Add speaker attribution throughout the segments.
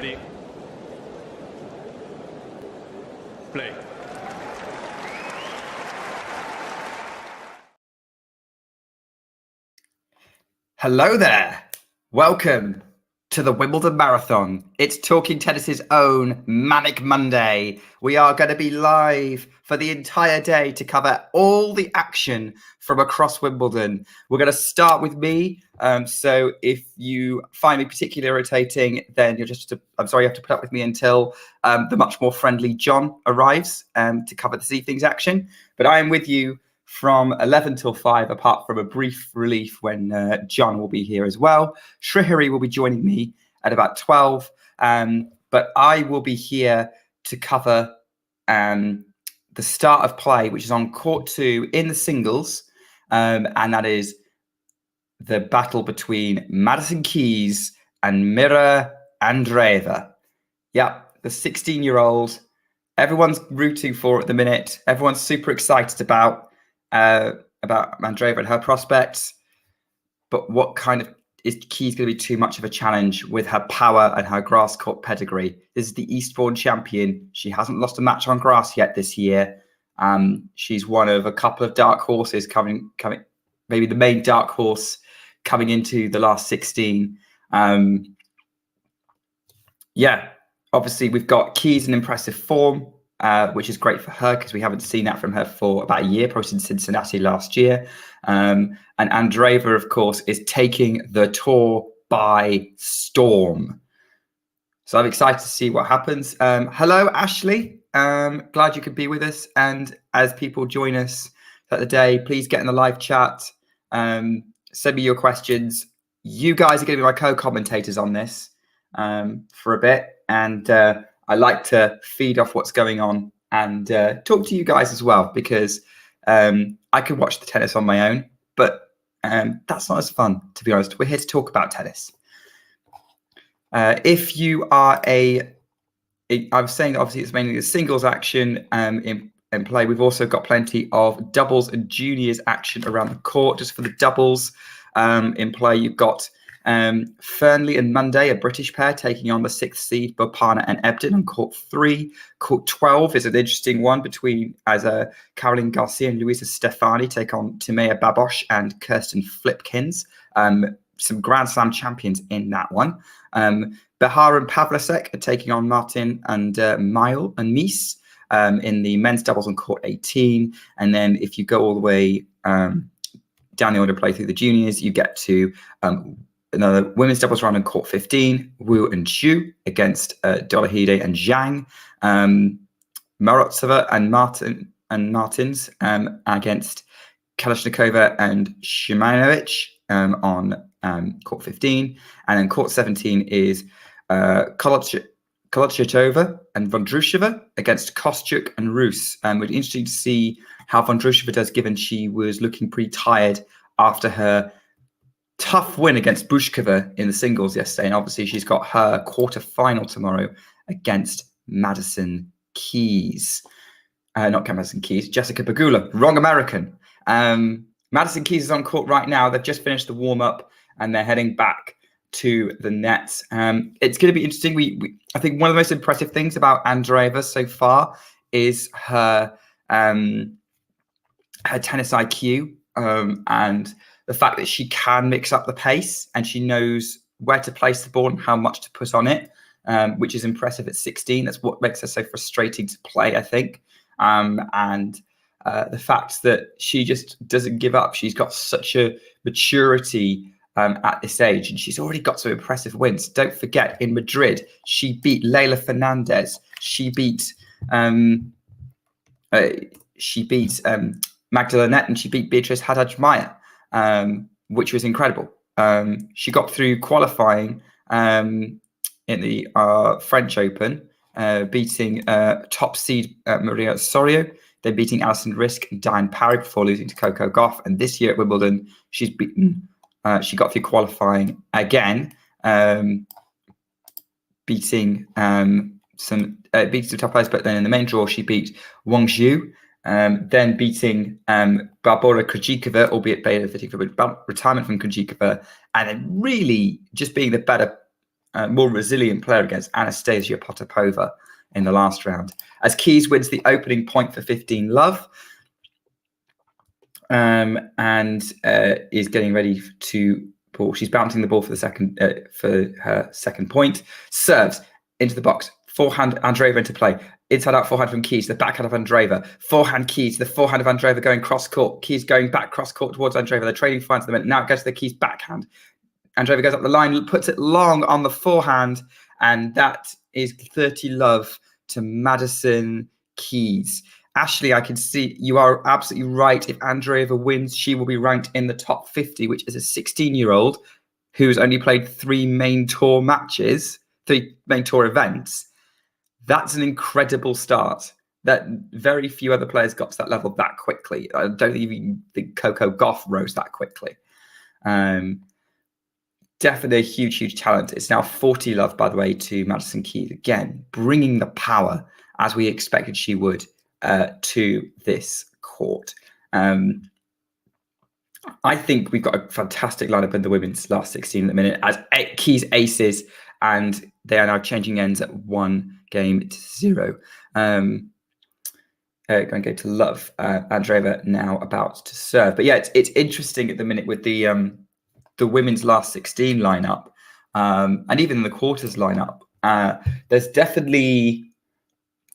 Speaker 1: Ready? Play.
Speaker 2: Hello there. Welcome to the Wimbledon Marathon. It's Talking Tennis's own Manic Monday. We are going to be live for the entire day to cover all the action from across Wimbledon. We're going to start with me. So if you find me particularly irritating, then you have to put up with me until the much more friendly John arrives to cover this evening's action. But I am with you from 11 till 5, apart from a brief relief when John will be here as well. Srihari will be joining me at about 12, but I will be here to cover the start of play, which is on court 2 in the singles, and that is the battle between Madison Keys and Mira Andreeva. Yeah, the 16-year-old everyone's rooting for at the minute. Everyone's super excited about Andreeva and her prospects, but what kind of is Keys going to be too much of a challenge with her power and her grass court pedigree? This is the Eastbourne champion. She hasn't lost a match on grass yet this year. She's one of a couple of dark horses coming, maybe the main dark horse coming into the last 16. Obviously we've got Keys in impressive form, which is great for her because we haven't seen that from her for about a year, probably since Cincinnati last year. And Andreeva, of course, is taking the tour by storm. So I'm excited to see what happens. Hello, Ashley. Glad you could be with us. And as people join us throughout the day, please get in the live chat. Send me your questions. You guys are going to be my co-commentators on this for a bit. And I like to feed off what's going on and talk to you guys as well, because I could watch the tennis on my own, but that's not as fun, to be honest. We're here to talk about tennis. If you are I was saying, obviously, it's mainly the singles action in play. We've also got plenty of doubles and juniors action around the court. Just for the doubles in play, you've got Fernley and Monday, a British pair, taking on the 6th seed Bopana and Ebden on court 3. Court 12 is an interesting one between Caroline Garcia and Luisa Stefani take on Timea Babos and Kirsten Flipkins. Some Grand Slam champions in that one. Behar and Pavlicek are taking on Martin and Mile and Mies in the men's doubles on court 18. And then if you go all the way down the order play through the juniors, you get to another women's doubles round on court 15, Wu and Xu against Dolahide and Zhang, Morozova and Martins against Kalashnikova and Shimanovic on court 15, and then court 17 is Kolochitova and Vondrushova against Kostyuk and Rus. We're interested to see how Vondrushova does, given she was looking pretty tired after her tough win against Bushkova in the singles yesterday, and obviously she's got her quarter-final tomorrow against Madison Keys. Not Madison Keys, Jessica Pegula, wrong American. Madison Keys is on court right now. They've just finished the warm-up and they're heading back to the nets. It's going to be interesting. I think one of the most impressive things about Andreeva so far is her tennis IQ and the fact that she can mix up the pace and she knows where to place the ball and how much to put on it, which is impressive at 16. That's what makes her so frustrating to play, I think. And the fact that she just doesn't give up. She's got such a maturity at this age, and she's already got some impressive wins. Don't forget, in Madrid, she beat Leylah Fernandez. She beat Magdalena Net, and she beat Beatrice Haddad Maia, which was incredible. She got through qualifying in the French Open, beating top seed Maria Sorio, then beating Alison Risk and Diane Parry before losing to Coco Gauff. And this year at Wimbledon, she's beaten. She got through qualifying again, beating some top players. But then in the main draw, she beat Wang Zhu, then beating Barbora Krejcikova, albeit fitting for retirement from Krejcikova, and then really just being the better more resilient player against Anastasia Potapova in the last round. As Keys wins the opening point for 15 love, and is getting ready to ball. She's bouncing the ball for her second point. Serves into the box. Forehand Andreeva into play. Inside out forehand from Keys. The backhand of Andreeva. Forehand Keys. The forehand of Andreeva going cross court. Keys going back cross court towards Andreeva. They're trading fines at the minute. Now it goes to the Keys backhand. Andreeva goes up the line, puts it long on the forehand, and that is 30 love to Madison Keys. Ashley, I can see you are absolutely right. If Andreeva wins, she will be ranked in the top 50, which is a 16-year-old who's only played 3 main tour matches, 3 main tour events. That's an incredible start. That very few other players got to that level that quickly. I don't even think Coco Gauff rose that quickly. Definitely a huge, huge talent. It's now 40 love, by the way, to Madison Keys. Again, bringing the power, as we expected she would, to this court. I think we've got a fantastic lineup in the women's last 16 at the minute, as Keys aces, and they are now changing ends at 1-0. Going to go to love. Andreeva now about to serve. But yeah, it's interesting at the minute with the women's last 16 lineup, and even the quarters lineup. There's definitely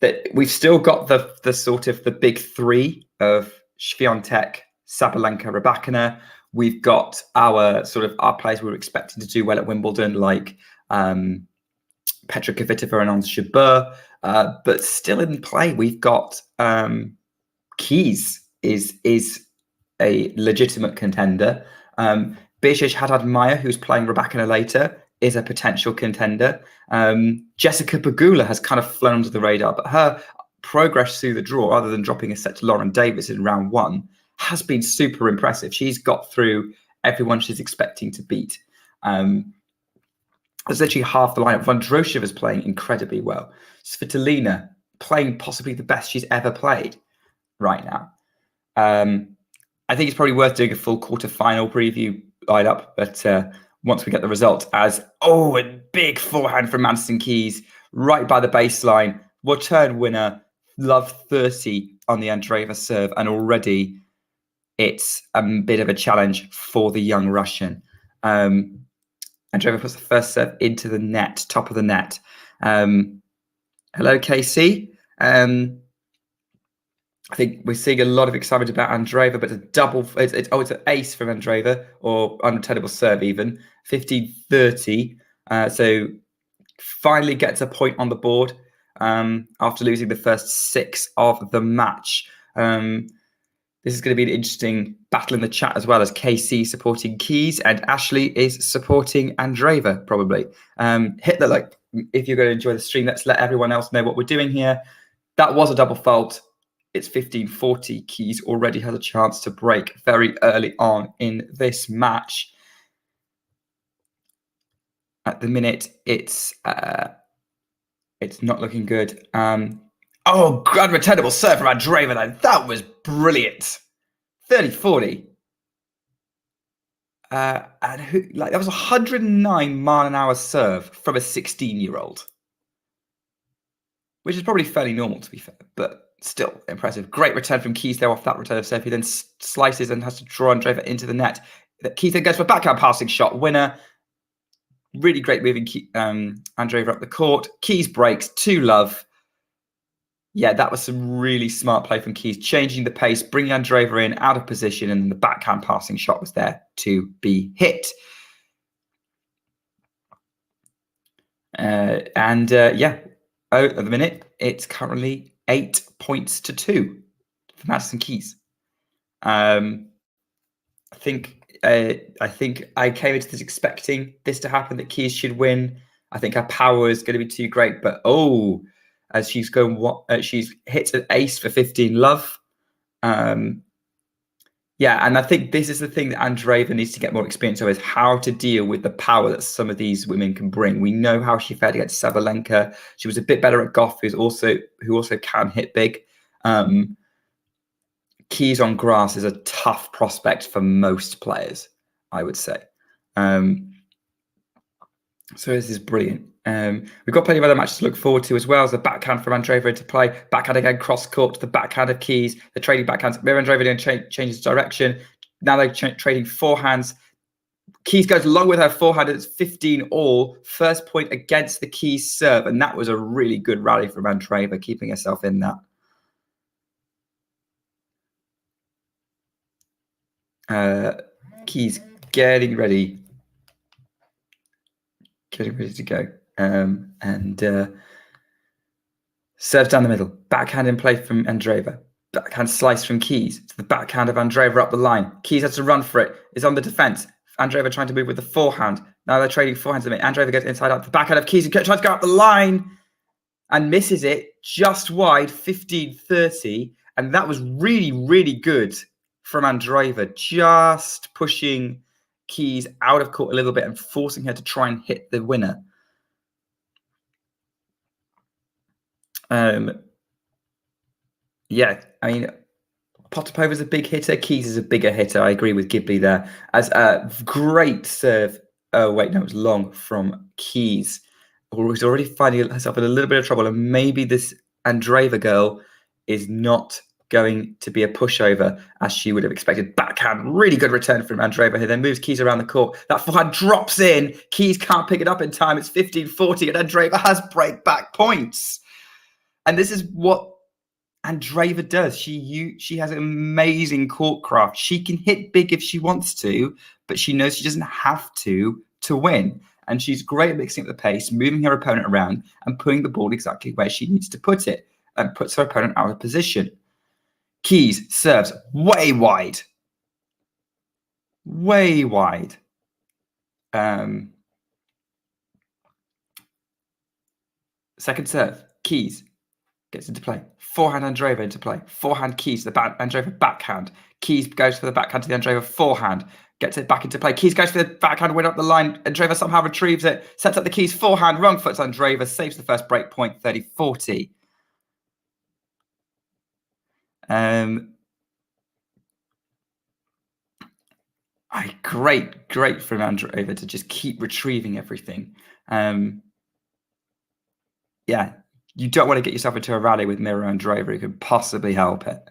Speaker 2: that we've still got the sort of the big 3 of Swiatek, Sabalenka, Rybakina. We've got our players we were expecting to do well at Wimbledon, like Petra Kvitova and Ons Jabeur. But still in play, we've got Keys is a legitimate contender. Beatrice Haddad Maia, who's playing Rybakina later, is a potential contender. Jessica Pegula has kind of flown under the radar, but her progress through the draw, other than dropping a set to Lauren Davis in round 1, has been super impressive. She's got through everyone she's expecting to beat. There's literally half the lineup. Vondrousova is playing incredibly well. Svitolina playing possibly the best she's ever played right now. I think it's probably worth doing a full quarter-final preview lineup, but once we get the results, a big forehand from Madison Keys right by the baseline. Return winner, love 30 on the Andreeva serve, and already it's a bit of a challenge for the young Russian. Andreeva puts the first serve into the net, top of the net. Hello, KC. I think we're seeing a lot of excitement about Andreeva, but it's an ace from Andreeva, or untenable serve even, 15-30. So finally gets a point on the board after losing the first 6 of the match. This is going to be an interesting battle in the chat, as well, as KC supporting Keys and Ashley is supporting Andreeva, probably. Hit the like if you're going to enjoy the stream. Let's let everyone else know what we're doing here. That was a double fault. It's 15-40. Keys already has a chance to break very early on in this match. At the minute, it's not looking good. Grand returnable serve from Andreeva, though. That was brilliant. 30-40. And that was 109 mile an hour serve from a 16-year-old, which is probably fairly normal, to be fair, but still impressive. Great return from Keys there off that return of serve. He then slices and has to draw Andreeva into the net. Keys then goes for a backhand passing shot. Winner. Really great moving Andreeva up the court. Keys breaks 2-love. Yeah, that was some really smart play from Keys, changing the pace, bringing Andreeva in out of position, and the backhand passing shot was there to be hit. At the minute, it's currently 8-2 for Madison Keys. I think I came into this expecting this to happen, that Keys should win. I think her power is going to be too great, but as she's hits an ace for 15 love. And I think this is the thing that Andreeva needs to get more experience of, is how to deal with the power that some of these women can bring. We know how she fared against Sabalenka. She was a bit better at Gauff, who also can hit big. Keys on grass is a tough prospect for most players, I would say. So this is brilliant. We've got plenty of other matches to look forward to as well. As the backhand from Andreeva into play, backhand again cross court to the backhand of Keys. The trading backhands. Andreeva then changes direction. Now they're trading forehands. Keys goes long with her forehand. It's 15 all. First point against the Keys serve, and that was a really good rally from Andreeva, keeping herself in that. Keys getting ready to go. Serves down the middle. Backhand in play from Andreeva. Backhand slice from Keys to the backhand of Andreeva up the line. Keys has to run for it. Is on the defense. Andreeva trying to move with the forehand. Now they're trading forehands a minute. Andreeva gets inside out. The backhand of Keys tries to go up the line and misses it just wide, 15-30. And that was really, really good from Andreeva, just pushing Keys out of court a little bit and forcing her to try and hit the winner. Yeah, I mean, Potapova's a big hitter. Keys is a bigger hitter. I agree with Ghibli there. As a great serve. Oh, wait, no, it was long from Keys. Who's already finding herself in a little bit of trouble. And maybe this Andreeva girl is not going to be a pushover as she would have expected. Backhand, really good return from Andreeva here. Then moves Keys around the court. That forehand drops in. Keys can't pick it up in time. It's 15-40 and Andreeva has break back points. And this is what Andreeva does. She has amazing court craft. She can hit big if she wants to, but she knows she doesn't have to win. And she's great at mixing up the pace, moving her opponent around and putting the ball exactly where she needs to put it and puts her opponent out of position. Keys serves way wide. Way wide. Second serve, Keys gets into play. Forehand Andreeva into play. Forehand Keys, the Andreeva backhand. Keys goes for the backhand to the Andreeva forehand. Gets it back into play. Keys goes for the backhand, win up the line. Andreeva somehow retrieves it. Sets up the Keys forehand. Wrong foot's Andreeva. Saves the first break point, 30-40. Great from Andreeva to just keep retrieving everything. Yeah, you don't want to get yourself into a rally with Miro Andreeva who could possibly help it.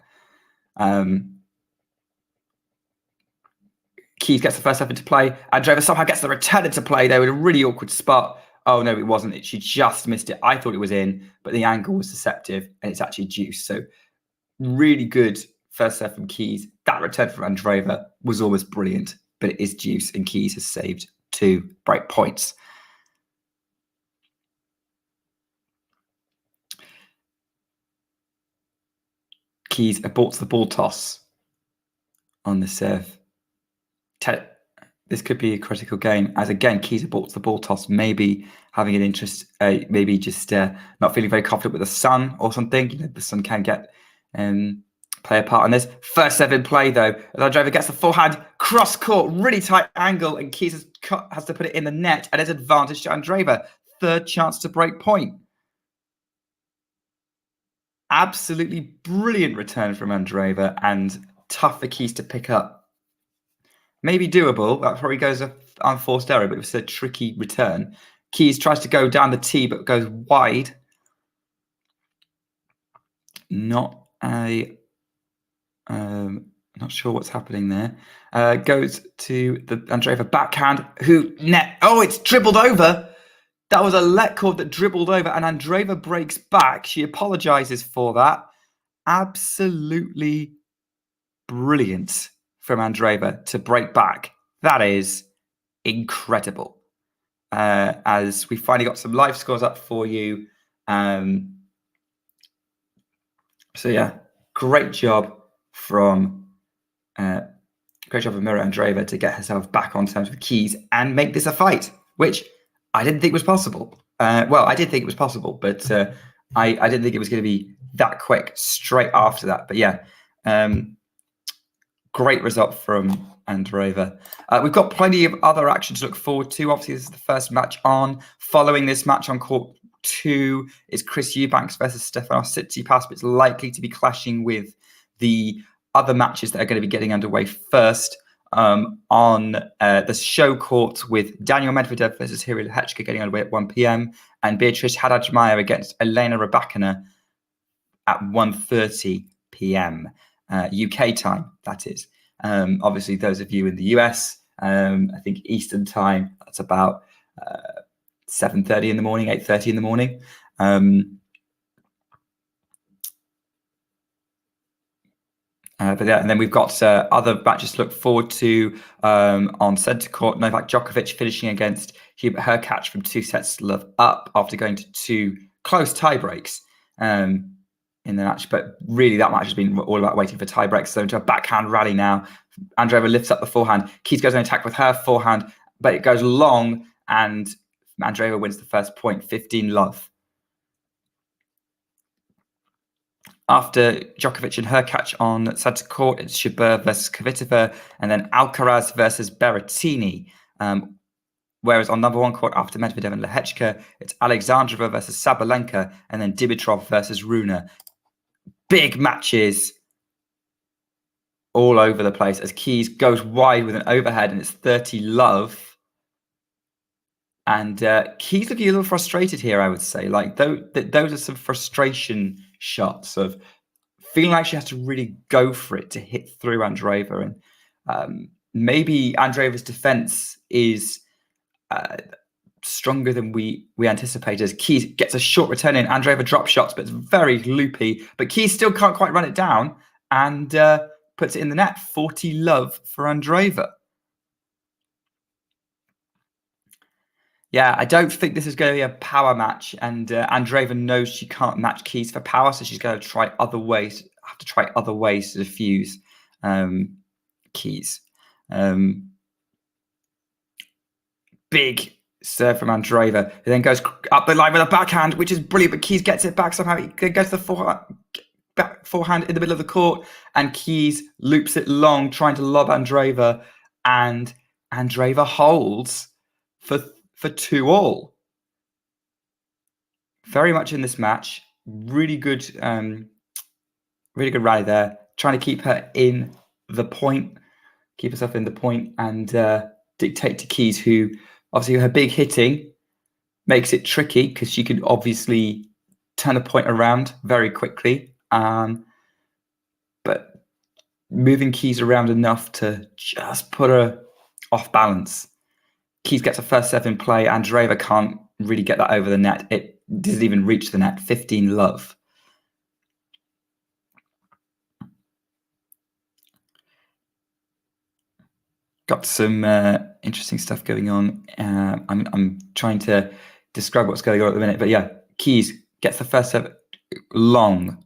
Speaker 2: Keys gets the first step into play. Andreeva somehow gets the return into play there with a really awkward spot. Oh, no, it wasn't. She just missed it. I thought it was in, but the angle was deceptive and it's actually deuce. So really good first serve from Keys. That return from Andreeva was almost brilliant, but it is deuce and Keys has saved 2 break points. Keys aborts the ball toss on the serve. This could be a critical game, as again, Keys aborts the ball toss, maybe having an interest, maybe just not feeling very confident with the sun or something. You know, the sun can get play a part in this. First serve in play, though. Andreeva gets the forehand, cross court, really tight angle, and Keys has to put it in the net, and it's advantage to Andreeva. Third chance to break point. Absolutely brilliant return from Andreeva and tough for Keys to pick up. Maybe doable. That probably goes unforced error, but it was a tricky return. Keys tries to go down the tee, but goes wide. Not sure what's happening there. Goes to the Andreeva backhand, who net. Oh, it's dribbled over. That was a let cord that dribbled over, and Andreeva breaks back. She apologizes for that. Absolutely brilliant from Andreeva to break back. That is incredible. As we finally got some live scores up for you. So yeah, great job from Miro Andreeva to get herself back on terms with Keys and make this a fight, which I didn't think was possible. Well, I did think it was possible, but I didn't think it was going to be that quick straight after that. But yeah, great result from Andreeva. We've got plenty of other action to look forward to. Obviously, this is the first match on. Following this match on court 2 is Chris Eubanks versus Stefanos Tsitsipas, but it's likely to be clashing with the other matches that are going to be getting underway first on the show court with Daniel Medvedev versus Lehecka getting underway at 1 p.m. and Beatrice Haddad Maia against Elena Rybakina at 1:30 p.m. UK time, that is. Obviously, those of you in the US, I think Eastern time, that's about 7:30 in the morning, 8:30 in the morning. But yeah, and then we've got other matches to look forward to on centre court. Novak Djokovic finishing against Hubert-Hurkacz from 2 sets to love up after going to 2 close tie breaks in the match. But really, that match has been all about waiting for tie breaks. So into a backhand rally now. Andreeva lifts up the forehand. Keys goes on attack with her forehand, but it goes long, and Andreeva wins the first point, 15-love. After Djokovic and Hurkacz on centre court, it's Jabeur versus Kvitova, and then Alcaraz versus Berrettini. Whereas on number 1 court, after Medvedev and Lehecka, it's Alexandrova versus Sabalenka, and then Dimitrov versus Rune. Big matches all over the place as Keys goes wide with an overhead, and it's 30-love. And Keys looking a little frustrated here, I would say. Like, those are some frustration shots of feeling like she has to really go for it to hit through Andreeva. And maybe Andreeva's defense is stronger than we anticipated. As Keys gets a short return in, Andreeva drops shots, but it's very loopy. But Keys still can't quite run it down and puts it in the net. 40-love for Andreeva. Yeah, I don't think this is going to be a power match, and Andreeva knows she can't match Keys for power, so she's going to try other ways. Have to try other ways to diffuse Keys. Big serve from Andreeva, who then goes up the line with a backhand, which is brilliant. But Keys gets it back somehow. He goes to the forehand in the middle of the court, and Keys loops it long, trying to lob Andreeva, and Andreeva holds for 2-all. Very much in this match. Really good rally there. Trying to keep her in the point, keep herself in the point, and dictate to Keys, who obviously her big hitting makes it tricky because she can obviously turn the point around very quickly. But moving Keys around enough to just put her off balance. Keys gets a first serve in play. Andreeva can't really get that over the net. It doesn't even reach the net. 15-love. Got some interesting stuff going on. I'm trying to describe what's going on at the minute. But yeah, Keys gets the first serve long.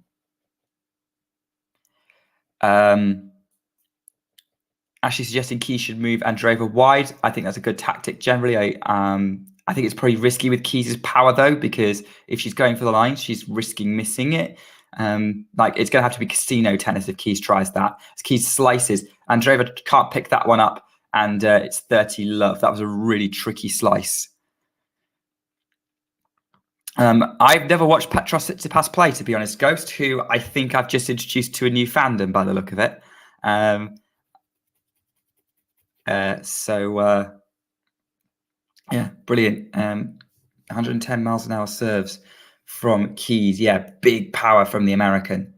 Speaker 2: Actually suggesting Keys should move Andreeva wide. I think that's a good tactic generally. I think it's probably risky with Keys' power though, because if she's going for the line, she's risking missing it. Like, it's going to have to be casino tennis if Keys tries that. As Keys slices, Andreeva can't pick that one up, and it's 30-love. That was a really tricky slice. I've never watched Petra Tsitsipas play, to be honest, Ghost, who I think I've just introduced to a new fandom by the look of it. Yeah, brilliant. 110 miles an hour serves from Keys. Yeah, big power from the American.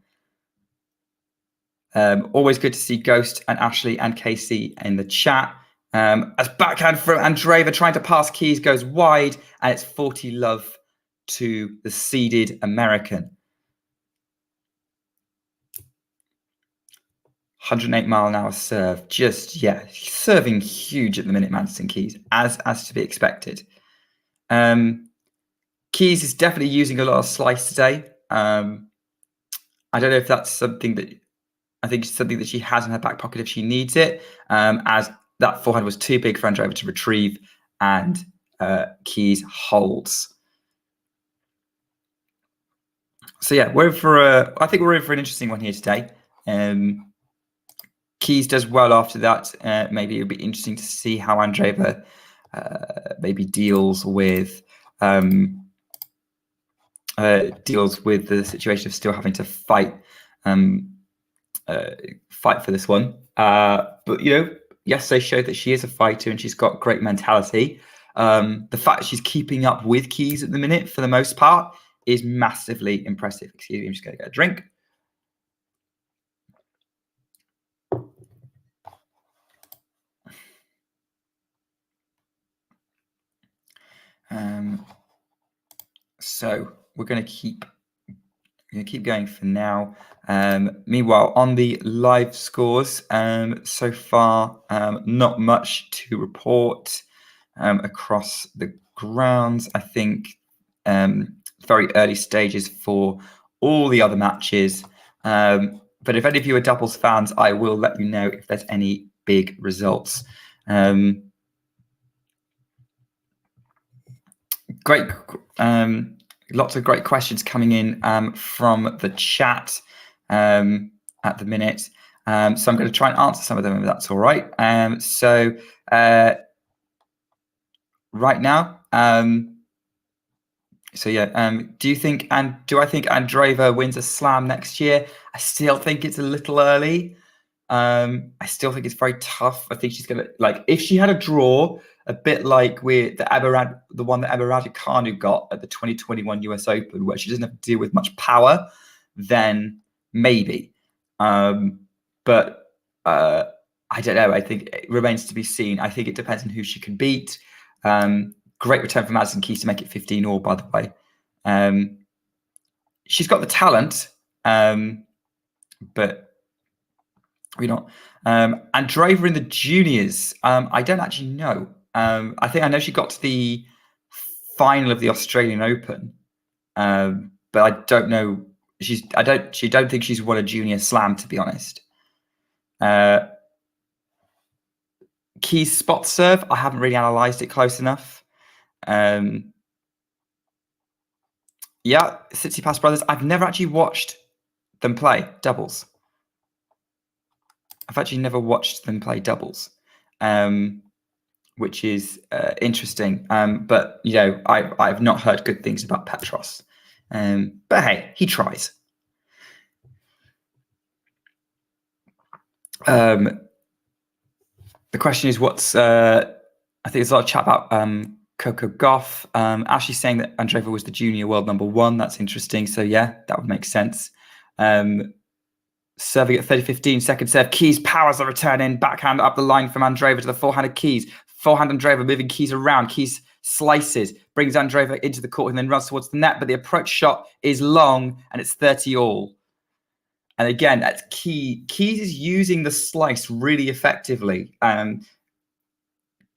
Speaker 2: Always good to see Ghost and Ashley and Casey in the chat. As backhand from Andreeva trying to pass Keys goes wide, and it's 40-love to the seeded American. 108-mile-an-hour serve. Just, yeah, serving huge at the minute, Madison Keys, as to be expected. Keys is definitely using a lot of slice today. I don't know if that's something that, I think it's something that she has in her back pocket if she needs it, as that forehand was too big for Andreeva to retrieve, and Keys holds. So yeah, I think we're in for an interesting one here today. Keys does well after that. Maybe it'll be interesting to see how Andreeva maybe deals with the situation of still having to fight for this one. But you know, yesterday showed that she is a fighter and she's got great mentality. The fact she's keeping up with Keys at the minute, for the most part, is massively impressive. Excuse me, I'm just going to get a drink. So we're going to keep going for now. Meanwhile, on the live scores, so far, not much to report across the grounds. I think very early stages for all the other matches. But if any of you are doubles fans, I will let you know if there's any big results. Great. Lots of great questions coming in from the chat at the minute. So I'm going to try and answer some of them if that's all right. Right now, do I think Andreeva wins a slam next year? I still think it's a little early. I still think it's very tough. I think she's going to, if she had a draw, a bit like with the one that Emma Raducanu got at the 2021 US Open, where she doesn't have to deal with much power, then maybe. But I don't know. I think it remains to be seen. I think it depends on who she can beat. Great return from Madison Keys to make it 15-all, by the way. She's got the talent, but we're not. Andreeva in the juniors, I don't actually know. I think I know she got to the final of the Australian Open, but I don't know. I don't think she's won a junior slam, to be honest. Keys spot serve, I haven't really analysed it close enough. Yeah, Tsitsipas brothers, I've never actually watched them play doubles. I've actually never watched them play doubles, which is interesting. But, I've not heard good things about Petros. But hey, he tries. The question is I think there's a lot of chat about Coco Gauff. Ashley saying that Andreeva was the junior world #1. That's interesting. So, yeah, that would make sense. Serving at 30-15, second serve. Keys powers the return in. Backhand up the line from Andreeva to the forehand of Keys. Forehand Andreeva moving Keys around. Keys slices, brings Andreeva into the court and then runs towards the net. But the approach shot is long and it's 30-all. And again, that's key. Keys is using the slice really effectively.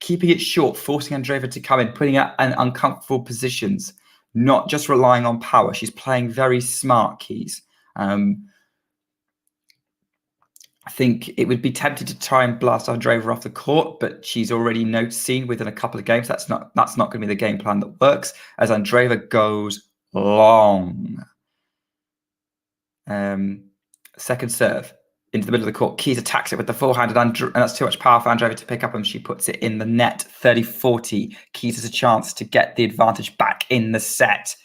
Speaker 2: Keeping it short, forcing Andreeva to come in, putting her in uncomfortable positions, not just relying on power. She's playing very smart, Keys. I think it would be tempted to try and blast Andreeva off the court, but she's already seen within a couple of games. That's not going to be the game plan that works, as Andreeva goes long. Second serve into the middle of the court. Keys attacks it with the forehand, and that's too much power for Andreeva to pick up, and she puts it in the net. 30-40. Keys has a chance to get the advantage back in the set.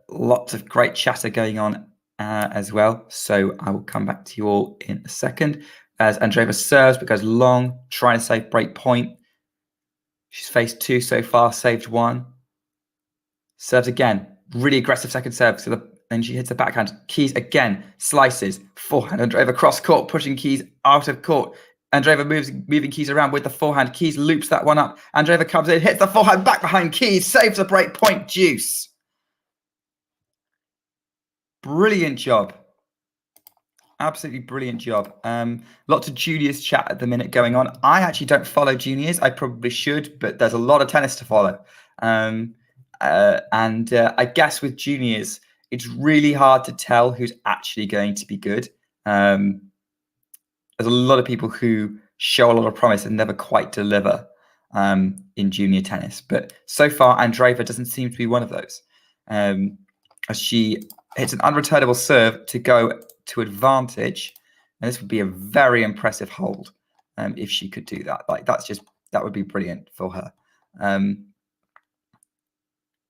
Speaker 2: Lots of great chatter going on as well. So I will come back to you all in a second. As Andreeva serves but goes long, trying to save break point. She's faced 2 so far, saved 1. Serves again. Really aggressive second serve. Then she hits the backhand. Keys again slices. Forehand. Andreeva cross court, pushing Keys out of court. Andreeva moving Keys around with the forehand. Keys loops that one up. Andreeva comes in, hits the forehand back behind Keys, saves the break point. Deuce. Brilliant job. Absolutely brilliant job. Lots of juniors chat at the minute going on. I actually don't follow juniors. I probably should, but there's a lot of tennis to follow. And I guess with juniors, it's really hard to tell who's actually going to be good. There's a lot of people who show a lot of promise and never quite deliver in junior tennis. But so far, Andreeva doesn't seem to be one of those. As she hits an unreturnable serve to go to advantage, and this would be a very impressive hold if she could do that. That would be brilliant for her.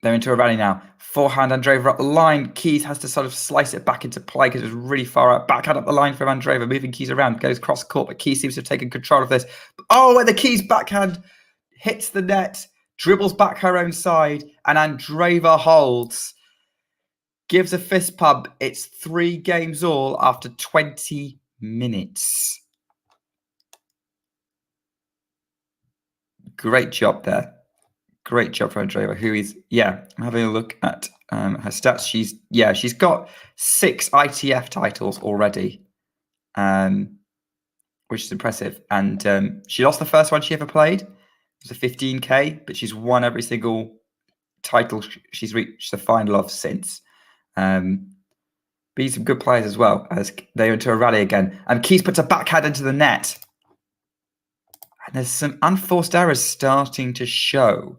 Speaker 2: They're into a rally now. Forehand, Andreeva up the line. Keys has to sort of slice it back into play because it was really far out. Backhand up the line from Andreeva, moving Keys around, goes cross court, but Keys seems to have taken control of this. Oh, and the Keys backhand hits the net, dribbles back her own side, and Andreeva holds. Gives a fist pump. It's 3 games all after 20 minutes. Great job there. Great job for Andreeva, who is, I'm having a look at her stats. She's got 6 ITF titles already, which is impressive. And she lost the first one she ever played. It was a 15K, but she's won every single title she's reached the final of since. Beat some good players as well as they're into a rally again. And Keys puts a backhand into the net. And there's some unforced errors starting to show.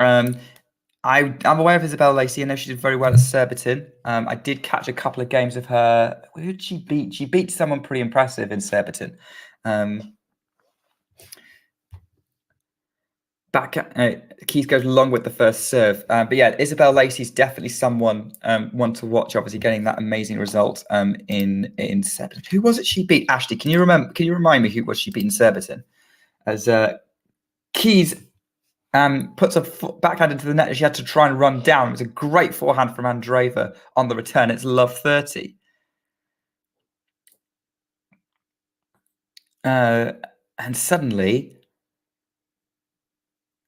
Speaker 2: I'm aware of Isabella Lacey. I know she did very well at Surbiton. I did catch a couple of games of her. Who did she beat? She beat someone pretty impressive in Surbiton. Keys goes long with the first serve. But yeah, Isabella Lacey's definitely someone one to watch, obviously getting that amazing result in Surbiton. Who was it she beat? Ashley, can you remind me who was she beat in Surbiton? As Keys puts a backhand into the net, she had to try and run down. It was a great forehand from Andreeva on the return. It's love 30. And suddenly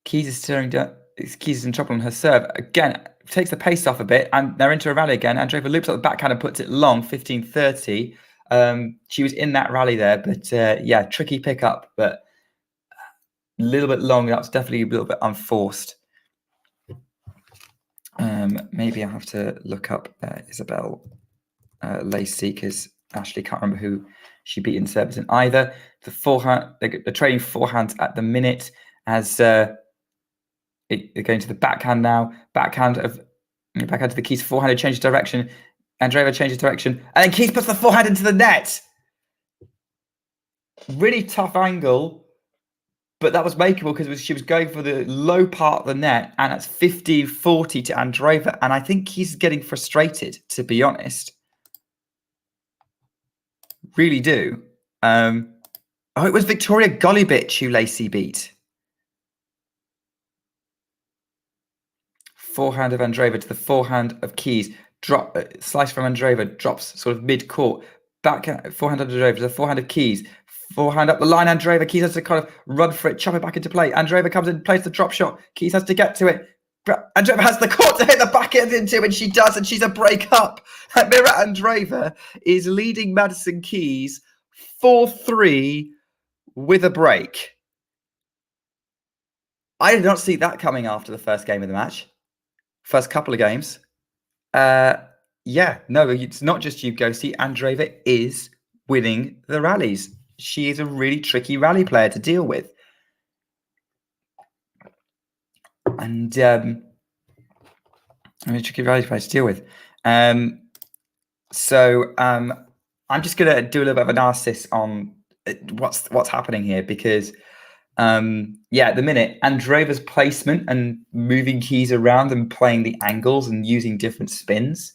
Speaker 2: Keys is staring down. Keys is in trouble on her serve. Again, takes the pace off a bit, and they're into a rally again. Andreeva loops up the backhand and puts it long, 15-30. She was in that rally there, but tricky pickup, but a little bit long. That was definitely a little bit unforced. Maybe I have to look up Isabella Lacey because Ashley can't remember who she beat in Surbiton either. The forehand, they're trading forehands at the minute as they're going to the backhand now. Backhand to the Keys. Forehand changes direction. Andreeva changes direction, and then Keys puts the forehand into the net. Really tough angle, but that was makeable because she was going for the low part of the net, and it's 15-40 to Andreeva. And I think Keys getting frustrated, to be honest. Really do. It was Victoria Golubic who Lacey beat. Forehand of Andreeva to the forehand of Keys. Slice from Andreeva, drops sort of mid-court. Forehand of Andreeva to the forehand of Keys. Forehand up the line, Andreeva. Keys has to kind of run for it, chop it back into play. Andreeva comes in, plays the drop shot. Keys has to get to it. Andreeva has the court to hit the backhand into, and she does, and she's a break up. Mira Andreeva is leading Madison Keys 4-3 with a break. I did not see that coming after the first game of the match. First couple of games. It's not just you go see. Andreeva is winning the rallies. She is a really tricky rally player to deal with. And tricky rally player to deal with. So I'm just going to do a little bit of analysis on what's happening here because at the minute, Andreeva's placement and moving Keys around and playing the angles and using different spins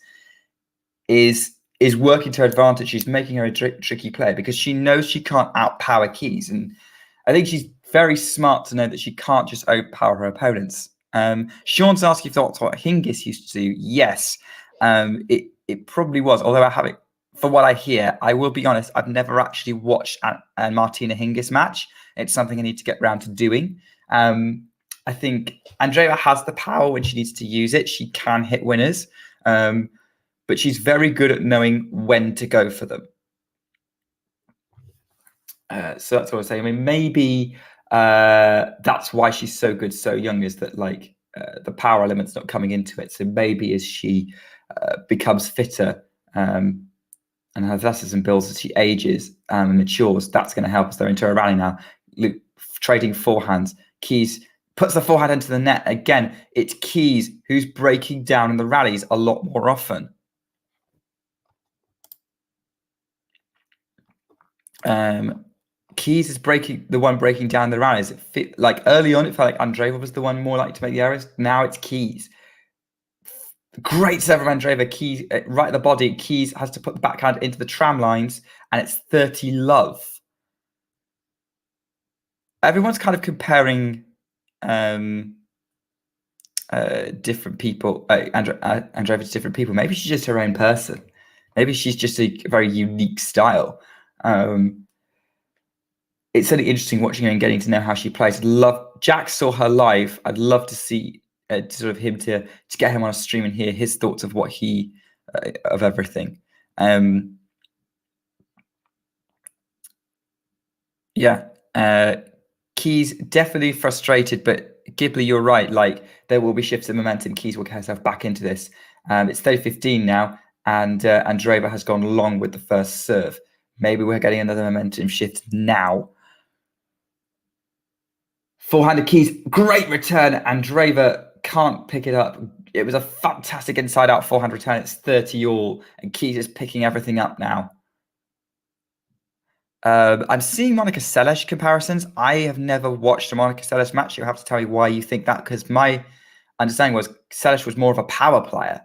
Speaker 2: is working to her advantage. She's making her a tricky player because she knows she can't outpower Keys. And I think she's very smart to know that she can't just overpower her opponents. Sean's asking if that's what Hingis used to do. Yes, it probably was. Although I haven't, for what I hear, I will be honest, I've never actually watched a Martina Hingis match. It's something I need to get around to doing. I think Andreeva has the power when she needs to use it. She can hit winners, but she's very good at knowing when to go for them. So that's what I say. I mean, maybe that's why she's so good so young, is that the power element's not coming into it. So maybe as she becomes fitter and her athleticism builds as she ages and matures, that's going to help us. They're into a rally now. Trading forehands. Keys puts the forehand into the net. Again, it's Keys who's breaking down in the rallies a lot more often. Keys Keys is the one breaking down the rallies. Like early on, it felt like Andreeva was the one more likely to make the errors. Now it's Keys. Great serve from Andreeva. Keys right at the body. Keys has to put the backhand into the tram lines, and it's 30 love. Everyone's kind of comparing different people, Andreeva to different people. Maybe she's just her own person. Maybe she's just a very unique style. It's certainly interesting watching her and getting to know how she plays. Jack saw her live. I'd love to see sort of him to get him on a stream and hear his thoughts of what he of everything. Keys definitely frustrated, but Ghibli, you're right. Like there will be shifts in momentum. Keys will get herself back into this. It's 30-15 now, and Andreeva has gone long with the first serve. Maybe we're getting another momentum shift now. Forehanded Keys, great return. Andreeva can't pick it up. It was a fantastic inside-out forehand return. It's 30 all, and Keys is picking everything up now. I'm seeing Monica Seles comparisons. I have never watched a Monica Seles match. You'll have to tell me why you think that, because my understanding was Seles was more of a power player.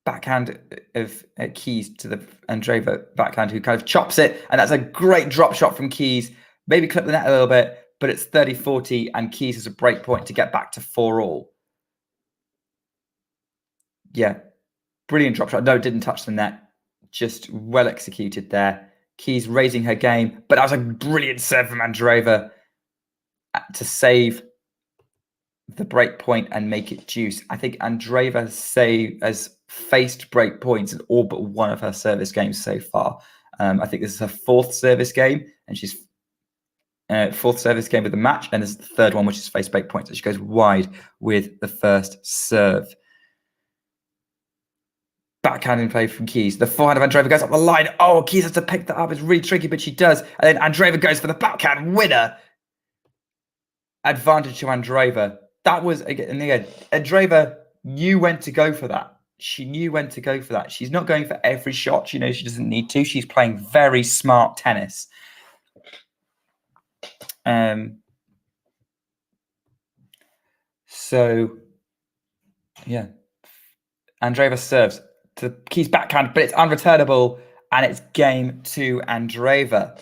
Speaker 2: Backhand of Keys to the Andreeva backhand, who kind of chops it, and that's a great drop shot from Keys. Maybe clip the net a little bit, but it's 30-40, and Keys has a break point to get back to 4 all. Yeah, brilliant drop shot. No, it didn't touch the net. Just well executed there. Keys raising her game, but that was a brilliant serve from Andreeva to save the break point and make it juice. I think Andreeva has faced break points in all but one of her service games so far. I think this is her 4th service game, and she's 4th service game of the match, and this is the 3rd one, which is face break points. So she goes wide with the first serve. Backhanding play from Keys. The forehand of Andreeva goes up the line. Oh, Keys has to pick that up. It's really tricky, but she does. And then Andreeva goes for the backhand winner. Advantage to Andreeva. That was, again, Andreeva knew when to go for that. She knew when to go for that. She's not going for every shot. She knows she doesn't need to. She's playing very smart tennis. So, yeah. Andreeva serves to Keys backhand, but it's unreturnable, and it's game to Andreeva.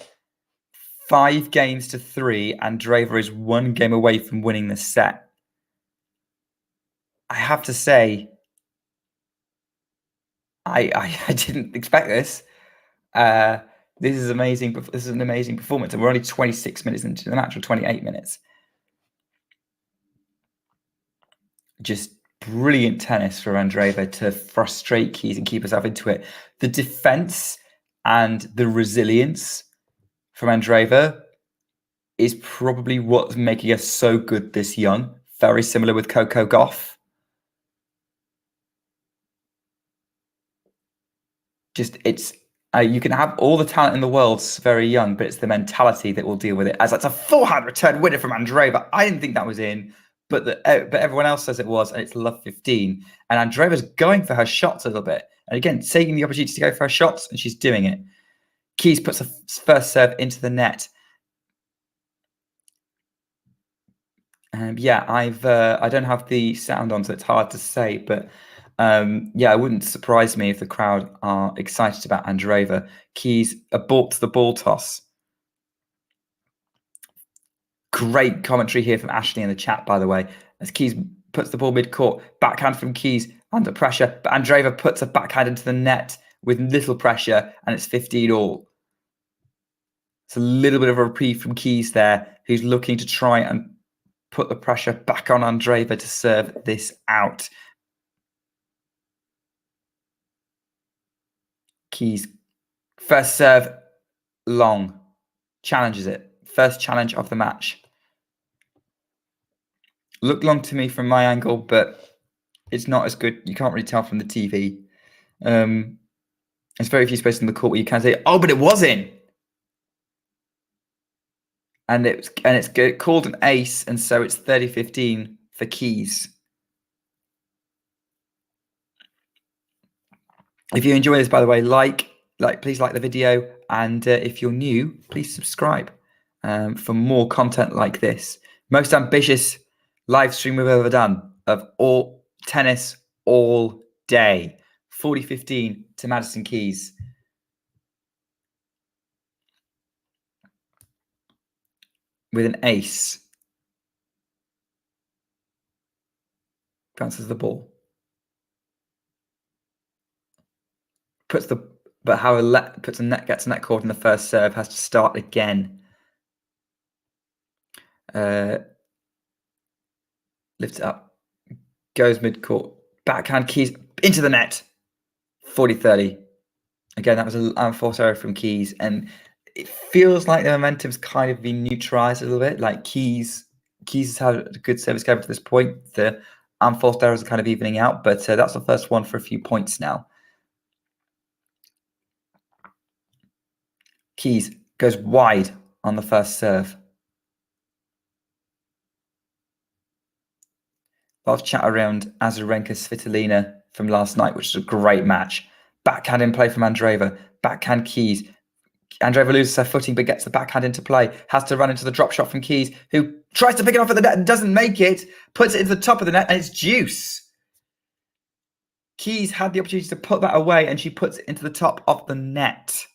Speaker 2: 5-3. Andreeva is 1 game away from winning the set. I have to say, I didn't expect this. This is amazing. This is an amazing performance, and we're only 26 minutes into the match, or 28 minutes. Just brilliant tennis for Andreeva to frustrate Keys and keep herself into it. The defense and the resilience from Andreeva is probably what's making us so good this young. Very similar with Coco Gauff. Just you can have all the talent in the world very young, but it's the mentality that will deal with it. As that's a forehand return winner from Andreeva. I didn't think that was in, but everyone else says it was, and it's love 15. And Andreeva's going for her shots a little bit, and again taking the opportunity to go for her shots, and she's doing it. Keys puts the first serve into the net. Yeah, I don't have the sound on, so it's hard to say, but yeah, it wouldn't surprise me if the crowd are excited about Andreeva. Keys aborts the ball toss. Great commentary here from Ashley in the chat, by the way, as Keys puts the ball mid-court. Backhand from Keys under pressure, but Andreeva puts a backhand into the net with little pressure, and it's 15 all. It's a little bit of a reprieve from Keys there, who's looking to try and put the pressure back on Andreeva to serve this out. Keys, first serve, long, challenges it. First challenge of the match. Looked long to me from my angle, but it's not as good. You can't really tell from the TV. There's very few spaces in the court where you can say, "Oh, but it was in," and it's called an ace, and so it's 30-15 for Keys. If you enjoy this, by the way, please like the video And if you're new, please subscribe for more content like this. Most ambitious live stream we've ever done of all tennis all day. 40-15 to Madison Keys. With an ace. Bounces the ball. Gets a net caught in the first serve, has to start again. Lifts it up. Goes mid-court. Backhand Keys into the net. 40-30. Again, that was an unforced error from Keys. And it feels like the momentum's kind of been neutralized a little bit. Like Keys has had a good service game to this point. The unforced errors are kind of evening out. But that's the first one for a few points now. Keys goes wide on the first serve. A lot of chat around Azarenka-Svitolina from last night, which is a great match. Backhand in play from Andreeva. Backhand Keys. Andreeva loses her footing, but gets the backhand into play. Has to run into the drop shot from Keys, who tries to pick it off at the net and doesn't make it. Puts it into the top of the net, and it's deuce. Keys had the opportunity to put that away, and she puts it into the top of the net.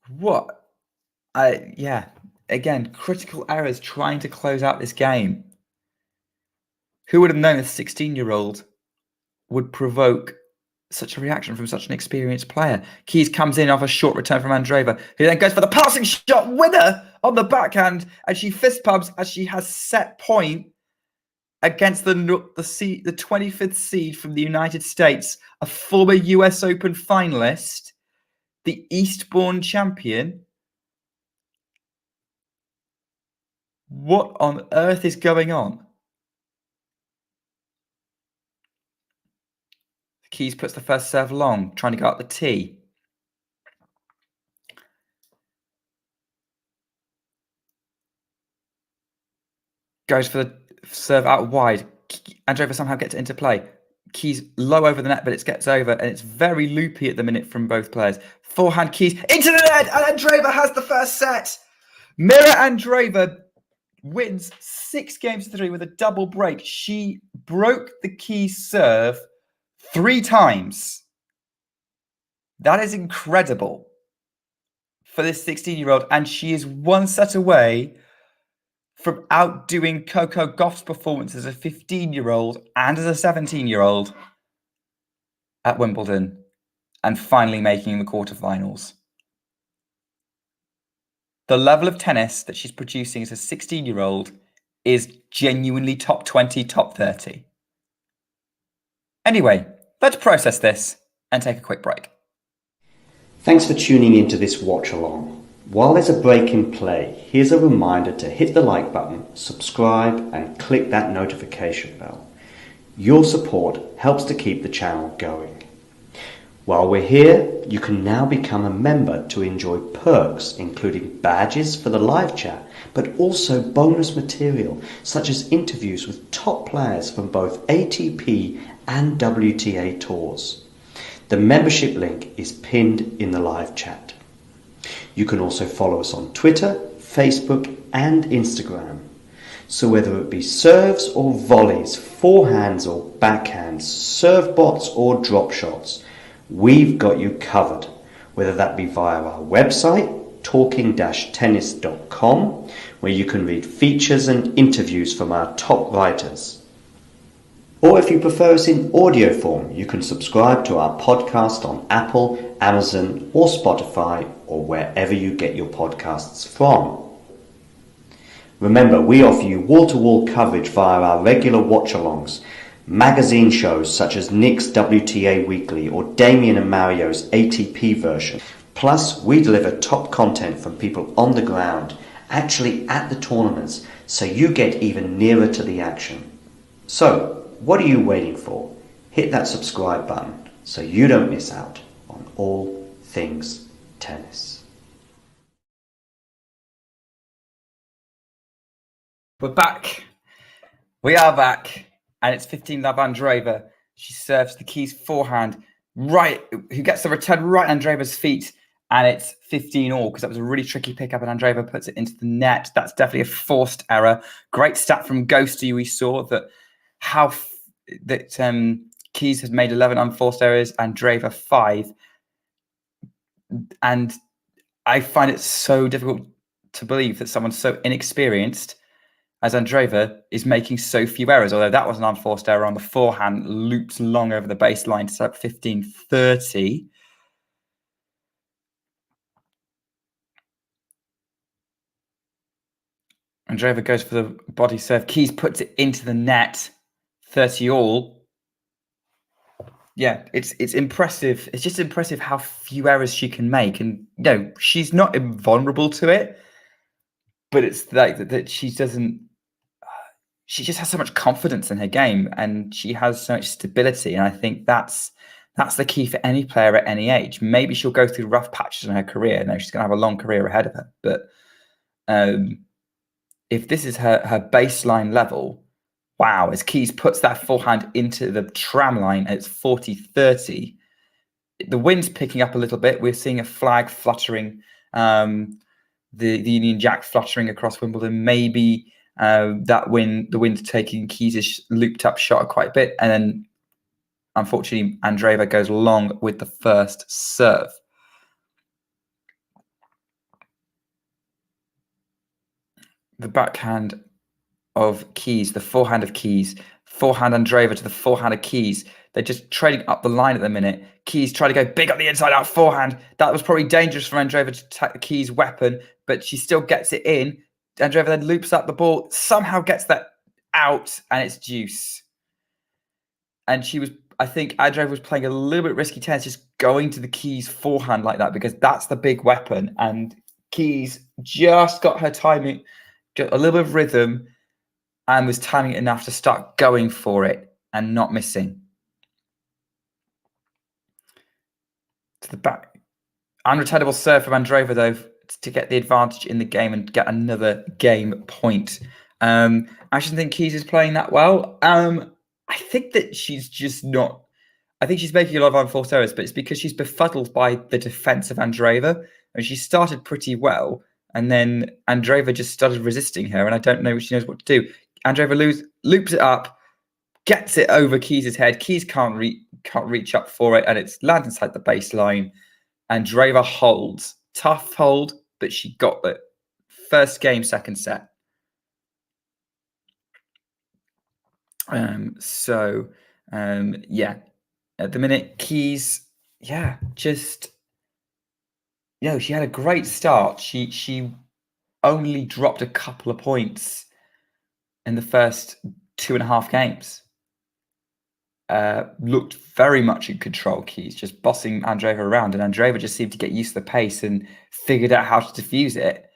Speaker 2: What? Yeah. Again, critical errors trying to close out this game. Who would have known a 16-year-old would provoke such a reaction from such an experienced player? Keys comes in off a short return from Andreeva, who then goes for the passing shot winner on the backhand, and she fist pumps as she has set point against the 25th seed from the United States, a former US Open finalist, the Eastbourne champion. What on earth is going on? Keys puts the first serve long, trying to go up the tee. Goes for the serve out wide. Andreeva somehow gets it into play. Keys low over the net, but it gets over, and it's very loopy at the minute from both players. Forehand Keys into the net, and Andreeva has the first set. Mira Andreeva wins 6-3 with a double break. She broke the Keys serve 3 times. That is incredible for this 16-year-old, and she is 1 set away from outdoing Coco Gauff's performance as a 15-year-old and as a 17-year-old at Wimbledon, and finally making the quarterfinals. The level of tennis that she's producing as a 16-year-old is genuinely top 20, top 30. Anyway, let's process this and take a quick break.
Speaker 3: Thanks for tuning into this watch along. While there's a break in play, here's a reminder to hit the like button, subscribe, and click that notification bell. Your support helps to keep the channel going. While we're here, you can now become a member to enjoy perks, including badges for the live chat, but also bonus material such as interviews with top players from both ATP and WTA tours. The membership link is pinned in the live chat. You can also follow us on Twitter, Facebook, and Instagram. So whether it be serves or volleys, forehands or backhands, serve bots or drop shots, we've got you covered, whether that be via our website, talking-tennis.com, where you can read features and interviews from our top writers. Or if you prefer us in audio form, you can subscribe to our podcast on Apple, Amazon, or Spotify, or wherever you get your podcasts from. Remember, we offer you wall-to-wall coverage via our regular watch-alongs, magazine shows such as Nick's WTA Weekly or Damien and Mario's ATP version. Plus, we deliver top content from people on the ground, actually at the tournaments, so you get even nearer to the action. So, what are you waiting for? Hit that subscribe button so you don't miss out on all things tennis.
Speaker 2: We're back. We are back. And it's 15-love Andreeva. She serves the Keys forehand. right, who gets the return right on Andreeva's feet, and it's 15-all because that was a really tricky pickup, and Andreeva puts it into the net. That's definitely a forced error. Great stat from Ghosty. We saw that Keys has made 11 unforced errors, Andreeva 5, and I find it so difficult to believe that someone so inexperienced as Andreeva is making so few errors, although that was an unforced error on the forehand, loops long over the baseline to set up 15-30. Andreeva goes for the body serve. Keys puts it into the net, 30-all. Yeah, it's impressive. It's just impressive how few errors she can make. And no, she's not invulnerable to it, but it's like that she doesn't. She just has so much confidence in her game, and she has so much stability. And I think that's the key for any player at any age. Maybe she'll go through rough patches in her career. No, she's going to have a long career ahead of her. But if this is her baseline level, wow, as Keys puts that forehand into the tram line, it's 40-30. The wind's picking up a little bit. We're seeing a flag fluttering, the Union Jack fluttering across Wimbledon. Maybe the wind's taking Keys' looped up shot quite a bit. And then, unfortunately, Andreeva goes long with the first serve. The backhand of Keys, the forehand of Keys, forehand Andreeva to the forehand of Keys. They're just trading up the line at the minute. Keys try to go big on the inside out forehand. That was probably dangerous for Andreeva to attack the Keys weapon, but she still gets it in. Andreeva then loops up the ball, somehow gets that out, and it's deuce. And I think Andreeva was playing a little bit risky tennis, just going to the Keys forehand like that, because that's the big weapon. And Keys just got her timing, just a little bit of rhythm, and was timing it enough to start going for it and not missing. To the back. Unreturnable serve from Andreeva, though, to get the advantage in the game and get another game point. I actually think Keys is playing that well. I think that she's just not. I think she's making a lot of unforced errors, but it's because she's befuddled by the defense of Andreeva. And she started pretty well, and then Andreeva just started resisting her, and I don't know if she knows what to do. Andreeva loops it up, gets it over Keys' head. Keys can't reach up for it, and it's lands inside the baseline. Andreeva holds. Tough hold, but she got it. First game, second set. Yeah. At the minute, Keys, she had a great start. She only dropped a couple of points in the first 2.5 games. Looked very much in control, Keys, just bossing Andreeva around, and Andreeva just seemed to get used to the pace and figured out how to diffuse it.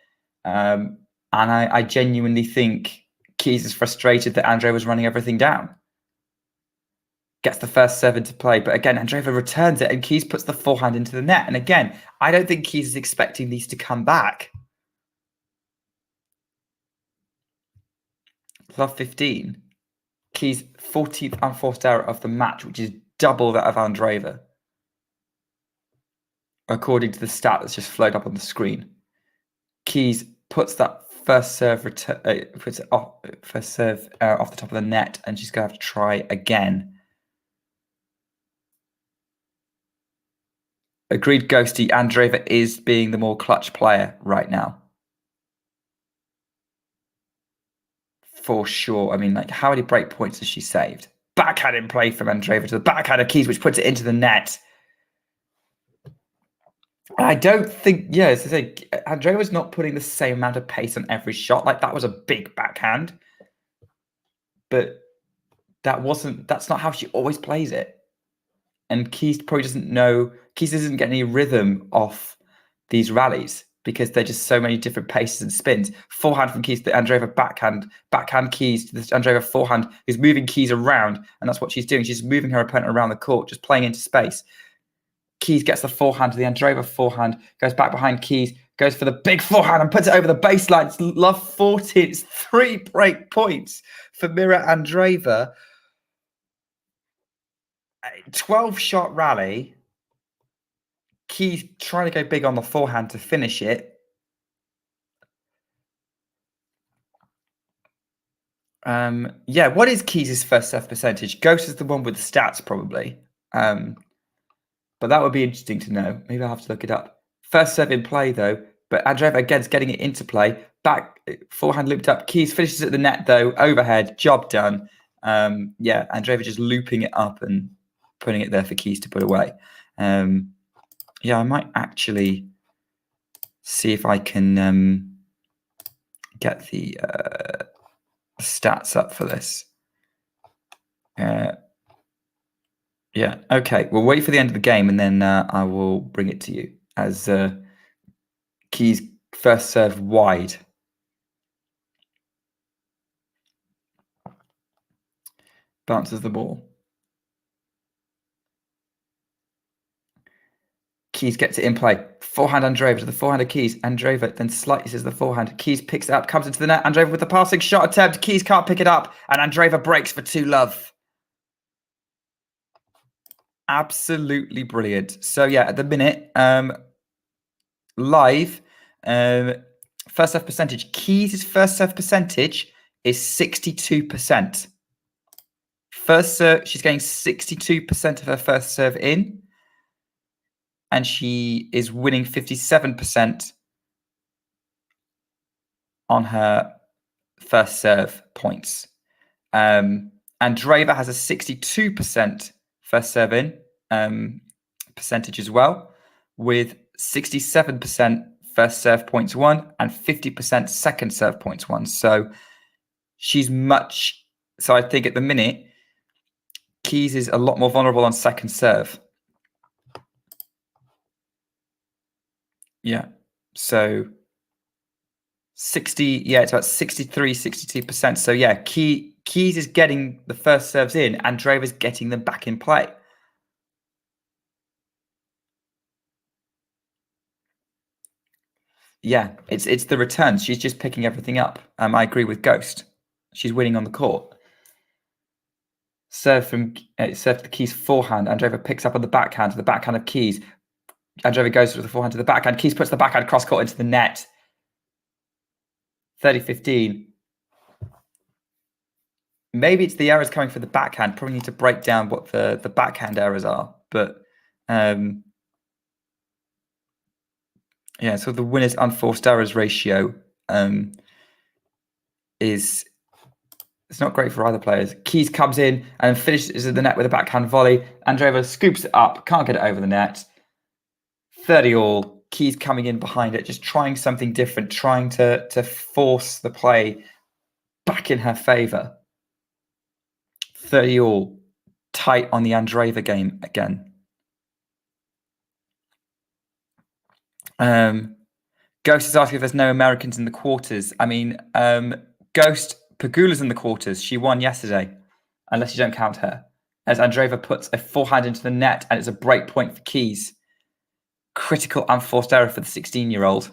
Speaker 2: And I genuinely think Keys is frustrated that Andreeva was running everything down. Gets the first serve into play, but again, Andreeva returns it, and Keys puts the forehand into the net. And again, I don't think Keys is expecting these to come back. Love 15. Keys' 14th unforced error of the match, which is double that of Andreeva, according to the stat that's just flowed up on the screen. Keys puts that first serve off the top of the net, and she's going to have to try again. Agreed, Ghosty. Andreeva is being the more clutch player right now. For sure. I mean, like, how many break points has she saved? Backhand in play from Andreeva to the backhand of Keys, which puts it into the net. And I don't think, as I say, Andreeva's not putting the same amount of pace on every shot. Like, that was a big backhand. But that's not how she always plays it. And Keys probably doesn't know, Keys doesn't get any rhythm off these rallies because they're just so many different paces and spins. Forehand from Keys to Andreeva backhand Keys to the Andreeva forehand, who's moving Keys around, and that's what she's doing. She's moving her opponent around the court, just playing into space. Keys gets the forehand to the Andreeva forehand, goes back behind Keys, goes for the big forehand and puts it over the baseline. It's love 40. It's 3 break points for Mira Andreeva. 12-shot rally. Keys trying to go big on the forehand to finish it. Yeah, what is Keys' first serve percentage? Ghost is the one with the stats, probably. But that would be interesting to know. Maybe I'll have to look it up. First serve in play, though. But Andreeva, again, is getting it into play. Back, forehand looped up. Keys finishes at the net, though. Overhead, job done. Yeah, Andreeva just looping it up and putting it there for Keys to put away. Yeah, I might actually see if I can get the stats up for this. Yeah, okay. We'll wait for the end of the game and then I will bring it to you as Keys first serve wide. Bounces the ball. Keys gets it in play. Forehand Andreeva to the forehand of Keys. Andreeva then slightly says the forehand. Keys picks it up, comes into the net. Andreeva with the passing shot attempt. Keys can't pick it up. And Andreeva breaks for 2-love. Absolutely brilliant. So yeah, at the minute, live, first serve percentage. Keys' first serve percentage is 62%. First serve, she's getting 62% of her first serve in. And she is winning 57% on her first serve points. Andreeva has a 62% first serve in percentage as well, with 67% first serve points won and 50% second serve points won. So she's much. So I think at the minute, Keys is a lot more vulnerable on second serve. Yeah. So 60, yeah, it's about 63, 62%. So yeah, Keys is getting the first serves in, Andreeva's getting them back in play. Yeah, it's the returns. She's just picking everything up. I agree with Ghost. She's winning on the court. Serve to the Keys forehand. Andreeva picks up on the backhand to the backhand of Keys. Andreeva goes with the forehand to the backhand. Keys puts the backhand cross court into the net. 30-15. Maybe it's the errors coming for the backhand. Probably need to break down what the backhand errors are. But yeah, so the winners unforced errors ratio is it's not great for either players. Keys comes in and finishes at the net with a backhand volley. Andreeva scoops it up, can't get it over the net. 30-all. Keys coming in behind it, just trying something different, trying to force the play back in her favor. 30-all. Tight on the Andreeva game again. Ghost is asking if there's no Americans in the quarters. I mean, Ghost, Pegula's in the quarters. She won yesterday, unless you don't count her. As Andreeva puts a forehand into the net, and it's a break point for Keys. Critical unforced error for the 16-year-old.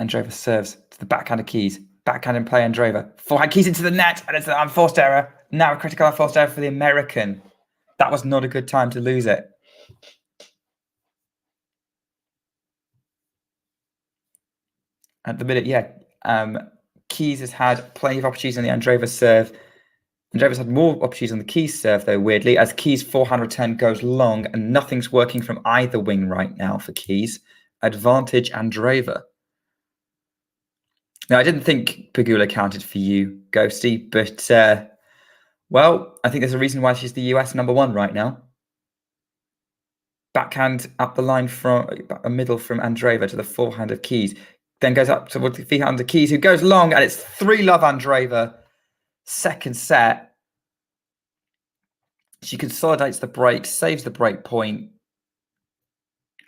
Speaker 2: Andreeva serves to the backhand of Keys. Backhand in play, Andreeva. Forehand Keys into the net, and it's an unforced error. Now a critical unforced error for the American. That was not a good time to lose it. At the minute, yeah, Keys has had plenty of opportunities on the Andreeva serve. Andreeva's had more opportunities on the Keys serve, though, weirdly, as Keys' forehand return goes long and nothing's working from either wing right now for Keys. Advantage Andreeva. Now, I didn't think Pegula counted for you, Ghosty, but, well, I think there's a reason why she's the US #1 right now. Backhand up the line from a middle from Andreeva to the forehand of Keys. Then goes up towards the forehand of Keys, who goes long, and it's 3-love Andreeva. Second set. She consolidates the break, saves the break point,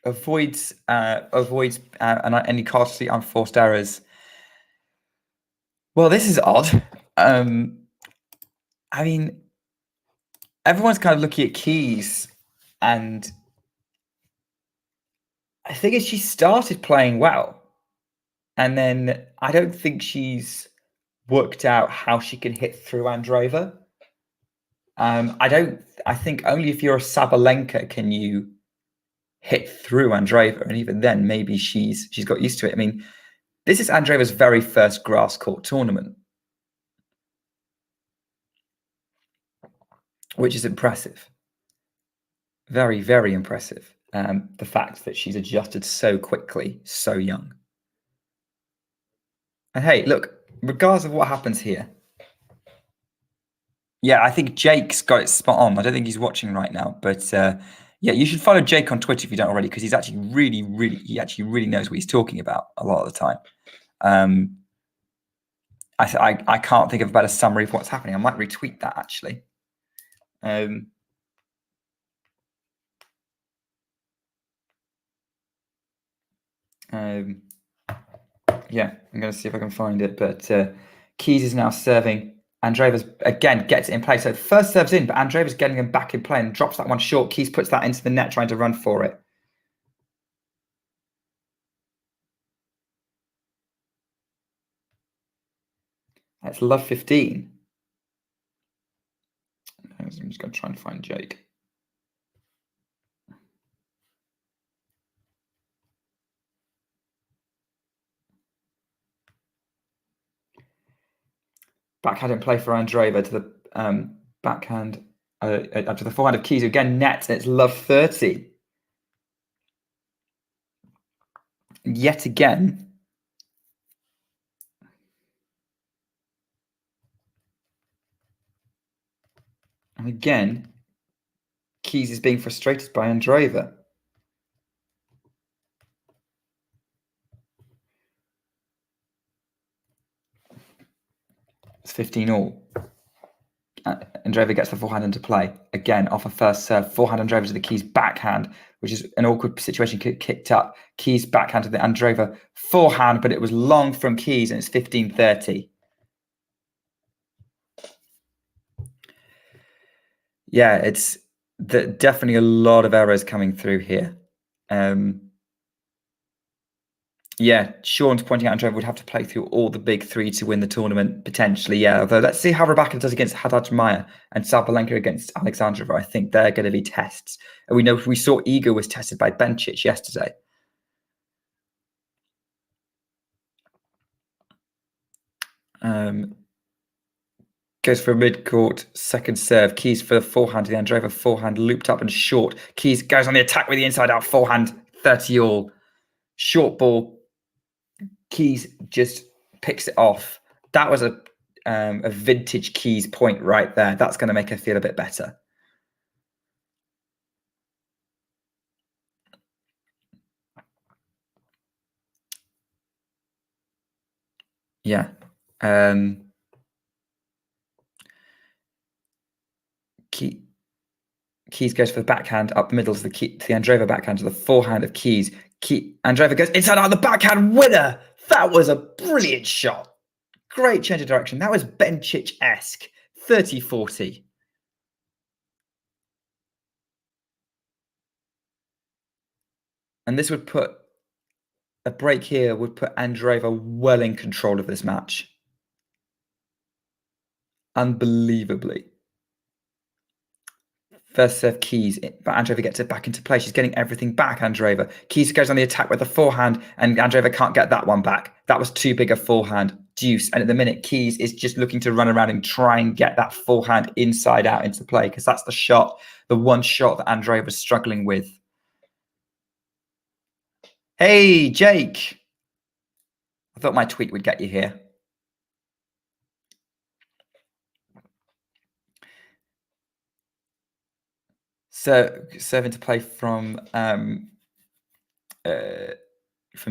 Speaker 2: avoids any costly unforced errors. Well, this is odd. I mean, everyone's kind of looking at Keys, and I think she started playing well, and then I don't think she's worked out how she can hit through Andreeva. I think only if you're a Sabalenka can you hit through Andreeva, and even then, maybe she's got used to it. I mean, this is Andreeva's very first grass court tournament, which is impressive. Very, very impressive. The fact that she's adjusted so quickly, so young. And hey, look, regardless of what happens here, yeah, I think Jake's got it spot on. I don't think he's watching right now, but yeah, you should follow Jake on Twitter if you don't already, because he's actually really knows what he's talking about a lot of the time. I can't think of a better summary of what's happening. I might retweet that actually. Yeah, I'm going to see if I can find it. But Keys is now serving. Andreeva's again gets it in play. So first serves in, but Andreeva's getting him back in play and drops that one short. Keys puts that into the net, trying to run for it. That's love 15. I'm just going to try and find Jake. Backhand in play for Andreeva to the backhand to the forehand of Keys, who again nets, and it's love 30. Yet again, and again, Keys is being frustrated by Andreeva. It's 15 all. Andreeva gets the forehand into play. Again, off a first serve. Forehand Andreeva to the Keys backhand, which is an awkward situation, kicked up. Keys backhand to the Andreeva forehand, but it was long from Keys, and it's 15-30. Yeah, it's definitely a lot of errors coming through here. Yeah, Sean's pointing out Andreeva would have to play through all the big three to win the tournament, potentially, yeah. Although let's see how Rybakina does against Haddad Maia and Sabalenka against Alexandrova. I think they're going to be tests. And we saw Iga was tested by Bencic yesterday. Goes for a mid-court second serve. Keys for the forehand to the Andreeva forehand, looped up and short. Keys goes on the attack with the inside-out forehand, 30 all. Short ball. Keys just picks it off. That was a vintage Keys point right there. That's going to make her feel a bit better. Yeah. Keys goes for the backhand up the middle to the Andreeva backhand to the forehand of Keys. Andreeva goes inside out the backhand winner. That was a brilliant shot. Great change of direction. That was Bencic-esque. 30-40. And this would put a break here, would put Andreeva well in control of this match. Unbelievably. First serve Keys, but Andreeva gets it back into play. She's getting everything back, Andreeva. Keys goes on the attack with the forehand, and Andreeva can't get that one back. That was too big a forehand. Deuce. And at the minute, Keys is just looking to run around and try and get that forehand inside out into play, because that's the shot, the one shot that Andreeva was struggling with. Hey, Jake. I thought my tweet would get you here. So serving to play from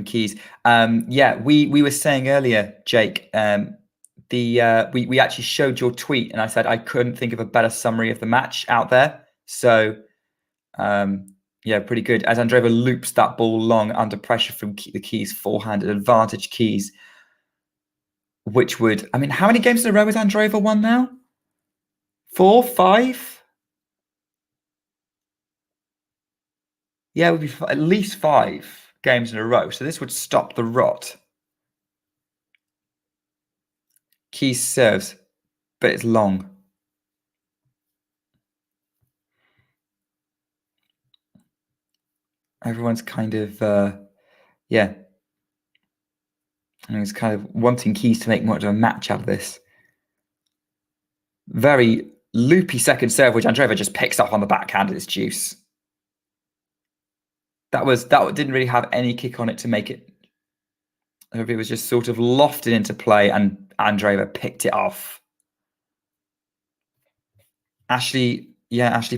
Speaker 2: Keys. Yeah, we were saying earlier, Jake, we actually showed your tweet, and I said I couldn't think of a better summary of the match out there. So yeah, pretty good. As Andreeva loops that ball long under pressure from the Keys forehand, an advantage Keys, which would, I mean, how many games in a row has Andreeva won now? 4, 5? Yeah, it would be at least 5 games in a row. So this would stop the rot. Keys serves, but it's long. Everyone's kind of, yeah. And it's kind of wanting Keys to make much of a match out of this. Very loopy second serve, which Andreeva just picks up on the backhand. It's juice. That didn't really have any kick on it to make it. It was just sort of lofted into play, and Andreeva picked it off. Ashley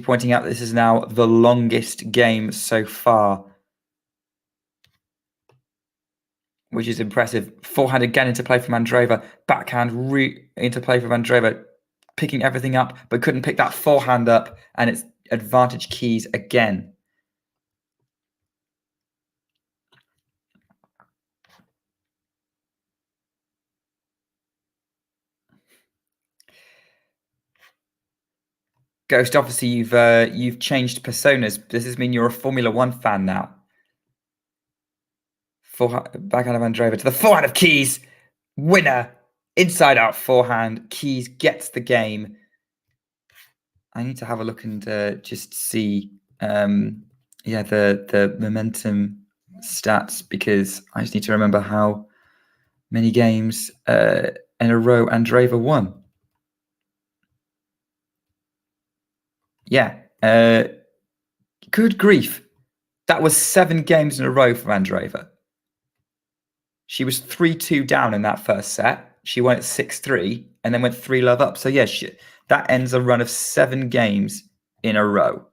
Speaker 2: pointing out this is now the longest game so far, which is impressive. Forehand again into play from Andreeva. Backhand into play from Andreeva, picking everything up, but couldn't pick that forehand up, and it's advantage Keys again. Ghost, obviously you've changed personas. Does this mean you're a Formula One fan now? Backhand of Andreeva to the forehand of Keys. Winner. Inside out forehand. Keys gets the game. I need to have a look and just see the momentum stats, because I just need to remember how many games in a row Andreeva won. Yeah. Good grief. That was 7 games in a row for Andreeva. She was 3-2 down in that first set. She won at 6-3 and then went 3-love up. So, yeah, that ends a run of 7 games in a row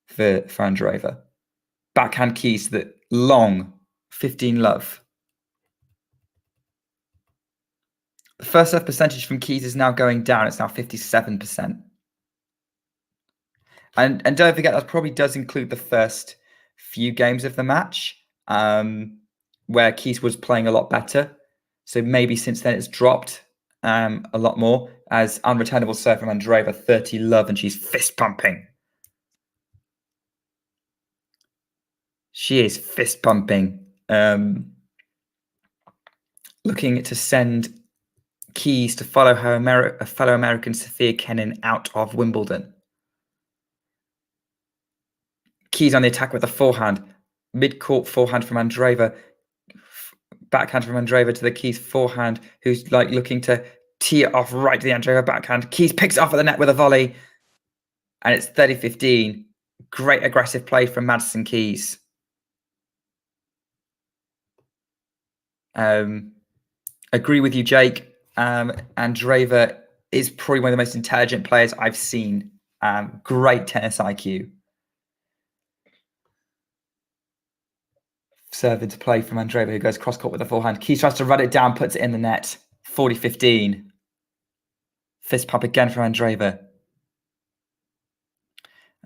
Speaker 2: for Andreeva. Backhand Keys, that long 15-love. The first serve percentage from Keys is now going down. It's now 57%. And don't forget, that probably does include the first few games of the match, where Keys was playing a lot better. So maybe since then it's dropped a lot more, as unreturnable serve from Andreeva, 30-love, and she's fist pumping. She is fist pumping. Looking to send Keys to follow her fellow American Sophia Kenin out of Wimbledon. Keys on the attack with a forehand. Mid-court forehand from Andreeva. Backhand from Andreeva to the Keys forehand, who's like looking to tee it off right to the Andreeva backhand. Keys picks it off at the net with a volley. And it's 30-15. Great aggressive play from Madison Keys. Agree with you, Jake. Andreeva is probably one of the most intelligent players I've seen. Great tennis IQ. Serve into play from Andreeva, who goes cross-court with the forehand. Keys tries to run it down, puts it in the net. 40-15. Fist pump again from Andreeva.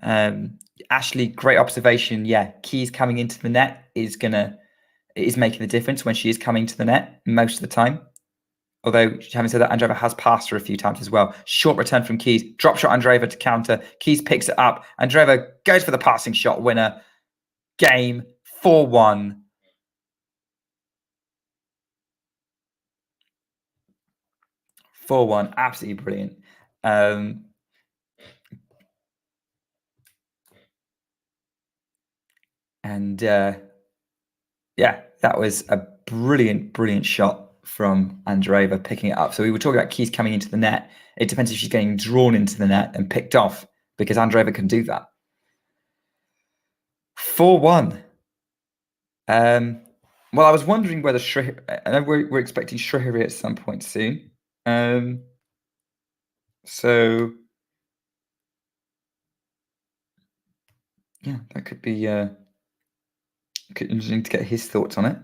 Speaker 2: Ashley, great observation. Yeah, Keys coming into the net is making the difference when she is coming to the net most of the time. Although, having said that, Andreeva has passed her a few times as well. Short return from Keys. Drop shot Andreeva to counter. Keys picks it up. Andreeva goes for the passing shot winner. Game 4-1. Absolutely brilliant. That was a brilliant shot from Andreeva picking it up. So we were talking about Keys coming into the net. It depends if she's getting drawn into the net and picked off, because Andreeva can do that. 4-1. Well, I was wondering whether I know we're expecting Shrihari at some point soon. So yeah, that could be interesting to get his thoughts on it.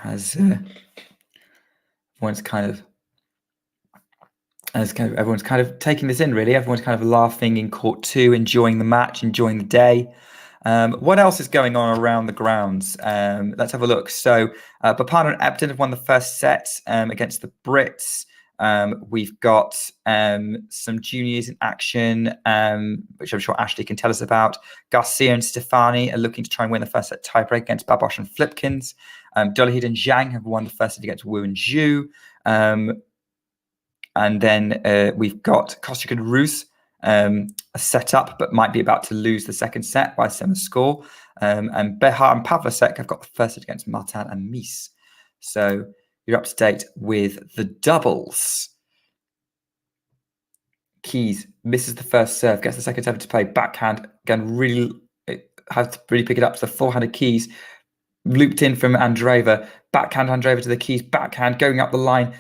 Speaker 2: As everyone's kind of taking this in, really. Everyone's kind of laughing in court 2, enjoying the match, enjoying the day. What else is going on around the grounds? Let's have a look. So Papano and Ebden have won the first set against the Brits. We've got some juniors in action, which I'm sure Ashley can tell us about. Garcia and Stefani are looking to try and win the first set tiebreak against Babos and Flipkins. Dolehid and Zhang have won the first set against Wu and Zhu. And then we've got Kostyuk and Rus a set up, but might be about to lose the second set by a similar score. And Behar and Pavlicek have got the first set against Martin and Mies. So you're up to date with the doubles. Keys misses the first serve, gets the second serve to play. Backhand, again, really has to really pick it up to the forehanded Keys. Looped in from Andreeva. Backhand Andreeva to the Keys. Backhand going up the line.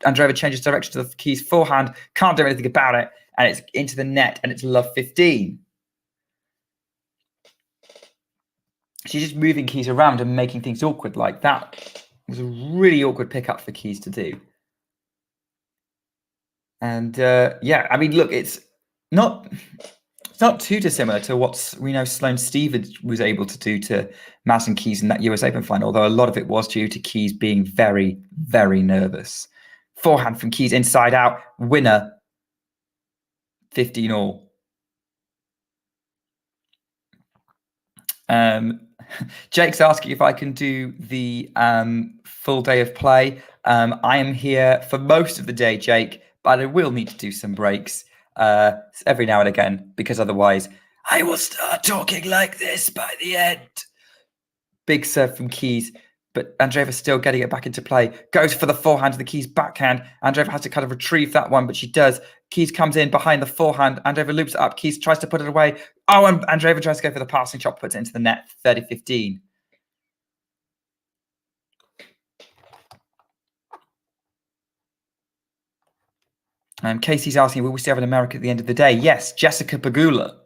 Speaker 2: Andreeva changes direction to the Keys. Forehand, can't do anything about it. And it's into the net, and it's love 15. She's just moving Keys around and making things awkward like that. It was a really awkward pickup for Keys to do. And yeah, I mean, look, it's not too dissimilar to what we know Sloane Stephens was able to do to Madison Keys in that US Open final, although a lot of it was due to Keys being very, very nervous. Forehand from Keys inside out, winner, 15 all. Jake's asking if I can do the full day of play. I am here for most of the day, Jake, but I will need to do some breaks every now and again, because otherwise I will start talking like this by the end. Big serve from Keys, but Andreeva still getting it back into play. Goes for the forehand to the Keys backhand. Andreeva has to kind of retrieve that one, but she does. Keys comes in behind the forehand. Andreeva loops it up. Keys tries to put it away. Oh, and Andreeva tries to go for the passing shot, puts it into the net, 30-15. Casey's asking, will we still have an America at the end of the day? Yes, Jessica Pegula.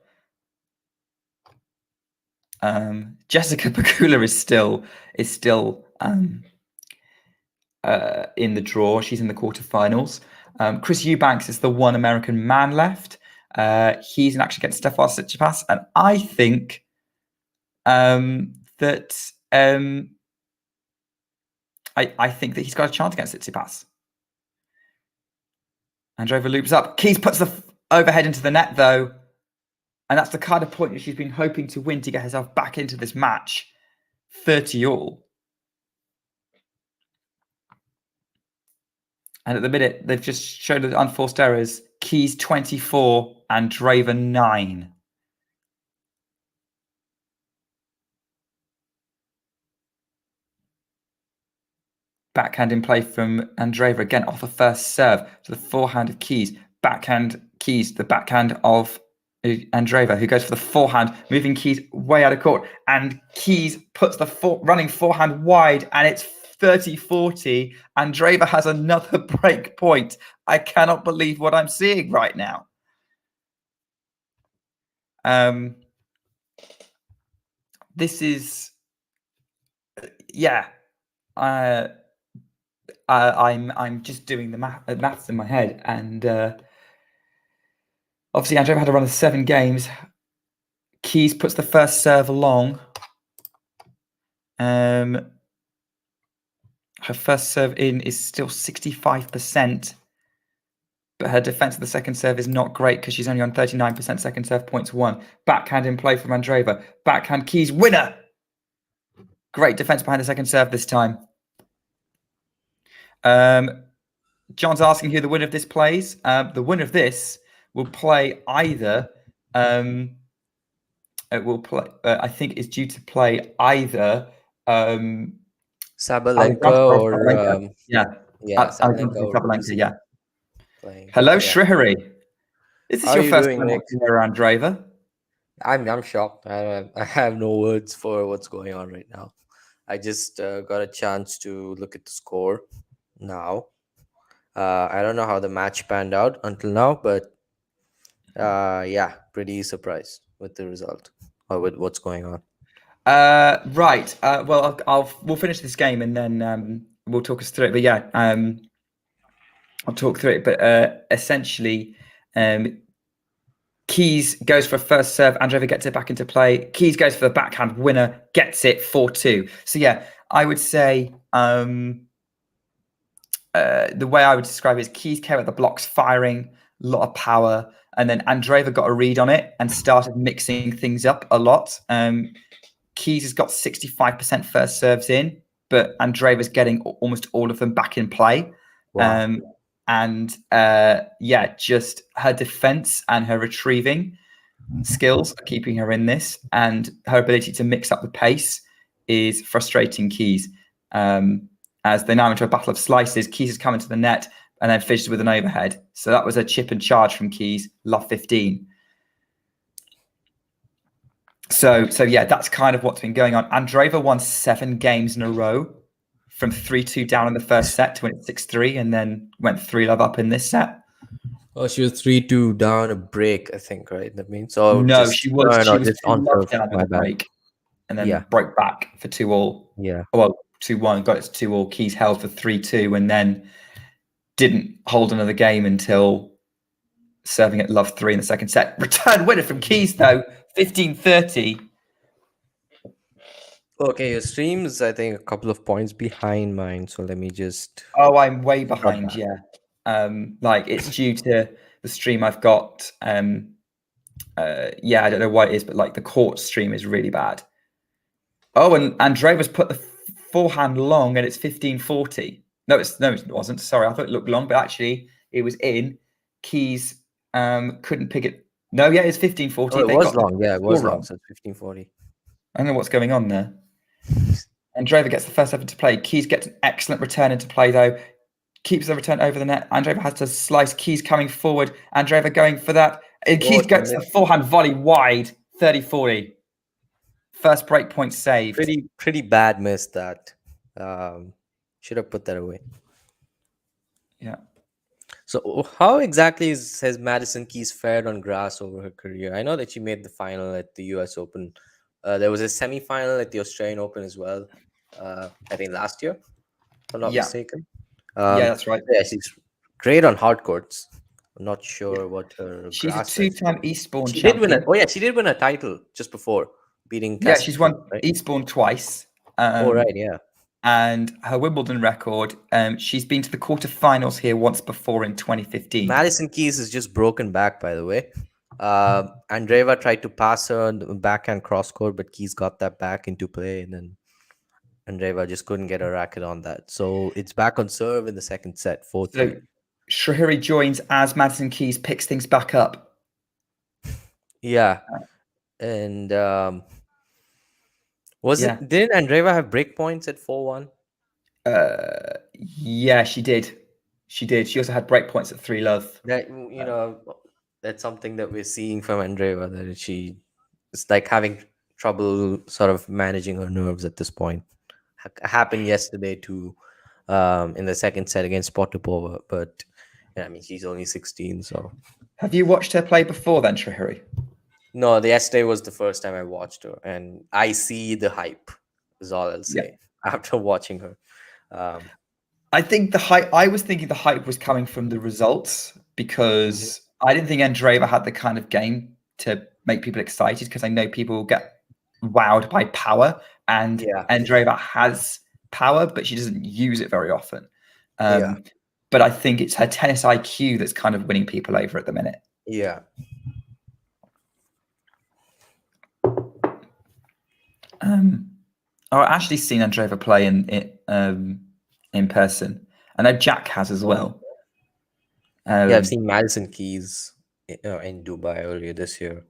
Speaker 2: Jessica Pegula is still in the draw. She's in the quarterfinals. Chris Eubanks is the one American man left. He's actually against Stefanos Tsitsipas, and I think that I think that he's got a chance against Tsitsipas. Andreeva loops up. Keys puts the overhead into the net, though. And that's the kind of point that she's been hoping to win to get herself back into this match. 30 all. And at the minute, they've just shown the unforced errors. Keys 24, Andreeva 9. Backhand in play from Andreeva, again off the first serve to the forehand of Keys. Backhand Keys, the backhand of Andreeva, who goes for the forehand, moving Keys way out of court. And Keys puts the running forehand wide, and it's 30-40. Andreeva has another break point. I cannot believe what I'm seeing right now. This is, yeah. I'm just doing the maths in my head, and obviously Andreeva had a run of 7 games. Keys puts the first serve along. Her first serve in is still 65%, but her defense of the second serve is not great because she's only on 39% second serve points won. Backhand in play from Andreeva. Backhand Keys winner. Great defense behind the second serve this time. John's asking who the winner of this plays. The winner of this will play either. It will play. I think is due to play either
Speaker 4: Sabalenka or
Speaker 2: Sabalenka. Yeah. Hello, Shrihari. This is your first time watching Andreeva.
Speaker 4: I'm shocked. I have no words for what's going on right now. I just got a chance to look at the score now. I don't know how the match panned out until now, but yeah, pretty surprised with the result or with what's going on.
Speaker 2: Right. Well, we'll finish this game and then we'll talk us through it. But yeah, I'll talk through it. But essentially, Keys goes for a first serve. Andreeva gets it back into play. Keys goes for the backhand winner, gets it 4-2. So yeah, I would say the way I would describe it is Keys came at the blocks firing, a lot of power, and then Andreeva got a read on it and started mixing things up a lot. Keys has got 65% first serves in, but Andreeva's getting almost all of them back in play.
Speaker 4: Wow.
Speaker 2: Just her defense and her retrieving skills are keeping her in this, and her ability to mix up the pace is frustrating Keys. As they now into a battle of slices, Keys is coming to the net and then finishes with an overhead. So that was a chip and charge from Keys, love 15. So yeah, that's kind of what's been going on. Andreeva won 7 games in a row from 3-2 down in the first set to win it 6-3, and then went 3-love up in this set.
Speaker 4: Oh, she was 3-2 down a break, I think, right? That means
Speaker 2: she was 2-love down in a break, and then broke back for 2-all.
Speaker 4: Yeah.
Speaker 2: Well, 2-1, got it to 2-all. Keys held for 3-2, and then didn't hold another game until serving at love 3 in the second set. Return winner from Keys though, 15-30.
Speaker 4: Okay, your stream is, I think, a couple of points behind mine. So let me just.
Speaker 2: Oh, I'm way behind. Yeah, it's due to the stream I've got. I don't know what it is, but like the court stream is really bad. Oh, and Andreeva's put the forehand long, and it's 15-40. No, it wasn't. Sorry, I thought it looked long, but actually it was in. Keys couldn't pick it. No, yeah, it's 15-40.
Speaker 4: Oh, it was long. Yeah, it was long. So it's 15-40.
Speaker 2: I don't know what's going on there. Andreeva gets the first seven to play. Keys gets an excellent return into play, though. Keeps the return over the net. Andreeva has to slice. Keys coming forward. Andreeva going for that. And Keys gets the forehand volley wide, 30-40. First break point saved.
Speaker 4: Pretty bad miss that. Should have put that away.
Speaker 2: Yeah.
Speaker 4: So how exactly has Madison Keys fared on grass over her career? I know that she made the final at the US Open. There was a semi-final at the Australian Open as well. I think last year, if I'm not mistaken.
Speaker 2: Yeah, that's right.
Speaker 4: Yeah, she's great on hard courts. I'm not sure what her.
Speaker 2: She's a 2-time Eastbourne
Speaker 4: champion.
Speaker 2: She
Speaker 4: did win a title just before beating.
Speaker 2: Yeah, she's won Eastbourne twice.
Speaker 4: Yeah.
Speaker 2: And her Wimbledon record, she's been to the quarterfinals here once before in 2015.
Speaker 4: Madison Keys is just broken back, by the way. Andreeva tried to pass her on the backhand cross court, but Keys got that back into play, and then Andreeva just couldn't get a racket on that. So it's back on serve in the second set, 4-3.
Speaker 2: So Shahiri joins as Madison Keys picks things back up.
Speaker 4: Yeah. And didn't Andreeva have break points at 4-1?
Speaker 2: Yeah, she did. She also had break points at 3-love.
Speaker 4: That's something that we're seeing from Andreeva, that she is like having trouble sort of managing her nerves at this point. Happened yesterday too, in the second set against Potapova, but she's only 16. So
Speaker 2: have you watched her play before then, Shahiri?
Speaker 4: No, yesterday was the first time I watched her, and I see the hype is all I'll say after watching her.
Speaker 2: I think the hype. I was thinking the hype was coming from the results, because I didn't think Andreeva had the kind of game to make people excited, because I know people will get wowed by power, and Andreeva has power, but she doesn't use it very often. But I think it's her tennis IQ that's kind of winning people over at the minute.
Speaker 4: Yeah.
Speaker 2: I've actually seen Andreeva play in person. I know Jack has as well.
Speaker 4: I've seen Madison Keys in Dubai earlier this year.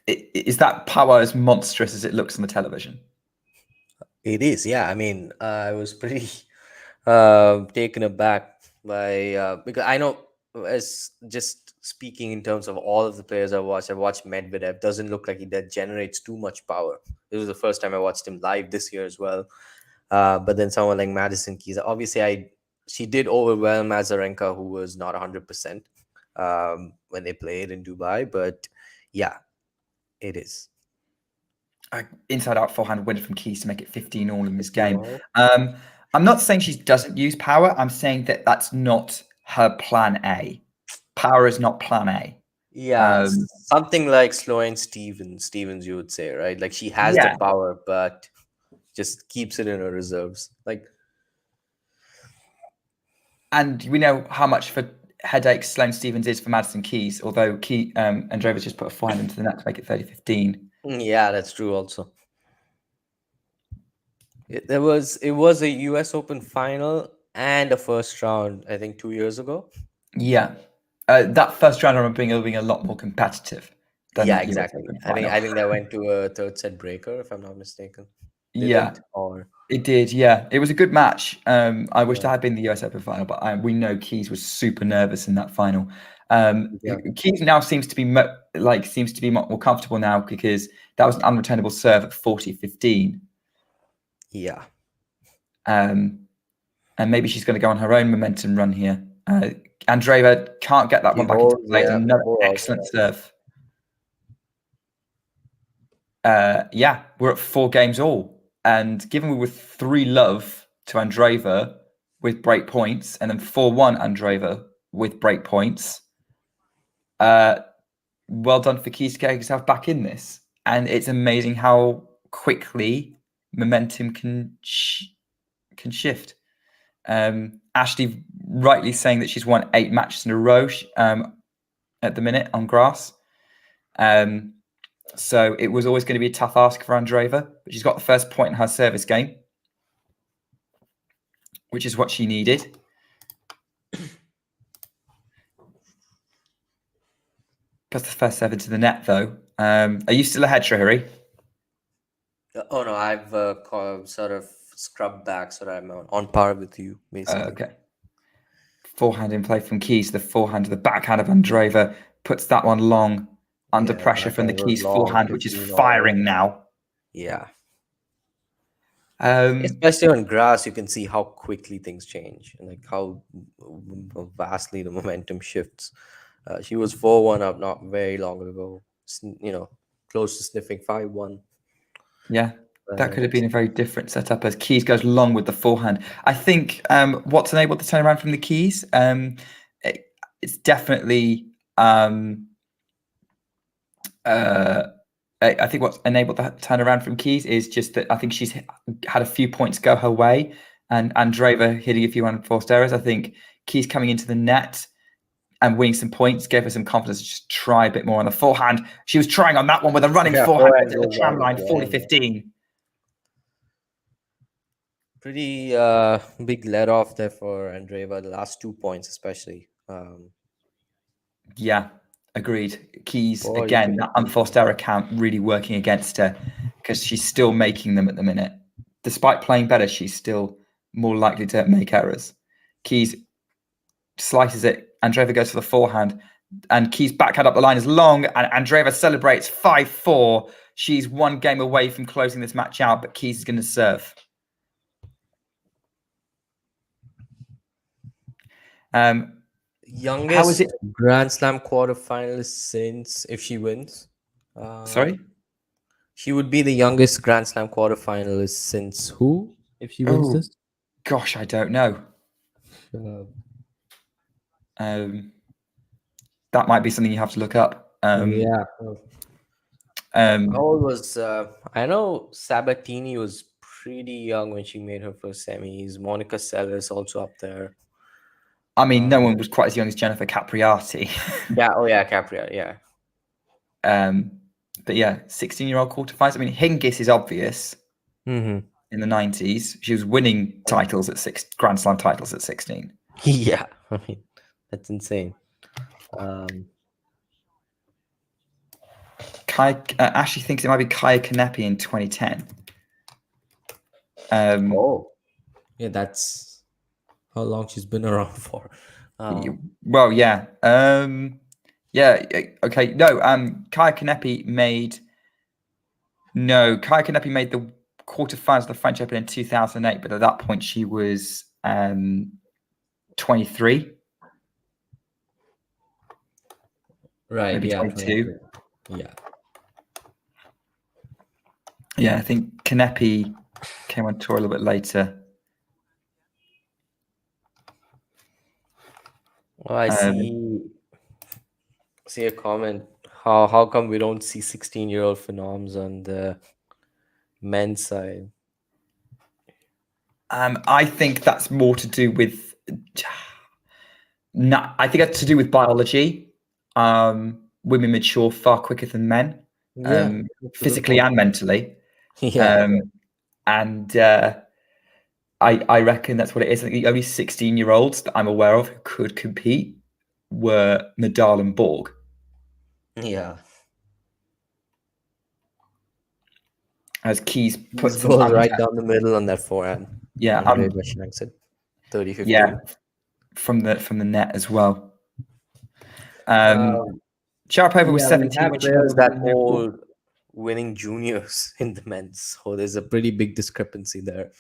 Speaker 2: Is that power as monstrous as it looks on the television?
Speaker 4: It is, yeah. I was pretty taken aback by because I know, as just speaking in terms of all of the players I watched Medvedev. Doesn't look like he generates too much power. It was the first time I watched him live this year as well. But then someone like Madison Keys, obviously she did overwhelm Azarenka, who was not 100% when they played in Dubai. But yeah, it is.
Speaker 2: Inside out forehand win from Keys to make it 15-all in this game. I'm not saying she doesn't use power. I'm saying that that's not her plan A. Power is not plan A.
Speaker 4: Yeah, something like Sloane Stevens, you would say, right? Like she has the power, but just keeps it in her reserves.
Speaker 2: And we know how much for headaches Sloane Stevens is for Madison Keys, although Andreeva's just put a forehand into the net to make it 30-15.
Speaker 4: Yeah, that's true also. It was a US Open final and a first round, I think 2 years ago.
Speaker 2: Yeah. That first round I remember being a lot more competitive than
Speaker 4: Yeah,
Speaker 2: that US
Speaker 4: exactly.
Speaker 2: Open
Speaker 4: I think
Speaker 2: final.
Speaker 4: I think they went to a third set breaker, if I'm not mistaken. Did
Speaker 2: Yeah,
Speaker 4: it? Or
Speaker 2: it did. Yeah, it was a good match. I wished
Speaker 4: yeah,
Speaker 2: I had been in the US Open final, but we know Keys was super nervous in that final.
Speaker 4: yeah,
Speaker 2: Keys now seems to be more comfortable now because that was an unreturnable serve at 40-15.
Speaker 4: yeah.
Speaker 2: And maybe she's going to go on her own momentum run here. Andreeva can't get that
Speaker 4: She
Speaker 2: one back into
Speaker 4: holds,
Speaker 2: play.
Speaker 4: yeah,
Speaker 2: Another
Speaker 4: more
Speaker 2: excellent
Speaker 4: outside.
Speaker 2: serve. Yeah, we're at 4 games all. And given we were 3-love to Andreeva with break points and then 4-1 Andreeva with break points, well done for Keys to get herself back in this. And it's amazing how quickly momentum can shift. Ashley rightly saying that she's won 8 matches in a row at the minute on grass. So it was always going to be a tough ask for Andreeva, but she's got the first point in her service game, which is what she needed. Puts the first serve into the net, though. Are you still ahead, Shahiri?
Speaker 4: Oh no, I've sort of scrubbed back so that I'm on par with you, basically.
Speaker 2: Okay. Forehand in play from Keys. The forehand to the backhand of Andreeva puts that one long under pressure from the
Speaker 4: backhand was
Speaker 2: Keys
Speaker 4: long,
Speaker 2: forehand, which is
Speaker 4: 15 all.
Speaker 2: firing now.
Speaker 4: Yeah.
Speaker 2: Um,
Speaker 4: Especially on grass, you can see how quickly things change and like how vastly the momentum shifts. She was 4-1 up not very long ago, close to sniffing 5-1.
Speaker 2: Yeah, that could have been a very different setup as Keys goes long with the forehand. I think what's enabled the turnaround from the Keys, it's definitely I think what's enabled that turnaround from Keys is just that I think she's had a few points go her way, and Andreeva hitting a few unforced errors. I think Keys coming into the net and winning some points gave her some confidence to just try a bit more on the forehand. She was trying on that one with a running forehand at the tram line, 40-15.
Speaker 4: Pretty big let off there for Andreeva, the last 2 points especially.
Speaker 2: Yeah, agreed. Keys, again, that unforced error count really working against her because she's still making them at the minute. Despite playing better, she's still more likely to make errors. Keys slices it. Andreeva goes for the forehand. And Keys' backhand up the line is long. And Andreeva celebrates 5-4. She's 1 game away from closing this match out, but Keys is going to serve.
Speaker 4: Youngest
Speaker 2: How is it?
Speaker 4: Grand Slam quarterfinalist since, if she wins.
Speaker 2: Sorry?
Speaker 4: She would be the youngest Grand Slam quarterfinalist since who, if she wins this?
Speaker 2: Gosh, I don't know. That might be something you have to look up.
Speaker 4: Yeah. How old was I know Sabatini was pretty young when she made her first semis. Monica Seles also up there.
Speaker 2: I mean, no one was quite as young as Jennifer Capriati.
Speaker 4: Yeah, Capriati, yeah.
Speaker 2: But yeah, 16-year-old quarterfinals. I mean, Hingis is obvious.
Speaker 4: Mm-hmm.
Speaker 2: In the 90s, she was winning titles at Grand Slam titles at 16.
Speaker 4: Yeah, I mean, that's insane.
Speaker 2: Ashley thinks it might be Kaya Kanepi in 2010.
Speaker 4: Yeah, that's how long she's been around for.
Speaker 2: Well, yeah. Yeah, okay. No, Kaya Kanepi made the quarterfinals of the French Open in 2008, but at that point she was 23.
Speaker 4: Right,
Speaker 2: maybe
Speaker 4: yeah.
Speaker 2: 22.
Speaker 4: Yeah.
Speaker 2: Yeah, I think Kanepi came on tour a little bit later.
Speaker 4: Well, I see a comment. How come we don't see 16-year-old phenoms on the men's side?
Speaker 2: I think that's more to do with. I think that's to do with biology. Women mature far quicker than men, physically and mentally.
Speaker 4: Yeah.
Speaker 2: And I reckon that's what it is. I think the only 16-year-olds that I'm aware of who could compete were Nadal and Borg.
Speaker 4: Yeah.
Speaker 2: As Keys puts
Speaker 4: He's
Speaker 2: them
Speaker 4: goes
Speaker 2: under.
Speaker 4: right down the middle on that forehand.
Speaker 2: Yeah,
Speaker 4: Andreeva shanks it 30-15.
Speaker 2: yeah, from the net as well. Sharapova was
Speaker 4: Yeah,
Speaker 2: 17
Speaker 4: we have
Speaker 2: when she
Speaker 4: players
Speaker 2: won
Speaker 4: that
Speaker 2: the
Speaker 4: hold winning juniors in the men's, so there's a pretty big discrepancy there.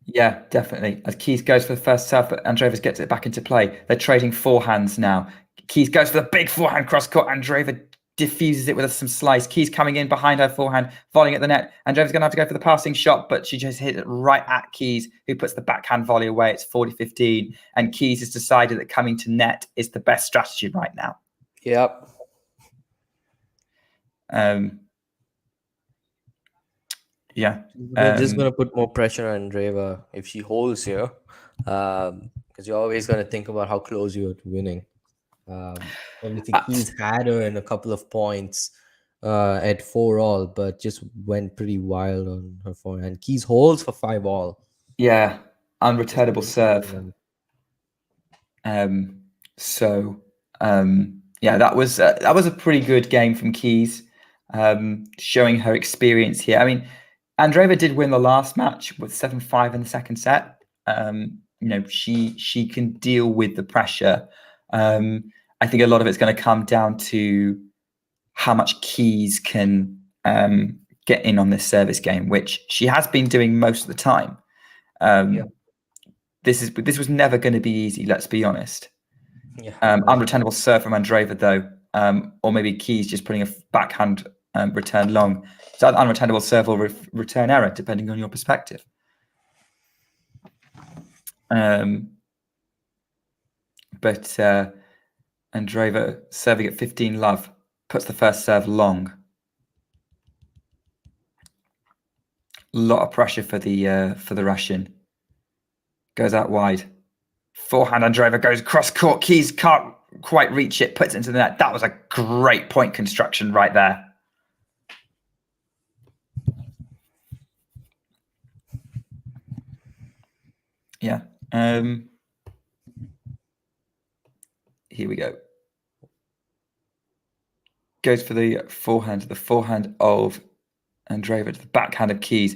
Speaker 2: Yeah, definitely. As Keys goes for the first serve, but Andreeva gets it back into play. They're trading forehands now. Keys goes for the big forehand cross court. Andreeva diffuses it with some slice. Keys coming in behind her forehand, volleying at the net. Andreeva's going to have to go for the passing shot, but she just hit it right at Keys, who puts the backhand volley away. It's 40-15, and Keys has decided that coming to net is the best strategy right now.
Speaker 4: Yep.
Speaker 2: Yeah.
Speaker 4: They're just going to put more pressure on Andreeva if she holds here, because you're always going to think about how close you are to winning. Obviously, Keys had her in a couple of points at 4-all, but just went pretty wild on her forehand. Keys holds for 5-all.
Speaker 2: Yeah, unreturnable serve. Yeah, that was a pretty good game from Keys, showing her experience here. I mean, Andreeva did win the last match with 7-5 in the second set. She can deal with the pressure. I think a lot of it's going to come down to how much Keys can get in on this service game, which she has been doing most of the time. This was never going to be easy. Let's be honest.
Speaker 4: Yeah.
Speaker 2: Unreturnable serve from Andreeva though, or maybe Keys just putting a backhand return long. So unreturnable serve or return error, depending on your perspective. But Andreeva serving at 15 love puts the first serve long. A lot of pressure for the Russian. Goes out wide. Forehand Andreeva goes cross court. Keys can't quite reach it. Puts it into the net. That was a great point construction right there. Yeah. Here we go. Goes for the forehand of Andreeva to the backhand of Keys.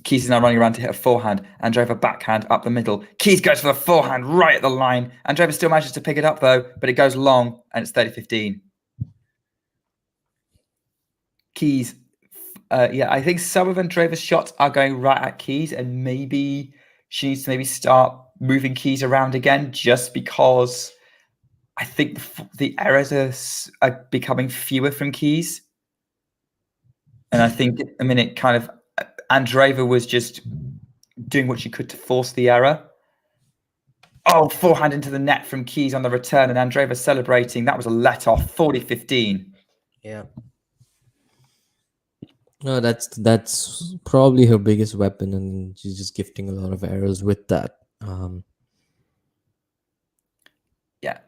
Speaker 2: Keys is now running around to hit a forehand. Andreeva backhand up the middle. Keys goes for the forehand right at the line. Andreeva still manages to pick it up though, but it goes long and it's 30-15. Keys, I think some of Andreeva's shots are going right at Keys, and maybe she needs to start moving Keys around again, just because I think the errors are becoming fewer from Keys. And I think Andreeva was just doing what she could to force the error. Oh, forehand into the net from Keys on the return, and Andreeva celebrating. That was a let-off, 40-15.
Speaker 4: Yeah. No, that's probably her biggest weapon, and she's just gifting a lot of errors with that.
Speaker 2: Yeah,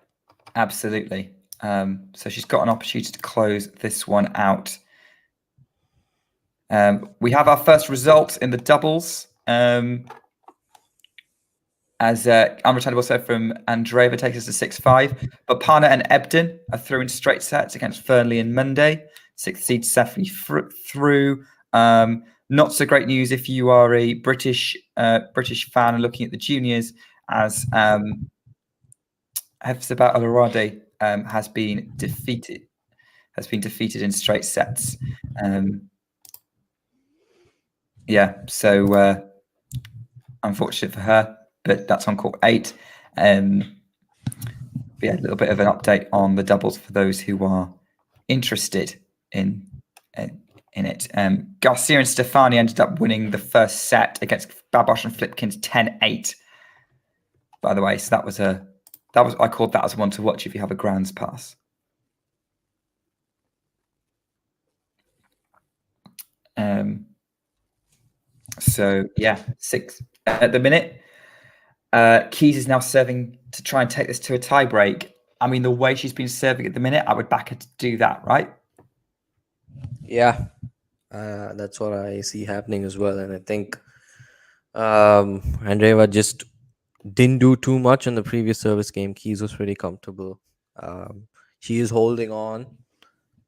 Speaker 2: absolutely. So she's got an opportunity to close this one out. We have our first result in the doubles. As unreturnable serve from Andreeva takes us to 6-5. But Parna and Ebden are through in straight sets against Fernley and Monday. 6th seed safely through. Not so great news if you are a British fan and looking at the juniors, as Hafsabat Al-Aradi has been defeated in straight sets. So unfortunate for her, but that's on court 8. A little bit of an update on the doubles for those who are interested in it. Garcia and Stefani ended up winning the first set against Babos and Flipkins 10-8. By the way, so I called that as one to watch if you have a Grands Pass. So yeah, 6 at the minute. Keys is now serving to try and take this to a tie break. I mean, the way she's been serving at the minute, I would back her to do that, right?
Speaker 4: Yeah, that's what I see happening as well. And I think Andreeva just didn't do too much in the previous service game. Keys was pretty comfortable. She is holding on,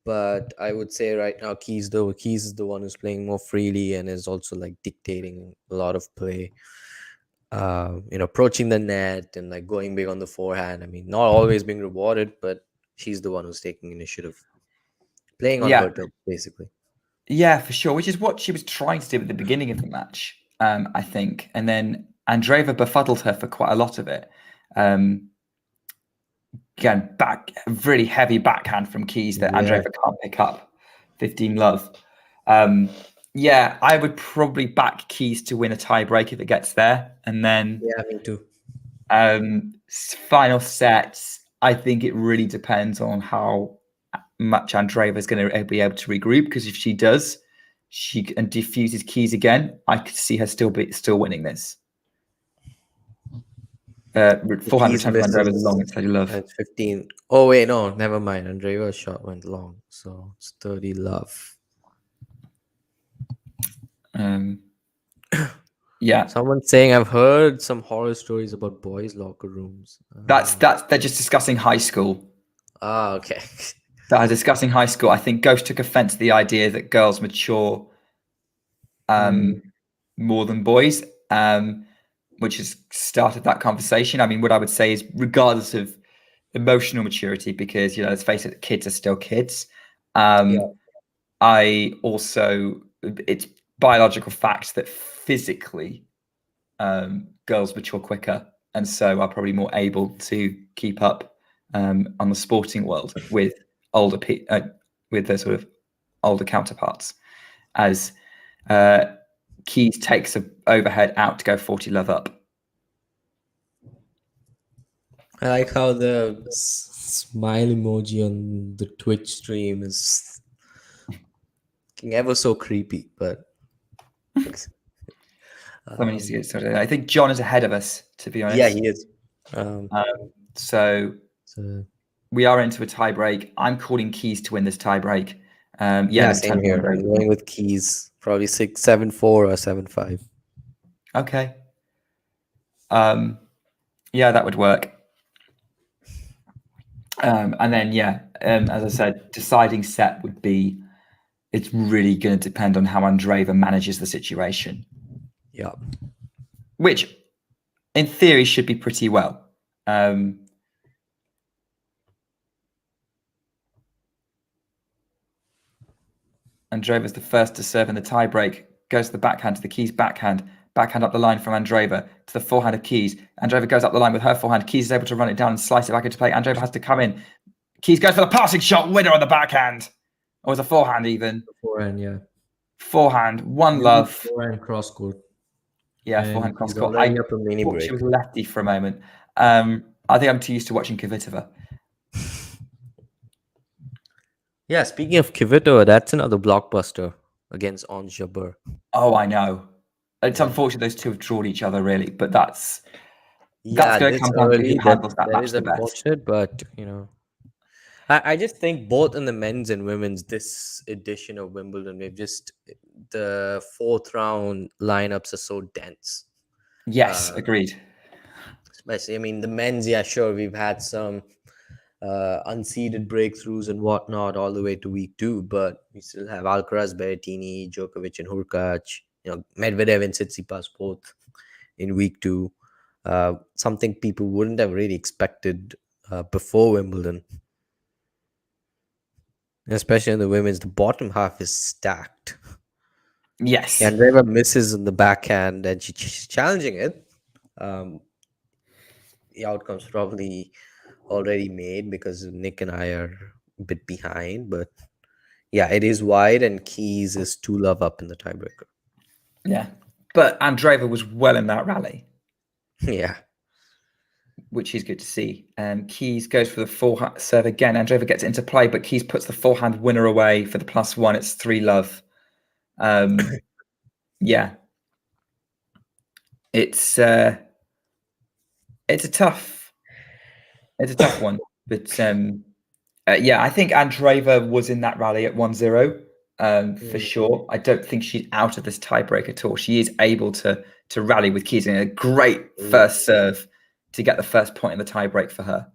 Speaker 4: but I would say right now Keys is the one who's playing more freely and is also like dictating a lot of play. Approaching the net and like going big on the forehand. I mean, not always being rewarded, but she's the one who's taking initiative, playing on
Speaker 2: Yeah,
Speaker 4: her terms, basically.
Speaker 2: yeah, for sure. Which is what she was trying to do at the beginning of the match, I think. And then Andreeva befuddled her for quite a lot of it. Again, really heavy backhand from Keys that
Speaker 4: Yeah.
Speaker 2: Andreeva can't pick up. 15 love. Yeah, I would probably back Keys to win a tiebreak if it gets there. And then
Speaker 4: Yeah, me too.
Speaker 2: final sets, I think it really depends on how much Andreeva is going to be able to regroup, because if she does, and diffuses Keys again, I could see her still winning this. 400
Speaker 4: Keys
Speaker 2: return from Andreeva is
Speaker 4: misses
Speaker 2: long. It's 30 love.
Speaker 4: at 15. Oh wait, no, never mind. Andreeva's shot went long, so it's 30 love.
Speaker 2: Yeah,
Speaker 4: Someone's saying I've heard some horror stories about boys' locker rooms.
Speaker 2: they're just discussing high school.
Speaker 4: Okay.
Speaker 2: That are discussing high school. I think Ghost took offense to the idea that girls mature more than boys, which has started that conversation. I mean, what I would say is, regardless of emotional maturity, because let's face it, kids are still kids. I also, it's biological facts that physically girls mature quicker, and so are probably more able to keep up on the sporting world with with their sort of older counterparts, as Keys takes an overhead out to go 40 love up.
Speaker 4: I like how the smile emoji on the Twitch stream is ever so creepy, but
Speaker 2: Someone needs to get started. I think John is ahead of us, to be honest.
Speaker 4: yeah, he is.
Speaker 2: So we are into a tie break. I'm calling Keys to win this tie break.
Speaker 4: Same here. I'm going with Keys, probably 6-7-4 or 7-5.
Speaker 2: Okay. Yeah, that would work. And then, as I said, deciding set would be, it's really going to depend on how Andreeva manages the situation.
Speaker 4: Yeah.
Speaker 2: Which, in theory, should be pretty well. Andreeva's the first to serve in the tiebreak. Goes to the backhand, to the Keys backhand. Backhand up the line from Andreeva to the forehand of Keys. Andreeva goes up the line with her forehand. Keys is able to run it down and slice it back into play. Andreeva has to come in. Keys goes for the passing shot, winner on the backhand. Or was a forehand even?
Speaker 4: Forehand, yeah.
Speaker 2: Forehand, one love.
Speaker 4: Forehand cross court.
Speaker 2: Yeah, forehand cross court.
Speaker 4: I thought
Speaker 2: she was lefty for a moment. I think I'm too used to watching Kvitova.
Speaker 4: Yeah, speaking of Kvitova, that's another blockbuster against Ons Jabeur.
Speaker 2: Oh, I know. It's unfortunate those two have drawn each other, really, but that's going to come down to who handles that match the best.
Speaker 4: Unfortunate, but I just think both in the men's and women's this edition of Wimbledon, the fourth round lineups are so dense.
Speaker 2: Yes, agreed.
Speaker 4: Especially, I mean, the men's, sure, we've had some unseeded breakthroughs and whatnot all the way to week 2, but we still have Alcaraz-Berrettini, Djokovic and Hurkacz, Medvedev and Tsitsipas both in week 2. Something people wouldn't have really expected before Wimbledon. Especially in the women's, the bottom half is stacked.
Speaker 2: Yes.
Speaker 4: Andreeva misses in the backhand and she's challenging it. The outcome's probably already made because Nick and I are a bit behind, but it is wide and Keys is 2 love up in the tiebreaker.
Speaker 2: Yeah, but Andreeva was well in that rally.
Speaker 4: Yeah.
Speaker 2: Which is good to see. Keys goes for the forehand serve again. Andreeva gets it into play, but Keys puts the forehand winner away for the +1. It's 3 love. Yeah. It's a tough one. But I think Andreeva was in that rally at 1-0. for sure. I don't think she's out of this tiebreak at all. She is able to rally with Keys, and a great first serve to get the first point in the tiebreak for her.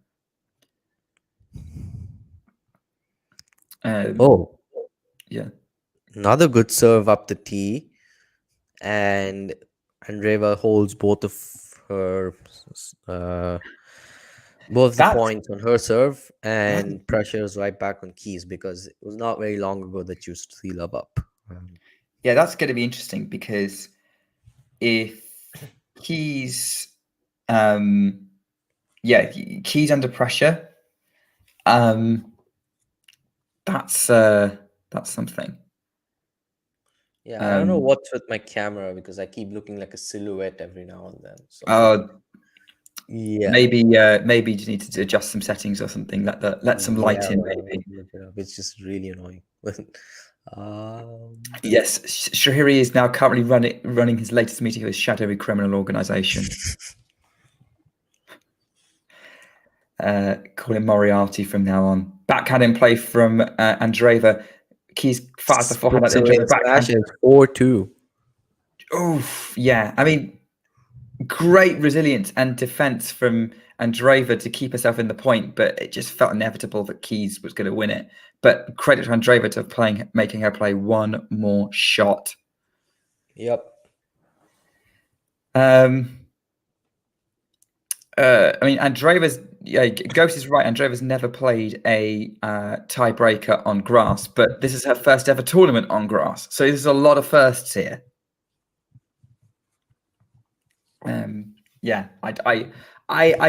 Speaker 2: Yeah.
Speaker 4: Another good serve up the tee, and Andreeva holds both of her both the points on her serve and pressures right back on Keys, because it was not very long ago that you used to 3-love up.
Speaker 2: Yeah, that's going to be interesting, because if Keys, Keys under pressure, that's something.
Speaker 4: Yeah, I don't know what's with my camera, because I keep looking like a silhouette every now and then. So, yeah,
Speaker 2: maybe you need to adjust some settings or something. Let some light in, maybe.
Speaker 4: It's just really annoying.
Speaker 2: Yes, Shahiri is now currently running his latest meeting of his shadowy criminal organization. Call him Moriarty from now on. Backhand in play from Andreeva. Keys fires the forehand at Andreeva. Backhand
Speaker 4: 4-2.
Speaker 2: Oh, yeah. I mean, great resilience and defense from Andreeva to keep herself in the point, but it just felt inevitable that Keys was going to win it. But credit to Andreeva to making her play one more shot.
Speaker 4: Yep.
Speaker 2: I mean, Ghost is right. Andreeva's never played a tiebreaker on grass, but this is her first ever tournament on grass. So there's a lot of firsts here. I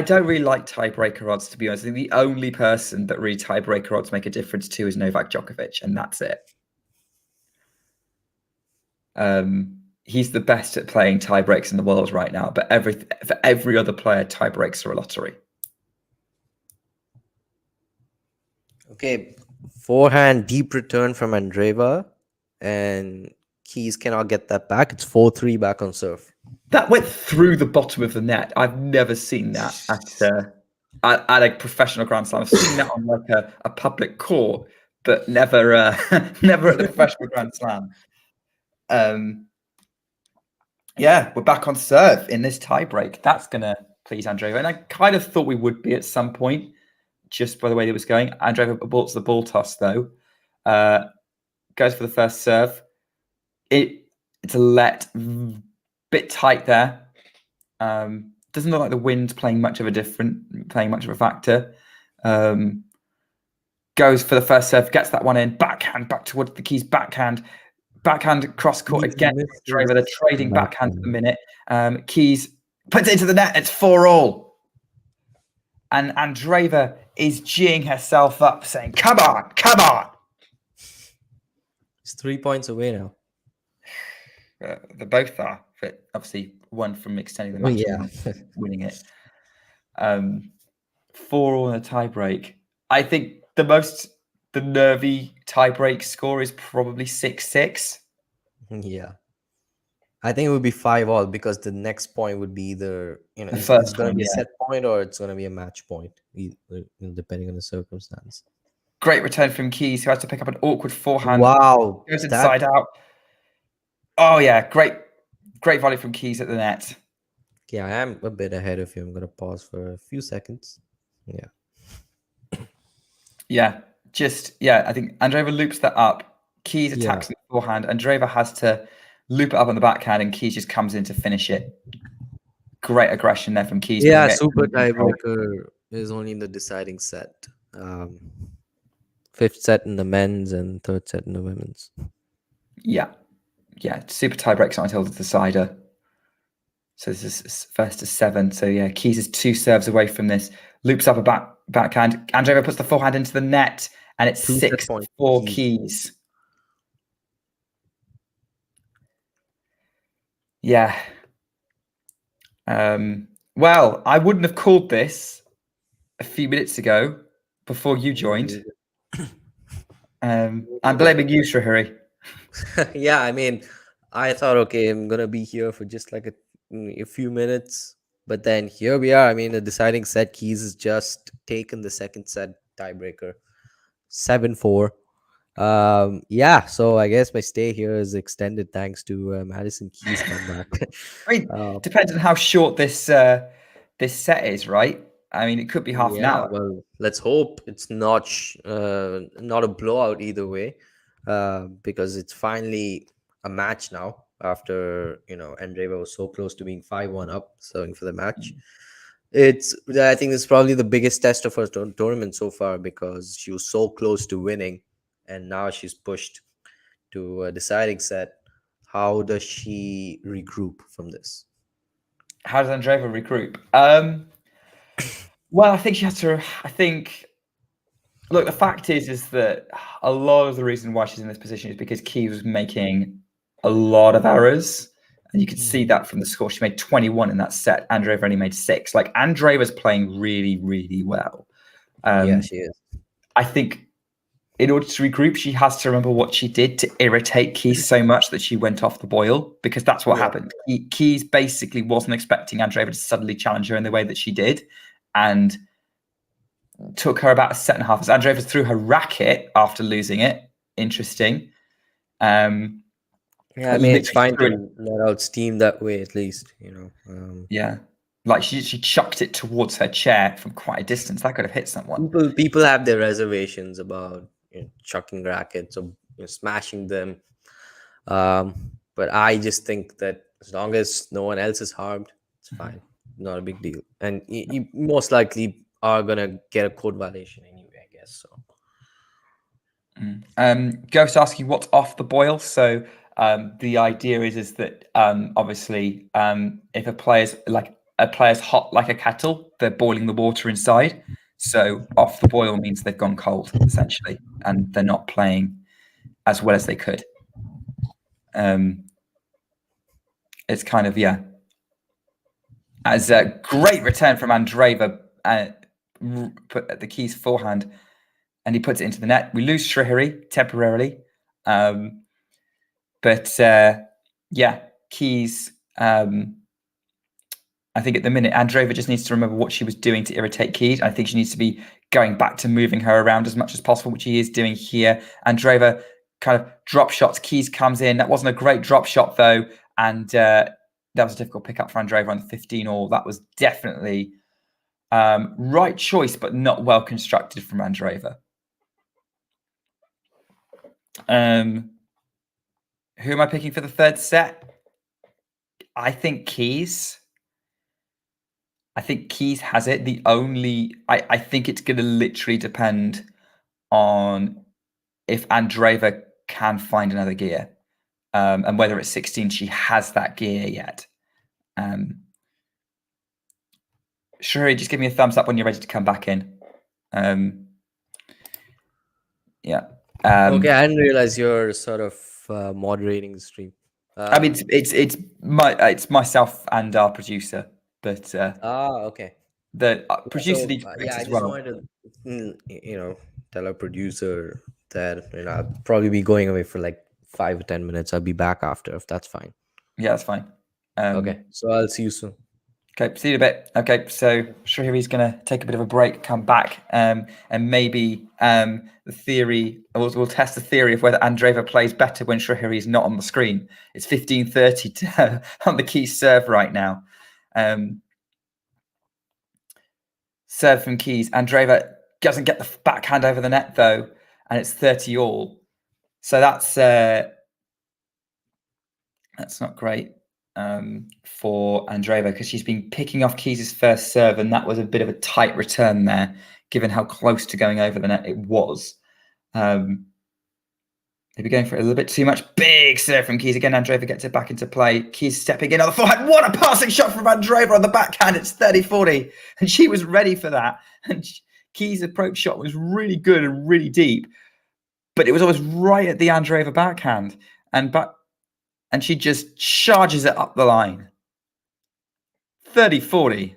Speaker 2: don't really like tiebreaker odds, to be honest. I think the only person that really tiebreaker odds make a difference to is Novak Djokovic, and that's it. He's the best at playing tiebreaks in the world right now, but for every other player, tiebreaks are a lottery.
Speaker 4: Okay, forehand deep return from Andreeva, and Keys cannot get that back. It's 4-3 back on serve.
Speaker 2: That went through the bottom of the net. I've never seen that at a professional Grand Slam. I've seen that on like a public court, but never never at the professional Grand Slam. Yeah, we're back on serve in this tiebreak. That's going to please Andreeva. And I kind of thought we would be at some point, just by the way it was going. Andreeva aborts the ball toss, though. Goes for the first serve. It's a let. Bit tight there. Doesn't look like the wind's playing much of a factor. Goes for the first serve, gets that one in. Backhand back towards the Keys. Backhand cross court again. Andreeva, they're trading backhand at the minute. Keys puts it into the net. It's 4-all. And Andreeva is geeing herself up, saying, "Come on, come on."
Speaker 4: It's 3 points away now.
Speaker 2: They both are, but obviously one from extending the match, and winning it. 4-all in a tiebreak. I think the nervy tiebreak score is probably 6-6.
Speaker 4: Yeah, I think it would be 5-all, because the next point would be either it's going to be a set point or it's going to be a match point, depending on the circumstance.
Speaker 2: Great return from Keys, who has to pick up an awkward forehand.
Speaker 4: Wow,
Speaker 2: goes inside out. Oh yeah, great volley from Keys at the net.
Speaker 4: Yeah, I am a bit ahead of you. I'm going to pause for a few seconds.
Speaker 2: Yeah, I think Andreeva loops that up. Keys attacks the forehand. Andreeva has to loop it up on the backhand, and Keys just comes in to finish it. Great aggression there from Keys.
Speaker 4: Yeah, super tiebreaker is only in the deciding set. 5th set in the men's and 3rd set in the women's.
Speaker 2: Yeah, super tiebreaks not until the decider. So this is 1st to 7. So yeah, Keys is 2 serves away from this. Loops up a backhand. Andreeva puts the forehand into the net, and it's 6-4 Keys. Yeah. Well, I wouldn't have called this a few minutes ago before you joined. I'm blaming you, Shahiri.
Speaker 4: Yeah, I mean, I thought, okay, I'm gonna be here for just like a few minutes, but then here we are. I mean, the deciding set, Keys has just taken the 2nd set tiebreaker, 7-4. Yeah, so I guess my stay here is extended thanks to Madison Keys' comeback.
Speaker 2: I mean,
Speaker 4: uh,
Speaker 2: depends on how short this this set is, right? I mean, it could be half an
Speaker 4: yeah,
Speaker 2: hour.
Speaker 4: well, let's hope it's not a blowout either way, because it's finally a match now after Andreeva was so close to being 5-1 up, serving for the match. I think it's probably the biggest test of her tournament so far because she was so close to winning, and now she's pushed to a deciding set. How does she regroup from this?
Speaker 2: How does Andreeva regroup? Well, I think she has to. I think. Look, the fact is that a lot of the reason why she's in this position is because Keys was making a lot of errors, and you could see that from the score. She made 21 in that set. Andreeva only made 6. Like Andreeva's playing really, really well.
Speaker 4: Yeah, she is.
Speaker 2: I think in order to regroup, she has to remember what she did to irritate Keys so much that she went off the boil, because that's what happened. Keys basically wasn't expecting Andreeva to suddenly challenge her in the way that she did, and took her about a set and a half. As Andreeva threw her racket after losing it. Interesting.
Speaker 4: Yeah, I mean, it's fine to let out steam that way, at least,
Speaker 2: Yeah. Like she chucked it towards her chair from quite a distance. That could have hit someone.
Speaker 4: People have their reservations about chucking rackets or smashing them. But I just think that as long as no one else is harmed, it's fine. Not a big deal. And you most likely are gonna get a code violation anyway, I guess. So
Speaker 2: Ghost asking what's off the boil. So the idea is that obviously if a player's hot like a kettle, they're boiling the water inside. So off the boil means they've gone cold essentially, and they're not playing as well as they could. It's kind of as a great return from Andreeva, put at the Keys forehand, and he puts it into the net. We lose Srihari temporarily, but Keys. I think at the minute Andreeva just needs to remember what she was doing to irritate Keys. I think she needs to be going back to moving her around as much as possible, which he is doing here. Andreeva kind of drop shots. Keys comes in. That wasn't a great drop shot though, and that was a difficult pickup for Andreeva on the 15-all. That was definitely right choice, but not well constructed from Andreeva. Who am I picking for the third set? I think Keys. I think Keys has it. I think it's going to literally depend on if Andreeva can find another gear, and whether at 16 she has that gear yet. Shriri, just give me a thumbs up when you're ready to come back in. Yeah.
Speaker 4: okay, I didn't realize you're sort of moderating the stream.
Speaker 2: I mean, it's myself and our producer, but
Speaker 4: okay.
Speaker 2: The producer needs
Speaker 4: yeah, I
Speaker 2: as
Speaker 4: just
Speaker 2: well.
Speaker 4: wanted to, tell our producer that I'll probably be going away for like 5 or 10 minutes. I'll be back after, if that's fine.
Speaker 2: Yeah, that's fine.
Speaker 4: Okay, so I'll see you soon.
Speaker 2: Okay, see you in a bit. Okay, so Srihari's going to take a bit of a break, come back, and maybe the theory, we'll test the theory of whether Andreeva plays better when Srihari is not on the screen. It's 15:30 on the Keys serve right now. Serve from Keys. Andreeva doesn't get the backhand over the net though, and it's 30-all. So that's not great for Andreeva, because she's been picking off Keys' first serve, and that was a bit of a tight return there, given how close to going over the net it was. Maybe going for it a little bit too much. Big serve from Keys. Again, Andreeva gets it back into play. Keys stepping in on the forehand. What a passing shot from Andreeva on the backhand. It's 30-40. And she was ready for that. And Keys' approach shot was really good and really deep. But it was always right at the Andreeva backhand. And she just charges it up the line. 30-40.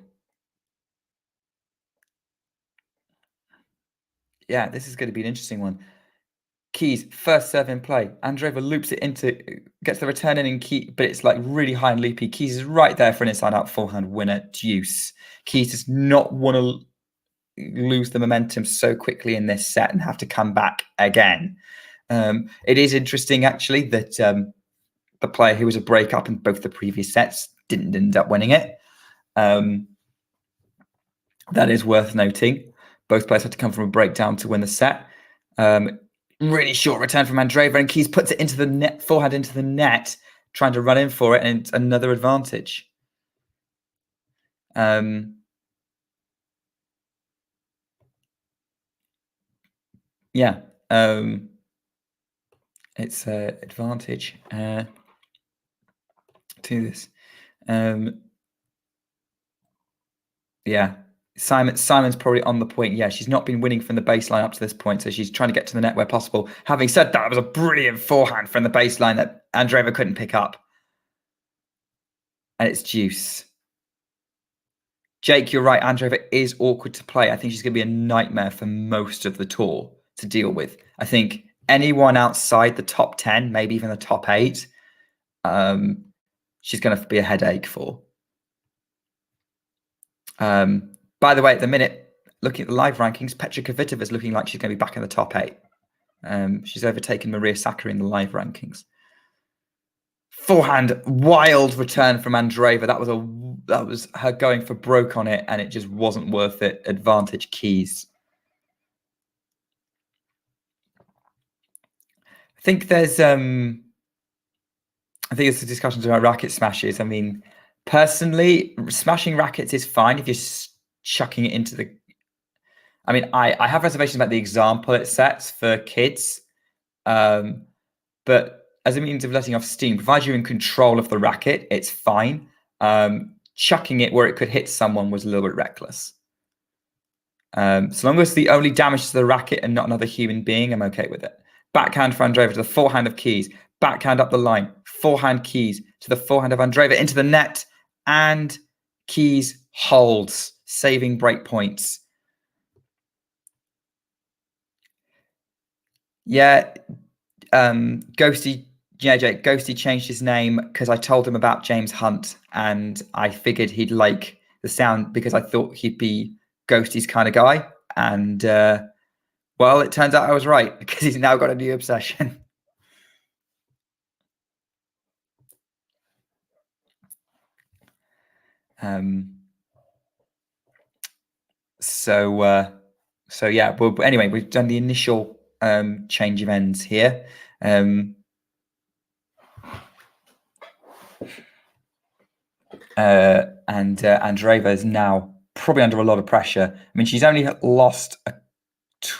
Speaker 2: Yeah, this is going to be an interesting one. Keys, first serve in play. Andreeva loops it gets the return in Keys, but it's like really high and loopy. Keys is right there for an inside-out forehand winner. Deuce. Keys does not want to lose the momentum so quickly in this set and have to come back again. It is interesting, actually, that the player who was a break-up in both the previous sets didn't end up winning it. That is worth noting. Both players had to come from a breakdown to win the set. Really short return from Andreeva, and Keys puts it into the net, forehand into the net, trying to run in for it, and it's another advantage. Yeah, it's an advantage to this. Yeah, Simon's probably on the point. Yeah, she's not been winning from the baseline up to this point, so she's trying to get to the net where possible. Having said that, it was a brilliant forehand from the baseline that Andreeva couldn't pick up. And it's deuce. Jake, you're right. Andreeva is awkward to play. I think she's going to be a nightmare for most of the tour to deal with. I think anyone outside the top 10, maybe even the top 8, she's going to be a headache for. By the way, at the minute, looking at the live rankings, Petra Kvitova is looking like she's going to be back in the top 8. She's overtaken Maria Sakkari in the live rankings. Forehand, wild return from Andreeva. That was her going for broke on it, and it just wasn't worth it. Advantage Keys. I think there's it's a discussion about racket smashes. I mean, personally, smashing rackets is fine if you're chucking it into the. I mean, I have reservations about the example it sets for kids, but as a means of letting off steam, provided you're in control of the racket, it's fine. Chucking it where it could hit someone was a little bit reckless. So long as the only damage to the racket and not another human being, I'm okay with it. Backhand for Andreeva to the forehand of Keys. Backhand up the line. Forehand Keys to the forehand of Andreeva into the net. And Keys holds, saving break points. Yeah, Ghosty changed his name because I told him about James Hunt, and I figured he'd like the sound because I thought he'd be Ghosty's kind of guy. And well, it turns out I was right because he's now got a new obsession. So yeah. Well, anyway, we've done the initial change of ends here. And Andreeva is now probably under a lot of pressure. I mean, she's only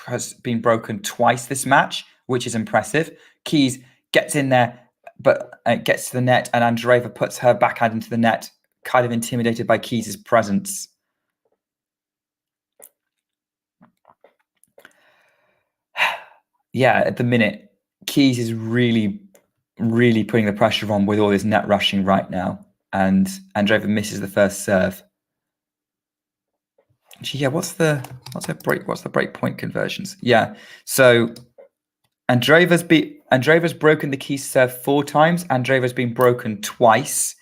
Speaker 2: has been broken twice this match, which is impressive. Keys gets in there, but gets to the net, and Andreeva puts her backhand into the net, kind of intimidated by Keys' presence. Yeah, at the minute, Keys is really, really putting the pressure on with all this net rushing right now. And Andreeva misses the first serve. Actually, yeah, what's the break point conversions? Yeah, so Andreeva's broken the Keys serve 4 times. Andreeva's been broken twice.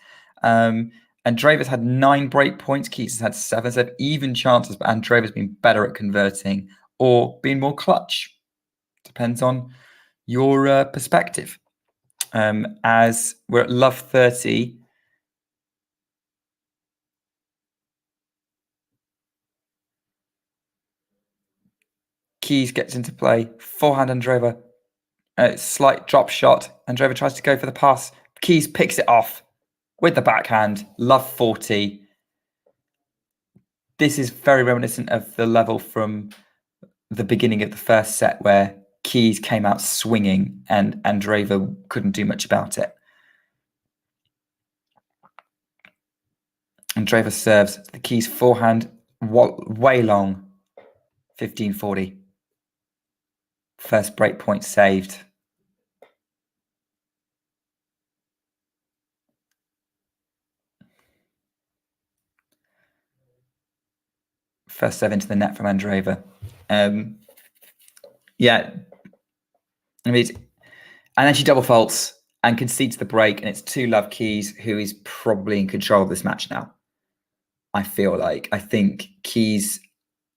Speaker 2: Andreeva's had 9 break points. Keys has had 7. So they have even chances, but Andreeva's been better at converting or being more clutch. Depends on your perspective. As we're at love 30. Keys gets into play. Forehand Andreeva. Slight drop shot. Andreeva tries to go for the pass. Keys picks it off with the backhand. Love 40. This is very reminiscent of the level from the beginning of the first set where Keys came out swinging and Andreeva couldn't do much about it. Andreeva serves the Keys forehand way long. 15-40. First break point saved. First serve into the net from Andreeva. Yeah. I mean, and then she double faults and concedes the break, and it's 2-love Keys, who is probably in control of this match now. I feel like. I think Keys,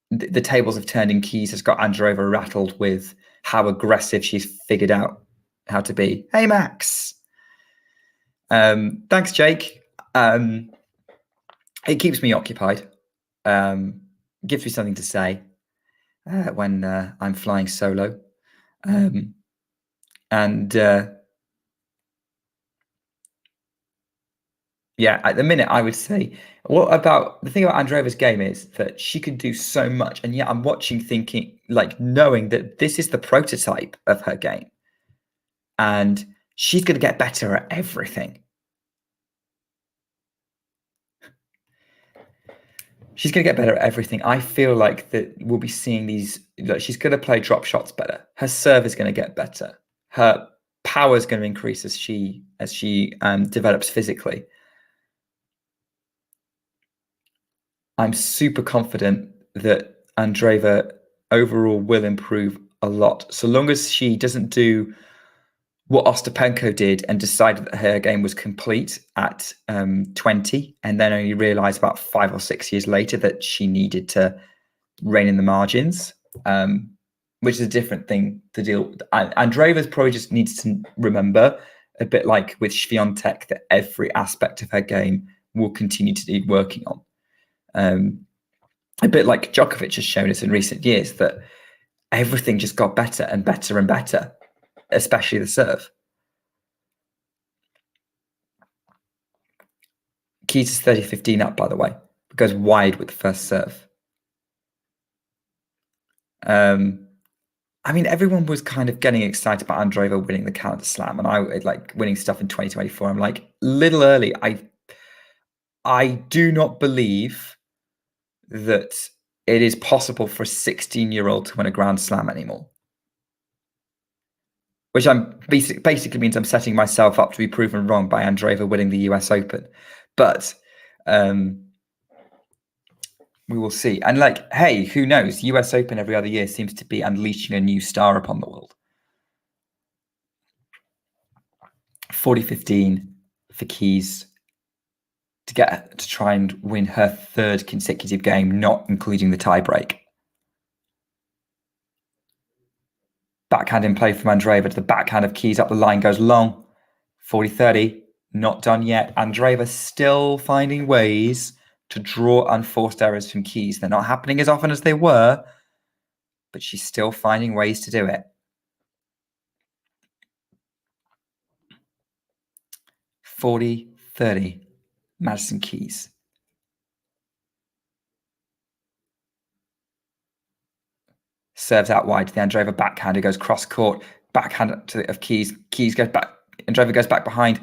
Speaker 2: the tables have turned, and Keys has got Andreeva rattled with how aggressive she's figured out how to be. Hey, Max. Thanks, Jake. It keeps me occupied. Gives me something to say when I'm flying solo. Yeah, at the minute, I would say, what about the thing about Andreeva's game is that she can do so much. And yet I'm watching thinking, like, knowing that this is the prototype of her game. And she's going to get better at everything. She's going to get better at everything. I feel like that we'll be seeing these. Like, she's going to play drop shots better. Her serve is going to get better. Her power is going to increase as she develops physically. I'm super confident that Andreeva overall will improve a lot, so long as she doesn't do what Ostapenko did and decided that her game was complete at 20, and then only realized about 5 or 6 years later that she needed to rein in the margins, which is a different thing to deal with. Andreeva's probably just needs to remember, a bit like with Swiatek, that every aspect of her game will continue to need working on. A bit like Djokovic has shown us in recent years, that everything just got better and better and better, especially the serve. Keys is 30-15 up, by the way. It goes wide with the first serve. I mean, everyone was kind of getting excited about Andreeva winning the Calendar Slam, and I like winning stuff in 2024. I'm like, little early. I do not believe that it is possible for a 16-year-old to win a Grand Slam anymore. Which basically means I'm setting myself up to be proven wrong by Andreeva winning the US Open. But we will see. And like, hey, who knows? US Open every other year seems to be unleashing a new star upon the world. 40-15 for Keys to try and win her third consecutive game, not including the tiebreak. Backhand in play from Andreeva to the backhand of Keys up the line, goes long. 40-30, not done yet. Andreeva still finding ways to draw unforced errors from Keys. They're not happening as often as they were, but she's still finding ways to do it. 40-30, Madison Keys. Serves out wide to the Andreeva backhand. It goes cross court. Backhand of Keys. Keys goes back. Andreeva goes back behind.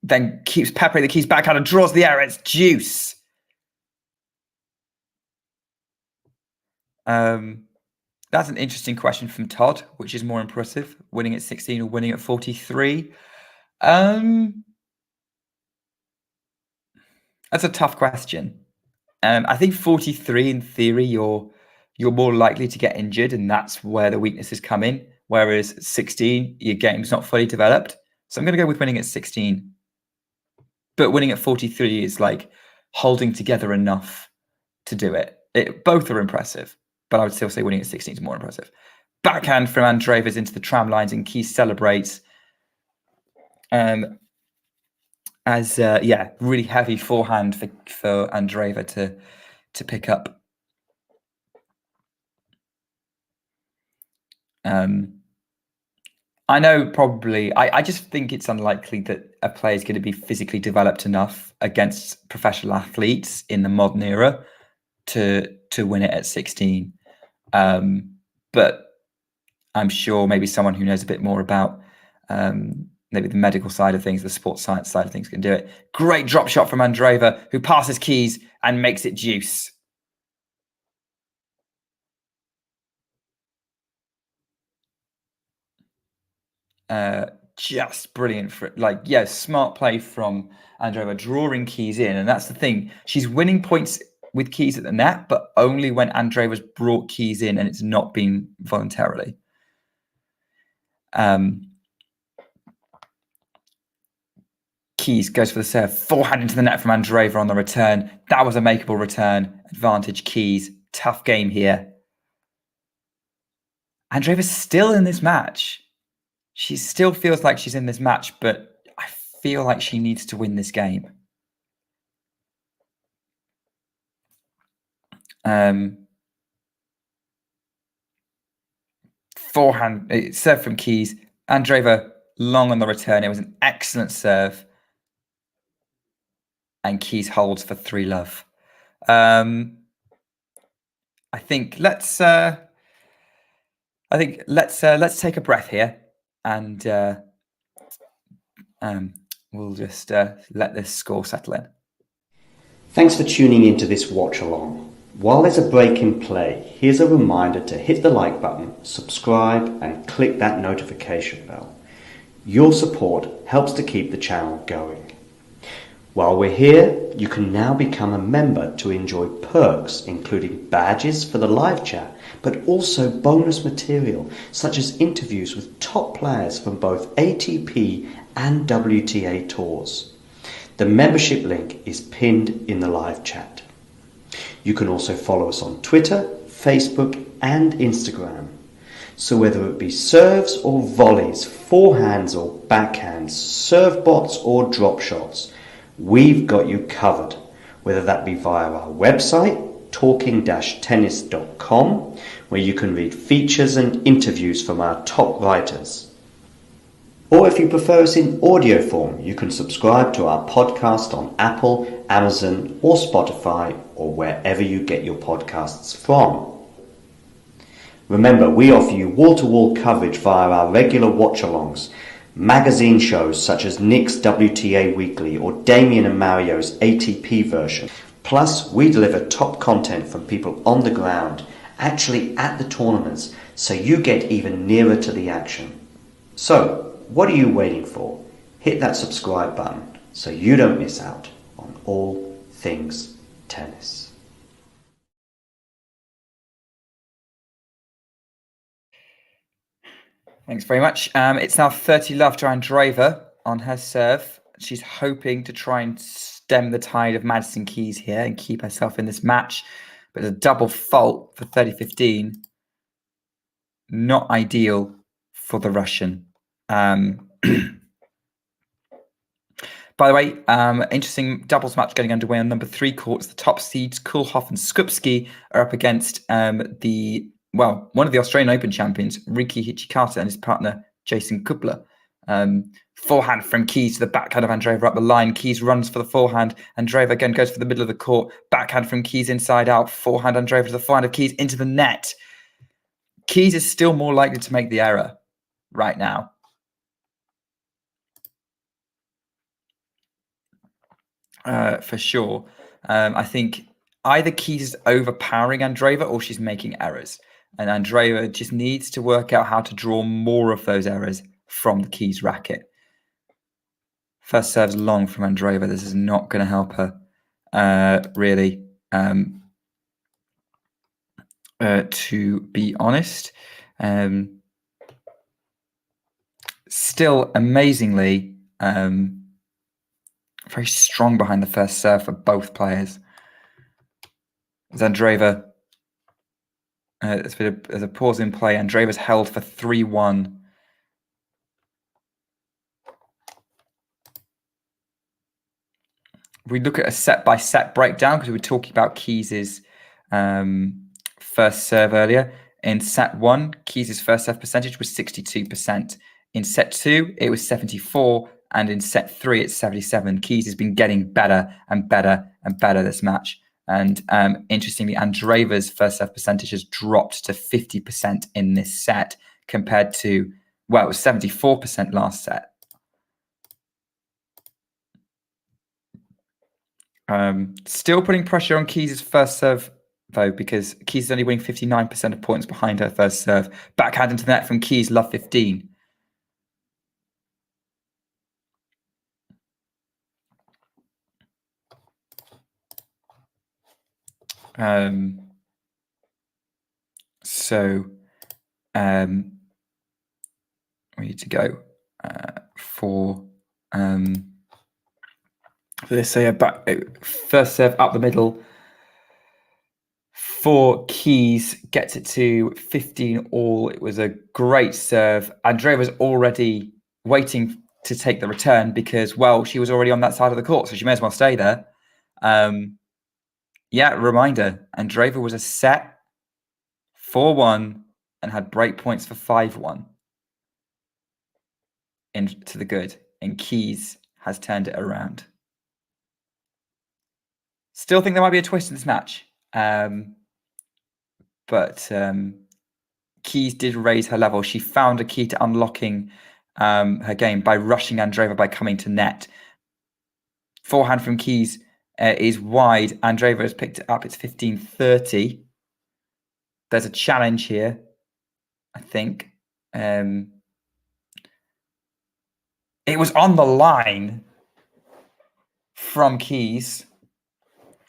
Speaker 2: Then keeps peppering the Keys backhand and draws the error. It's deuce. That's an interesting question from Todd. Which is more impressive, winning at 16 or winning at 43? That's a tough question. I think 43, in theory, you're more likely to get injured, and that's where the weaknesses come in. Whereas 16, your game's not fully developed. So I'm going to go with winning at 16. But winning at 43 is like holding together enough to do it. Both are impressive, but I would still say winning at 16 is more impressive. Backhand from Andreeva's into the tram lines, and Keys celebrates. Really heavy forehand for Andreeva to pick up. I know probably, I just think it's unlikely that a player is going to be physically developed enough against professional athletes in the modern era to win it at 16. But I'm sure maybe someone who knows a bit more about maybe the medical side of things, the sports science side of things can do it. Great drop shot from Andreeva, who passes Keys and makes it deuce. Just brilliant for smart play from Andreeva, drawing Keys in, and that's the thing. She's winning points with Keys at the net, but only when Andreeva's brought Keys in, and it's not been voluntarily. Keys goes for the serve, forehand into the net from Andreeva on the return. That was a makeable return. Advantage Keys. Tough game here. Andreeva's still in this match. She still feels like she's in this match, but I feel like she needs to win this game. Forehand serve from Keys. Andreeva long on the return. It was an excellent serve. And Keys holds for 3-love. I think let's take a breath here, and we'll just let this score settle in.
Speaker 3: Thanks for tuning into this watch along. While there's a break in play, here's a reminder to hit the like button, subscribe and click that notification bell. Your support helps to keep the channel going. While we're here, you can now become a member to enjoy perks including badges for the live chat, but also bonus material such as interviews with top players from both ATP and WTA tours. The membership link is pinned in the live chat. You can also follow us on Twitter, Facebook and Instagram. So whether it be serves or volleys, forehands or backhands, serve bots or drop shots, we've got you covered, whether that be via our website, talking-tennis.com, where you can read features and interviews from our top writers. Or if you prefer us in audio form, you can subscribe to our podcast on Apple, Amazon or Spotify or wherever you get your podcasts from. Remember, we offer you wall-to-wall coverage via our regular watch-alongs, magazine shows such as Nick's WTA Weekly or Damien and Mario's ATP version. Plus, we deliver top content from people on the ground, actually at the tournaments, so you get even nearer to the action. So, what are you waiting for? Hit that subscribe button so you don't miss out on all things tennis.
Speaker 2: Thanks very much. It's now 30-love to Andreeva on her serve. She's hoping to try and stem the tide of Madison Keys here and keep herself in this match. But a double fault for 30-15. Not ideal for the Russian. By the way, interesting doubles match getting underway on number 3 courts. The top seeds, Kulhoff and Skupski, are up against one of the Australian Open champions, Riki Hijikata, and his partner, Jason Kubler. Forehand from Keys to the backhand of Andreeva up the line. Keys runs for the forehand. Andreeva again goes for the middle of the court. Backhand from Keys inside out. Forehand Andreeva to the forehand of Keys into the net. Keys is still more likely to make the error right now. For sure. I think either Keys is overpowering Andreeva or she's making errors. And Andreeva just needs to work out how to draw more of those errors from the Keys racket. First serve's long from Andreeva. This is not going to help her, really, to be honest. Still, amazingly, very strong behind the first serve for both players. As Andreeva, there's a pause in play. Andreeva's held for 3-1. We look at a set-by-set breakdown because we were talking about Keys's first serve earlier. In set 1, Keys's first serve percentage was 62%. In set 2, it was 74%. And in set 3, it's 77%. Keys has been getting better and better and better this match. And interestingly, Andreeva's first serve percentage has dropped to 50% in this set compared to, well, it was 74% last set. Still putting pressure on Keys' first serve, though, because Keys is only winning 59% of points behind her first serve. Backhand into the net from Keys, love 15. We need to go for this. So yeah, first serve up the middle for Keys, gets it to 15 all. It was a great serve. Andreeva was already waiting to take the return because, well, she was already on that side of the court, so she may as well stay there. Reminder, Andreeva was a set 4-1 and had break points for 5-1 into the good, and Keys has turned it around. Still think there might be a twist in this match, but Keys did raise her level. She found a key to unlocking her game by rushing Andreeva by coming to net. Forehand from Keys is wide. Andreeva has picked it up. It's 15-30. There's a challenge here, I think. It was on the line from Keys.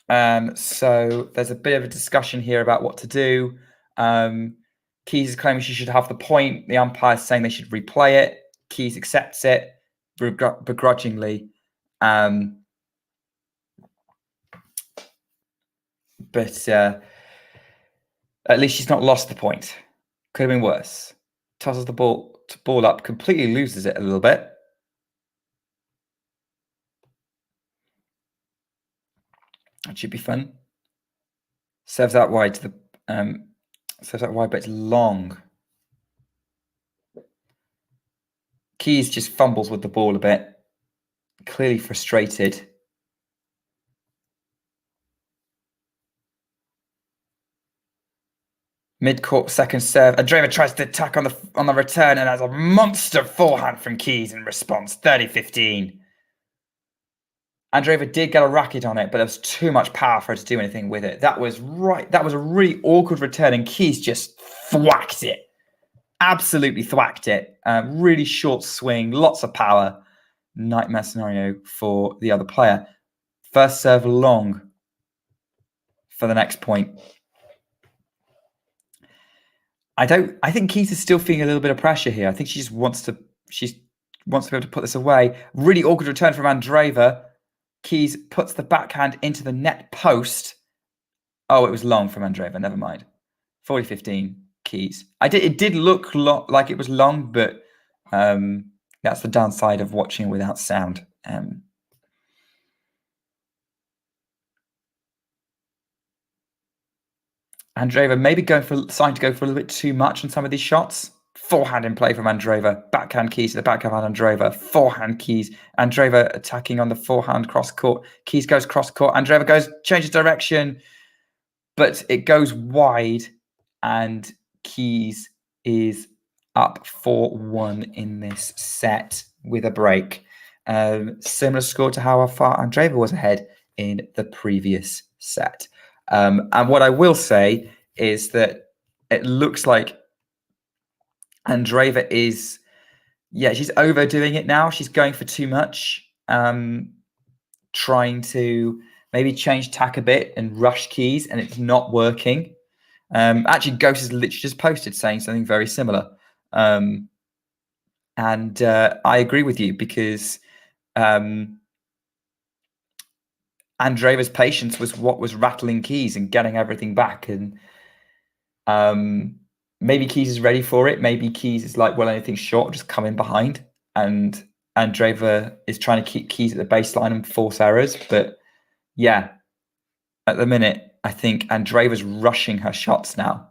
Speaker 2: So there's a bit of a discussion here about what to do. Keys is claiming she should have the point. The umpire's saying they should replay it. Keys accepts it begrudgingly. But at least she's not lost the point. Could have been worse. Tosses the ball up, completely loses it a little bit. That should be fun. Serves out wide to the serves out wide, but it's long. Keys just fumbles with the ball a bit. Clearly frustrated. Mid-court second serve. Andreeva tries to attack on the return and has a monster forehand from Keys in response. 30-15. Andreeva did get a racket on it, but there was too much power for her to do anything with it. That was right. That was a really awkward return, and Keys just thwacked it. Absolutely thwacked it. Really short swing, lots of power. Nightmare scenario for the other player. First serve long for the next point. I think Keys is still feeling a little bit of pressure here. I think she just wants to be able to put this away. Really awkward return from Andreeva. Keys puts the backhand into the net post. Oh, it was long from Andreeva. Never mind. 40-15 Keys. It did look like it was long, but that's the downside of watching without sound. Andreeva maybe starting to go for a little bit too much on some of these shots. Forehand in play from Andreeva. Backhand Keys to the backhand Andreeva. Forehand Keys. Andreeva attacking on the forehand cross court. Keys goes cross court. Andreeva changes direction, but it goes wide, and Keys is up 4-1 in this set with a break. Similar score to how far Andreeva was ahead in the previous set. And what I will say is that it looks like Andreeva is, she's overdoing it now. She's going for too much, trying to maybe change tack a bit and rush Keys, and it's not working. Actually, Ghost has literally just posted saying something very similar. And I agree with you because Andreeva's patience was what was rattling Keys and getting everything back. And maybe Keys is ready for it. Maybe Keys is like, well, anything short, just come in behind. And Andreeva is trying to keep Keys at the baseline and force errors. But yeah, at the minute, I think Andreeva's rushing her shots now.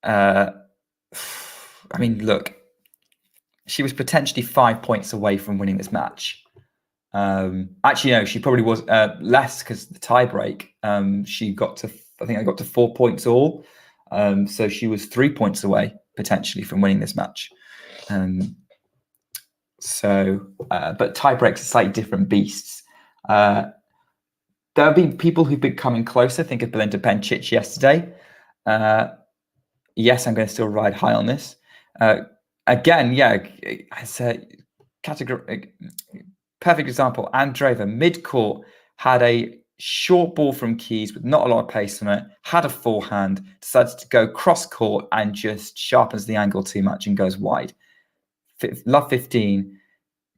Speaker 2: I mean, look, she was potentially 5 points away from winning this match. Actually, no, she probably was less because the tie break. She got to, I think I got to 4 points all. So she was 3 points away potentially from winning this match. But tie breaks are slightly different beasts. There have been people who've been coming closer. Think of Belinda Bencic yesterday. Yes, I'm going to still ride high on this. Again, it's a category. Perfect example. Andreeva mid-court had a short ball from Keys with not a lot of pace on it. Had a forehand, decides to go cross court and just sharpens the angle too much and goes wide. Love 15.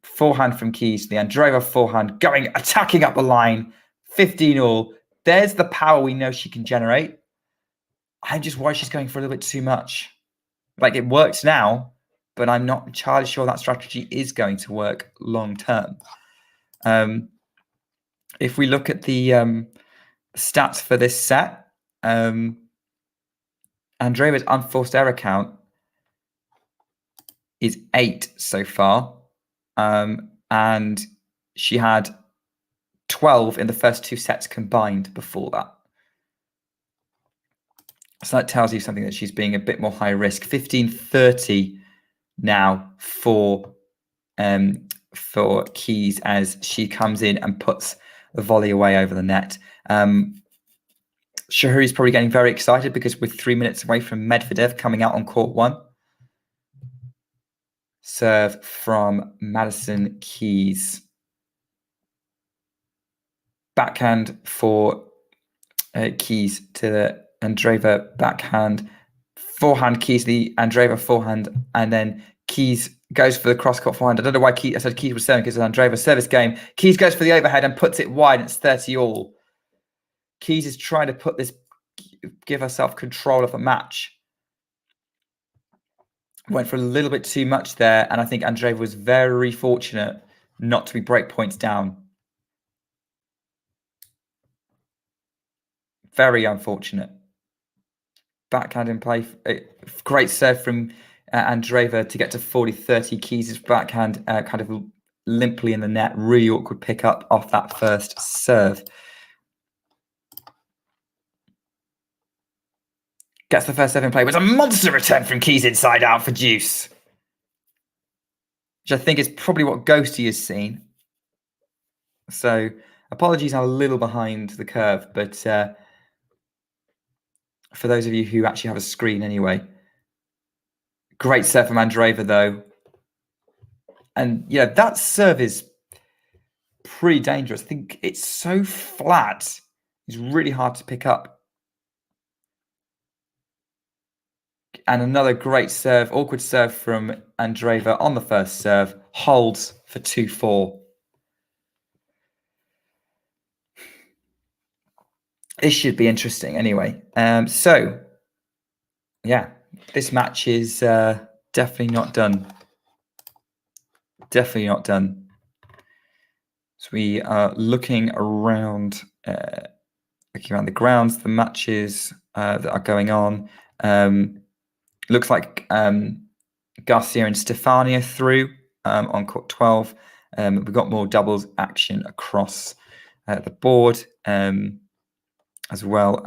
Speaker 2: Forehand from Keys. The Andreeva forehand attacking up the line. 15 all. there's the power we know she can generate. I'm just worried she's going for a little bit too much. Like, it works now, but I'm not entirely sure that strategy is going to work long term. If we look at the stats for this set, Andreeva's unforced error count is 8 so far. And she had 12 in the first 2 sets combined before that. So that tells you something, that she's being a bit more high risk. 15-30 now for Keys as she comes in and puts the volley away over the net. Shahuri's probably getting very excited because we're 3 minutes away from Medvedev coming out on court 1. Serve from Madison Keys. Backhand for Keys to Andreeva, backhand. Forehand Keys, the Andreeva forehand, and then Keys goes for the cross-court forehand. I don't know why I said Keys was serving, because it's Andreeva's service game. Keys goes for the overhead and puts it wide, and it's 30 all. Keys is trying to give herself control of the match. Went for a little bit too much there, and I think Andreeva was very fortunate not to be break points down. Very unfortunate. Backhand in play. Great serve from Andreeva to get to 40-30. Keys' backhand kind of limply in the net. Really awkward pick up off that first serve. Gets the first serve in play. It was a monster return from Keys inside out for deuce. Which I think is probably what Ghosty has seen. So apologies, I'm a little behind the curve, but for those of you who actually have a screen anyway. Great serve from Andreeva, though. And yeah, that serve is pretty dangerous. I think it's so flat. It's really hard to pick up. And another great serve, awkward serve from Andreeva on the first serve. Holds for 2-4. This should be interesting anyway. So, yeah, this match is definitely not done. Definitely not done. So we are looking around the grounds, the matches that are going on. Looks like Garcia and Stefania through on court 12. We've got more doubles action across the board as well.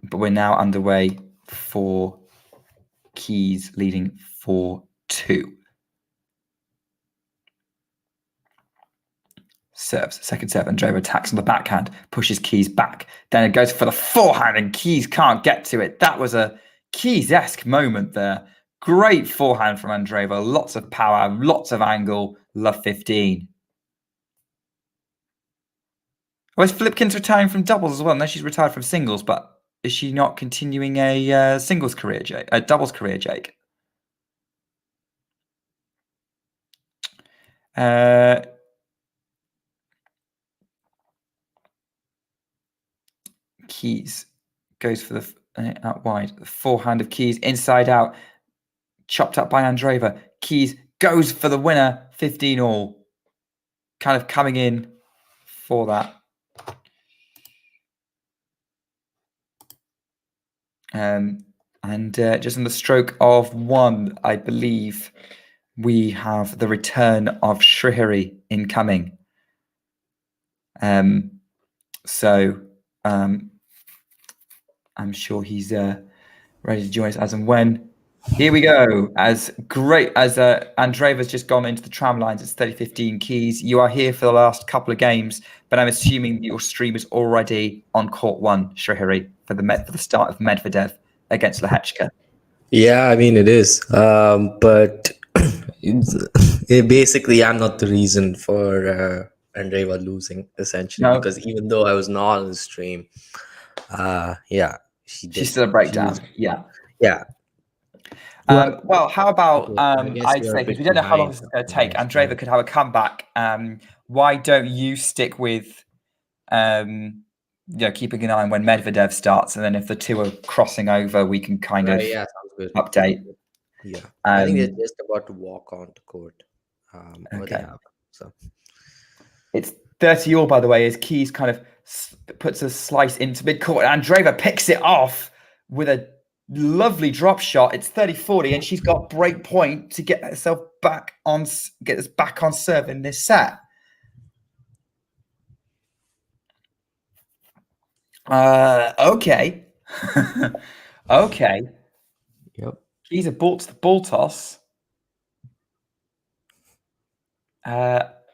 Speaker 2: But we're now underway for Keys leading 4-2. Serves, second serve, Andreeva attacks on the backhand, pushes Keys back. Then it goes for the forehand and Keys can't get to it. That was a Keys-esque moment there. Great forehand from Andreeva. Lots of power, lots of angle. Love 15. Well, Flipkin's retiring from doubles as well. No, she's retired from singles, but is she not continuing a singles career, Jake? A doubles career, Jake? Keys goes for the out wide. The forehand of Keys inside out, chopped up by Andreeva. Keys goes for the winner, 15 all. Kind of coming in for that. And just in the stroke of 1, I believe we have the return of Shrihari incoming. So I'm sure he's ready to join us as and when. Here we go. As great as Andreeva's just gone into the tram lines, it's 30-15 Keys. You are here for the last couple of games, but I'm assuming your stream is already on court 1, Shrihari, for the start of Medvedev against Lehecka.
Speaker 4: Yeah, I mean, it is. But basically, I'm not the reason for Andreeva losing, essentially, because even though I was not on the stream, yeah,
Speaker 2: she's still a breakdown. Yeah. Well, how about
Speaker 4: Okay, I guess
Speaker 2: I'd
Speaker 4: you're a
Speaker 2: say, because
Speaker 4: bit
Speaker 2: we don't know how long
Speaker 4: behind.
Speaker 2: this is going to take,
Speaker 4: Yes,
Speaker 2: Andreeva could have a comeback. Why don't you stick with keeping an eye on when Medvedev starts, and then if the two are crossing over, we can kind of
Speaker 4: yeah, sounds good.
Speaker 2: update.
Speaker 4: Yeah, I think they're
Speaker 2: Um,
Speaker 4: just about to walk onto court. Or they
Speaker 2: Okay.
Speaker 4: have. So
Speaker 2: It's 30-all, by the way, as Keys kind of puts a slice into midcourt. Andreeva picks it off with a lovely drop shot. It's 30-40, and she's got break point to get herself back on, get us back on serve in this set. Okay. Okay.
Speaker 4: yep.
Speaker 2: Keys have bought to the ball toss.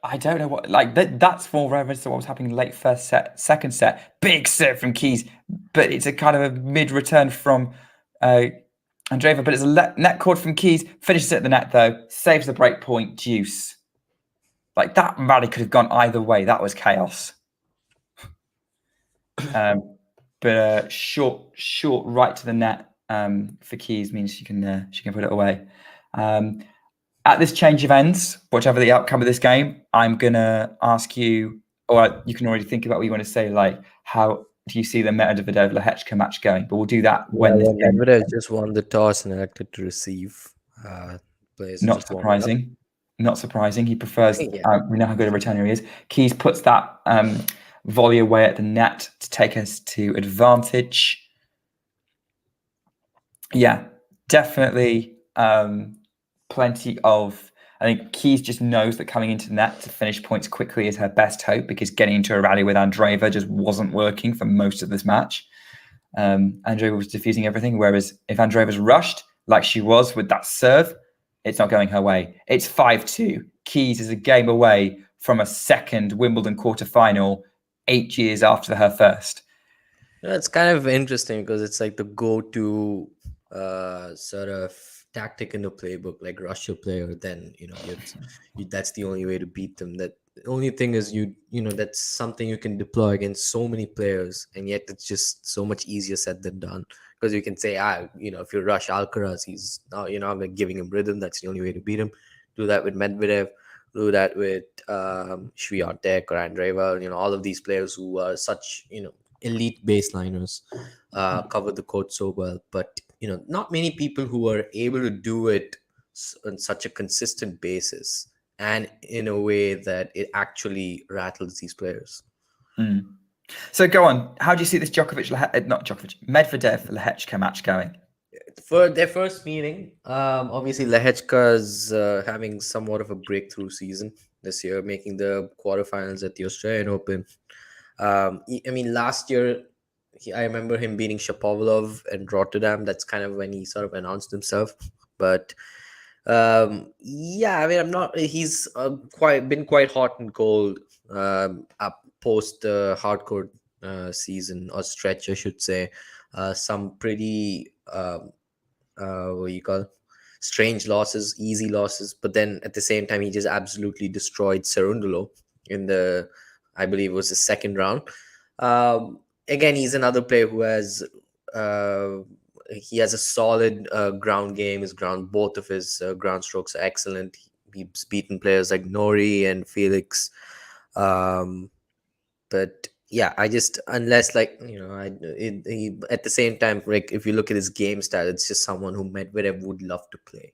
Speaker 2: I don't know what, like, that's more reminiscent to what was happening late first set, second set. Big serve from Keys, but it's a kind of a mid-return from Andreeva, but it's a net cord from Keys. Finishes it at the net, though. Saves the break point. Deuce. Like, that rally could have gone either way. That was chaos. But short right to the net for Keys means she can put it away. At this change of ends, whatever the outcome of this game, I'm gonna ask you, or you can already think about what you want to say, like, how do you see the Medvedev Lehecka match going? But we'll do that when this game.
Speaker 4: Medvedev just won the toss and elected to receive. Players
Speaker 2: Not
Speaker 4: just warming up.
Speaker 2: surprising. Not surprising. He prefers.
Speaker 4: Yeah.
Speaker 2: We know how good a returner he is. Keys puts that volley away at the net to take us to advantage. Yeah, definitely. Plenty of. I think Keys just knows that coming into net to finish points quickly is her best hope, because getting into a rally with Andreeva just wasn't working for most of this match. Andreeva was diffusing everything, whereas if Andreeva's rushed like she was with that serve, it's not going her way. It's 5-2. Keys is a game away from a second Wimbledon quarterfinal 8 years after her first.
Speaker 4: It's kind of interesting because it's like the go-to sort of tactic in the playbook, like rush your player, then that's the only way to beat them. That the only thing is that's something you can deploy against so many players, and yet it's just so much easier said than done, because you can say if you rush Alcaraz, he's I'm like giving him rhythm, that's the only way to beat him. Do that with Medvedev, do that with Swiatek or Andreeva, all of these players who are such elite baseliners, cover the court so well, but not many people who are able to do it on such a consistent basis and in a way that it actually rattles these players.
Speaker 2: So go on. How do you see this Medvedev Lehecka match going?
Speaker 4: For their first meeting, obviously Lehecka's having somewhat of a breakthrough season this year, making the quarterfinals at the Australian Open. Last year, I remember him beating Shapovalov and Rotterdam. That's kind of when he sort of announced himself. But he's been quite hot and cold up post the hardcore season or stretch, I should say. Some pretty strange losses, easy losses, but then at the same time he just absolutely destroyed Cerundolo in the, I believe it was the second round. Again, he's another player who has he has a solid ground game. Both of his ground strokes are excellent. He's beaten players like Nori and Felix. But yeah, I just, unless at the same time, like if you look at his game style, it's just someone who Medvedev would love to play.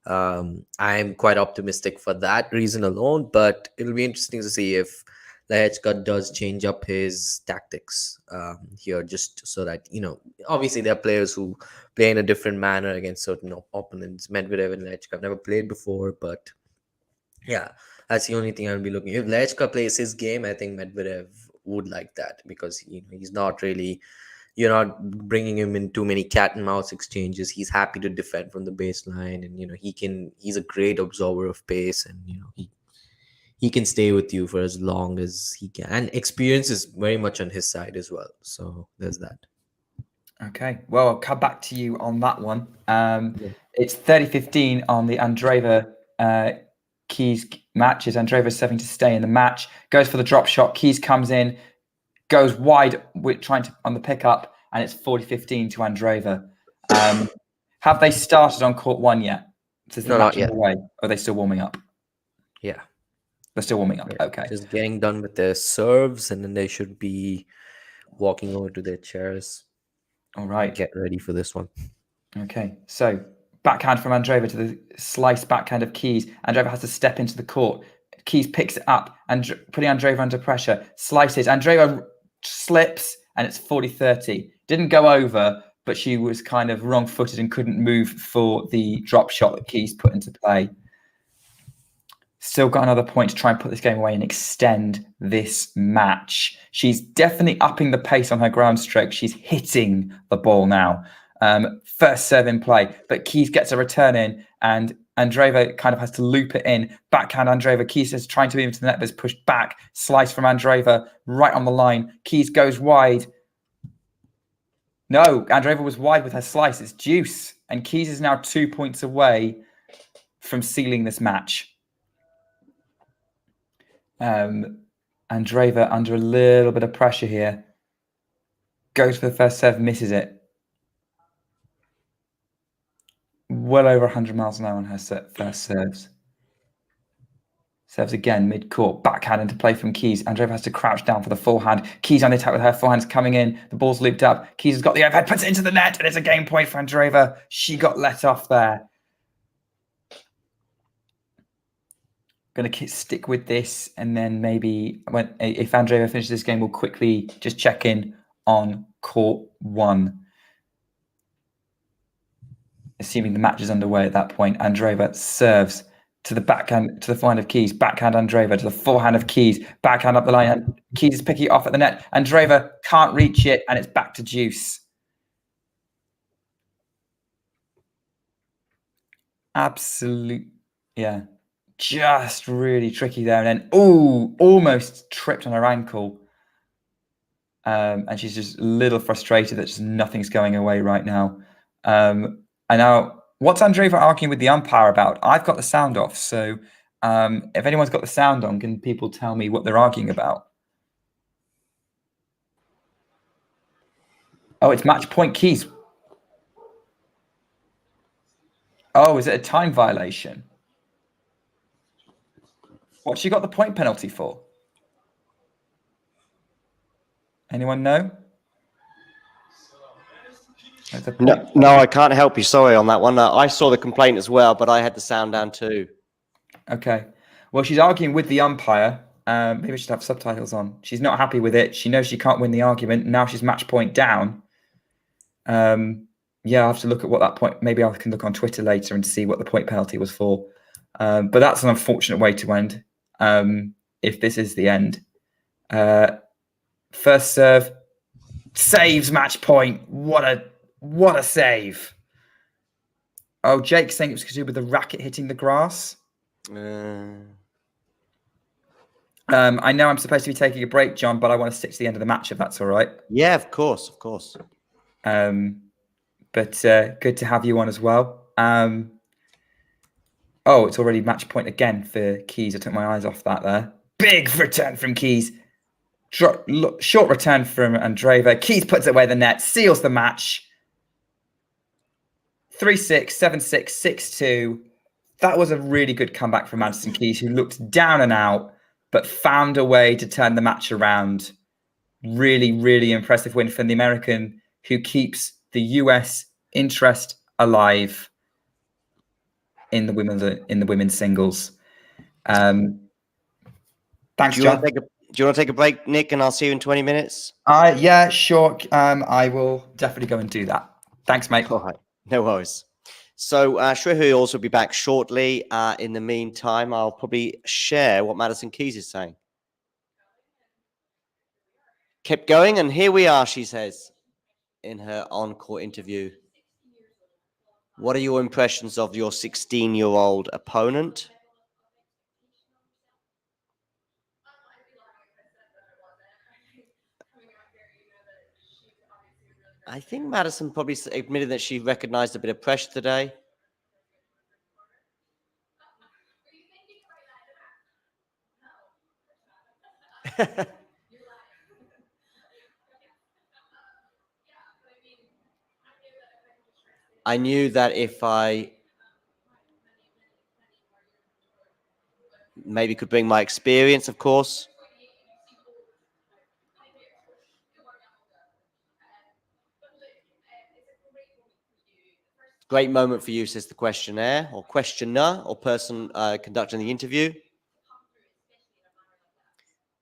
Speaker 4: I'm quite optimistic for that reason alone, but it'll be interesting to see if Lehecka does change up his tactics here, just so that, obviously there are players who play in a different manner against certain opponents. Medvedev and Lehecka have never played before, but yeah, that's the only thing I'll be looking. If Lehecka plays his game, I think Medvedev would like that, because he's not really, you're not bringing him in too many cat and mouse exchanges. He's happy to defend from the baseline, and he's a great absorber of pace, and he can stay with you for as long as he can, and experience is very much on his side as well. So there's that.
Speaker 2: Okay, well, I'll come back to you on that one. It's 30-15 on the Andreeva Keys matches. Andreeva serving to stay in the match, goes for the drop shot. Keys comes in, goes wide with trying to on the pickup, and it's 40-15 to Andreeva. Have they started on court 1 yet? So is the
Speaker 4: No,
Speaker 2: match
Speaker 4: not yet.
Speaker 2: underway? Or are they still warming up?
Speaker 4: Yeah.
Speaker 2: They're still warming up. Okay.
Speaker 4: Just getting done with their serves, and then they should be walking over to their chairs.
Speaker 2: All right.
Speaker 4: Get ready for this one.
Speaker 2: Okay. So backhand from Andreeva to the slice backhand of Keys. Andreeva has to step into the court. Keys picks it up and putting Andreeva under pressure. Slices. Andreeva slips and it's 40-30. Didn't go over, but she was kind of wrong-footed and couldn't move for the drop shot that Keys put into play. Still got another point to try and put this game away and extend this match. She's definitely upping the pace on her ground stroke. She's hitting the ball now. First serve in play, but Keys gets a return in and Andreeva kind of has to loop it in. Backhand Andreeva. Keys is trying to move into the net, but is pushed back. Slice from Andreeva right on the line. Keys goes wide. No, Andreeva was wide with her slice. It's deuce. And Keys is now 2 points away from sealing this match. Andreeva under a little bit of pressure here. Goes for the first serve, misses it. Well over 100 miles an hour on her first serves. Serves again, mid-court. Backhand into play from Keys. Andreeva has to crouch down for the forehand. Keys on the attack with her forehands coming in. The ball's looped up. Keys has got the overhead, puts it into the net, and it's a game point for Andreeva. She got let off there. Going to stick with this, and then maybe if Andreeva finishes this game, we'll quickly just check in on court 1. Assuming the match is underway at that point, Andreeva serves to the backhand, to the forehand of Keys. Backhand Andreeva to the forehand of Keys. Backhand up the line, and Keys is picking it off at the net. Andreeva can't reach it, and it's back to deuce. Absolute, yeah. Just really tricky there. And then, almost tripped on her ankle. And she's just a little frustrated that just nothing's going away right now. And now, what's Andreeva arguing with the umpire about? I've got the sound off. So if anyone's got the sound on, can people tell me what they're arguing about? Oh, it's match point Keys. Oh, is it a time violation? What she got the point penalty for? Anyone know?
Speaker 3: No, I can't help you. Sorry on that one. I saw the complaint as well, but I had the sound down too.
Speaker 2: Okay. Well, she's arguing with the umpire. Maybe I should have subtitles on. She's not happy with it. She knows she can't win the argument. Now she's match point down. Yeah, I'll have to look at what that point. Maybe I can look on Twitter later and see what the point penalty was for. But that's an unfortunate way to end. If this is the end, first serve saves match point. What a save! Oh, Jake's saying it was to do with the racket hitting the grass. I know I'm supposed to be taking a break, John, but I want to stick to the end of the match if that's all right.
Speaker 3: Yeah, of course, of course.
Speaker 2: But good to have you on as well. Oh, it's already match point again for Keys. I took my eyes off that there. Big return from Keys. Short return from Andreeva. Keys puts it away the net, seals the match. 3-6, 7-6, 6-2. That was a really good comeback from Madison Keys, who looked down and out, but found a way to turn the match around. Really, really impressive win from the American, who keeps the US interest alive in the women's singles. Thanks, John.
Speaker 3: Do you want to take a break, Nick, and I'll see you in 20 minutes?
Speaker 2: Yeah, sure. I will definitely go and do that. Thanks, mate.
Speaker 3: All right. No worries. So Shrehu will also be back shortly. In the meantime, I'll probably share what Madison Keys is saying. Kept going, and here we are, she says, in her on-court interview. What are your impressions of your 16-year-old opponent? I think Madison probably admitted that she recognized a bit of pressure today. I knew that if I maybe could bring my experience, of course. Great moment for you, says the questioner or person conducting the interview.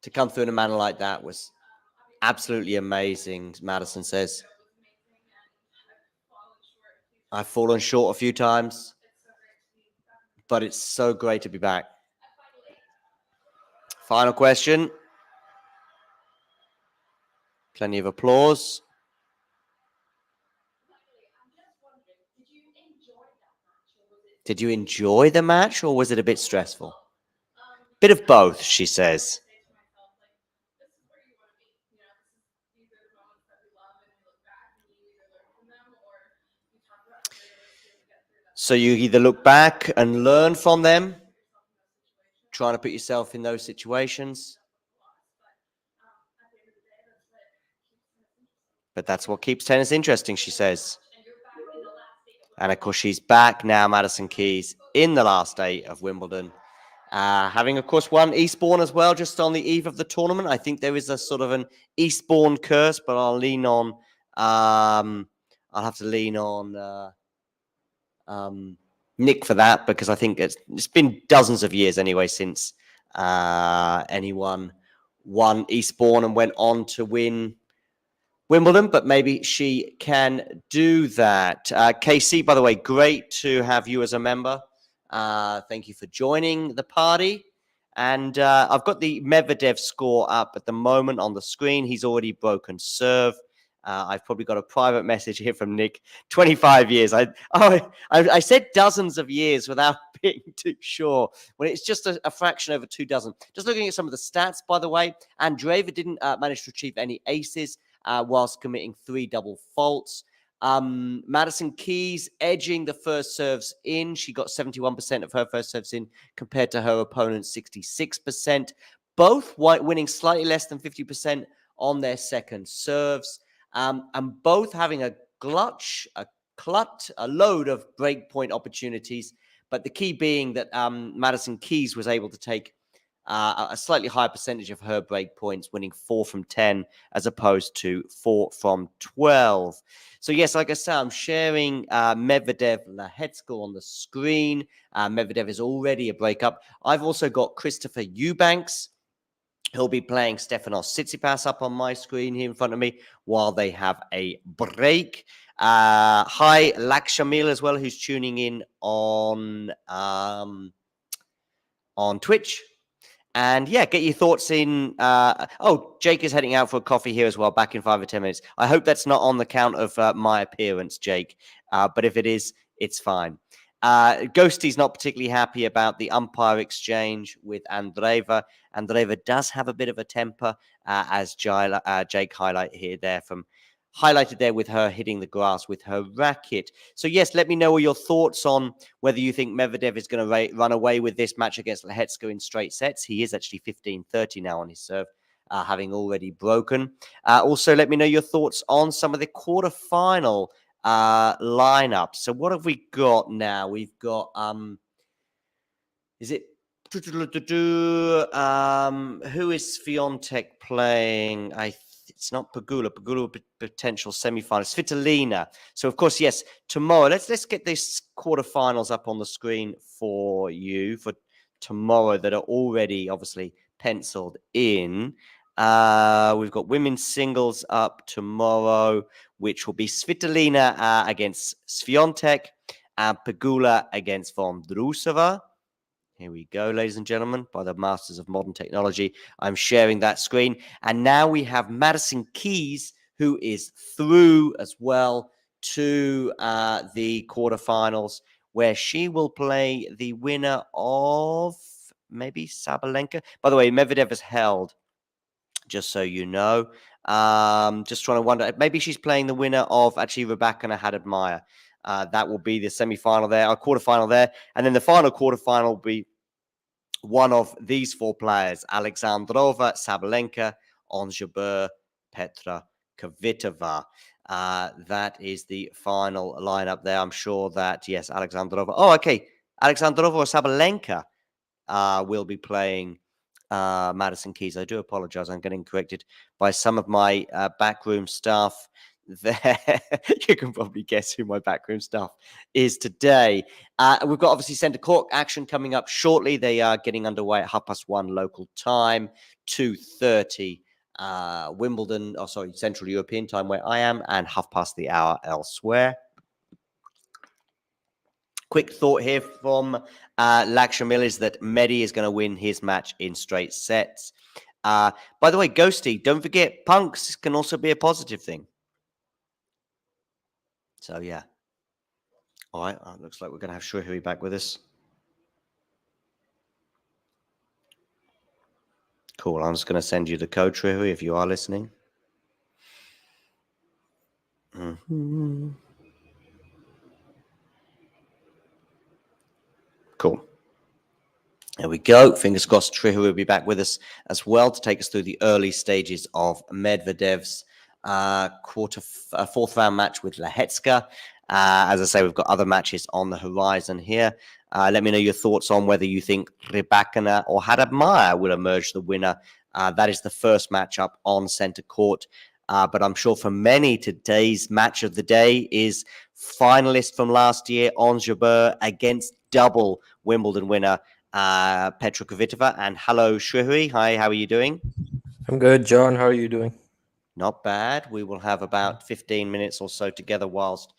Speaker 3: To come through in a manner like that was absolutely amazing, Madison says. I've fallen short a few times, but it's so great to be back. Final question. Plenty of applause. Did you enjoy the match, or was it a bit stressful? Bit of both, she says. So you either look back and learn from them, trying to put yourself in those situations. But that's what keeps tennis interesting, she says. And of course, she's back now, Madison Keys, in the last day of Wimbledon. Having, of course, won Eastbourne as well, just on the eve of the tournament. I think there is a sort of an Eastbourne curse, but I'll lean on. I'll have to lean on Nick for that, because I think it's been dozens of years anyway since anyone won Eastbourne and went on to win Wimbledon, but maybe she can do that. KC, by the way, great to have you as a member. Thank you for joining the party. And I've got the Medvedev score up at the moment on the screen. He's already broken serve. I've probably got a private message here from Nick. 25 years. I said dozens of years without being too sure. Well, it's just a fraction over 2 dozen. Just looking at some of the stats, by the way, Andreeva didn't manage to achieve any aces whilst committing 3 double faults. Madison Keys edging the first serves in. She got 71% of her first serves in compared to her opponent's 66%. Both winning slightly less than 50% on their second serves. And both having a load of breakpoint opportunities. But the key being that Madison Keys was able to take a slightly higher percentage of her break points, winning 4 from 10 as opposed to 4 from 12. So yes, like I said, I'm sharing Medvedev Lehecka on the screen. Medvedev is already a breakup. I've also got Christopher Eubanks. He'll be playing Stefanos Tsitsipas up on my screen here in front of me while they have a break. Hi, Lakshamil as well, who's tuning in on Twitch. And yeah, get your thoughts in. Jake is heading out for a coffee here as well, back in 5 or 10 minutes. I hope that's not on the count of my appearance, Jake. But if it is, it's fine. Ghosty's not particularly happy about the umpire exchange with Andreeva. Andreeva does have a bit of a temper, as Jake highlighted there with her hitting the grass with her racket. So yes, let me know all your thoughts on whether you think Medvedev is going to run away with this match against Lehecka in straight sets. He is actually 15-30 now on his serve, having already broken. Also, let me know your thoughts on some of the quarterfinal lineup. So what have we got now? We've got is it who is Swiatek playing? It's not Pegula. Pegula potential semi-final. Svitolina. So of course, yes, tomorrow. Let's get these quarterfinals up on the screen for you for tomorrow that are already obviously penciled in. We've got women's singles up tomorrow, which will be Svitolina against Swiatek and Pegula against Vondrousova. Here we go, ladies and gentlemen, by the masters of modern technology. I'm sharing that screen. And now we have Madison Keys, who is through as well to the quarterfinals, where she will play the winner of maybe Sabalenka. By the way, Medvedev is held, just so you know. Just trying to wonder, maybe she's playing the winner of actually Rybakina Haddad Maia. That will be the semi-final there, or quarterfinal there. And then the final quarterfinal will be one of these 4 players, Alexandrova, Sabalenka, Ons Jabeur, Petra, Kvitova. That is the final lineup there. I'm sure that, yes, Alexandrova. Oh, okay. Alexandrova or Sabalenka will be playing Madison Keys. I do apologize. I'm getting corrected by some of my backroom staff there. You can probably guess who my backroom staff is today. We've got obviously centre court action coming up shortly. They are getting underway at 1:30 local time, 2:30 Wimbledon, Central European time where I am, and 1:30 the hour elsewhere. Quick thought here from Lakshamil is that Medi is going to win his match in straight sets. By the way, Ghosty, don't forget, punks can also be a positive thing. So, yeah. All right, looks like we're going to have Shuhui back with us. Cool, I'm just going to send you the code, Shuhui, if you are listening. Mm-hmm. Cool. There we go. Fingers crossed Trihu will be back with us as well to take us through the early stages of Medvedev's fourth round match with Lehecka. As I say, we've got other matches on the horizon here. Let me know your thoughts on whether you think Rybakina or Haddad Maia will emerge the winner. That is the first matchup on centre court. But I'm sure for many, today's match of the day is finalist from last year, Ons Jabeur, against double Wimbledon winner Petra Kvitova. And hello, Shuhui. Hi, how are you doing?
Speaker 4: I'm good, John. How are you doing?
Speaker 3: Not bad. We will have about 15 minutes or so together whilst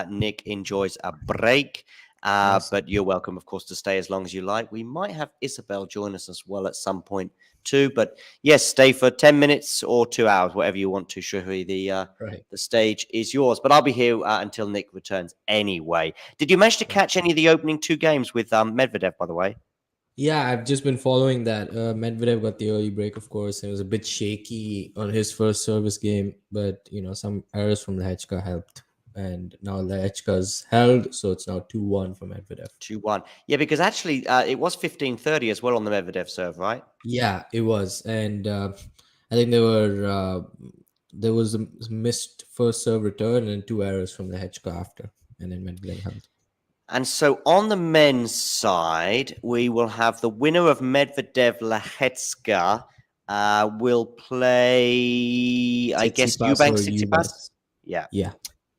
Speaker 3: Nick enjoys a break. Nice. But you're welcome, of course, to stay as long as you like. We might have Isabel join us as well at some point too. But yes, stay for 10 minutes or 2 hours, whatever you want to, Shuhui. The stage is yours. But I'll be here until Nick returns anyway. Did you manage to catch any of the opening 2 games with Medvedev, by the way?
Speaker 5: Yeah, I've just been following that. Medvedev got the early break, of course. It was a bit shaky on his first service game, but some errors from Lehecka helped. And now Lehecka's held, so it's now 2-1 for Medvedev.
Speaker 3: 2-1. Yeah, because actually it was 15-30 as well on the Medvedev serve, right?
Speaker 5: Yeah, it was. And I think there was a missed first serve return and 2 errors from Lehecka after. And then Medvedev held.
Speaker 3: And so on the men's side, we will have the winner of Medvedev Lehecka will play, I guess, Eubanks Tsitsipas. Yeah.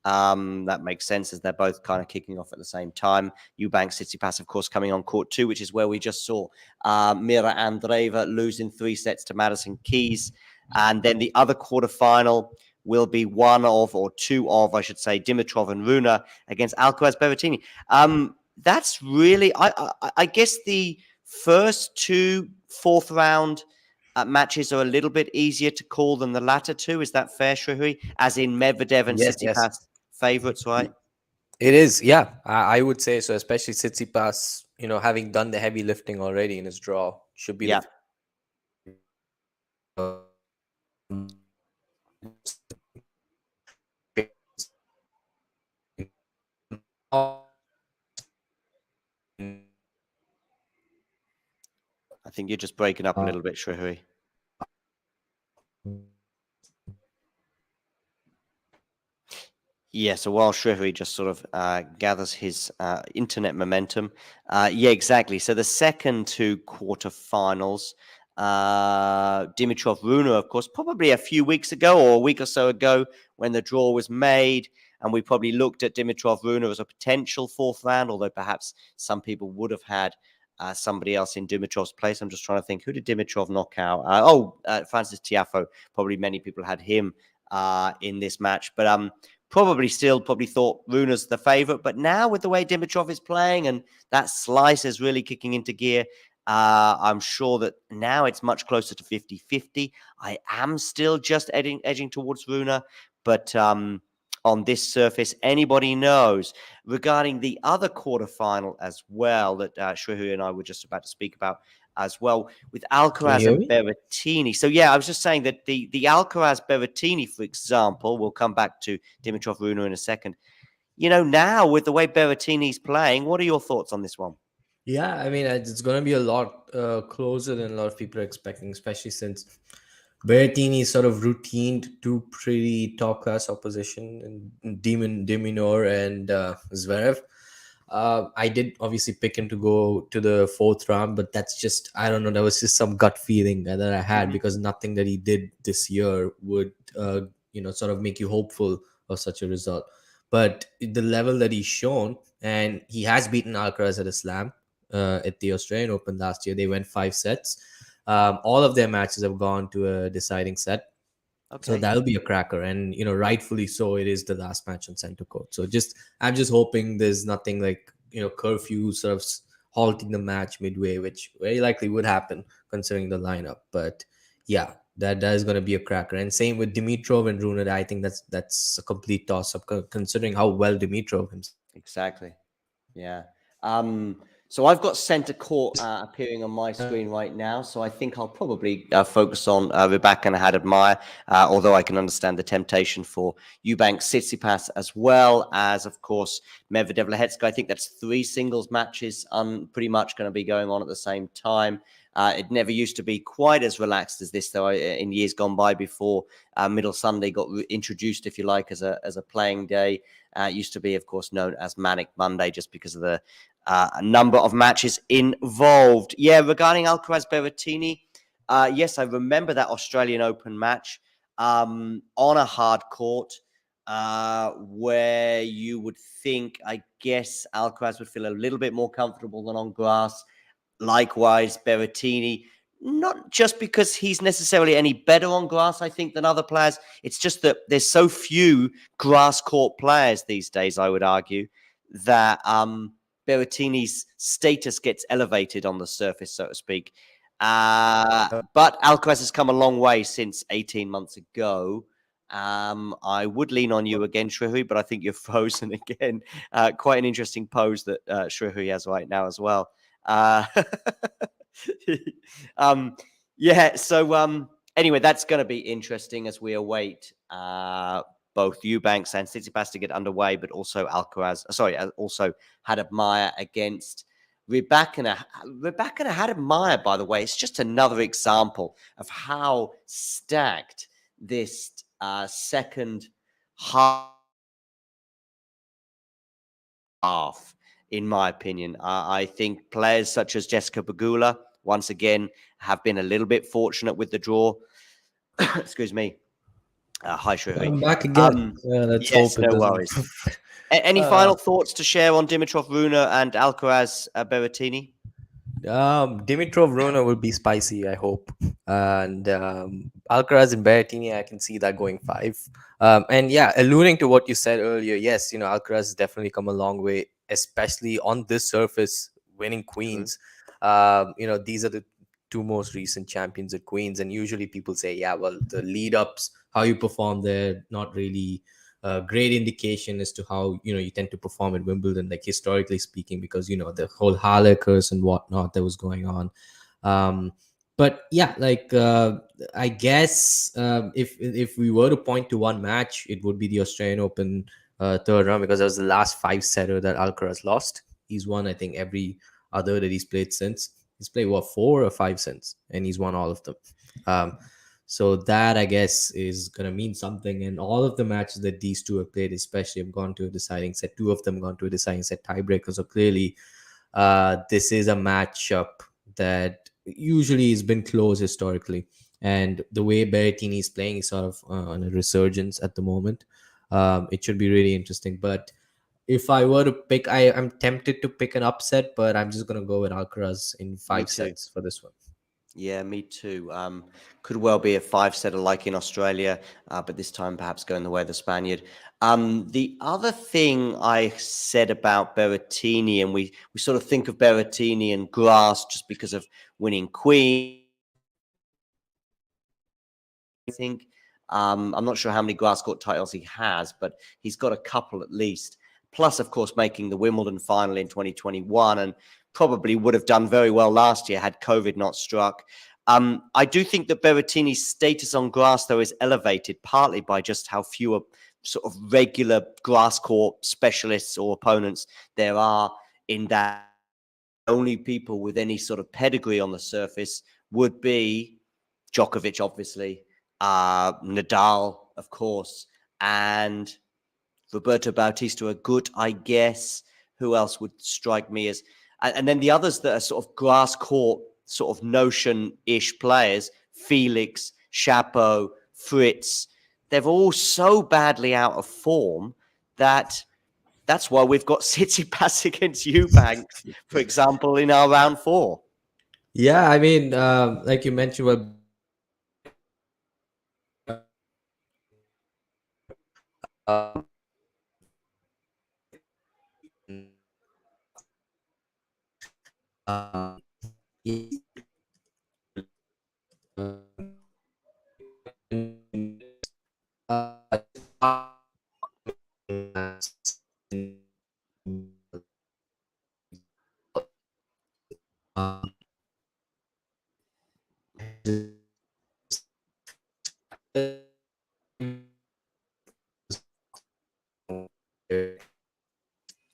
Speaker 3: That makes sense as they're both kind of kicking off at the same time. Eubanks Tsitsipas, of course, coming on court 2, which is where we just saw Mira Andreeva losing 3 sets to Madison Keys. And then the other quarterfinal will be 1 of, or 2 of, I should say, Dimitrov and Rune against Alcaraz-Berrettini. That's really, I guess the first 2 fourth round matches are a little bit easier to call than the latter 2. Is that fair, Shuhui? As in Medvedev and Tsitsipas favorites, right?
Speaker 4: It is, yeah. I would say so, especially Tsitsipas, having done the heavy lifting already in his draw, should be
Speaker 3: I think you're just breaking up a little bit, Shuhui. Yeah, so while Shuhui just sort of gathers his internet momentum. Yeah, exactly. So the second 2 quarterfinals, Dimitrov Rune, of course, probably a few weeks ago or a week or so ago when the draw was made. And we probably looked at Dimitrov Rune as a potential 4th round, although perhaps some people would have had somebody else in Dimitrov's place. I'm just trying to think, who did Dimitrov knock out? Francis Tiafoe. Probably many people had him in this match. But probably thought Rune's the favorite. But now with the way Dimitrov is playing and that slice is really kicking into gear, I'm sure that now it's much closer to 50-50. I am still just edging towards Rune. But on this surface, anybody knows. Regarding the other quarterfinal as well that Shuhui and I were just about to speak about as well, with Alcaraz and Berrettini. So yeah, I was just saying that the Alcaraz-Berrettini, for example, we'll come back to Dimitrov Rune in a second. Now with the way Berrettini's playing, what are your thoughts on this one?
Speaker 5: Yeah, I mean, it's going to be a lot closer than a lot of people are expecting, especially since Berrettini sort of routined two pretty top class opposition in Diminor and Zverev. I did obviously pick him to go to the fourth round, but that's just, I don't know, that was just some gut feeling that I had because nothing that he did this year would, sort of make you hopeful of such a result. But the level that he's shown, and he has beaten Alcaraz at a slam at the Australian Open last year. They went 5 sets. All of their matches have gone to a deciding set. So
Speaker 3: Okay.
Speaker 5: that'll be a cracker, and rightfully so. It is the last match on center court. So I'm just hoping there's nothing like curfew sort of halting the match midway, which very likely would happen considering the lineup. But yeah, that is going to be a cracker. And same with Dimitrov and Rune. I think that's a complete toss up considering how well Dimitrov himself.
Speaker 3: Exactly. Yeah. So I've got center court appearing on my screen right now. So I think I'll probably focus on Rybakina and Haddad Maia, although I can understand the temptation for Eubanks, Tsitsipas, as well as, of course, Medvedev, Lehecka. I think that's 3 singles matches pretty much going to be going on at the same time. It never used to be quite as relaxed as this, though, in years gone by before Middle Sunday got introduced, if you like, as a playing day. It used to be, of course, known as Manic Monday just because of the number of matches involved. Yeah, regarding Alcaraz-Berrettini, yes, I remember that Australian Open match on a hard court where you would think, I guess, Alcaraz would feel a little bit more comfortable than on grass. Likewise, Berrettini, not just because he's necessarily any better on grass, I think, than other players. It's just that there's so few grass court players these days, I would argue, that Berrettini's status gets elevated on the surface, so to speak. But Alcaraz has come a long way since 18 months ago. I would lean on you again, Shrehui, but I think you're frozen again. Quite an interesting pose that Shrehui has right now as well. Anyway, that's going to be interesting as we await both Eubanks and Tsitsipas to get underway, but also also Haddad Maia against Rybakina. Rybakina Haddad Maia, by the way, it's just another example of how stacked this second half, in my opinion. I think players such as Jessica Pegula, once again, have been a little bit fortunate with the draw. Excuse me. Hi, Shrehui.
Speaker 5: I'm back again. Let's
Speaker 3: yes,
Speaker 5: hope it
Speaker 3: no
Speaker 5: doesn't.
Speaker 3: worries. Any final thoughts to share on Dimitrov, Rune, and Alcaraz Berrettini?
Speaker 5: Dimitrov Rune will be spicy, I hope. And Alcaraz and Berrettini, I can see that going 5. And yeah, alluding to what you said earlier, yes, Alcaraz has definitely come a long way, especially on this surface, winning Queens. These are the 2 most recent champions at Queens, and usually people say, yeah, well, the lead ups, how you perform there, not really a great indication as to how you tend to perform at Wimbledon, like historically speaking, because the whole Halle curse and whatnot that was going on. But yeah, like I guess if we were to point to one match, it would be the Australian Open third round, because that was the last 5-setter that Alcaraz lost. He's won, I think, every other that he's played since. He's played 4 or 5 since, and he's won all of them. So that, I guess, is going to mean something. And all of the matches that these two have played, especially, have gone to a deciding set. 2 of them gone to a deciding set tiebreaker. So clearly, this is a matchup that usually has been close historically. And the way Berrettini is playing is sort of on a resurgence at the moment. It should be really interesting. But if I were to pick, I'm tempted to pick an upset, but I'm just going to go with Alcaraz in 5 sets for this one.
Speaker 3: Yeah, me too. Could well be a 5-setter like in Australia, but this time perhaps going the way of the Spaniard. The other thing I said about Berrettini, and we sort of think of Berrettini and grass just because of winning Queen. I think I'm not sure how many grass court titles he has, but he's got a couple at least. Plus, of course, making the Wimbledon final in 2021, and probably would have done very well last year had COVID not struck. I do think that Berrettini's status on grass, though, is elevated partly by just how fewer sort of regular grass court specialists or opponents there are, in that only people with any sort of pedigree on the surface would be Djokovic, obviously, Nadal, of course, and Roberto Bautista Agut, I guess. Who else would strike me as... And then the others that are sort of grass court, sort of notion-ish players, Felix, Chapo, Fritz, they're all so badly out of form that that's why we've got Tsitsipas against Eubanks, for example, in our round 4.
Speaker 5: Yeah, I mean, like you mentioned, well,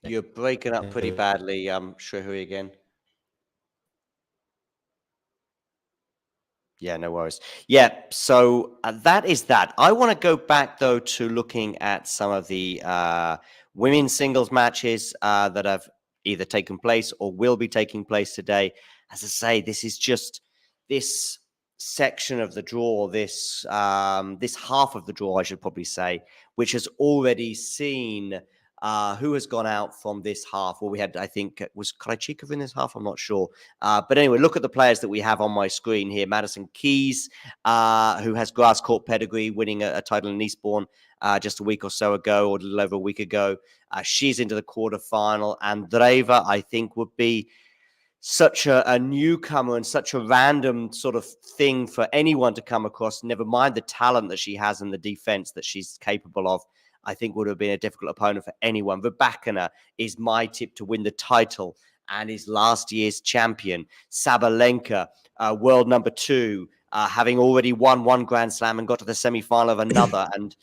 Speaker 3: You're breaking up pretty badly, Shrehui, again. Yeah, no worries. Yeah, so that is that. I want to go back, though, to looking at some of the women's singles matches that have either taken place or will be taking place today. As I say, this is just this section of the draw, this half of the draw, I should probably say, which has already seen who has gone out from this half. Well, we had, I think, was Krajcikov in this half? I'm not sure. But anyway, look at the players that we have on my screen here. Madison Keys, who has grass court pedigree, winning a title in Eastbourne just a week or so ago, or a little over a week ago. She's into the quarterfinal. Andreeva, I think, would be such a newcomer and such a random sort of thing for anyone to come across, never mind the talent that she has and the defense that she's capable of. I think would have been a difficult opponent for anyone. Rybakina is my tip to win the title and is last year's champion. Sabalenka, world number 2, having already won one Grand Slam and got to the semi-final of another, and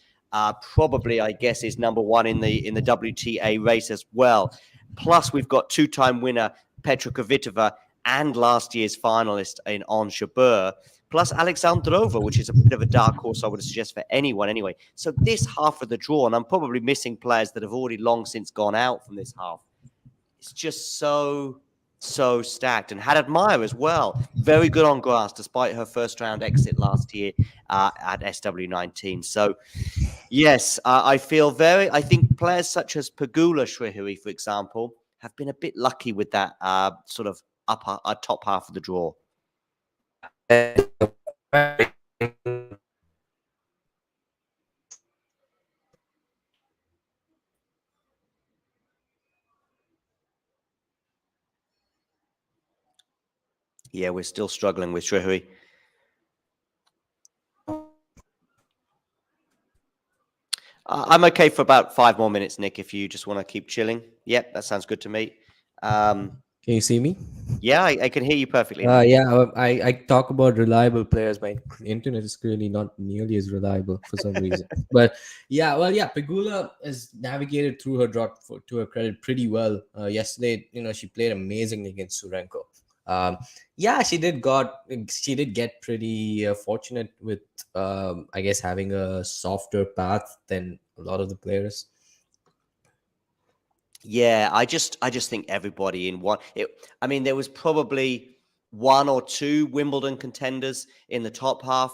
Speaker 3: probably, I guess, is number 1 in the WTA race as well. Plus, we've got 2-time winner Petra Kvitova and last year's finalist in Ons Jabeur, plus Alexandrova, which is a bit of a dark horse, I would suggest, for anyone anyway. So this half of the draw, and I'm probably missing players that have already long since gone out from this half, it's just so stacked. And Haddad Maia as well, very good on grass, despite her first-round exit last year at SW19. So, yes, I think players such as Pegula Shrehui, for example, have been a bit lucky with that sort of top half of the draw. Yeah, we're still struggling with Shrehui. I'm okay for about 5 more minutes, Nick, if you just want to keep chilling. Yep, that sounds good to me.
Speaker 5: Can you see me?
Speaker 3: Yeah, I can hear you perfectly.
Speaker 5: Yeah, I talk about reliable players. My internet is clearly not nearly as reliable for some reason. But yeah, Pegula has navigated through her drought, to her credit, pretty well. Yesterday, she played amazingly against Surenko. Yeah, she did get pretty fortunate with, I guess, having a softer path than a lot of the players.
Speaker 3: Yeah, I just think everybody in one. There was probably 1 or 2 Wimbledon contenders in the top half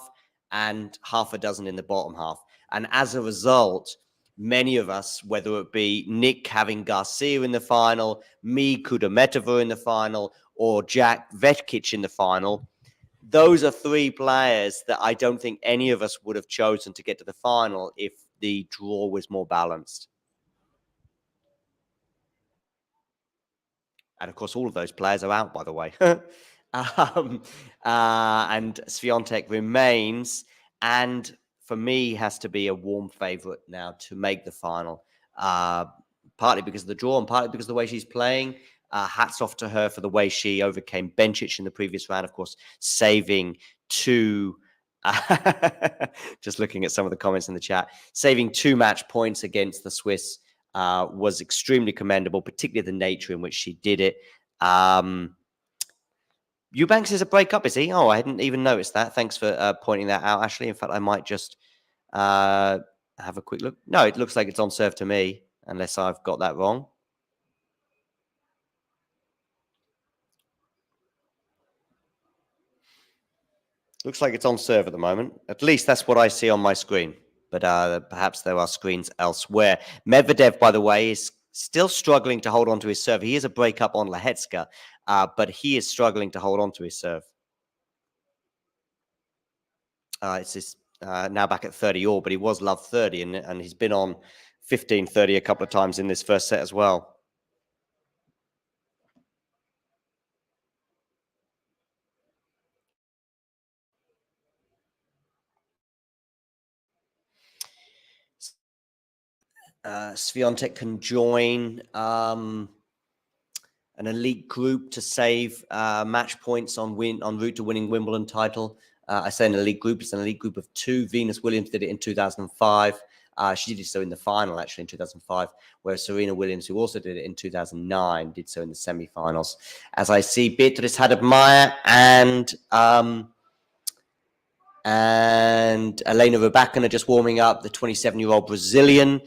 Speaker 3: and half a dozen in the bottom half. And as a result, many of us, whether it be Nick having Garcia in the final, me Kudermetova in the final, or Jack Vetkic in the final, those are 3 players that I don't think any of us would have chosen to get to the final if the draw was more balanced. And, of course, all of those players are out, by the way. And Swiatek remains, and for me, has to be a warm favourite now to make the final, partly because of the draw and partly because of the way she's playing. Hats off to her for the way she overcame Bencic in the previous round, of course, saving 2... just looking at some of the comments in the chat, saving 2 match points against the Swiss was extremely commendable, particularly the nature in which she did it. Eubanks is a breakup, is he? Oh, I hadn't even noticed that. Thanks for pointing that out, Ashley. In fact, I might just have a quick look. No, it looks like it's on serve to me, unless I've got that wrong. Looks like it's on serve at the moment. At least that's what I see on my screen. But perhaps there are screens elsewhere. Medvedev, by the way, is still struggling to hold on to his serve. He is a breakup on Lehecka, but he is struggling to hold on to his serve. It's now back at 30-all, but he was love 30, and he's been on 15-30 a couple of times in this first set as well. Swiatek can join an elite group to save match points en route to winning Wimbledon title. I say an elite group. It's an elite group of 2. Venus Williams did it in 2005. She did so in the final, actually, in 2005, whereas Serena Williams, who also did it in 2009, did so in the semi-finals. As I see, Beatrice Haddad Maia and Elena Rybakina just warming up, the 27-year-old Brazilian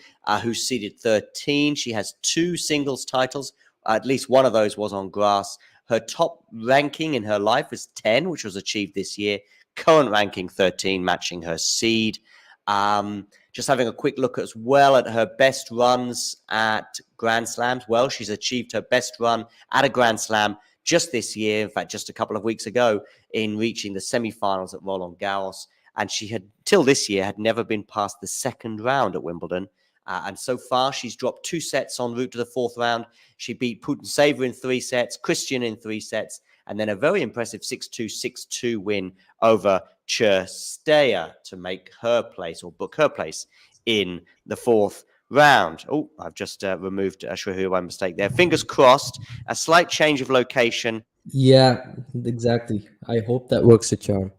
Speaker 3: who's seeded 13. She has 2 singles titles. At least one of those was on grass. Her top ranking in her life was 10, which was achieved this year. Current ranking 13, matching her seed. Just having a quick look as well at her best runs at Grand Slams. Well, she's achieved her best run at a Grand Slam just this year, in fact, just a couple of weeks ago, in reaching the semi-finals at Roland Garros. And she had, till this year, had never been past the second round at Wimbledon. And so far, she's dropped 2 sets en route to the 4th round. She beat Putintseva in 3 sets, Christian in 3 sets, and then a very impressive 6-2, 6-2 win over Chersteya to make her place, or book her place, in the 4th round. Oh, I've just removed Shrehu by mistake there. Fingers crossed. A slight change of location.
Speaker 5: Yeah, exactly. I hope that works a charm.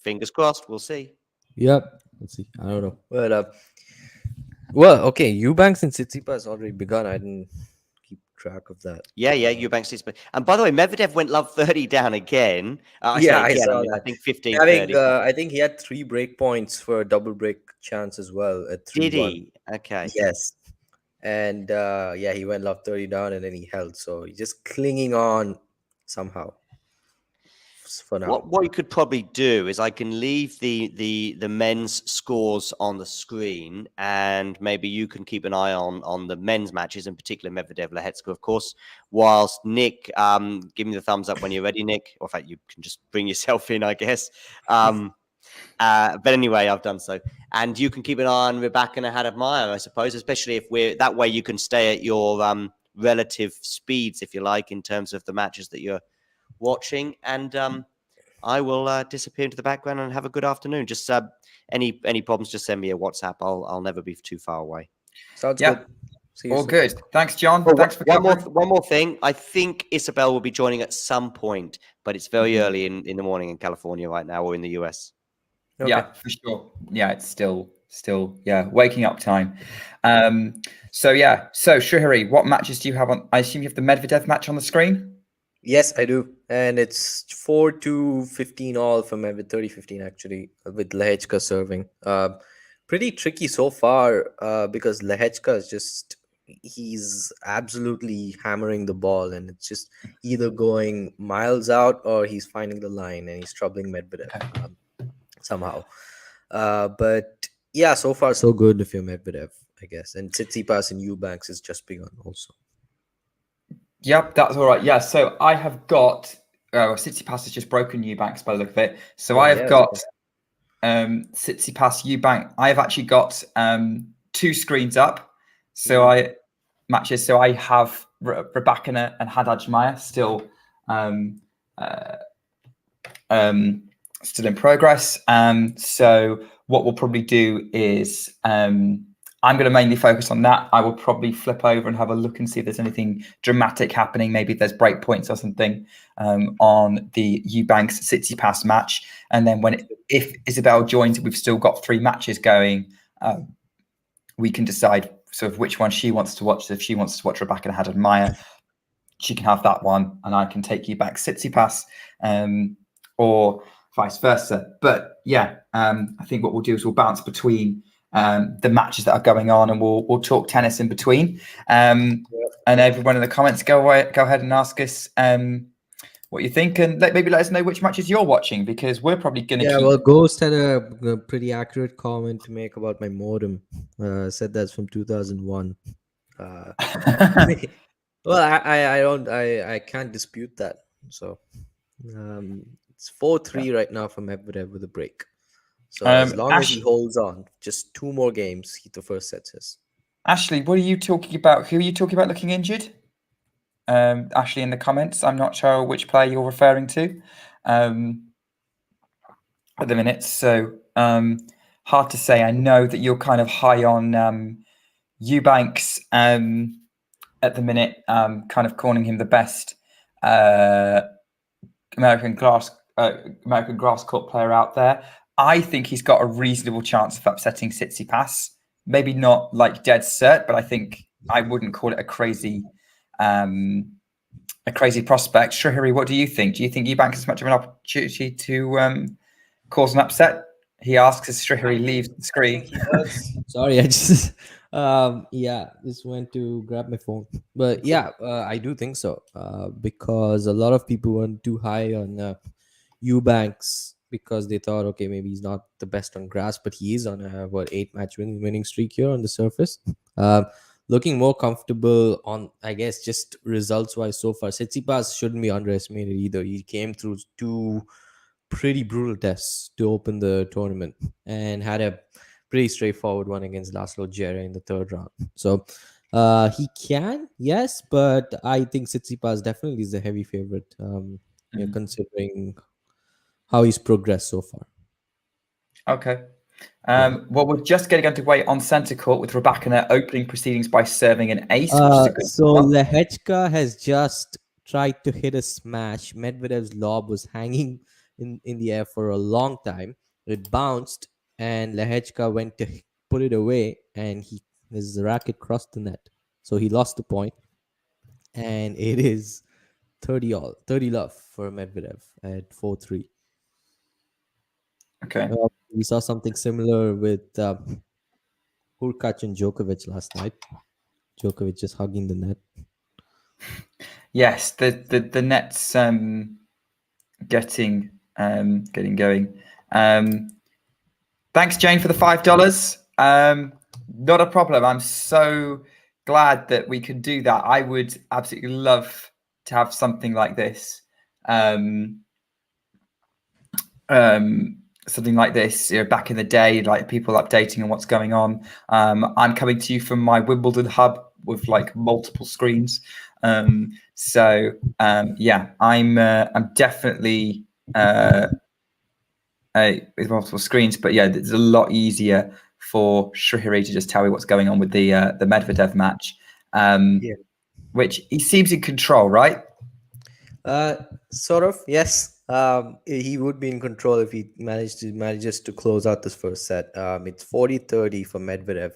Speaker 3: Fingers crossed. We'll see.
Speaker 5: Yep. Let's see. I don't know. But well, okay. Eubanks and Tsitsipas already begun. I didn't keep track of that.
Speaker 3: Yeah, Eubanks is. And by the way, Medvedev went love 30 down again.
Speaker 5: I saw that.
Speaker 3: I think 15-30.
Speaker 5: I think he had 3 break points for a double break chance as well at 3-1.
Speaker 3: Did he? Okay.
Speaker 5: Yes. And he went love 30 down and then he held. So he's just clinging on somehow for now.
Speaker 3: What you could probably do is I can leave the men's scores on the screen, and maybe you can keep an eye on the men's matches, in particular Medvedev, Lehecka, of course, whilst Nick, give me the thumbs up when you're ready, Nick. Or in fact, you can just bring yourself in, I guess. But anyway, I've done so. And you can keep an eye on Rybakina and Haddad Maia, I suppose, especially if that way you can stay at your relative speeds, if you like, in terms of the matches that you're watching. And I will disappear into the background and have a good afternoon. Just any problems, just send me a WhatsApp. I'll never be too far away.
Speaker 5: Sounds good. See you
Speaker 2: All
Speaker 5: soon.
Speaker 2: good. Thanks, John.
Speaker 3: Oh,
Speaker 2: Thanks for
Speaker 3: one more thing. I think Isabel will be joining at some point, but it's very early in the morning in California right now, or in the US.
Speaker 5: Okay.
Speaker 2: Yeah, for sure. Yeah, it's still waking up time. So Shrihari, what matches do you have on? I assume you have the Medvedev match on the screen.
Speaker 5: Yes, I do. And it's 4-2-15 all for Medvedev, 30-15 actually, with Lehecka serving. Pretty tricky so far because Lehecka is he's absolutely hammering the ball, and it's just either going miles out or he's finding the line, and he's troubling Medvedev somehow. But yeah, so far so good if you're Medvedev, I guess. And Tsitsipas and Eubanks has just begun also.
Speaker 2: Yep, that's all right. Yeah, so I have got Tsitsipas has just broken Eubanks by the look of it. So I have got Tsitsipas, Eubanks. I have actually got 2 screens up. So I have Rybakina and Haddad Maia still in progress. So what we'll probably do is I'm going to mainly focus on that. I will probably flip over and have a look and see if there's anything dramatic happening. Maybe if there's break points or something on the Eubanks Tsitsipas match. And then if Isabel joins, we've still got 3 matches going. We can decide sort of which one she wants to watch. If she wants to watch Rybakina and Haddad Maia, she can have that one, and I can take Eubanks Tsitsipas, or vice versa. But yeah, I think what we'll do is we'll bounce between the matches that are going on, and we'll talk tennis in between. And everyone in the comments, go ahead and ask us what you think, and maybe let us know which matches you're watching, because we're probably going to
Speaker 5: Yeah,
Speaker 2: keep...
Speaker 5: well, Ghost had a pretty accurate comment to make about my modem. Said that's from 2001. Well, I can't dispute that. So it's 4-3 right now for Medvedev with a break. So as long as he holds on, just 2 more games, the first set's his.
Speaker 2: Ashley, what are you talking about? Who are you talking about looking injured? Ashley, in the comments, I'm not sure which player you're referring to at the minute. So hard to say. I know that you're kind of high on Eubanks at the minute, kind of calling him the best American grass court player out there. I think he's got a reasonable chance of upsetting Tsitsipas. Maybe not like dead cert, but I think I wouldn't call it a crazy prospect. Shrihari, what do you think? Do you think Eubanks has much of an opportunity to cause an upset? He asks as Shrihari leaves the screen.
Speaker 5: Sorry, I just just went to grab my phone. But yeah, I do think so, because a lot of people weren't too high on Eubanks because they thought, okay, maybe he's not the best on grass, but he is on a 8-match winning streak here on the surface. Looking more comfortable on, I guess, just results wise so far. Tsitsipas shouldn't be underestimated either. He came through 2 pretty brutal tests to open the tournament and had a pretty straightforward one against Laslo Djere in the 3rd round. So he can, yes, but I think Tsitsipas definitely is the heavy favorite, considering how he's progressed so far.
Speaker 2: Okay. Well, we're just getting underway on centre court with Rybakina opening proceedings by serving an ace, which is a good one.
Speaker 5: Lehecka has just tried to hit a smash. Medvedev's lob was hanging in the air for a long time. It bounced, and Lehecka went to put it away, and his racket crossed the net. So he lost the point, and it is 30 love for Medvedev at 4-3.
Speaker 2: Okay.
Speaker 5: We saw something similar with Hurkacz and Djokovic last night. Djokovic just hugging the net.
Speaker 2: Yes, the net's getting going. Thanks, Jane, for the $5. Not a problem. I'm so glad that we can do that. I would absolutely love to have something like this. Something like this, back in the day, like people updating on what's going on. I'm coming to you from my Wimbledon hub with like multiple screens. So yeah, I'm definitely with multiple screens, but yeah, it's a lot easier for Shrihari to just tell me what's going on with the Medvedev match, which he seems in control, right?
Speaker 4: Sort of, yes. He would be in control if he manages to close out this first set. It's 40-30 for Medvedev.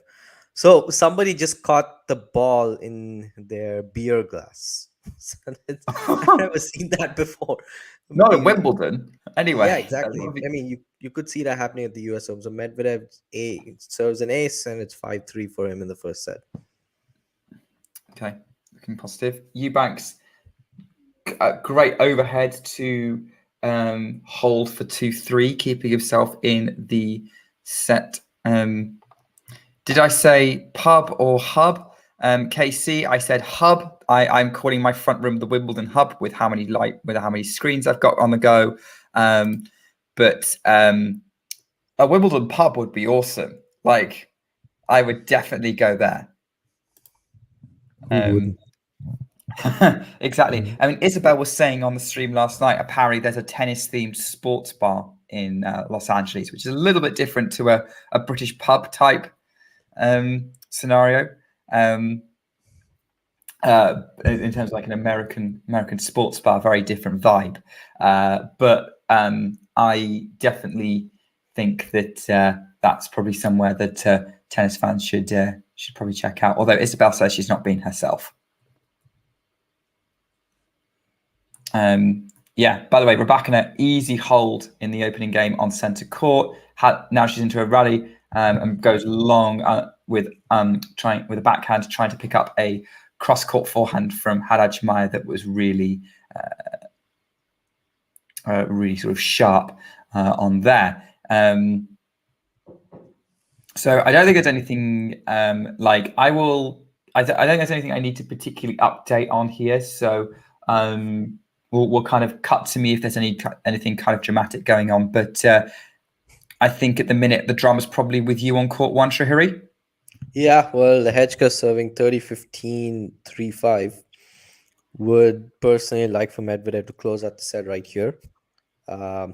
Speaker 4: So somebody just caught the ball in their beer glass. I've never seen that before.
Speaker 2: Not at Wimbledon, anyway.
Speaker 4: Yeah, exactly. I mean, you could see that happening at the US Open. So Medvedev serves an ace, and it's 5-3 for him in the first set.
Speaker 2: Okay, looking positive. Eubanks, great overhead to hold for 2-3, keeping himself in the set. Did I say pub or hub? KC, I said hub. I'm calling my front room the Wimbledon hub with how many screens I've got on the go. But a Wimbledon pub would be awesome. Like, I would definitely go there. Exactly. I mean, Isabel was saying on the stream last night, apparently there's a tennis-themed sports bar in Los Angeles, which is a little bit different to a British pub type scenario. In terms of like an American sports bar, very different vibe. But I definitely think that that's probably somewhere that tennis fans should probably check out. Although Isabel says she's not been herself. Yeah, by the way, Rybakina, easy hold in the opening game on centre court. Now she's into a rally and goes long with a backhand, trying to pick up a cross-court forehand from Haddad Maia that was really sort of sharp on there. So I don't think there's anything I don't think there's anything I need to particularly update on here. So we'll kind of cut to me if there's anything kind of dramatic going on. But I think at the minute the drama's probably with you on court one, Shahiri.
Speaker 4: Yeah, well, Lehecka serving 30-15, 3-5. Would personally like for Medvedev to close out the set right here. Well,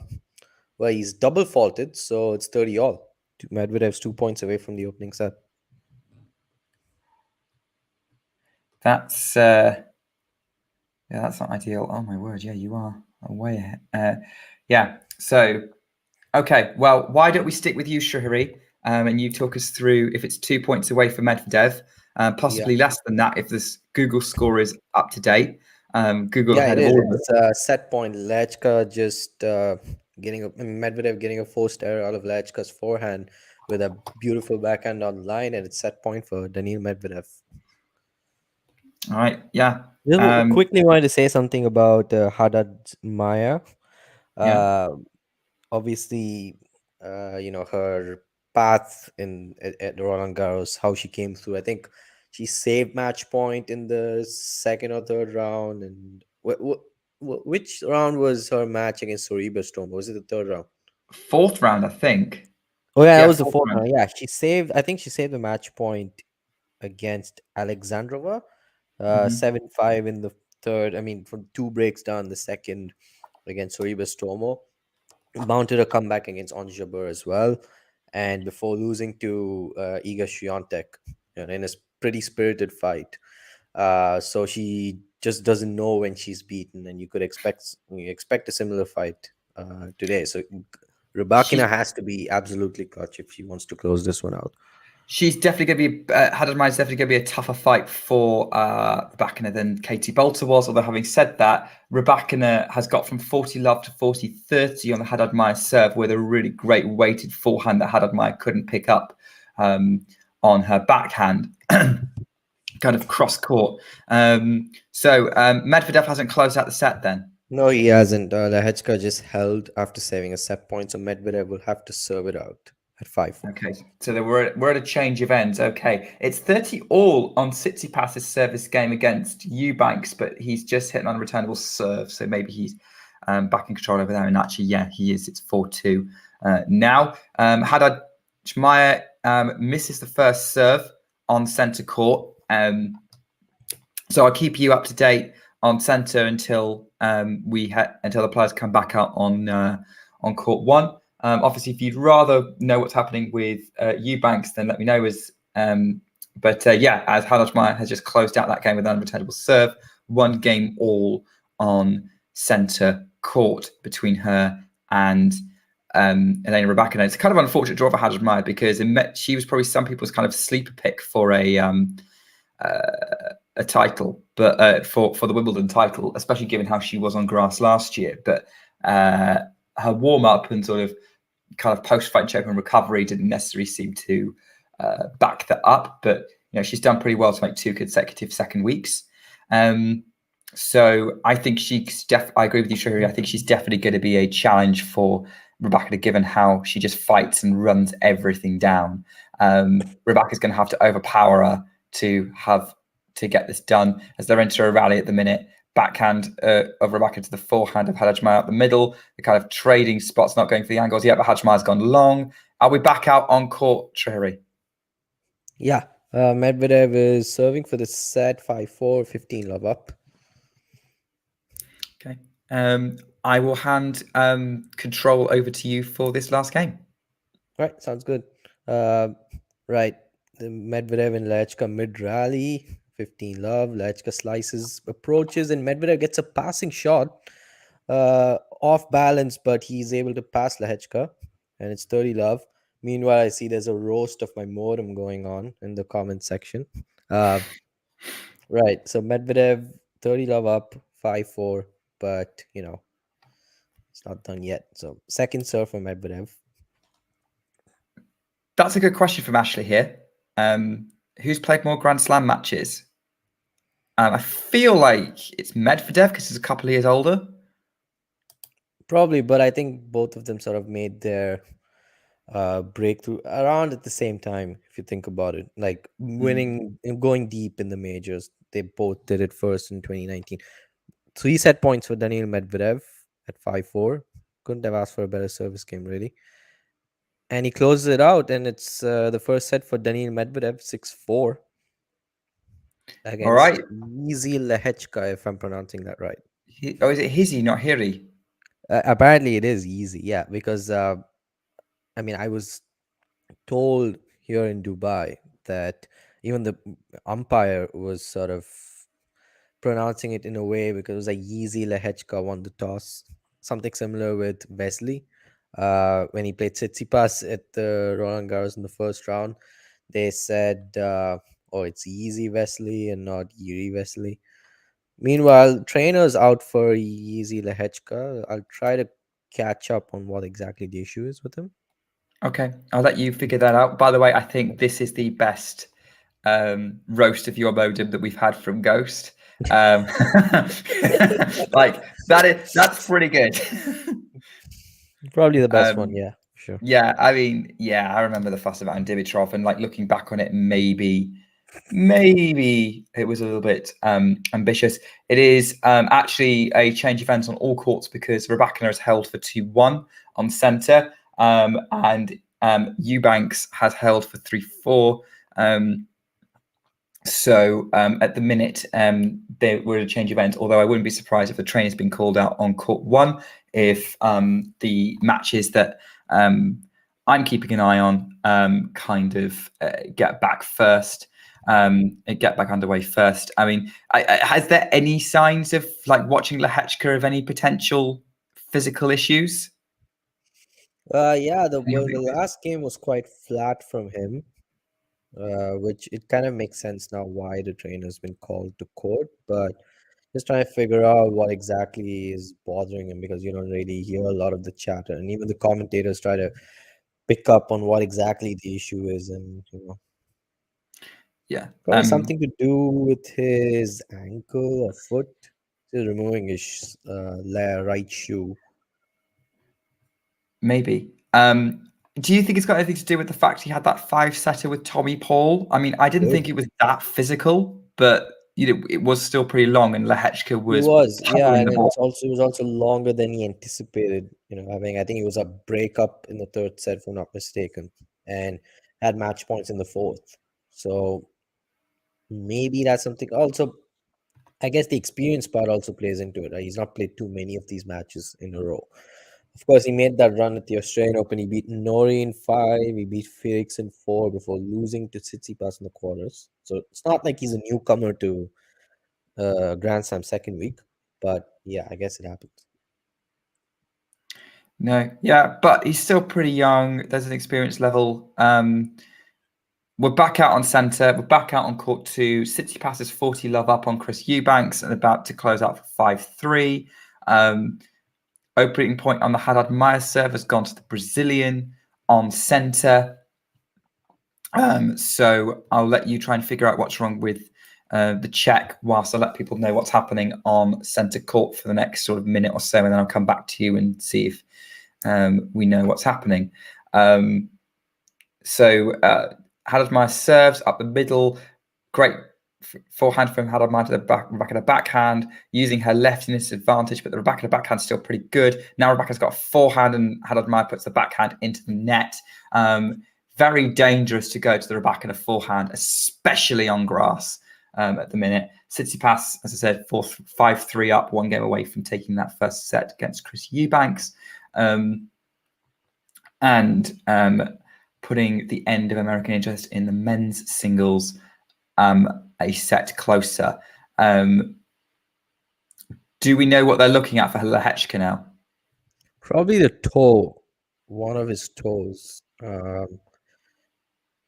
Speaker 4: he's double faulted, so it's 30 all. Medvedev's 2 points away from the opening set.
Speaker 2: That's not ideal. Oh my word! Yeah, you are way ahead. Yeah. So, okay. Well, why don't we stick with you, Shahiri, and you talk us through if it's 2 points away for Medvedev, possibly less than that if this Google score is up to date. Google ahead of all of
Speaker 4: It's a set point. Lehecka just Medvedev getting a forced error out of Lehecka's forehand with a beautiful backhand on the line, and it's set point for Daniil Medvedev.
Speaker 2: All right. Yeah.
Speaker 4: Quickly wanted to say something about Haddad Maia. Obviously, her path at Roland Garros, how she came through. I think she saved match point in the second or third round. And which round was her match against Rybakina? Was it the third round?
Speaker 2: Fourth round, I think.
Speaker 4: Oh yeah, that was the fourth round. Yeah, I think she saved the match point against Alexandrova. 7-5 in the third. I mean, from 2 breaks down the second against Rybakina. Mounted a comeback against Ons Jabeur as well, and before losing to Iga Swiatek in a pretty spirited fight. So she just doesn't know when she's beaten, and you expect a similar fight today. So Rybakina has to be absolutely clutch if she wants to close this one out.
Speaker 2: She's definitely going to be Haddad Maia is definitely going to be a tougher fight for Rybakina than Katie Bolter was. Although having said that, Rybakina has got from 40 love to 40-30 on the Haddad Maia serve with a really great weighted forehand that Haddad Maia couldn't pick up on her backhand, kind of cross court. So Medvedev hasn't closed out the set then.
Speaker 4: No, he hasn't. Lehecka just held after saving a set point, so Medvedev will have to serve it out at 5-4.
Speaker 2: Okay, so we're at a change of ends. Okay, it's 30 all on Tsitsipas' service game against Eubanks, but he's just hit an unreturnable serve, so maybe he's back in control over there. And actually, yeah, he is. It's 4-2 now. Haddad Maia misses the first serve on centre court. So I'll keep you up to date on centre until until the players come back out on court one. Obviously, if you'd rather know what's happening with Eubanks, then let me know. As Haddad Maia has just closed out that game with an unreturnable serve, 1 game all on centre court between her and Elena Rybakina. It's kind of unfortunate draw for Haddad Maia because she was probably some people's kind of sleeper pick for a title, but for the Wimbledon title, especially given how she was on grass last year. But her warm up and sort of kind of post-fight choke and recovery didn't necessarily seem to back that up. But she's done pretty well to make 2 consecutive second weeks. So I think I agree with you, Shahiri. I think she's definitely going to be a challenge for Rybakina, given how she just fights and runs everything down. Rybakina's going to have to overpower her to get this done as they're into a rally at the minute. Backhand of Rybakina to the forehand of Haddad Maia out the middle. The kind of trading spots, not going for the angles yet, but Haddad Maia's gone long. Are we back out on court, Shahiri?
Speaker 4: Yeah. Medvedev is serving for the set 5-4, 15 love up.
Speaker 2: Okay. I will hand control over to you for this last game.
Speaker 4: Right. Sounds good. Right. The Medvedev and Lehecka mid-rally. 15 love. Lehecka slices, approaches, and Medvedev gets a passing shot off balance, but he's able to pass Lehecka, and it's 30 love. Meanwhile, I see there's a roast of my modem going on in the comment section. Right, so Medvedev 30 love up, 5-4, but it's not done yet. So second serve for Medvedev.
Speaker 2: That's a good question from Ashley here. Who's played more Grand Slam matches? I feel like it's Medvedev because he's a couple of years older.
Speaker 4: Probably, but I think both of them sort of made their breakthrough around at the same time. If you think about it, like winning and going deep in the majors, they both did it first in 2019. 3 set points for Daniil Medvedev at 5-4. Couldn't have asked for a better service game, really. And he closes it out, and it's the first set for Daniil Medvedev, 6-4. Against
Speaker 2: All right.
Speaker 4: easy Lehecka, if I'm pronouncing that right.
Speaker 2: Is it Hizzy, not Hiri?
Speaker 4: Apparently, it is easy, yeah, because I was told here in Dubai that even the umpire was sort of pronouncing it in a way because it was like Yeezy Lehechka won the toss. Something similar with Wesley. When he played Tsitsipas at the Roland Garros in the first round, they said, it's Yeezy Wesley and not Yuri Wesley. Meanwhile, trainers out for Yeezy Lehechka. I'll try to catch up on what exactly the issue is with him.
Speaker 2: Okay, I'll let you figure that out. By the way, I think this is the best roast of your modem that we've had from Ghost. Like that's pretty good.
Speaker 4: Probably the best one, yeah, sure.
Speaker 2: Yeah, I mean, yeah, I remember the fuss about Dimitrov, and like looking back on it, maybe it was a little bit ambitious. It is actually a change of events on all courts because Rybakina is held for 2-1 on centre, and Eubanks has held for 3-4. So at the minute, there were a change of event, although I wouldn't be surprised if the train has been called out on court 1 if the matches that I'm keeping an eye on kind of get back first, get back underway first. I mean, has there any signs of like watching Lehecka of any potential physical issues?
Speaker 4: Yeah, the last game was quite flat from him. Which it kind of makes sense now why the trainer's been called to court, but just trying to figure out what exactly is bothering him because you don't really hear a lot of the chatter, and even the commentators try to pick up on what exactly the issue is, and
Speaker 2: Yeah,
Speaker 4: probably something to do with his ankle or foot. He's removing his right shoe.
Speaker 2: Maybe. Do you think it's got anything to do with the fact he had that 5-setter with Tommy Paul? I mean, I didn't think it was that physical, but it was still pretty long, and Lehecka was
Speaker 4: yeah, and
Speaker 2: the
Speaker 4: it
Speaker 2: ball.
Speaker 4: was also longer than he anticipated. I think it was a breakup in the third set, if I'm not mistaken, and had match points in the fourth. So maybe that's something. Also, I guess the experience part also plays into it. Right? He's not played too many of these matches in a row. Of course, he made that run at the Australian Open. He beat Nori in 5. He beat Felix in 4 before losing to Tsitsipas in the quarters. So it's not like he's a newcomer to Grand Slam second week. But yeah, I guess it happens.
Speaker 2: No, yeah, but he's still pretty young. There's an experience level. We're back out on centre. We're back out on court 2. Tsitsipas is 40 love up on Chris Eubanks and about to close out for 5-3. Opening point on the Haddad Maia serve has gone to the Brazilian on centre. So I'll let you try and figure out what's wrong with the Czech whilst I let people know what's happening on centre court for the next sort of minute or so, and then I'll come back to you and see if we know what's happening. So Haddad Maia serves up the middle. Great forehand from Haddad Maia to the Rybakina backhand, using her leftiness advantage, but the Rybakina backhand's still pretty good. Now Rybakina's got a forehand, and Haddad Maia puts the backhand into the net. Very dangerous to go to the Rybakina forehand, especially on grass at the minute. Tsitsipas, as I said, 5-3 up, 1 game away from taking that first set against Chris Eubanks. And putting the end of American interest in the men's singles a set closer. Do we know what they're looking at for Lehecka now?
Speaker 4: Probably the toe, one of his toes.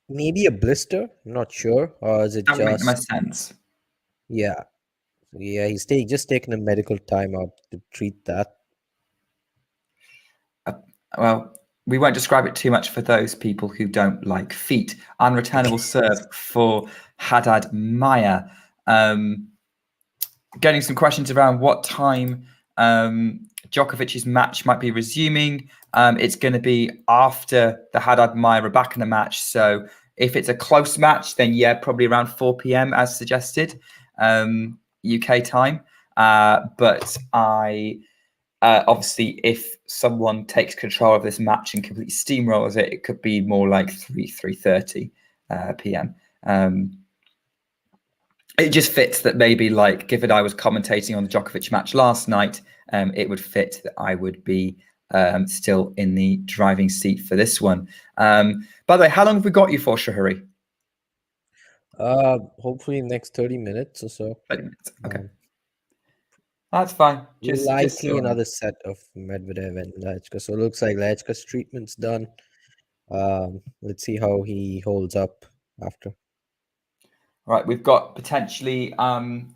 Speaker 4: Maybe a blister, I'm not sure. Or is it
Speaker 2: That would make
Speaker 4: just...
Speaker 2: the most sense.
Speaker 4: Yeah. Yeah, he's just taken a medical timeout to treat that.
Speaker 2: Well, we won't describe it too much for those people who don't like feet. Unreturnable serve for Haddad Maia. Getting some questions around what time Djokovic's match might be resuming. It's going to be after the Haddad Maia Rybakina match. So if it's a close match, then yeah, probably around 4 p.m. as suggested, UK time. But obviously, if someone takes control of this match and completely steamrolls it, it could be more like 3:30 p.m. It just fits that maybe, like, given I was commentating on the Djokovic match last night, it would fit that I would be still in the driving seat for this one. By the way, how long have we got you for, Shahuri?
Speaker 4: Hopefully next 30 minutes or so.
Speaker 2: 30 minutes. Okay. That's fine.
Speaker 4: Likely another set of Medvedev and Lehecka. So it looks like Lehecka's treatment's done. Let's see how he holds up after.
Speaker 2: Right, we've got potentially time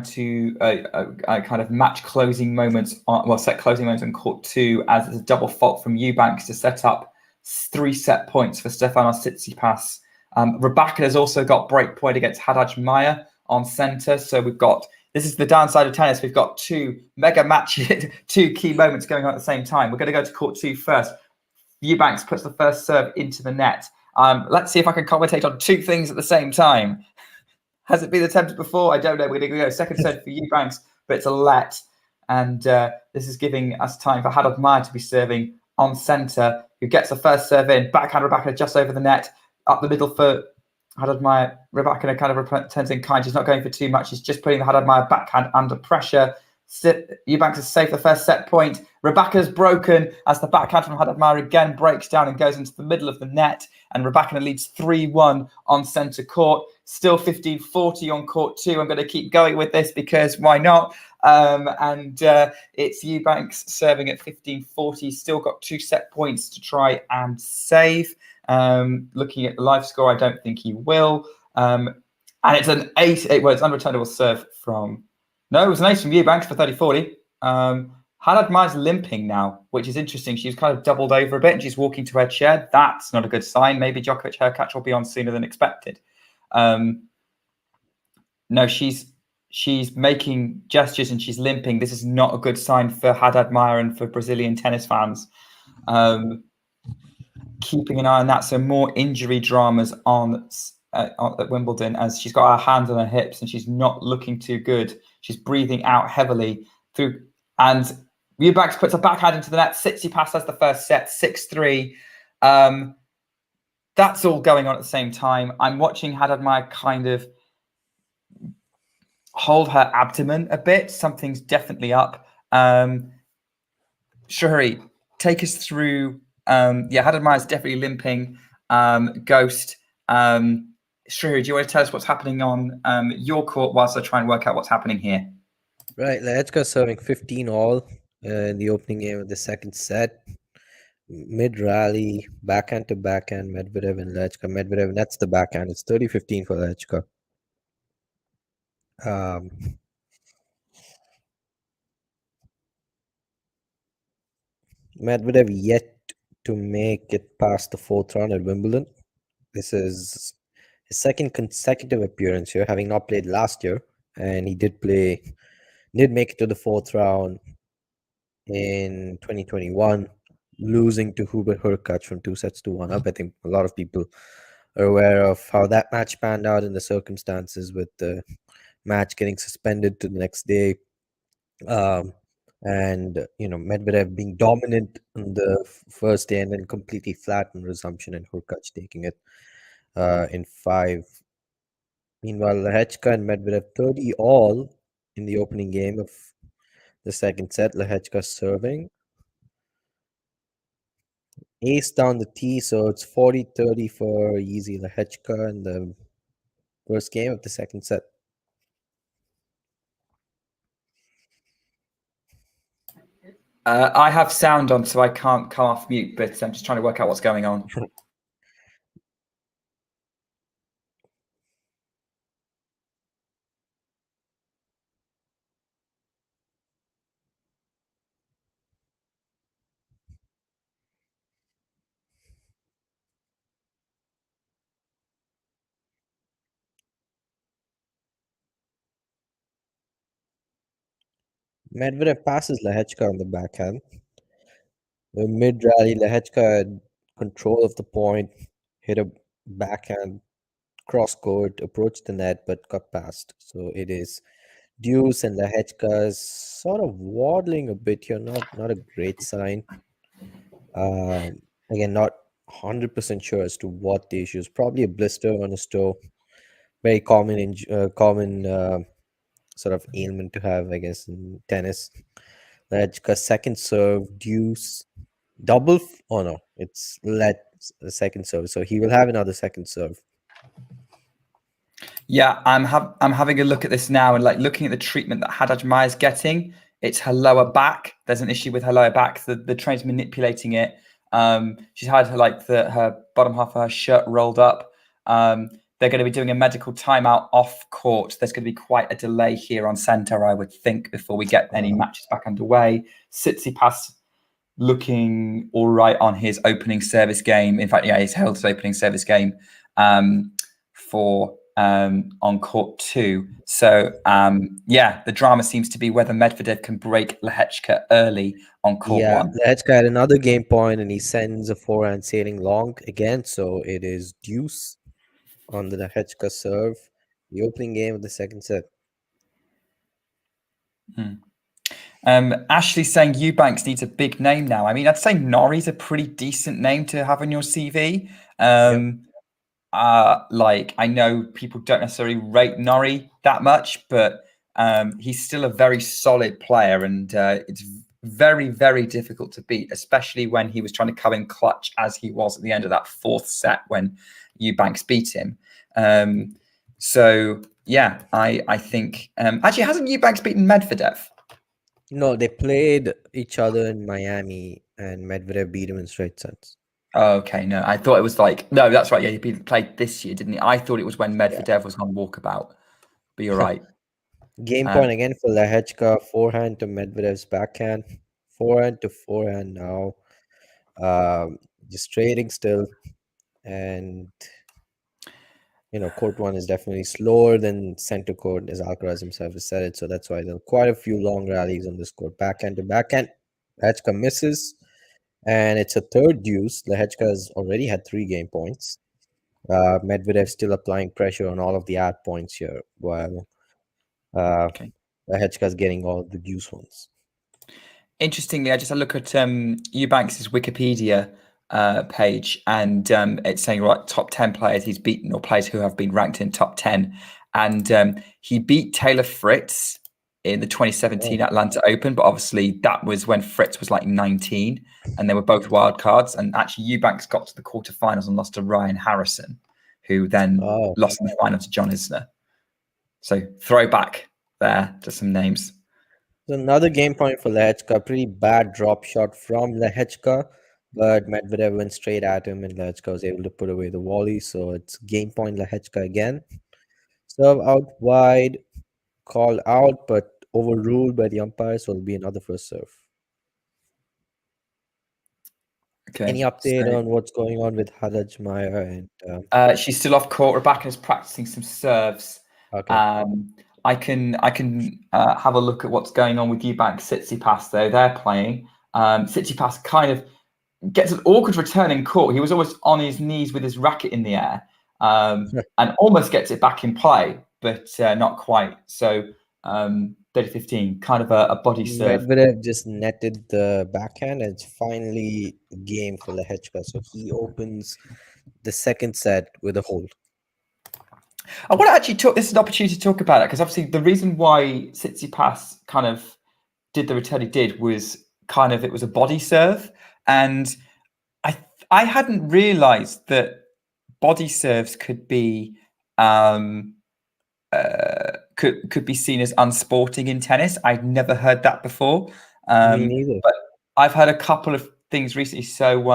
Speaker 2: to kind of match closing moments, set closing moments on court 2, as there's a double fault from Eubanks to set up 3 set points for Stefanos Tsitsipas. Rybakina's also got break point against Haddad Maia on centre. So we've got, this is the downside of tennis, we've got 2 mega matches, 2 key moments going on at the same time. We're going to go to court 2 first. Eubanks puts the first serve into the net. Let's see if I can commentate on 2 things at the same time. Has it been attempted before? I don't know. We're going to go second serve for Eubanks, but it's a let. And this is giving us time for Haddad Maia to be serving on centre, who gets the first serve in. Backhand Rybakina just over the net. Up the middle for Haddad Maia. Rybakina kind of returns in kind. She's not going for too much. She's just putting the Haddad Maia backhand under pressure. Eubanks has saved the first set point. Rybakina's broken as the backhand from Haddad Maia again breaks down and goes into the middle of the net. And Rybakina leads 3-1 on centre court. Still 15-40 on court 2. I'm going to keep going with this because why not? It's Eubanks serving at 15-40. Still got 2 set points to try and save. Looking at the live score, I don't think he will. And it's an 8. Well, it's unreturnable serve from... No, it was an ace from Eubanks for 30-40. Haddad Maia's limping now, which is interesting. She's kind of doubled over a bit and she's walking to her chair. That's not a good sign. Maybe Djokovic-Hurkacz will be on sooner than expected. No, she's making gestures and she's limping. This is not a good sign for Haddad Maia and for Brazilian tennis fans. Keeping an eye on that. So more injury dramas at Wimbledon, as she's got her hands on her hips and she's not looking too good. She's breathing out heavily through, and Eubanks puts a backhand into the net. Tsitsipas has the first set, 6-3. That's all going on at the same time. I'm watching Haddad Maia kind of hold her abdomen a bit. Something's definitely up. Shahari, take us through. Haddad Maia's definitely limping. Ghost. Shahari, do you want to tell us what's happening on your court whilst I try and work out what's happening here?
Speaker 4: Right, Lehecka serving 15 all in the opening game of the second set. Mid rally, backhand to backhand, Medvedev and Lehecka. Medvedev nets the backhand. It's 30-15 for Lehecka. Medvedev yet to make it past the 4th round at Wimbledon. This is his 2nd consecutive appearance here, having not played last year, and he did make it to the 4th round in 2021, losing to Jabeur-Hurkacz from 2-1 up. I think a lot of people are aware of how that match panned out in the circumstances, with the match getting suspended to the next day. Medvedev being dominant on the first day and then completely flat in resumption, and Hurkacz taking it in 5. Meanwhile, Lehecka and Medvedev 30 all in the opening game of the second set. Lehecka serving. Ace down the tee, so it's 40-30 for easy Lehecka in the first game of the second set.
Speaker 2: I have sound on, so I can't come off mute, but I'm just trying to work out what's going on.
Speaker 4: Medvedev passes Lehecka on the backhand. In mid-rally, Lehecka had control of the point, hit a backhand cross-court, approached the net, but got past. So it is deuce, and Lehecka is sort of waddling a bit here. Not a great sign. Again, not 100% sure as to what the issue is. Probably a blister on his toe. Very common sort of ailment to have, I guess, in tennis. Lehecka second serve, deuce, oh no, it's let the second serve. So he will have another second serve.
Speaker 2: Yeah, I'm having a look at this now and like looking at the treatment that Haddad Maia is getting. It's her lower back. There's an issue with her lower back. The trainer's manipulating it. She's had her bottom half of her shirt rolled up. They're going to be doing a medical timeout off court. There's going to be quite a delay here on centre, I would think, before we get any matches back underway. Tsitsipas looking all right on his opening service game. In fact, yeah, he's held his opening service game for on court 2. So yeah, the drama seems to be whether Medvedev can break Lehecka early on court 1.
Speaker 4: Lehecka had another game point and he sends a forehand sailing long again. So it is deuce on the Lehecka serve. The opening game of the second set.
Speaker 2: Ashley saying Eubanks needs a big name now. I mean, I'd say Norrie's a pretty decent name to have on your CV. Like, I know people don't necessarily rate Norrie that much, but he's still a very solid player, and it's very, very difficult to beat, especially when he was trying to come in clutch as he was at the end of that 4th set when Eubanks beat him. So yeah, I think actually, hasn't Eubanks beaten Medvedev?
Speaker 4: No, they played each other in Miami and Medvedev beat him in straight sets.
Speaker 2: Oh, okay, no, I thought it was like, no, that's right. Yeah, he played this year, didn't he? I thought it was when Medvedev was on walkabout, but you're right.
Speaker 4: Game point again for Lehecka, forehand to Medvedev's backhand, forehand to forehand now. Just trading still, and court 1 is definitely slower than center court, as Alcaraz himself has said it. So that's why there are quite a few long rallies on this court. Backhand to backhand, Lehecka misses, and it's a third deuce. Lehecka has already had 3 game points. Medvedev still applying pressure on all of the ad points here, while Lehecka is getting all of the deuce ones.
Speaker 2: Interestingly, I just look at Eubanks' Wikipedia page, and it's saying top 10 players he's beaten, or players who have been ranked in top 10. And he beat Taylor Fritz in the 2017 Atlanta Open, but obviously that was when Fritz was like 19, and they were both wild cards. And actually, Eubanks got to the quarterfinals and lost to Ryan Harrison, who then lost in the final to John Isner. So throwback there to some names.
Speaker 4: So another game point for Lehecka. Pretty bad drop shot from Lehecka, but Medvedev went straight at him, and Lehecka was able to put away the volley. So it's game point Lehecka again. Serve out wide, called out, but overruled by the umpire. So it'll be another first serve.
Speaker 2: Okay.
Speaker 4: Any update on what's going on with Haddad Maia? And
Speaker 2: she's still off court. Rybakina's practicing some serves.
Speaker 4: Okay.
Speaker 2: I can have a look at what's going on with Eubanks Tsitsipas though. They're playing. Tsitsipas kind of gets an awkward return in court. He was almost on his knees with his racket in the air, and almost gets it back in play, but not quite. So 30-15, kind of a body serve.
Speaker 4: Medvedev just netted the backhand, and it's finally game for Lehecka. So he opens the second set with a hold.
Speaker 2: I want to actually talk. This is an opportunity to talk about it, because obviously the reason why Tsitsipas kind of did the return he did was kind of, it was a body serve, and I hadn't realised that body serves could be could be seen as unsporting in tennis. I'd never heard that before.
Speaker 4: Me neither.
Speaker 2: But I've heard a couple of things recently. So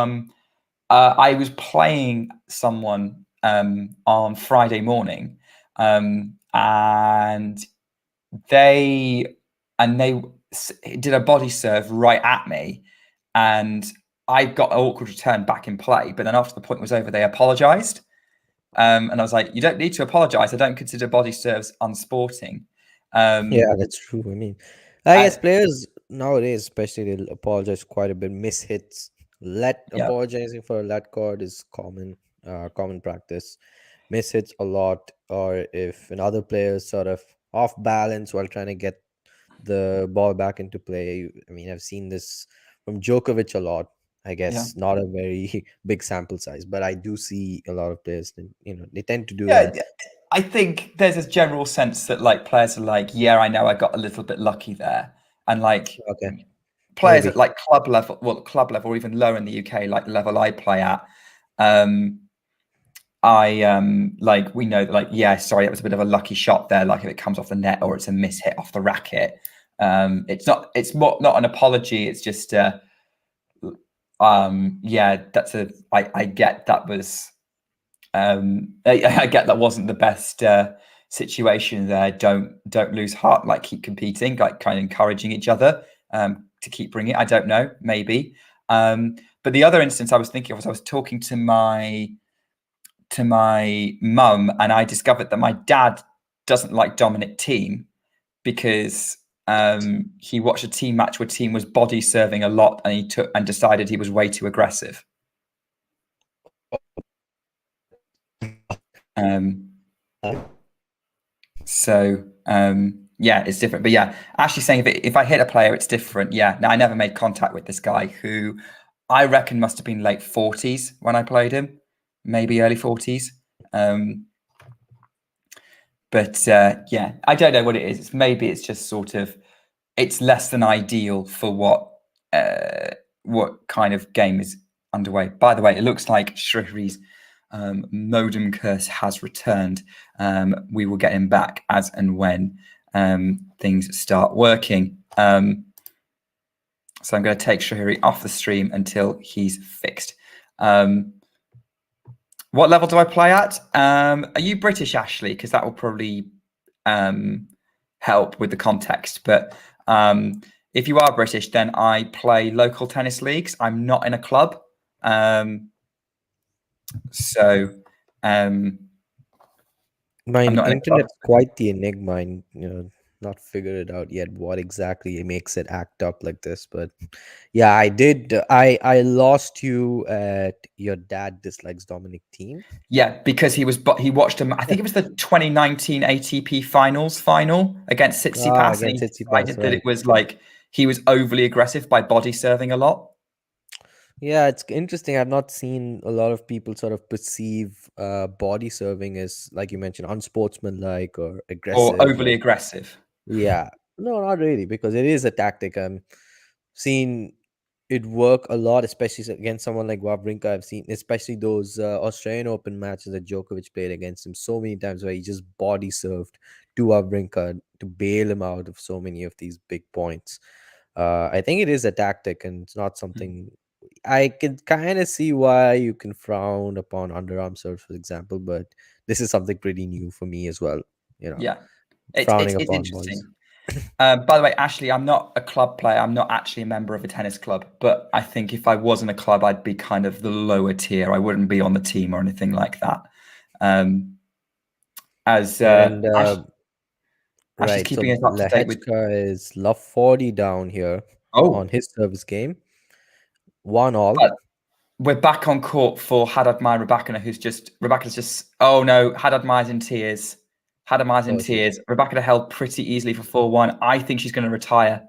Speaker 2: I was playing someone on Friday morning, and they did a body serve right at me, and I got an awkward return back in play. But then after the point was over, they apologized. And I was like, you don't need to apologize. I don't consider body serves unsporting.
Speaker 4: Yeah, that's true. I mean, I guess players nowadays, especially, they'll apologize quite a bit. Miss hits,
Speaker 2: Yeah,
Speaker 4: apologizing for a let cord is common practice. Miss hits a lot, or if another player is sort of off balance while trying to get the ball back into play. I mean, I've seen this from Djokovic a lot. I
Speaker 2: yeah.
Speaker 4: guess not a very big sample size, but I do see a lot of players. They tend to do
Speaker 2: Yeah,
Speaker 4: that.
Speaker 2: yeah. I think there's a general sense that like players are like, yeah, I know I got a little bit lucky there, and like
Speaker 4: Okay,
Speaker 2: players at
Speaker 4: maybe.
Speaker 2: like club level, or even lower in the UK, like the level I play at, I like we know that like, yeah, sorry, it was a bit of a lucky shot there. Like if it comes off the net or it's a miss hit off the racket, it's more not an apology. It's just yeah, I get that was I get that wasn't the best situation there. Don't lose heart. Like keep competing. Like kind of encouraging each other to keep bringing it. I don't know, maybe. But the other instance I was thinking of was I was talking to my mum, and I discovered that my dad doesn't like Dominic Thiem because he watched a team match where Thiem was body serving a lot, and he took and decided he was way too aggressive. So yeah, it's different. But yeah, Ashley's saying if I hit a player, it's different. Yeah. Now I never made contact with this guy who I reckon must have been late 40s when I played him, maybe early 40s. But yeah, I don't know what it is. Maybe it's just sort of it's less than ideal for what kind of game is underway. By the way, it looks like Shrihri's modem curse has returned. We will get him back as and when things start working. So I'm going to take Shrihri off the stream until he's fixed. What level do I play at? Are you British, Ashley? Because that will probably help with the context. But if you are British, then I play local tennis leagues. I'm not in a club. So
Speaker 4: My
Speaker 2: I'm not in a club.
Speaker 4: internet's quite the enigma, and not figured it out yet what exactly makes it act up like this. But yeah, I did. I lost you at your dad dislikes Dominic Thiem.
Speaker 2: Yeah, because he watched him. I think it was the 2019 ATP Finals final against Tsitsipas, and he
Speaker 4: Against
Speaker 2: decided
Speaker 4: Tsitsipas,
Speaker 2: that
Speaker 4: right?
Speaker 2: it was like he was overly aggressive by body serving a lot.
Speaker 4: Yeah, it's interesting. I've not seen a lot of people sort of perceive body serving as, like you mentioned, unsportsmanlike or
Speaker 2: Or
Speaker 4: aggressive.
Speaker 2: overly aggressive.
Speaker 4: Yeah, no, not really, because it is a tactic. I'm seen it work a lot, especially against someone like Wawrinka. I've seen, especially those Australian Open matches that Djokovic played against him so many times, where he just body served to Wawrinka to bail him out of so many of these big points. I think it is a tactic, and it's not something I can kind of see why you can frown upon underarm serves, for example. But this is something pretty new for me as well.
Speaker 2: Yeah,
Speaker 4: Frowning
Speaker 2: it's
Speaker 4: upon bodies.
Speaker 2: interesting. By the way, Ashley, I'm not a club player. I'm not actually a member of a tennis club. But I think if I was in a club, I'd be kind of the lower tier. I wouldn't be on the team or anything like that. Ashley's
Speaker 4: Right, so
Speaker 2: keeping us up to date with.
Speaker 4: Lehecka is love 40 down here on his service game. 1-1.
Speaker 2: We're back on court for Haddad Maia Rybakina, Rybakina's just. Oh no, Haddad Maia's in tears. Haddad Maia's in tears. Rybakina held pretty easily for 4-1. I think she's going to retire.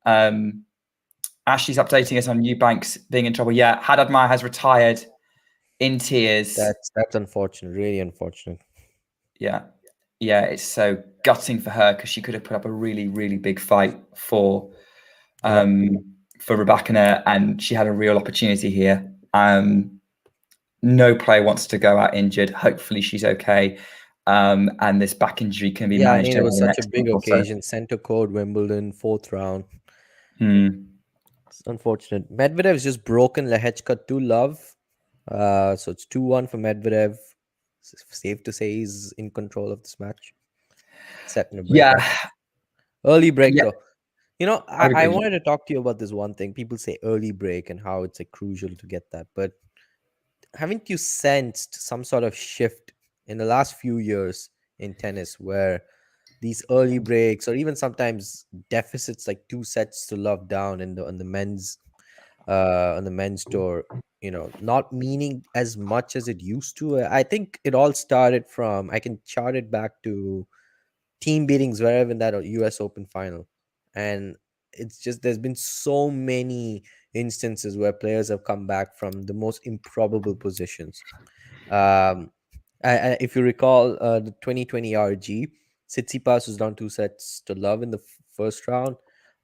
Speaker 2: Ashley's updating us on Eubanks being in trouble. Yeah, Haddad Maia has retired in tears.
Speaker 4: That's unfortunate, really unfortunate.
Speaker 2: Yeah, it's so gutting for her because she could have put up a really, really big fight for Rybakina, and she had a real opportunity here. No player wants to go out injured. Hopefully she's okay. And this back injury can be managed.
Speaker 4: I mean, it was such a big occasion. Center court, Wimbledon, 4th round. It's unfortunate. Medvedev has just broken Lehecka to love. So it's 2-1 for Medvedev. It's safe to say he's in control of this match. Setting a break.
Speaker 2: Yeah.
Speaker 4: Early break though. I wanted to talk to you about this one thing. People say early break and how it's crucial to get that. But haven't you sensed some sort of shift in the last few years in tennis where these early breaks or even sometimes deficits like 2 sets to love down in the on the men's tour, not meaning as much as it used to. I think it all started from, I can chart it back to team beatings wherever in that US Open final. And it's just there's been so many instances where players have come back from the most improbable positions. Um, if you recall the 2020 RG, Tsitsipas was down 2 sets to love in the first round.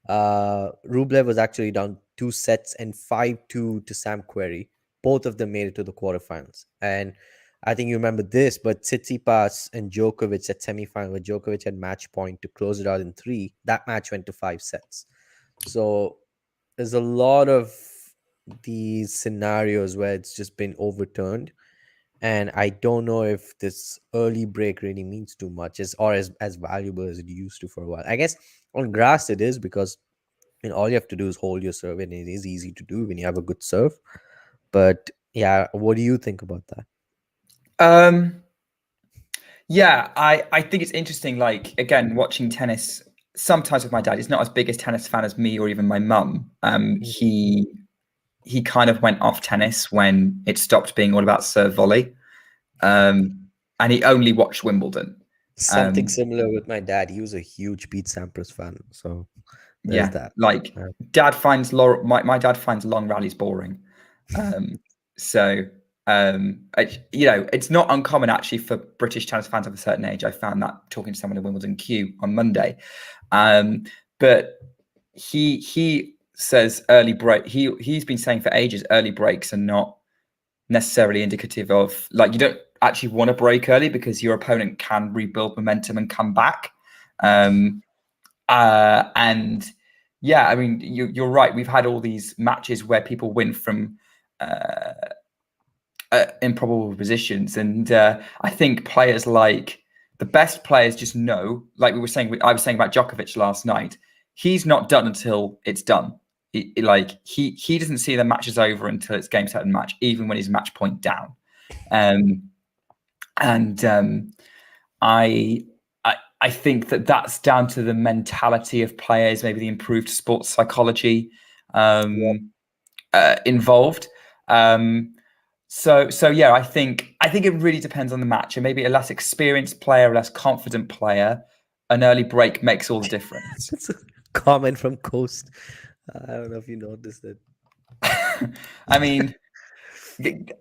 Speaker 4: Rublev was actually down 2 sets and 5-2 to Sam Querrey. Both of them made it to the quarterfinals. And I think you remember this, but Tsitsipas and Djokovic at semifinal, where Djokovic had match point to close it out in 3. That match went to 5 sets. So there's a lot of these scenarios where it's just been overturned. And I don't know if this early break really means too much as valuable as it used to for a while. I guess on grass it is, because all you have to do is hold your serve, and it is easy to do when you have a good serve. But yeah, what do you think about that?
Speaker 2: Yeah, I think it's interesting. Like, again, watching tennis sometimes with my dad. He's not as big a tennis fan as me or even my mum. He kind of went off tennis when it stopped being all about serve volley, and he only watched Wimbledon.
Speaker 4: Something similar with my dad. He was a huge Pete Sampras fan, so there's that.
Speaker 2: Like, dad finds my dad finds long rallies boring. It's not uncommon actually for British tennis fans of a certain age. I found that talking to someone in Wimbledon queue on Monday. But he says early break. He's been saying for ages early breaks are not necessarily indicative of, like, you don't actually want to break early because your opponent can rebuild momentum and come back. And yeah, I mean, you're right. We've had all these matches where people win from improbable positions, and I think players, like the best players, just know. Like I was saying about Djokovic last night, he's not done until it's done. He doesn't see the match is over until it's game, set, and match, even when he's match point down. I think that's down to the mentality of players, maybe the improved sports psychology involved. So yeah, I think it really depends on the match, and maybe a less experienced player, a less confident player, an early break makes all the difference.
Speaker 4: That's a comment from Coast. I don't know if you noticed it.
Speaker 2: I mean,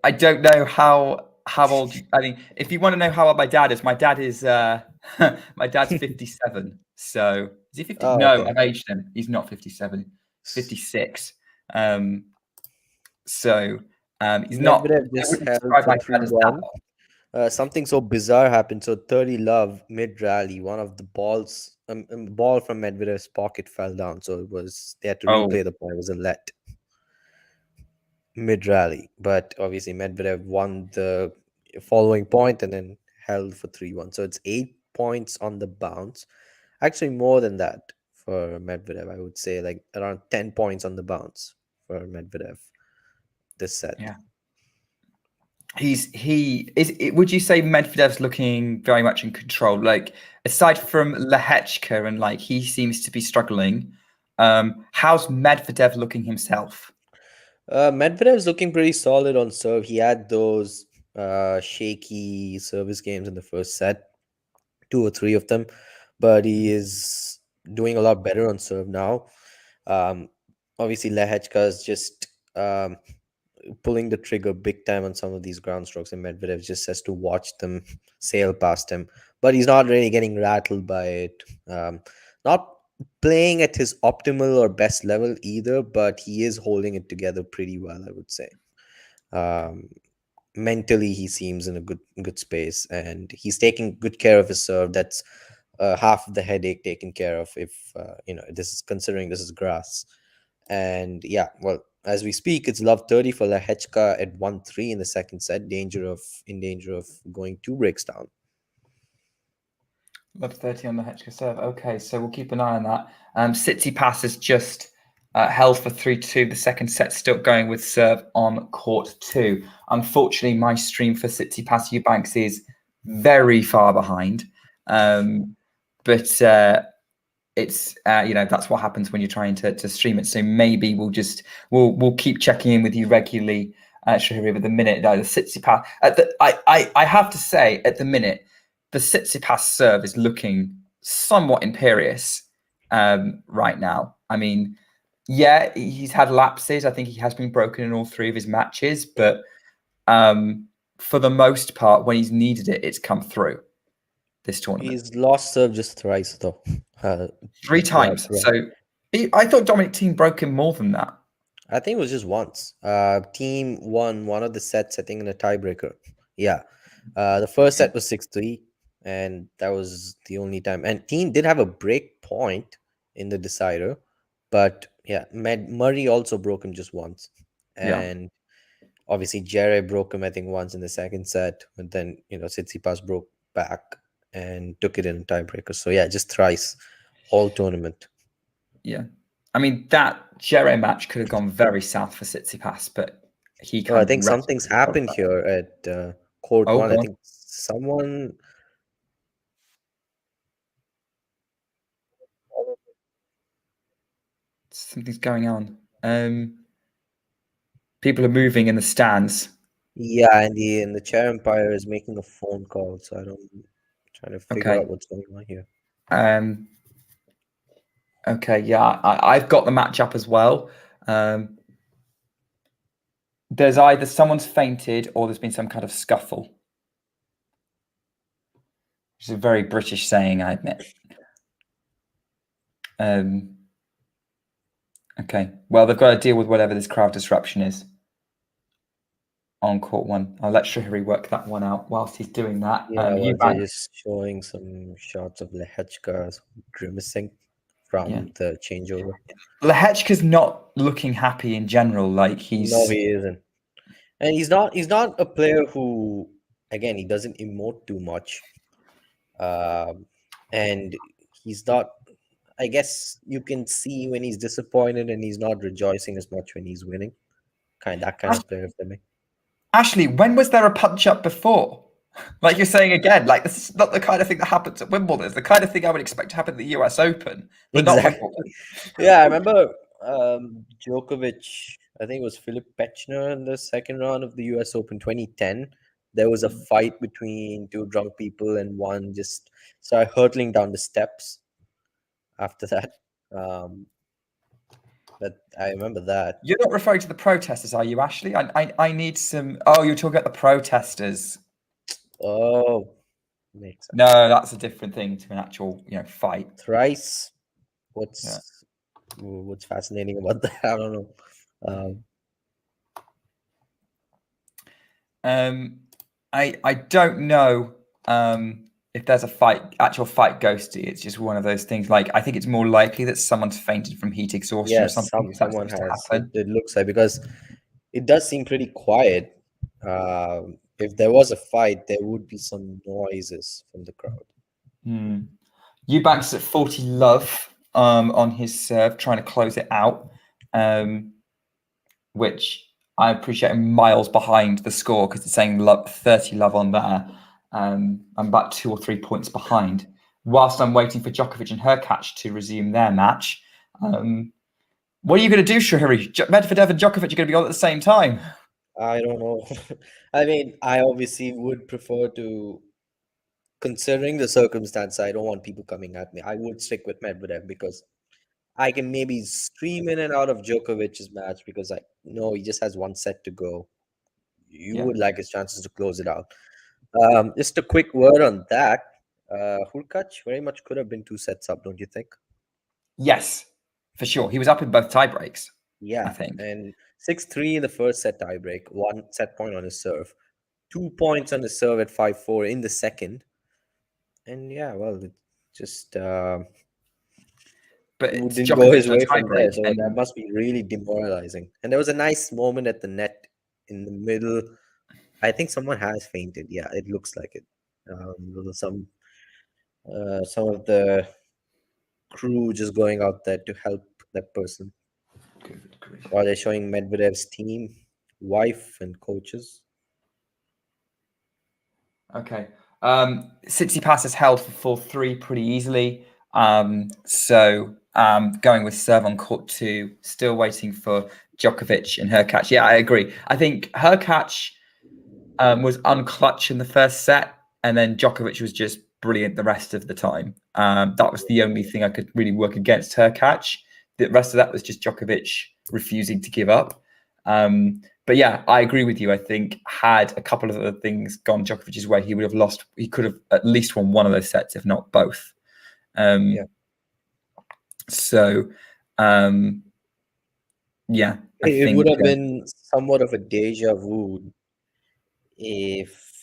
Speaker 2: I don't know how old. I mean, if you want to know how old my dad is my dad's 57. So is he 50? No, okay. I've aged him. He's not 57. He's 56. He's not.
Speaker 4: Just something so bizarre happened. So 30-love mid-rally, one of the balls, ball from Medvedev's pocket fell down. So they had to replay the point. It was a let mid-rally. But obviously Medvedev won the following point and then held for 3-1. So it's 8 points on the bounce. Actually, more than that for Medvedev. I would say like around 10 points on the bounce for Medvedev this set.
Speaker 2: Yeah. Would you say Medvedev's looking very much in control? Like, aside from Lehecka, and like he seems to be struggling, how's Medvedev looking himself?
Speaker 4: Medvedev's looking pretty solid on serve. He had those shaky service games in the first set, 2 or 3 of them, but he is doing a lot better on serve now. Obviously Lehecka is just pulling the trigger big time on some of these ground strokes, and Medvedev just has to watch them sail past him. But he's not really getting rattled by it. Not playing at his optimal or best level either, but he is holding it together pretty well, I would say. Mentally, he seems in a good space, and he's taking good care of his serve. That's half of the headache taken care of if this is grass. And yeah, well, as we speak, it's love 30 for Lehecka at 1-3 in the second set, in danger of going 2 breaks down.
Speaker 2: Love 30 on Lehecka serve. Okay, so we'll keep an eye on that. Tsitsipas has just held for 3-2. The second set still going with serve on court 2. Unfortunately, my stream for Tsitsipas Eubanks is very far behind. but it's that's what happens when you're trying to stream it. So maybe we'll keep checking in with you regularly, Shahiri, with the minute. The Tsitsipas. I have to say, at the minute, the Tsitsipas serve is looking somewhat imperious right now. I mean, yeah, he's had lapses. I think he has been broken in all 3 of his matches, but for the most part, when he's needed it, it's come through this tournament.
Speaker 4: He's lost serve just thrice, though.
Speaker 2: 3 times.
Speaker 4: Right.
Speaker 2: So I thought Dominic Thiem broke him more than that.
Speaker 4: I think it was just once. Team won one of the sets, I think, in a tiebreaker. Yeah. The first set was 6-3, and that was the only time. And Team did have a break point in the decider, but yeah, Murray also broke him just once. And obviously, Jere broke him, I think, once in the second set, but then, Tsitsipas broke back and took it in a tiebreaker. So yeah, just thrice all tournament.
Speaker 2: Yeah. I mean, that Jere match could have gone very south for Tsitsipas, but he
Speaker 4: I think something's happened here at court 1. I think
Speaker 2: something's going on. People are moving in the stands.
Speaker 4: Yeah, and the chair umpire is making a phone call, so I'm trying to figure out what's going on here.
Speaker 2: Okay, yeah, I've got the match up as well. There's either someone's fainted or there's been some kind of scuffle. Which is a very British saying, I admit. Okay, well, they've got to deal with whatever this crowd disruption is on court 1. I'll let Shahiri work that one out whilst he's doing that.
Speaker 4: Yeah, they're just showing some shots of Lehecka grimacing from the changeover.
Speaker 2: Lehecka's not looking happy in general. Like
Speaker 4: No, he isn't. And he's not a player who, again, he doesn't emote too much. And he's not, I guess you can see when he's disappointed and he's not rejoicing as much when he's winning. That kind of player for me.
Speaker 2: Ashley, when was there a punch up before? Like you're saying again, like this is not the kind of thing that happens at Wimbledon. It's the kind of thing I would expect to happen at the US Open, but not Wimbledon.
Speaker 4: Yeah, I remember Djokovic, I think it was Philip Pechner in the second round of the US Open 2010. There was a fight between 2 drunk people and one just started hurtling down the steps after that. But I remember that.
Speaker 2: You're not referring to the protesters, are you, Ashley? I need some... Oh, you're talking about the protesters.
Speaker 4: Oh, makes sense.
Speaker 2: No, that's a different thing to an actual, fight.
Speaker 4: Thrice. What's fascinating about that? I don't
Speaker 2: know. I don't know if there's a actual fight ghosty. It's just one of those things. Like I think it's more likely that someone's fainted from heat exhaustion or something.
Speaker 4: Someone has. It looks like, because it does seem pretty quiet. If there was a fight, there would be some noises from the crowd.
Speaker 2: Eubanks at 40 love on his serve, trying to close it out, which I appreciate miles behind the score because it's saying 30 love on there. I'm about 2 or 3 points behind. Whilst I'm waiting for Djokovic and Hurkacz to resume their match, what are you going to do, Shahiri? Medvedev and Djokovic are going to be on at the same time.
Speaker 4: I don't know. I mean, I obviously would prefer to, considering the circumstance, I don't want people coming at me. I would stick with Medvedev because I can maybe stream in and out of Djokovic's match because I know he just has 1 set to go. You would like his chances to close it out. Just a quick word on that. Hurkacz very much could have been 2 sets up, don't you think?
Speaker 2: Yes, for sure. He was up in both tie breaks.
Speaker 4: Yeah,
Speaker 2: I think.
Speaker 4: And 6-3 in the first set tiebreak, 1 set point on his serve, 2 points on his serve at 5-4 in the second. And yeah, well, it just
Speaker 2: but
Speaker 4: it didn't go his way from there, so that must be really demoralizing. And there was a nice moment at the net in the middle. I think someone has fainted. Yeah, it looks like it. There was some of the crew just going out there to help that person. While they're showing Medvedev's team, wife, and coaches.
Speaker 2: Okay. Tsitsipas has held for 4-3 pretty easily. So going with serve on court 2, still waiting for Djokovic and Hurkacz. Yeah, I agree. I think Hurkacz was unclutch in the first set, and then Djokovic was just brilliant the rest of the time. That was the only thing I could really work against Hurkacz. The rest of that was just Djokovic refusing to give up. But yeah, I agree with you. I think had a couple of other things gone Djokovic's way, he would have lost. He could have at least won one of those sets, if not both. So, yeah,
Speaker 4: it would have been somewhat of a deja vu if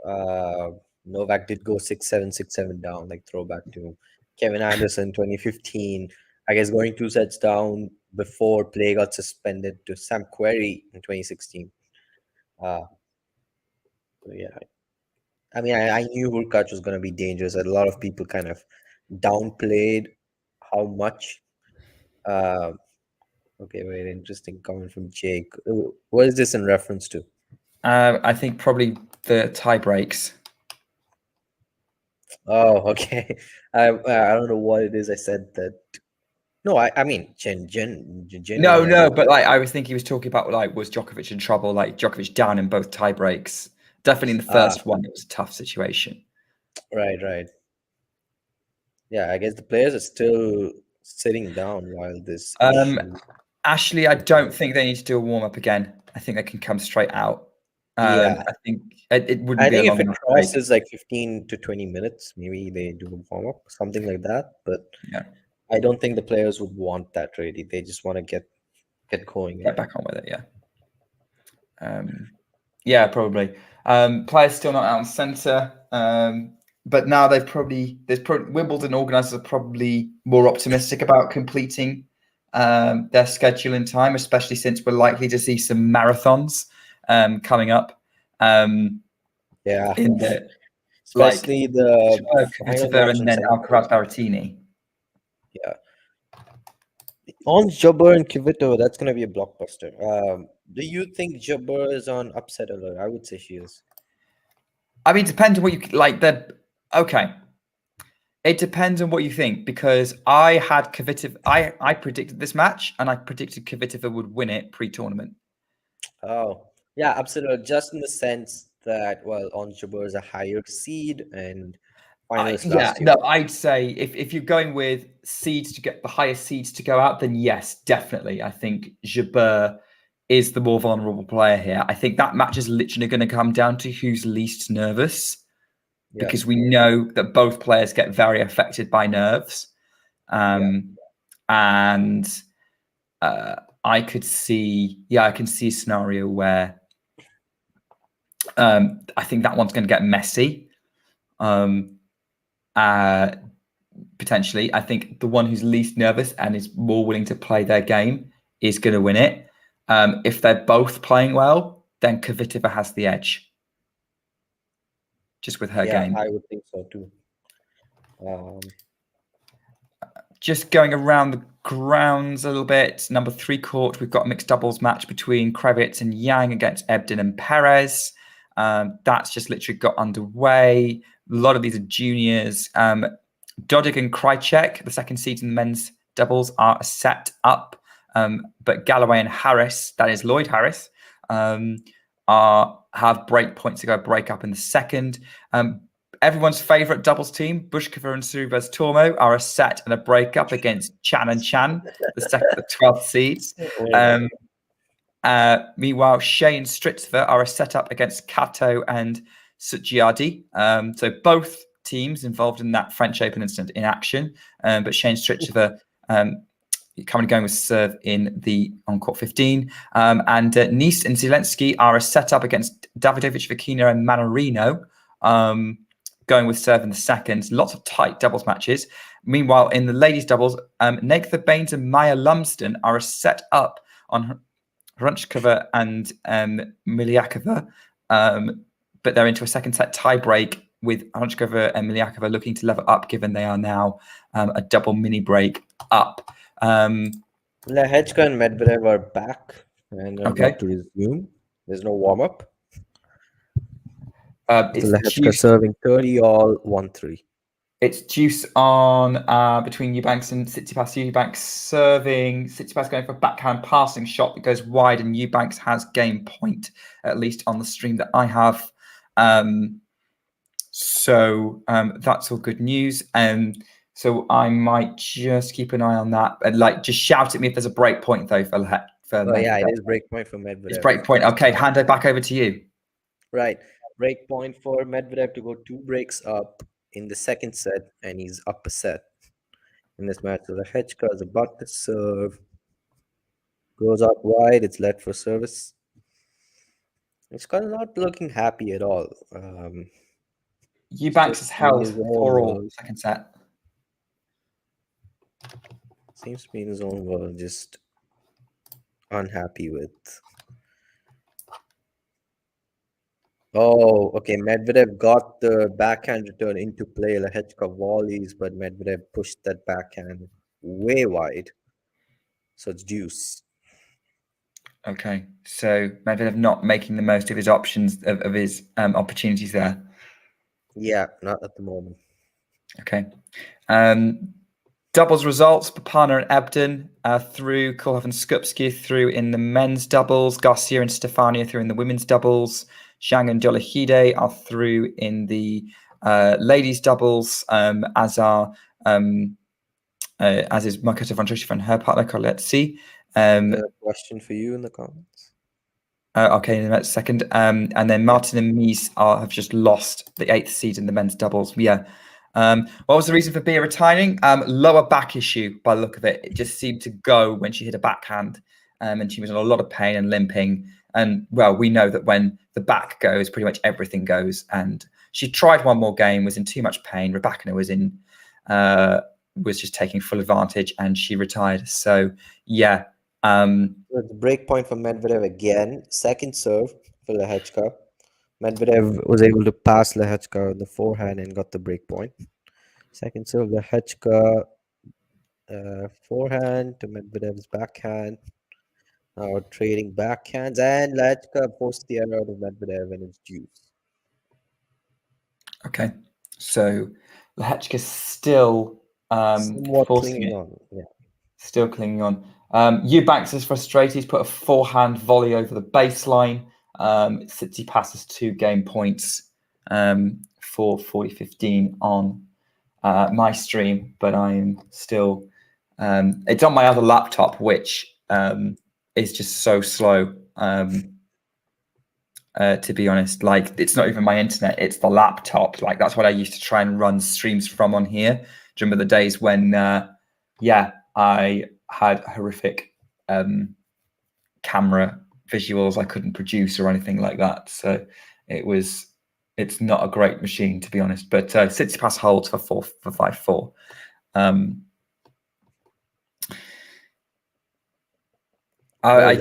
Speaker 4: Novak did go 6-7, 6-7 down, like throwback to Kevin Anderson 2015. I guess going 2 sets down before play got suspended to Sam Querrey in 2016. So yeah, I mean, I knew Hurkacz was going to be dangerous. A lot of people kind of downplayed how much. Okay, very interesting comment from Jake. What is this in reference to?
Speaker 2: I think probably the tie breaks.
Speaker 4: Oh, okay. I don't know what it is. I said that. No, I mean,
Speaker 2: No, but like I was thinking he was talking about like was Djokovic in trouble? Like Djokovic down in both tie breaks. Definitely in the first one, it was a tough situation.
Speaker 4: Right. Yeah, I guess the players are still sitting down while this issue.
Speaker 2: Ashley, I don't think they need to do a warm up again. I think they can come straight out.
Speaker 4: Yeah,
Speaker 2: I think it wouldn't
Speaker 4: I
Speaker 2: be a
Speaker 4: think
Speaker 2: long
Speaker 4: if it
Speaker 2: enough break.
Speaker 4: crosses like 15 to 20 minutes, maybe they do a warm up, something like that. But
Speaker 2: Yeah.
Speaker 4: I don't think the players would want that really. They just want to get going.
Speaker 2: Get back on with it, yeah. Yeah, probably. Players still not out on centre. But now Wimbledon organisers are probably more optimistic about completing their schedule in time, especially since we're likely to see some marathons coming up.
Speaker 4: Yeah,
Speaker 2: in the
Speaker 4: especially the final match
Speaker 2: and then Alcaraz-Berrettini.
Speaker 4: Yeah, Ons Jabeur and Kvitova, that's going to be a blockbuster. Do you think Jabeur is on upset alert? I would say she is.
Speaker 2: I mean, it depends on what you like. Okay. It depends on what you think, because I had Kvitova. I predicted this match, and I predicted Kvitova would win it pre-tournament.
Speaker 4: Oh, yeah, absolutely. Just in the sense that, well, Ons Jabeur is a higher seed and finalist last year.
Speaker 2: No, I'd say if you're going with seeds to get the highest seeds to go out, then yes, definitely. I think Jabeur is the more vulnerable player here. I think that match is literally going to come down to who's least nervous. Because we know that both players get very affected by nerves. And I can see a scenario where I think that one's going to get messy. Potentially, I think the one who's least nervous and is more willing to play their game is going to win it. If they're both playing well, then Kvitova has the edge. Just with her game.
Speaker 4: I would think so too.
Speaker 2: Just going around the grounds a little bit. Number 3 court, we've got a mixed doubles match between Kravitz and Yang against Ebden and Perez. That's just literally got underway. A lot of these are juniors. Dodig and Krajcek, the second seeds in the men's doubles, are set up. But Galloway and Harris, that is Lloyd Harris, have break points to go break up in the second. Everyone's favourite doubles team, Bushkova and Surubas Tormo, are a set and a break up against Chan and Chan, the second, the 12th seeds. Meanwhile, Shea and Stritzver are a set up against Kato and Sujiadi. So both teams involved in that French Open incident in action. But Shea and Stritzver currently going with serve in the on-court 15. And Nice and Zelensky are a set-up against Davidovich, Vakina and Manarino, going with serve in the second. Lots of tight doubles matches. Meanwhile, in the ladies' doubles, Nektha Baines and Maya Lumsden are a set-up on Hrunchkova and Miliakova, but they're into a second-set tie-break with Hrunchkova and Miliakova looking to level up, given they are now a double mini-break up.
Speaker 4: Lehecka and Medvedev are back and are about to resume. There's no warm-up.
Speaker 2: It's
Speaker 4: Lehecka
Speaker 2: deuce,
Speaker 4: serving 30 all 1-3.
Speaker 2: it's deuce on between Eubanks and Tsitsipas. Eubanks serving, Tsitsipas going for a backhand passing shot that goes wide, and Eubanks has game point, at least on the stream that I have. So that's all good news. So I might just keep an eye on that, and like just shout at me if there's a break point though for
Speaker 4: Oh yeah, it
Speaker 2: Medvedev.
Speaker 4: is break point for Medvedev.
Speaker 2: It's break point. Okay, hand it back over to you.
Speaker 4: Right. Break point for Medvedev to go 2 breaks up in the second set, and he's up a set in this match. So Lehecka is about to serve. Goes out wide. It's led for service. It's kind of not looking happy at all.
Speaker 2: Eubanks has held
Speaker 4: his own
Speaker 2: 4-all
Speaker 4: world.
Speaker 2: second set.
Speaker 4: Seems to be in his own world, just unhappy with. Oh, okay. Medvedev got the backhand return into play. Lehecka volleys, but Medvedev pushed that backhand way wide. So it's deuce.
Speaker 2: Okay, so Medvedev not making the most of his options of his opportunities there.
Speaker 4: Yeah, not at the moment.
Speaker 2: Okay. Doubles results: Papana and Ebden through, Kulhov and Skupski through in the men's doubles, Garcia and Stefania through in the women's doubles, Zhang and Dolahide are through in the ladies' doubles, as is Marketa Vondrousova and her partner Colette.
Speaker 4: A question for you in the comments.
Speaker 2: Okay, in a second. And then Martin and Mies have just lost the 8th seed in the men's doubles. Yeah. What was the reason for Bia retiring? Lower back issue by the look of it. It just seemed to go when she hit a backhand, and she was in a lot of pain and limping. And well, we know that when the back goes, pretty much everything goes. And she tried one more game, was in too much pain. Rybakina was just taking full advantage, and she retired. So yeah.
Speaker 4: The break point for Medvedev again. Second serve for Lehecka. Medvedev was able to pass Lehecka on the forehand and got the break point. Second serve, Lehecka forehand to Medvedev's backhand. Now trading backhands, and Lehecka forced the error out of Medvedev, and it's deuce.
Speaker 2: Okay, so Lehecka still
Speaker 4: Somewhat
Speaker 2: forcing
Speaker 4: clinging
Speaker 2: it.
Speaker 4: on. Yeah.
Speaker 2: Still clinging on. Eubanks is frustrated. He's put a forehand volley over the baseline. Tsitsipas has 2 game points for 40-15 on my stream, but I'm still. It's on my other laptop, which is just so slow. To be honest, like it's not even my internet; it's the laptop. Like that's what I used to try and run streams from on here. Do you remember the days when, I had horrific camera visuals I couldn't produce or anything like that. So it's not a great machine, to be honest. But Tsitsipas holds for 5-4. I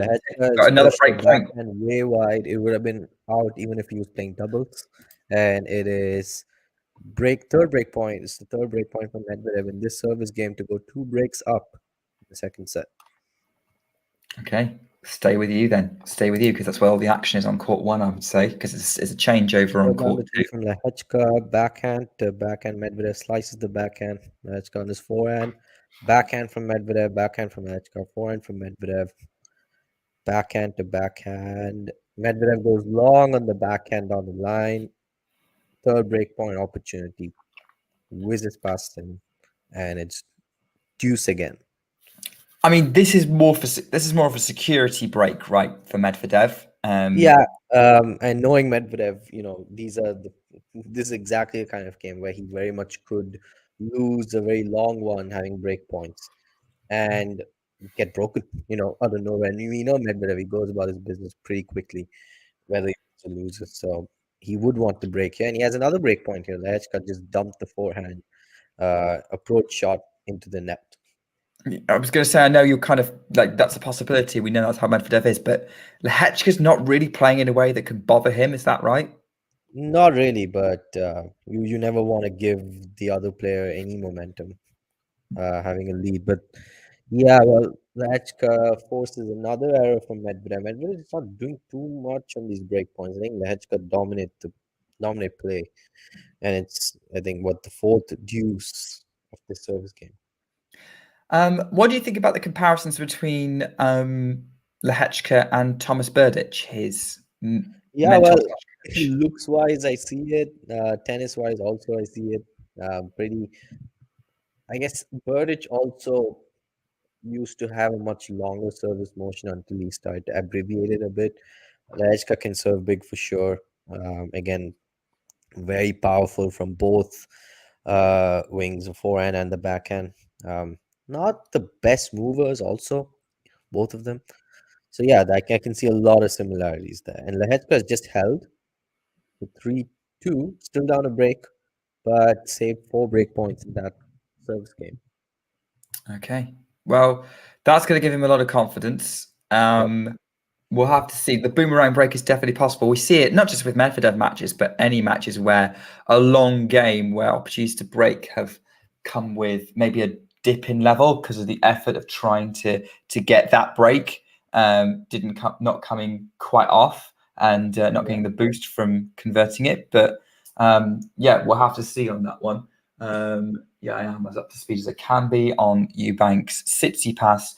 Speaker 2: got another break point.
Speaker 4: And way wide. It would have been out even if he was playing doubles. And it is third break point. It's the third break point for Medvedev in this service game to go 2 breaks up in the second set.
Speaker 2: Okay, stay with you then. Stay with you because that's where all the action is on court 1, I would say, because it's a changeover on court 2.
Speaker 4: From Lehecka, backhand to backhand. Medvedev slices the backhand. Lehecka on his forehand. Backhand from Medvedev. Backhand from Lehecka. Forehand from Medvedev. Backhand to backhand. Medvedev goes long on the backhand down the line. Third break point opportunity. Whizzes past him, and it's deuce again.
Speaker 2: I mean, this is more of a security break, right, for Medvedev.
Speaker 4: And knowing Medvedev, this is exactly the kind of game where he very much could lose a very long one, having break points, and get broken, out of nowhere. And we know Medvedev, he goes about his business pretty quickly, whether he wins or loses. So he would want to break here, and he has another break point here. Lehecka just dumped the forehand approach shot into the net.
Speaker 2: I was going to say, I know you're kind of like that's a possibility. We know that's how Medvedev is, but Lehecka's not really playing in a way that can bother him. Is that right?
Speaker 4: Not really, but you never want to give the other player any momentum, having a lead. But yeah, well, Lehecka forces another error from Medvedev. Medvedev is not doing too much on these break points. I think Lehecka dominates the dominate play, and it's, I think, what, the fourth deuce of the service game.
Speaker 2: What do you think about the comparisons between Lehecka and Thomas Berdych? His
Speaker 4: Yeah,
Speaker 2: mentor.
Speaker 4: well, looks wise, I see it. Tennis wise, also I see it. Pretty. I guess Berdych also used to have a much longer service motion until he started to abbreviate it a bit. Lehecka can serve big for sure. Again, very powerful from both wings, the forehand and the backhand. Not the best movers, also, both of them. So yeah, I can see a lot of similarities there. And Lehecka has just held the 3-2, still down a break, but saved 4 break points in that service game.
Speaker 2: Okay. Well, that's going to give him a lot of confidence. We'll have to see. The boomerang break is definitely possible. We see it not just with Medvedev matches, but any matches where a long game where opportunities to break have come with maybe a dip in level because of the effort of trying to get that break. Not coming quite off and not getting the boost from converting it. But yeah, we'll have to see on that one. Yeah, I am as up to speed as I can be on Eubanks Tsitsipas,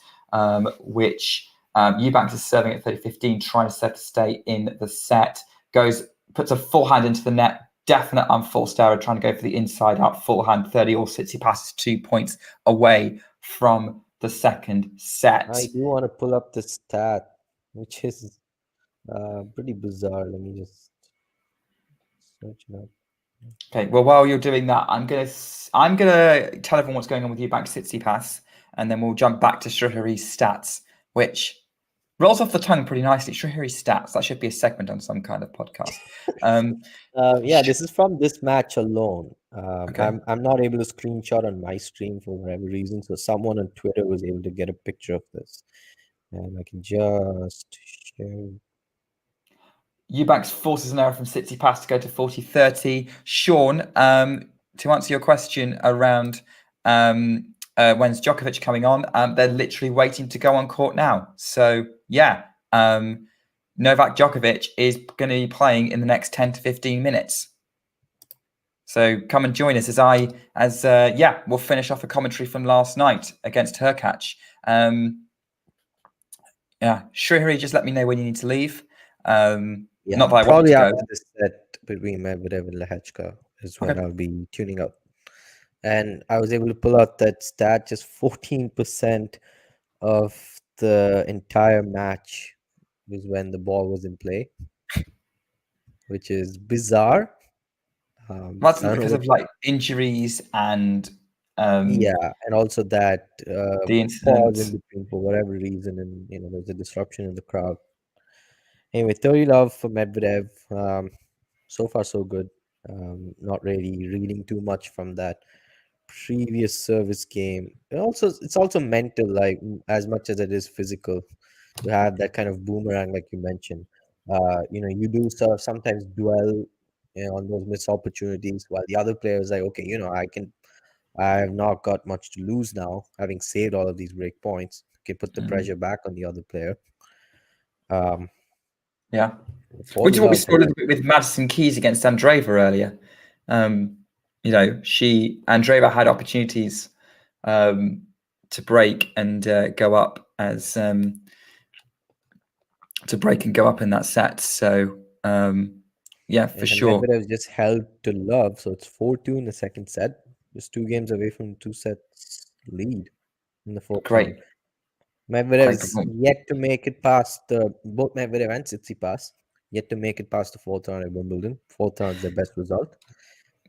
Speaker 2: which Eubanks is serving at 30-15, trying to set to stay in the set. Puts a forehand into the net, definite unforced error, trying to go for the inside out forehand 30 or Tsitsipas is 2 points away from the second set.
Speaker 4: I do want to pull up the stat, which is pretty bizarre. Let me just search it up.
Speaker 2: Okay, well, while you're doing that, I'm gonna tell everyone what's going on with Eubanks Tsitsipas, and then we'll jump back to Shrihari's stats, which rolls off the tongue pretty nicely. Shrihari's stats. That should be a segment on some kind of podcast.
Speaker 4: Yeah, this is from this match alone.
Speaker 2: Okay.
Speaker 4: I'm not able to screenshot on my stream for whatever reason, so someone on Twitter was able to get a picture of this, and I can just share.
Speaker 2: Eubanks forces an error from Tsitsipas to go to 40-30. Sean, to answer your question around when's Djokovic coming on, they're literally waiting to go on court now. So yeah, Novak Djokovic is going to be playing in the next 10 to 15 minutes. So come and join us as we'll finish off a commentary from last night against Hurkacz. Yeah, Shrihari, just let me know when you need to leave.
Speaker 4: Yeah,
Speaker 2: not that I want
Speaker 4: probably
Speaker 2: to go.
Speaker 4: after this set between Medvedev and Lehecka is when I'll be tuning up. And I was able to pull out that stat, just 14% of the entire match was when the ball was in play, which is bizarre.
Speaker 2: That's because of like injuries and
Speaker 4: yeah, and also that
Speaker 2: the
Speaker 4: pause
Speaker 2: incident.
Speaker 4: in between for whatever reason, and there's a disruption in the crowd. Anyway, 30 love for Medvedev. So far so good. Not really reading too much from that previous service game. It's also mental, like as much as it is physical, to have that kind of boomerang, like you mentioned. You do sometimes dwell on those missed opportunities, while the other player is like, okay, I have not got much to lose now, having saved all of these break points. Can put the pressure back on the other player.
Speaker 2: Yeah, which is what we saw a little bit with Madison Keys against Andreeva earlier. Andreeva had opportunities to break and go up in that set. So yeah, for sure.
Speaker 4: Medvedev just held to love, so it's 4-2 in the second set. Just 2 games away from 2 sets lead in the fourth round. Medvedev's yet to make it past both Medvedev and Tsitsipas yet to make it past the fourth round at Wimbledon. Fourth round is their best result.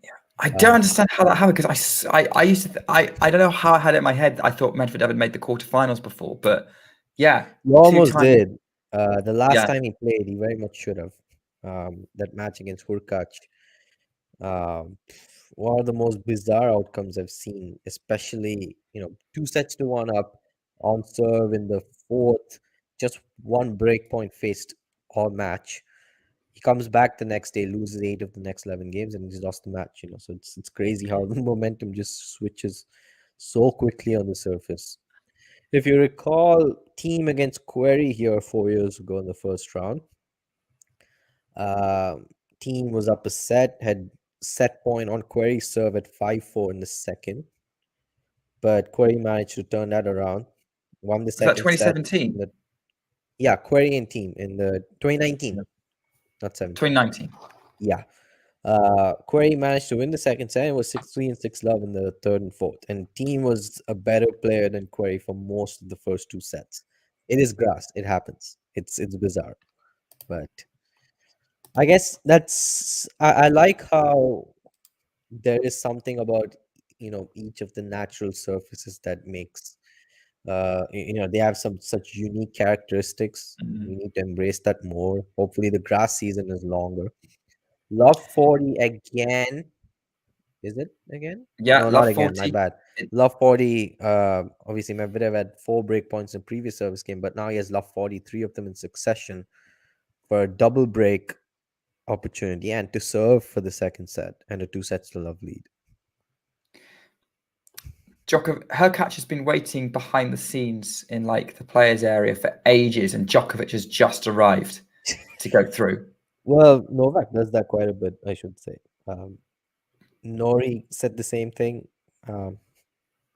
Speaker 2: Yeah, I don't understand how that happened, because I used to I don't know how I had it in my head. I thought Medvedev had made the quarterfinals before, but yeah,
Speaker 4: he almost did. The last time he played, he very much should have. That match against Hurkacz. One of the most bizarre outcomes I've seen, especially 2 sets to 1 up on serve in the fourth, just 1 break point faced all match. He comes back the next day, loses 8 of the next 11 games, and he's lost the match. So it's crazy how the momentum just switches so quickly on the surface. If you recall, team against Query here 4 years ago in the first round, Team was up a set, had set point on Query's serve at 5-4 in the second. But Query managed to turn that around. Won the
Speaker 2: Was that
Speaker 4: second set.
Speaker 2: 2017?
Speaker 4: Yeah, Query and Team in the 2019, not 17.
Speaker 2: 2019.
Speaker 4: Yeah. Query managed to win the second set. It was 6-3 and 6-love in the third and fourth. And Team was a better player than Query for most of the first two sets. It is grass. It happens. It's bizarre. But I guess I like how there is something about each of the natural surfaces that makes they have some such unique characteristics. We need to embrace that more. Hopefully the grass season is longer. Love 40 again. Is it again?
Speaker 2: Yeah,
Speaker 4: No,
Speaker 2: Love
Speaker 4: not again.
Speaker 2: 40.
Speaker 4: My bad. Love 40. Obviously, Medvedev had 4 break points in previous service game, but now he has Love 40, 3 of them in succession for a double break opportunity and to serve for the second set and a 2 sets to love lead.
Speaker 2: Hurkacz has been waiting behind the scenes in like the players area for ages, and Djokovic has just arrived to go through.
Speaker 4: Well, Novak does that quite a bit, I should say. Nori said the same thing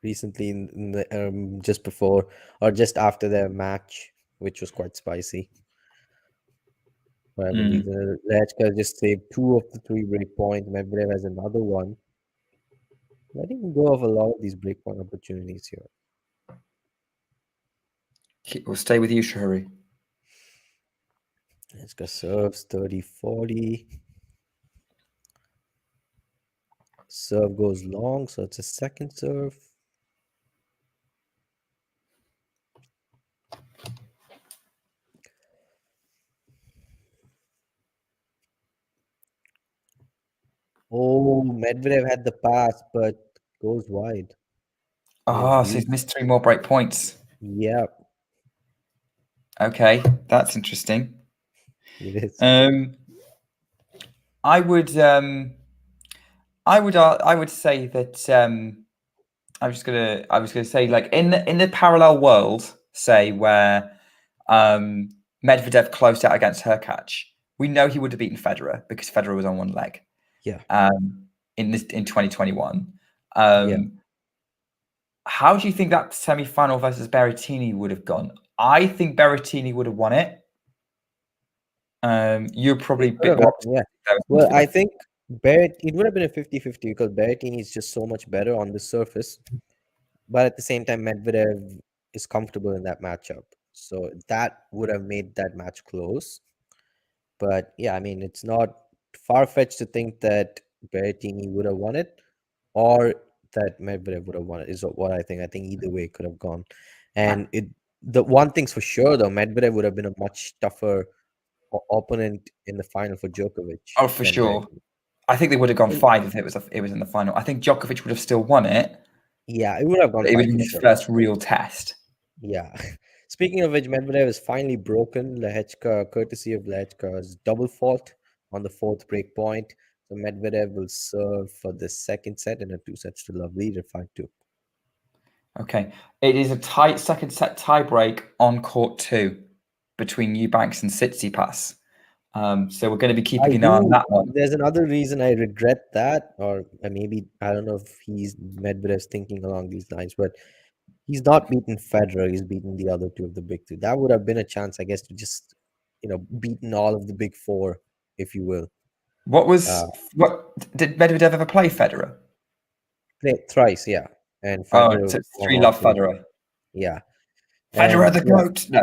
Speaker 4: recently in the just before or just after their match, which was quite spicy. Whatever reason, Lehecka just saved 2 of the 3 break points. Medvedev has another one. Letting go of a lot of these breakpoint opportunities here.
Speaker 2: We'll stay with you, Shahari.
Speaker 4: Lehecka serves 30-40. Serve goes long, so it's a second serve. Oh, Medvedev had the pass, but goes wide.
Speaker 2: Oh, so he's missed 3 more break points.
Speaker 4: Yeah.
Speaker 2: Okay, that's interesting.
Speaker 4: It is.
Speaker 2: I would say that I was gonna say, like, in the parallel world, say, where Medvedev closed out against Hurkacz, we know he would have beaten Federer because Federer was on one leg.
Speaker 4: Yeah.
Speaker 2: In 2021.
Speaker 4: Yeah.
Speaker 2: How do you think that semi-final versus Berrettini would have gone? I think Berrettini would have won it. You're probably a bit more.
Speaker 4: Yeah. Well, I think it would have been a 50-50 because Berrettini is just so much better on the surface. But at the same time, Medvedev is comfortable in that matchup. So that would have made that match close. But yeah, I mean, it's not far-fetched to think that Berrettini would have won it or that Medvedev would have won it is what I think. I think either way it could have gone. And the one thing's for sure, though, Medvedev would have been a much tougher opponent in the final for Djokovic.
Speaker 2: Oh, for sure. Berrettini. I think they would have gone 5 if it was in the final. I think Djokovic would have still won it.
Speaker 4: Yeah, it would have gone 5.
Speaker 2: It would have been his first real test.
Speaker 4: Yeah. Speaking of which, Medvedev has finally broken Lehecka, courtesy of Lehecka's double fault on the 4th break point. So Medvedev will serve for the second set and a 2 sets to love lead at 5-2.
Speaker 2: Okay. It is a tight second set tie break on court 2 between Eubanks and Tsitsipas. So we're going to be keeping an eye on that one.
Speaker 4: There's another reason I regret that, or maybe I don't know if Medvedev's thinking along these lines, but he's not beaten Federer. He's beaten the other 2 of the big 3. That would have been a chance, I guess, to just beaten all of the big 4, if you will.
Speaker 2: What did Medvedev ever play Federer?
Speaker 4: Played thrice, yeah. And
Speaker 2: Federer, so 3 love Federer.
Speaker 4: Yeah.
Speaker 2: Federer the GOAT. No.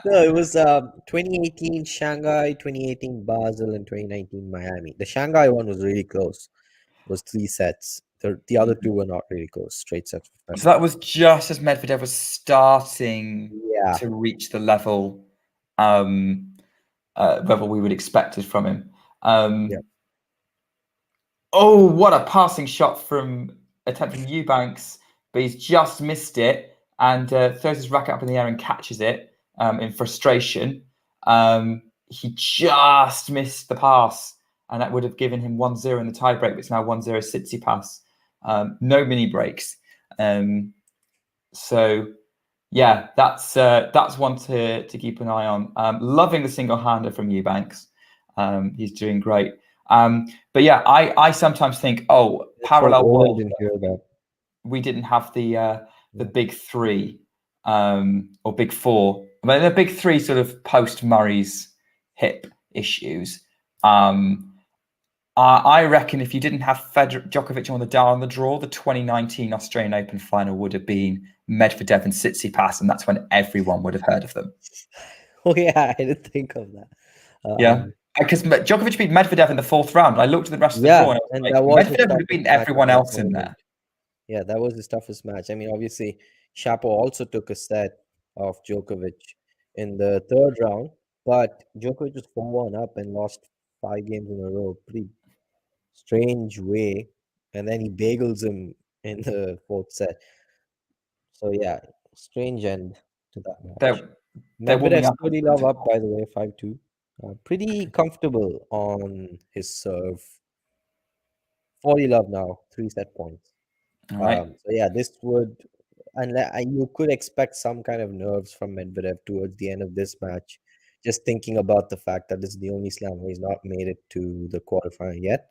Speaker 4: No, it was 2018 Shanghai, 2018 Basel, and 2019 Miami. The Shanghai one was really close. It was 3 sets. The other 2 were not really close, straight sets.
Speaker 2: So that was just as Medvedev was starting to reach the level we would expected from him. Oh, what a passing shot from Eubanks, but he's just missed it and throws his racket up in the air and catches it in frustration. He just missed the pass, and that would have given him 1-0 in the tiebreak, but it's now 1-0 Tsitsipas. No mini breaks. So yeah, that's one to keep an eye on. Loving the single-hander from Eubanks. He's doing great. But yeah, I sometimes think, parallel world.
Speaker 4: Didn't hear that.
Speaker 2: We didn't have the big three or big four. I mean, the big three sort of post Murray's hip issues. I reckon if you didn't have Djokovic on the draw, the 2019 Australian Open final would have been Medvedev and Tsitsipas, and that's when everyone would have heard of them.
Speaker 4: Oh yeah, I didn't think of that.
Speaker 2: Yeah, because Djokovic beat Medvedev in the fourth round. I looked at the rest of the draw, and I was like, Medvedev would have beaten everyone else in there.
Speaker 4: Yeah, that was his toughest match. I mean, obviously, Shapo also took a set of Djokovic in the third round, but Djokovic was 4-1 up and lost 5 games in a row. Pretty strange way. And then he bagels him in the fourth set. So, yeah, strange end to that match. Medvedev's 30 love up, by the way, 5-2. Pretty comfortable on his serve. 40 love now, 3 set points.
Speaker 2: All right.
Speaker 4: So yeah, this would, and you could expect some kind of nerves from Medvedev towards the end of this match. Just thinking about the fact that this is the only slam where he's not made it to the quarterfinal yet.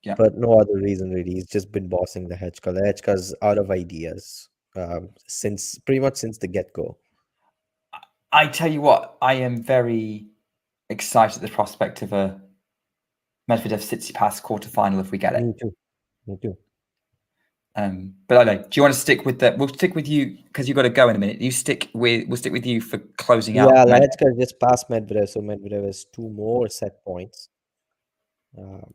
Speaker 2: Yeah.
Speaker 4: But no other reason really. He's just been bossing Lehecka. Lehecka's out of ideas pretty much since the get-go.
Speaker 2: I tell you what, I am very excited at the prospect of a Medvedev-Tsitsipas quarterfinal if we get it.
Speaker 4: Me too.
Speaker 2: But I don't know. Do you want to stick with that? We'll stick with you because you've got to go in a minute. We'll stick with you for closing out.
Speaker 4: Yeah, Lehecka just passed Medvedev, so Medvedev has 2 more set points.
Speaker 2: Okay.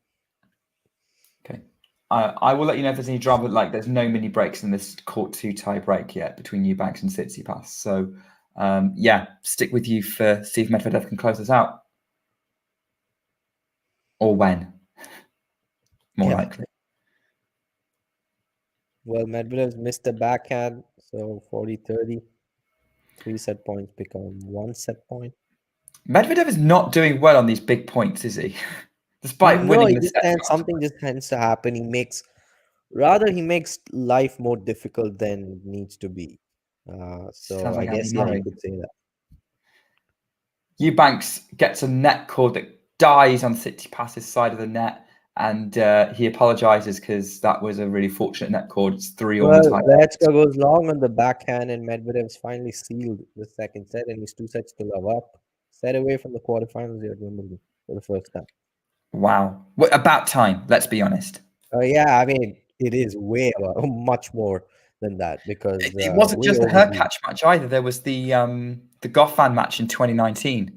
Speaker 2: I will let you know if there's any drama. Like, there's no mini breaks in this court 2 tie break yet between Eubanks and Tsitsipas. So, stick with you for see if Medvedev can close us out, or when. More likely.
Speaker 4: Well, Medvedev's missed the backhand, so 40-30. 3 set points become 1 set point.
Speaker 2: Medvedev is not doing well on these big points, is he? Despite winning the set.
Speaker 4: Something just tends to happen. He makes life more difficult than it needs to be. So I guess I could say that.
Speaker 2: Eubanks gets a net cord that dies on Tsitsipas' side of the net, and he apologizes because that was a really fortunate net cord. It's 3 all the time.
Speaker 4: Lehecka goes long on the backhand, and Medvedev's finally sealed the second set, and he's 2 sets to love up. Set away from the quarterfinals here at Wimbledon for the first time.
Speaker 2: Wow. About time, let's be honest.
Speaker 4: Yeah, I mean, it is way much more than that because
Speaker 2: it wasn't just the Hurkacz match either. There was the Goffin match in 2019. Is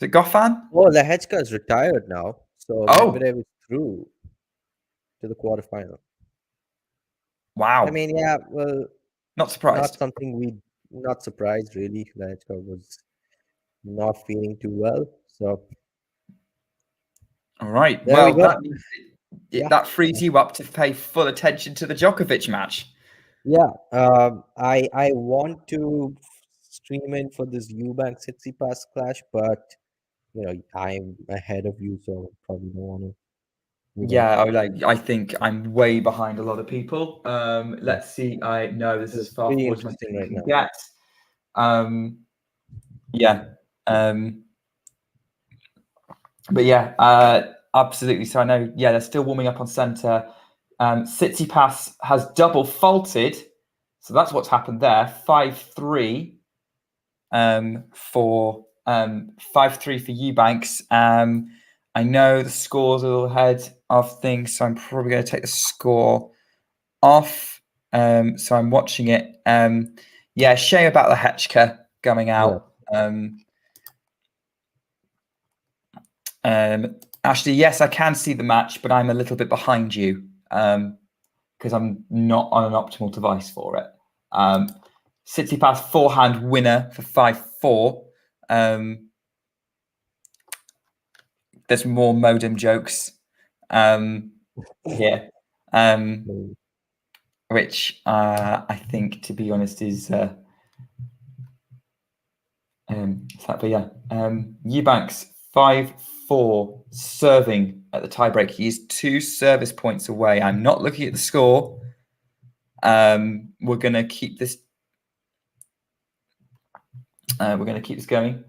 Speaker 2: it Goffin?
Speaker 4: Oh, Lehecka is retired now, so Medvedev is through to the quarterfinal.
Speaker 2: Wow.
Speaker 4: I mean, yeah, well,
Speaker 2: not surprised.
Speaker 4: Not surprised really. Lehecka was not feeling too well, so.
Speaker 2: All right. Well, that frees you up to pay full attention to the Djokovic match.
Speaker 4: Yeah. I want to stream in for this Eubanks Tsitsipas clash, but I'm ahead of you, so probably don't want to.
Speaker 2: Yeah, I think I'm way behind a lot of people. Let's see. I know this is far more interesting right now. But yeah, absolutely. So I know, they're still warming up on centre. Tsitsipas has double faulted. So that's what's happened there. 5-3 for 5-3 for Eubanks. I know the score's a little ahead of things, so I'm probably going to take the score off. So I'm watching it. Shame about Lehecka going out. Ashley, yes, I can see the match, but I'm a little bit behind you because I'm not on an optimal device for it. Tsitsipas forehand winner for 5-4. There's more modem jokes here, which I think, to be honest, is Eubanks 5-4 serving at the tiebreak. He's 2 service points away. I'm not looking at the score. We're going to keep this. We're going to keep this going.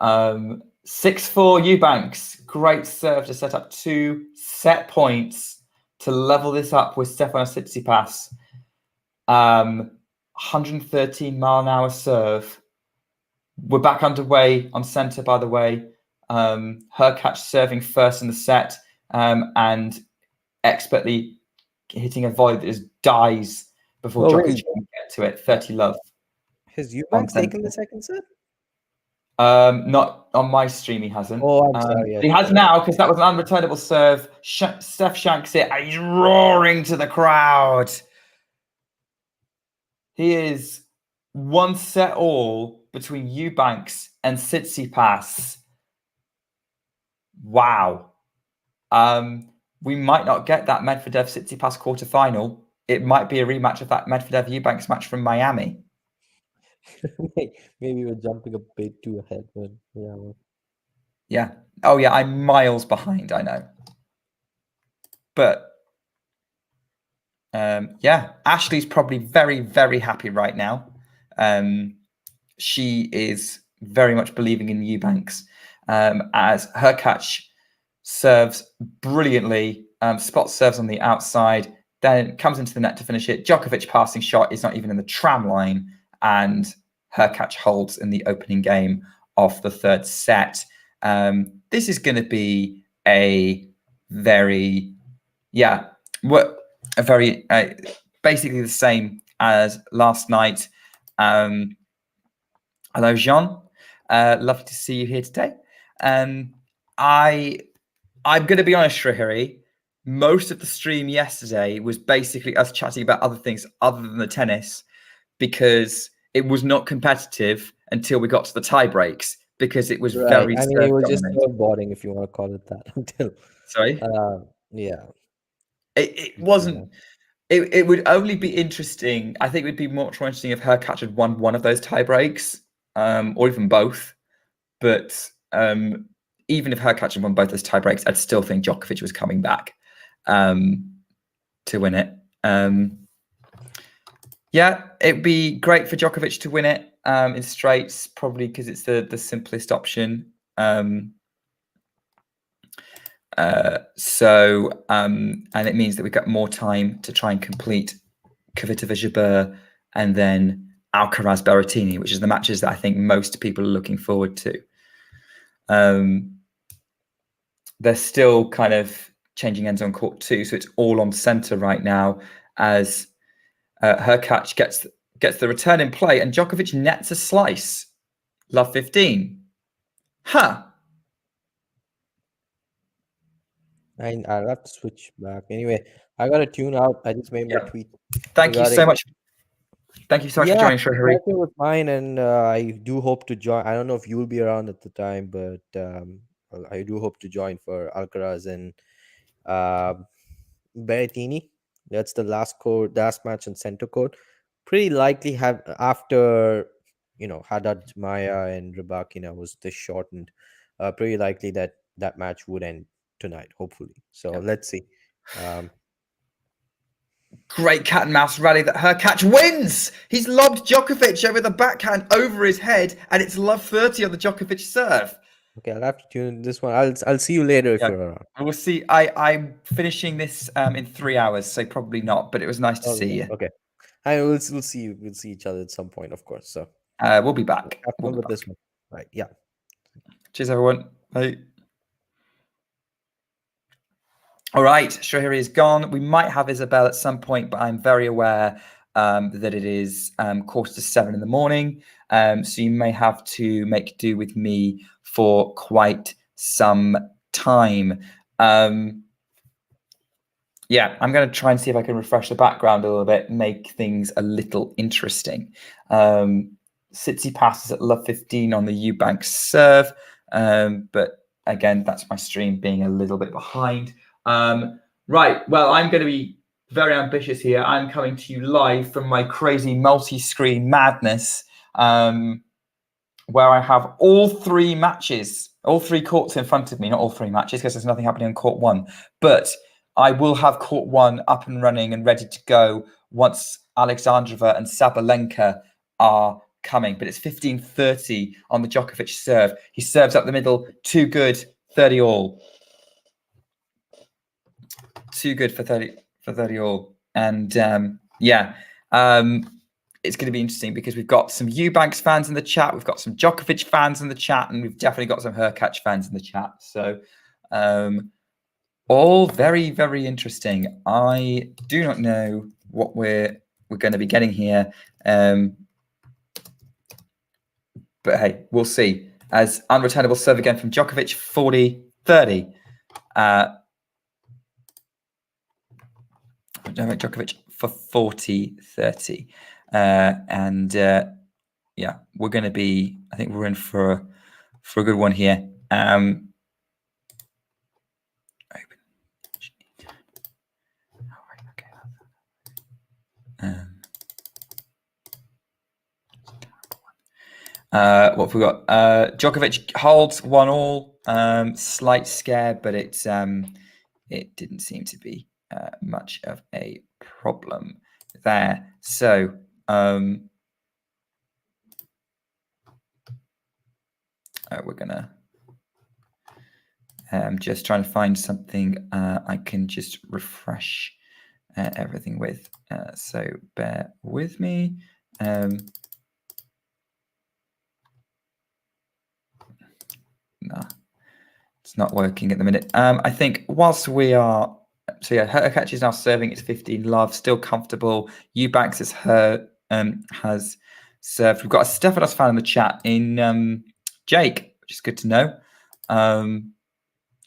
Speaker 2: 6-4 Eubanks. Great serve to set up 2 set points to level this up with Stefanos Tsitsipas. 113 mile an hour serve. We're back underway on centre, by the way. Hurkacz serving first in the set and expertly hitting a volley that just dies before Djokovic can get to it. 30 love.
Speaker 4: Has Eubanks taken the second set?
Speaker 2: Not on my stream, he hasn't.
Speaker 4: Oh, I'm sorry.
Speaker 2: He has now because that was an unreturnable serve. Steph shanks it and he's roaring to the crowd. He is 1 set all between Eubanks and Tsitsipas. Wow. We might not get that Medvedev-Tsitsipas quarterfinal. It might be a rematch of that Medvedev-Eubanks match from Miami.
Speaker 4: Maybe we're jumping a bit too ahead, but yeah.
Speaker 2: Yeah. Oh, yeah. I'm miles behind. I know. But yeah, Ashley's probably very, very happy right now. She is very much believing in Eubanks as Hurkacz serves brilliantly, spot serves on the outside, then comes into the net to finish it. Djokovic passing shot is not even in the tram line, and Hurkacz holds in the opening game of the 3rd set. This is going to be a very, basically the same as last night. Hello, Jean. Lovely to see you here today. I'm going to be honest, Shrihari. Most of the stream yesterday was basically us chatting about other things other than the tennis, because it was not competitive until we got to the tie breaks, because it was very.
Speaker 4: I mean, it was just boring, if you want to call it that. Until
Speaker 2: sorry.
Speaker 4: Yeah.
Speaker 2: It wasn't. It would only be interesting. I think it would be much more interesting if Hurkacz had won one of those tie breaks, or even both. But even if Hurkacz had won both those tie breaks, I'd still think Djokovic was coming back to win it. Yeah, it'd be great for Djokovic to win it in straights, probably because it's the simplest option. And it means that we've got more time to try and complete Kvitova-Jabeur and then Alcaraz-Berrettini, which is the matches that I think most people are looking forward to. They're still kind of changing ends on court 2, so it's all on centre right now as Hurkacz gets the return in play and Djokovic nets a slice. Love 15. Huh.
Speaker 4: I'll have to switch back. Anyway, I got to tune out. I just made my tweet.
Speaker 2: Thank you so much. Thank you so much for joining, Shrihari.
Speaker 4: It was mine, and I do hope to join. I don't know if you will be around at the time, but I do hope to join for Alcaraz and Berrettini. That's the last match on center court. Pretty likely have after Haddad Maia and Rybakina was this shortened. Pretty likely that match would end tonight, hopefully. So let's see.
Speaker 2: Great cat and mouse rally that Hurkacz wins. He's lobbed Djokovic over the backhand over his head, and it's love 30 on the Djokovic serve.
Speaker 4: Okay, I'll have to tune in this one. I'll see you later if you're around.
Speaker 2: We'll see. I'm finishing this in 3 hours, so probably not. But it was nice to see you.
Speaker 4: Okay, we'll see you. We'll see each other at some point, of course. So
Speaker 2: we'll be back.
Speaker 4: Have fun with this one. Right? Yeah.
Speaker 2: Cheers, everyone. Bye. All right, Shrihari is gone. We might have Isabel at some point, but I'm very aware that it is 6:45 in the morning. So you may have to make do with me for quite some time. Yeah, I'm going to try and see if I can refresh the background a little bit, make things a little interesting. Tsitsipas is at love 15 on the Eubanks serve. But again, that's my stream being a little bit behind. Right, well, I'm going to be very ambitious here. I'm coming to you live from my crazy multi-screen madness, where I have all 3 matches, all 3 courts in front of me. Not all 3 matches, because there's nothing happening on court 1. But I will have court 1 up and running and ready to go once Alexandrova and Sabalenka are coming, but it's 15-30 on the Djokovic serve. He serves up the middle, too good, 30 all. Too good for 30 all. And it's going to be interesting because we've got some Eubanks fans in the chat, we've got some Djokovic fans in the chat, and we've definitely got some Hurkacz fans in the chat. So all very, very interesting. I do not know what we're going to be getting here. But hey, we'll see. As unreturnable serve again from Djokovic, 40-30. Djokovic for 40-30. Yeah, we're going to be, I think we're in for a good one here. What have we got? Djokovic holds 1-all. Slight scare, but it didn't seem to be much of a problem there. So we're gonna just trying to find something I can just refresh everything with. So bear with me. No, it's not working at the minute. I think whilst we are, so yeah, Hurkacz is now serving. It's 15 love, still comfortable. Eubanks has served. We've got a Stefanos fan in the chat in Jake, which is good to know.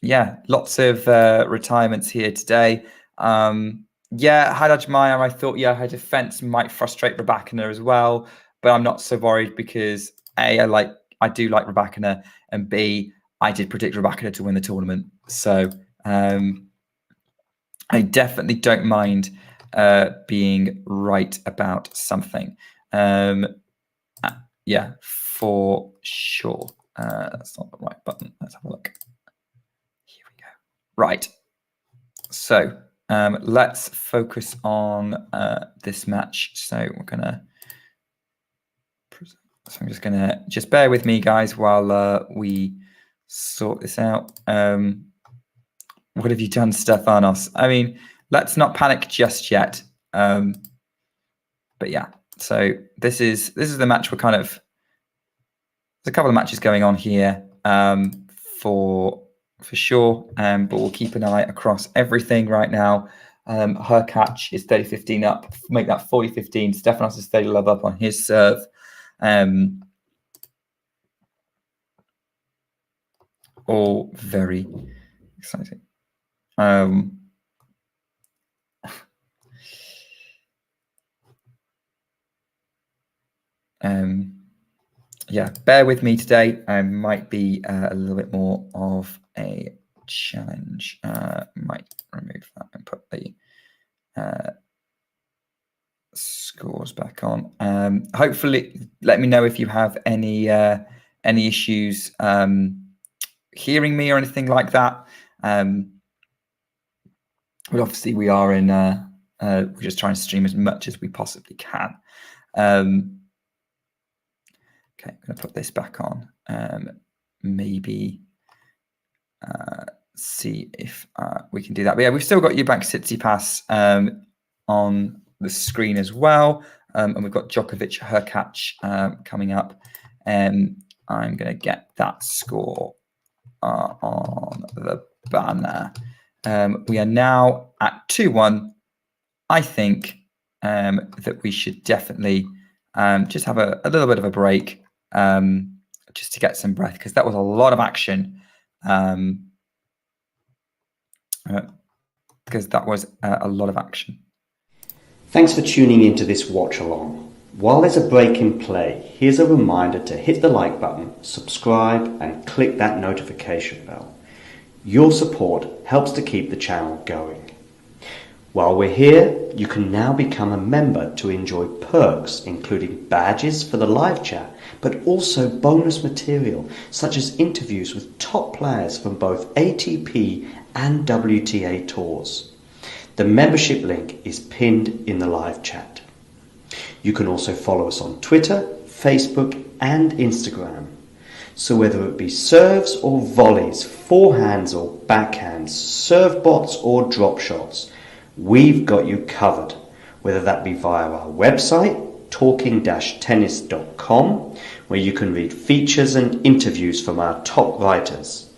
Speaker 2: Yeah, lots of retirements here today. Yeah, Haddad Maia, I thought, yeah, her defense might frustrate Rybakina as well, but I'm not so worried because A, I do like Rybakina, and B, I did predict Rybakina to win the tournament. So I definitely don't mind being right about something. Yeah, for sure. That's not the right button. Let's have a look. Here we go. Right. So let's focus on this match. So we're gonna. So I'm just gonna bear with me, guys, while we sort this out. What have you done, Stefanos? I mean, let's not panic just yet. But yeah, so this is the match we're kind of. There's a couple of matches going on here for sure, but we'll keep an eye across everything right now. Hurkacz is 30-15 up, make that 40-15. Stefanos is 30 love up on his serve. All very exciting. Yeah, bear with me today. Might be a little bit more of a challenge. Might remove that and put the scores back on. Hopefully, let me know if you have any issues hearing me or anything like that. But obviously, we are in. We're just trying to stream as much as we possibly can. Okay, I'm going to put this back on. Maybe see if we can do that. But yeah, we've still got Eubanks Tsitsipas on the screen as well. And we've got Djokovic-Hurkacz coming up. And I'm going to get that score on the banner. We are now at 2-1. I think that we should definitely just have a little bit of a break. Just to get some breath, because that was a lot of action. Because that was a lot of action.
Speaker 3: Thanks for tuning into this watch along. While there's a break in play, here's a reminder to hit the like button, subscribe, and click that notification bell. Your support helps to keep the channel going. While we're here, you can now become a member to enjoy perks, including badges for the live chat, but also bonus material such as interviews with top players from both ATP and WTA tours. The membership link is pinned in the live chat. You can also follow us on Twitter, Facebook and Instagram. So whether it be serves or volleys, forehands or backhands, serve bots or drop shots, we've got you covered. Whether that be via our website, talking-tennis.com, where you can read features and interviews from our top writers.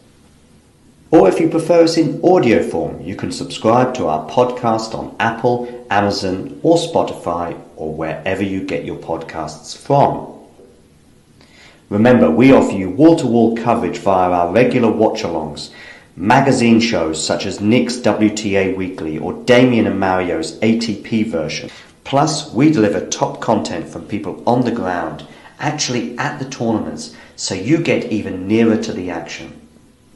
Speaker 3: Or if you prefer us in audio form, you can subscribe to our podcast on Apple, Amazon or Spotify, or wherever you get your podcasts from. Remember, we offer you wall-to-wall coverage via our regular watch-alongs, magazine shows such as Nick's WTA Weekly or Damien and Mario's ATP version. Plus, we deliver top content from people on the ground, actually at the tournaments, so you get even nearer to the action.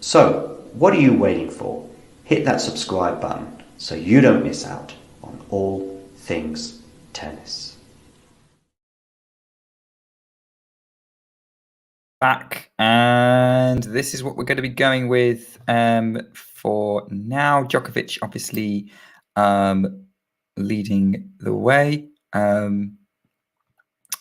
Speaker 3: So, what are you waiting for? Hit that subscribe button so you don't miss out on all things tennis.
Speaker 2: Back, and this is what we're going to be going with for now. Djokovic obviously leading the way.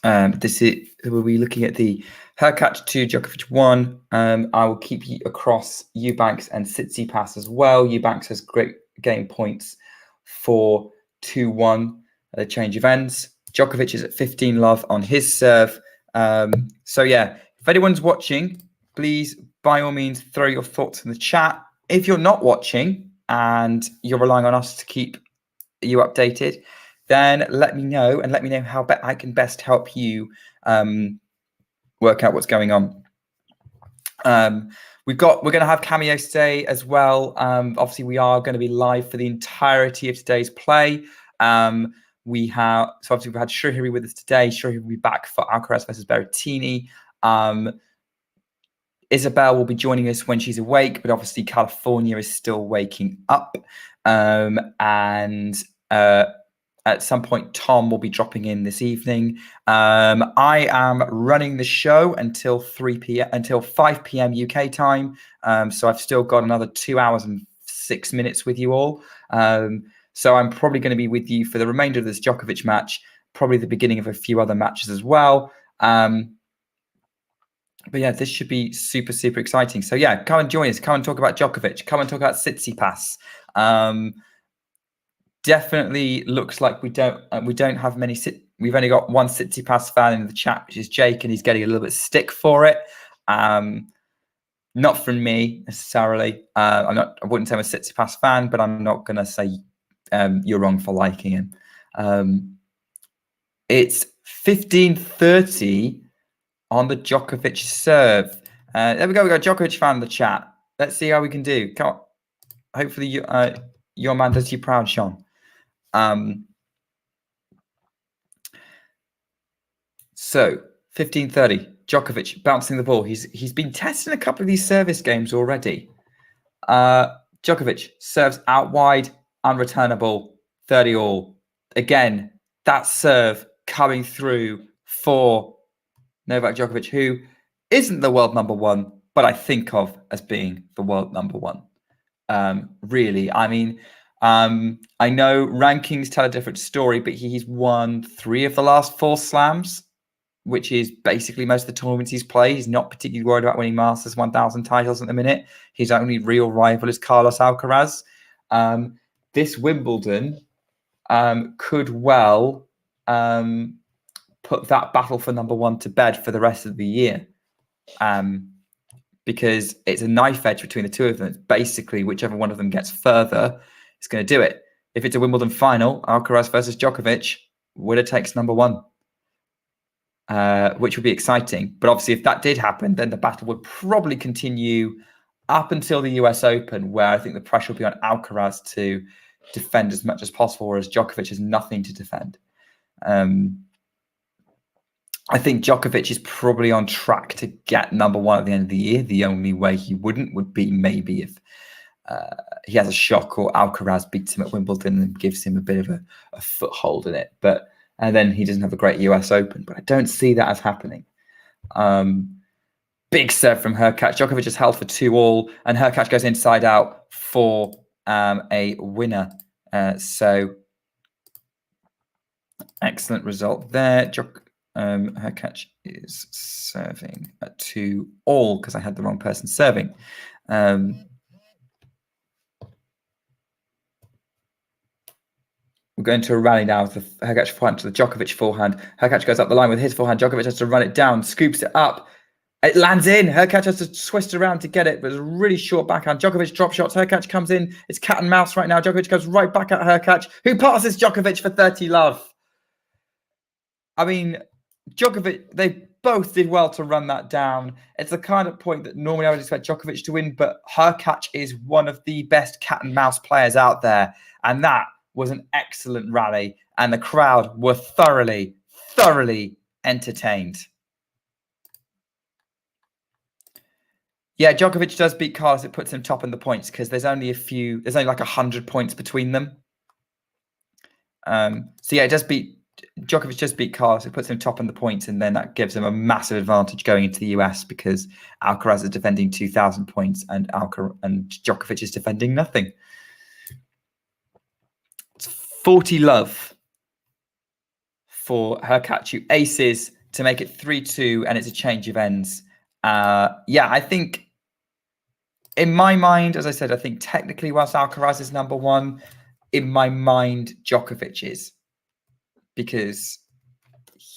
Speaker 2: This is we'll be looking at the Hurkacz 2, Djokovic 1. I will keep you across Eubanks and Tsitsipas as well. Eubanks has great game points for 2-1 at a change of ends. Djokovic is at 15 love on his serve. So yeah, if anyone's watching, please by all means throw your thoughts in the chat. If you're not watching and you're relying on us to keep you updated, then let me know, and let me know how I can best help you work out what's going on. We're going to have cameos today as well. Obviously, we are going to be live for the entirety of today's play. We've had Shrihari with us today. Shrihari will be back for Alcaraz versus Berrettini. Isabel will be joining us when she's awake, but obviously California is still waking up. At some point, Tom will be dropping in this evening. I am running the show until 5 p.m. UK time. So I've still got another 2 hours and 6 minutes with you all. So I'm probably going to be with you for the remainder of this Djokovic match, probably the beginning of a few other matches as well. But yeah, this should be super, super exciting. So yeah, come and join us. Come and talk about Djokovic. Come and talk about Tsitsipas. Definitely looks like we don't have many. We've only got one Tsitsipas fan in the chat, which is Jake, and he's getting a little bit stick for it. Not from me necessarily. I wouldn't say I'm a Tsitsipas fan, but I'm not going to say you're wrong for liking him. It's 15:30 on the Djokovic serve. There we go. We got Djokovic fan in the chat. Let's see how we can do. Come on. Hopefully, your man does you proud, Sean. So 15:30, Djokovic bouncing the ball. He's been testing a couple of these service games already. Djokovic serves out wide, unreturnable, 30 all. Again, that serve coming through for Novak Djokovic, who isn't the world number one, but I think of as being the world number one. Really, I mean, I know rankings tell a different story, but he's won 3 of the last 4 slams, which is basically most of the tournaments he's played. He's not particularly worried about winning Masters 1000 titles at the minute. His only real rival is Carlos Alcaraz. This Wimbledon could well put that battle for number one to bed for the rest of the year. Because it's a knife edge between the two of them. It's basically whichever one of them gets further is going to do it. If it's a Wimbledon final, Alcaraz versus Djokovic, winner takes number one, which would be exciting. But obviously, if that did happen, then the battle would probably continue up until the US Open, where I think the pressure will be on Alcaraz to defend as much as possible, whereas Djokovic has nothing to defend. I think Djokovic is probably on track to get number one at the end of the year. The only way he wouldn't would be maybe if he has a shock or Alcaraz beats him at Wimbledon and gives him a bit of a foothold in it. And then he doesn't have a great US Open. But I don't see that as happening. Big serve from Hurkacz. Djokovic is held for 2 all, and Hurkacz goes inside out for a winner. So excellent result there. Hurkacz is serving at 2-all because I had the wrong person serving. We're going to a rally now with the Hurkacz forehand to the Djokovic forehand. Hurkacz goes up the line with his forehand. Djokovic has to run it down, scoops it up. It lands in. Hurkacz has to twist around to get it, but it's a really short backhand. Djokovic drop shots. Hurkacz comes in. It's cat and mouse right now. Djokovic goes right back at Hurkacz, who passes Djokovic for 30 love. I mean, Djokovic, they both did well to run that down. It's the kind of point that normally I would expect Djokovic to win, but Hurkacz is one of the best cat and mouse players out there. And that was an excellent rally. And the crowd were thoroughly, thoroughly entertained. Yeah, Djokovic does beat Carlos. It puts him top in the points because there's only like 100 points between them. So yeah, Djokovic just beat Carlos. It puts him top in the points, and then that gives him a massive advantage going into the US because Alcaraz is defending 2,000 points and Djokovic is defending nothing. It's 40 love for Hurkacz, who aces to make it 3-2, and it's a change of ends. Yeah, I think in my mind, as I said, I think technically whilst Alcaraz is number one, in my mind, Djokovic is. Because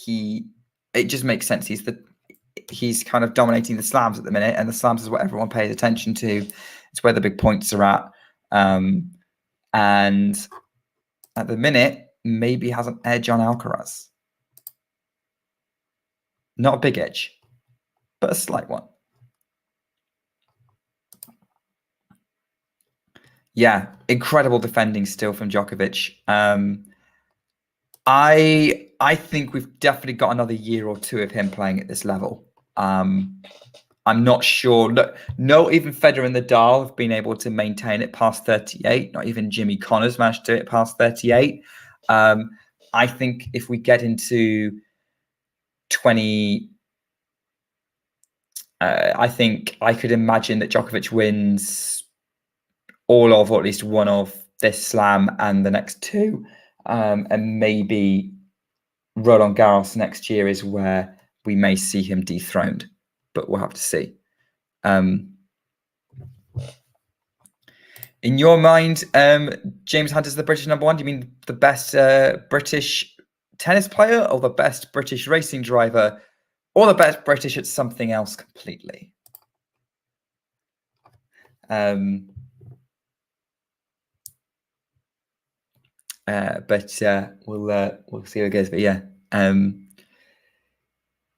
Speaker 2: it just makes sense. He's kind of dominating the slams at the minute, and the slams is what everyone pays attention to. It's where the big points are at. And at the minute, maybe has an edge on Alcaraz. Not a big edge, but a slight one. Yeah, incredible defending still from Djokovic. I think we've definitely got another year or two of him playing at this level. I'm not sure. Look, no, even Federer and Nadal have been able to maintain it past 38. Not even Jimmy Connors managed to do it past 38. I think if we get into 20, I think I could imagine that Djokovic wins all of, or at least one of, this slam and the next two. And maybe Roland Garros next year is where we may see him dethroned, but we'll have to see. In your mind, James Hunt is the British number one. Do you mean the best British tennis player, or the best British racing driver, or the best British at something else completely? But we'll see how it goes. But yeah,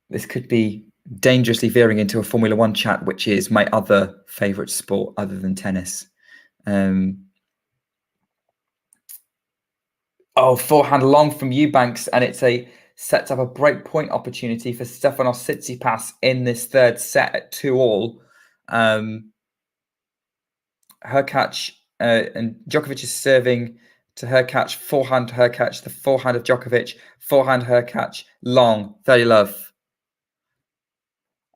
Speaker 2: this could be dangerously veering into a Formula One chat, which is my other favorite sport other than tennis. Forehand long from Eubanks, and it's sets up a break point opportunity for Stefanos Tsitsipas in this third set at 2-all. Hurkacz and Djokovic is serving to Hurkacz, forehand Hurkacz, the forehand of Djokovic, forehand Hurkacz, long, 30 love.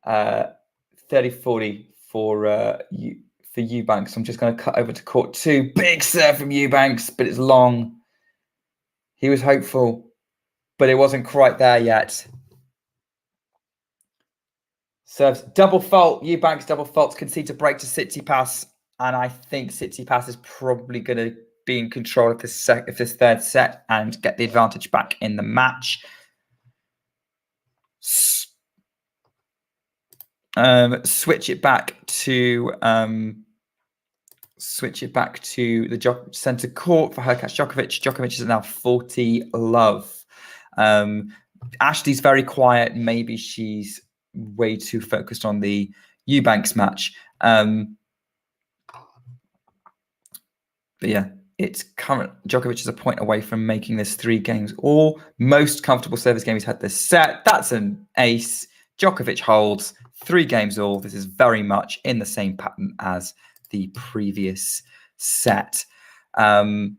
Speaker 2: 30-40 for Eubanks. I'm just going to cut over to court two. Big serve from Eubanks, but it's long. He was hopeful, but it wasn't quite there yet. Serves double fault. Eubanks double faults, concede to break to Tsitsipas, and I think Tsitsipas is probably going to be in control of this third set and get the advantage back in the match. Switch it back to the centre court for Hurkacz Djokovic. Djokovic is now 40 love. Ashley's very quiet. Maybe she's way too focused on the Eubanks match. But yeah, it's current. Djokovic is a point away from making this 3 games all. Most comfortable service game he's had this set. That's an ace. Djokovic holds 3 games all. This is very much in the same pattern as the previous set. So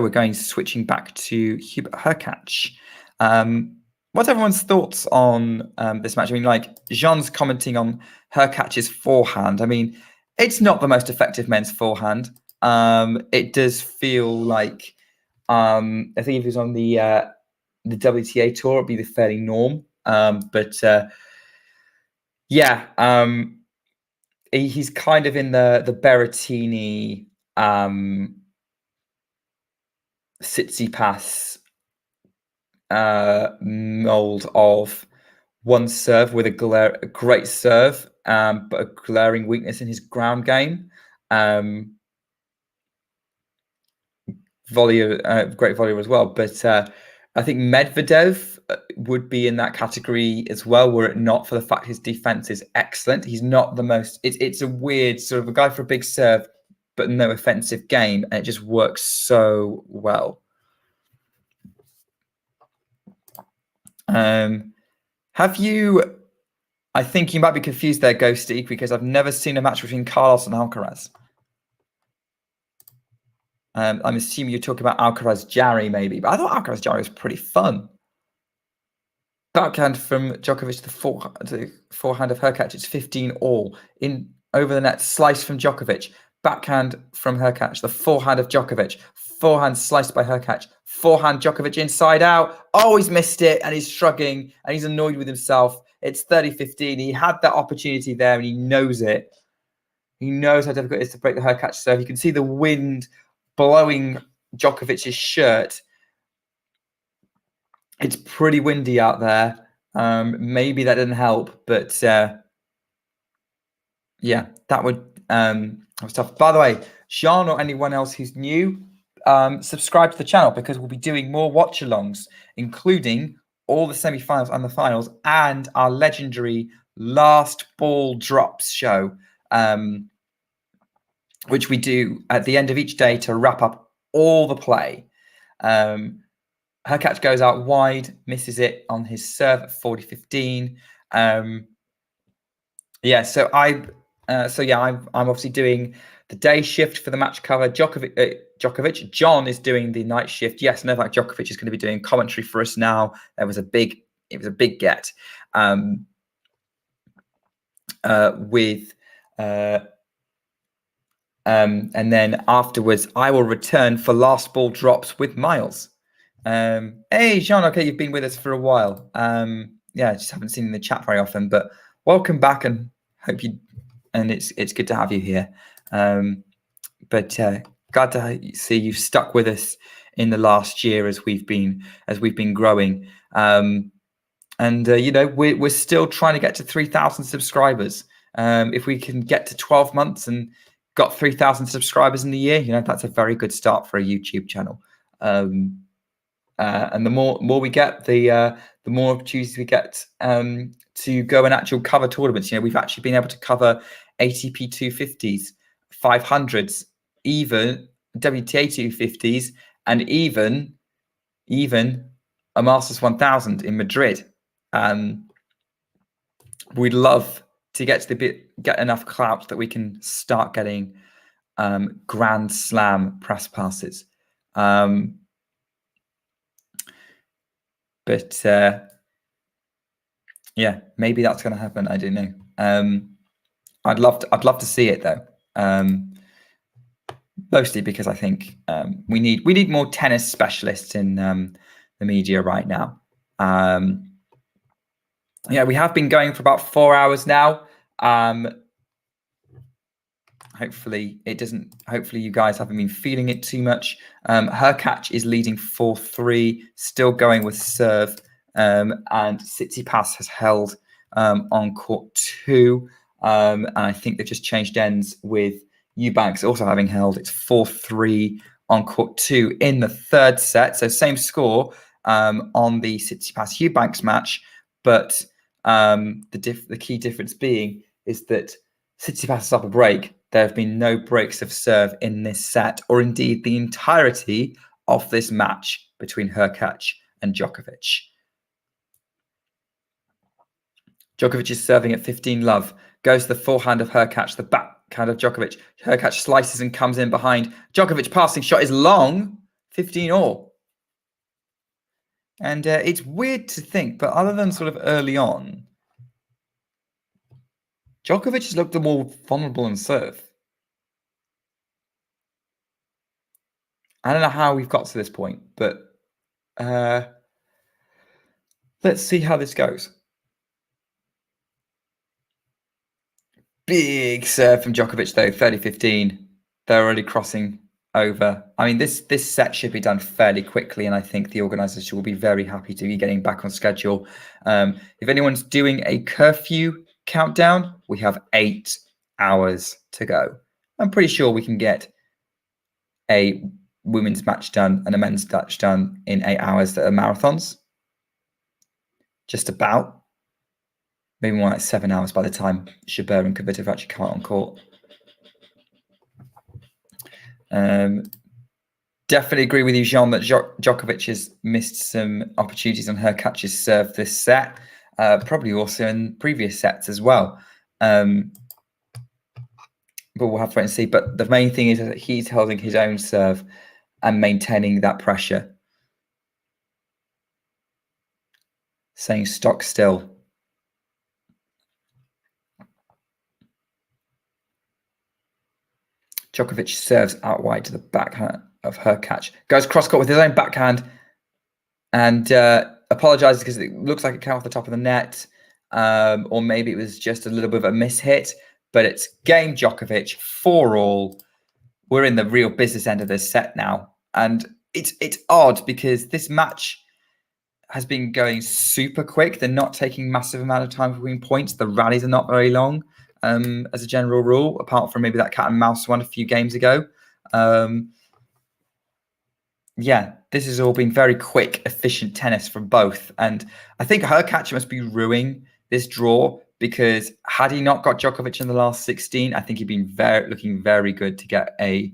Speaker 2: we're switching back to Hubert Hurkacz. What's everyone's thoughts on this match? I mean, like, Jean's commenting on Hurkacz's forehand. I mean, it's not the most effective men's forehand. It does feel like I think if he was on the WTA tour, it'd be the fairly norm. He's kind of in the Berrettini, Tsitsipas mold of one serve with a great serve, but a glaring weakness in his ground game. Great volleyer as well. But I think Medvedev would be in that category as well, were it not for the fact his defense is excellent. He's not the most. It's a weird sort of a guy for a big serve, but no offensive game, and it just works so well. Have you? I think you might be confused there, Ghosty, because I've never seen a match between Carlos and Alcaraz. I'm assuming you're talking about Alcaraz-Jarry, maybe, but I thought Alcaraz-Jarry was pretty fun. Backhand from Djokovic, the forehand of Hurkacz. It's 15-all in over the net. Slice from Djokovic. Backhand from Hurkacz. The forehand of Djokovic. Forehand sliced by Hurkacz. Forehand Djokovic inside out. Oh, he's missed it, and he's shrugging, and he's annoyed with himself. It's 30-15. He had that opportunity there, and he knows it. He knows how difficult it is to break the Hurkacz serve. You can see the wind blowing Djokovic's shirt. It's pretty windy out there. Maybe that didn't help, but yeah, that was tough. By the way, Jean or anyone else who's new, subscribe to the channel, because we'll be doing more watch-alongs, including all the semi-finals and the finals, and our legendary last ball drops show, which we do at the end of each day to wrap up all the play. Hurkacz goes out wide, misses it on his serve at 40-15. I'm obviously doing the day shift for the match cover. Djokovic. John is doing the night shift. Yes, Novak Djokovic is going to be doing commentary for us now. It was a big get. And then afterwards, I will return for last ball drops with Miles. Hey, Jean, okay, you've been with us for a while. I just haven't seen you in the chat very often, but welcome back, and it's good to have you here. Glad to see you've stuck with us in the last year as we've been growing. We're still trying to get to 3,000 subscribers. If we can get to 12 months and got 3,000 subscribers in the year, that's a very good start for a YouTube channel. And the more we get, the more opportunities we get to go and actually cover tournaments. We've actually been able to cover ATP 250s, 500s, even WTA 250s, and even a Masters 1000 in Madrid. We'd love to get enough clout that we can start getting Grand Slam press passes. Maybe that's going to happen. I don't know. I'd love to see it though. Mostly because I think we need more tennis specialists in the media right now. We have been going for about 4 hours now. Hopefully you guys haven't been feeling it too much. Hurkacz is leading 4-3, still going with serve. And Tsitsipas has held on court 2. And I think they've just changed ends with Eubanks also having held. It's 4-3 on court 2 in the third set. So same score on the Tsitsipas Eubanks match, but the key difference being is that Tsitsipas is up a break. There have been no breaks of serve in this set, or indeed the entirety of this match between Hurkacz and Djokovic. Djokovic is serving at 15 love. Goes to the forehand of Hurkacz, the backhand of Djokovic. Hurkacz slices and comes in behind. Djokovic passing shot is long, 15-all. And it's weird to think, but other than sort of early on, Djokovic has looked the more vulnerable in serve. I don't know how we've got to this point, but let's see how this goes. Big serve from Djokovic, though, 30-15. They're already crossing over. I mean, this set should be done fairly quickly, and I think the organisers will be very happy to be getting back on schedule. If anyone's doing a curfew countdown, we have 8 hours to go. I'm pretty sure we can get a women's match done and a men's match done in 8 hours that are marathons. Just about. Maybe more like 7 hours by the time Jabeur and Kvitova actually come out on court. Definitely agree with you, Jean, that Djokovic has missed some opportunities on Hurkacz's serve this set. Probably also in previous sets as well. But we'll have to wait and see. But the main thing is that he's holding his own serve and maintaining that pressure. Saying stock still. Djokovic serves out wide to the backhand of Hurkacz. Goes cross-court with his own backhand and apologises because it looks like it came off the top of the net. Or maybe it was just a little bit of a mishit. But it's game Djokovic, 4-all. We're in the real business end of this set now. And it's odd because this match has been going super quick. They're not taking massive amount of time between points. The rallies are not very long. As a general rule, apart from maybe that cat and mouse one a few games ago. Yeah, this has all been very quick, efficient tennis from both. And I think Hurkacz must be ruining this draw because had he not got Djokovic in the last 16, I think he'd been looking very good to get a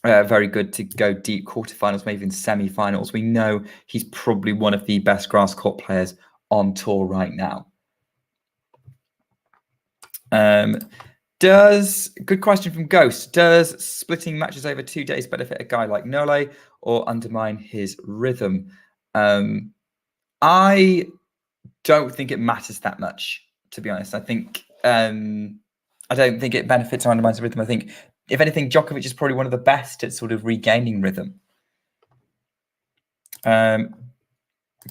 Speaker 2: very good to go deep quarterfinals, maybe even semi-finals. We know he's probably one of the best grass court players on tour right now. Good question from Ghost. Does splitting matches over 2 days benefit a guy like Nole or undermine his rhythm? I don't think it matters that much, to be honest. I think I don't think it benefits or undermines the rhythm. I think if anything, Djokovic is probably one of the best at sort of regaining rhythm.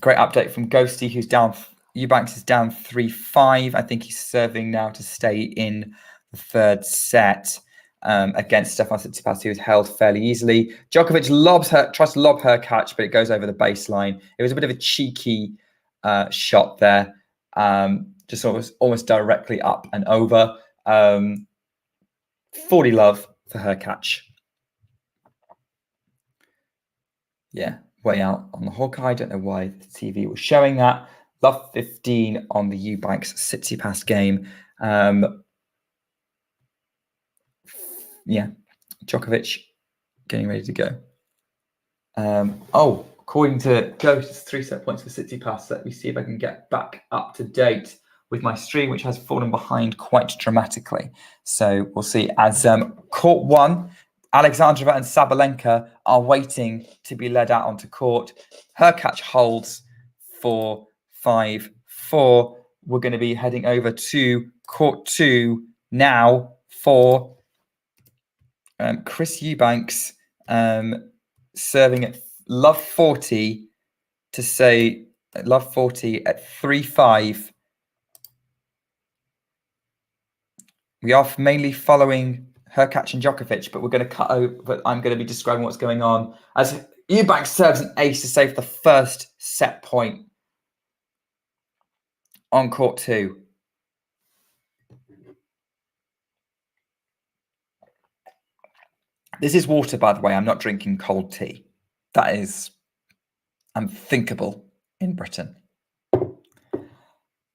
Speaker 2: Great update from Ghosty, who's down. Eubanks is down 3-5. I think he's serving now to stay in the third set against Stefanos Tsitsipas, who was held fairly easily. Djokovic tries to lob Hurkacz, but it goes over the baseline. It was a bit of a cheeky shot there, just almost directly up and over. 40 love for Hurkacz. Yeah. Way out on the Hawkeye. I don't know why the TV was showing that. Love 15 on the Eubanks Tsitsipas game. Yeah, Djokovic getting ready to go. According to Ghost, it's 3 set points for Tsitsipas. Let me see if I can get back up to date with my stream, which has fallen behind quite dramatically. So we'll see. As court 1, Alexandrova and Sabalenka are waiting to be led out onto court. Hurkacz holds for 5-4. We're going to be heading over to court 2 now for Chris Eubanks serving at love 40 to say love 40 at 3-5. We are mainly following Hurkacz and Djokovic, but we're going to cut over. But I'm going to be describing what's going on as Eubanks serves an ace to save the first set point on court 2. This is water, by the way. I'm not drinking cold tea. That is unthinkable in Britain.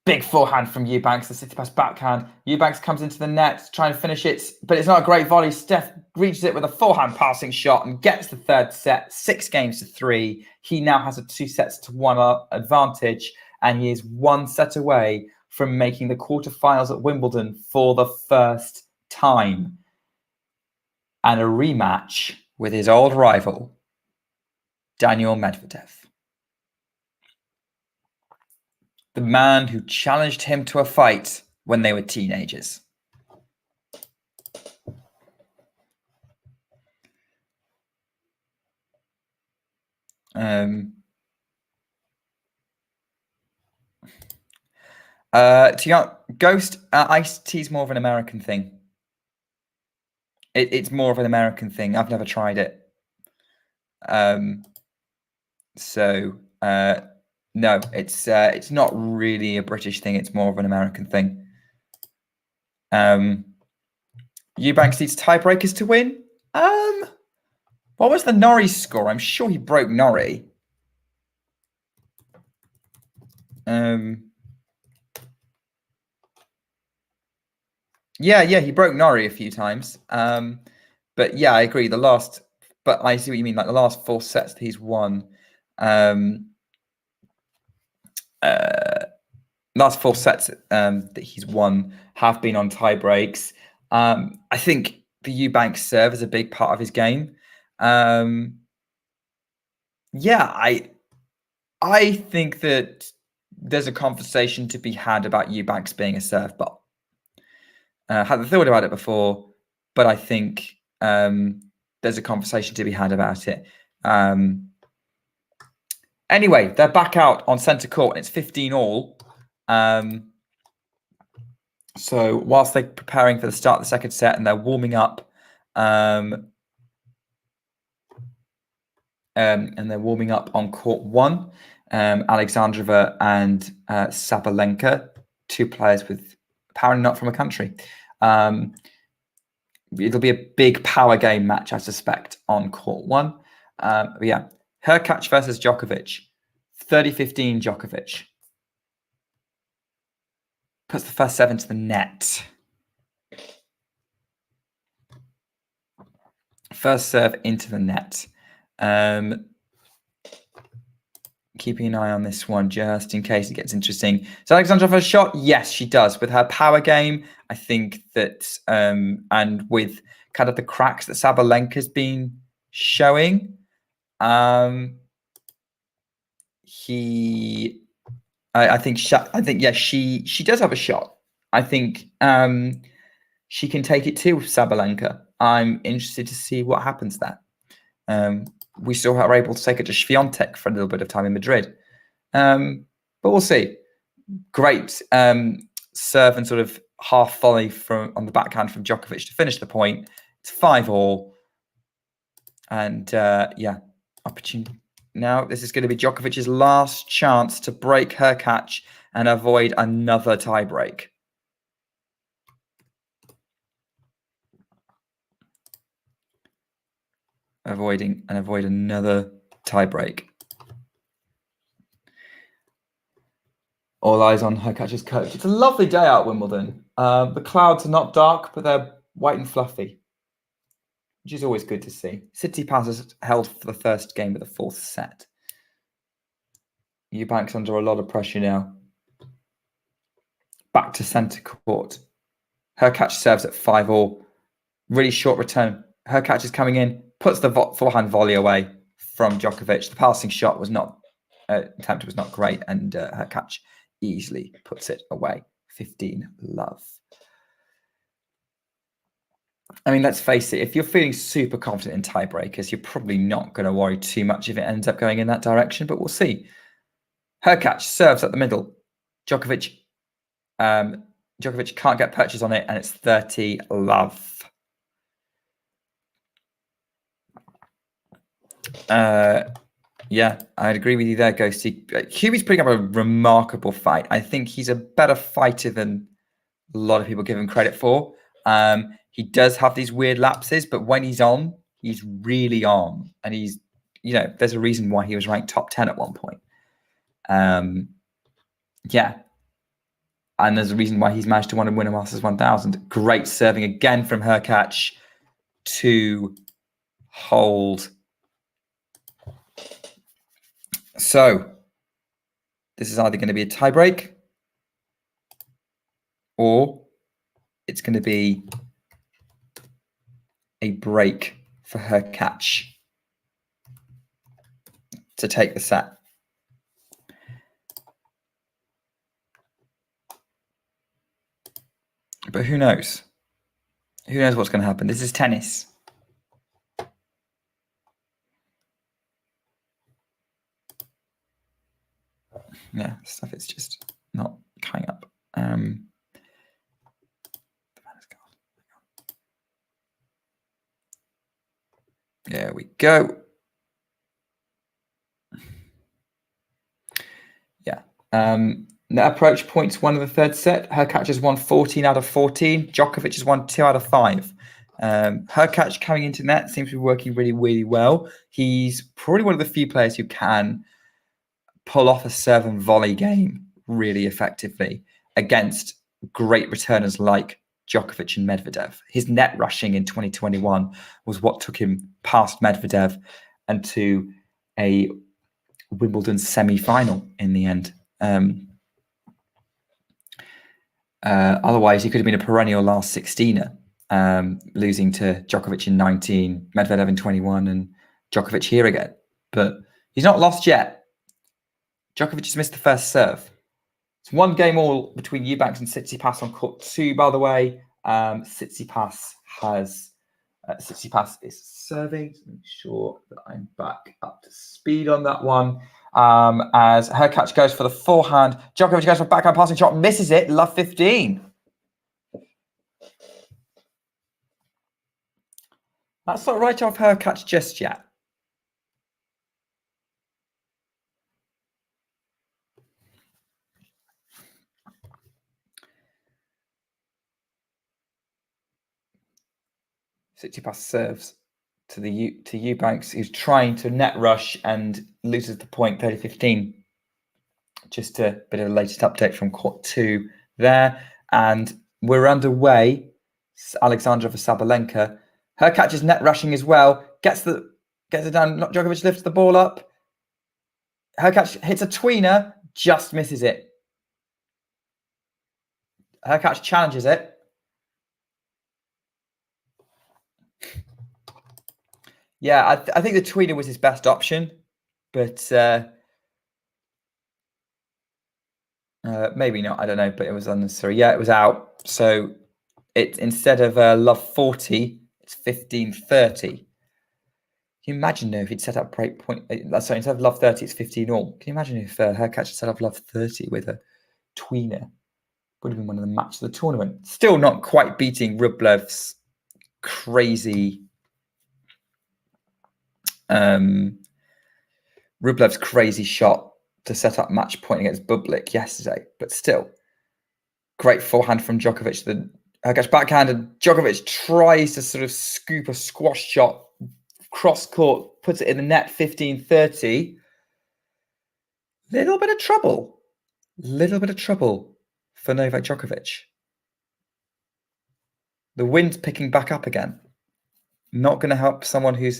Speaker 2: Big forehand from Eubanks, the Tsitsipas backhand. Eubanks comes into the net, trying to finish it, but it's not a great volley. Steph reaches it with a forehand passing shot and gets the third set, 6-3. He now has a 2-1 advantage, and he is 1 set away from making the quarterfinals at Wimbledon for the first time. And a rematch with his old rival, Daniil Medvedev. The man who challenged him to a fight when they were teenagers. Ghost iced tea is more of an American thing. It's more of an American thing. I've never tried it. No, it's not really a British thing. It's more of an American thing. Eubanks needs tiebreakers to win. What was the Norrie score? I'm sure he broke Norrie. Yeah, he broke Norrie a few times. But yeah, I agree. But I see what you mean. Like the last 4 sets that he's won. Last 4 sets that he's won have been on tie breaks. I think the Eubanks serve is a big part of his game. I think that there's a conversation to be had about Eubanks being a serve bot. Hadn't thought about it before, but I think there's a conversation to be had about it. Anyway, they're back out on centre court, and it's 15-all. So whilst they're preparing for the start of the second set and they're warming up, and they're warming up on court 1, Alexandrova and Sabalenka, 2 players with apparently not from a country. It'll be a big power game match, I suspect, on court 1. Yeah, Hurkacz versus Djokovic. 30-15 Djokovic. Puts the first 7 to the net. First serve into the net. Keeping an eye on this one just in case it gets interesting. So Alexandrova has a shot? Yes, she does. With her power game, I think that, and with kind of the cracks that Sabalenka's been showing, I think she does have a shot. I think she can take it too with Sabalenka. I'm interested to see what happens there. We still are able to take it to Swiatek for a little bit of time in Madrid. But we'll see. Great serve and sort of half volley on the backhand from Djokovic to finish the point. It's 5-all. And opportunity. Now this is going to be Djokovic's last chance to break Hurkacz and avoid another tie break. Avoid another tie break. All eyes on Hurkacz's coach. It's a lovely day out at Wimbledon. The clouds are not dark, but they're white and fluffy, which is always good to see. Tsitsipas has held for the first game of the 4th set. Eubanks under a lot of pressure now. Back to centre court. Hurkacz serves at 5-all. Really short return. Hurkacz is coming in, puts the forehand volley away from Djokovic. The passing shot was not attempt was not great, and Hurkacz easily puts it away. 15-love. I mean, let's face it, if you're feeling super confident in tiebreakers, you're probably not going to worry too much if it ends up going in that direction, but we'll see. Hurkacz serves at the middle. Djokovic can't get purchase on it, and it's 30-love. Yeah, I'd agree with you there, Ghosty. Hubie's putting up a remarkable fight. I think he's a better fighter than a lot of people give him credit for. He does have these weird lapses, but when he's on, he's really on. And he's, there's a reason why he was ranked top 10 at one point. Yeah. And there's a reason why he's managed to win a Masters 1000. Great serving again from Hurkacz to hold. So this is either going to be a tie break or it's going to be a break for Hurkacz to take the set. But who knows? Who knows what's going to happen? This is tennis. Yeah, stuff is just not coming up. There we go. Yeah. Net approach points won in the third set. Hurkacz has won 14 out of 14. Djokovic has won 2 out of 5. Hurkacz coming into net seems to be working really, really well. He's probably one of the few players who can pull off a serve and volley game really effectively against great returners like Djokovic and Medvedev. His net rushing in 2021 was what took him past Medvedev and to a Wimbledon semi-final in the end. Otherwise, he could have been a perennial last 16er, losing to Djokovic in 19, Medvedev in 21, and Djokovic here again. But he's not lost yet. Djokovic has missed the first serve. It's one game all between Eubanks and Tsitsipas on court 2, by the way. Tsitsipas is serving to make sure that I'm back up to speed on that one. As Hurkacz goes for the forehand. Djokovic goes for a backhand passing shot, misses it, love 15. That's not right off Hurkacz just yet. Tsitsipas serves to Eubanks, who's trying to net rush and loses the point 30-15. Just a bit of the latest update from court 2 there. And we're underway. Alexandrova for Sabalenka. Hurkacz is net rushing as well. Gets it down. Djokovic lifts the ball up. Hurkacz hits a tweener, just misses it. Hurkacz challenges it. Yeah, I think the tweener was his best option, but maybe not. I don't know, but it was unnecessary. Yeah, it was out. So it instead of love 40, it's 15-30. Can you imagine though if he'd set up break point? Sorry, instead of love 30, it's 15 all. Can you imagine if Hurkacz had set up love 30 with a tweener? Would have been one of the matches of the tournament. Still not quite beating Rublev's crazy. Rublev's crazy shot to set up match point against Bublik yesterday, but still great forehand from Djokovic. The Hurkacz backhand, and Djokovic tries to sort of scoop a squash shot cross court, puts it in the net 15-30. Little bit of trouble for Novak Djokovic. The wind's picking back up again. Not going to help someone who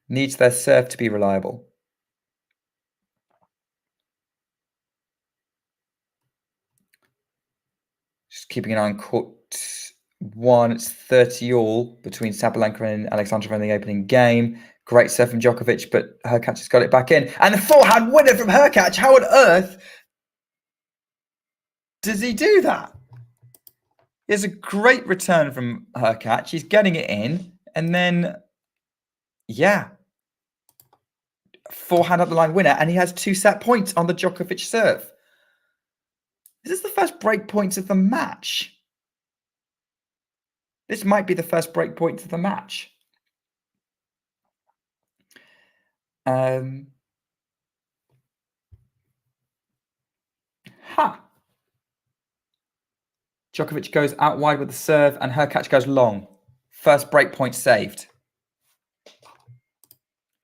Speaker 2: needs their serve to be reliable. Just keeping an eye on court 1. It's 30 all between Sabalenka and Alexandrova in the opening game. Great serve from Djokovic, but Hurkacz has got it back in. And the forehand winner from Hurkacz. How on earth does he do that? There's a great return from Hurkacz. He's getting it in. And then, yeah, forehand up the line winner. And he has 2 set points on the Djokovic serve. Is this the first break points of the match? This might be the first break points of the match. Djokovic goes out wide with the serve and Hurkacz goes long. First break point saved.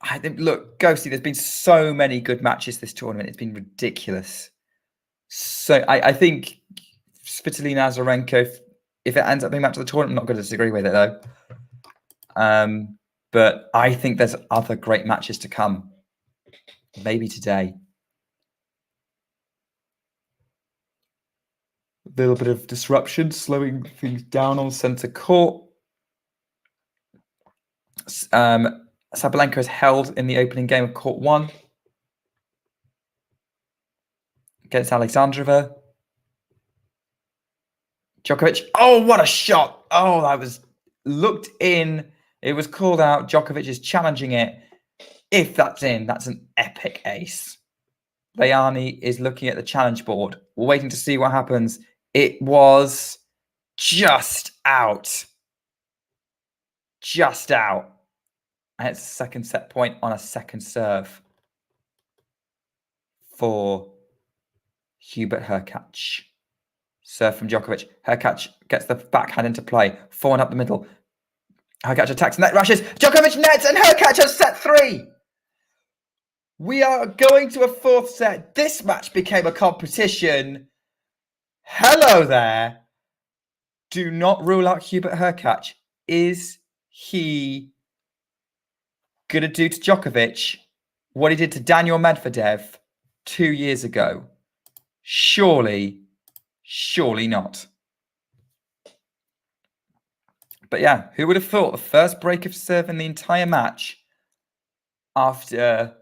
Speaker 2: I think, look, Ghosty, there's been so many good matches this tournament. It's been ridiculous. So I think Svitolina Azarenka, if it ends up being match of the tournament, I'm not going to disagree with it though. But I think there's other great matches to come. Maybe today. A little bit of disruption, slowing things down on centre court. Sabalenka is held in the opening game of court 1 against Alexandrova. Djokovic. Oh, what a shot. Oh, that was looked in. It was called out. Djokovic is challenging it. If that's in, that's an epic ace. Leani is looking at the challenge board. We're waiting to see what happens. It was just out. Just out. And it's a second set point on a second serve for Hubert-Hurkacz. Serve from Djokovic. Hurkacz gets the backhand into play. Forehand up the middle. Hurkacz attacks, net rushes. Djokovic nets, and Hurkacz has set 3. We are going to a 4th set. This match became a competition. Hello there. Do not rule out Hubert-Hurkacz. Is he going to do to Djokovic what he did to Daniel Medvedev 2 years ago? Surely not. But yeah, who would have thought the first break of serve in the entire match after,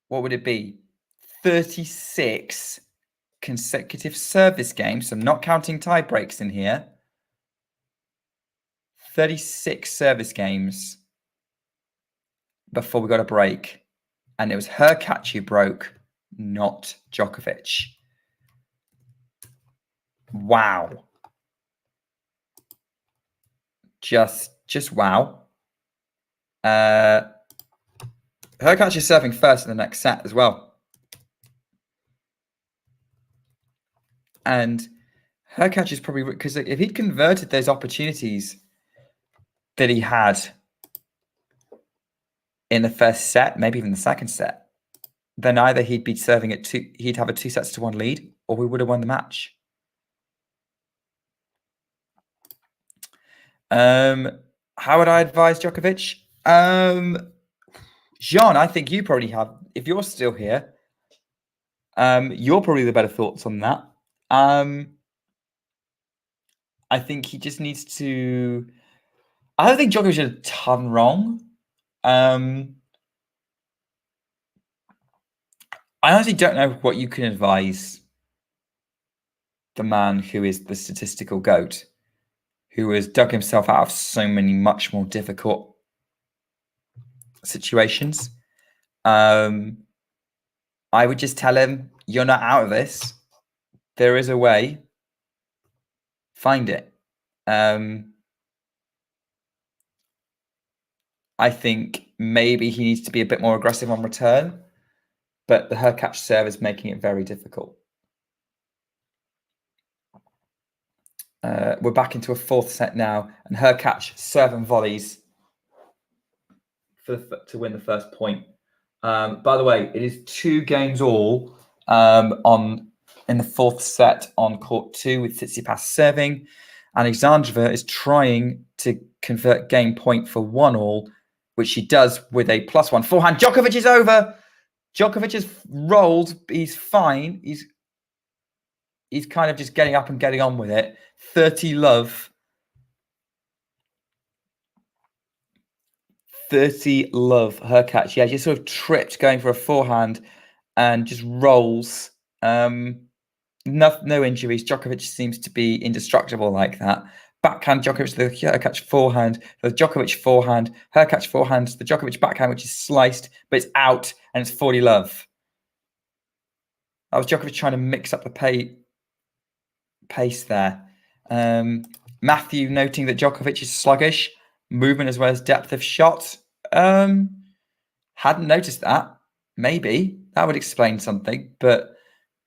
Speaker 2: what would it be, 36 consecutive service games, so I'm not counting tie breaks in here, 36 service games before we got a break. And it was Hurkacz who broke, not Djokovic. Wow. Just wow. Hurkacz is serving first in the next set as well. And Hurkacz is probably, because if he'd converted those opportunities that he had in the first set, maybe even the second set, then either he'd be serving at 2, he'd have a 2-1 lead, or we would have won the match. How would I advise Djokovic? Jean, I think you probably have, if you're still here, you're probably the better thoughts on that. I think he just needs to, I don't think Djokovic did a ton wrong. I honestly don't know what you can advise the man who is the statistical GOAT, who has dug himself out of so many much more difficult situations. I would just tell him, you're not out of this. There is a way. Find it. I think maybe he needs to be a bit more aggressive on return, but the Hurkacz serve is making it very difficult. We're back into a 4th set now, and Hurkacz serve and volleys to win the first point. By the way, it is 2 games all in the 4th set on court 2 with Tsitsipas serving. Alexandrova is trying to convert game point for 1-1, which she does with a +1 forehand. Djokovic is over. Djokovic has rolled. He's fine. He's kind of just getting up and getting on with it. 30 love. 30 love, Hurkacz. Yeah, just sort of tripped going for a forehand and just rolls. No injuries. Djokovic seems to be indestructible like that. Backhand Djokovic, the Hurkacz forehand, the Djokovic forehand, Hurkacz forehand, the Djokovic backhand, which is sliced, but it's out and it's 40 love. That was Djokovic trying to mix up the pace there. Matthew noting that Djokovic is sluggish, movement as well as depth of shot. Hadn't noticed that. Maybe that would explain something, but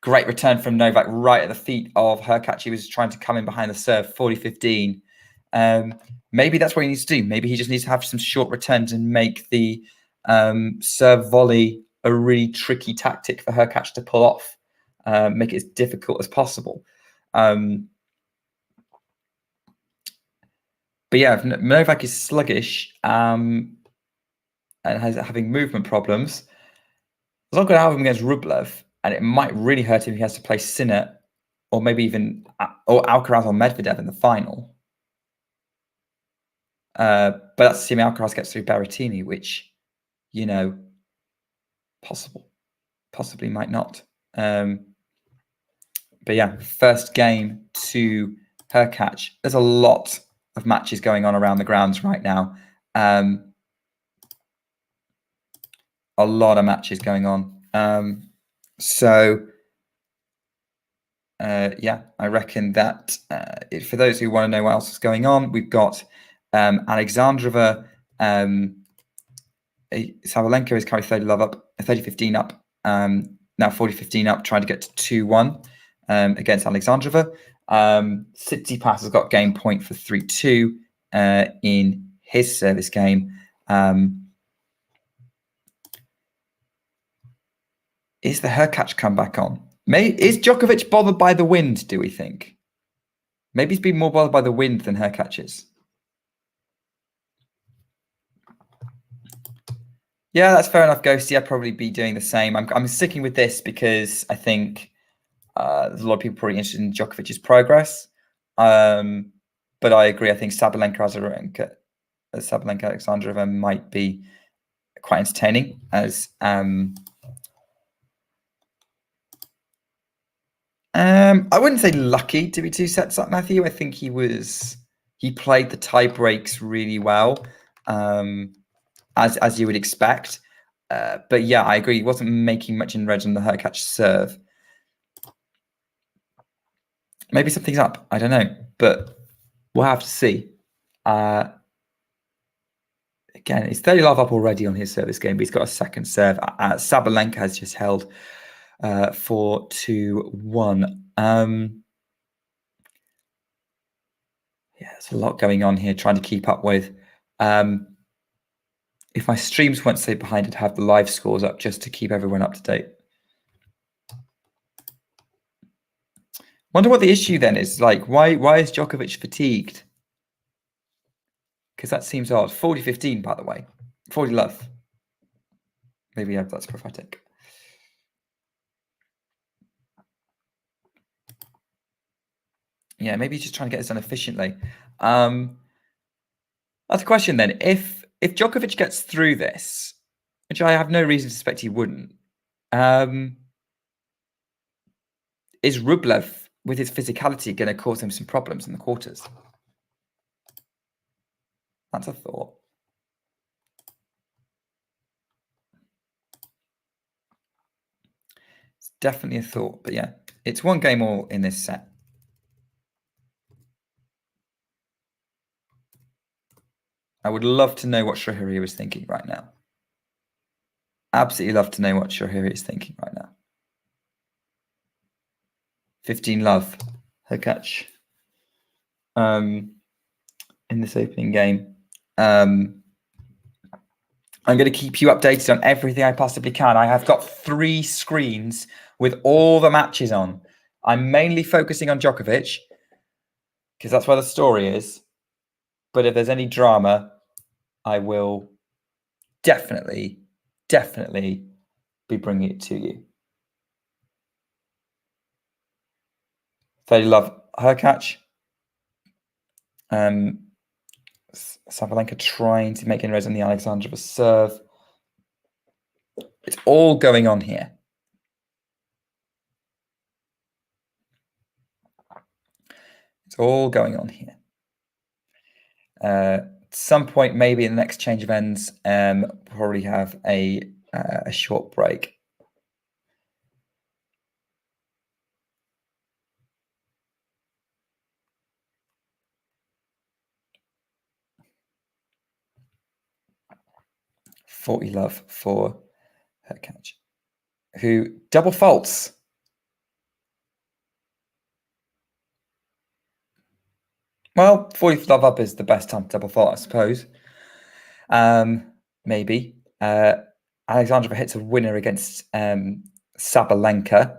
Speaker 2: great return from Novak right at the feet of Hurkacz. He was trying to come in behind the serve, 40-15. Maybe that's what he needs to do. Maybe he just needs to have some short returns and make the serve volley a really tricky tactic for Hurkacz to pull off, make it as difficult as possible. But yeah, if Novak is sluggish and having movement problems, it's not going to have him against Rublev, and it might really hurt him if he has to play Sinner or maybe even Alcaraz or Medvedev in the final. But that's assuming Alcaraz gets through Berrettini, which, you know, possibly might not. But yeah, first game to Hurkacz. There's a lot of matches going on around the grounds right now. A lot of matches going on. Yeah, I reckon that for those who want to know what else is going on, we've got Alexandrova. Sabalenka is currently 30-love up, 30-15 up, now 40-15 up, trying to get to 2-1 against Alexandrova. Tsitsipas has got game point for 3-2 in his service game. Is the Hurkacz comeback on? Is Djokovic bothered by the wind, do we think? Maybe he's been more bothered by the wind than Hurkacz is. Yeah, that's fair enough, Ghosty. I'd probably be doing the same. I'm sticking with this because I think there's a lot of people probably interested in Djokovic's progress. But I agree. I think Sabalenka Alexandrova might be quite entertaining as I wouldn't say lucky to be 2 sets up, Matthew. I think he played the tie breaks really well, as you would expect. But yeah, I agree. He wasn't making much inroads on the Hurkacz serve. Maybe something's up. I don't know, but we'll have to see. Again, he's 30-love up already on his service game, but he's got a second serve. Sabalenka has just held 4-2-1. Yeah, there's a lot going on here, trying to keep up with. If my streams weren't so behind, I'd have the live scores up just to keep everyone up to date. Wonder what the issue then is. Like, why is Djokovic fatigued? Because that seems odd. 40-15, by the way. 40-love. Maybe that's prophetic. Yeah, maybe he's just trying to get this done efficiently. That's a question then. If Djokovic gets through this, which I have no reason to suspect he wouldn't, is Rublev, with his physicality, going to cause him some problems in the quarters? That's a thought. It's definitely a thought, but yeah, it's one game all in this set. I would love to know what Shahiri is thinking right now. Absolutely love to know what Shahiri is thinking right now. 15-love, Hurkacz. In this opening game. I'm going to keep you updated on everything I possibly can. I have got 3 screens with all the matches on. I'm mainly focusing on Djokovic because that's where the story is. But if there's any drama, I will definitely be bringing it to you. 30-love, Hurkacz. Sabalenka trying to make inroads on the Alexandrova serve. It's all going on here. It's all going on here. At some point, maybe in the next change of ends, probably have a short break. Love for Hurkacz, who double faults. Well, 40-love up is the best time to double fault, I suppose. Maybe. Alexandrova hits a winner against Sabalenka.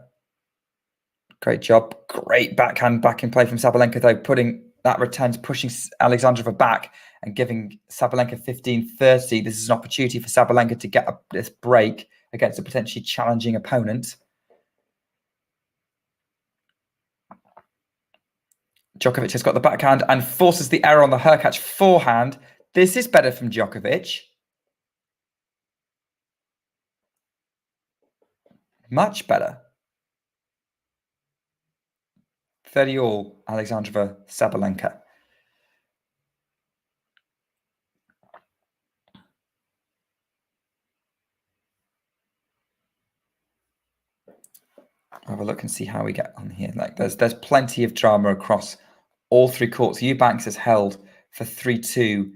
Speaker 2: Great job. Great backhand back in play from Sabalenka, though, putting that returns, pushing Alexandrova back and giving Sabalenka 15-30. This is an opportunity for Sabalenka to get this break against a potentially challenging opponent. Djokovic has got the backhand and forces the error on the Hurkacz forehand. This is better from Djokovic. Much better. 30-all, Alexandrova, Sabalenka. have a look and see how we get on here. Like there's plenty of drama across all three courts. Eubanks has held for 3-2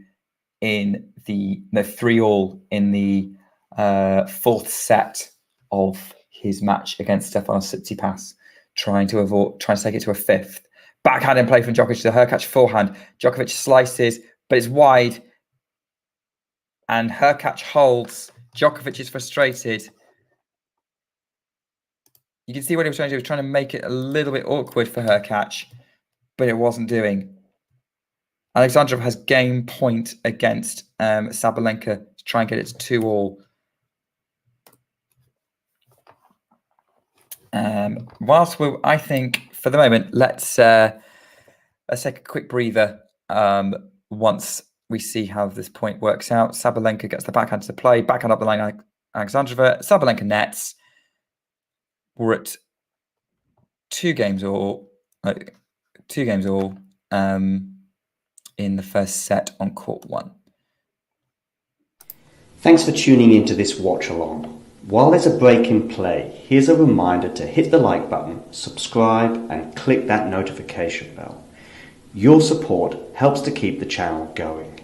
Speaker 2: in the 3-all in the fourth set of his match against Stefanos Tsitsipas, trying to take it to a fifth. Backhand in play from Djokovic to Hurkacz forehand. Djokovic slices, but it's wide. And Hurkacz holds. Djokovic is frustrated. You can see what he was trying to do. He was trying to make it a little bit awkward for Hurkacz, but it wasn't doing. Alexandrova has game point against Sabalenka to try and get it to 2-all. Whilst I think for the moment, let's take a quick breather once we see how this point works out. Sabalenka gets the backhand to play, backhand up the line, Alexandrova. Sabalenka nets. We're at 2 games all in the first set on court 1.
Speaker 3: Thanks for tuning into this watch along. While there's a break in play, here's a reminder to hit the like button, subscribe and click that notification bell. Your support helps to keep the channel going.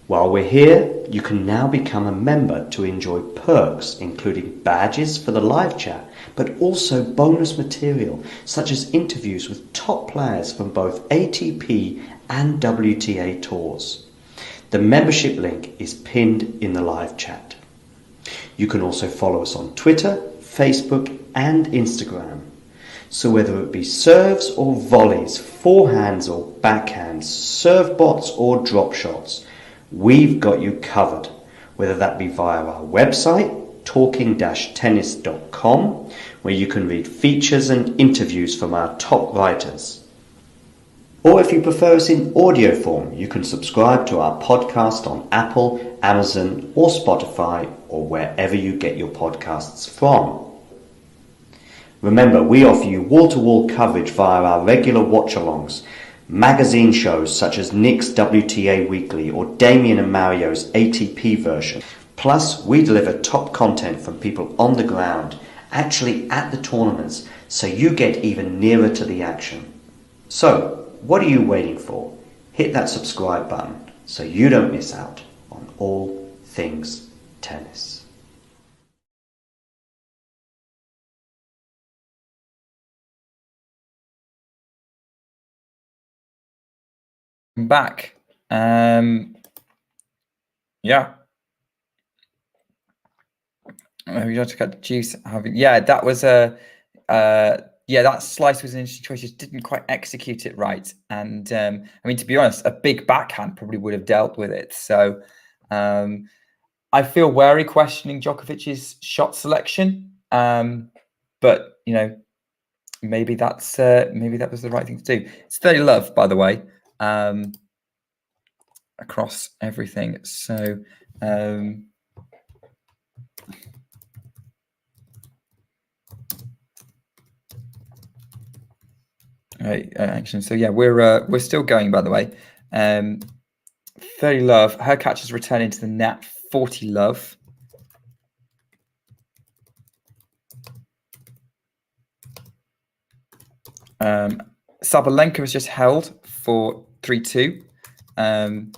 Speaker 3: While we're here, you can now become a member to enjoy perks including badges for the live chat, but also bonus material such as interviews with top players from both ATP and WTA tours. The membership link is pinned in the live chat. You can also follow us on Twitter, Facebook and Instagram. So whether it be serves or volleys, forehands or backhands, serve bots or drop shots, we've got you covered. Whether that be via our website, talking-tennis.com, where you can read features and interviews from our top writers. Or if you prefer us in audio form, you can subscribe to our podcast on Apple, Amazon or Spotify or wherever you get your podcasts from. Remember, we offer you wall-to-wall coverage via our regular watch-alongs, magazine shows such as Nick's WTA Weekly or Damien and Mario's ATP version. Plus, we deliver top content from people on the ground, actually at the tournaments, so you get even nearer to the action. So, what are you waiting for? Hit that subscribe button so you don't miss out on all things tennis.
Speaker 2: I'm back. Yeah. We just got juice. Yeah, that was that slice was an interesting choice. Just didn't quite execute it right. And I mean, to be honest, a big backhand probably would have dealt with it. So I feel wary questioning Djokovic's shot selection. But you know, maybe that was the right thing to do. It's 30 love, by the way, across everything. So right, action. So yeah, we're still going, by the way. 30 love. Hurkacz is returning to the net. 40 love. Sabalenka was just held for 3-2.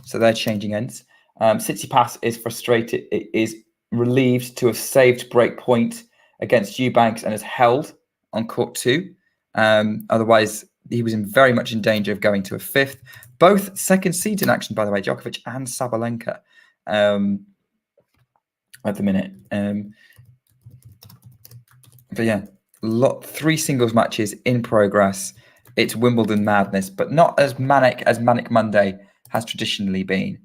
Speaker 2: So they're changing ends. Tsitsipas is frustrated. It is relieved to have saved break point against Eubanks and is held on court 2. Otherwise, he was very much in danger of going to a fifth. Both second seeds in action, by the way, Djokovic and Sabalenka at the minute. But yeah, 3 singles matches in progress. It's Wimbledon madness, but not as Manic Monday has traditionally been.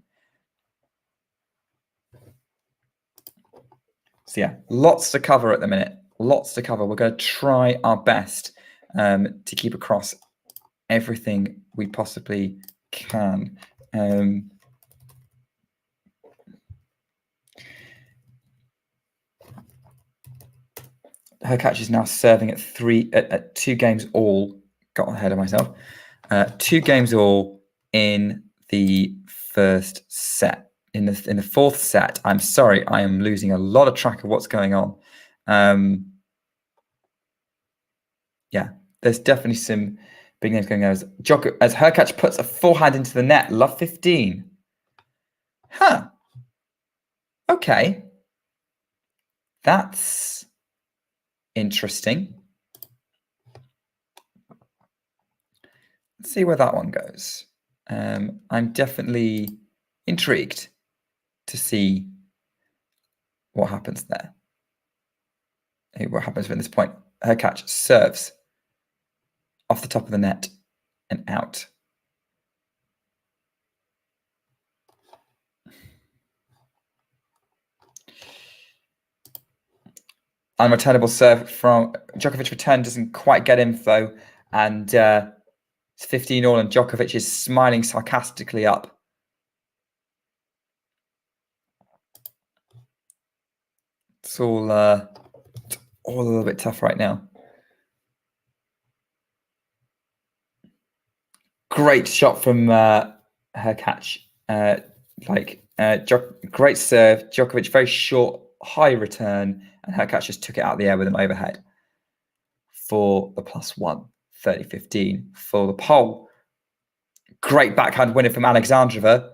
Speaker 2: So yeah, lots to cover at the minute. Lots to cover. We're going to try our best to keep across everything we possibly can. Hurkacz is now serving at 2 games all. Got ahead of myself. 2 games all in the first set. In the fourth set, I'm sorry, I am losing a lot of track of what's going on. yeah, there's definitely some big names going there. As Hurkacz puts a forehand into the net, love 15. Huh. Okay. That's interesting. Let's see where that one goes. I'm definitely intrigued to see what happens there. What happens from this point? Hurkacz serves off the top of the net and out. Unreturnable serve from Djokovic. Return doesn't quite get him though, and it's 15-all, and Djokovic is smiling sarcastically up. It's all a little bit tough right now. Great shot from Hurkacz. Great serve. Djokovic very short, high return, and Hurkacz just took it out of the air with an overhead for the +1, 30-15 for the pole. Great backhand winner from Alexandrova,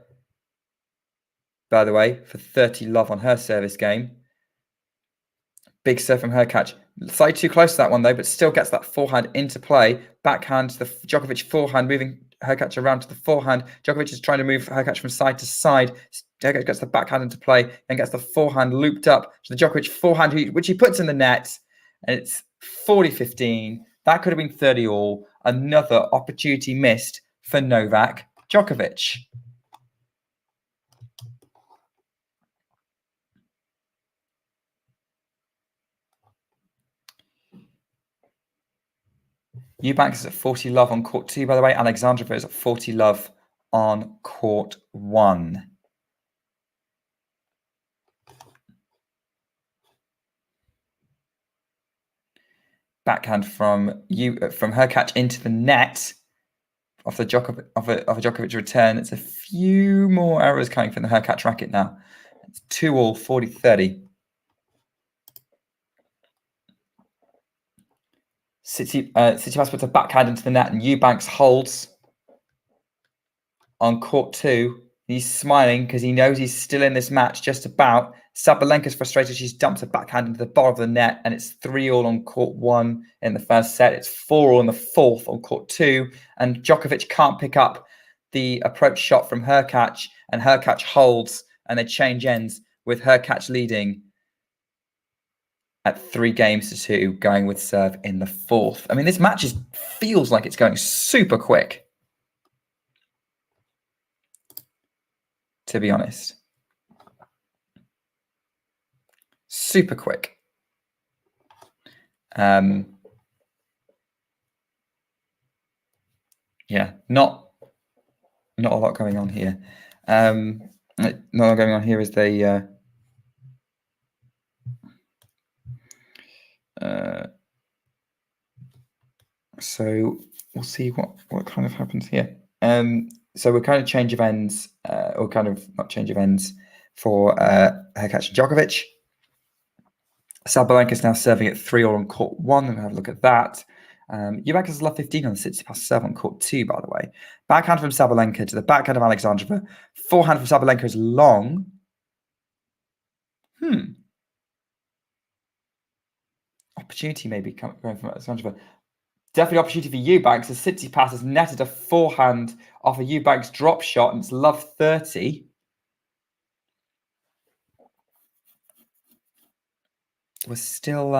Speaker 2: by the way, for 30 love on her service game. Big serve from Hurkacz. Slightly too close to that one, though, but still gets that forehand into play. Backhand, the Djokovic forehand, moving Hurkacz around to the forehand. Djokovic is trying to move Hurkacz from side to side. Hurkacz gets the backhand into play and gets the forehand looped up to the Djokovic forehand, which he puts in the net. And it's 40-15. That could have been 30-all. Another opportunity missed for Novak Djokovic. Eubanks is at 40 love on court 2, by the way. Alexandrova is at 40 love on court 1. Backhand from Hurkacz into the net off the Djokovic return. It's a few more errors coming from the Hurkacz racket now. It's 2-all, 40-30. Tsitsipas puts a backhand into the net, and Eubanks holds on court 2. He's smiling because he knows he's still in this match just about. Sabalenka's frustrated. She's dumped a backhand into the bottom of the net, and it's 3-all on court 1 in the first set. It's 4-all in the fourth on court 2, and Djokovic can't pick up the approach shot from Hurkacz, and Hurkacz holds, and they change ends with Hurkacz leading at 3-2, going with serve in the fourth. I mean, this match feels like it's going super quick, to be honest. Super quick. Yeah, not a lot going on here. Not a lot going on here is they so we'll see what kind of happens here. So we're kind of change of ends, or kind of not change of ends for Hurkacz Djokovic. Sabalenka is now serving at 3-all on court 1. We'll have a look at that. Eubanks has love 15 on the Tsitsipas serve on court 2, by the way. Backhand from Sabalenka to the backhand of Alexandrova. Forehand from Sabalenka is long. Opportunity maybe going from Alexandrova. Definitely opportunity for Eubanks as Tsitsipas has netted a forehand off a Eubanks drop shot, and it's love 30. We're still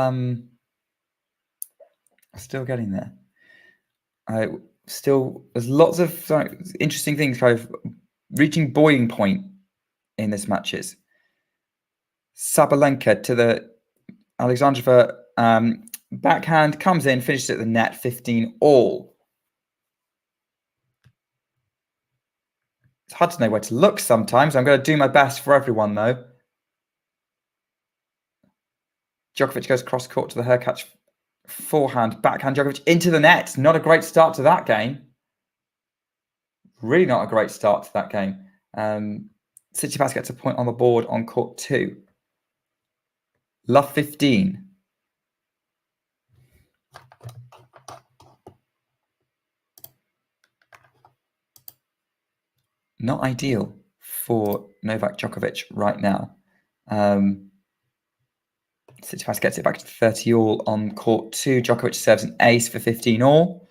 Speaker 2: getting there. There's lots of interesting things kind of reaching boiling point in this matches. Sabalenka to the Alexandrova backhand comes in, finishes at the net, 15-all. It's hard to know where to look sometimes. I'm going to do my best for everyone, though. Djokovic goes cross court to the Hurkacz forehand, backhand. Djokovic into the net. Not a great start to that game. Really not a great start to that game. Tsitsipas gets a point on the board on court 2. Love 15. not ideal for Novak Djokovic right now. Tsitsipas gets it back to 30 all on court 2. Djokovic serves an ace for 15 all.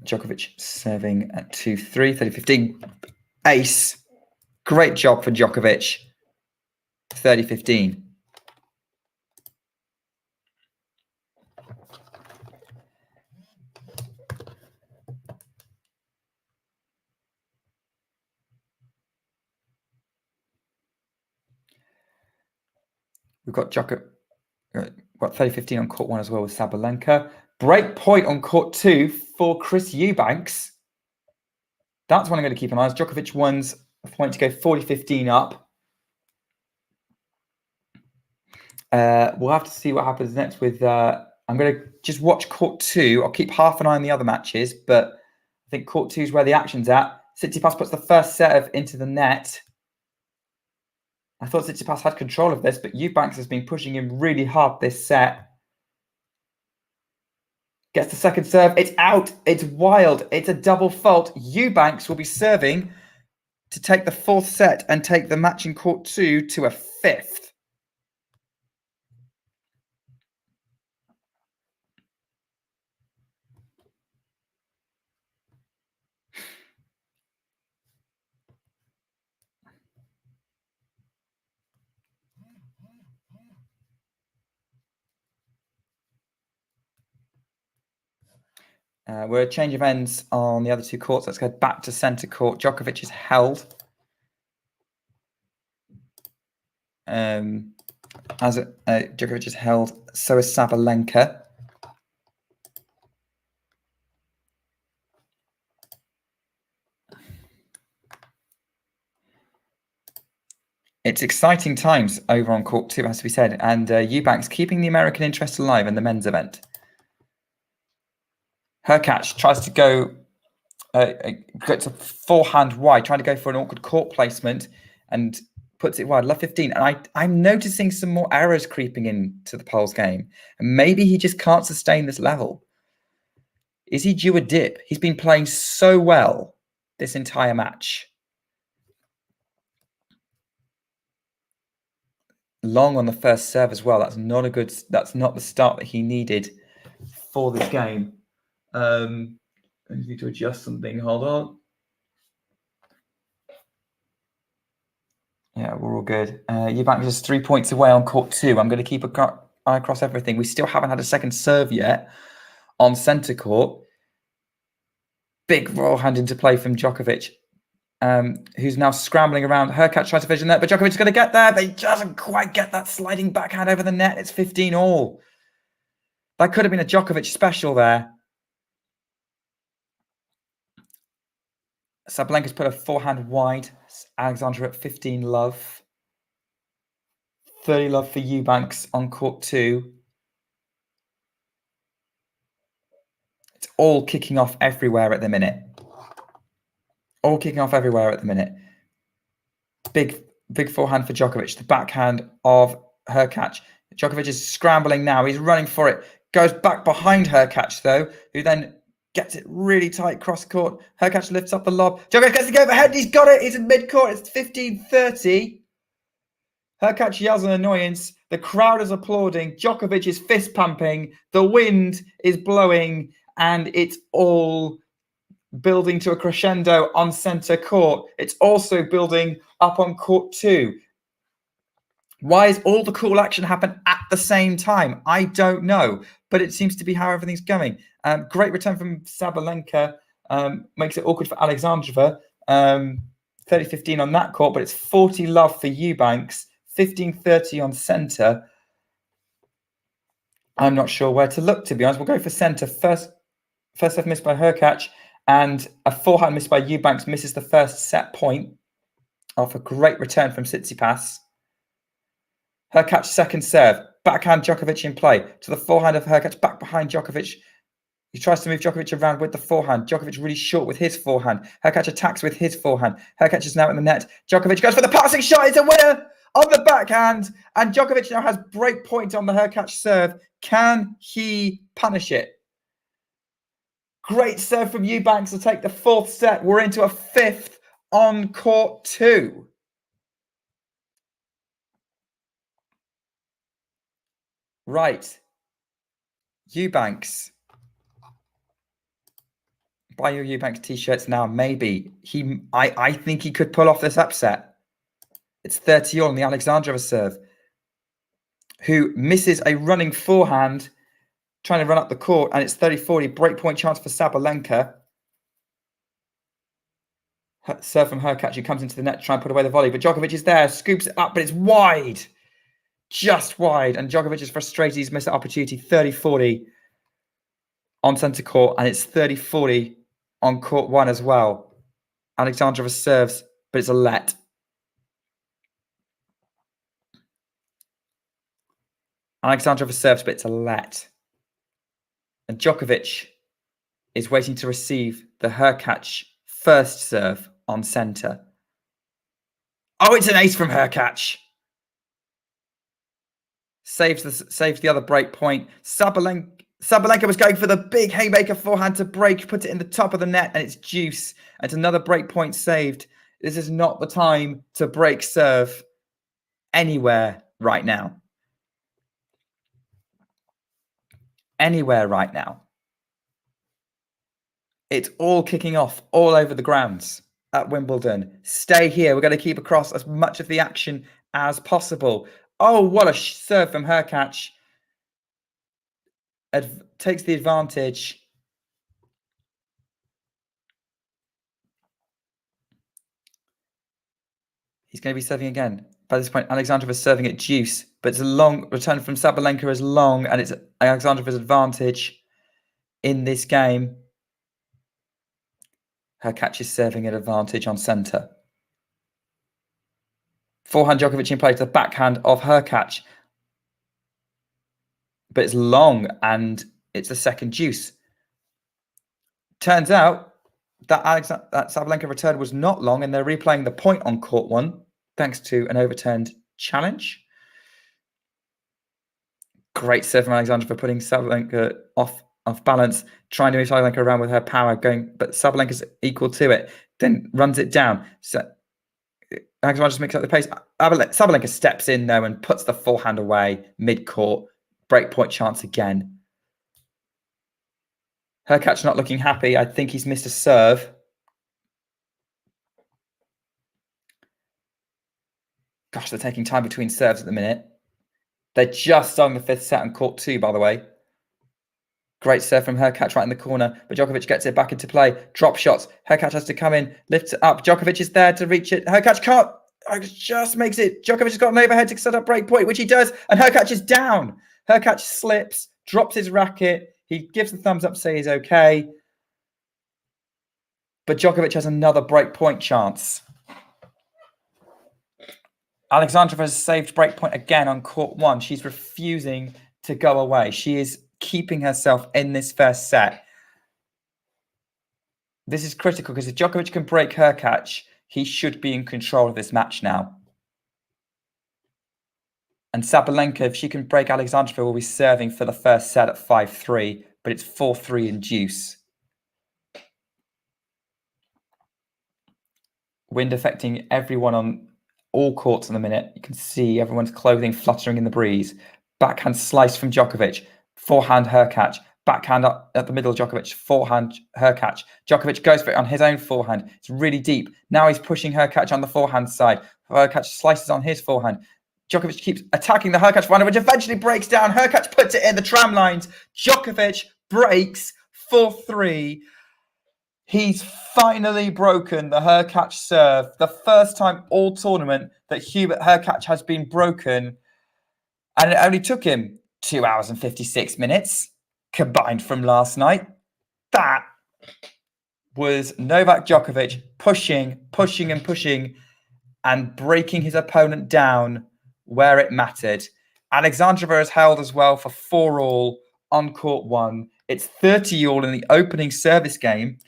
Speaker 2: Djokovic serving at 2-3, 30-15. Ace. Great job for Djokovic. 30-15. We've got Djokovic. Got 30-15 on court 1 as well with Sabalenka. Break point on court 2 for Chris Eubanks. That's one I'm going to keep an eye on. Djokovic wins a point to go 40-15 up. We'll have to see what happens next with... I'm going to just watch court 2. I'll keep half an eye on the other matches, but I think court 2 is where the action's at. Tsitsipas puts the first serve into the net. I thought Tsitsipas had control of this, but Eubanks has been pushing him really hard this set. Gets the second serve. It's out. It's wild. It's a double fault. Eubanks will be serving to take the 4th set and take the match in court 2 to a 5th. We're a change of ends on the other 2 courts. Let's go back to centre court. Djokovic is held. Djokovic is held, so is Sabalenka. It's exciting times over on court 2, has to be said. And Eubanks keeping the American interest alive in the men's event. Hurkacz tries to go, gets a forehand wide, trying to go for an awkward court placement and puts it wide, love 15. And I'm noticing some more errors creeping into the Poles game. And maybe he just can't sustain this level. Is he due a dip? He's been playing so well this entire match. Long on the first serve as well. That's not the start that he needed for this game. I need to adjust something. Hold on. Yeah, we're all good. Eubanks is 3 points away on court 2. I'm going to keep an eye across everything. We still haven't had a second serve yet on centre court. Big roll hand into play from Djokovic, who's now scrambling around. Hurkacz tries to finish in there, but Djokovic's going to get there. But he doesn't quite get that sliding backhand over the net. It's 15 all. That could have been a Djokovic special there. Sabalenka's put a forehand wide. Alexandrova at 15 love. 30 love for Eubanks on court 2. It's all kicking off everywhere at the minute. All kicking off everywhere at the minute. Big forehand for Djokovic. The backhand of Hurkacz. Djokovic is scrambling now. He's running for it. Goes back behind Hurkacz, though, who then gets it really tight cross court. Hurkacz lifts up the lob. Djokovic gets to go overhead. He's got it. He's in mid-court. It's 15-30. Hurkacz yells an annoyance. The crowd is applauding. Djokovic is fist pumping. The wind is blowing. And it's all building to a crescendo on centre court. It's also building up on court 2. Why is all the cool action happen at the same time? I don't know, but it seems to be how everything's going. Great return from Sabalenka. Makes it awkward for Alexandrova. 30-15 on that court, but it's 40 love for Eubanks. 15-30 on centre. I'm not sure where to look, to be honest. We'll go for centre. First serve missed by Hurkacz, and a forehand missed by Eubanks misses the first set point off a great return from Tsitsipas. Hurkacz second serve. Backhand Djokovic in play. To the forehand of Hurkacz, back behind Djokovic. He tries to move Djokovic around with the forehand. Djokovic really short with his forehand. Hurkacz attacks with his forehand. Hurkacz is now in the net. Djokovic goes for the passing shot. It's a winner on the backhand. And Djokovic now has break point on the Hurkacz serve. Can he punish it? Great serve from Eubanks to take the 4th set. We're into a 5th on court 2. Right. Eubanks. Buy your Eubanks t-shirts now. Maybe. I think he could pull off this upset. It's 30-all on the Alexandrova serve, who misses a running forehand, trying to run up the court, and it's 30-40. Breakpoint chance for Sabalenka. Serve from Hurkacz, who comes into the net to try and put away the volley. But Djokovic is there, scoops it up, but it's wide. Just wide. And Djokovic is frustrated. He's missed the opportunity. 30-40 on centre court. And it's 30-40 on court 1 as well. Alexandrova serves, but it's a let. Alexandrova serves, but it's a let. And Djokovic is waiting to receive the Hurkacz first serve on centre. Oh, it's an ace from Hurkacz. Saves the other break point. Sabalenka was going for the big haymaker forehand to break, put it in the top of the net, and it's deuce. And it's another break point saved. This is not the time to break serve anywhere right now. Anywhere right now. It's all kicking off all over the grounds at Wimbledon. Stay here. We're going to keep across as much of the action as possible. Oh, what a serve from Hurkacz. Takes the advantage. He's going to be serving again. By this point, Alexandrova is serving at deuce, but it's a long return from Sabalenka is long, and it's Alexandrova's advantage in this game. Hurkacz is serving at advantage on centre. Forehand Djokovic in play to the backhand of Hurkacz. But it's long, and it's a second deuce. Turns out that Sabalenka return was not long, and they're replaying the point on court 1, thanks to an overturned challenge. Great serve from Alexandrova for putting Sabalenka off balance, trying to move Sabalenka around with her power, but Sabalenka's equal to it, then runs it down. So Alexandrova just mixes up the pace. Sabalenka steps in, though, and puts the forehand away mid-court. Breakpoint chance again. Hurkacz not looking happy. I think he's missed a serve. Gosh, they're taking time between serves at the minute. They're just starting the 5th set on court 2, by the way. Great serve from Hurkacz right in the corner, but Djokovic gets it back into play. Drop shots. Hurkacz has to come in, lifts it up. Djokovic is there to reach it. Hurkacz can't. Just makes it. Djokovic has got an overhead to set up break point, which he does, and Hurkacz is down. Hurkacz slips, drops his racket. He gives the thumbs up, say he's okay. But Djokovic has another break point chance. Alexandrova has saved break point again on court 1. She's refusing to go away. She is keeping herself in this first set. This is critical because if Djokovic can break Hurkacz, he should be in control of this match now. And Sabalenka, if she can break Alexandrova, will be serving for the first set at 5-3, but it's 4-3 in deuce. Wind affecting everyone on all courts in the minute. You can see everyone's clothing fluttering in the breeze. Backhand slice from Djokovic. Forehand Hurkacz. Backhand up at the middle, Djokovic. Forehand Hurkacz. Djokovic goes for it on his own forehand. It's really deep. Now he's pushing Hurkacz on the forehand side. Hurkacz slices on his forehand. Djokovic keeps attacking the Hurkacz forehand, which eventually breaks down. Hurkacz puts it in the tram lines. Djokovic breaks 4-3. He's finally broken the Hurkacz serve. The first time all tournament that Hubert Hurkacz has been broken. And it only took him 2 hours and 56 minutes combined from last night. That was Novak Djokovic pushing and breaking his opponent down where it mattered. Alexandrova has held as well for 4-all on court 1. It's 30 all in the opening service game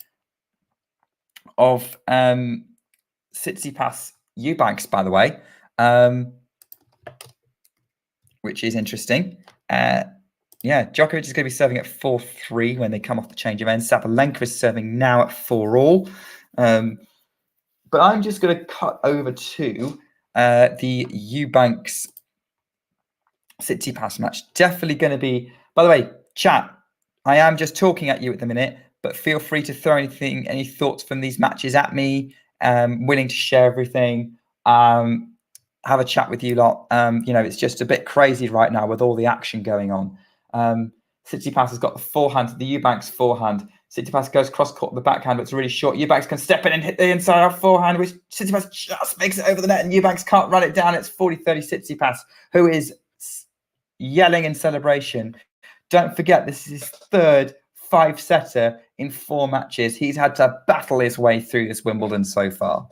Speaker 2: of Tsitsipas Eubanks, by the way, which is interesting. Yeah, Djokovic is going to be serving at 4-3 when they come off the change of ends. Sabalenka is serving now at 4-all. But I'm just going to cut over to the Eubanks Tsitsipas match. Definitely going to be, by the way, chat, I am just talking at you at the minute, but feel free to throw any thoughts from these matches at me. Willing to share everything. Have a chat with you lot. It's just a bit crazy right now with all the action going on. Tsitsipas has got the forehand, the Eubanks forehand. Tsitsipas goes cross court with the backhand, but it's really short. Eubanks can step in and hit the inside out forehand, which Tsitsipas just makes it over the net, and Eubanks can't run it down. It's 40-30 Tsitsipas, who is yelling in celebration. Don't forget, this is his third 5-setter in 4 matches. He's had to battle his way through this Wimbledon so far.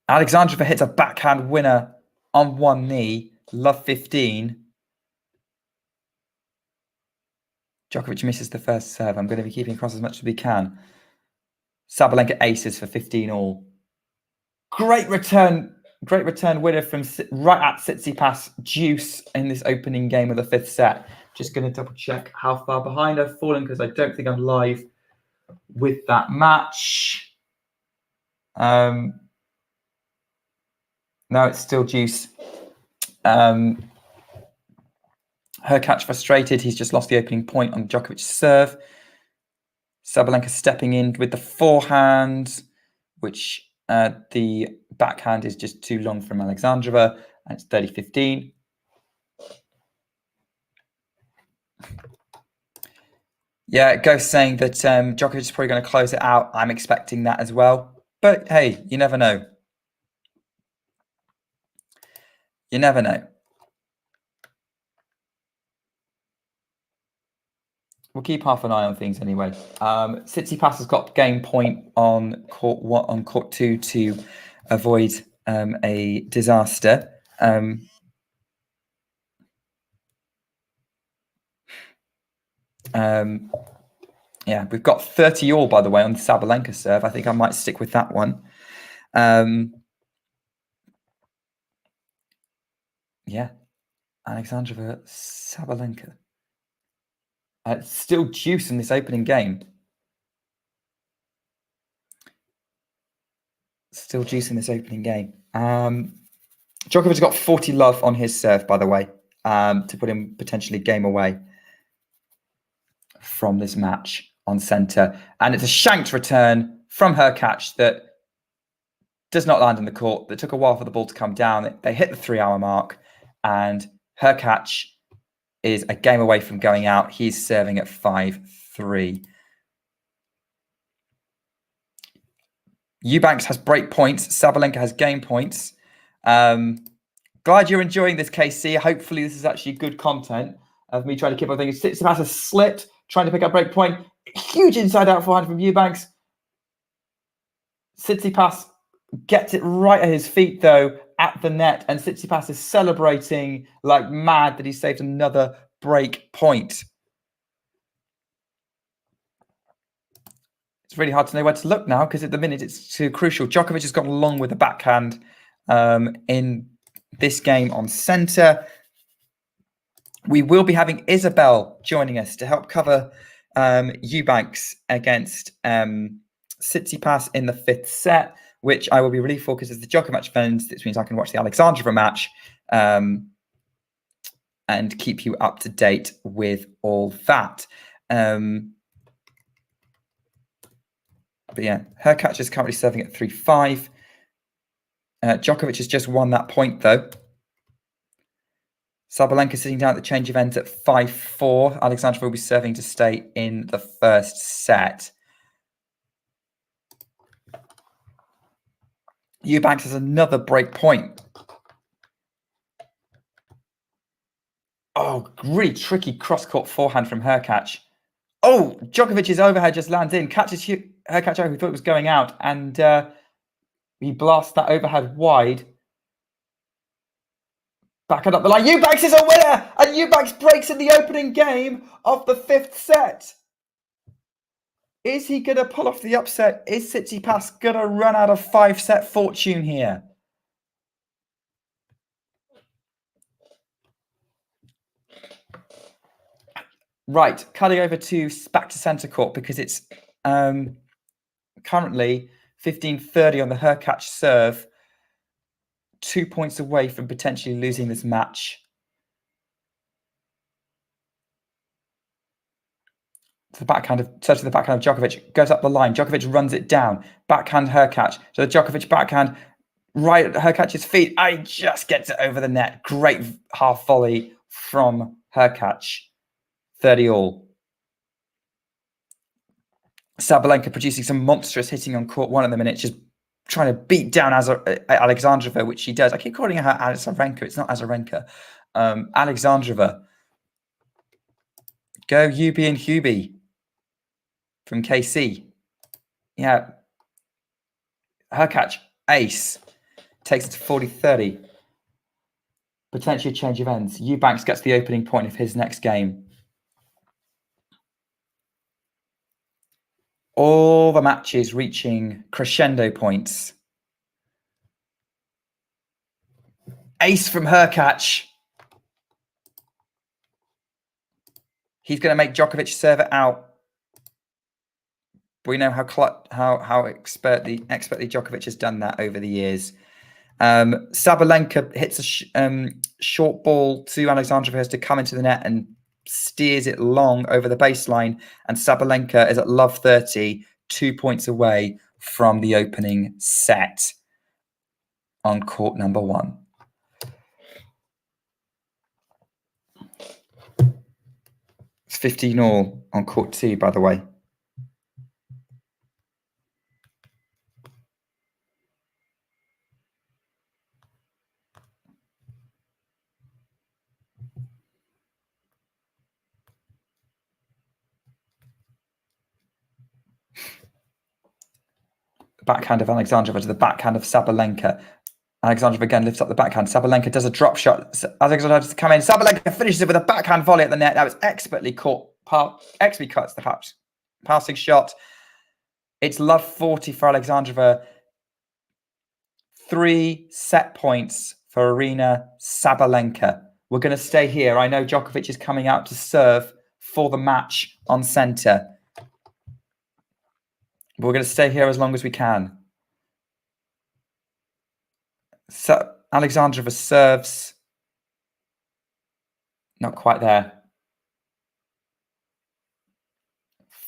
Speaker 2: Alexandrova hits a backhand winner on one knee. Love 15. Djokovic misses the first serve. I'm going to be keeping across as much as we can. Sabalenka aces for 15 all. Great return winner from right at Tsitsipas juice in this opening game of the 5th set. Just going to double check how far behind I've fallen because I don't think I'm live with that match. No, it's still juice. Hurkacz frustrated. He's just lost the opening point on Djokovic's serve. Sabalenka stepping in with the forehand, which the backhand is just too long from Alexandrova, and it's 30-15. Yeah, Ghost saying that Djokovic is probably going to close it out. I'm expecting that as well. But hey, you never know. You never know. We'll keep half an eye on things anyway. Tsitsipas has got game point on court 2 to avoid a disaster. Yeah, we've got 30 all, by the way, on the Sabalenka serve. I think I might stick with that one. Yeah, Alexandrova, Sabalenka. Still juice in this opening game. Still juice in this opening game. Djokovic got 40 love on his serve, by the way, to put him potentially game away from this match on centre. And it's a shanked return from Hurkacz that does not land in the court. That took a while for the ball to come down. They hit the 3-hour mark, and Hurkacz is a game away from going out. He's serving at 5-3. Eubanks has break points. Sabalenka has game points. Glad you're enjoying this, KC. Hopefully this is actually good content of me trying to keep on thinking. Tsitsipas has slipped, trying to pick up break point. Huge inside-out forehand from Eubanks. Tsitsipas gets it right at his feet, though, at the net. And Tsitsipas is celebrating like mad that he saved another break point. It's really hard to know where to look now because at the minute it's too crucial. Djokovic has gone along with the backhand in this game on centre. We will be having Isabel joining us to help cover Eubanks against Tsitsipas in the 5th set, which I will be really focused as the Djokovic match ends. This means I can watch the Alexandrova match and keep you up to date with all that. But yeah, Hurkacz is currently serving at 3-5. Djokovic has just won that point, though. Sabalenka sitting down at the change of ends at 5-4. Alexandrova will be serving to stay in the 1st set. Eubanks has another break point. Oh, really tricky cross-court forehand from Hurkacz. Oh, Djokovic's overhead just lands in. Catches Hurkacz who thought it was going out, and he blasts that overhead wide. Backhand up the line. Eubanks is a winner, and Eubanks breaks in the opening game of the 5th set. Is he going to pull off the upset? Is Tsitsipas going to run out of 5-set fortune here? Right, cutting over to back to centre court because it's currently 15:30 on the Hurkacz serve. 2 points away from potentially losing this match. To the backhand of Djokovic, goes up the line. Djokovic runs it down. Backhand Hurkacz. So the Djokovic backhand right at Hurkacz's feet. I just gets it over the net. Great half volley from Hurkacz. 30 all. Sabalenka producing some monstrous hitting on court 1 at the minute, just trying to beat down Alexandrova, which she does. I keep calling her Azarenka. It's not Azarenka. Alexandrova. Go Yubi and Hubie from KC. Yeah. Hurkacz, ace. Takes it to 40-30. Potentially a change of ends. Eubanks gets the opening point of his next game. All the matches reaching crescendo points. Ace from Hurkacz. He's going to make Djokovic serve it out. We know how expertly Djokovic has done that over the years. Sabalenka hits a short ball to Alexandrova, has to come into the net and steers it long over the baseline. And Sabalenka is at love 30, 2 points away from the opening set on court number 1. It's 15 all on court 2, by the way. Backhand of Alexandrova to the backhand of Sabalenka. Alexandrova again lifts up the backhand. Sabalenka does a drop shot. Alexandrova has to come in. Sabalenka finishes it with a backhand volley at the net. That was expertly caught. Expertly cuts the passing shot. It's love 40 for Alexandrova. 3 set points for Arina Sabalenka. We're going to stay here. I know Djokovic is coming out to serve for the match on centre. We're going to stay here as long as we can. So Alexandrova serves. Not quite there.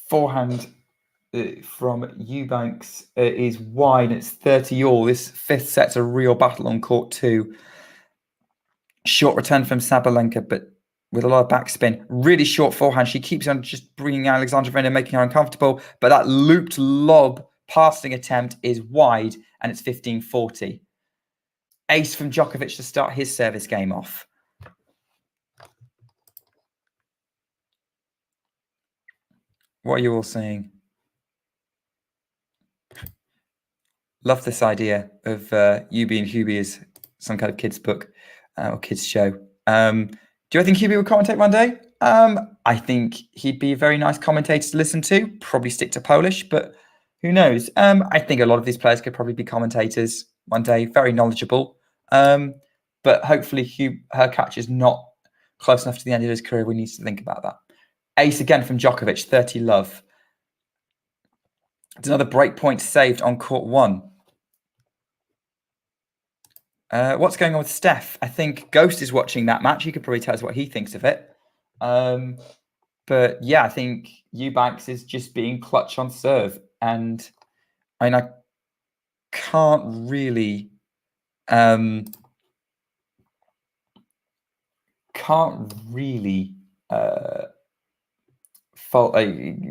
Speaker 2: Forehand from Eubanks is wide. It's 30 all. This 5th set's a real battle on court 2. Short return from Sabalenka, but with a lot of backspin. Really short forehand. She keeps on just bringing Alexandrova in and making her uncomfortable. But that looped lob passing attempt is wide, and it's 15-40. Ace from Djokovic to start his service game off. What are you all saying? Love this idea of Yubi and Hubie as some kind of kids' book or kids' show. Do I think Hubie would commentate one day? I think he'd be a very nice commentator to listen to. Probably stick to Polish, but who knows? I think a lot of these players could probably be commentators one day. Very knowledgeable. But hopefully Hurkacz is not close enough to the end of his career. We need to think about that. Ace again from Djokovic, 30 love. It's another break point saved on court 1. What's going on with Steph? I think Ghost is watching that match. He could probably tell us what he thinks of it. But yeah, I think Eubanks is just being clutch on serve. And I mean, I can't really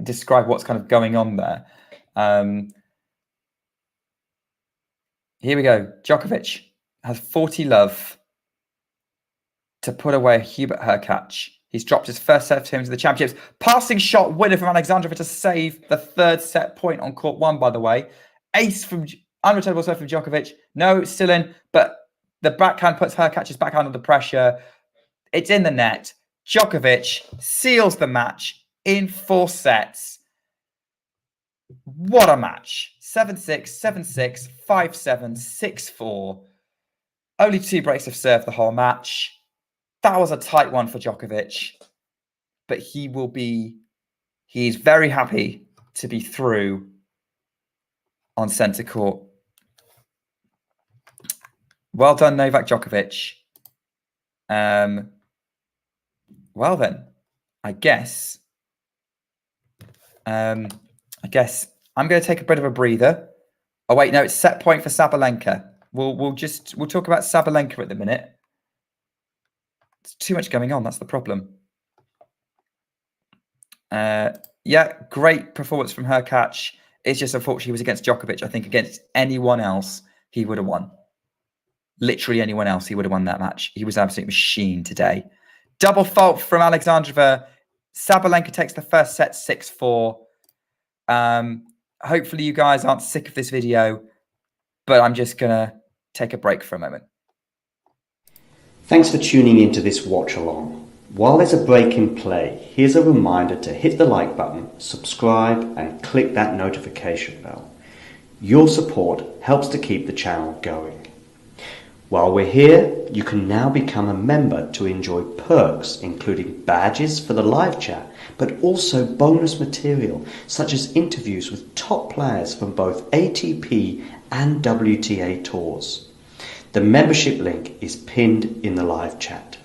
Speaker 2: describe what's kind of going on there. Here we go. Djokovic has 40 love to put away Hubert Hurkacz. He's dropped his first set to him to the championships. Passing shot winner from Alexandrova to save the 3rd set point on court 1, by the way. Ace from unreturnable serve from Djokovic. No, it's still in, but The backhand puts Hurkacz's backhand under pressure. It's in the net. Djokovic seals the match in 4 sets. What a match. 7-6, 7-6, 5-7, 6-4. Only 2 breaks of serve the whole match. That was a tight one for Djokovic. But he's very happy to be through on centre court. Well done, Novak Djokovic. Well then, I guess I'm going to take a bit of a breather. Oh wait, no, it's set point for Sabalenka. We'll talk about Sabalenka at the minute. It's too much going on. That's the problem. Yeah, great performance from Hurkacz. It's just unfortunately he was against Djokovic. I think against anyone else he would have won. Literally anyone else he would have won that match. He was an absolute machine today. Double fault from Alexandrova. Sabalenka takes the first set 6-4. Hopefully you guys aren't sick of this video, but I'm just going to take a break for a moment.
Speaker 3: Thanks for tuning into this watch along. While there's a break in play, here's a reminder to hit the like button, subscribe and click that notification bell. Your support helps to keep the channel going. While we're here, you can now become a member to enjoy perks including badges for the live chat, but also bonus material such as interviews with top players from both ATP and WTA tours. The membership link is pinned in the live chat.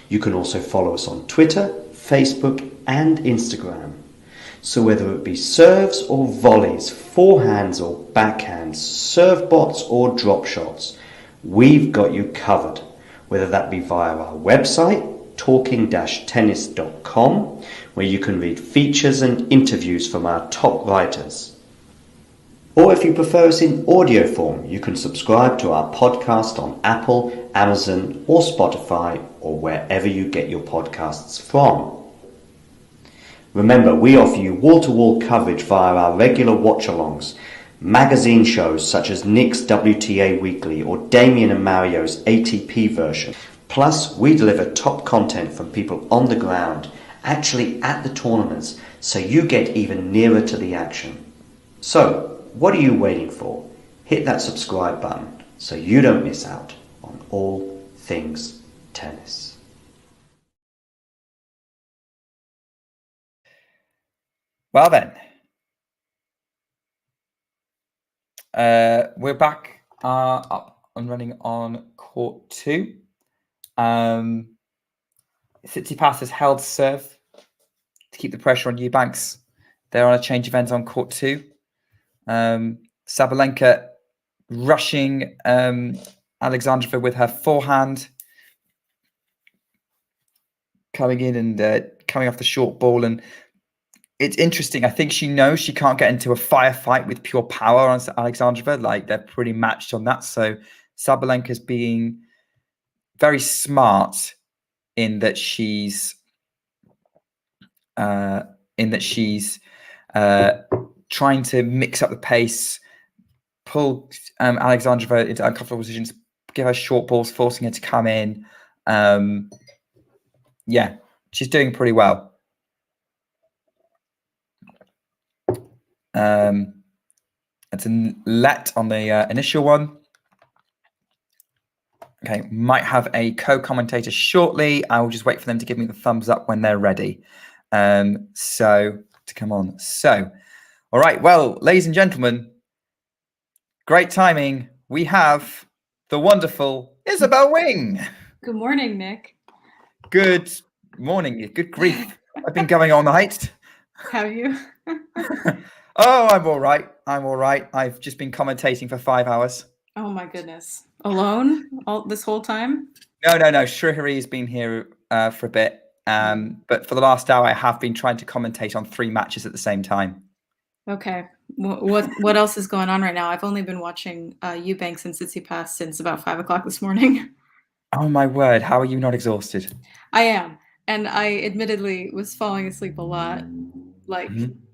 Speaker 3: You can also follow us on Twitter, Facebook and Instagram. So whether it be serves or volleys, forehands or backhands, serve bots or drop shots, we've got you covered, whether that be via our website, talking-tennis.com, where you can read features and interviews from our top writers. Or if you prefer us in audio form, you can subscribe to our podcast on Apple, Amazon or Spotify or wherever you get your podcasts from. Remember, we offer you wall-to-wall coverage via our regular watch-alongs, magazine shows such as Nick's WTA Weekly or Damien and Mario's ATP version. Plus, we deliver top content from people on the ground, actually at the tournaments, so you get even nearer to the action. So, what are you waiting for? Hit that subscribe button so you don't miss out on all things tennis.
Speaker 2: Well then, we're back up and running on court 2. Tsitsipas has held serve to keep the pressure on Eubanks. They're on a change of ends on court 2. Sabalenka rushing Alexandrova with her forehand, coming in and coming off the short ball. And it's interesting. I think she knows she can't get into a firefight with pure power on Alexandrova. Like, they're pretty matched on that. So Sabalenka's being very smart in that she's trying to mix up the pace, pull Alexandrova into uncomfortable positions, give her short balls, forcing her to come in. Yeah, she's doing pretty well. It's a let on the initial one. Okay, might have a co-commentator shortly. I will just wait for them to give me the thumbs up when they're ready. So to come on. So, all right. Well, ladies and gentlemen, great timing. We have the wonderful Isabel Wing.
Speaker 6: Good morning, Nick.
Speaker 2: Good morning. Good grief. I've been going all night.
Speaker 6: Have you?
Speaker 2: Oh, I'm all right. I'm all right. I've just been commentating for 5 hours.
Speaker 6: Oh my goodness. Alone this whole time?
Speaker 2: No. Shrihari has been here for a bit. But for the last hour, I have been trying to commentate on 3 matches at the same time.
Speaker 6: Okay. What else is going on right now? I've only been watching Eubanks and Tsitsipas since about 5 o'clock this morning.
Speaker 2: Oh my word. How are you not exhausted?
Speaker 6: I am. And I admittedly was falling asleep a lot. Like,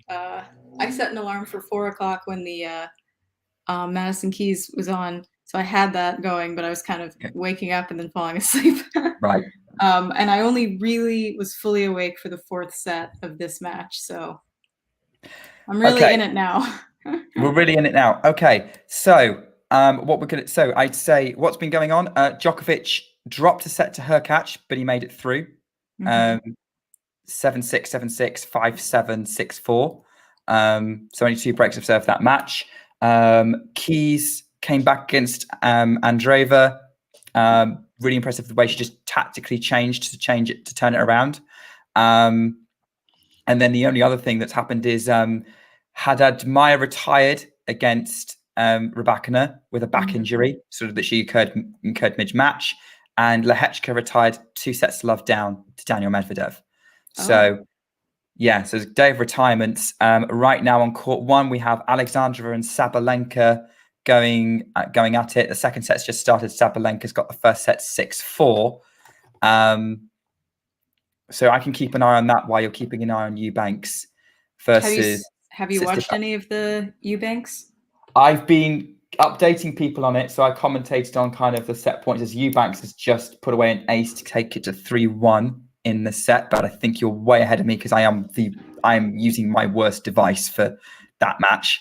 Speaker 6: I set an alarm for 4 o'clock when the Madison Keys was on. So I had that going, but I was kind of waking up and then falling asleep.
Speaker 2: Right.
Speaker 6: And I only really was fully awake for the 4th set of this match. So I'm really in it now.
Speaker 2: We're really in it now. Okay. So I'd say what's been going on. Djokovic dropped a set to Hurkacz, but he made it through. 7-6, 7-6, 5-7, 6-4. So only 2 breaks of serve that match. Keys came back against Andreeva. Really impressive the way she just tactically changed to turn it around. And then the only other thing that's happened is Haddad Maia retired against Rybakina with a back injury, sort of that she incurred mid-match. And Lehecka retired 2 sets to love down to Daniel Medvedev. So, so it's a day of retirements. Right now on court 1, we have Alexandrova and Sabalenka going at it. The second set's just started. Sabalenka's got the first set 6-4. So I can keep an eye on that while you're keeping an eye on Eubanks versus...
Speaker 6: Have you watched any of the Eubanks?
Speaker 2: I've been updating people on it, so I commentated on kind of the set points as Eubanks has just put away an ace to take it to 3-1 in the set, but I think you're way ahead of me because I'm using my worst device for that match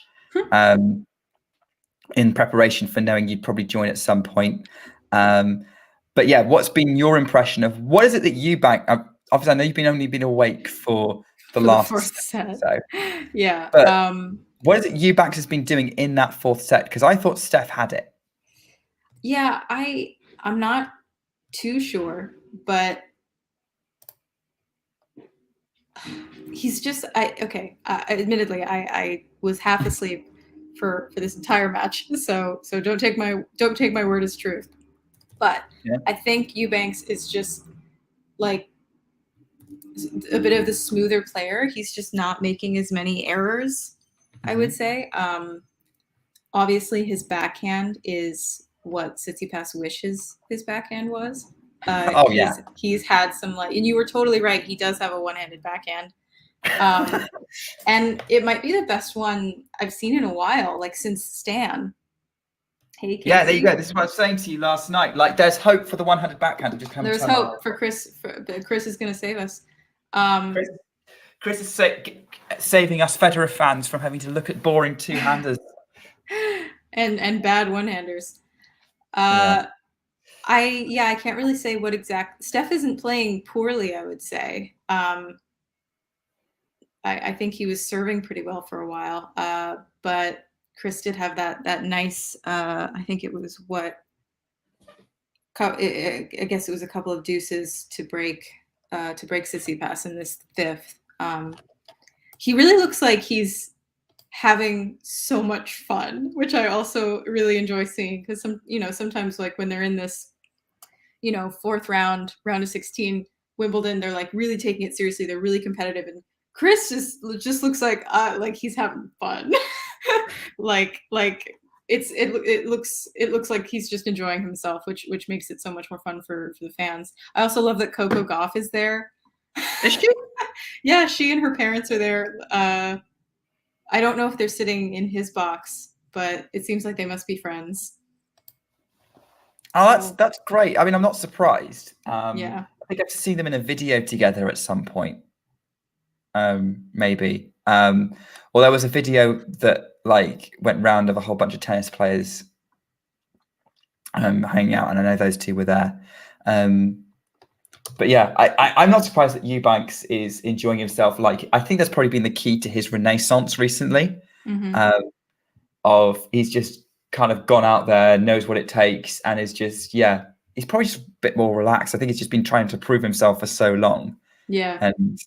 Speaker 2: in preparation for knowing you'd probably join at some point. But yeah, what's been your impression of what is it that Eubanks? Obviously, I know you've only been awake for the last
Speaker 6: 4th set.
Speaker 2: So.
Speaker 6: Yeah.
Speaker 2: But what is it Eubanks has been doing in that 4th set? Because I thought Steph had it.
Speaker 6: Yeah, I'm not too sure, but he's just admittedly I was half asleep for this entire match, so don't take my word as truth. But I think Eubanks is just like a bit of the smoother player. He's just not making as many errors, I would say. Obviously, his backhand is what Tsitsipas wishes his backhand was. He's had some and you were totally right. He does have a one-handed backhand, and it might be the best one I've seen in a while, like since Stan. Hey, Casey.
Speaker 2: Yeah, there you go. This is what I was saying to you last night. Like, there's hope for the one-handed backhand.
Speaker 6: There's hope for Chris. Chris is going to save us.
Speaker 2: Chris is saving us Federer fans from having to look at boring two-handers
Speaker 6: and bad one-handers. I can't really say what exact. Steph isn't playing poorly, I would say. I think he was serving pretty well for a while, but Chris did have that nice. I think it was I guess it was a couple of deuces to break Tsitsipas in this 5th. He really looks like he's having so much fun, which I also really enjoy seeing, because sometimes like when they're in this 4th round of 16 Wimbledon, they're like really taking it seriously. They're really competitive, and Chris just looks like he's having fun. It looks like he's just enjoying himself, which makes it so much more fun for the fans. I also love that Coco Gauff is there.
Speaker 2: Is she?
Speaker 6: Yeah, she and her parents are there. I don't know if they're sitting in his box, but it seems like they must be friends.
Speaker 2: Oh, that's great. I mean, I'm not surprised.
Speaker 6: Yeah.
Speaker 2: I think I've seen them in a video together at some point. Maybe. Well, there was a video that went round of a whole bunch of tennis players hanging out, and I know those two were there. But yeah, I'm not surprised that Eubanks is enjoying himself. I think that's probably been the key to his renaissance recently. He's just kind of gone out there, knows what it takes, and is just he's probably just a bit more relaxed. I think he's just been trying to prove himself for so long.
Speaker 6: Yeah.
Speaker 2: And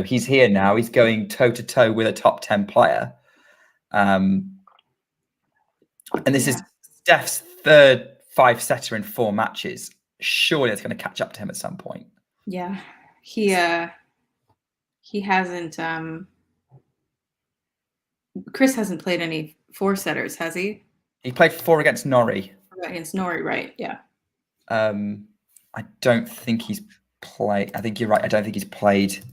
Speaker 2: he's here now. He's going toe to toe with a top 10 player. And this is Steph's 3rd 5-setter in 4 matches. Surely it's going to catch up to him at some point.
Speaker 6: Yeah. He hasn't Chris hasn't played any 4-setters, has he?
Speaker 2: He played 4 against Norrie.
Speaker 6: Against Norrie, right? Yeah.
Speaker 2: I don't think he's played. I think you're right. I don't think he's played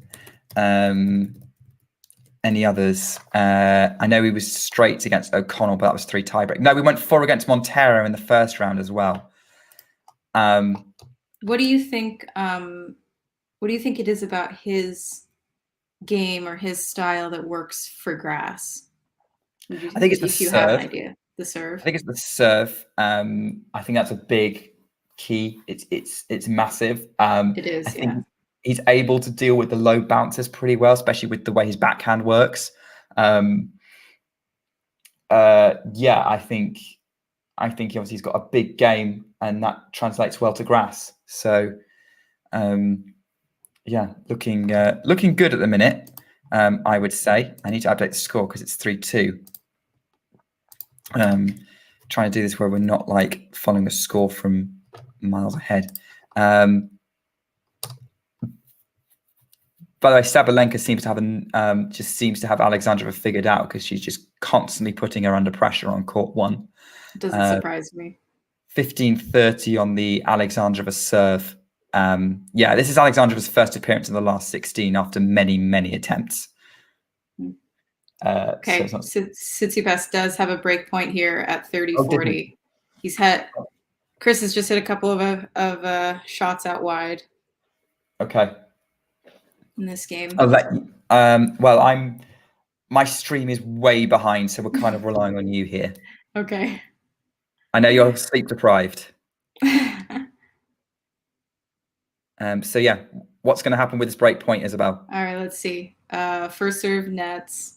Speaker 2: any others. I know he was straight against O'Connell, but that was 3 tiebreak. No, we went 4 against Montero in the first round as well.
Speaker 6: What do you think? What do you think it is about his game or his style that works for grass?
Speaker 2: I think it's the
Speaker 6: if you have an
Speaker 2: serve.
Speaker 6: idea, the serve.
Speaker 2: I think it's the serve. I think that's a big key. It's massive.
Speaker 6: It is.
Speaker 2: I think he's able to deal with the low bounces pretty well, especially with the way his backhand works. I think obviously he's got a big game, and that translates well to grass. So, looking good at the minute. I would say I need to update the score because it's 3-2. Trying to do this where we're not like following the score from miles ahead. By the way, Sabalenka seems to have Alexandrova figured out because she's just constantly putting her under pressure on court 1.
Speaker 6: Doesn't surprise me.
Speaker 2: 15-30 on the Alexandrova serve. This is Alexandrova's first appearance in the last 16 after many, many attempts.
Speaker 6: Okay, so Tsitsipas does have a break point here at 30-40. He's had Chris has just hit a couple of shots out wide.
Speaker 2: Okay.
Speaker 6: In this game.
Speaker 2: My stream is way behind, so we're kind of relying on you here.
Speaker 6: Okay.
Speaker 2: I know you're sleep deprived. What's going to happen with this break point, Isabel?
Speaker 6: All right, let's see. First serve nets.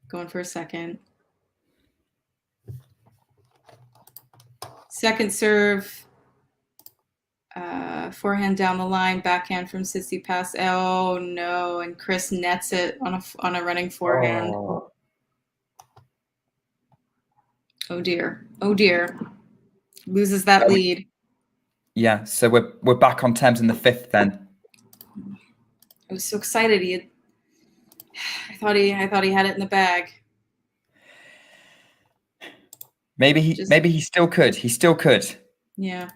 Speaker 6: Going for a second. Second serve. Forehand down the line, backhand from Tsitsipas. Oh no! And Chris nets it on a running forehand. Oh dear! Oh dear! Loses that lead.
Speaker 2: Yeah, so we're back on terms in the 5th then.
Speaker 6: I was so excited. I thought he had it in the bag.
Speaker 2: Maybe he still could. He still could.
Speaker 6: Yeah.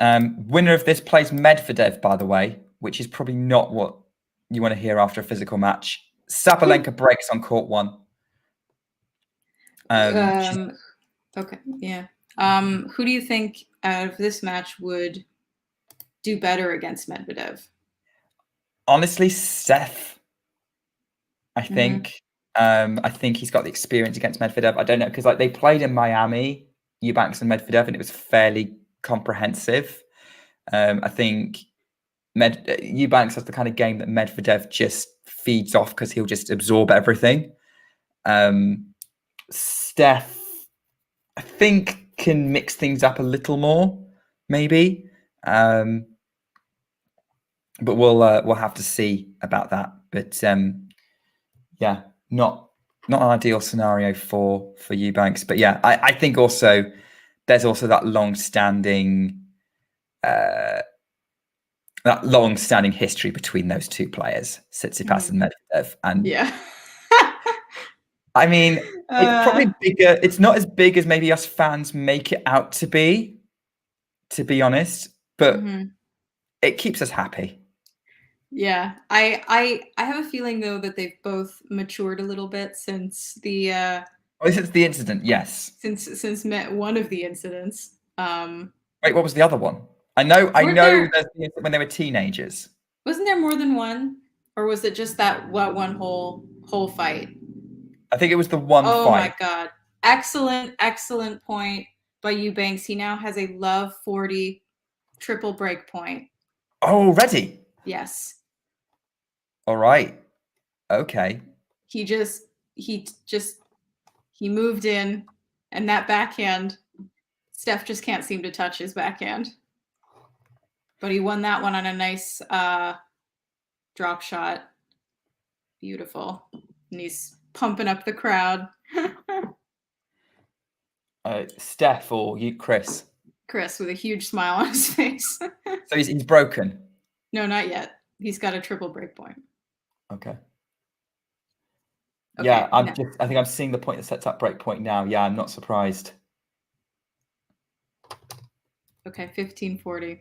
Speaker 2: Winner of this plays Medvedev, by the way, which is probably not what you want to hear after a physical match. Sabalenka breaks on court 1.
Speaker 6: Okay. Yeah. Who do you think out of this match would do better against Medvedev?
Speaker 2: Honestly, Steph. I think. I think he's got the experience against Medvedev. I don't know because they played in Miami, Eubanks and Medvedev, and it was fairly comprehensive. I think Eubanks has the kind of game that Medvedev just feeds off because he'll just absorb everything. Steph, I think, can mix things up a little more, maybe. But we'll have to see about that. But not an ideal scenario for Eubanks. But I think also there's also that long-standing history between those two players, Tsitsipas and Medvedev. And I mean, it's probably bigger. It's not as big as maybe us fans make it out to be honest. But it keeps us happy.
Speaker 6: Yeah, I have a feeling though that they've both matured a little bit since the.
Speaker 2: Since the incident, yes.
Speaker 6: Since one of the incidents.
Speaker 2: Wait, what was the other one? I know. When they were teenagers.
Speaker 6: Wasn't there more than one, or was it just that one whole fight?
Speaker 2: I think it was the one fight.
Speaker 6: Oh my god! Excellent point by Eubanks. He now has a love 40 triple break point.
Speaker 2: Oh, already?
Speaker 6: Yes.
Speaker 2: All right. Okay.
Speaker 6: He moved in, and that backhand, Steph just can't seem to touch his backhand. But he won that one on a nice drop shot. Beautiful. And he's pumping up the crowd.
Speaker 2: Steph or you, Chris?
Speaker 6: Chris with a huge smile on his face.
Speaker 2: So he's broken?
Speaker 6: No, not yet. He's got a triple break point.
Speaker 2: Okay. Yeah, I think I'm seeing the point that sets up break point now. Yeah, I'm not surprised.
Speaker 6: Okay, 15-40.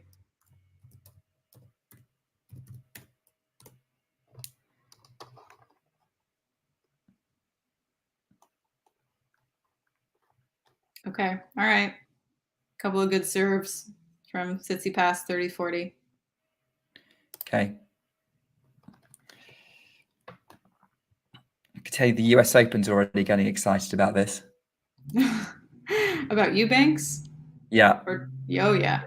Speaker 6: Okay. All right. Couple of good serves from Tsitsipas, 30-40.
Speaker 2: Okay. I can tell you the US Open's already getting excited about this.
Speaker 6: About Eubanks?
Speaker 2: Yeah.
Speaker 6: Oh, yeah.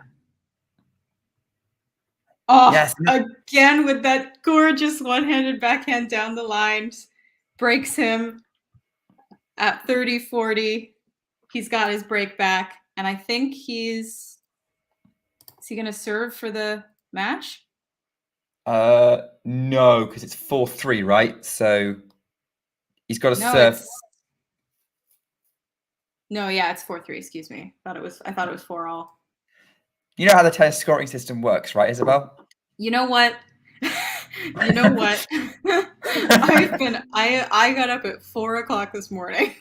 Speaker 6: Oh,
Speaker 2: Yes.
Speaker 6: again with that gorgeous one-handed backhand down the line. Breaks him at 30-40. He's got his break back. And I think is he going to serve for the match?
Speaker 2: No, because it's 4-3, right? So he's got to serve.
Speaker 6: No, yeah, it's 4-3. Excuse me. I thought it was 4-all.
Speaker 2: You know how the tennis scoring system works, right, Isabel?
Speaker 6: You know what? You know what? I got up at 4 o'clock this morning.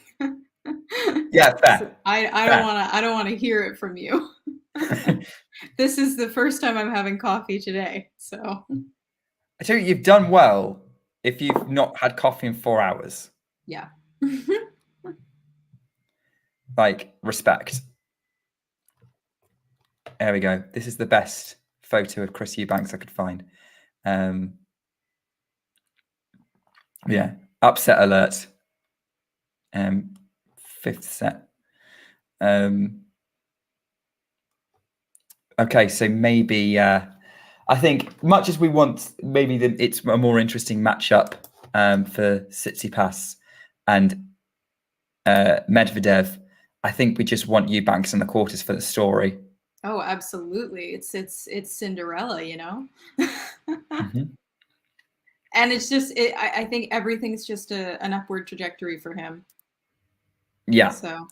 Speaker 2: Yeah, fair.
Speaker 6: So I don't want to hear it from you. This is the first time I'm having coffee today. So
Speaker 2: I tell you, you've done well if you've not had coffee in 4 hours.
Speaker 6: yeah.
Speaker 2: Like, respect. There we go. This is the best photo of Chris Eubanks I could find. Yeah, upset alert. 5th set. Okay, so maybe I think much as we want, maybe it's a more interesting matchup for Tsitsipas and Medvedev. I think we just want Eubanks in the quarters for the story.
Speaker 6: Oh, absolutely. It's Cinderella, you know.
Speaker 2: Mm-hmm.
Speaker 6: And it's just I think everything's just an upward trajectory for him.
Speaker 2: Yeah.
Speaker 6: So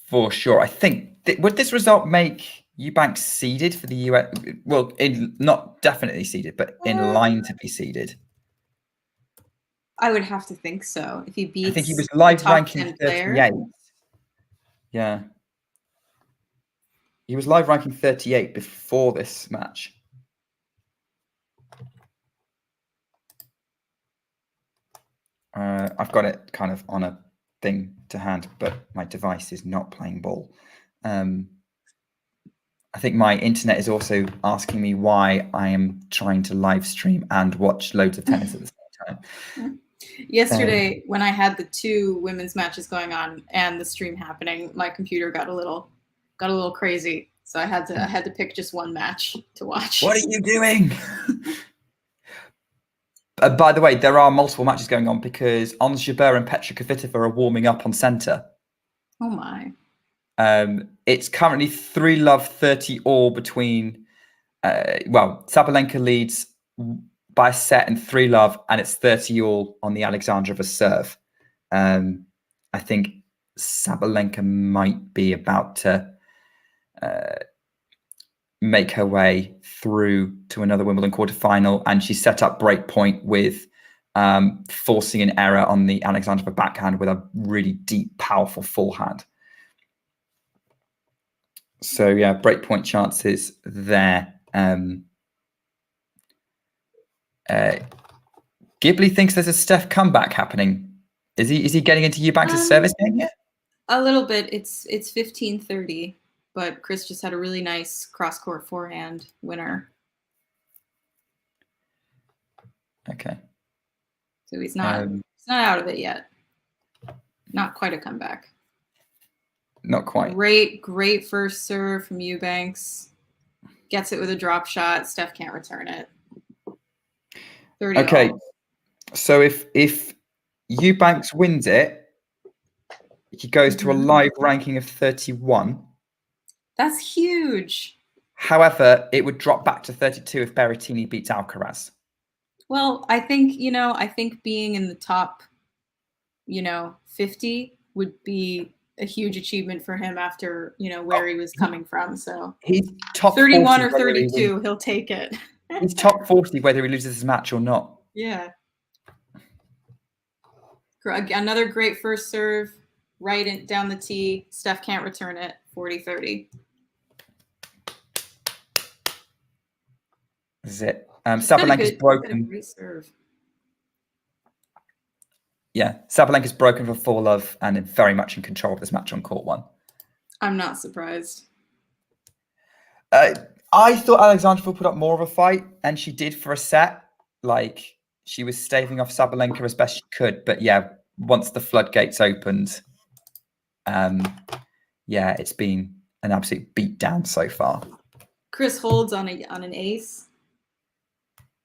Speaker 2: for sure. I think would this result make Eubanks seeded for the US? Well, not definitely seeded, but in line to be seeded.
Speaker 6: I would have to think so. If he beats,
Speaker 2: I think he was live ranking 38. Yeah. He was live ranking 38 before this match. I've got it kind of on a thing to hand, but my device is not playing ball. I think my internet is also asking me why I am trying to live stream and watch loads of tennis at the same time.
Speaker 6: Yesterday, when I had the 2 women's matches going on and the stream happening, my computer got a little crazy. So I had to pick just one match to watch.
Speaker 2: What are you doing? By the way, there are multiple matches going on because Ons Jabeur and Petra Kvitova are warming up on centre.
Speaker 6: Oh my.
Speaker 2: It's currently 3-love 30-all between Sabalenka leads by a set in 3-love, and it's 30-all on the Alexandrova serve. I think Sabalenka might be about to make her way through to another Wimbledon quarterfinal, and she set up break point with forcing an error on the Alexandrova backhand with a really deep, powerful forehand. So yeah, break point chances there. Ghibli thinks there's a Steph comeback happening. Is he getting into Eubanks' service game yet?
Speaker 6: A little bit. It's 15-30, but Chris just had a really nice cross-court forehand winner.
Speaker 2: Okay.
Speaker 6: So he's not out of it yet. Not quite a comeback.
Speaker 2: Not quite.
Speaker 6: Great first serve from Eubanks. Gets it with a drop shot. Steph can't return it. 30
Speaker 2: okay.
Speaker 6: all.
Speaker 2: So if Eubanks wins it, he goes to a live ranking of 31.
Speaker 6: That's huge.
Speaker 2: However, it would drop back to 32 if Berrettini beats Alcaraz.
Speaker 6: Well, I think being in the top, 50 would be a huge achievement for him after, where he was coming from. So
Speaker 2: he's top
Speaker 6: 31 or
Speaker 2: 40
Speaker 6: 32, he'll take it.
Speaker 2: He's top 40 whether he loses his match or not.
Speaker 6: Yeah. Another great first serve, right down the tee. Steph can't return it. 40-30.
Speaker 2: This is it. Sabalenka's broken.
Speaker 6: Great serve.
Speaker 2: Yeah, Sabalenka's broken for 4-love and very much in control of this match on court 1.
Speaker 6: I'm not surprised.
Speaker 2: I thought Alexandrova put up more of a fight, and she did for a set. Like, she was staving off Sabalenka as best she could. But yeah, once the floodgates opened, yeah, it's been an absolute beatdown so far.
Speaker 6: Chris holds on an ace.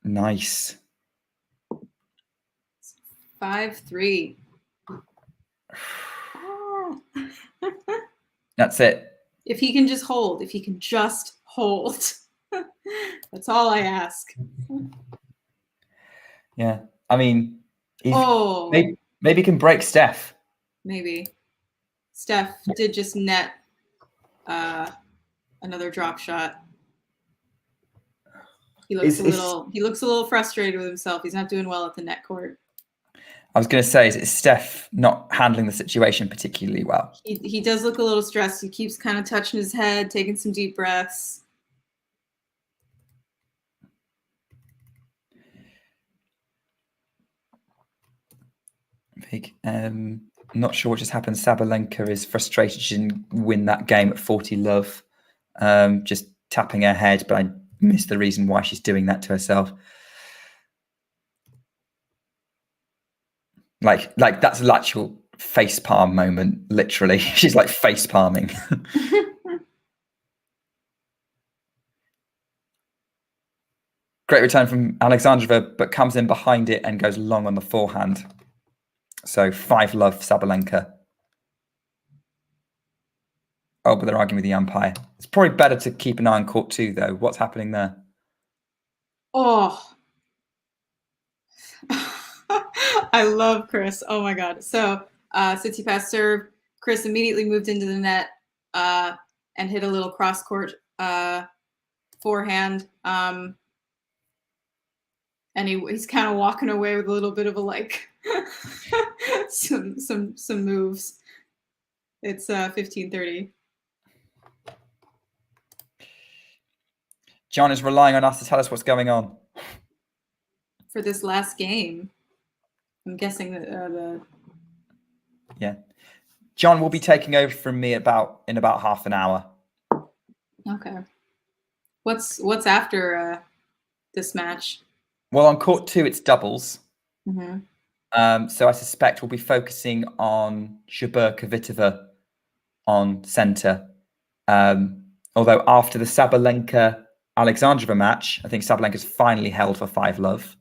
Speaker 2: Nice.
Speaker 6: 5-3.
Speaker 2: That's it.
Speaker 6: If he can just hold, that's all I ask.
Speaker 2: Yeah, I mean,
Speaker 6: Oh,
Speaker 2: maybe he can break Steph.
Speaker 6: maybe. Steph did just net another drop shot. He looks a little frustrated with himself. He's not doing well at the net court.
Speaker 2: I was going to say, is Steph not handling the situation particularly well?
Speaker 6: He does look a little stressed. He keeps kind of touching his head, taking some deep breaths.
Speaker 2: Not sure what just happened. Sabalenka is frustrated she didn't win that game at 40 love. Just tapping her head, but I missed the reason why she's doing that to herself. Like that's an actual face palm moment, literally. She's like face palming. Great return from Alexandrova, but comes in behind it and goes long on the forehand. So 5 love Sabalenka. Oh, but they're arguing with the umpire. It's probably better to keep an eye on court 2, though. What's happening there?
Speaker 6: Oh. I love Chris. Oh my God. So Tsitsipas serve. Chris immediately moved into the net and hit a little cross court forehand. And he's kind of walking away with a little bit of a some moves. It's 15-30.
Speaker 2: John is relying on us to tell us what's going on.
Speaker 6: For this last game, I'm guessing that
Speaker 2: Yeah. John will be taking over from me in about half an hour.
Speaker 6: Okay. What's after this match?
Speaker 2: Well, on court 2, it's doubles.
Speaker 6: Mm-hmm.
Speaker 2: So I suspect we'll be focusing on Jabeur-Kvitova on centre. Although after the Sabalenka-Alexandrova match, I think Sabalenka's finally held for 5 love.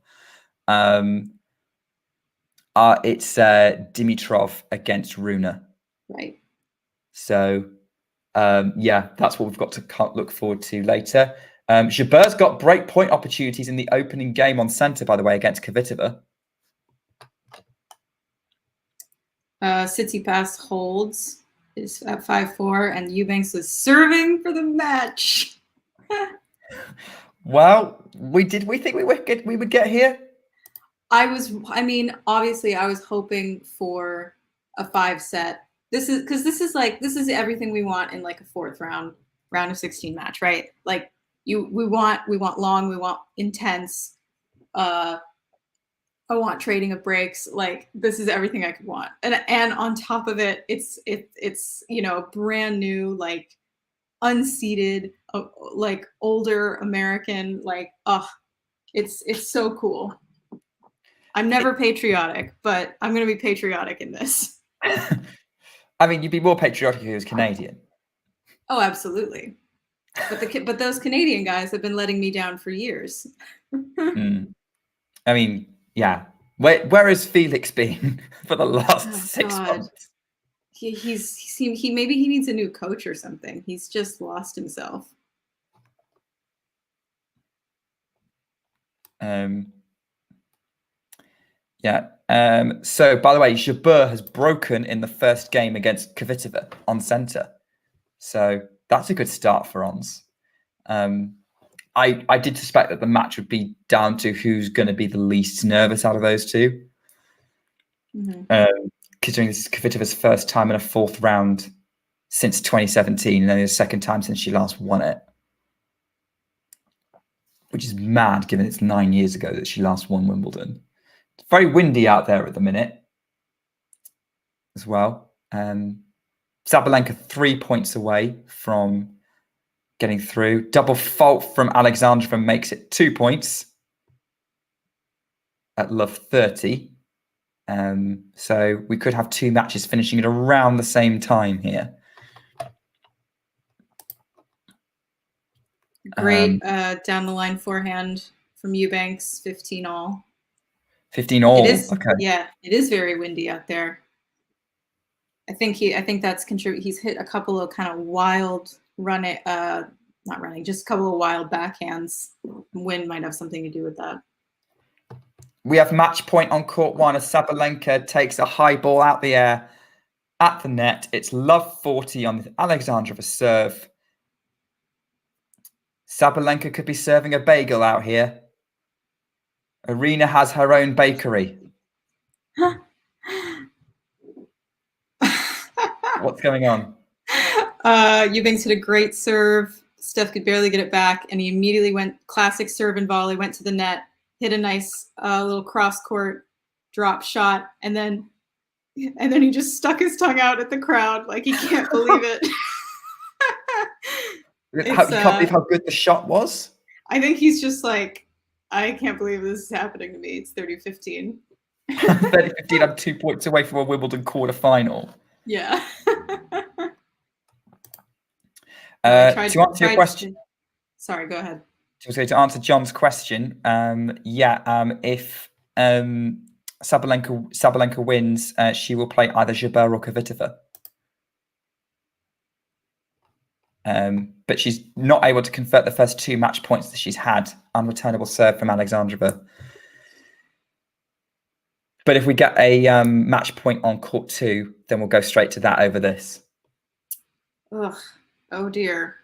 Speaker 2: It's Dimitrov against Rune.
Speaker 6: Right.
Speaker 2: So, yeah, that's what we've got to look forward to later. Jabeur's got break point opportunities in the opening game on centre, by the way, against Kvitova.
Speaker 6: Tsitsipas holds is at 5-4, and Eubanks is serving for the match.
Speaker 2: Well, we think we would get here?
Speaker 6: Obviously I was hoping for a 5-set. This is everything we want in like a 4th round of 16 match, right? Like we want long, we want intense, I want trading of breaks. Like this is everything I could want. And on top of it, it's brand new, like unseeded, like older American, like it's so cool. I'm never patriotic, but I'm going to be patriotic in this.
Speaker 2: I mean, you'd be more patriotic if he was Canadian.
Speaker 6: Oh, absolutely. But those Canadian guys have been letting me down for years.
Speaker 2: I mean, yeah. Where has Felix been for the last 6 months?
Speaker 6: Maybe he needs a new coach or something. He's just lost himself.
Speaker 2: Yeah. So, by the way, Jabeur has broken in the first game against Kvitova on centre. So that's a good start for Ons. I did suspect that the match would be down to who's going to be the least nervous out of those two. Considering this is Kvitova's first time in a 4th round since 2017, and only the 2nd time since she last won it. Which is mad, given it's 9 years ago that she last won Wimbledon. It's very windy out there at the minute as well. Sabalenka 3 points away from getting through. Double fault from Alexandrova makes it 2 points at love 30. So we could have 2 matches finishing at around the same time here.
Speaker 6: Great down the line forehand from Eubanks, 15 all.
Speaker 2: 15 all.
Speaker 6: It is,
Speaker 2: okay.
Speaker 6: Yeah, it is very windy out there. I think that's contributed. He's hit a couple of kind of wild just a couple of wild backhands. Wind might have something to do with that.
Speaker 2: We have match point on court 1 as Sabalenka takes a high ball out the air at the net. It's love 40 on the Alexandrova serve. Sabalenka could be serving a bagel out here. Rune has her own bakery. What's going on?
Speaker 6: Eubanks hit a great serve. Steph could barely get it back, and he immediately went classic serve and volley, went to the net, hit a nice little cross-court drop shot, and then he just stuck his tongue out at the crowd like he can't believe it.
Speaker 2: You can't believe how good the shot was?
Speaker 6: I think he's just like, I can't believe this is happening to me. It's 30-15.
Speaker 2: 30-15, I'm 2 points away from a Wimbledon quarterfinal.
Speaker 6: Yeah.
Speaker 2: To answer your question.
Speaker 6: Sorry, go ahead.
Speaker 2: To answer John's question, if Sabalenka wins, she will play either Jabeur or Kvitova. But she's not able to convert the first 2 match points that she's had. Unreturnable serve from Alexandrova. But if we get a match point on court 2, then we'll go straight to that over this.
Speaker 6: Ugh. Oh dear.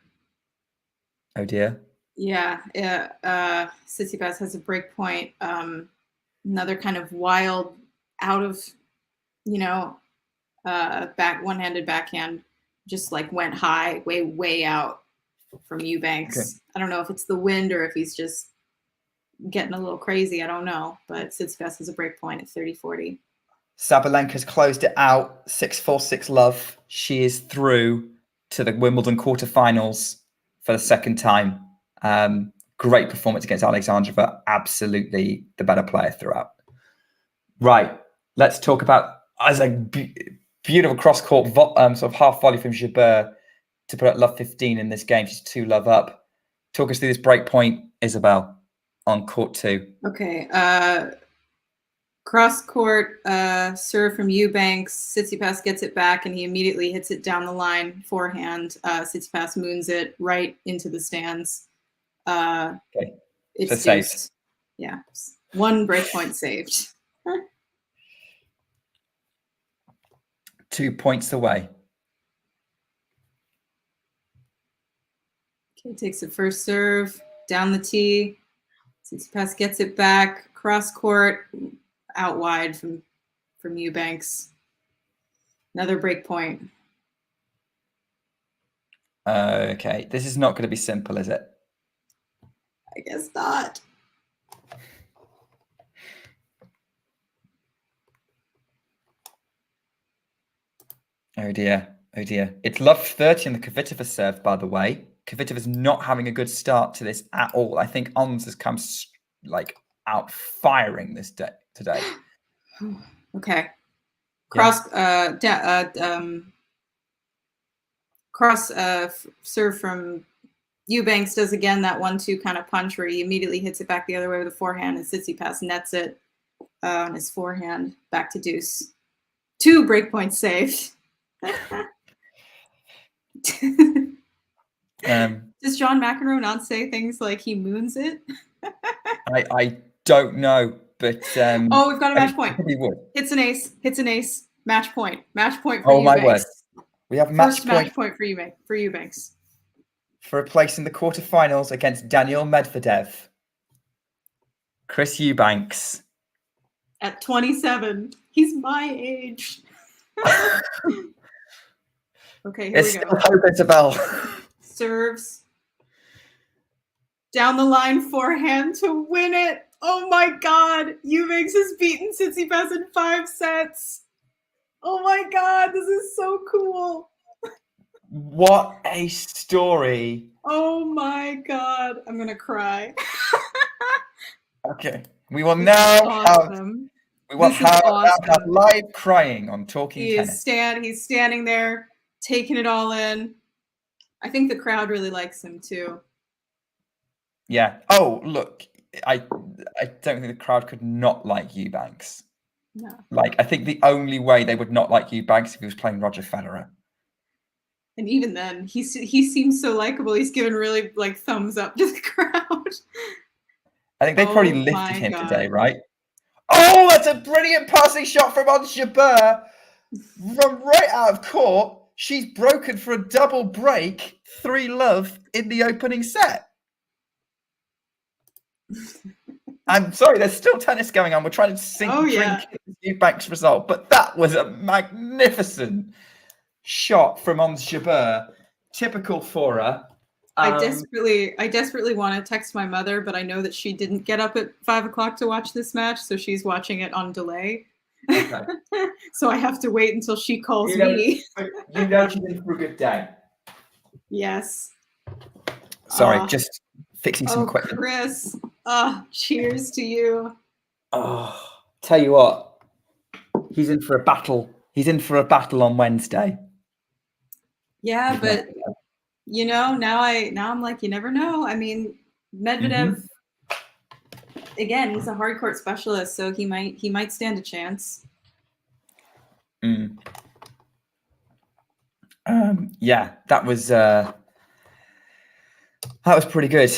Speaker 2: Oh dear.
Speaker 6: Yeah. Tsitsipas has a break point. Another kind of wild, out of, one-handed backhand, just like went high, way out from Eubanks. Okay. I don't know if it's the wind or if he's just getting a little crazy. I don't know. But Tsitsipas has a break point at 30-40.
Speaker 2: Sabalenka's closed it out. 6-4, 6 love. She is through to the Wimbledon quarterfinals for the second time. Great performance against Alexandrova. Absolutely the better player throughout. Right. Let's talk about as a beautiful cross-court sort of half volley from Jabeur to put at love 15 in this game. She's 2 love up. Talk us through this break point, Isabel, on court 2.
Speaker 6: Okay. Cross-court serve from Eubanks. Tsitsipas gets it back, and he immediately hits it down the line forehand. Tsitsipas moons it right into the stands.
Speaker 2: Okay.
Speaker 6: It's
Speaker 2: saved.
Speaker 6: Yeah. 1 break point saved.
Speaker 2: 2 points away.
Speaker 6: Okay, takes the first serve, down the tee. Tsitsipas gets it back, cross-court, out wide from Eubanks. Another break point.
Speaker 2: Okay, this is not going to be simple, is it?
Speaker 6: I guess not.
Speaker 2: Oh dear. It's love 30 on the Kvitova serve, by the way. Kvitova's not having a good start to this at all. I think Ons has come out firing this day today.
Speaker 6: Okay. Cross serve from Eubanks does again that 1-2 kind of punch where he immediately hits it back the other way with the forehand, and Tsitsipas nets it on his forehand back to deuce. 2 break points saved. Does John McEnroe not say things like he moons it?
Speaker 2: I don't know, but
Speaker 6: we've got a match point.
Speaker 2: He would.
Speaker 6: Hits an ace. Match point for Eubanks.
Speaker 2: My word. We have match
Speaker 6: point for Eubanks.
Speaker 2: For a place in the quarterfinals against Daniel Medvedev. Chris Eubanks.
Speaker 6: At 27. He's my age. Okay, here we go.
Speaker 2: Hope, Isabel.
Speaker 6: Serves. Down the line forehand to win it. Oh my God. Eubanks has beaten Tsitsipas in 5 sets. Oh my God, this is so cool.
Speaker 2: What a story.
Speaker 6: Oh my god, I'm gonna cry.
Speaker 2: Okay. We will
Speaker 6: This
Speaker 2: now
Speaker 6: is
Speaker 2: have
Speaker 6: awesome.
Speaker 2: now have live crying on Talking
Speaker 6: He
Speaker 2: Tennis.
Speaker 6: is he's standing there, taking it all in. I think the crowd really likes him too.
Speaker 2: Yeah. Oh, look, I don't think the crowd could not like Eubanks.
Speaker 6: No.
Speaker 2: Like, I think the only way they would not like Eubanks if he was playing Roger Federer.
Speaker 6: And even then, he seems so likable. He's given really like thumbs up to the crowd.
Speaker 2: I think they probably
Speaker 6: Oh
Speaker 2: lifted
Speaker 6: my
Speaker 2: him
Speaker 6: God.
Speaker 2: today, right? Oh, that's a brilliant passing shot from Ons Jabeur from right out of court. She's broken for a double break, 3-love in the opening set. I'm sorry, there's still tennis going on. We're trying to drink Eubanks result, but that was a magnificent shot from Ons Jabeur. Typical for her.
Speaker 6: I desperately want to text my mother, but I know that she didn't get up at 5 o'clock to watch this match, so she's watching it on delay.
Speaker 2: Okay.
Speaker 6: So I have to wait until she calls
Speaker 2: me. You know she's in for a good day.
Speaker 6: Yes.
Speaker 2: Sorry, just fixing some equipment.
Speaker 6: Chris. Cheers to you.
Speaker 2: Oh, tell you what, he's in for a battle. He's in for a battle on Wednesday.
Speaker 6: Yeah, but now I'm like, you never know. I mean, Medvedev, again, he's a hard court specialist, so he might stand a chance.
Speaker 2: Yeah, that was pretty good.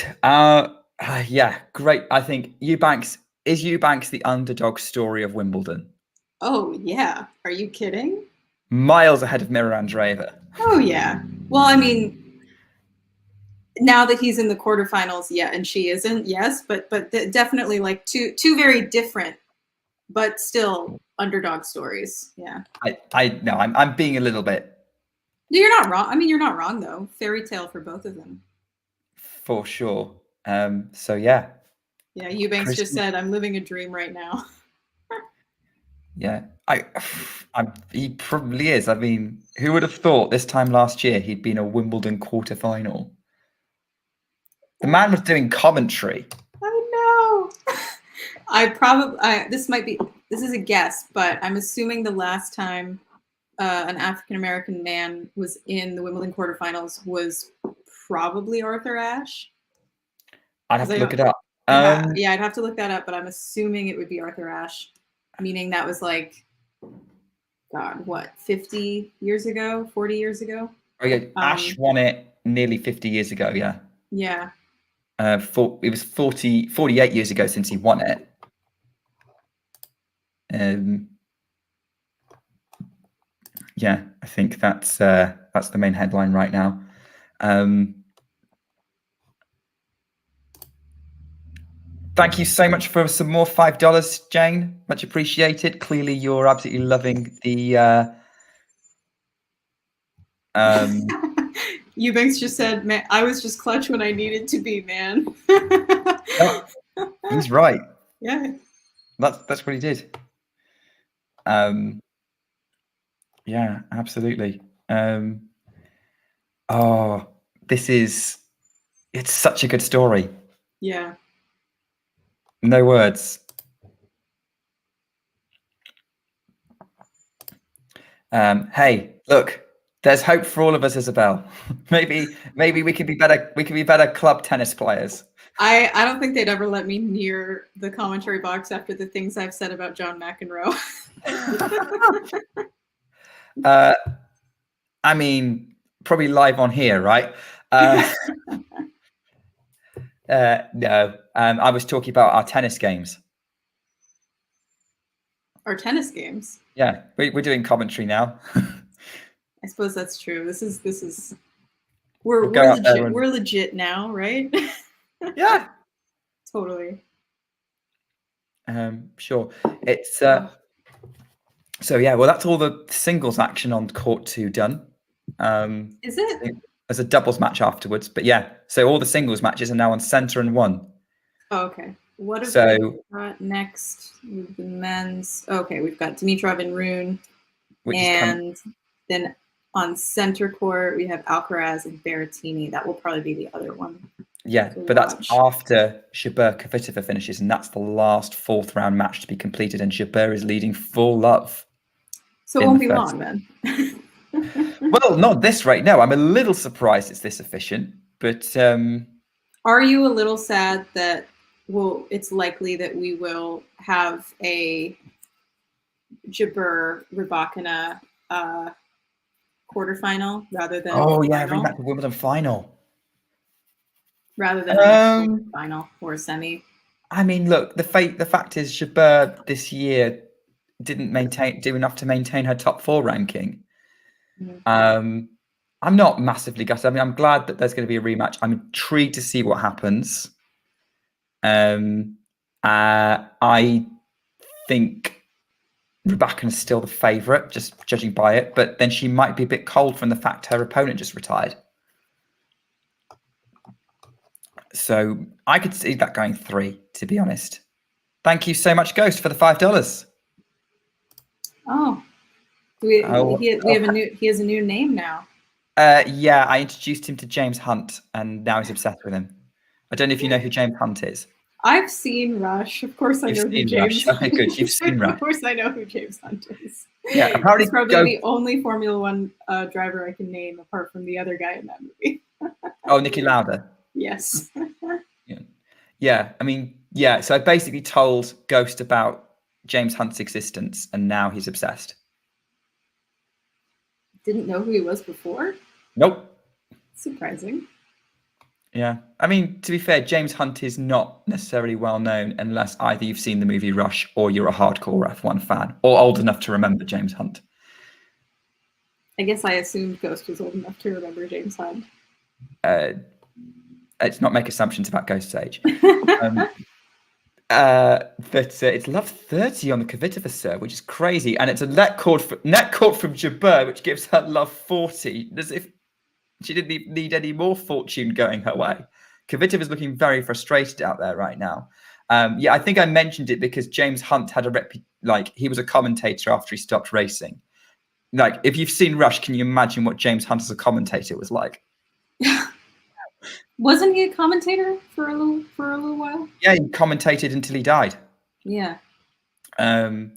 Speaker 2: Yeah, great. I think Eubanks the underdog story of Wimbledon.
Speaker 6: Oh yeah, are you kidding?
Speaker 2: Miles ahead of Andreeva.
Speaker 6: Oh yeah. Well, I mean, now that he's in the quarterfinals, yeah, and she isn't, yes, but definitely like two very different, but still underdog stories. Yeah.
Speaker 2: I'm being a little bit.
Speaker 6: No, you're not wrong. I mean, you're not wrong though. Fairy tale for both of them. For
Speaker 2: sure. So yeah.
Speaker 6: Yeah, Eubanks just said, "I'm living a dream right now."
Speaker 2: Yeah, he probably is. I mean, who would have thought this time last year he'd been a Wimbledon quarterfinal? The man was doing commentary.
Speaker 6: I know. This is a guess, but I'm assuming the last time an African-American man was in the Wimbledon quarterfinals was probably Arthur Ashe.
Speaker 2: I'd have to look it up.
Speaker 6: Yeah, I'd have to look that up, but I'm assuming it would be Arthur Ashe. Meaning that was like, God, what, 50 years ago, 40 years ago?
Speaker 2: Oh yeah, Ashe won it nearly 50 years ago, yeah.
Speaker 6: Yeah.
Speaker 2: It was 48 years ago since he won it. Yeah, I think that's the main headline right now. Thank you so much for some more $5, Jane. Much appreciated. Clearly, you're absolutely loving the.
Speaker 6: Eubanks just said, "Man, I was just clutch when I needed to be, man."
Speaker 2: He's right.
Speaker 6: Yeah.
Speaker 2: That's what he did. Yeah, absolutely. It's such a good story.
Speaker 6: Yeah.
Speaker 2: No words. Hey, look, there's hope for all of us, Isabel. maybe we can be better. We can be better club tennis players.
Speaker 6: I don't think they'd ever let me near the commentary box after the things I've said about John McEnroe.
Speaker 2: I mean, probably live on here, right? No, I was talking about our tennis games.
Speaker 6: Our tennis games?
Speaker 2: Yeah, we're doing commentary now.
Speaker 6: I suppose that's true. We're legit now, right?
Speaker 2: Yeah.
Speaker 6: Totally.
Speaker 2: Sure. It's so yeah, well, that's all the singles action on court 2 done.
Speaker 6: Is it?
Speaker 2: There's a doubles match afterwards, but yeah, so all the singles matches are now on center and 1.
Speaker 6: Oh, okay. What have we got next with the men's? Okay, we've got Dimitrov and Rune, and then on center court, we have Alcaraz and Berrettini. That will probably be the other one.
Speaker 2: Yeah, but that's after Jabeur-Kvitova finishes, and that's the last fourth round match to be completed, and Jabeur is leading full love.
Speaker 6: So it won't be long then.
Speaker 2: Well, not this rate. No, I'm a little surprised it's this efficient, but
Speaker 6: are you a little sad that it's likely that we will have a Jabeur-Rybakina quarterfinal rather than
Speaker 2: rematch the Wimbledon final.
Speaker 6: Rather than a final or a semi.
Speaker 2: I mean, look, the fact is Jabeur this year didn't do enough to maintain her top 4 ranking. Mm-hmm. I'm not massively gutted. I mean, I'm glad that there's going to be a rematch. I'm intrigued to see what happens. I think Rybakina is still the favourite, just judging by it, but then she might be a bit cold from the fact her opponent just retired. So I could see that going 3, to be honest. Thank you so much, Ghost, for the $5.
Speaker 6: Oh, he has a new name now.
Speaker 2: Yeah, I introduced him to James Hunt, and now he's obsessed with him. I don't know if you know who James Hunt is.
Speaker 6: I've seen Rush. Of course, I know who James.
Speaker 2: Okay, good. You've seen Rush.
Speaker 6: Of course, I know who James Hunt is.
Speaker 2: Yeah, apparently
Speaker 6: he's probably the only Formula One driver I can name apart from the other guy in that movie.
Speaker 2: Oh, Niki Lauda.
Speaker 6: Yes.
Speaker 2: Yeah. I mean, yeah. So I basically told Ghost about James Hunt's existence, and now he's obsessed.
Speaker 6: Didn't know who he was before?
Speaker 2: Nope.
Speaker 6: Surprising.
Speaker 2: Yeah. I mean, to be fair, James Hunt is not necessarily well known unless either you've seen the movie Rush or you're a hardcore F1 fan or old enough to remember James Hunt.
Speaker 6: I guess I assumed Ghost was old enough to remember James Hunt.
Speaker 2: Let's not make assumptions about Ghost's age. But it's love 30 on the Kvitova serve, which is crazy. And it's a net court from Jabeur, which gives her love 40, as if she didn't need any more fortune going her way. Kvitova's looking very frustrated out there right now. Yeah, I think I mentioned it because James Hunt had he was a commentator after he stopped racing. Like, if you've seen Rush, can you imagine what James Hunt as a commentator was like?
Speaker 6: Wasn't he a commentator for a little while?
Speaker 2: Yeah, he commentated until he died.
Speaker 6: Yeah.
Speaker 2: But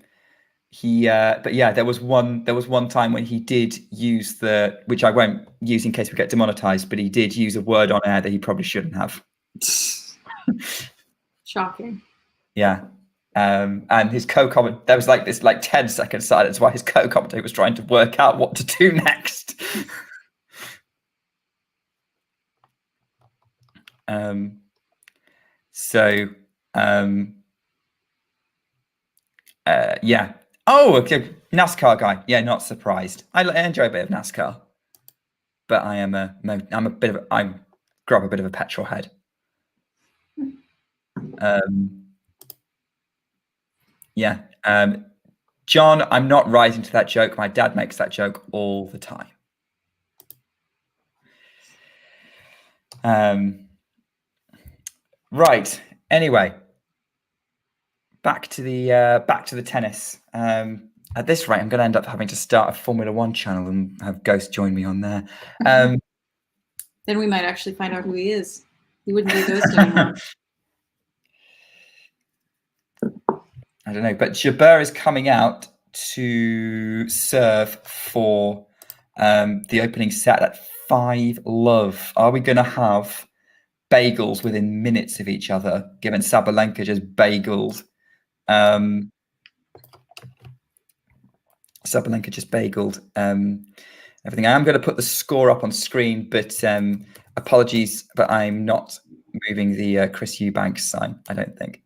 Speaker 2: yeah, there was one time when he did use which I won't use in case we get demonetized, but he did use a word on air that he probably shouldn't have.
Speaker 6: Shocking.
Speaker 2: Yeah. And his co-comment, there was this 10-second silence while his co-commentator was trying to work out what to do next. Yeah. Oh, okay. NASCAR guy. Yeah, not surprised. I enjoy a bit of NASCAR, but I grew up a bit of a petrol head. Yeah. John, I'm not rising to that joke. My dad makes that joke all the time. Right. Anyway, back to the tennis. At this rate, I'm going to end up having to start a Formula One channel and have Ghost join me on there.
Speaker 6: Then we might actually find out who he is. He wouldn't be Ghost anymore.
Speaker 2: I don't know, but Jabeur is coming out to serve for the opening set at 5-love. Are we going to have bagels within minutes of each other, given Sabalenka just bageled? Sabalenka just bageled everything. I am going to put the score up on screen, but apologies, but I'm not moving the Chris Eubanks sign, I don't think.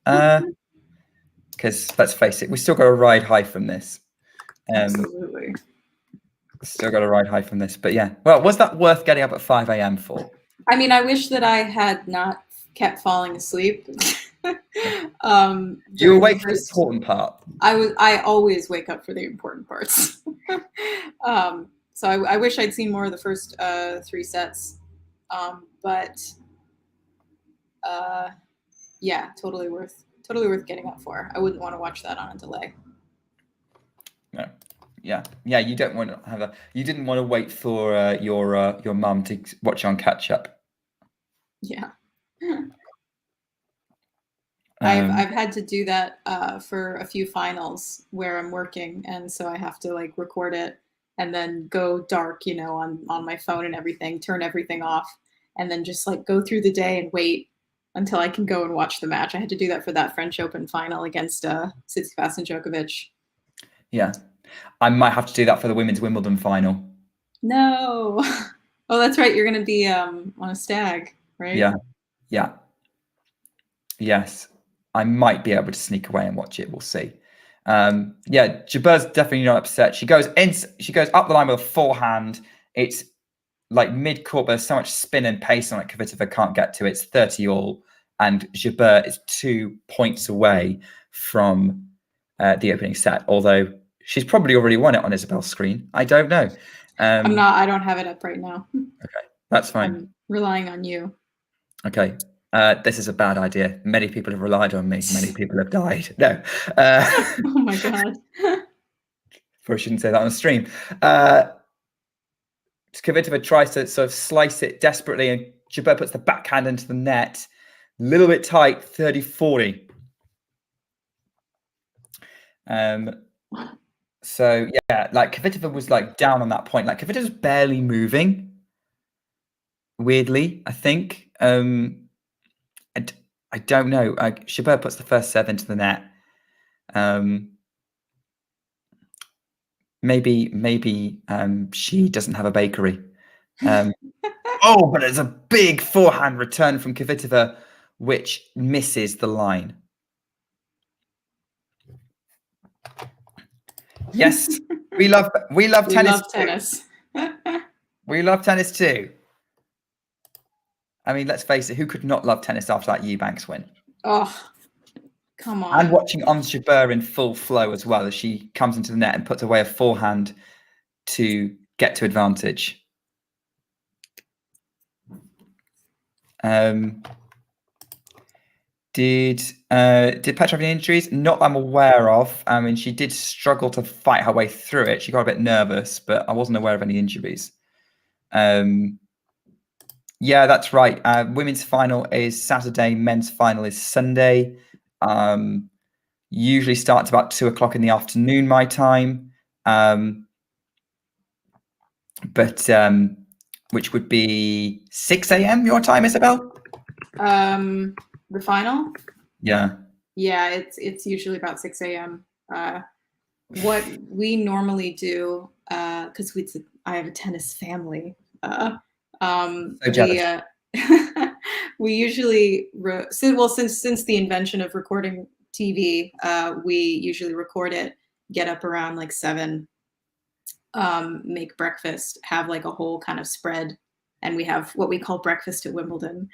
Speaker 2: Because let's face it, we still got to ride high from this.
Speaker 6: Absolutely.
Speaker 2: Still got to ride high from this. But yeah, well, was that worth getting up at 5 a.m. for?
Speaker 6: I mean, I wish that I had not kept falling asleep.
Speaker 2: You awake for the important part.
Speaker 6: I always wake up for the important parts. So I wish I'd seen more of the first 3 sets. But yeah, totally worth getting up for. I wouldn't want to watch that on a delay.
Speaker 2: No. yeah. You don't want to have you didn't want to wait for your mum to watch on catch up.
Speaker 6: Yeah.
Speaker 2: Um,
Speaker 6: I've had to do that for a few finals where I'm working, and so I have to like record it and then go dark, on my phone and everything, turn everything off, and then just like go through the day and wait until I can go and watch the match. I had to do that for that French Open final against Tsitsipas and Djokovic.
Speaker 2: Yeah, I might have to do that for the women's Wimbledon final.
Speaker 6: No. Oh, that's right. You're going to be on a stag, right?
Speaker 2: Yeah. Yes, I might be able to sneak away and watch it. We'll see. Jabeur's definitely not upset. She goes up the line with a forehand. It's like mid-court, but there's so much spin and pace on it. Kvitova can't get to it. It's 30-all, and Jabeur is 2 points away from the opening set. Although she's probably already won it on Isabel's screen. I don't know.
Speaker 6: I'm not. I don't have it up right now.
Speaker 2: Okay, that's fine.
Speaker 6: I'm relying on you.
Speaker 2: Okay. This is a bad idea. Many people have relied on me. Many people have died. No.
Speaker 6: Oh my God.
Speaker 2: Probably shouldn't say that on a stream. Kvitova tries to sort of slice it desperately, and Jabeur puts the backhand into the net. A little bit tight, 30-40. So, yeah, like Kvitova was like down on that point. Like Kvitova's barely moving, weirdly, I think. I don't know. Jabeur puts the first serve into the net. Maybe she doesn't have a bakery. But it's a big forehand return from Kvitova, which misses the line. Yes, we love tennis.
Speaker 6: Tennis.
Speaker 2: We love tennis too. I mean, let's face it, who could not love tennis after that Eubanks win?
Speaker 6: Oh, come on.
Speaker 2: And watching Ons Jabeur in full flow as well as she comes into the net and puts away a forehand to get to advantage. Did Petra have any injuries? Not that I'm aware of. I mean, she did struggle to fight her way through it. She got a bit nervous, but I wasn't aware of any injuries. Yeah, that's right. Women's final is Saturday. Men's final is Sunday. Usually starts about 2:00 in the afternoon, my time. But which would be 6 a.m. your time, Isabel?
Speaker 6: The final?
Speaker 2: Yeah.
Speaker 6: Yeah, it's usually about 6 a.m. What we normally do, because I have a tennis family.
Speaker 2: So jealous.
Speaker 6: We usually since the invention of recording TV, we usually record it, get up around like 7, make breakfast, have like a whole kind of spread, and we have what we call breakfast at Wimbledon.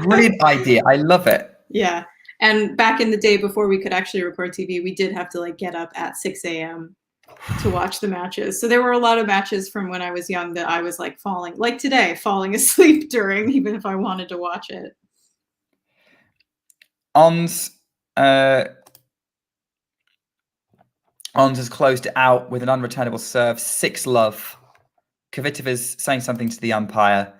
Speaker 2: Brilliant idea. I love it.
Speaker 6: Yeah. And back in the day before we could actually record TV, we did have to like get up at 6 a.m. to watch the matches. So there were a lot of matches from when I was young that I was like falling asleep during, even if I wanted to watch it.
Speaker 2: Ons has closed it out with an unreturnable serve, 6-love. Kvitova's saying something to the umpire.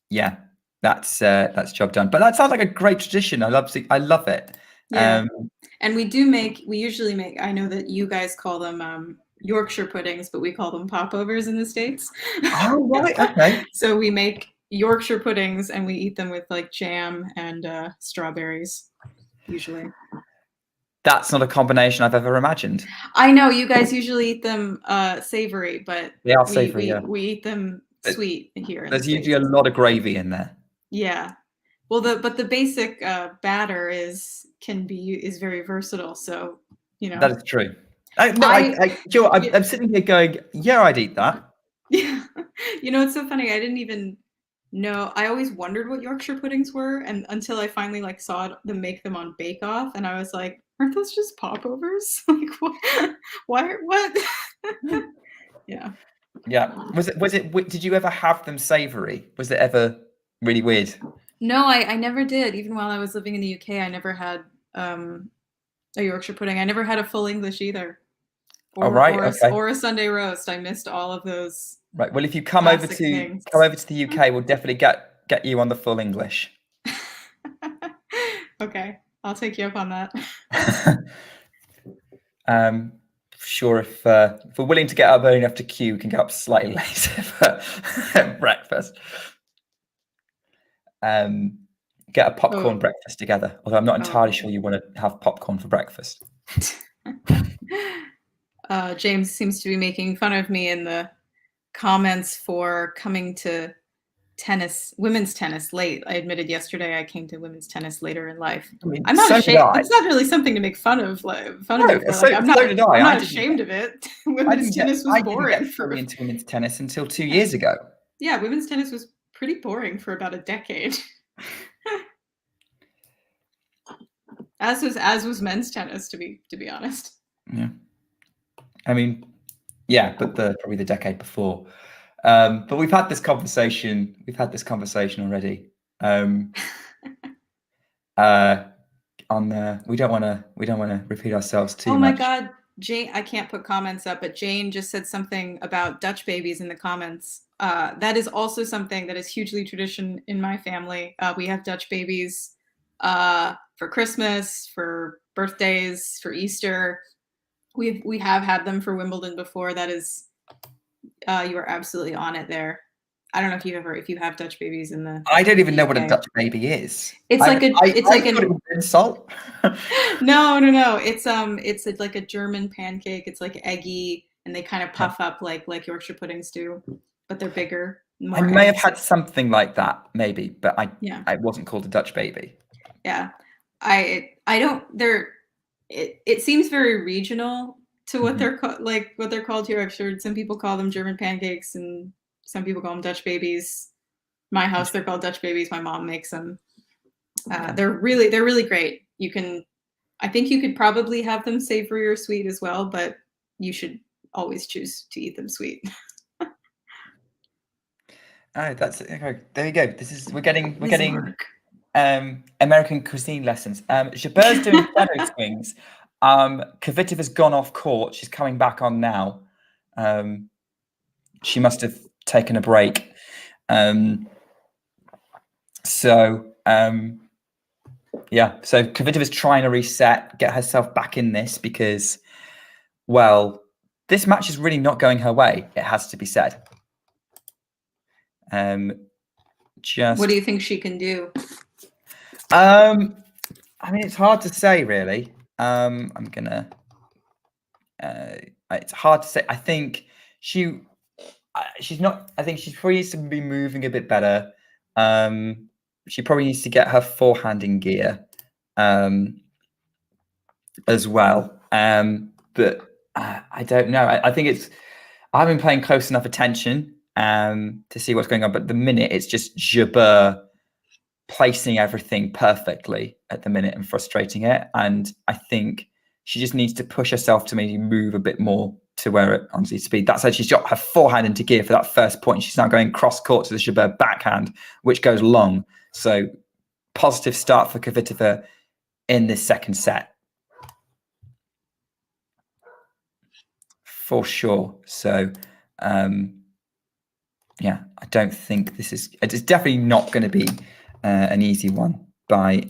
Speaker 2: Yeah, that's job done. But that sounds like a great tradition. I love it.
Speaker 6: Yeah. And we usually make, I know that you guys call them Yorkshire puddings, but we call them popovers in the States.
Speaker 2: Oh, right. Okay.
Speaker 6: So we make Yorkshire puddings and we eat them with like jam and strawberries, usually. That's not a combination I've ever imagined.
Speaker 2: I know you guys usually eat them savory, but
Speaker 6: They are savory, yeah. We eat them sweet here.
Speaker 2: There's usually a lot of gravy in there.
Speaker 6: Yeah. Well, the basic batter is very versatile. So, you know.
Speaker 2: That is true. I'm sitting here going, yeah, I'd eat that.
Speaker 6: Yeah. You know, it's so funny. I didn't even know. I always wondered what Yorkshire puddings were, and until I finally like saw them make them on Bake Off, and I was like, aren't those just popovers? Like, what? Why? What? Yeah.
Speaker 2: Yeah. Was it? Did you ever have them savory? Was it ever really weird?
Speaker 6: No, I never did. Even while I was living in the UK, I never had a Yorkshire pudding. I never had a full English either. Or,
Speaker 2: All right,
Speaker 6: or,
Speaker 2: okay.
Speaker 6: or a Sunday roast. I missed all of those.
Speaker 2: Right. Well, if you come over
Speaker 6: Classic
Speaker 2: to
Speaker 6: things.
Speaker 2: the UK, we'll definitely get you on the full English.
Speaker 6: Okay, I'll take you up on that.
Speaker 2: Sure, if we're willing to get up early enough to queue, we can get up slightly later for breakfast. Get a popcorn breakfast together. Although I'm not entirely sure you want to have popcorn for breakfast.
Speaker 6: James seems to be making fun of me in the comments for coming to women's tennis late. I admitted yesterday I came to women's tennis later in life.
Speaker 2: I mean,
Speaker 6: I'm not
Speaker 2: so
Speaker 6: ashamed.
Speaker 2: did I.
Speaker 6: It's not really something to make fun of. I'm
Speaker 2: I
Speaker 6: not ashamed of it. Women's tennis was boring.
Speaker 2: I didn't get fully into women's tennis until 2 years ago.
Speaker 6: Yeah, women's tennis was pretty boring for about a decade. as was men's tennis, to be honest.
Speaker 2: Yeah. I mean, yeah, but probably the decade before. But we've had this conversation. We've had this conversation already. We don't want to repeat ourselves too much.
Speaker 6: Oh my God, Jane! I can't put comments up, but Jane just said something about Dutch babies in the comments. That is also something that is hugely tradition in my family. We have Dutch babies for Christmas, for birthdays, for Easter. We have had them for Wimbledon before. That is, you are absolutely on it there. I don't know if you have Dutch babies in the.
Speaker 2: I don't even know what a Dutch baby is.
Speaker 6: It's like
Speaker 2: an insult.
Speaker 6: No. It's like a German pancake. It's like eggy, and they kind of puff up like Yorkshire puddings do, but they're bigger.
Speaker 2: I may have had something like that, maybe, but I wasn't called a Dutch baby.
Speaker 6: Yeah, I don't. It seems very regional to what they're what they're called here. I've heard some people call them German pancakes, and some people call them Dutch babies. My house, they're called Dutch babies. My mom makes them. They're really great. I think you could probably have them savory or sweet as well, but you should always choose to eat them sweet.
Speaker 2: Oh, that's okay. There you go. We're getting American cuisine lessons. Jabeur's doing shadow swings. Kvitova's gone off court. She's coming back on now. She must have taken a break. So Kvitova's trying to reset, get herself back in this because, well, this match is really not going her way. It has to be said. What
Speaker 6: do you think she can do?
Speaker 2: I mean, it's hard to say, really. It's hard to say. I think she's not. I think she probably needs to be moving a bit better. She probably needs to get her forehand in gear, as well. But I don't know. I think I haven't been paying close enough attention to see what's going on. But at the minute, it's just Jabeur placing everything perfectly at the minute and frustrating it. And I think she just needs to push herself to maybe move a bit more to where it honestly speed. That's how she's got her forehand into gear for that first point. She's now going cross court to the Jabeur backhand, which goes long. So positive start for Kvitova in this second set. For sure. So, I don't think it's definitely not going to be an easy one by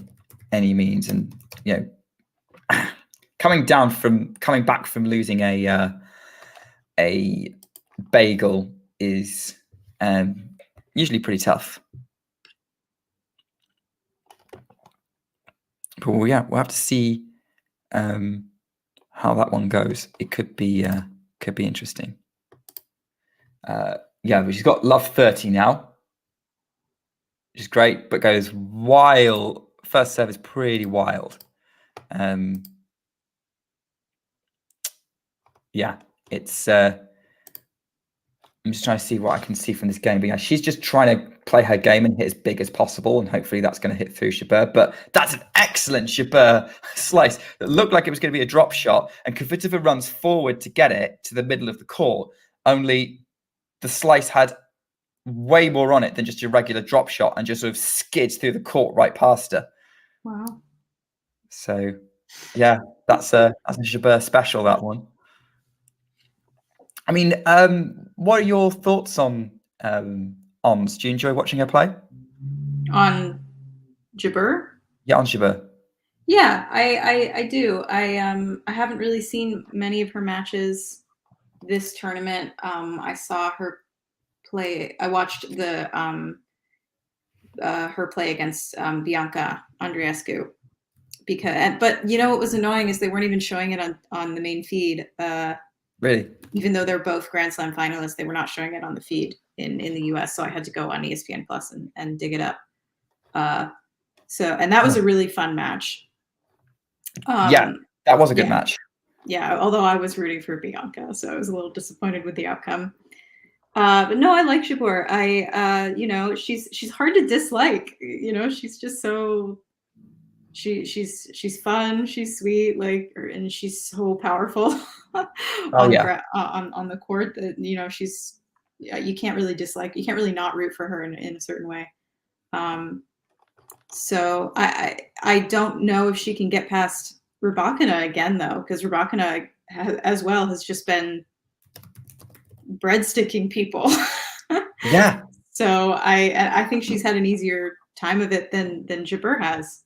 Speaker 2: any means. And, coming back from losing a bagel is usually pretty tough. But we'll have to see how that one goes. It could be interesting. But she's got love 30 now, which is great, but goes wild. First serve is pretty wild. It's. I'm just trying to see what I can see from this game. But she's just trying to play her game and hit as big as possible, and hopefully that's going to hit through Jabeur. But that's an excellent Jabeur slice that looked like it was going to be a drop shot, and Kvitova runs forward to get it to the middle of the court. Only the slice had way more on it than just a regular drop shot, and just sort of skids through the court right past her.
Speaker 6: Wow.
Speaker 2: So, that's a Jabeur special, that one. I mean, what are your thoughts on Ons? Do you enjoy watching her play?
Speaker 6: On Jabeur?
Speaker 2: Yeah, Ons Jabeur.
Speaker 6: Yeah, I do. I haven't really seen many of her matches this tournament. I saw her play. I watched the her play against Bianca Andreescu but you know what was annoying is they weren't even showing it on the main feed.
Speaker 2: Really?
Speaker 6: Even though they're both Grand Slam finalists, they were not showing it on the feed in the US. So I had to go on ESPN Plus and dig it up. And that was a really fun match.
Speaker 2: Yeah, that was a good match.
Speaker 6: Yeah, although I was rooting for Bianca, so I was a little disappointed with the outcome. But no, I like Jabeur. She's hard to dislike. She's just so she's fun, she's sweet, and she's so powerful on the court that she's you can't really dislike. You can't really not root for her in a certain way. So I don't know if she can get past Rybakina again though, because Rybakina as well has just been breadsticking people.
Speaker 2: Yeah.
Speaker 6: So I think she's had an easier time of it than Jabeur has.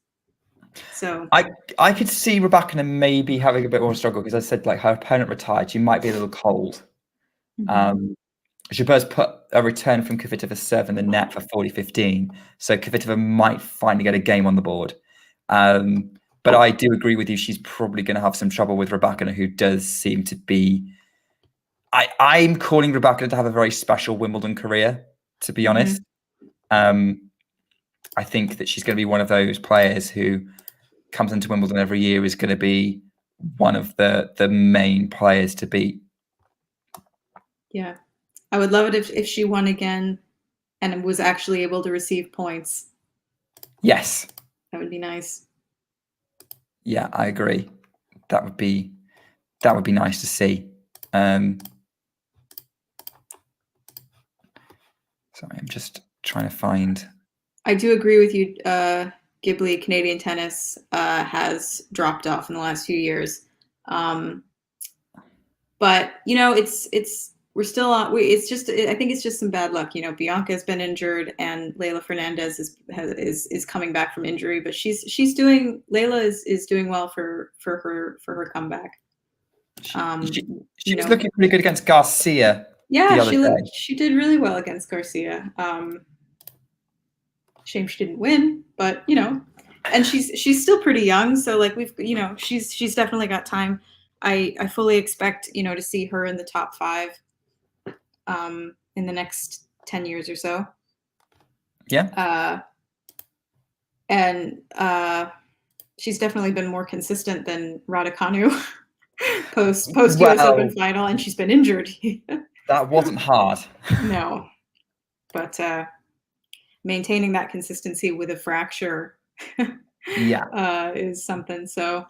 Speaker 6: So
Speaker 2: I could see Rybakina maybe having a bit more struggle because I said her opponent retired. She might be a little cold.
Speaker 6: Mm-hmm.
Speaker 2: Jabeur's put a return from Kvitova's serve in the net for 40-15, so Kvitova might finally get a game on the board. But I do agree with you. She's probably going to have some trouble with Rybakina, who does seem to be. I'm calling Rybakina to have a very special Wimbledon career, to be honest. I think that she's going to be one of those players who comes into Wimbledon every year is going to be one of the main players to beat.
Speaker 6: Yeah. I would love it if she won again and was actually able to receive points.
Speaker 2: Yes.
Speaker 6: That would be nice.
Speaker 2: Yeah, I agree. That would be nice to see. Sorry, I'm just trying to find.
Speaker 6: I do agree with you. Ghibli, Canadian tennis has dropped off in the last few years. But we're still on. I think it's just some bad luck. Bianca has been injured, and Leylah Fernandez is coming back from injury. But Leylah is doing well for her comeback.
Speaker 2: She was looking pretty good against Garcia.
Speaker 6: Yeah, she did really well against Garcia. Shame she didn't win, but and she's still pretty young, so she's definitely got time. I fully expect to see her in the top 5 in the next 10 years or so.
Speaker 2: Yeah.
Speaker 6: And she's definitely been more consistent than Raducanu post US Open final, and she's been injured.
Speaker 2: That wasn't hard.
Speaker 6: No, but maintaining that consistency with a fracture is something. So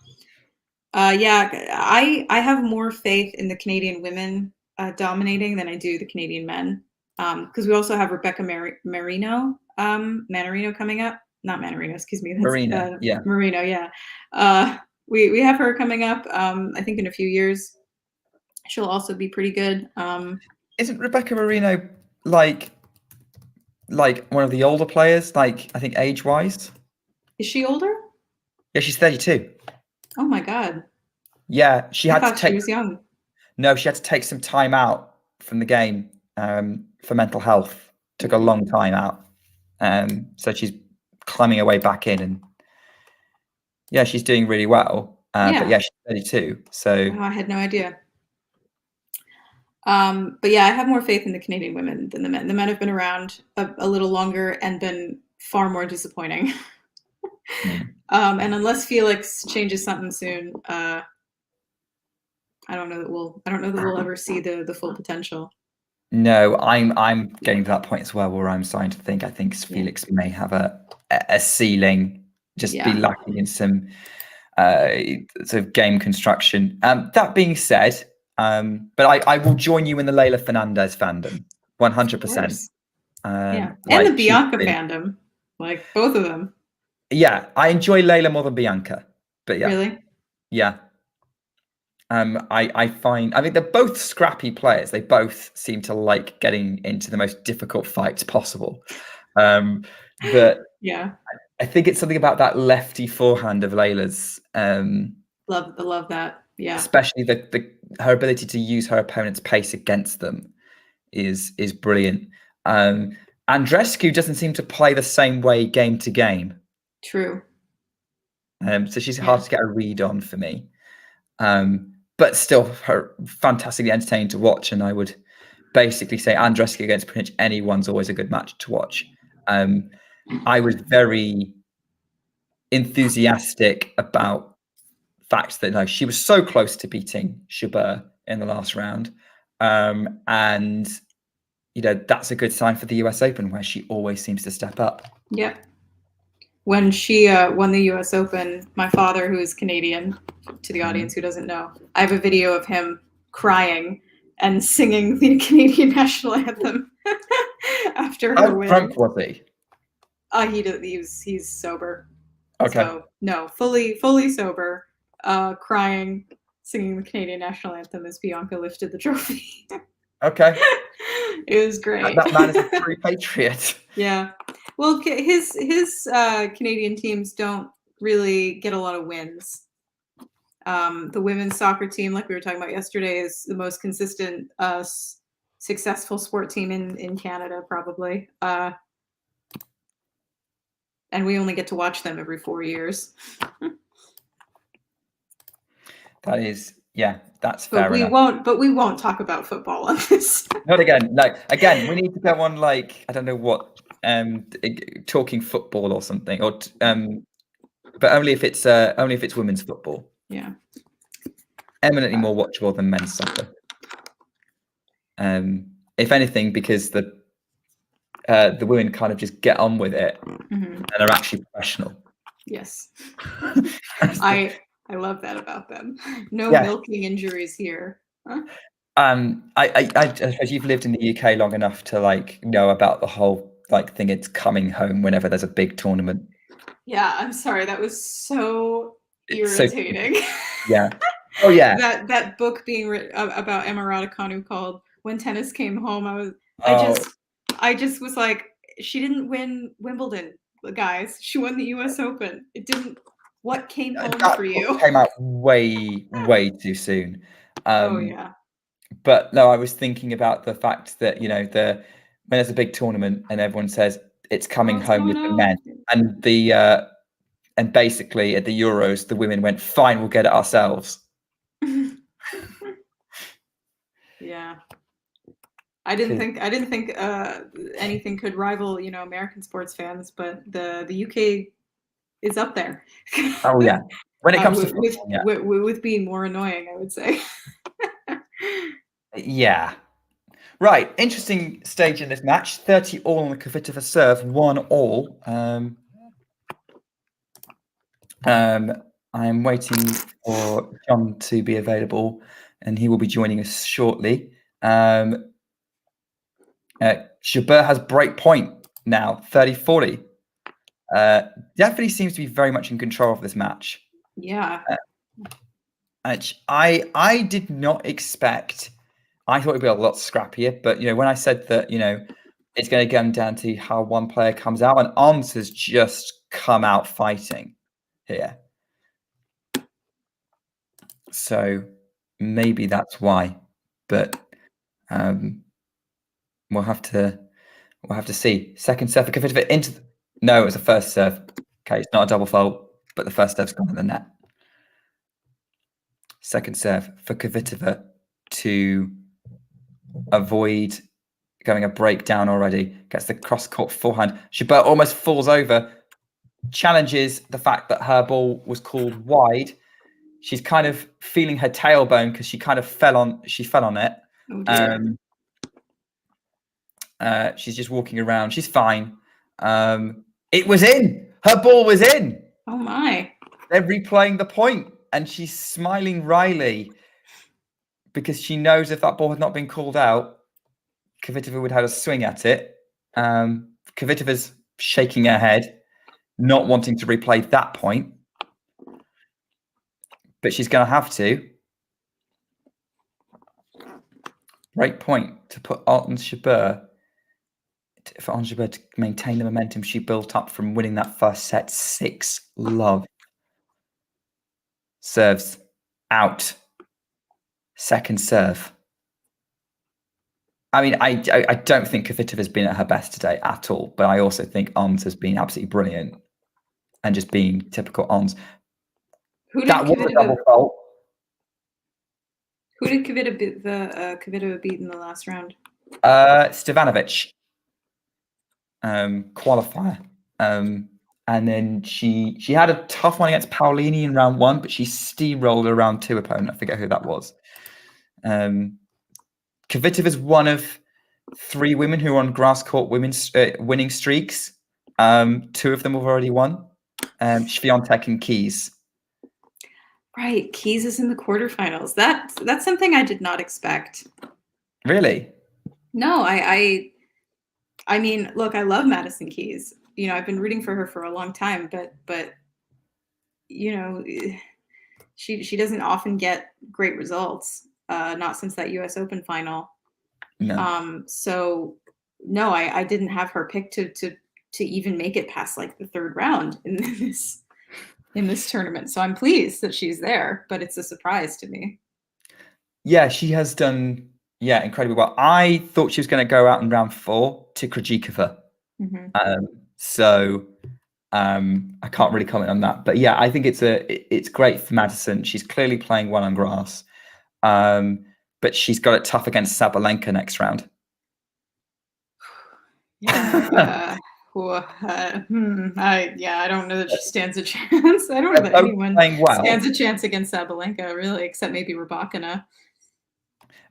Speaker 6: I have more faith in the Canadian women dominating than I do the Canadian men, because we also have Rebecca Marino coming up. Not Manarino, excuse me.
Speaker 2: Marino, yeah.
Speaker 6: Marino, yeah. We have her coming up, I think in a few years. She'll also be pretty good.
Speaker 2: Isn't Rebecca Marino like one of the older players, I think age-wise?
Speaker 6: Is she older?
Speaker 2: Yeah, she's 32.
Speaker 6: Oh my God.
Speaker 2: Yeah, she
Speaker 6: was young.
Speaker 2: No, she had to take some time out from the game for mental health. Took a long time out. So she's climbing her way back in, and yeah, she's doing really well. But yeah, she's 32. So
Speaker 6: I had no idea. But yeah, I have more faith in the Canadian women than the men. The men have been around a little longer and been far more disappointing. And unless Felix changes something soon, I don't know that we'll ever see the full potential.
Speaker 2: No, I'm getting to that point as well where I'm starting to think I think Felix may have a ceiling, just be lacking in some sort of game construction. That being said, but I will join you in the Leylah Fernandez fandom, 100%.
Speaker 6: And the Bianca fandom, both of them.
Speaker 2: Yeah, I enjoy Leylah more than Bianca, but yeah,
Speaker 6: really,
Speaker 2: yeah. I find, I mean, they're both scrappy players. They both seem to like getting into the most difficult fights possible. But
Speaker 6: Yeah,
Speaker 2: I think it's something about that lefty forehand of Layla's,
Speaker 6: love that. Yeah,
Speaker 2: especially her ability to use her opponent's pace against them is brilliant. Andreescu doesn't seem to play the same way game to game.
Speaker 6: true.
Speaker 2: So she's hard to get a read on for me. But still, her fantastically entertaining to watch. And I would basically say Andreescu against pretty much anyone's always a good match to watch. I was very enthusiastic about the fact that she was so close to beating Jabeur in the last round. And that's a good sign for the US Open, where she always seems to step up.
Speaker 6: Yep. When she won the US Open, my father, who is Canadian, to the audience who doesn't know, I have a video of him crying and singing the Canadian national anthem after her win.
Speaker 2: How drunk was he?
Speaker 6: He's sober.
Speaker 2: Okay.
Speaker 6: So, no, fully sober, crying, singing the Canadian national anthem as Bianca lifted the trophy.
Speaker 2: Okay.
Speaker 6: It was great.
Speaker 2: That man is a true patriot.
Speaker 6: Yeah. Well, his Canadian teams don't really get a lot of wins. The women's soccer team, like we were talking about yesterday, is the most consistent, successful sport team in Canada, probably. And we only get to watch them every 4 years.
Speaker 2: That is, that's fair enough.
Speaker 6: We won't talk about football on this.
Speaker 2: Not again. Again, we need to go on I don't know what, talking football or something, or but only if it's women's football.
Speaker 6: Yeah.
Speaker 2: Eminently more watchable than men's soccer. If anything, because the women kind of just get on with it and are actually professional.
Speaker 6: Yes. I love that about them. No milking injuries here. Huh?
Speaker 2: I suppose you've lived in the UK long enough to know about the whole thing. It's coming home whenever there's a big tournament.
Speaker 6: Yeah, I'm sorry. That was so irritating.
Speaker 2: Yeah. Oh yeah.
Speaker 6: that book being written about Emma Raducanu called "When Tennis Came Home." I just was like, she didn't win Wimbledon, guys. She won the US Open. It didn't. What came home for you?
Speaker 2: Came out way too soon.
Speaker 6: Oh yeah.
Speaker 2: But no, I was thinking about the fact that when there's a big tournament and everyone says it's coming home with the men, and and basically at the Euros the women went, fine, we'll get it ourselves.
Speaker 6: Yeah. I didn't think anything could rival American sports fans, but the UK is up there.
Speaker 2: Oh yeah, when it comes to football,
Speaker 6: with being more annoying, I would say.
Speaker 2: Yeah. Right, interesting stage in this match. 30 all on the Kvitova serve, 1 all. I'm waiting for John to be available, and he will be joining us shortly. Jabeur has break point now, 30-40. Definitely seems to be very much in control of this match.
Speaker 6: Yeah.
Speaker 2: I did not expect. I thought it'd be a lot scrappier, but when I said that it's going to come down to how one player comes out, and Ons has just come out fighting here, so maybe that's why. But we'll have to see. Second serve for Kvitova into. No, it was a first serve. Okay, it's not a double fault, but the first serve's gone in the net. Second serve for Kvitova to avoid going a breakdown already. Gets the cross-court forehand. Jabeur almost falls over. Challenges the fact that her ball was called wide. She's kind of feeling her tailbone because she kind of fell on it.
Speaker 6: Oh,
Speaker 2: she's just walking around. She's fine. It was in. Her ball was in.
Speaker 6: Oh my.
Speaker 2: They're replaying the point, and she's smiling wryly because she knows if that ball had not been called out, Kvitova would have a swing at it. Kvitova's shaking her head, not wanting to replay that point, but she's going to have to. Great point to put Ons Jabeur. For Ons Jabeur to maintain the momentum she built up from winning that first set 6-love. Serves out. Second serve. I mean, I don't think Kvitova has been at her best today at all, but I also think Ons has been absolutely brilliant and just being typical Ons. That was a double fault.
Speaker 6: Who did Kvitova beat in the last round?
Speaker 2: Stevanovic. Qualifier. And then she had a tough one against Paolini in round 1, but she steamrolled a round 2 opponent. I forget who that was. Kvitova is one of 3 women who are on grass court women's winning streaks. 2 of them have already won. Swiatek and Keys.
Speaker 6: Right, Keys is in the quarterfinals. That's something I did not expect.
Speaker 2: Really?
Speaker 6: No, I mean, look, I love Madison Keys. You know, I've been rooting for her for a long time, but you know, she doesn't often get great results. Not since that U.S. Open final.
Speaker 2: No.
Speaker 6: So no, I didn't have her picked to even make it past like the 3rd round in this tournament. So I'm pleased that she's there, but it's a surprise to me.
Speaker 2: Yeah, she has done incredibly well. I thought she was going to go out in round 4 to Krejcikova. I can't really comment on that, but yeah, I think it's great for Madison. She's clearly playing well on grass. But she's got it tough against Sabalenka next round.
Speaker 6: Yeah. I don't know that she stands a chance. I don't know that anyone stands a chance against Sabalenka, really, except maybe Rybakina.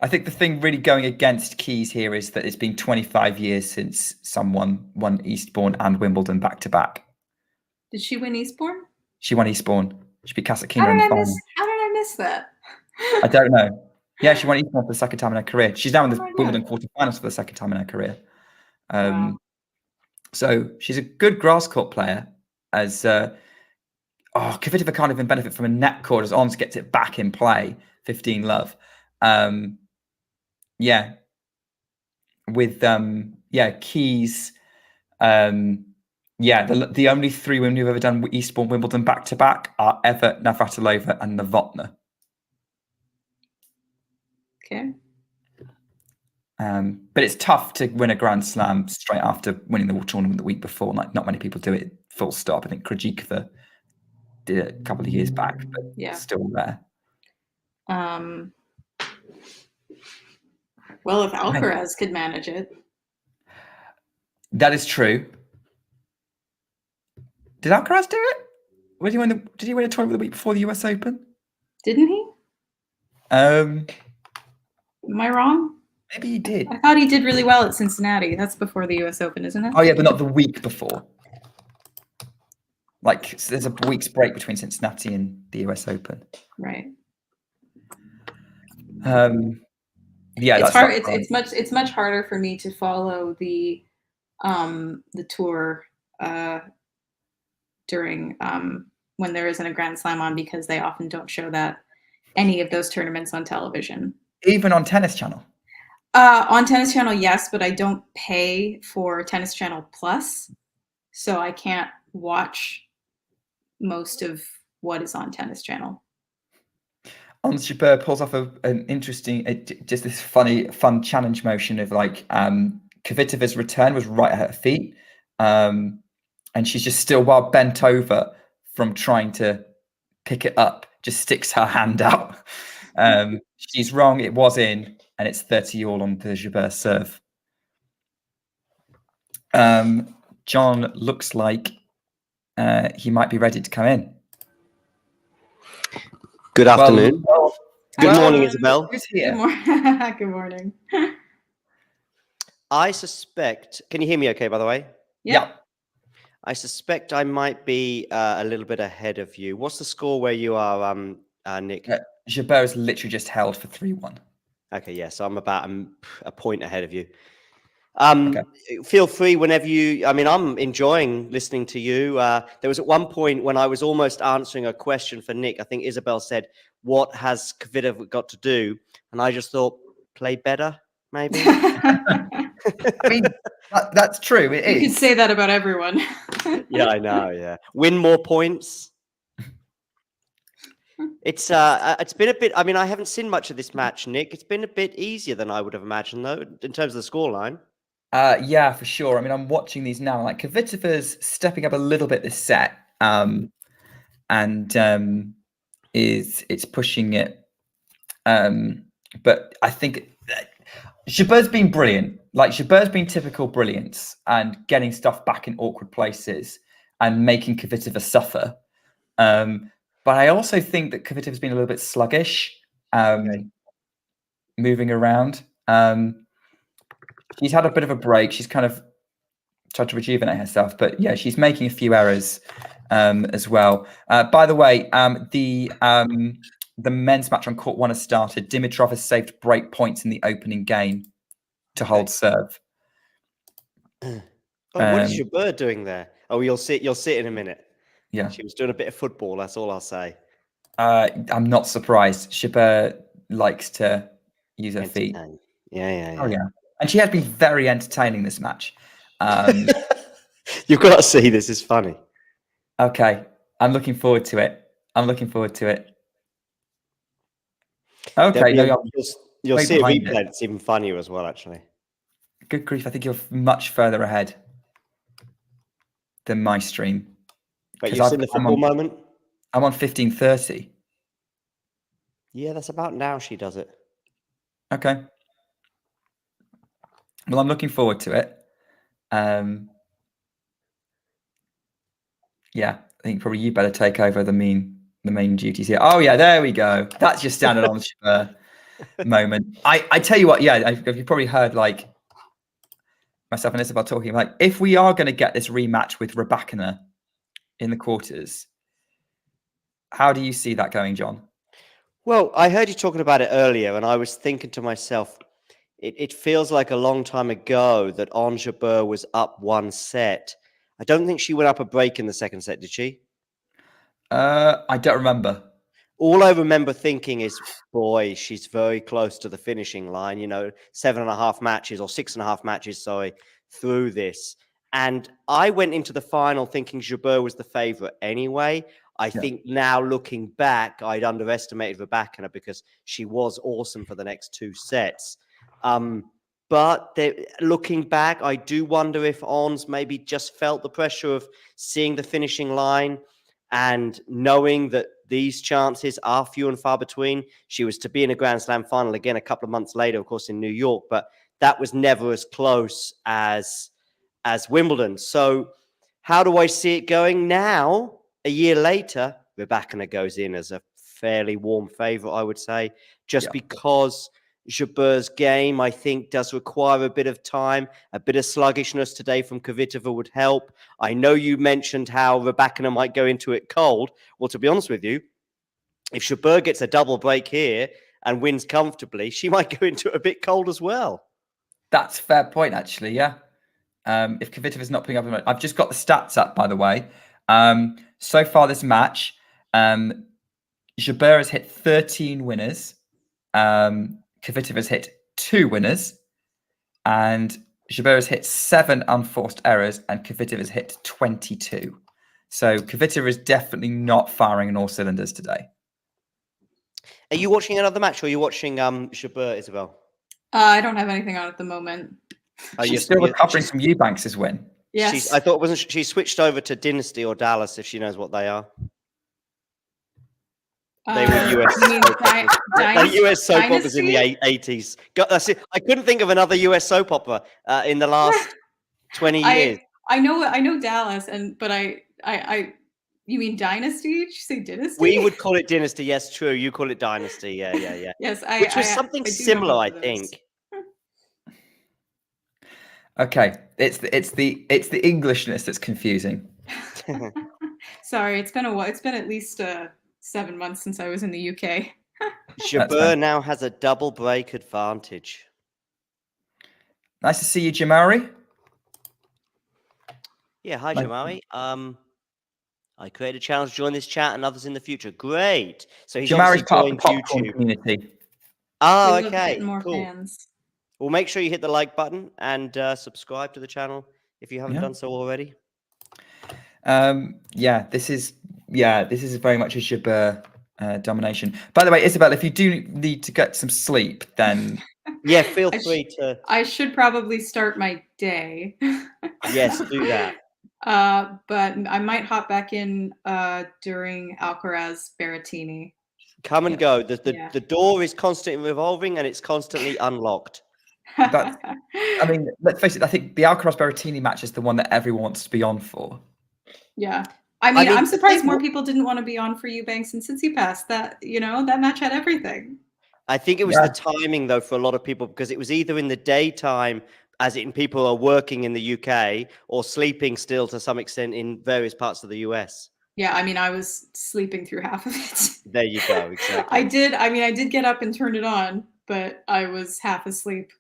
Speaker 2: I think the thing really going against Keys here is that it's been 25 years since someone won Eastbourne and Wimbledon back-to-back.
Speaker 6: Did she win Eastbourne?
Speaker 2: She won Eastbourne. She beat Kasatkina in the final.
Speaker 6: How did I miss that?
Speaker 2: I don't know. Yeah, she won Eastbourne for the 2nd time in her career. She's now in the Wimbledon quarterfinals for the 2nd time in her career.
Speaker 6: Wow.
Speaker 2: So she's a good grass court player. As Kvitova can't even benefit from a net court as Ons gets it back in play. 15-love. With Keys. The only 3 women who've ever done Eastbourne Wimbledon back-to-back are Eva Navratilova and Novotna.
Speaker 6: Okay.
Speaker 2: But it's tough to win a Grand Slam straight after winning the tournament the week before. Like, not many people do it full stop. I think Krejcikova did it a couple of years back, but still there.
Speaker 6: Well, if Alcaraz could manage it.
Speaker 2: That is true. Did Alcaraz do it? Did he win a tournament the week before the US Open?
Speaker 6: Didn't he? Am I wrong?
Speaker 2: Maybe he did.
Speaker 6: I thought he did really well at Cincinnati. That's before the US Open, isn't it?
Speaker 2: Oh yeah, but not the week before. Like, so there's a week's break between Cincinnati and the US Open.
Speaker 6: Right.
Speaker 2: It's
Speaker 6: hard. It's much harder for me to follow the tour during when there isn't a Grand Slam on, because they often don't show any of those tournaments on television.
Speaker 2: Even on Tennis Channel.
Speaker 6: On Tennis Channel, yes, but I don't pay for Tennis Channel Plus, so I can't watch most of what is on Tennis Channel.
Speaker 2: Ons Jabeur pulls off an interesting, just this fun challenge motion of like Kvitova's return was right at her feet, and she's just still, while bent over from trying to pick it up, just sticks her hand out. She's wrong. It was in, and it's 30-all on the Jabeur serve. John looks like he might be ready to come in.
Speaker 7: Good afternoon. Good morning, Isabel.
Speaker 2: Who's here?
Speaker 6: Good morning.
Speaker 7: I suspect, can you hear me okay, by the way?
Speaker 2: Yeah.
Speaker 7: I suspect I might be a little bit ahead of you. What's the score where you are, Nick?
Speaker 2: Jabeur is literally just held for 3-1.
Speaker 7: Okay, yeah, so I'm about a point ahead of you.
Speaker 2: Okay.
Speaker 7: Feel free whenever I'm enjoying listening to you. There was at one point when I was almost answering a question for Nick. I think Isabel said, what has Kvitova got to do? And I just thought, play better. maybe.
Speaker 2: I mean, that's true. It
Speaker 6: You could
Speaker 2: is.
Speaker 6: say that about everyone.
Speaker 7: Yeah, I know. Yeah, win more points. It's been a bit. I mean, I haven't seen much of this match, Nick. It's been a bit easier than I would have imagined, though, in terms of the scoreline.
Speaker 2: Yeah, for sure. I mean, I'm watching these now. Like Kvitova's stepping up a little bit this set, and it's pushing it. But I think Jabeur's been brilliant. Like Jabeur's been typical brilliance and getting stuff back in awkward places and making Kvitova suffer. But I also think that Kvitova's been a little bit sluggish, moving around. She's had a bit of a break. She's kind of tried to rejuvenate herself, but yeah, she's making a few errors as well. By the way, the men's match on court 1 has started. Dimitrov has saved break points in the opening game to hold serve.
Speaker 7: Oh, what is Jabeur doing there? Oh, you'll see it in a minute.
Speaker 2: Yeah,
Speaker 7: she was doing a bit of football. That's all I'll say.
Speaker 2: I'm not surprised. Jabeur likes to use her feet.
Speaker 7: Yeah.
Speaker 2: Oh yeah, and she has been very entertaining this match.
Speaker 7: You've got to see this. It's funny.
Speaker 2: Okay, I'm looking forward to it. Okay,
Speaker 7: you'll see a replay. It's even funnier as well, actually.
Speaker 2: Good grief! I think you're much further ahead than my stream.
Speaker 7: But you've seen the football moment?
Speaker 2: I'm on 15:30.
Speaker 7: Yeah, that's about now she does it.
Speaker 2: Okay. Well, I'm looking forward to it. Yeah, I think probably you better take over the main duties here. Oh yeah, there we go. That's your standard on moment. I tell you what, yeah, you've probably heard like myself and Isabel talking like if we are going to get this rematch with Rybakina in the quarters, how do you see that going, John?
Speaker 7: Well, I heard you talking about it earlier, and I was thinking to myself, it feels like a long time ago that Ons Jabeur was up 1 set. I don't think she went up a break in the second set, did she?
Speaker 2: I don't remember.
Speaker 7: All I remember thinking is, boy, she's very close to the finishing line, 7.5 matches or 6.5 matches, through this. And I went into the final thinking Jabeur was the favorite anyway. I think now looking back, I'd underestimated Rybakina because she was awesome for the next 2 sets. But looking back, I do wonder if Ons maybe just felt the pressure of seeing the finishing line and knowing that these chances are few and far between. She was to be in a Grand Slam final again a couple of months later, of course, in New York, but that was never as close as Wimbledon. So how do I see it going now? A year later, Rybakina goes in as a fairly warm favorite, I would say, just because Jabeur's game, I think, does require a bit of time. A bit of sluggishness today from Kvitova would help. I know you mentioned how Rybakina might go into it cold. Well, to be honest with you, if Jabeur gets a double break here and wins comfortably, she might go into it a bit cold as well.
Speaker 2: That's a fair point, actually, yeah. If Kvitova's not picking up, I've just got the stats up, by the way. So far this match, Jabeur has hit 13 winners. Kvitova has hit 2 winners. And Jabeur has hit 7 unforced errors, and Kvitova has hit 22. So Kvitova is definitely not firing on all cylinders today.
Speaker 7: Are you watching another match, or are you watching Jabeur, Isabel?
Speaker 6: I don't have anything on at the moment.
Speaker 2: She's still recovering from Eubanks' win.
Speaker 6: Yes.
Speaker 7: I thought she switched over to Dynasty or Dallas, if she knows what they are. They were US soap operas in the 80s. I couldn't think of another US soap opera in the last 20 years.
Speaker 6: I know Dallas, but you mean Dynasty? Did you say Dynasty?
Speaker 7: We would call it Dynasty. Yes, true. You call it Dynasty. Yeah.
Speaker 6: Yes,
Speaker 7: which was something similar, I think.
Speaker 2: Okay, it's the Englishness that's confusing.
Speaker 6: Sorry, it's been at least 7 months since I was in the UK.
Speaker 7: Jabeur now has a double break advantage.
Speaker 2: Nice to see you, Jamari.
Speaker 7: Yeah, hi, Jamari. I created a challenge to join this chat and others in the future. Great. So he's
Speaker 2: Jamari's
Speaker 7: obviously
Speaker 2: part of
Speaker 7: joined
Speaker 2: the popcorn
Speaker 7: YouTube
Speaker 2: community.
Speaker 7: Oh,
Speaker 6: We love
Speaker 7: okay.
Speaker 6: getting more
Speaker 7: Cool.
Speaker 6: fans.
Speaker 7: Well, make sure you hit the like button and subscribe to the channel if you haven't done so already.
Speaker 2: This is very much a Jabeur domination. By the way, Isabel, if you do need to get some sleep, then
Speaker 7: yeah, feel free to.
Speaker 6: I should probably start my day.
Speaker 7: Yes, do that.
Speaker 6: But I might hop back in during Alcaraz-Berrettini.
Speaker 7: Come and go. The door is constantly revolving and it's constantly unlocked.
Speaker 2: I mean, let's face it. I think the Alcaraz-Berrettini match is the one that everyone wants to be on for.
Speaker 6: Yeah. I mean, I'm surprised more people didn't want to be on for Eubanks and Tsitsipas. That match had everything.
Speaker 7: I think it was the timing, though, for a lot of people, because it was either in the daytime, as in people are working in the UK, or sleeping still to some extent in various parts of the US.
Speaker 6: Yeah, I mean, I was sleeping through half of it.
Speaker 7: There you go, exactly.
Speaker 6: I did get up and turn it on, but I was half asleep.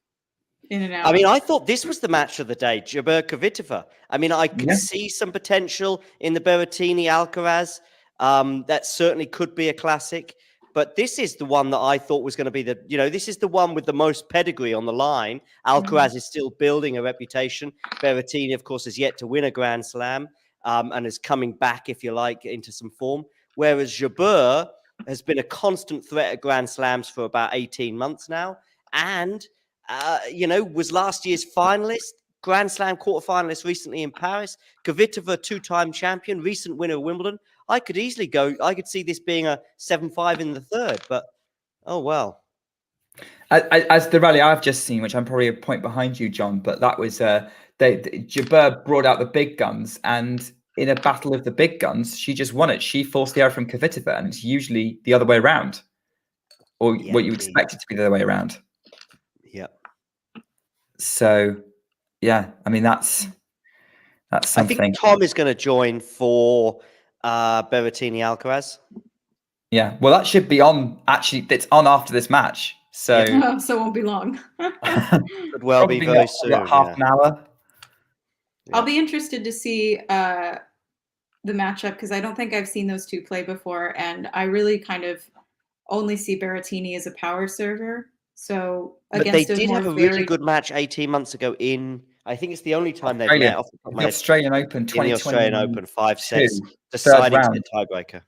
Speaker 6: In and out.
Speaker 7: I mean, I thought this was the match of the day, Jabeur-Kvitova. I mean, I could see some potential in the Berrettini-Alcaraz. That certainly could be a classic. But this is the one that I thought was going to be this is the one with the most pedigree on the line. Alcaraz is still building a reputation. Berrettini, of course, is yet to win a Grand Slam and is coming back, if you like, into some form. Whereas Jabeur has been a constant threat at Grand Slams for about 18 months now. And was last year's finalist, Grand Slam quarterfinalist recently in Paris. Kvitova, two-time champion, recent winner of Wimbledon. I could see this being a 7-5 in the third, but oh well.
Speaker 2: As the rally I've just seen, which I'm probably a point behind you, John, but that was Jabeur brought out the big guns, and in a battle of the big guns, she just won it. She forced the error from Kvitova, and it's usually the other way around, or what you expect it to be the other way around.
Speaker 7: Yeah.
Speaker 2: So, yeah, I mean that's something.
Speaker 7: I think Tom is going to join for Berrettini Alcaraz.
Speaker 2: Yeah, well, that should be on. Actually, it's on after this match, so
Speaker 6: so it won't be long.
Speaker 7: Could well be very soon.
Speaker 2: Half an hour.
Speaker 6: I'll be interested to see the matchup because I don't think I've seen those two play before, and I really kind of only see Berrettini as a power server. So
Speaker 7: but they did have a really good match 18 months ago in. I think it's the only time they've met.
Speaker 2: The Australian Open, 2020.
Speaker 7: In the Australian Open, 5 sets, deciding to the tiebreaker.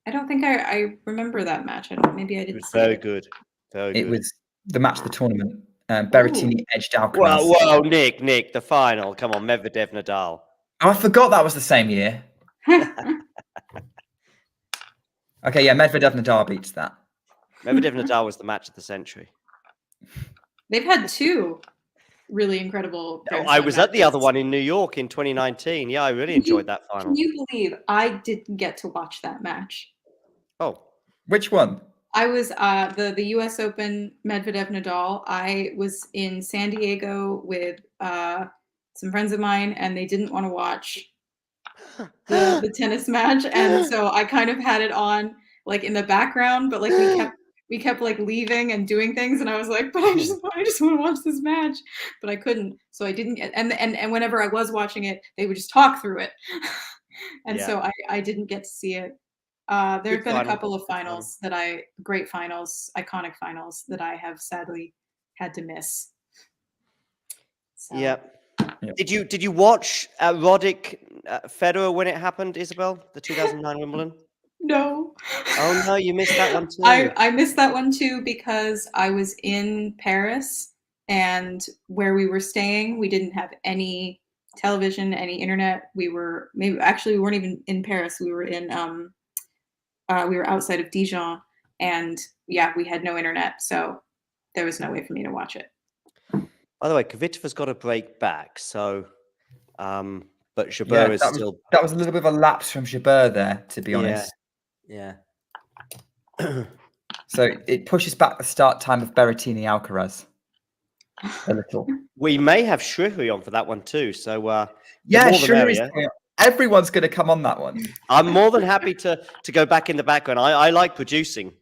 Speaker 6: I don't think I remember that match. Maybe I didn't.
Speaker 7: It was very good. Very good.
Speaker 2: It was the match of the tournament. Berrettini edged Alcaraz.
Speaker 7: Whoa, Nick, the final. Come on, Medvedev, Nadal.
Speaker 2: Oh, I forgot that was the same year. Okay, yeah, Medvedev, Nadal beats that.
Speaker 7: Medvedev, Nadal was the match of the century.
Speaker 6: They've had two really incredible.
Speaker 7: I was at the other one in New York in 2019. Yeah, I really enjoyed that final.
Speaker 6: Can you believe I didn't get to watch that match?
Speaker 7: Oh,
Speaker 2: which one?
Speaker 6: I was the US Open Medvedev Nadal. I was in San Diego with some friends of mine, and they didn't want to watch the tennis match, and so I kind of had it on like in the background, but like we kept like leaving and doing things, and I was like, but I just want to watch this match, but I couldn't, so I didn't get. And whenever I was watching it, they would just talk through it, and so I didn't get to see it. There have been a couple of finals great finals, iconic finals that I have sadly had to miss. So.
Speaker 7: Yep. Did you watch Roddick Federer when it happened, Isabel? The 2009 Wimbledon?
Speaker 6: No.
Speaker 7: Oh no, you missed that one too.
Speaker 6: I missed that one too because I was in Paris, and where we were staying, we didn't have any television, any internet. We weren't even in Paris. We were in we were outside of Dijon, and yeah, we had no internet, so there was no way for me to watch it.
Speaker 7: By the way, Kvitova's got a break back, so but Jabeur is still.
Speaker 2: That was a little bit of a lapse from Jabeur there, to be honest.
Speaker 7: Yeah.
Speaker 2: So it pushes back the start time of Berrettini Alcaraz a little.
Speaker 7: We may have Shrihuy on for that one too. So
Speaker 2: Shrihuy. Everyone's going to come on that one.
Speaker 7: I'm more than happy to go back in the background. I like producing.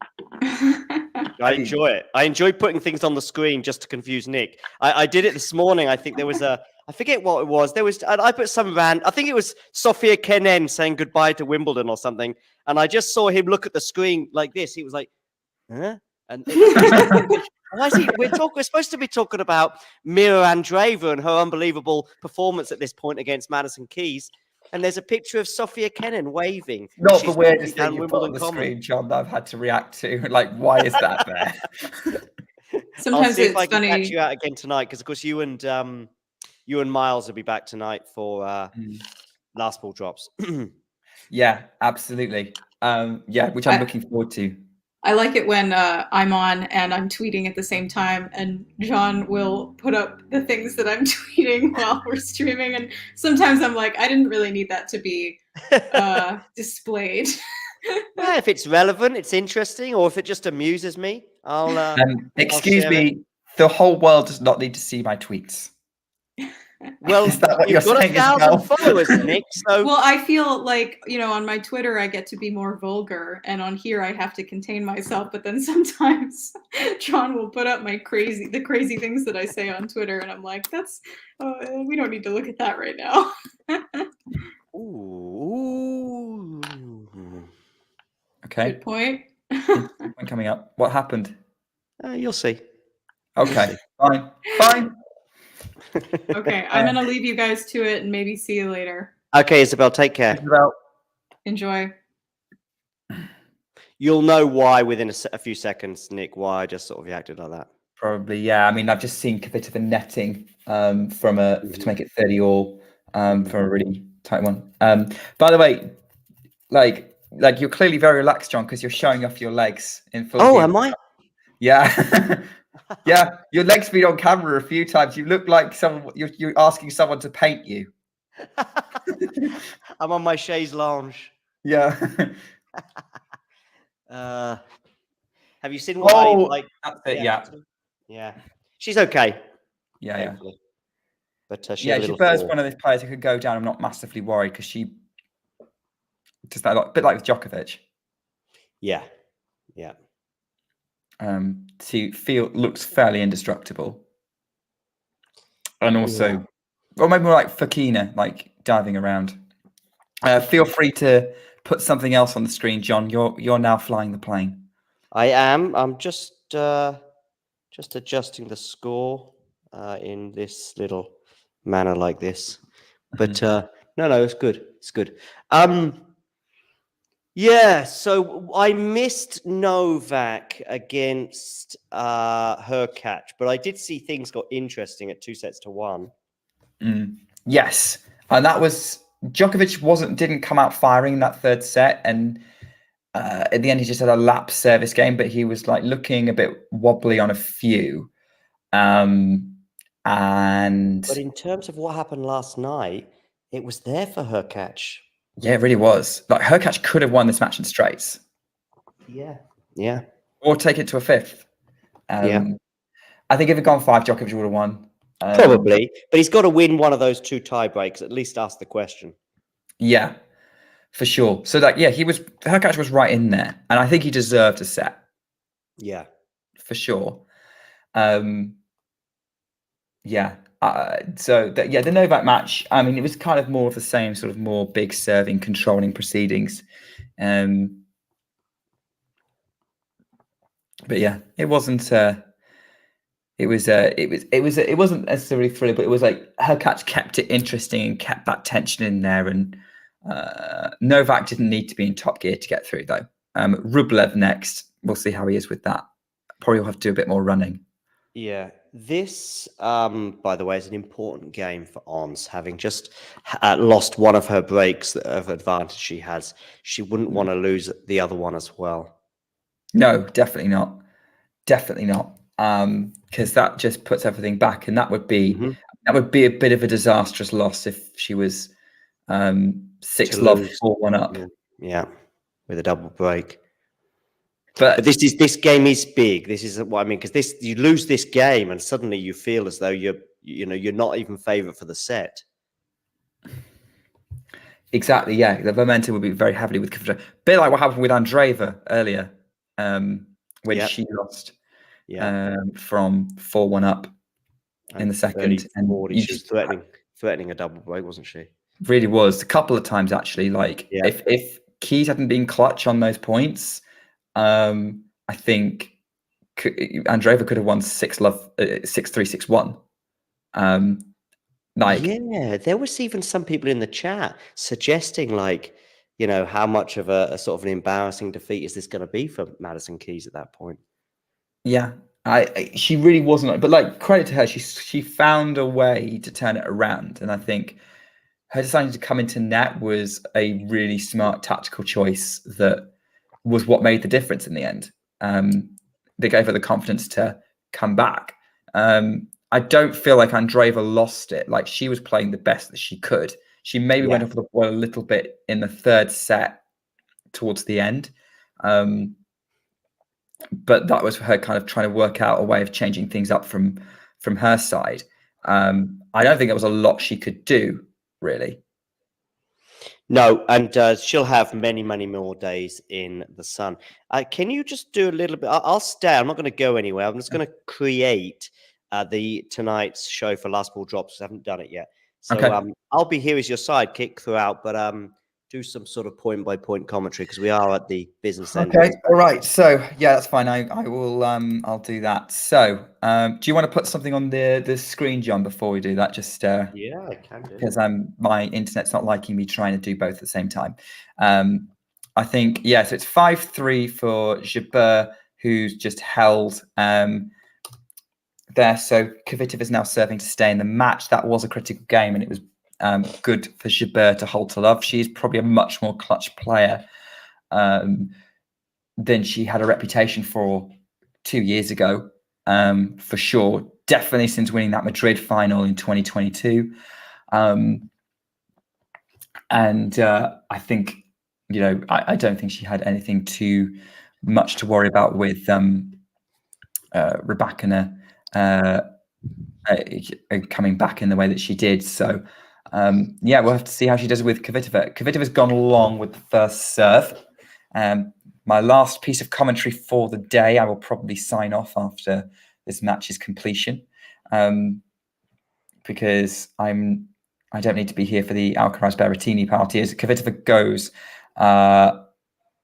Speaker 7: I enjoy it. I enjoy putting things on the screen just to confuse Nick. I did it this morning. I think there was I forget what it was. I put some I think it was Sofia Kenin saying goodbye to Wimbledon or something. And I just saw him look at the screen like this. He was like, huh? And Why is he? We're supposed to be talking about Mira Andreeva and her unbelievable performance at this point against Madison Keys. And there's a picture of Sofia Kenin waving.
Speaker 2: Not
Speaker 7: She's
Speaker 2: the weirdest
Speaker 7: walking down
Speaker 2: thing you put on
Speaker 7: Wimbledon
Speaker 2: the
Speaker 7: Common.
Speaker 2: screen, John, that I've had to react to. Like, why is that there?
Speaker 7: I'll
Speaker 6: Sometimes
Speaker 7: see if I
Speaker 6: it's
Speaker 7: can catch
Speaker 6: funny.
Speaker 7: you out again tonight, because of course you and Miles will be back tonight for last ball drops.
Speaker 2: Yeah, absolutely. Which I'm looking forward to.
Speaker 6: I like it when I'm on and I'm tweeting at the same time, and John will put up the things that I'm tweeting while we're streaming. And sometimes I'm like, I didn't really need that to be displayed.
Speaker 7: Yeah, if it's relevant, it's interesting, or if it just amuses me, I'll.
Speaker 2: Excuse
Speaker 7: share
Speaker 2: me, the whole world does not need to see my tweets.
Speaker 7: Well,
Speaker 2: Is that what
Speaker 7: you've
Speaker 2: you're
Speaker 7: got
Speaker 2: saying as
Speaker 7: 1,000
Speaker 2: well?
Speaker 7: followers, Nick. So
Speaker 6: Well, I feel like, on my Twitter, I get to be more vulgar, and on here, I have to contain myself. But then sometimes John will put up the crazy things that I say on Twitter, and I'm like, we don't need to look at that right now.
Speaker 7: Ooh.
Speaker 2: Okay.
Speaker 6: Good point.
Speaker 2: Point coming up. What happened?
Speaker 7: You'll see.
Speaker 2: Okay. Fine.
Speaker 6: Okay, I'm gonna leave you guys to it, and maybe see you later.
Speaker 7: Okay, Isabel, take care.
Speaker 2: Isabel.
Speaker 6: Enjoy.
Speaker 7: You'll know why within a few seconds, Nick, why I just sort of reacted like that.
Speaker 2: Probably, yeah. I mean, I've just seen Kvitova netting to make it 30 all from a really tight one. By the way, like you're clearly very relaxed, John, because you're showing off your legs in full.
Speaker 7: Oh,
Speaker 2: view.
Speaker 7: am I?
Speaker 2: Yeah. Yeah, your legs been on camera a few times. You look like someone you're asking someone to paint you.
Speaker 7: I'm on my chaise lounge.
Speaker 2: Yeah.
Speaker 7: Have you seen what I like?
Speaker 2: That's it, yeah.
Speaker 7: Yeah. She's okay.
Speaker 2: Yeah.
Speaker 7: Hopefully. But
Speaker 2: Jabeur's one of those players who could go down. I'm not massively worried because she just a bit like with Djokovic.
Speaker 7: Yeah.
Speaker 2: Looks fairly indestructible. And also, or maybe more like Rybakina, like diving around. Feel free to put something else on the screen, John. You're now flying the plane. I am. I'm just adjusting the score in this little manner like this. But no, it's good. It's good. Yeah, so I missed Novak against Hurkacz, but I did see things got interesting at 2-1. Yes, and that was Djokovic didn't come out firing in that third set, and at the end he just had a lap service game, but he was like looking a bit wobbly on a few. But in terms of what happened last night, it was there for Hurkacz. Yeah, it really was. Like Hurkacz could have won this match in straights. Yeah. Or take it to a fifth. I think if it gone 5, Djokovic would have won. Probably, but he's got to win one of those 2 tie breaks. At least ask the question. Yeah, for sure. So Hurkacz was right in there, and I think he deserved a set. Yeah, for sure. The Novak match, I mean, it was kind of more of the same sort of more big serving, controlling proceedings. But yeah, it wasn't. It wasn't necessarily thrilling, but it was like Hurkacz kept it interesting and kept that tension in there. And Novak didn't need to be in top gear to get through, though. Rublev next. We'll see how he is with that. Probably will have to do a bit more running. Yeah. This, by the way, is an important game for Ons, having just lost one of her breaks of advantage she has. She wouldn't want to lose the other one as well. No, definitely not. Definitely not. Because that just puts everything back, and that would be a bit of a disastrous loss if she was 6-love, 4-1 up. Yeah, with a double break. But this game is big. This is what I mean, because you lose this game and suddenly you feel as though you're not even favourite for the set. Exactly. Yeah, the momentum would be very heavily with Kvitova. A bit like what happened with Andreeva earlier, when she lost from 4-1 up in the second, and she was threatening a double break, wasn't she? Really was a couple of times actually. Like if Keys hadn't been clutch on those points. I think Andreeva could have won 6-love, 6-3, 6-1.
Speaker 7: Yeah, there was even some people in the chat suggesting, like, you know, how much of a sort of an embarrassing defeat is this going to be for Madison Keys at that point?
Speaker 2: Yeah, she really wasn't. But like, credit to her, she found a way to turn it around, and I think her deciding to come into net was a really smart tactical choice that was what made the difference in the end. They gave her the confidence to come back. I don't feel like Andreeva lost it. Like, she was playing the best that she could. She maybe went off the boil a little bit in the third set towards the end. But that was her kind of trying to work out a way of changing things up from her side. I don't think there was a lot she could do, really.
Speaker 7: No, and she'll have many, many more days in the sun. Can you just do a little bit? I'll stay. I'm not going to go anywhere. I'm just going to create the tonight's show for Last Ball Drops. I haven't done it yet. So
Speaker 2: Okay.
Speaker 7: I'll be here as your sidekick throughout, but do some sort of point-by-point commentary because we are at the business end.
Speaker 2: Okay. All right. So yeah, that's fine. I will. I'll do that. So do you want to put something on the screen, John, before we do that? Just
Speaker 7: Yeah, I can do.
Speaker 2: because my internet's not liking me trying to do both at the same time. I think so it's 5-3 for Jabeur, who's just held there. So Kvitova is now serving to stay in the match. That was a critical game, and it was good for Jabeur to hold to love. She's probably a much more clutch player than she had a reputation for 2 years ago, for sure. Definitely since winning that Madrid final in 2022. And I think, I don't think she had anything too much to worry about with Rybakina coming back in the way that she did. So, we'll have to see how she does with Kvitova. Kvitova's gone long with the first serve. My last piece of commentary for the day, I will probably sign off after this match's completion, because I don't need to be here for the Alcaraz-Berrettini party. As Kvitova goes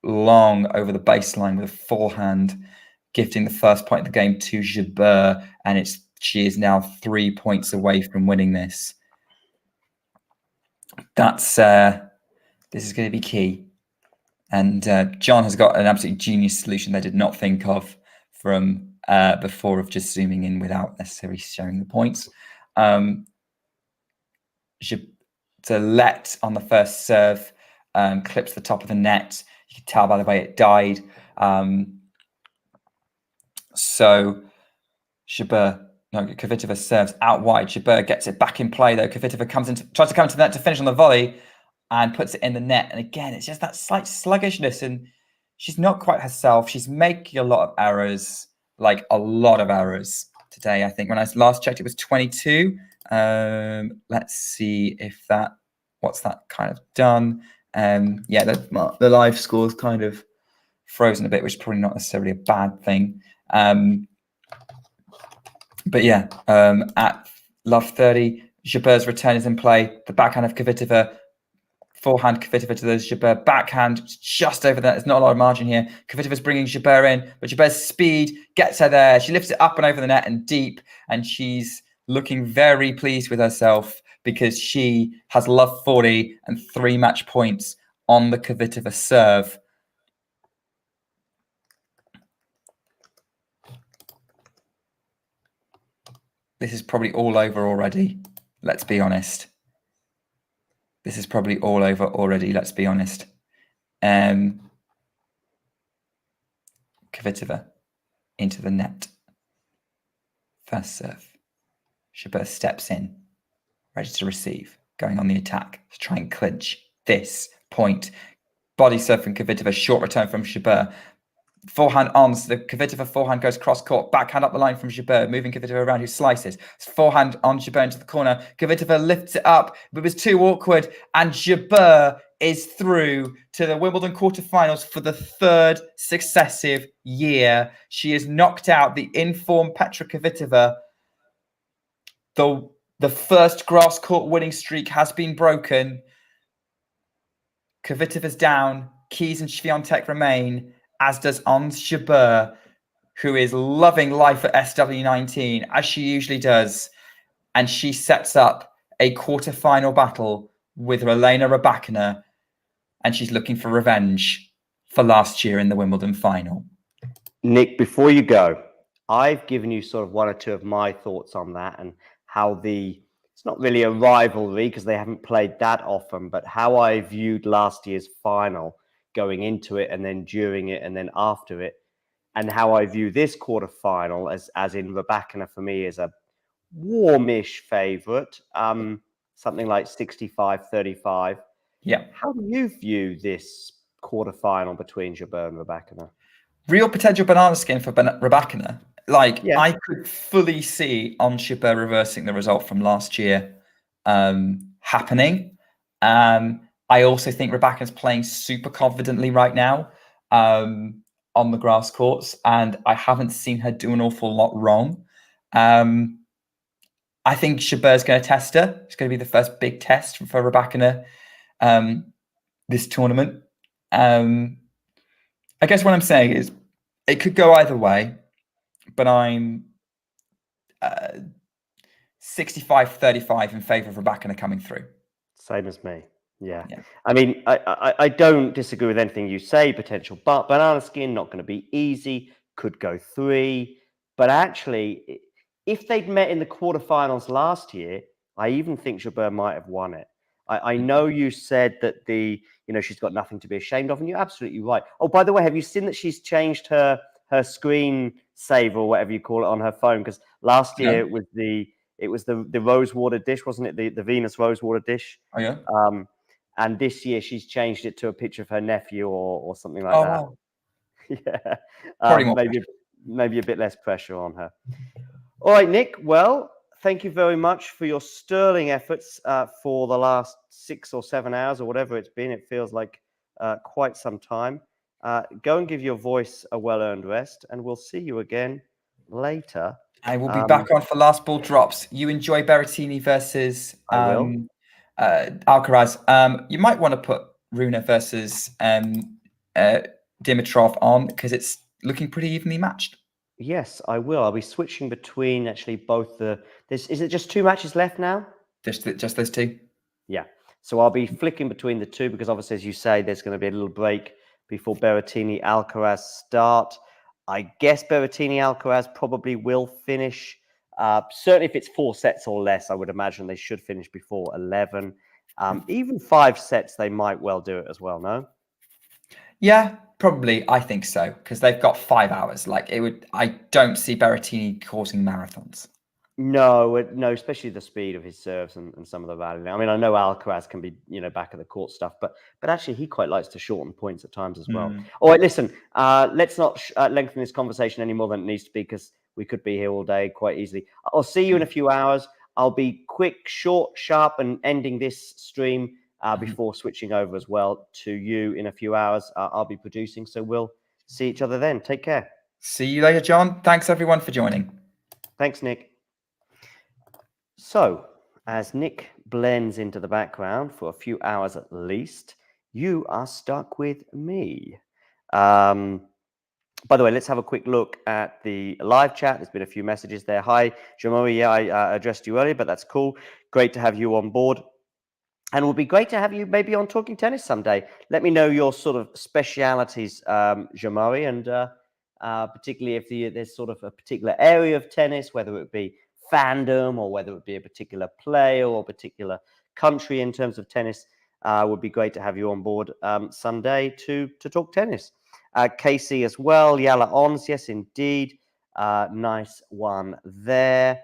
Speaker 2: long over the baseline with a forehand, gifting the first point of the game to Jabeur, and she is now 3 points away from winning this. This is going to be key. And John has got an absolute genius solution they did not think of from before, of just zooming in without necessarily showing the points. To let on the first serve, clips the top of the net. You can tell by the way it died. So Kvitova serves out wide. Jabeur gets it back in play though. Kvitova tries to come into the net to finish on the volley and puts it in the net. And again, it's just that slight sluggishness, and she's not quite herself. She's making a lot of errors, like a lot of errors today. I think when I last checked, it was 22. Let's see if what's that kind of done. The live score is kind of frozen a bit, which is probably not necessarily a bad thing. At love 30, Jabeur's return is in play. The backhand of Kvitova, forehand Kvitova to the Jabeur backhand, just over that. There's not a lot of margin here. Kvitova's bringing Jabeur in, but Jabeur's speed gets her there. She lifts it up and over the net and deep, and she's looking very pleased with herself because she has love 40 and 3 match points on the Kvitova serve. This is probably all over already. Let's be honest. This is probably all over already. Let's be honest. Kvitova into the net. First serve. Jabeur steps in, ready to receive, going on the attack to try and clinch this point. Body serve from Kvitova, short return from Jabeur. Forehand ons, the Kvitova forehand goes cross court, backhand up the line from Jabeur, moving Kvitova around, who slices. Forehand on Jabeur into the corner. Kvitova lifts it up, but it was too awkward, and Jabeur is through to the Wimbledon quarterfinals for the 3rd successive year. She has knocked out the informed Petra Kvitova. The first grass court winning streak has been broken. Kvitova's down. Keys and Swiatek remain, as does Ons Jabeur, who is loving life at SW19, as she usually does. And she sets up a quarter-final battle with Rybakina, and she's looking for revenge for last year in the Wimbledon final.
Speaker 7: Nick, before you go, I've given you sort of one or two of my thoughts on that and how it's not really a rivalry because they haven't played that often, but how I viewed last year's final going into it and then during it and then after it, and how I view this quarterfinal as in Rybakina for me is a warmish favourite, something like 65-35.
Speaker 2: Yeah.
Speaker 7: How do you view this quarterfinal between Jabeur and Rybakina?
Speaker 2: Real potential banana skin for Rybakina. Like,
Speaker 7: Yeah.
Speaker 2: I could fully see Ons Jabeur reversing the result from last year happening. I also think Rybakina's playing super confidently right now on the grass courts, and I haven't seen her do an awful lot wrong. I think Jabeur's going to test her. It's going to be the first big test for Rybakina this tournament. I guess what I'm saying is it could go either way, but I'm 65-35 in favour of Rybakina coming through.
Speaker 7: Same as me. Yeah. I mean, I don't disagree with anything you say, potential, but banana skin, not going to be easy, could go 3. But actually, if they'd met in the quarterfinals last year, I even think Jabeur might have won it. I know you said that she's got nothing to be ashamed of, and you're absolutely right. Oh, by the way, have you seen that she's changed her screen save or whatever you call it on her phone? Because last year it was the rose water dish, wasn't it? The Venus rose water dish.
Speaker 2: Oh yeah.
Speaker 7: And this year she's changed it to a picture of her nephew or something like that.
Speaker 2: Wow.
Speaker 7: Yeah. Maybe a bit less pressure on her. All right, Nick. Well, thank you very much for your sterling efforts for the last 6 or 7 hours or whatever it's been. It feels like quite some time. Go and give your voice a well-earned rest, and we'll see you again later.
Speaker 2: I will be back on for last ball drops. You enjoy Berrettini versus
Speaker 7: I will.
Speaker 2: Alcaraz. You might want to put Rune versus Dimitrov on because it's looking pretty evenly matched.
Speaker 7: Yes, I will. I'll be switching between actually both is it just 2 matches left now?
Speaker 2: Just those 2?
Speaker 7: Yeah. So I'll be flicking between the 2 because obviously, as you say, there's going to be a little break before Berrettini Alcaraz start. I guess Berrettini Alcaraz probably will finish. Certainly if it's 4 sets or less, I would imagine they should finish before 11. Even 5 sets, they might well do it as well, no?
Speaker 2: Yeah, probably. I think so because they've got 5 hours. I don't see Berrettini causing marathons.
Speaker 7: No, especially the speed of his serves and some of the rallying. I mean, I know Alcaraz can be, back of the court stuff, but actually he quite likes to shorten points at times as well. All right, listen, let's not lengthen this conversation any more than it needs to be because we could be here all day quite easily. I'll see you in a few hours. I'll be quick, short, sharp, and ending this stream before switching over as well to you in a few hours. I'll be producing, so we'll see each other then. Take care.
Speaker 2: See you later, John. Thanks everyone for joining.
Speaker 7: Thanks, Nick. So, as Nick blends into the background for a few hours at least, you are stuck with me. By the way, let's have a quick look at the live chat. There's been a few messages there. Hi, Jamori. Yeah, I addressed you earlier, but that's cool. Great to have you on board. And it would be great to have you maybe on Talking Tennis someday. Let me know your sort of specialities, Jamori, and particularly if there's sort of a particular area of tennis, whether it be fandom or whether it be a particular player or a particular country in terms of tennis. Would be great to have you on board someday to talk tennis. Casey as well. Yala Ons, yes, indeed. Nice one there.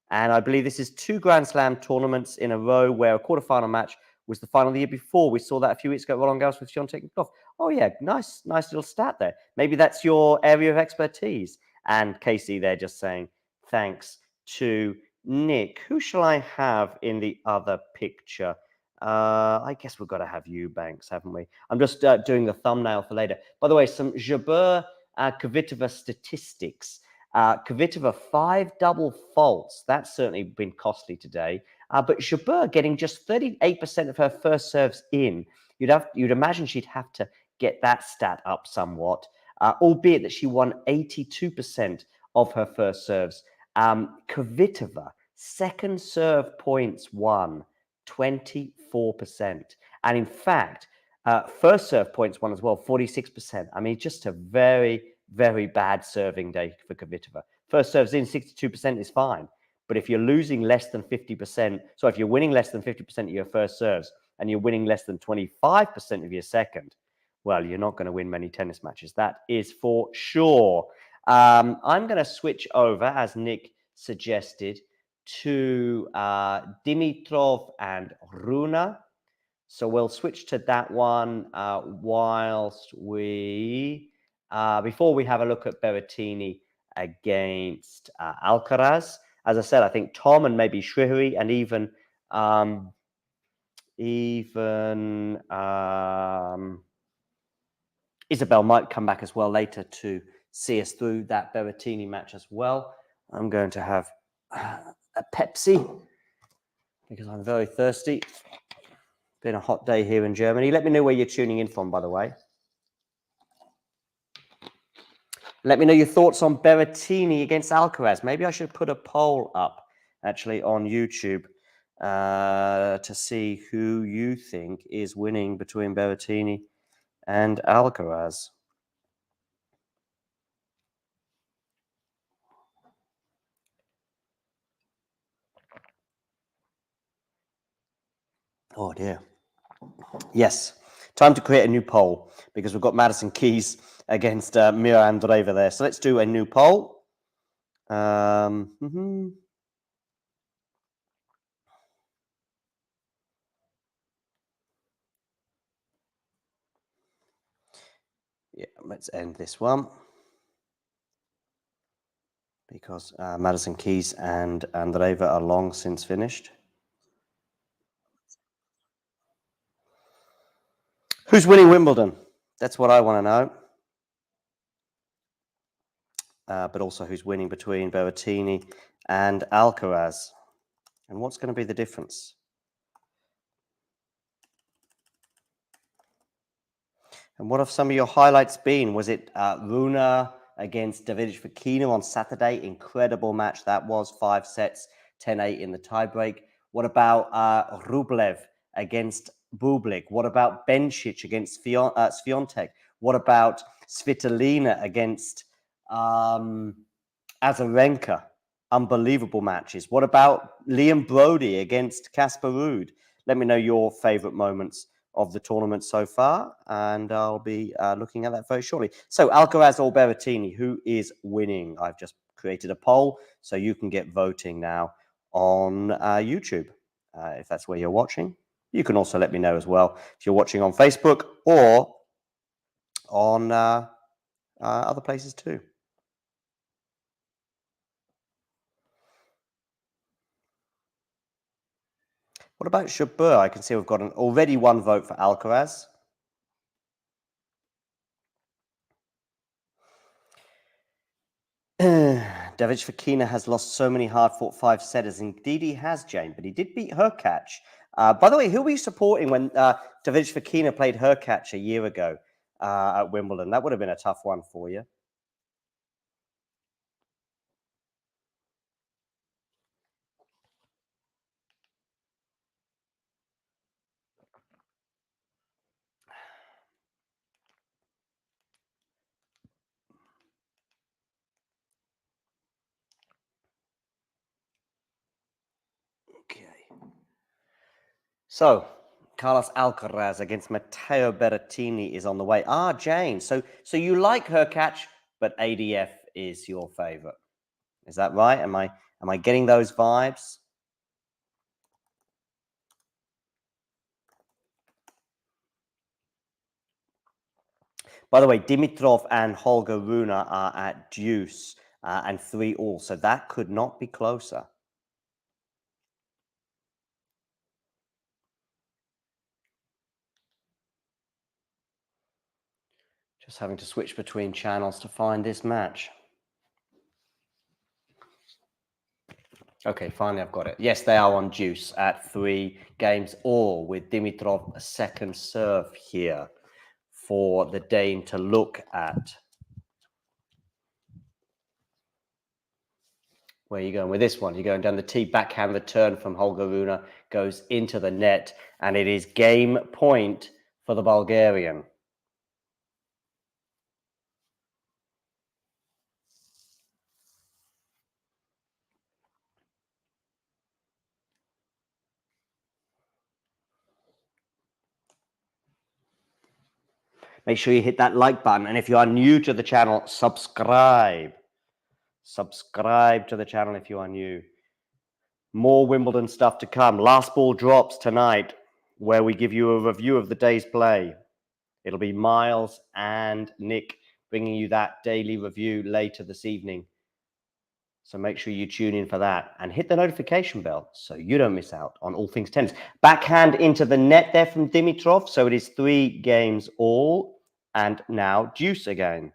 Speaker 7: And I believe this is 2 Grand Slam tournaments in a row where a quarterfinal match was the final the year before. We saw that a few weeks ago at Roland Garros with Swiatek Nikov. Oh, yeah, nice little stat there. Maybe that's your area of expertise. And Casey there just saying thanks to Nick. Who shall I have in the other picture? I guess we've got to have Eubanks, haven't we? I'm just doing the thumbnail for later. By the way, some Jabeur-Kvitova statistics. Kvitova, 5 double faults. That's certainly been costly today. But Jabeur getting just 38% of her first serves in. You'd imagine she'd have to get that stat up somewhat. albeit that she won 82% of her first serves. Kvitova, second serve points won 24%. And in fact, first serve points won as well, 46%. I mean, just a very, very bad serving day for Kvitova. First serves in 62% is fine. But if you're losing less than 50%, so if you're winning less than 50% of your first serves and you're winning less than 25% of your second, well, you're not going to win many tennis matches. That is for sure. I'm going to switch over, as Nick suggested, to Dimitrov and Rune. So we'll switch to that one whilst we, before we have a look at Berrettini against Alcaraz. As I said, I think Tom and maybe Shrihari and even Isabel might come back as well later to see us through that Berrettini match as well. I'm going to have a Pepsi because I'm very thirsty. Been a hot day here in Germany. Let me know where you're tuning in from, by the way. Let me know your thoughts on Berrettini against Alcaraz. Maybe I should put a poll up, actually, on YouTube to see who you think is winning between Berrettini and Alcaraz. Oh, dear. Yes, time to create a new poll because we've got Madison Keys against Mira Andreeva there. So let's do a new poll. Yeah, let's end this one because Madison Keys and Andreeva are long since finished. Who's winning Wimbledon? That's what I want to know. But also who's winning between Berrettini and Alcaraz. And what's going to be the difference? And what have some of your highlights been? Was it Rune against Djokovic-Hurkacz on Saturday? Incredible match that was. 5 sets, 10-8 in the tiebreak. What about Rublev against Bublik? What about Bencic against Swiatek? What about Svitolina against Azarenka? Unbelievable matches. What about Liam Brody against Casper Ruud? Let me know your favorite moments of the tournament so far, and I'll be looking at that very shortly. So Alcaraz or Berrettini, who is winning? I've just created a poll, so you can get voting now on YouTube, if that's where you're watching. You can also let me know as well if you're watching on Facebook or on other places too. What about Jabeur? I can see we've got already one vote for Alcaraz. Djokovic-Hurkacz has lost so many hard-fought 5-setters. Indeed, he has, Jane, but he did beat Hurkacz. By the way, who were you supporting when Djokovic-Hurkacz played Hurkacz a year ago at Wimbledon? That would have been a tough one for you. Okay. So, Carlos Alcaraz against Matteo Berrettini is on the way. Jane, so you like Hurkacz, but ADF is your favorite. Is that right? Am I getting those vibes? By the way, Dimitrov and Holger Rune are at deuce and 3-all, so that could not be closer. Just having to switch between channels to find this match. Okay, finally I've got it. Yes, they are on deuce at 3 games all, with Dimitrov a second serve here for the Dane to look at. Where are you going with this one? You're going down the tee, backhand return from Holger Rune, goes into the net, and it is game point for the Bulgarian. Make sure you hit that like button. And if you are new to the channel, subscribe. Subscribe to the channel if you are new. More Wimbledon stuff to come. Last ball drops tonight, where we give you a review of the day's play. It'll be Miles and Nick bringing you that daily review later this evening. So make sure you tune in for that and hit the notification bell so you don't miss out on all things tennis. Backhand into the net there from Dimitrov. So it is 3 games all. And now deuce again.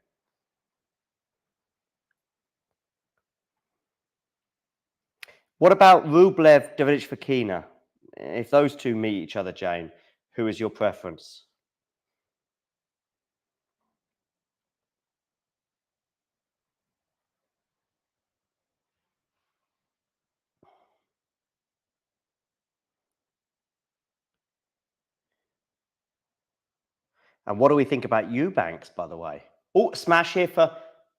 Speaker 7: What about Rublev, Djokovic-Hurkacz? If those two meet each other, Jane, who is your preference? And what do we think about Eubanks, by the way? Oh, smash here for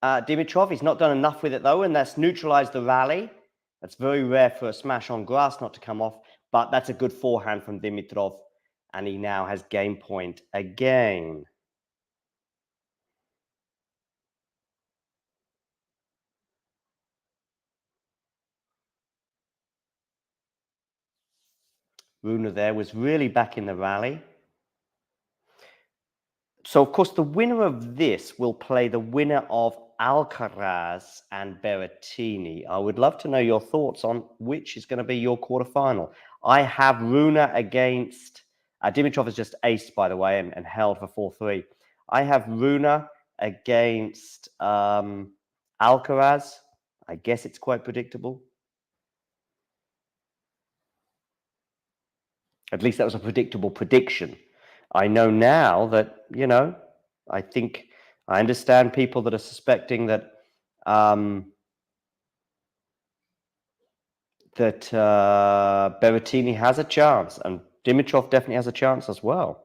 Speaker 7: Dimitrov. He's not done enough with it, though, and that's neutralized the rally. That's very rare for a smash on grass not to come off, but that's a good forehand from Dimitrov, and he now has game point again. Rune there was really back in the rally. So, of course, the winner of this will play the winner of Alcaraz and Berrettini. I would love to know your thoughts on which is going to be your quarterfinal. I have Rune against... Dimitrov has just aced, by the way, and held for 4-3. I have Rune against Alcaraz. I guess it's quite predictable. At least that was a predictable prediction. I know now that, you know, I think I understand people that are suspecting that Berrettini has a chance, and Dimitrov definitely has a chance as well.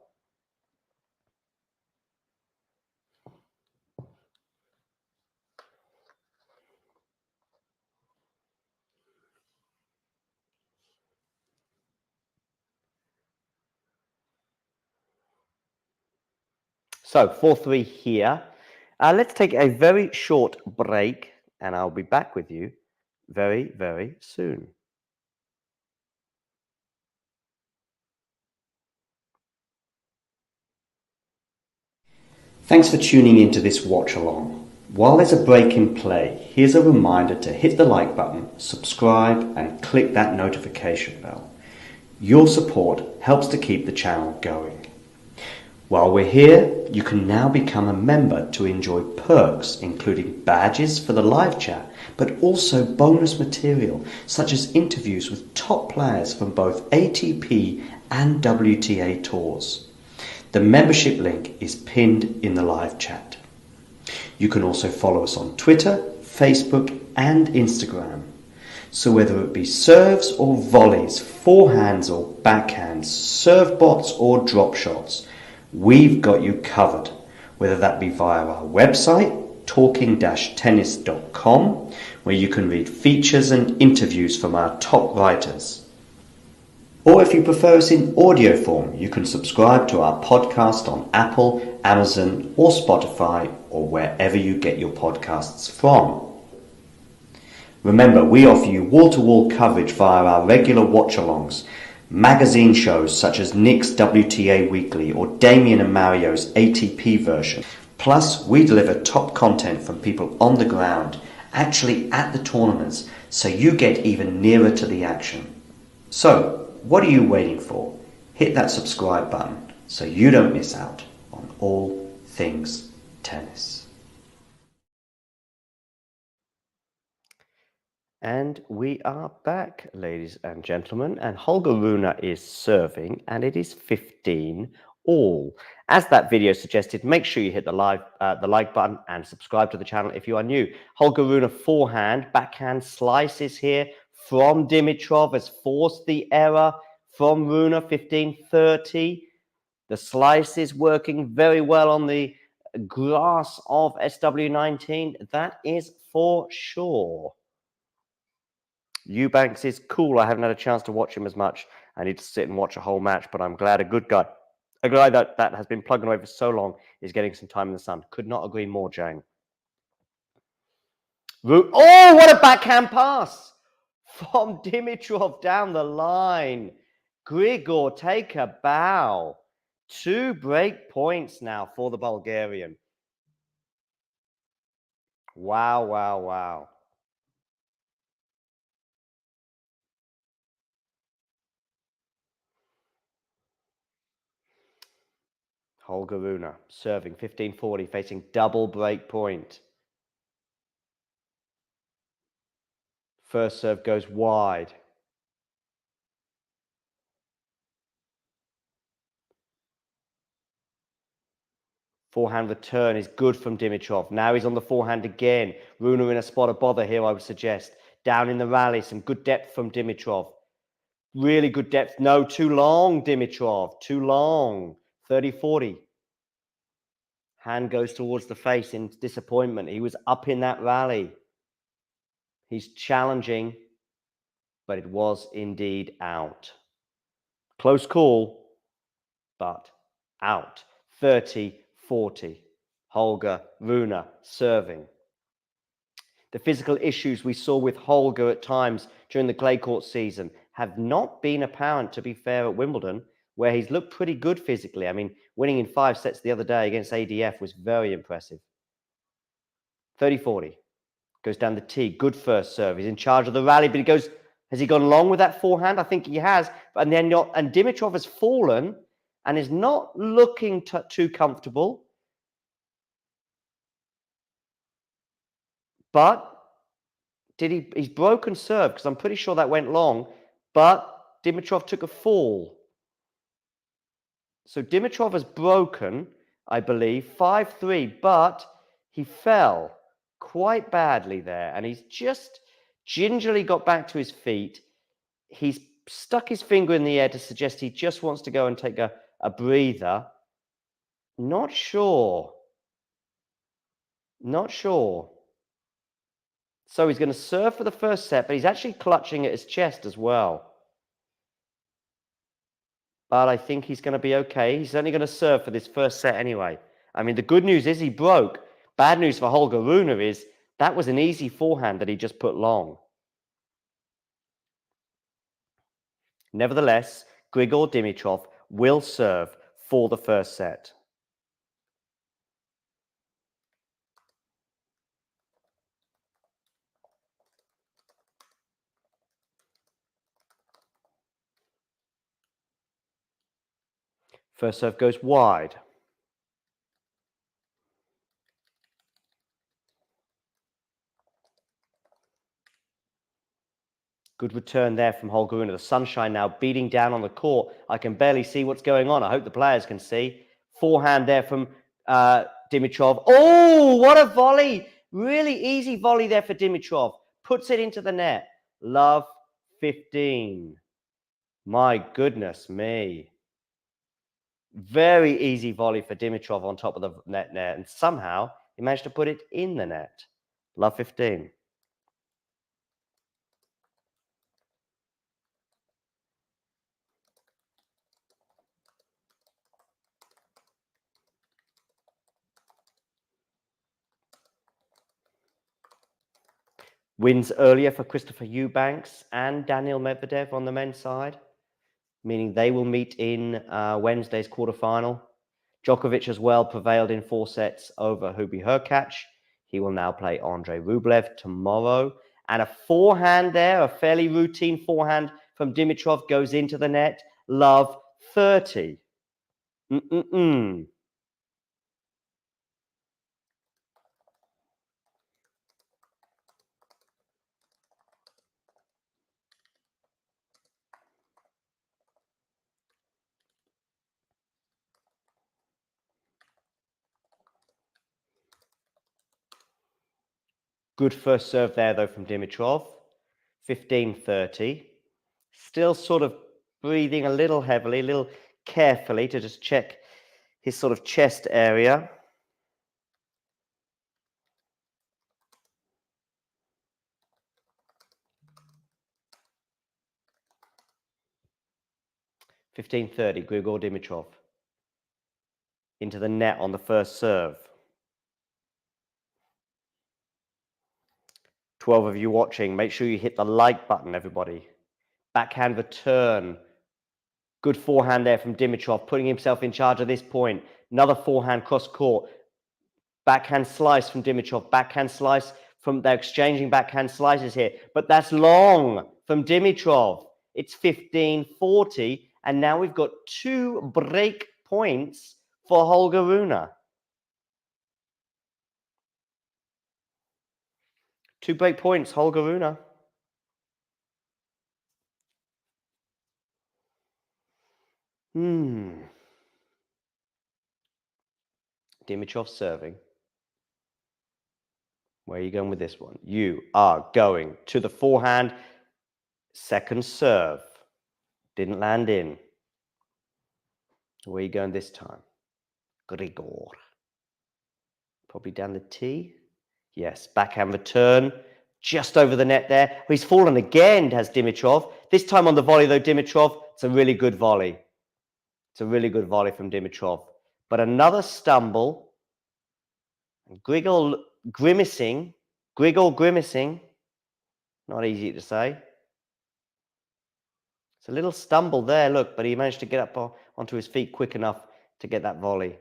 Speaker 7: So 4-3 here. Let's take a very short break, and I'll be back with you very, very soon.
Speaker 3: Thanks for tuning into this watch along. While there's a break in play, here's a reminder to hit the like button, subscribe, and click that notification bell. Your support helps to keep the channel going. While we're here, you can now become a member to enjoy perks including badges for the live chat, but also bonus material such as interviews with top players from both ATP and WTA tours. The membership link is pinned in the live chat. You can also follow us on Twitter, Facebook and Instagram. So whether it be serves or volleys, forehands or backhands, serve bots or drop shots, we've got you covered, whether that be via our website, talking-tennis.com, where you can read features and interviews from our top writers. Or if you prefer us in audio form, you can subscribe to our podcast on Apple, Amazon or Spotify, or wherever you get your podcasts from. Remember, we offer you wall-to-wall coverage via our regular watch-alongs, magazine shows such as Nick's WTA Weekly or Damien and Mario's ATP version. Plus, we deliver top content from people on the ground, actually at the tournaments, so you get even nearer to the action. So, what are you waiting for? Hit that subscribe button so you don't miss out on all things tennis.
Speaker 7: And we are back, ladies and gentlemen, and Holger Rune is serving, and it is 15 all. As that video suggested, make sure you hit the like button and subscribe to the channel if you are new. Holger Rune forehand, backhand slices here from Dimitrov has forced the error from Rune, 15-30. The slice is working very well on the grass of SW19. That is for sure. Eubanks is cool. I haven't had a chance to watch him as much. I need to sit and watch a whole match, but I'm glad a guy that has been plugging away for so long is getting some time in the sun. Could not agree more, Jang. Oh, what a backhand pass from Dimitrov down the line. Grigor, take a bow. 2 break points now for the Bulgarian. Wow, wow, wow. Holger Rune serving 15-40, facing double break point. First serve goes wide. Forehand return is good from Dimitrov. Now he's on the forehand again. Rune in a spot of bother here, I would suggest. Down in the rally, some good depth from Dimitrov. Really good depth. No, too long, Dimitrov. Too long. 30-40. Hand goes towards the face in disappointment. He was up in that rally. He's challenging, but it was indeed out. Close call, but out. 30-40. Holger Rune serving. The physical issues we saw with Holger at times during the clay court season have not been apparent, to be fair, at Wimbledon, where he's looked pretty good physically. I mean, winning in 5 sets the other day against ADF was very impressive. 30-40. Goes down the tee. Good first serve. He's in charge of the rally, but he goes... Has he gone long with that forehand? I think he has. And then Dimitrov has fallen and is not looking too comfortable. But he's broken serve, because I'm pretty sure that went long. But Dimitrov took a fall. So Dimitrov has broken, I believe, 5-3, but he fell quite badly there. And he's just gingerly got back to his feet. He's stuck his finger in the air to suggest he just wants to go and take a breather. Not sure. Not sure. So he's going to serve for the first set, but he's actually clutching at his chest as well. But I think he's going to be okay. He's only going to serve for this first set anyway. I mean, the good news is he broke. Bad news for Holger Rune is that was an easy forehand that he just put long. Nevertheless, Grigor Dimitrov will serve for the first set. First serve goes wide. Good return there from Holger Rune. The sunshine now beating down on the court. I can barely see what's going on. I hope the players can see. Forehand there from Dimitrov. Oh, what a volley. Really easy volley there for Dimitrov. Puts it into the net. Love 15. My goodness me. Very easy volley for Dimitrov on top of the net there. And somehow he managed to put it in the net. Love 15. Wins earlier for Christopher Eubanks and Daniil Medvedev on the men's side, meaning they will meet in Wednesday's quarterfinal. Djokovic as well prevailed in 4 sets over Hubert-Hurkacz. He will now play Andrei Rublev tomorrow. And a forehand there, a fairly routine forehand from Dimitrov goes into the net. Love 30. Good first serve there, though, from Dimitrov. 15-30. Still sort of breathing a little heavily, a little carefully to just check his sort of chest area. (15-30), Grigor Dimitrov. Into the net on the first serve. 12 of you watching, make sure you hit the like button, everybody. Backhand return. Good forehand there from Dimitrov, putting himself in charge at this point. Another forehand cross court. Backhand slice from Dimitrov. Backhand slice from, they're exchanging backhand slices here. But that's long from Dimitrov. It's 15-40. And now we've got 2 break points for Holger Rune. 2 break points, Holger Rune. Dimitrov serving. Where are you going with this one? You are going to the forehand. Second serve. Didn't land in. Where are you going this time? Grigor. Probably down the tee. Yes, backhand return. Just over the net there. He's fallen again, has Dimitrov. This time on the volley, though, Dimitrov. It's a really good volley. It's a really good volley from Dimitrov. But another stumble. Grigor grimacing. Grigor grimacing. Not easy to say. It's a little stumble there, look, but he managed to get up onto his feet quick enough to get that volley.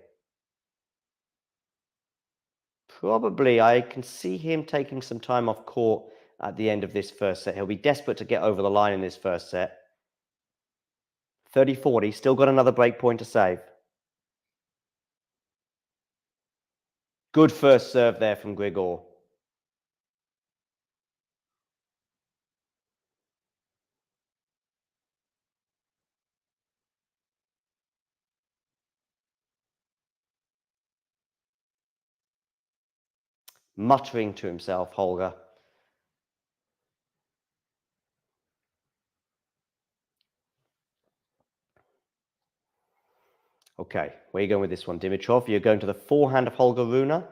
Speaker 7: Probably, I can see him taking some time off court at the end of this first set. He'll be desperate to get over the line in this first set. 30-40, still got another break point to save. Good first serve there from Grigor. Muttering to himself, Holger. Okay, where are you going with this one, Dimitrov? You're going to the forehand of Holger Rune,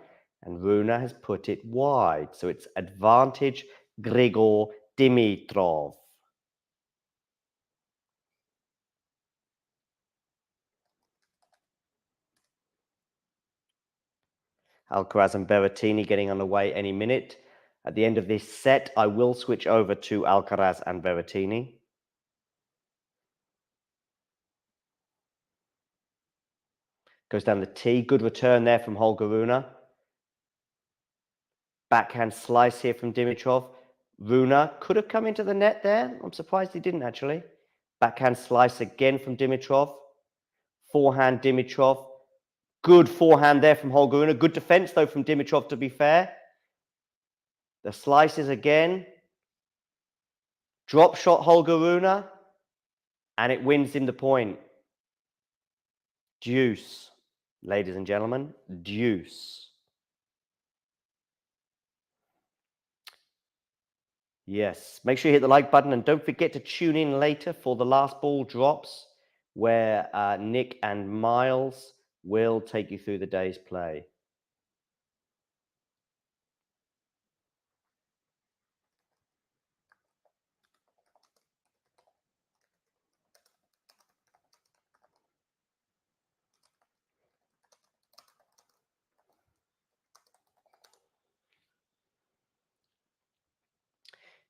Speaker 7: and Rune has put it wide. So it's advantage Grigor Dimitrov. Alcaraz and Berrettini getting underway any minute. At the end of this set, I will switch over to Alcaraz and Berrettini. Goes down the tee. Good return there from Holger Rune. Backhand slice here from Dimitrov. Rune could have come into the net there. I'm surprised he didn't, actually. Backhand slice again from Dimitrov. Forehand Dimitrov. Good forehand there from Holger Rune. Good defense, though, from Dimitrov, to be fair. The slices again. Drop shot Holger Rune. And it wins him the point. Deuce. Ladies and gentlemen, deuce. Yes, make sure you hit the like button and don't forget to tune in later for the last ball drops where Nick and Miles will take you through the day's play.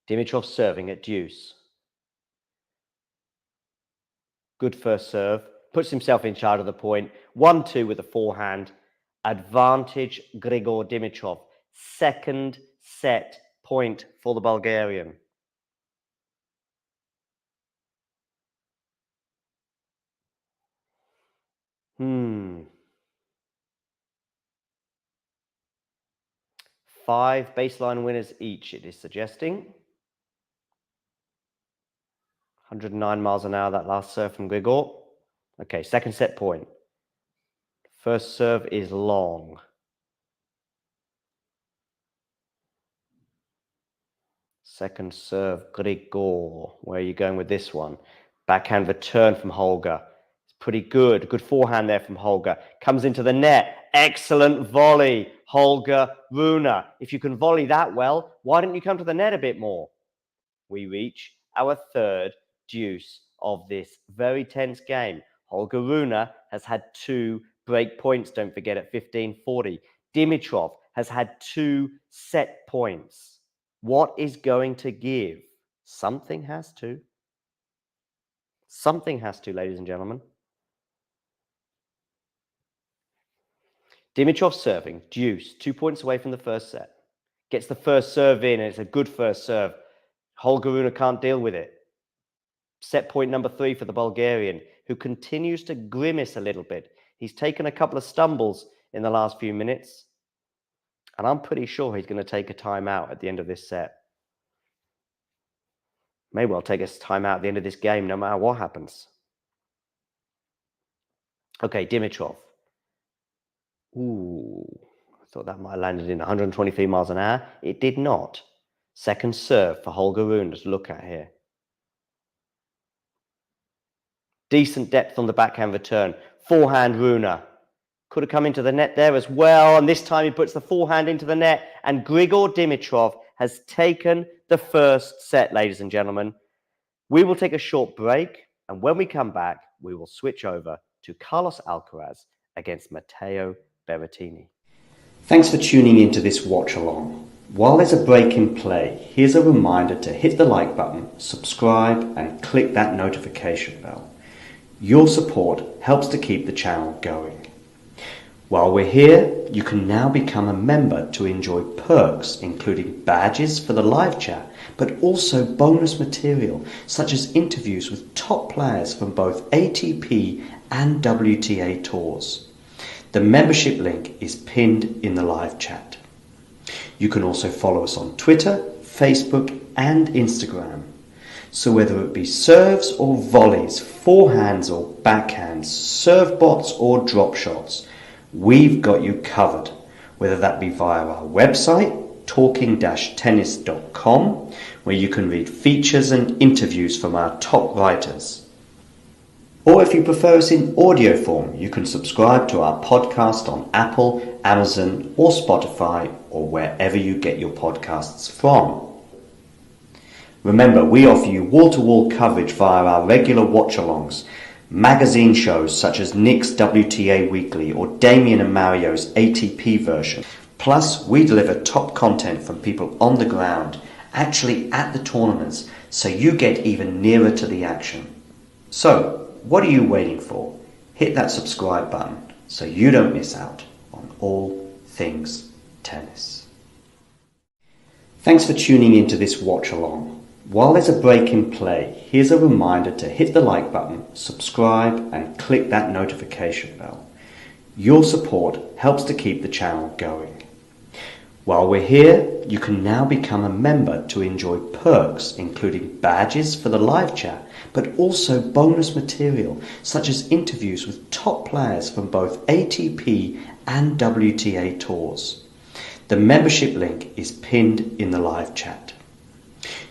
Speaker 7: Dimitrov serving at deuce. Good first serve. Puts himself in charge of the point. 1-2 with a forehand. Advantage Grigor Dimitrov. Second set point for the Bulgarian. Five baseline winners each, it is suggesting. 109 miles an hour, that last serve from Grigor. Okay, second set point. First serve is long. Second serve, Grigor. Where are you going with this one? Backhand return from Holger. It's pretty good. Good forehand there from Holger. Comes into the net. Excellent volley. Holger, Rune. If you can volley that well, why don't you come to the net a bit more? We reach our third deuce of this very tense game. Holger Rune has had 2 break points, don't forget, at 15-40. Dimitrov has had 2 set points. What is going to give? Something has to. Something has to, ladies and gentlemen. Dimitrov serving, deuce, 2 points away from the first set. Gets the first serve in, and it's a good first serve. Holger Rune can't deal with it. Set point number 3 for the Bulgarian, who continues to grimace a little bit. He's taken a couple of stumbles in the last few minutes, and I'm pretty sure he's going to take a timeout at the end of this set. May well take a timeout at the end of this game, no matter what happens. Okay, Dimitrov. Ooh, I thought that might have landed in 123 miles an hour. It did not. Second serve for Holger Rune to look at here. Decent depth on the backhand return. Forehand Rune. Could have come into the net there as well. And this time he puts the forehand into the net. And Grigor Dimitrov has taken the first set, ladies and gentlemen. We will take a short break. And when we come back, we will switch over to Carlos Alcaraz against Matteo Berrettini.
Speaker 3: Thanks for tuning into this watch along. While there's a break in play, here's a reminder to hit the like button, subscribe, and click that notification bell. Your support helps to keep the channel going. While we're here, you can now become a member to enjoy perks including badges for the live chat, but also bonus material such as interviews with top players from both ATP and WTA tours. The membership link is pinned in the live chat. You can also follow us on Twitter, Facebook and Instagram. So whether it be serves or volleys, forehands or backhands, serve bots or drop shots, we've got you covered. Whether that be via our website, talking-tennis.com, where you can read features and interviews from our top writers. Or if you prefer us in audio form, you can subscribe to our podcast on Apple, Amazon or Spotify or wherever you get your podcasts from. Remember, we offer you wall-to-wall coverage via our regular watch-alongs, magazine shows such as Nick's WTA Weekly or Damien and Mario's ATP version. Plus, we deliver top content from people on the ground, actually at the tournaments, so you get even nearer to the action. So, what are you waiting for? Hit that subscribe button so you don't miss out on all things tennis. Thanks for tuning into this watch-along. While there's a break in play, here's a reminder to hit the like button, subscribe and click that notification bell. Your support helps to keep the channel going. While we're here, you can now become a member to enjoy perks including badges for the live chat, but also bonus material such as interviews with top players from both ATP and WTA tours. The membership link is pinned in the live chat.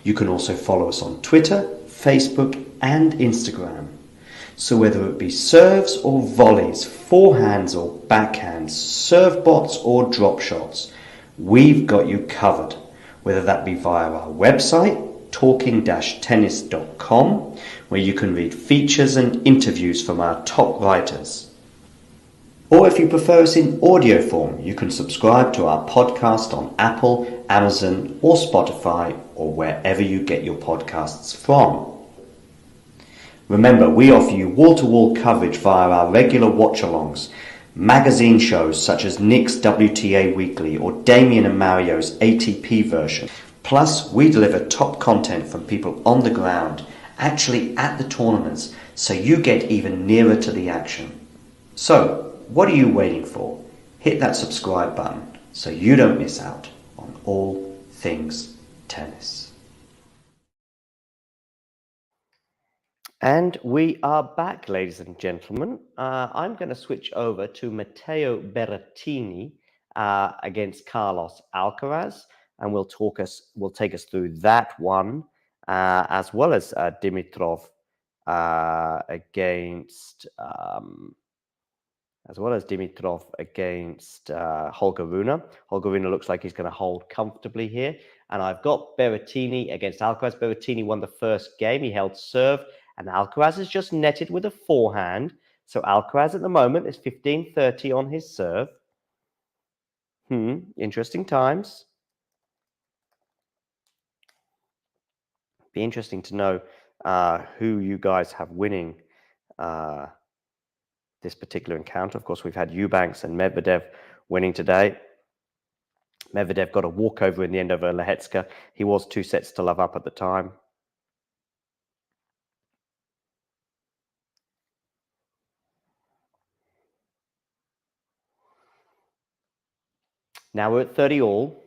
Speaker 3: You can also follow us on Twitter, Facebook and Instagram. So whether it be serves or volleys, forehands or backhands, serve bots or drop shots, we've got you covered. Whether that be via our website, talking-tennis.com, where you can read features and interviews from our top writers. Or if you prefer us in audio form, you can subscribe to our podcast on Apple, Amazon or Spotify or wherever you get your podcasts from. Remember, we offer you wall-to-wall coverage via our regular watch-alongs, magazine shows such as Nick's WTA Weekly or Damien and Mario's ATP version. Plus, we deliver top content from people on the ground, actually at the tournaments, so you get even nearer to the action. So, what are you waiting for? Hit that subscribe button so you don't miss out on all things tennis.
Speaker 7: And we are back, ladies and gentlemen. I'm going to switch over to Matteo Berrettini against Carlos Alcaraz. and we'll take us through that one, as well as Dimitrov against Holger Rune. Holger Rune looks like he's going to hold comfortably here. And I've got Berrettini against Alcaraz. Berrettini won the first game. He held serve, and Alcaraz has just netted with a forehand. So Alcaraz at the moment is 15-30 on his serve. Interesting times. Be interesting to know who you guys have winning this particular encounter. Of course, we've had Eubanks and Medvedev winning today. Medvedev got a walkover in the end over Lehecka. He was 2-0 up at the time. Now we're at 30 all.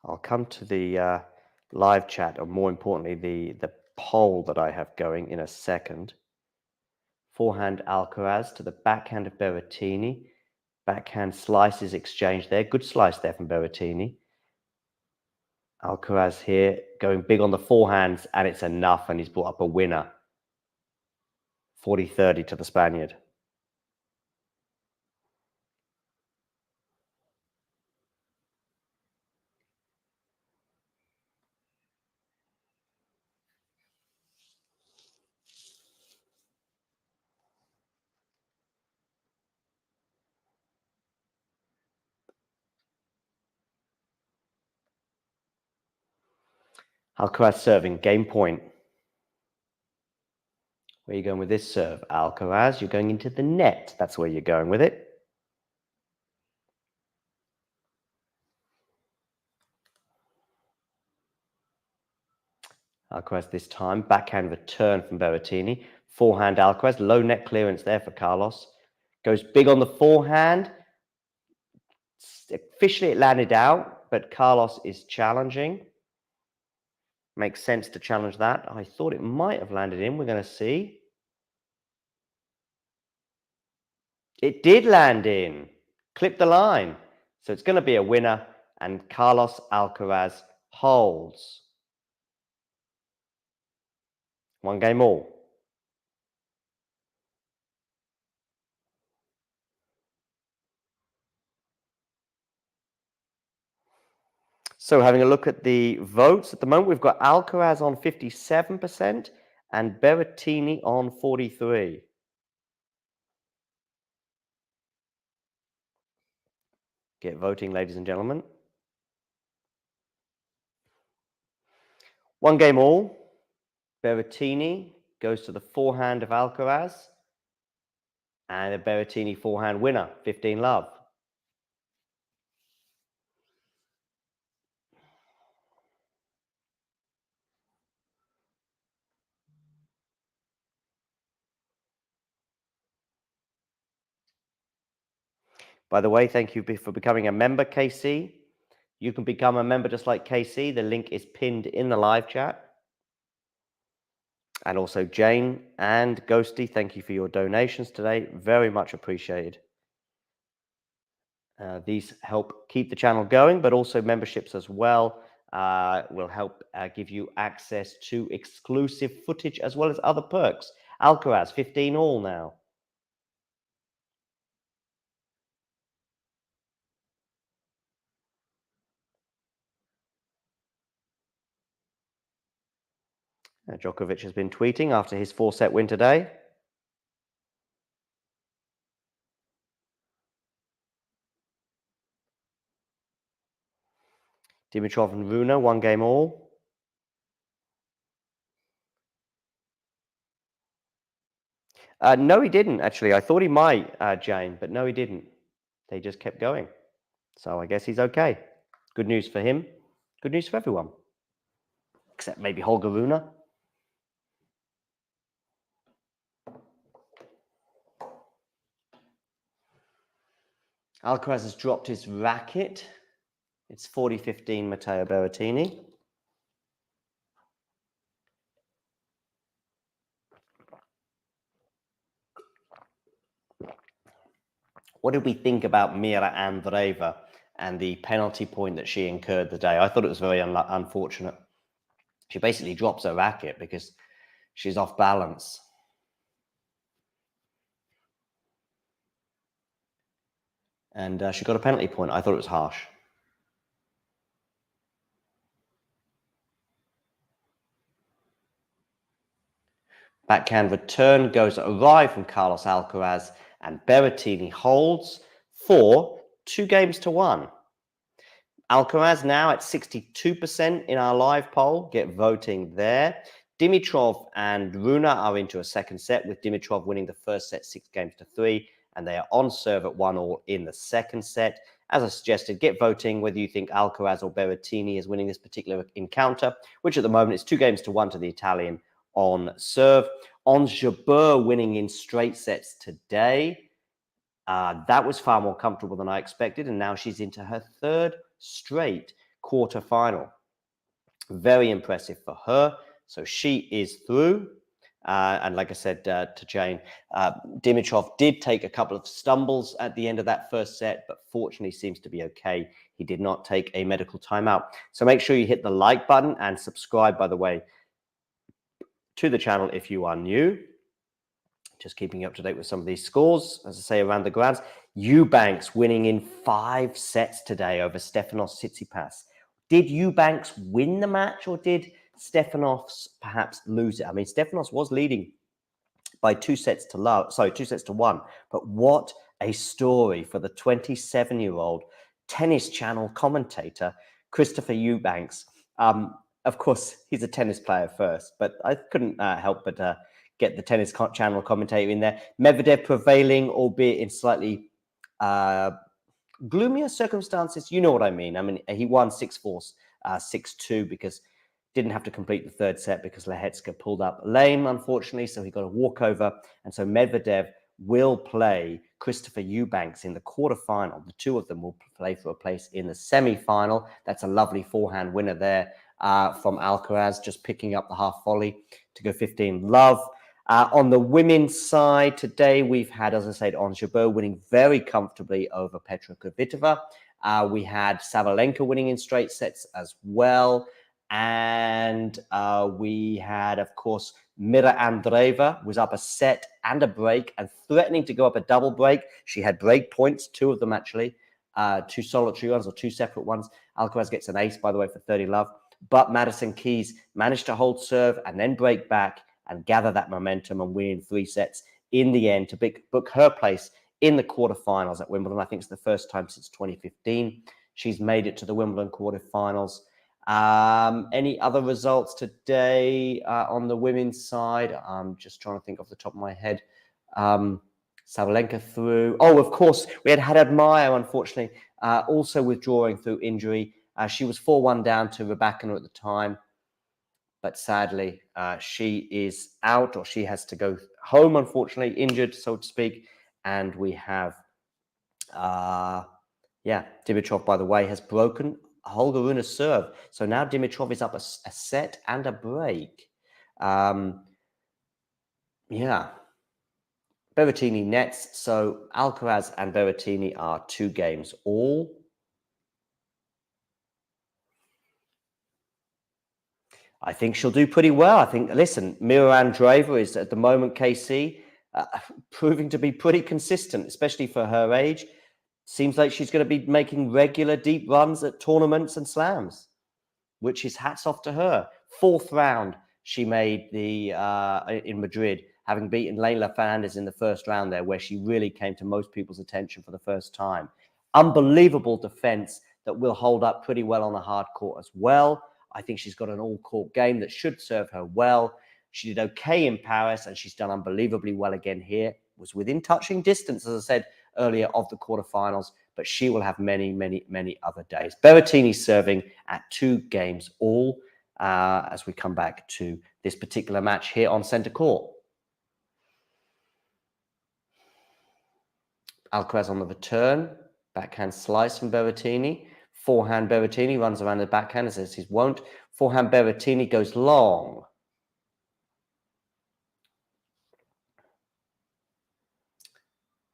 Speaker 7: I'll come to the live chat, or more importantly, the poll that I have going in a second. Forehand Alcaraz to the backhand of Berrettini. Backhand slices exchanged there. Good slice there from Berrettini. Alcaraz here going big on the forehands, and it's enough, and he's brought up a winner. 40-30 to the Spaniard. Alcaraz serving, game point. Where are you going with this serve? Alcaraz, you're going into the net. That's where you're going with it. Alcaraz this time, backhand return from Berrettini. Forehand Alcaraz, low net clearance there for Carlos. Goes big on the forehand. Officially it landed out, but Carlos is challenging. Makes sense to challenge that. I thought it might have landed in. We're going to see. It did land in. Clip the line. So it's going to be a winner, and Carlos Alcaraz holds. 1 game all. So having a look at the votes at the moment, we've got Alcaraz on 57% and Berrettini on 43%. Get voting, ladies and gentlemen. 1 game all. Berrettini goes to the forehand of Alcaraz. And a Berrettini forehand winner, 15-love. By the way, thank you for becoming a member, KC. You can become a member just like KC. The link is pinned in the live chat. And also Jane and Ghosty, thank you for your donations today. Very much appreciated. These help keep the channel going, but also memberships as well will help give you access to exclusive footage as well as other perks. Alcaraz, 15 all now. Djokovic has been tweeting after his 4-set win today. Dimitrov and Rune, 1 game all. No, he didn't, actually. I thought he might, Jane, but no, he didn't. They just kept going. So I guess he's okay. Good news for him. Good news for everyone. Except maybe Holger Rune. Alcaraz has dropped his racket. It's 40-15 Matteo Berrettini. What did we think about Mira Andreeva and the penalty point that she incurred today? I thought it was very unfortunate. She basically drops her racket because she's off balance. And she got a penalty point. I thought it was harsh. Backhand return goes awry from Carlos Alcaraz, and Berrettini holds for 2-1. Alcaraz now at 62% in our live poll. Get voting there. Dimitrov and Rune are into a second set, with Dimitrov winning the first set 6-3, and they are on serve at 1-1 in the second set. As I suggested, get voting whether you think Alcaraz or Berrettini is winning this particular encounter, which at the moment is 2-1 to the Italian on serve. Ons Jabeur winning in straight sets today. That was far more comfortable than I expected, and now she's into her third straight quarterfinal. Very impressive for her. So she is through. And like I said to Jane, Dimitrov did take a couple of stumbles at the end of that first set, but fortunately seems to be okay. He did not take a medical timeout. So make sure you hit the like button and subscribe, by the way, to the channel if you are new. Just keeping you up to date with some of these scores, as I say, around the grands. Eubanks winning in 5 sets today over Stefanos Tsitsipas. Did Eubanks win the match, or did Stefanos perhaps lose it? I mean, Stefanos was leading by 2 sets to 1. But what a story for the 27-year-old Tennis Channel commentator, Christopher Eubanks. Of course, he's a tennis player first, but I couldn't help but get the Tennis Channel commentator in there. Medvedev prevailing, albeit in slightly gloomier circumstances. You know what I mean. I mean, he won 6-4, 6-2 because didn't have to complete the third set because Lehecka pulled up lame, unfortunately, so he got a walkover. And so Medvedev will play Christopher Eubanks in the quarterfinal. The two of them will play for a place in the semi-final. That's a lovely forehand winner there from Alcaraz, just picking up the half volley to go 15-love. On the women's side today, we've had, as I said, Ons Jabeur winning very comfortably over Petra Kvitova. We had Sabalenka winning in straight sets as well. And we had, of course, Mira Andreeva was up a set and a break and threatening to go up a double break. She had break points, 2 of them actually, 2 solitary ones or 2 separate ones. Alcaraz gets an ace, by the way, for 30-love. But Madison Keys managed to hold serve and then break back and gather that momentum and win in 3 sets in the end to book her place in the quarterfinals at Wimbledon. I think it's the first time since 2015 she's made it to the Wimbledon quarterfinals. Any other results today on the women's side? I'm just trying to think off the top of my head. Sabalenka through. Oh, of course, we had Haddad Maia, unfortunately, also withdrawing through injury. She was 4-1 down to Rybakina at the time. But sadly, she is out, or she has to go home, unfortunately, injured, so to speak. And we have, Dimitrov, by the way, has broken Holger Rune's serve. So now Dimitrov is up a set and a break. Berrettini nets. So Alcaraz and Berrettini are 2 games all. I think she'll do pretty well. I think, listen, Mira Andreeva is at the moment, KC, proving to be pretty consistent, especially for her age. Seems like she's going to be making regular deep runs at tournaments and slams, which is hats off to her. 4th round she made in Madrid, having beaten Leyla Fernandez in the first round there, where she really came to most people's attention for the first time. Unbelievable defense that will hold up pretty well on the hard court as well. I think she's got an all-court game that should serve her well. She did okay in Paris, and she's done unbelievably well again here. Was within touching distance, as I said earlier, of the quarterfinals, but she will have many, many, many other days. Berrettini serving at 2 games all as we come back to this particular match here on centre court. Alcaraz on the return. Backhand slice from Berrettini. Forehand Berrettini runs around the backhand as he won't. Forehand Berrettini goes long.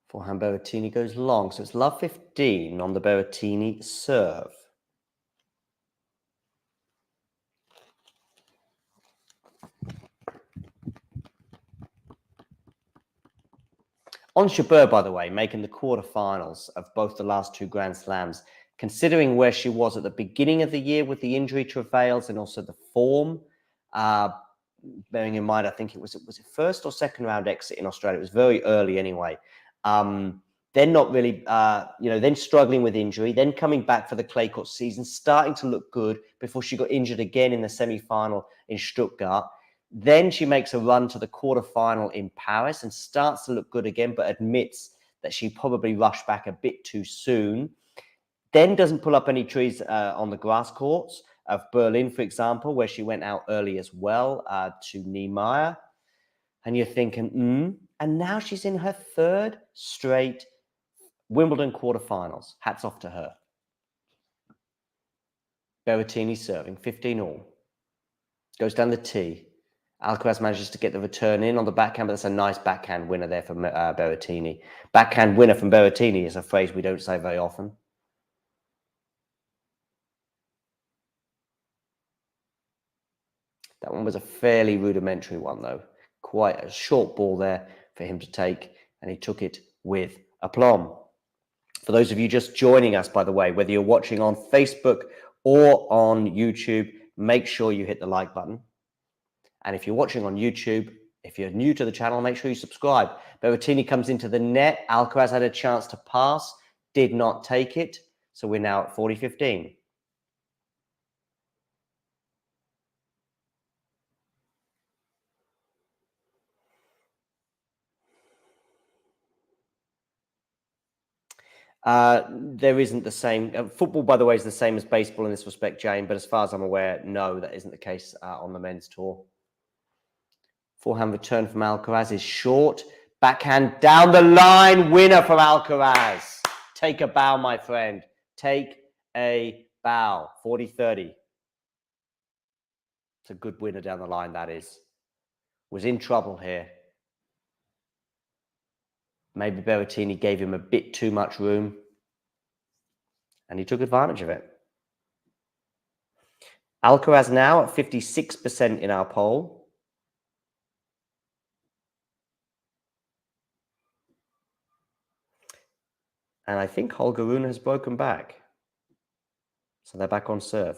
Speaker 7: Forehand Berrettini goes long. So it's love 15 on the Berrettini serve. Ons Jabeur, by the way, making the quarterfinals of both the last two Grand Slams, considering where she was at the beginning of the year with the injury travails and also the form, bearing in mind, I think was it first or second round exit in Australia? It was very early anyway. Then not really, then struggling with injury, then coming back for the clay court season, starting to look good before she got injured again in the semi-final in Stuttgart. Then she makes a run to the quarterfinal in Paris and starts to look good again, but admits that she probably rushed back a bit too soon. Then doesn't pull up any trees on the grass courts of Berlin, for example, where she went out early as well to Niemeyer. And you're thinking, And now she's in her third straight Wimbledon quarterfinals. Hats off to her. Berrettini serving 15-all. Goes down the tee. Alcaraz manages to get the return in on the backhand, but that's a nice backhand winner there from Berrettini. Backhand winner from Berrettini is a phrase we don't say very often. That one was a fairly rudimentary one, though. Quite a short ball there for him to take, and he took it with aplomb. For those of you just joining us, by the way, whether you're watching on Facebook or on YouTube, make sure you hit the like button. And if you're watching on YouTube, if you're new to the channel, make sure you subscribe. Berrettini comes into the net. Alcaraz had a chance to pass, did not take it. So we're now at 40-15. There isn't the same. Football, by the way, is the same as baseball in this respect, Jane. But as far as I'm aware, no, that isn't the case on the men's tour. Forehand return from Alcaraz is short. Backhand down the line. Winner from Alcaraz. Take a bow, my friend. Take a bow. 40-30. It's a good winner down the line, that is. Was in trouble here. Maybe Berrettini gave him a bit too much room, and he took advantage of it. Alcaraz now at 56% in our poll. And I think Holger Rune has broken back. So they're back on serve.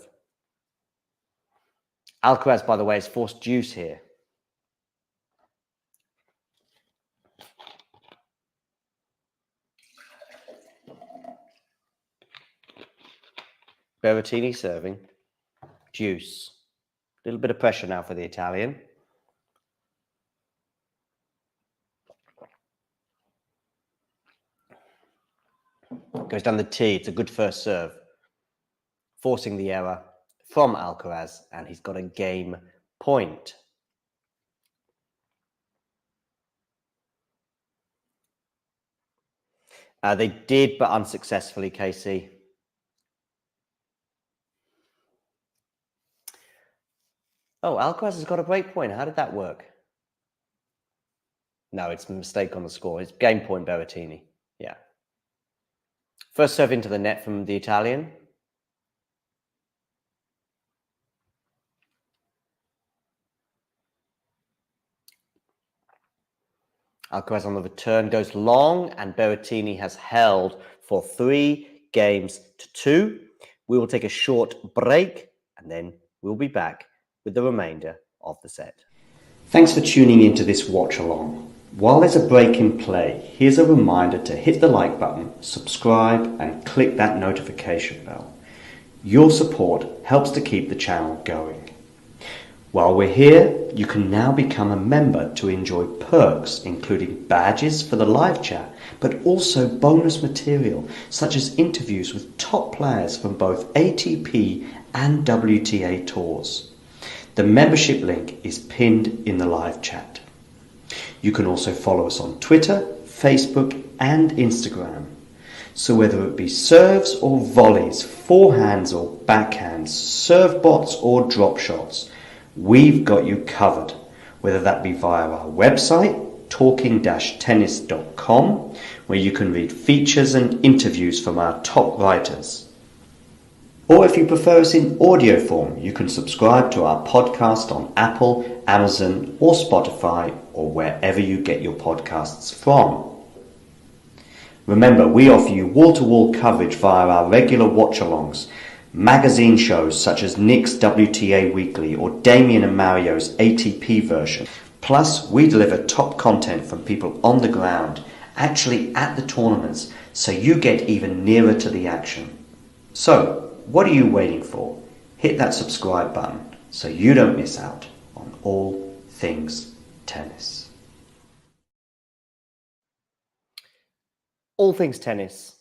Speaker 7: Alcaraz, by the way, has forced deuce here. Berrettini serving. Deuce. A little bit of pressure now for the Italian. Goes down the tee. It's a good first serve. Forcing the error from Alcaraz, and he's got a game point. They did, but unsuccessfully, Casey. Oh, Alcaraz has got a break point. How did that work? No, it's a mistake on the score. It's game point, Berrettini. Yeah. First serve into the net from the Italian. Alcaraz on the return goes long, and Berrettini has held for 3-2. We will take a short break, and then we'll be back with the remainder of the set.
Speaker 3: Thanks for tuning into this watch along. While there's a break in play, here's a reminder to hit the like button, subscribe, and click that notification bell. Your support helps to keep the channel going. While we're here, you can now become a member to enjoy perks, including badges for the live chat, but also bonus material, such as interviews with top players from both ATP and WTA tours. The membership link is pinned in the live chat. You can also follow us on Twitter, Facebook, and Instagram. So whether it be serves or volleys, forehands or backhands, serve bots or drop shots, we've got you covered, whether that be via our website, talking-tennis.com, where you can read features and interviews from our top writers. Or if you prefer us in audio form, you can subscribe to our podcast on Apple, Amazon, or Spotify, or wherever you get your podcasts from. Remember, we offer you wall-to-wall coverage via our regular watch-alongs, magazine shows such as Nick's WTA Weekly or Damien and Mario's ATP version. Plus, we deliver top content from people on the ground, actually at the tournaments, so you get even nearer to the action. So, what are you waiting for? Hit that subscribe button so you don't miss out on all things tennis.
Speaker 7: All things tennis,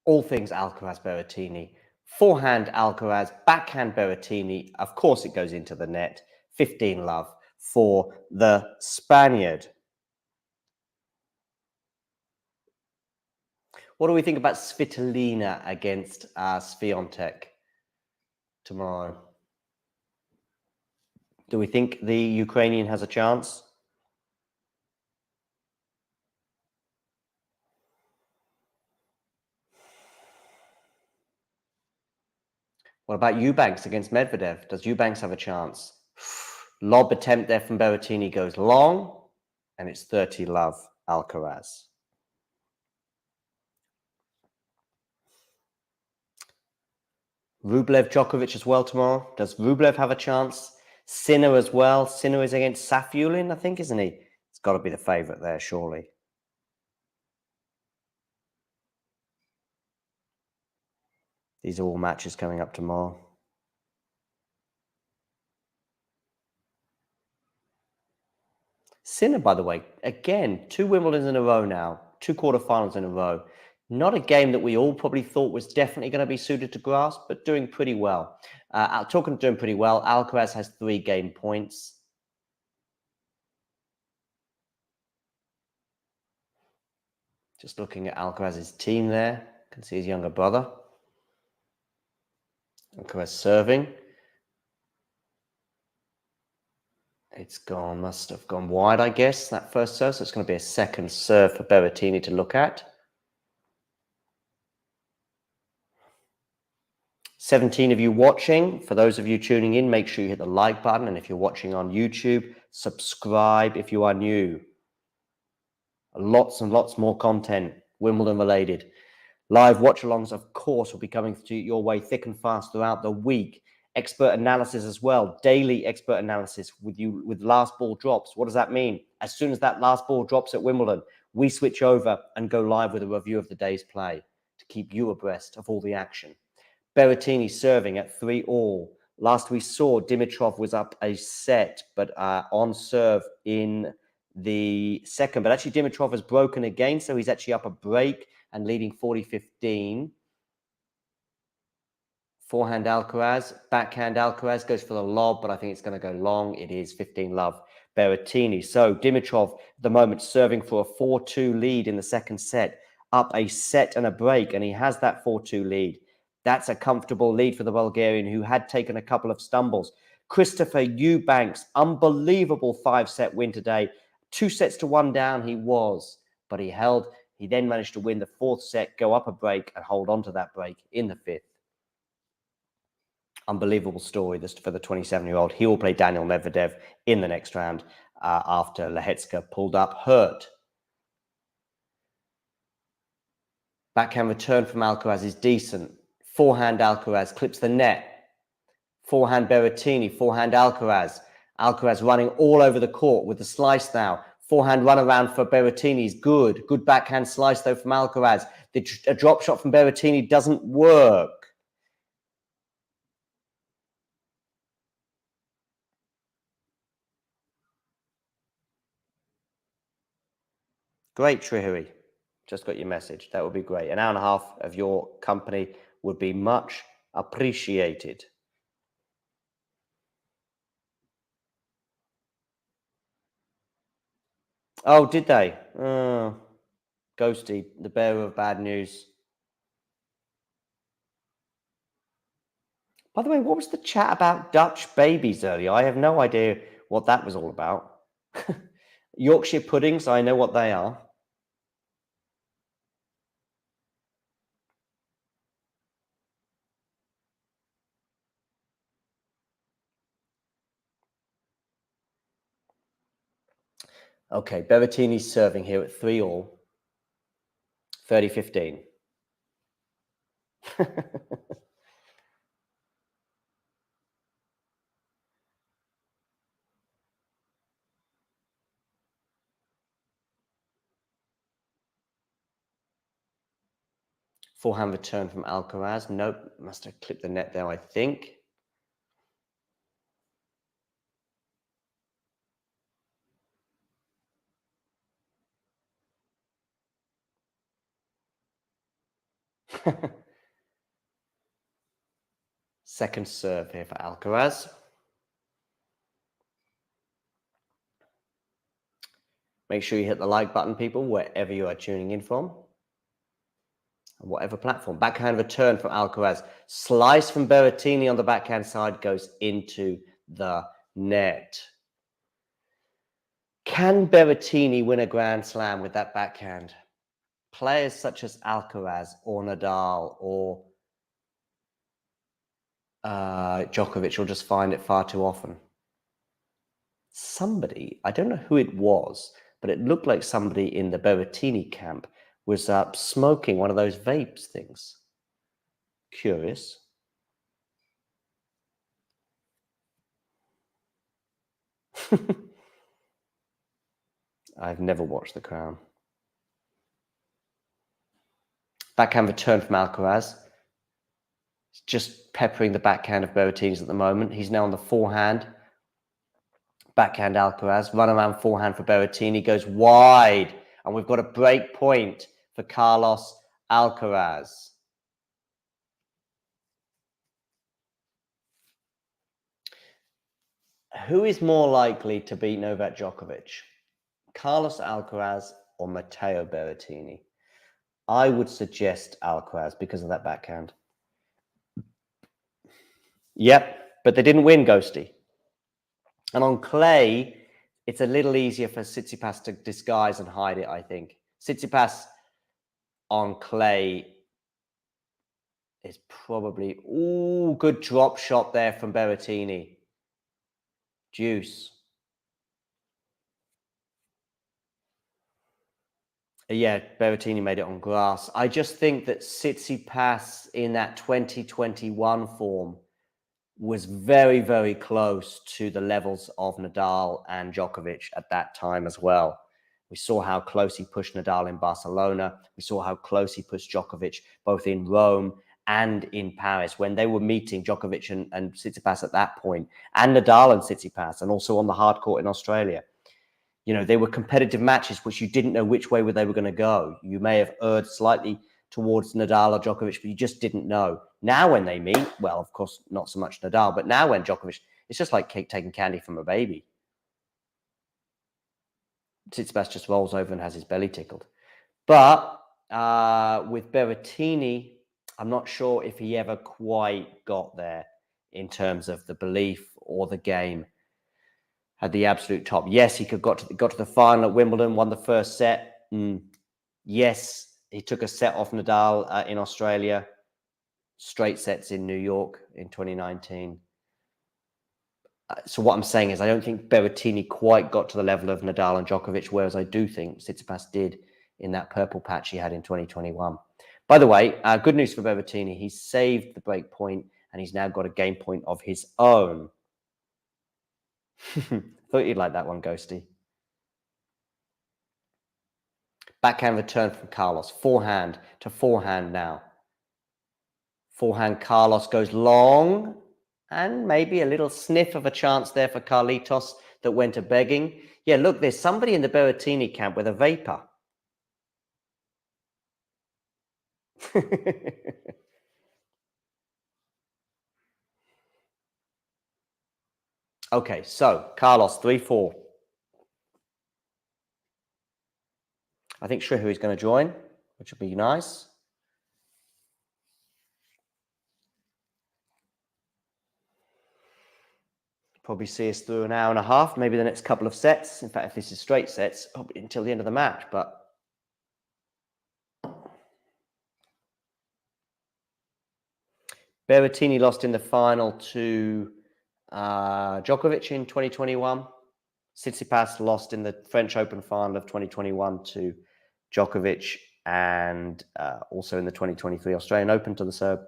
Speaker 7: all things Alcaraz-Berrettini. Forehand Alcaraz, backhand Berrettini. Of course, it goes into the net. 15 love for the Spaniard. What do we think about Svitolina against Swiatek tomorrow? Do we think the Ukrainian has a chance? What about Eubanks against Medvedev? Does Eubanks have a chance? Lob attempt there from Berrettini goes long, and it's 30 love Alcaraz. Rublev Djokovic as well tomorrow. Does Rublev have a chance? Sinner as well. Sinner is against Safiullin, I think, isn't he? It's got to be the favourite there, surely. These are all matches coming up tomorrow. Sinner, by the way, again, 2 Wimbledons in a row now, 2 quarterfinals in a row. Not a game that we all probably thought was definitely going to be suited to grass, but doing pretty well. Talking of doing pretty well, Alcaraz has 3 game points. Just looking at Alcaraz's team there, you can see his younger brother. Alcaraz serving. It's gone, must have gone wide, I guess, that first serve. So it's going to be a second serve for Berrettini to look at. 17 of you watching. For those of you tuning in, make sure you hit the like button. And if you're watching on YouTube, subscribe if you are new. Lots and lots more content, Wimbledon related. Live watch-alongs, of course, will be coming to your way thick and fast throughout the week. Expert analysis as well, daily expert analysis with you with last ball drops. What does that mean? As soon as that last ball drops at Wimbledon, we switch over and go live with a review of the day's play to keep you abreast of all the action. Berrettini serving at 3-all. Last we saw, Dimitrov was up a set, but on serve in the second. But actually, Dimitrov has broken again, so he's actually up a break and leading 40-15. Forehand Alcaraz, backhand Alcaraz goes for the lob, but I think it's going to go long. It is 15 love Berrettini. So Dimitrov at the moment serving for a 4-2 lead in the second set, up a set and a break, and he has that 4-2 lead. That's a comfortable lead for the Bulgarian, who had taken a couple of stumbles. Christopher Eubanks, unbelievable 5-set win today. 2 sets to 1 down he was, but he held. He then managed to win the 4th set, go up a break, and hold on to that break in the 5th. Unbelievable story this for the 27-year-old. He will play Daniel Medvedev in the next round after Lehecka pulled up hurt. Backhand return from Alcaraz is decent. Forehand Alcaraz clips the net. Forehand Berrettini, forehand Alcaraz. Alcaraz running all over the court with the slice now. Forehand run around for Berrettini is good. Good backhand slice though from Alcaraz. A drop shot from Berrettini doesn't work. Great, Trihari. Just got your message. That would be great. An hour and a half of your company would be much appreciated. Oh, did they? Oh, Ghosty, the bearer of bad news. By the way, what was the chat about Dutch babies earlier? I have no idea what that was all about. Yorkshire puddings, I know what they are. Okay, Berrettini's serving here at 3-all. 30-15. Forehand return from Alcaraz. Nope, must have clipped the net there, I think. Second serve here for Alcaraz. Make sure you hit the like button, people, wherever you are tuning in from. On whatever platform. Backhand return from Alcaraz. Slice from Berrettini on the backhand side goes into the net. Can Berrettini win a Grand Slam with that backhand? Players such as Alcaraz or Nadal or Djokovic will just find it far too often. Somebody, I don't know who it was, but it looked like somebody in the Berrettini camp was smoking one of those vapes things. Curious. I've never watched The Crown. Backhand return from Alcaraz. He's just peppering the backhand of Berrettini's at the moment. He's now on the forehand. Backhand Alcaraz. Run around forehand for Berrettini. Goes wide. And we've got a break point for Carlos Alcaraz. Who is more likely to beat Novak Djokovic? Carlos Alcaraz or Matteo Berrettini? I would suggest Alcaraz because of that backhand. Yep, but they didn't win, Ghosty. And on clay, it's a little easier for Tsitsipas to disguise and hide it, I think. Tsitsipas on clay is probably... Ooh, good drop shot there from Berrettini. Juice. Yeah, Berrettini made it on grass. I just think that Tsitsipas in that 2021 form was very, very close to the levels of Nadal and Djokovic at that time as well. We saw how close he pushed Nadal in Barcelona. We saw how close he pushed Djokovic both in Rome and in Paris when they were meeting Djokovic and Tsitsipas at that point, and Nadal and Tsitsipas, and also on the hard court in Australia. You know, they were competitive matches which you didn't know which way they were going to go. You may have erred slightly towards Nadal or Djokovic, but you just didn't know. Now when they meet, well, of course, not so much Nadal, but now when Djokovic, it's just like taking candy from a baby. Tsitsipas just rolls over and has his belly tickled. But with Berrettini, I'm not sure if he ever quite got there in terms of the belief or the game at the absolute top. Yes, he got to the final at Wimbledon, won the first set. Yes, he took a set off Nadal in Australia, straight sets in New York in 2019. So what I'm saying is I don't think Berrettini quite got to the level of Nadal and Djokovic, whereas I do think Tsitsipas did in that purple patch he had in 2021. By the way, good news for Berrettini. He's saved the break point and he's now got a game point of his own. Thought you'd like that one, Ghosty. Backhand return from Carlos. Forehand to forehand now. Forehand Carlos goes long. And maybe a little sniff of a chance there for Carlitos that went a begging. Yeah, look, there's somebody in the Berrettini camp with a vapor. Okay, so Carlos, 3-4. I think Shrihu is going to join, which will be nice. Probably see us through an hour and a half, maybe the next couple of sets. In fact, if this is straight sets, probably until the end of the match. But Berrettini lost in the final to Djokovic in 2021. Tsitsipas lost in the French Open final of 2021 to Djokovic, and also in the 2023 Australian Open to the Serb.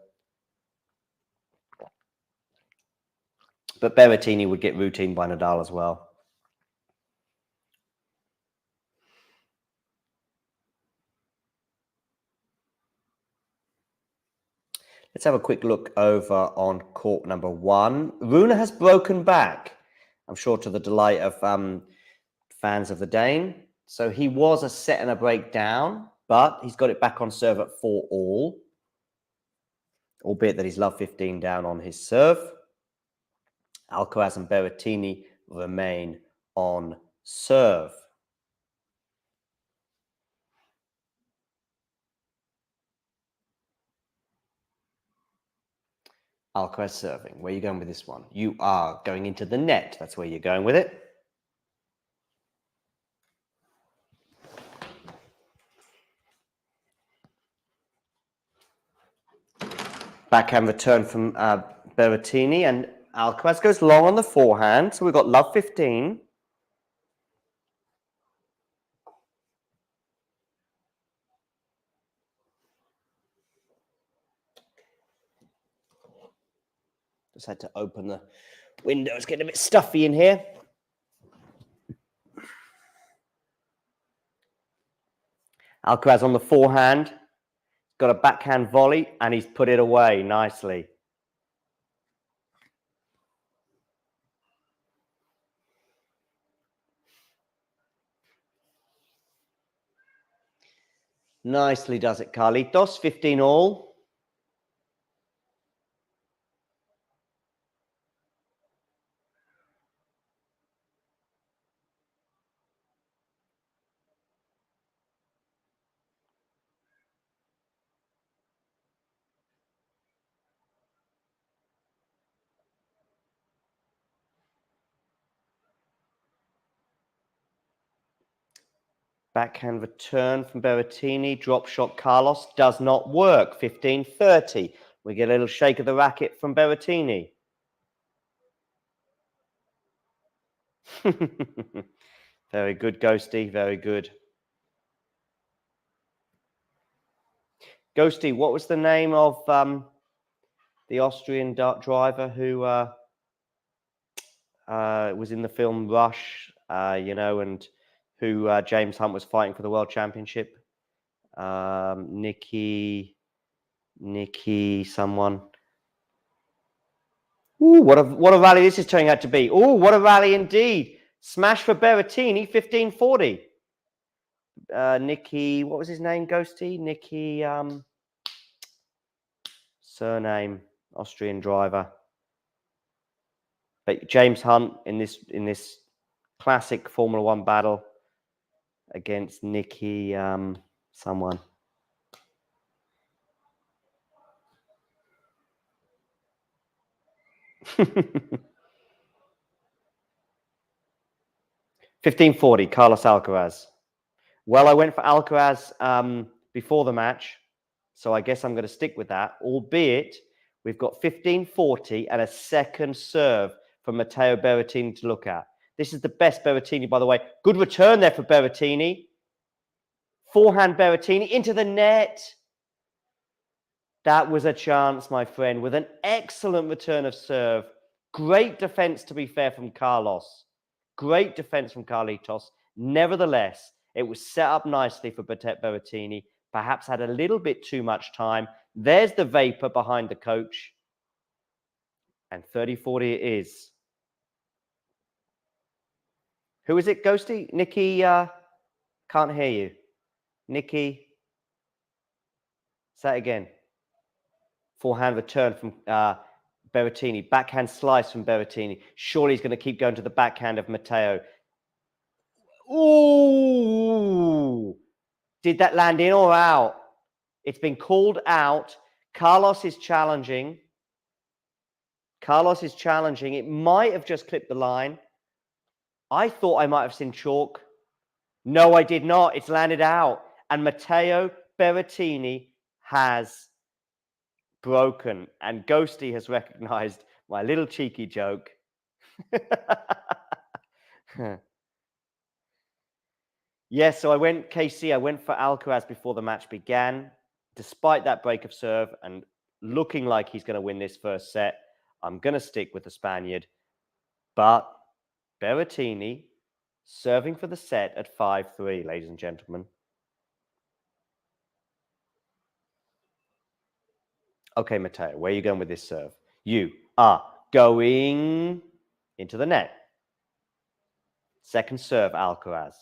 Speaker 7: But Berrettini would get routined by Nadal as well. Let's have a quick look over on court number 1. Rune has broken back, I'm sure to the delight of fans of the Dane. So he was a set and a break down, but he's got it back on serve at 4-all, albeit that he's love 15 down on his serve. Alcaraz and Berrettini remain on serve. Alcaraz serving. Where are you going with this one? You are going into the net. That's where you're going with it. Backhand return from Berrettini, and Alcaraz goes long on the forehand. So we've got love 15. Just had to open the window. It's getting a bit stuffy in here. Alcaraz on the forehand. Got a backhand volley, and he's put it away nicely. Nicely does it, Carlitos. 15-all. Backhand return from Berrettini. Drop shot Carlos does not work. 15-30. We get a little shake of the racket from Berrettini. Very good, Ghosty. Very good. Ghosty, what was the name of the Austrian driver who was in the film Rush, and who James Hunt was fighting for the World Championship? Nicky, someone. Ooh, what a rally this is turning out to be. Ooh, what a rally indeed. Smash for Berrettini, 15-40. Nicky, what was his name, Ghosty? Nicky, surname, Austrian driver. But James Hunt in this classic Formula One battle against Nicky, someone. $15.40, Carlos Alcaraz. Well, I went for Alcaraz before the match, so I guess I'm going to stick with that, albeit we've got $15.40 and a second serve from Matteo Berrettini to look at. This is the best Berrettini, by the way. Good return there for Berrettini. Forehand Berrettini into the net. That was a chance, my friend, with an excellent return of serve. Great defense, to be fair, from Carlos. Great defense from Carlitos. Nevertheless, it was set up nicely for Berrettini. Perhaps had a little bit too much time. There's the vapor behind the coach. And 30-40 it is. Who is it, Ghosty? Nicky, can't hear you. Nicky, say it again. Forehand return from Berrettini. Backhand slice from Berrettini. Surely he's going to keep going to the backhand of Matteo. Ooh! Did that land in or out? It's been called out. Carlos is challenging. Carlos is challenging. It might have just clipped the line. I thought I might have seen chalk. No, I did not. It's landed out. And Matteo Berrettini has broken. And Ghosty has recognized my little cheeky joke. Yes, so I went KC. I went for Alcaraz before the match began. Despite that break of serve and looking like he's going to win this first set, I'm going to stick with the Spaniard. But Berrettini serving for the set at 5-3, ladies and gentlemen. Okay, Matteo, where are you going with this serve? You are going into the net. Second serve, Alcaraz.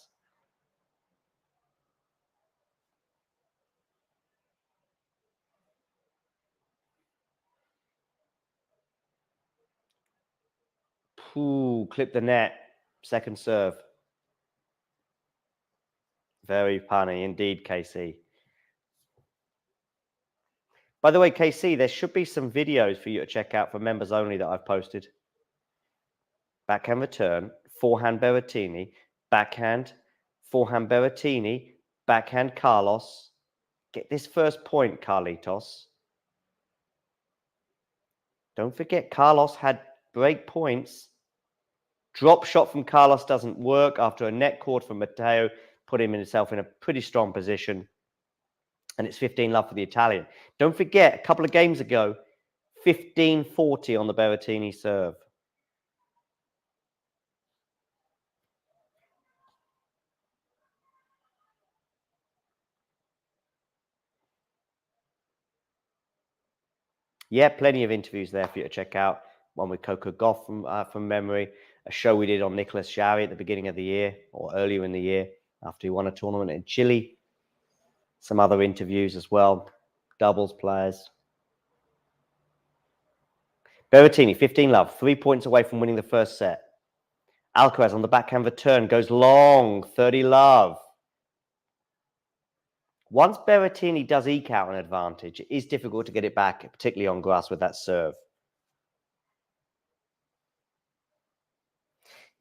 Speaker 7: Ooh, clip the net. Second serve. Very punny indeed, KC. By the way, KC, there should be some videos for you to check out for members only that I've posted. Backhand return, forehand Berrettini, backhand, forehand Berrettini, backhand Carlos. Get this first point, Carlitos. Don't forget, Carlos had break points. Drop shot from Carlos doesn't work after a net cord from Matteo put himself in a pretty strong position. And it's 15-love for the Italian. Don't forget, a couple of games ago, 15-40 on the Berrettini serve. Yeah, plenty of interviews there for you to check out. One with Coco Gauff from memory. A show we did on Nicolas Jarry at the beginning of the year or earlier in the year after he won a tournament in Chile. Some other interviews as well. Doubles players. Berrettini, 15-love. 3 points away from winning the first set. Alcaraz on the backhand return goes long. 30-love. Once Berrettini does eke out an advantage, it is difficult to get it back, particularly on grass with that serve.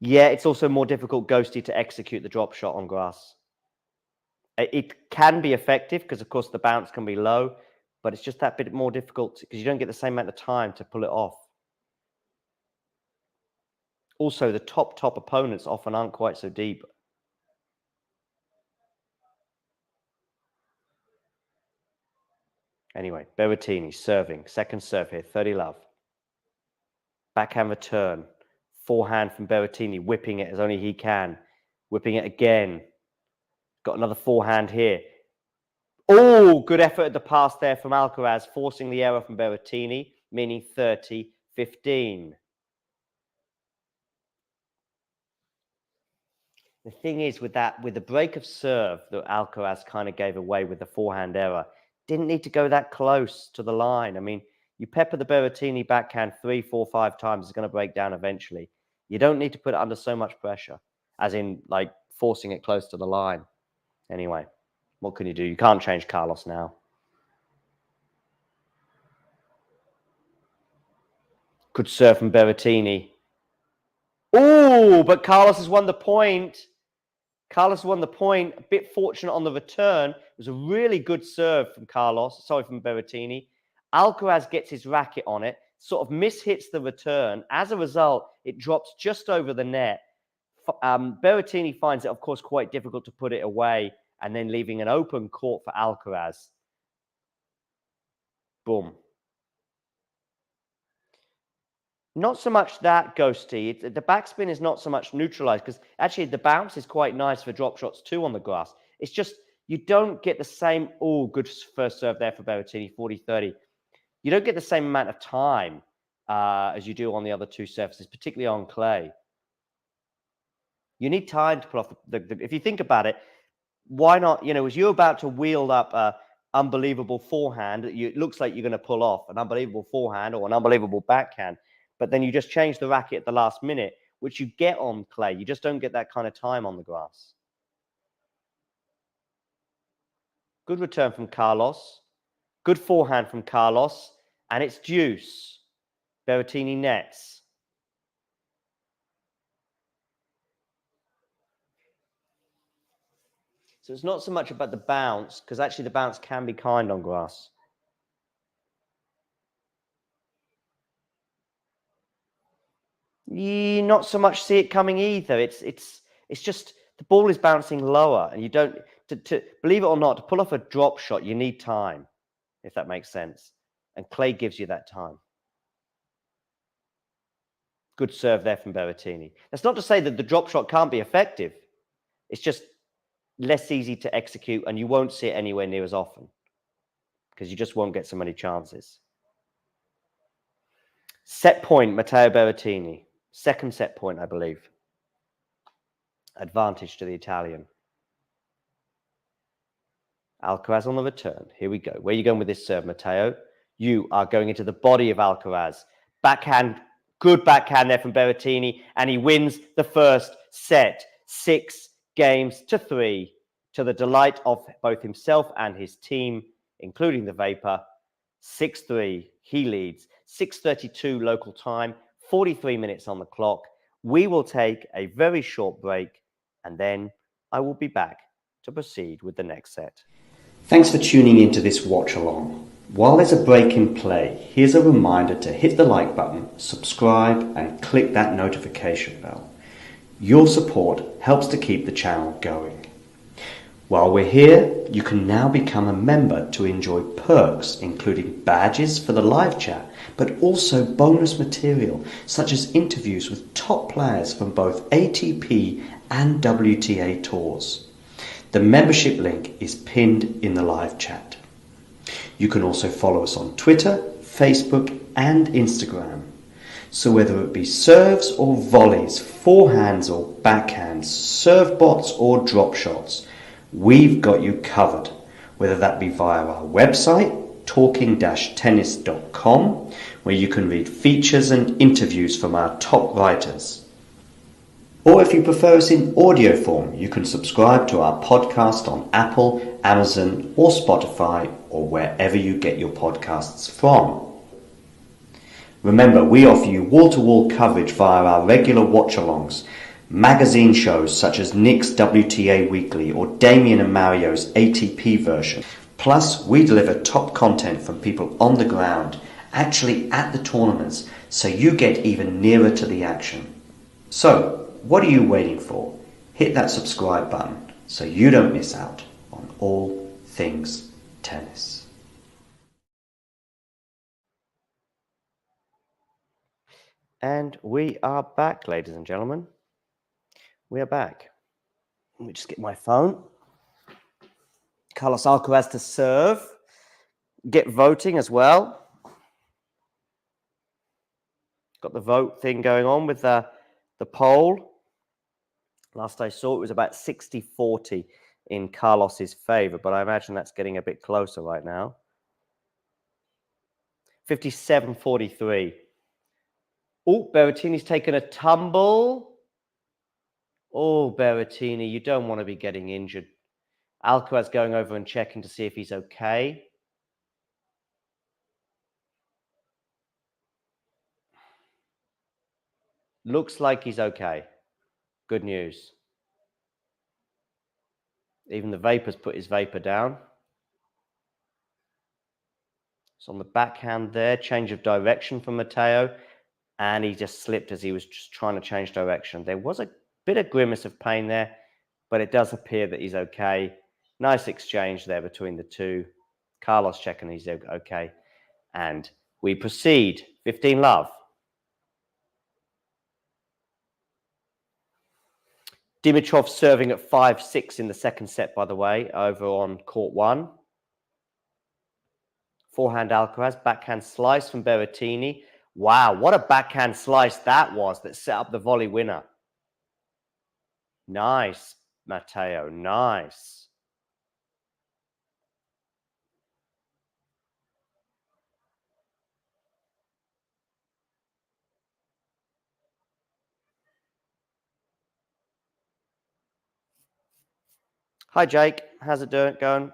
Speaker 7: Yeah, it's also more difficult, Ghosty, to execute the drop shot on grass. It can be effective because, of course, the bounce can be low, but it's just that bit more difficult because you don't get the same amount of time to pull it off. Also, the top opponents often aren't quite so deep. Anyway, Berrettini serving. Second serve here, 30-love. Backhand return. Forehand from Berrettini, whipping it as only he can. Whipping it again. Got another forehand here. Oh, good effort at the pass there from Alcaraz, forcing the error from Berrettini, meaning 30-15. The thing is with the break of serve that Alcaraz kind of gave away with the forehand error, didn't need to go that close to the line. I mean, you pepper the Berrettini backhand 3, 4, 5 times, it's going to break down eventually. You don't need to put it under so much pressure, as in like forcing it close to the line. Anyway, what can you do? You can't change Carlos now. Good serve from Berrettini. Oh, but Carlos has won the point. Carlos won the point. A bit fortunate on the return. It was a really good serve from from Berrettini. Alcaraz gets his racket on it, sort of mishits the return. As a result, it drops just over the net. Berrettini finds it, of course, quite difficult to put it away and then leaving an open court for Alcaraz. Boom. Not so much that, Ghosty. The backspin is not so much neutralized because actually the bounce is quite nice for drop shots too on the grass. It's just you don't get the same, oh, good first serve there for Berrettini, 40-30. You don't get the same amount of time as you do on the other two surfaces, particularly on clay. You need time to pull off if you think about it, why not, as you're about to wield up an unbelievable forehand, it looks like you're going to pull off an unbelievable forehand or an unbelievable backhand, but then you just change the racket at the last minute, which you get on clay. You just don't get that kind of time on the grass. Good return from Carlos. Good forehand from Carlos. And it's deuce. Berrettini nets. So it's not so much about the bounce, because actually the bounce can be kind on grass. You not so much see it coming either. It's just the ball is bouncing lower, and you don't to believe it or not, to pull off a drop shot, you need time, if that makes sense. And clay gives you that time. Good serve there from Berrettini. That's not to say that the drop shot can't be effective. It's just less easy to execute, and you won't see it anywhere near as often because you just won't get so many chances. Set point, Matteo Berrettini. Second set point, I believe. Advantage to the Italian. Alcaraz on the return. Here we go. Where are you going with this serve, Matteo? You are going into the body of Alcaraz. Backhand, good backhand there from Berrettini, and he wins the first set. 6-3, to the delight of both himself and his team, including the Vapor. 6-3, he leads. 6:32 local time, 43 minutes on the clock. We will take a very short break, and then I will be back to proceed with the next set.
Speaker 3: Thanks for tuning into this watch along. While there's a break in play, here's a reminder to hit the like button, subscribe, and click that notification bell. Your support helps to keep the channel going. While we're here, you can now become a member to enjoy perks, including badges for the live chat, but also bonus material such as interviews with top players from both ATP and WTA tours. The membership link is pinned in the live chat. You can also follow us on Twitter, Facebook, and Instagram. So whether it be serves or volleys, forehands or backhands, serve bots or drop shots, we've got you covered, whether that be via our website, talking-tennis.com, where you can read features and interviews from our top writers. Or if you prefer us in audio form, you can subscribe to our podcast on Apple, Amazon, or Spotify, or wherever you get your podcasts from. Remember, we offer you wall-to-wall coverage via our regular watch-alongs, magazine shows such as Nick's WTA Weekly or Damien and Mario's ATP version. Plus, we deliver top content from people on the ground, actually at the tournaments, so you get even nearer to the action. So, what are you waiting for? Hit that subscribe button so you don't miss out on all things tennis.
Speaker 7: And we are back, ladies and gentlemen. We are back. Let me just get my phone. Carlos Alcaraz to serve. Get voting as well. Got the vote thing going on with the poll. Last I saw, it was about 60-40 in Carlos's favor, but I imagine that's getting a bit closer right now. 57-43. Oh, Berrettini's taken a tumble. Oh, Berrettini, you don't want to be getting injured. Alcaraz going over and checking to see if he's okay. Looks like he's okay. Good news. Even the Vapor's put his Vapor down. It's on the backhand there. Change of direction from Matteo. And he just slipped as he was just trying to change direction. There was a bit of grimace of pain there, but it does appear that he's okay. Nice exchange there between the two. Carlos checking he's okay. And we proceed. 15-love. Dimitrov serving at 5-6 in the second set, by the way, over on court one. Forehand Alcaraz, backhand slice from Berrettini. Wow, what a backhand slice that was that set up the volley winner. Nice, Matteo, nice. Hi, Jake. How's it going?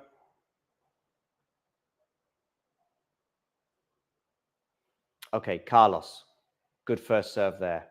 Speaker 7: Okay, Carlos. Good first serve there.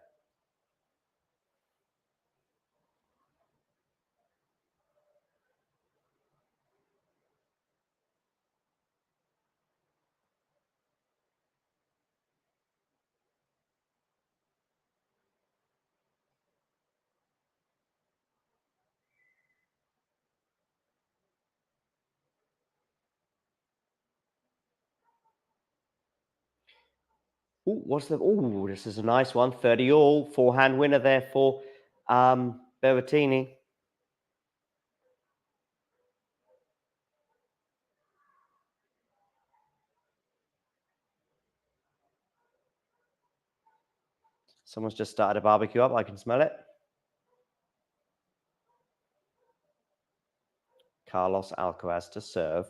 Speaker 7: Ooh, what's the? Oh, this is a nice one. 30 all. Forehand winner there for Berrettini. Someone's just started a barbecue up. I can smell it. Carlos Alcaraz to serve.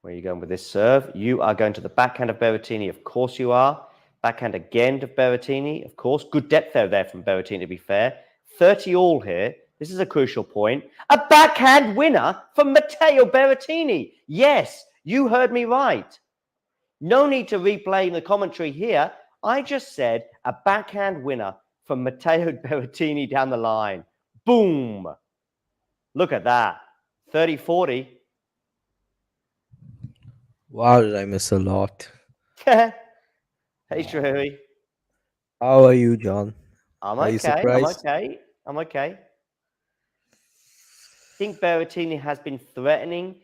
Speaker 7: Where are you going with this serve? You are going to the backhand of Berrettini. Of course you are. Backhand again of Berrettini. Of course. Good depth there from Berrettini, to be fair. 30 all here. This is a crucial point. A backhand winner from Matteo Berrettini. Yes, you heard me right. No need to replay the commentary here. I just said a backhand winner from Matteo Berrettini down the line. Boom. Look at that. 30-40.
Speaker 5: Wow, did I miss a lot?
Speaker 7: Hey, Shahiri.
Speaker 5: How are you, John?
Speaker 7: I'm
Speaker 5: Are you
Speaker 7: okay. I'm
Speaker 5: surprised?
Speaker 7: okay. I'm okay. I think Berrettini has been threatening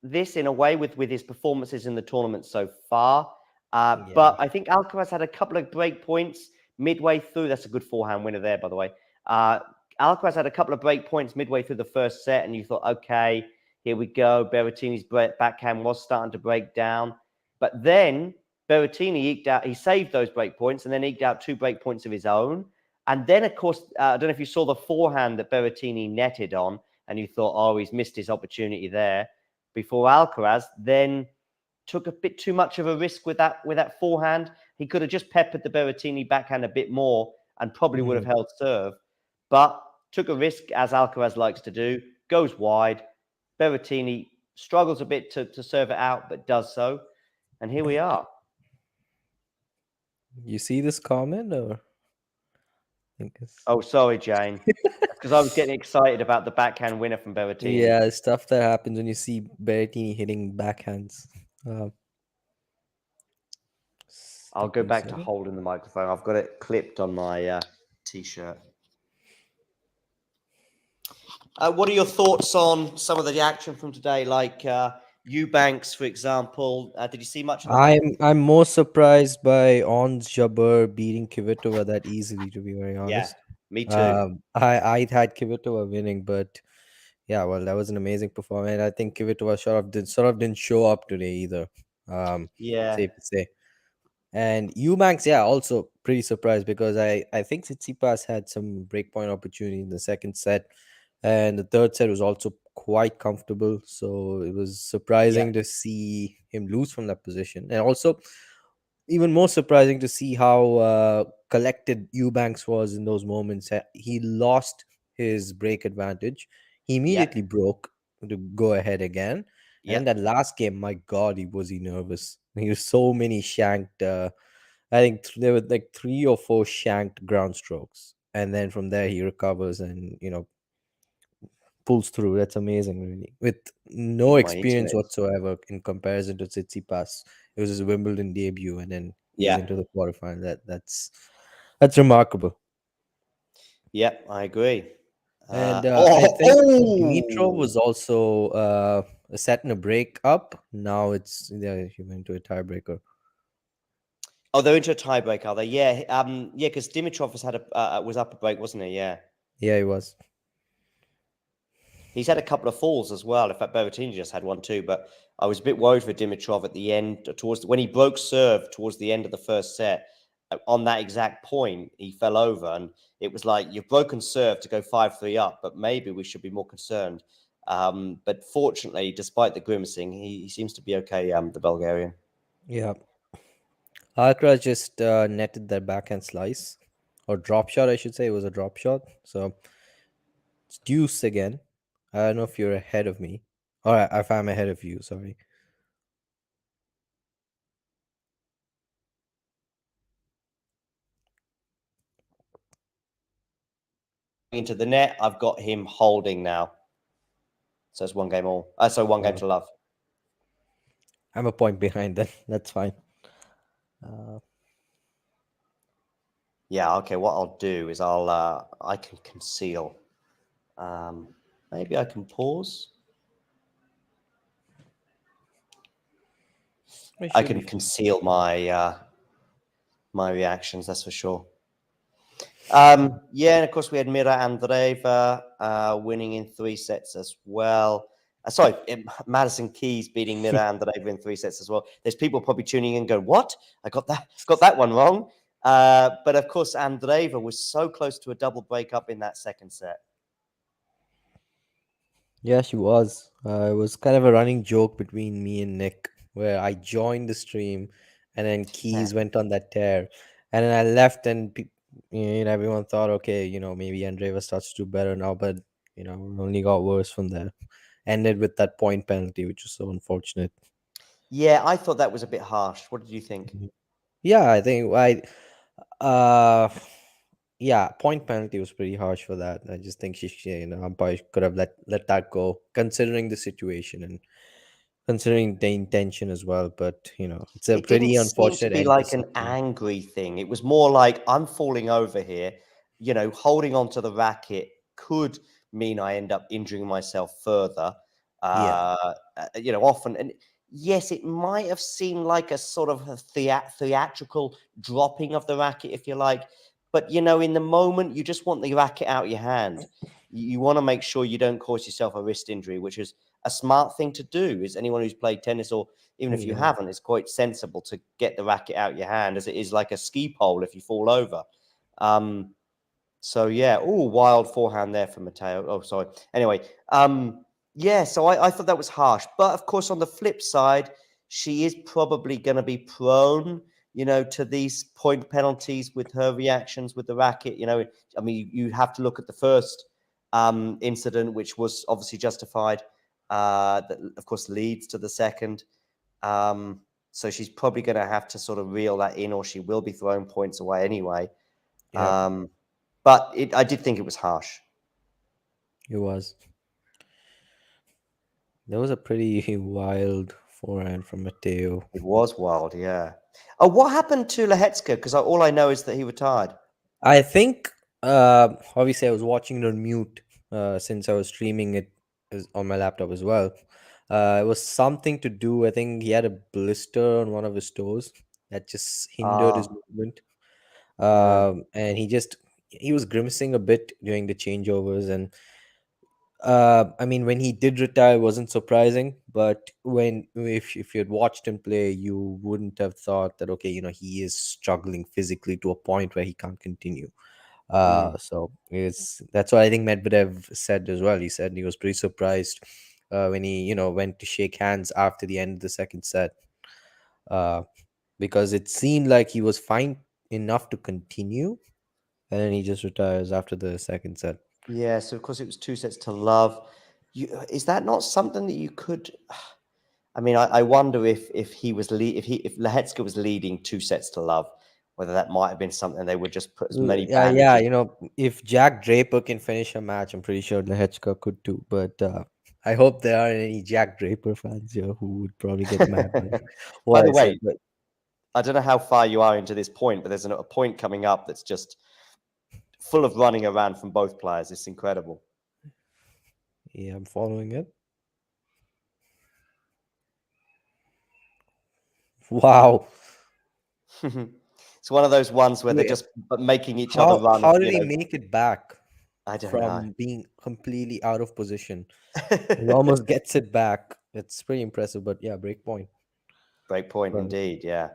Speaker 7: this in a way with his performances in the tournament so far. But I think Alcaraz had a couple of break points midway through. That's a good forehand winner there, by the way. Alcaraz had a couple of break points midway through the first set, and you thought, okay, here we go. Berrettini's backhand was starting to break down. But then Berrettini eked out, he saved those break points and then eked out 2 break points of his own. And then, of course, I don't know if you saw the forehand that Berrettini netted on, and you thought, oh, he's missed his opportunity there. Before Alcaraz then took a bit too much of a risk with that forehand. He could have just peppered the Berrettini backhand a bit more and probably would have held serve. But took a risk, as Alcaraz likes to do, goes wide. Berrettini struggles a bit to serve it out, but does so. And here we are.
Speaker 5: You see this comment, or? I think it's...
Speaker 7: Oh, sorry, Jane. Because I was getting excited about the backhand winner from Berrettini.
Speaker 5: Yeah, stuff that happens when you see Berrettini hitting backhands.
Speaker 7: I'll go back to holding the microphone. I've got it clipped on my t-shirt. What are your thoughts on some of the action from today, like Eubanks, for example? Did you see much of that?
Speaker 5: I'm more surprised by Ons Jabeur beating Kvitova that easily, to be very honest.
Speaker 7: Me too.
Speaker 5: I had Kvitova winning, but yeah, well, that was an amazing performance. I think Kvitova sort of didn't show up today either. Safe to say. And Eubanks, yeah, also pretty surprised because I think Tsitsipas had some breakpoint opportunity in the second set, and the third set was also quite comfortable. So it was surprising to see him lose from that position, and also even more surprising to see how collected Eubanks was in those moments. He lost his break advantage. He immediately broke to go ahead again. And that last game, my God, was he nervous. He was so many shanked. I think there were like 3 or 4 shanked ground strokes. And then from there, he recovers and, pulls through. That's amazing, really. With no experience whatsoever in comparison to Tsitsipas. It was his Wimbledon debut, and then he's into the quarterfinal. That's remarkable.
Speaker 7: Yep, I agree.
Speaker 5: And I think Dimitrov was also a set and a break up. Now he went to a tiebreaker.
Speaker 7: Oh, they're into a tiebreak, are they? Yeah, because Dimitrov was up a break, wasn't he? Yeah,
Speaker 5: he was.
Speaker 7: He's had a couple of falls as well. In fact, Berrettini just had one too. But I was a bit worried for Dimitrov at the end, when he broke serve towards the end of the first set. On that exact point, he fell over, and it was like, you've broken serve to go 5-3 up, but maybe we should be more concerned. But fortunately, despite the grimacing, he seems to be okay. The Bulgarian.
Speaker 5: Yeah. Alcaraz just netted that backhand slice, or drop shot, I should say. It was a drop shot. So it's deuce again. I don't know if you're ahead of me, or if I'm ahead of you. Sorry.
Speaker 7: into the net. I've got him holding now. So it's 1 game all. So 1 game to love.
Speaker 4: I'm a point behind then. That's fine.
Speaker 7: Yeah, okay. What I'll do is I can conceal. Maybe I can pause. I can conceal my my reactions. That's for sure. Yeah, and of course we had Andreeva winning in 3 sets as well. Sorry, Madison Keys beating Andreeva in 3 sets as well. There's people probably tuning in going, "What? I got that one wrong." But of course, Andreeva was so close to a double breakup in that second set.
Speaker 4: Yeah, she was. It was kind of a running joke between me and Nick, where I joined the stream, and then Keys went on that tear, and then I left, and everyone thought, okay, maybe Andreeva starts to do better now, but it only got worse from there. Ended with that point penalty, which was so unfortunate.
Speaker 7: Yeah, I thought that was a bit harsh. What did you think?
Speaker 4: Yeah, I think yeah, point penalty was pretty harsh for that. I just think she umpire could have let that go, considering the situation and considering the intention as well. But it's a
Speaker 7: It didn't
Speaker 4: pretty
Speaker 7: seem to
Speaker 4: unfortunate
Speaker 7: be
Speaker 4: end
Speaker 7: like
Speaker 4: to
Speaker 7: an
Speaker 4: something.
Speaker 7: angry thing. It was more like I'm falling over here, holding onto the racket could mean I end up injuring myself further.
Speaker 4: Yeah.
Speaker 7: Often. And yes, it might have seemed like a sort of a theatrical dropping of the racket, if you like. But, in the moment, you just want the racket out of your hand. You want to make sure you don't cause yourself a wrist injury, which is a smart thing to do. Is anyone who's played tennis, or even if you
Speaker 4: Yeah.
Speaker 7: haven't, it's quite sensible to get the racket out of your hand, as it is like a ski pole if you fall over. So yeah, wild forehand there from Matteo. Oh, sorry. Anyway, yeah, so I thought that was harsh. But of course, on the flip side, she is probably going to be prone, to these point penalties with her reactions with the racket. I mean, you have to look at the first incident, which was obviously justified. That of course leads to the second. So she's probably going to have to sort of reel that in, or she will be throwing points away anyway.
Speaker 4: Yeah.
Speaker 7: But I did think it was harsh.
Speaker 4: It was. There was a pretty wild forehand from Matteo.
Speaker 7: It was wild, yeah. Oh, what happened to Lehecka? Because all I know is that he retired.
Speaker 4: I think, obviously, I was watching it on mute since I was streaming it on my laptop as well. It was something to do, I think he had a blister on one of his toes that just hindered his movement.
Speaker 7: Yeah.
Speaker 4: And he was grimacing a bit during the changeovers. And I mean, when he did retire, it wasn't surprising. But if you had watched him play, you wouldn't have thought that, okay, he is struggling physically to a point where he can't continue. So that's what I think Medvedev said as well. He said he was pretty surprised when he went to shake hands after the end of the second set, because it seemed like he was fine enough to continue, and then he just retires after the second set.
Speaker 7: Yeah, so of course it was 2 sets to love. Is that not something that you could? I mean, I wonder if he was if Lehecka was leading 2 sets to love, whether that might have been something they would just put as many bandages.
Speaker 4: Yeah, if Jack Draper can finish a match, I'm pretty sure Lehecka could too. But I hope there aren't any Jack Draper fans here who would probably get mad by
Speaker 7: By
Speaker 4: what
Speaker 7: the
Speaker 4: I said.
Speaker 7: way,
Speaker 4: But
Speaker 7: I don't know how far you are into this point, but there's a point coming up that's just full of running around from both players. It's incredible.
Speaker 4: yeah, I'm following it. Wow.
Speaker 7: It's one of those ones where they're
Speaker 4: Wait,
Speaker 7: just making each other run.
Speaker 4: How did he make it back
Speaker 7: I don't
Speaker 4: from being completely out of position? He almost gets it back. It's pretty impressive, but yeah, break point.
Speaker 7: Great point
Speaker 4: Right.
Speaker 7: indeed. Yeah.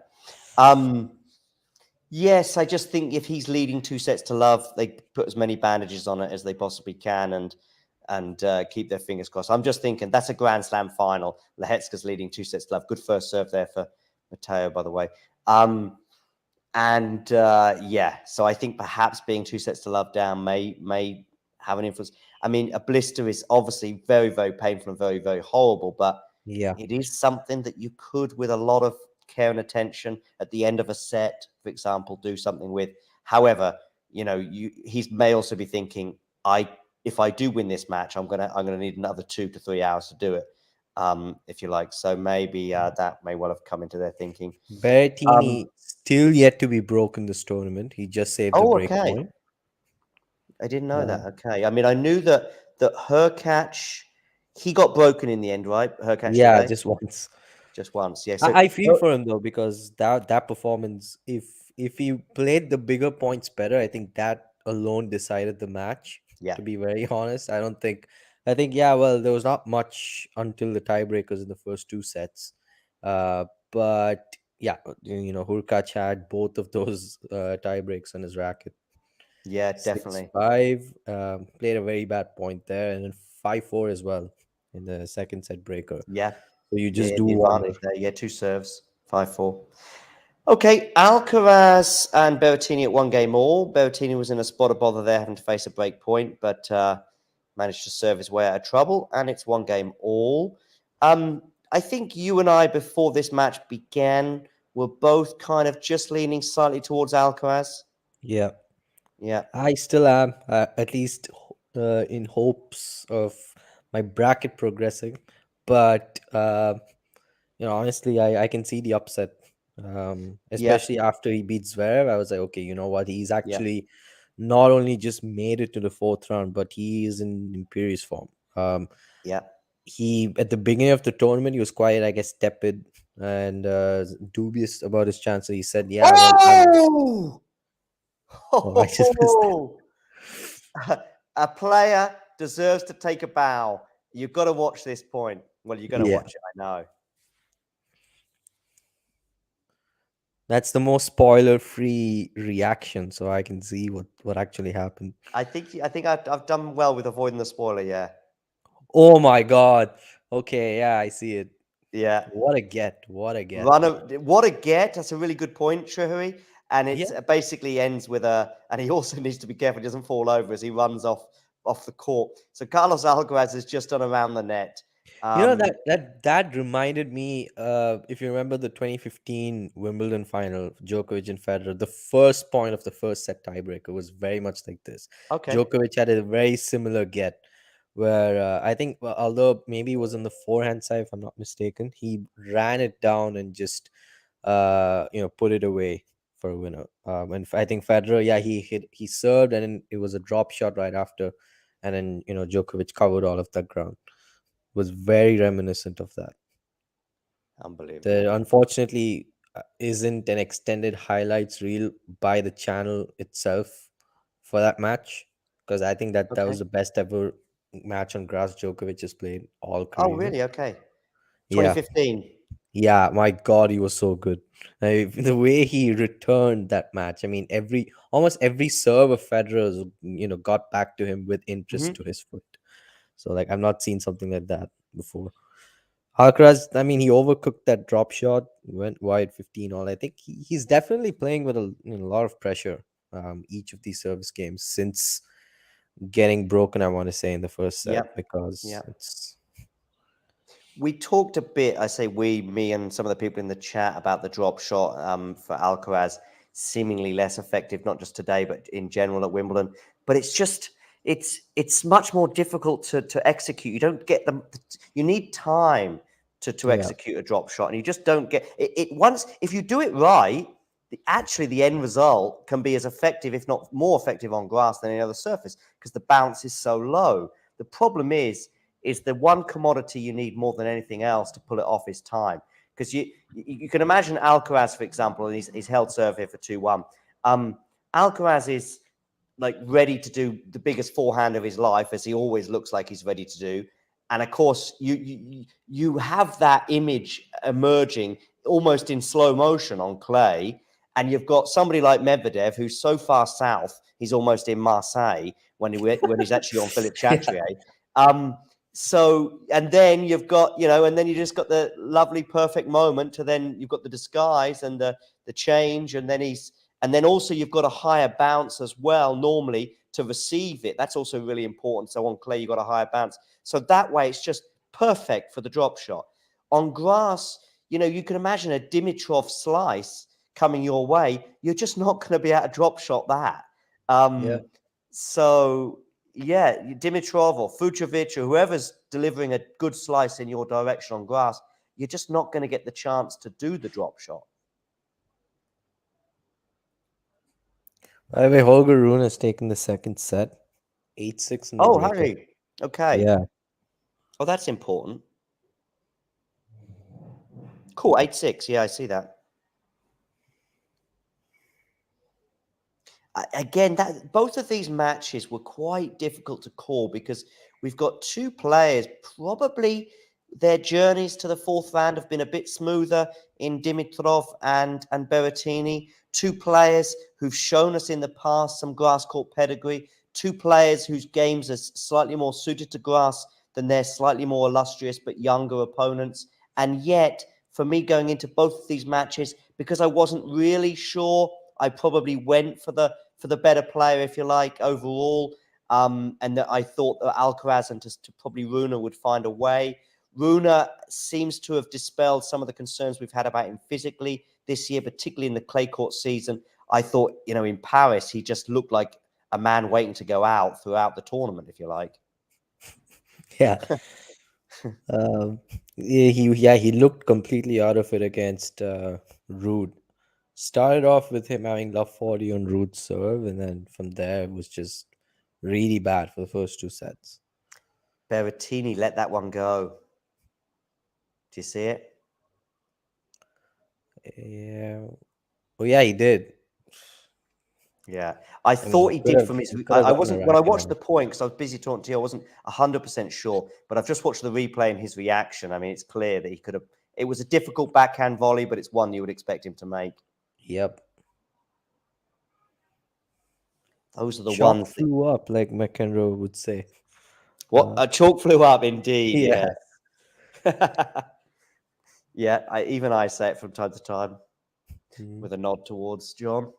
Speaker 7: Yes, I just think if he's leading 2 sets to love, they put as many bandages on it as they possibly can and keep their fingers crossed. I'm just thinking that's a Grand Slam final. Lehecka's leading 2 sets to love. Good first serve there for Matteo, by the way. Yeah, so I think perhaps being 2 sets to love down may have an influence. I mean, a blister is obviously very, very painful and very, very horrible, but
Speaker 4: Yeah.
Speaker 7: it is something that you could, with a lot of care and attention at the end of a set, for example, do something with. However, he may also be thinking, if I do win this match, I'm gonna need another 2 to 3 hours to do it, if you like. So maybe that may well have come into their thinking.
Speaker 4: Berrettini still yet to be broken this tournament. He just saved the break
Speaker 7: Okay.
Speaker 4: point.
Speaker 7: I didn't know that. Okay. I mean, I knew that Hurkacz, he got broken in the end, right? Hurkacz
Speaker 4: Yeah,
Speaker 7: today?
Speaker 4: just once.
Speaker 7: Just once. Yeah. So
Speaker 4: I feel for him though, because that performance, if he played the bigger points better, I think that alone decided the match.
Speaker 7: Yeah.
Speaker 4: To be very honest, I think yeah. Well, there was not much until the tiebreakers in the first 2 sets, but yeah, Hurkacz had both of those tiebreaks on his racket.
Speaker 7: Yeah,
Speaker 4: 6
Speaker 7: definitely.
Speaker 4: 5, played a very bad point there, and then 5-4 as well in the second set breaker.
Speaker 7: Yeah.
Speaker 4: So you just do
Speaker 7: the
Speaker 4: wonder.
Speaker 7: advantage there. Yeah, 2 serves, 5-4. Okay, Alcaraz and Berrettini at 1 game all. Berrettini was in a spot of bother there, having to face a break point, but managed to serve his way out of trouble, and it's 1 game all. I think you and I, before this match began, were both kind of just leaning slightly towards Alcaraz.
Speaker 4: Yeah.
Speaker 7: Yeah.
Speaker 4: I still am, at least in hopes of my bracket progressing. But honestly, I can see the upset, especially after he beats Zverev. I was like, okay, you know what? He's actually not only just made it to the 4th round, but he is in imperious form.
Speaker 7: Yeah.
Speaker 4: He at the beginning of the tournament, he was quite, I guess, tepid and dubious about his chances. He said, "Yeah, well, I just missed that."
Speaker 7: A player deserves to take a bow. You've got to watch this point. Well, you're going to watch it, I know.
Speaker 4: That's the most spoiler-free reaction, so I can see what actually happened.
Speaker 7: I think I've done well with avoiding the spoiler. Yeah.
Speaker 4: Oh my god. Okay, yeah, I see it.
Speaker 7: Yeah.
Speaker 4: What a get! What a get!
Speaker 7: What a get! That's a really good point, Shahuri. And it basically ends with and he also needs to be careful he doesn't fall over as he runs off the court. So Carlos Alcaraz has just done around the net.
Speaker 4: That reminded me, if you remember the 2015 Wimbledon final, Djokovic and Federer, the first point of the first set tiebreaker was very much like this.
Speaker 7: Okay.
Speaker 4: Djokovic had a very similar get, where I think, although maybe it was on the forehand side, if I'm not mistaken, he ran it down and just, put it away for a winner. And I think Federer, yeah, he served, and then it was a drop shot right after, and then Djokovic covered all of that ground. Was very reminiscent of that.
Speaker 7: Unbelievable.
Speaker 4: There unfortunately isn't an extended highlights reel by the channel itself for that match, because I think that was the best ever match on grass Djokovic has played all career.
Speaker 7: Oh, really? Okay. 2015.
Speaker 4: Yeah, my God, he was so good. The way he returned that match, I mean, almost every serve of Federer's, got back to him with interest to his foot. So, like, I've not seen something like that before. Alcaraz, I mean, he overcooked that drop shot, went wide 15 all. I think he's definitely playing with a lot of pressure each of these service games since getting broken, I want to say, in the first set, because it's...
Speaker 7: We talked a bit, I say we, me, and some of the people in the chat about the drop shot for Alcaraz seemingly less effective, not just today, but in general at Wimbledon. But it's just, it's much more difficult to execute. You don't get you need time to execute a drop shot, and you just don't get it once. If you do it right, actually the end result can be as effective, if not more effective, on grass than any other surface, because the bounce is so low. The problem is the one commodity you need more than anything else to pull it off is time. Because you can imagine Alcaraz, for example, and he's held serve here for 2-1. Alcaraz is like ready to do the biggest forehand of his life, as he always looks like he's ready to do. And of course, you have that image emerging almost in slow motion on clay. And you've got somebody like Medvedev, who's so far south, he's almost in Marseille when he's actually on Philippe Chatrier. So, and then you've got, and then you just got the lovely, perfect moment to then you've got the disguise and the change. And then also you've got a higher bounce as well, normally, to receive it. That's also really important. So on clay, you've got a higher bounce. So that way it's just perfect for the drop shot. On grass, you can imagine a Dimitrov slice coming your way. You're just not going to be able to drop shot that. So Dimitrov or Fucsovics or whoever's delivering a good slice in your direction on grass, you're just not going to get the chance to do the drop shot.
Speaker 4: By the way, Holger Rune has taken the second set, 8-6 in the
Speaker 7: Oh,
Speaker 4: break.
Speaker 7: Harry. Okay.
Speaker 4: Yeah.
Speaker 7: Oh, that's important. Cool. 8-6. Yeah, I see that. Again, both of these matches were quite difficult to call because we've got two players. Probably their journeys to the fourth round have been a bit smoother in Dimitrov and Berrettini. Two players who've shown us in the past some grass court pedigree. Two players whose games are slightly more suited to grass than their slightly more illustrious but younger opponents. And yet, for me, going into both of these matches, because I wasn't really sure, I probably went for the better player, if you like, overall. And that I thought that Alcaraz and to probably Rune would find a way. Rune seems to have dispelled some of the concerns we've had about him physically this year, particularly in the clay court season. I thought, in Paris, he just looked like a man waiting to go out throughout the tournament, if you like.
Speaker 4: Yeah. He looked completely out of it against Rude. Started off with him having love 40 on Rude's serve, and then from there it was just really bad for the first two sets.
Speaker 7: Berrettini let that one go. Do you see it?
Speaker 4: Yeah. Oh yeah, he did.
Speaker 7: Yeah, I thought he did from his. I wasn't when I watched the point because I was busy talking to you. I wasn't 100% sure, but I've just watched the replay and his reaction. I mean, it's clear that he could have. It was a difficult backhand volley, but it's one you would expect him to make.
Speaker 4: Yep.
Speaker 7: Those are the
Speaker 4: Chalk
Speaker 7: ones.
Speaker 4: Flew up, like McEnroe would say.
Speaker 7: What a chalk flew up, indeed.
Speaker 4: Yeah.
Speaker 7: Yeah. Even I say it from time to time, with a nod towards John.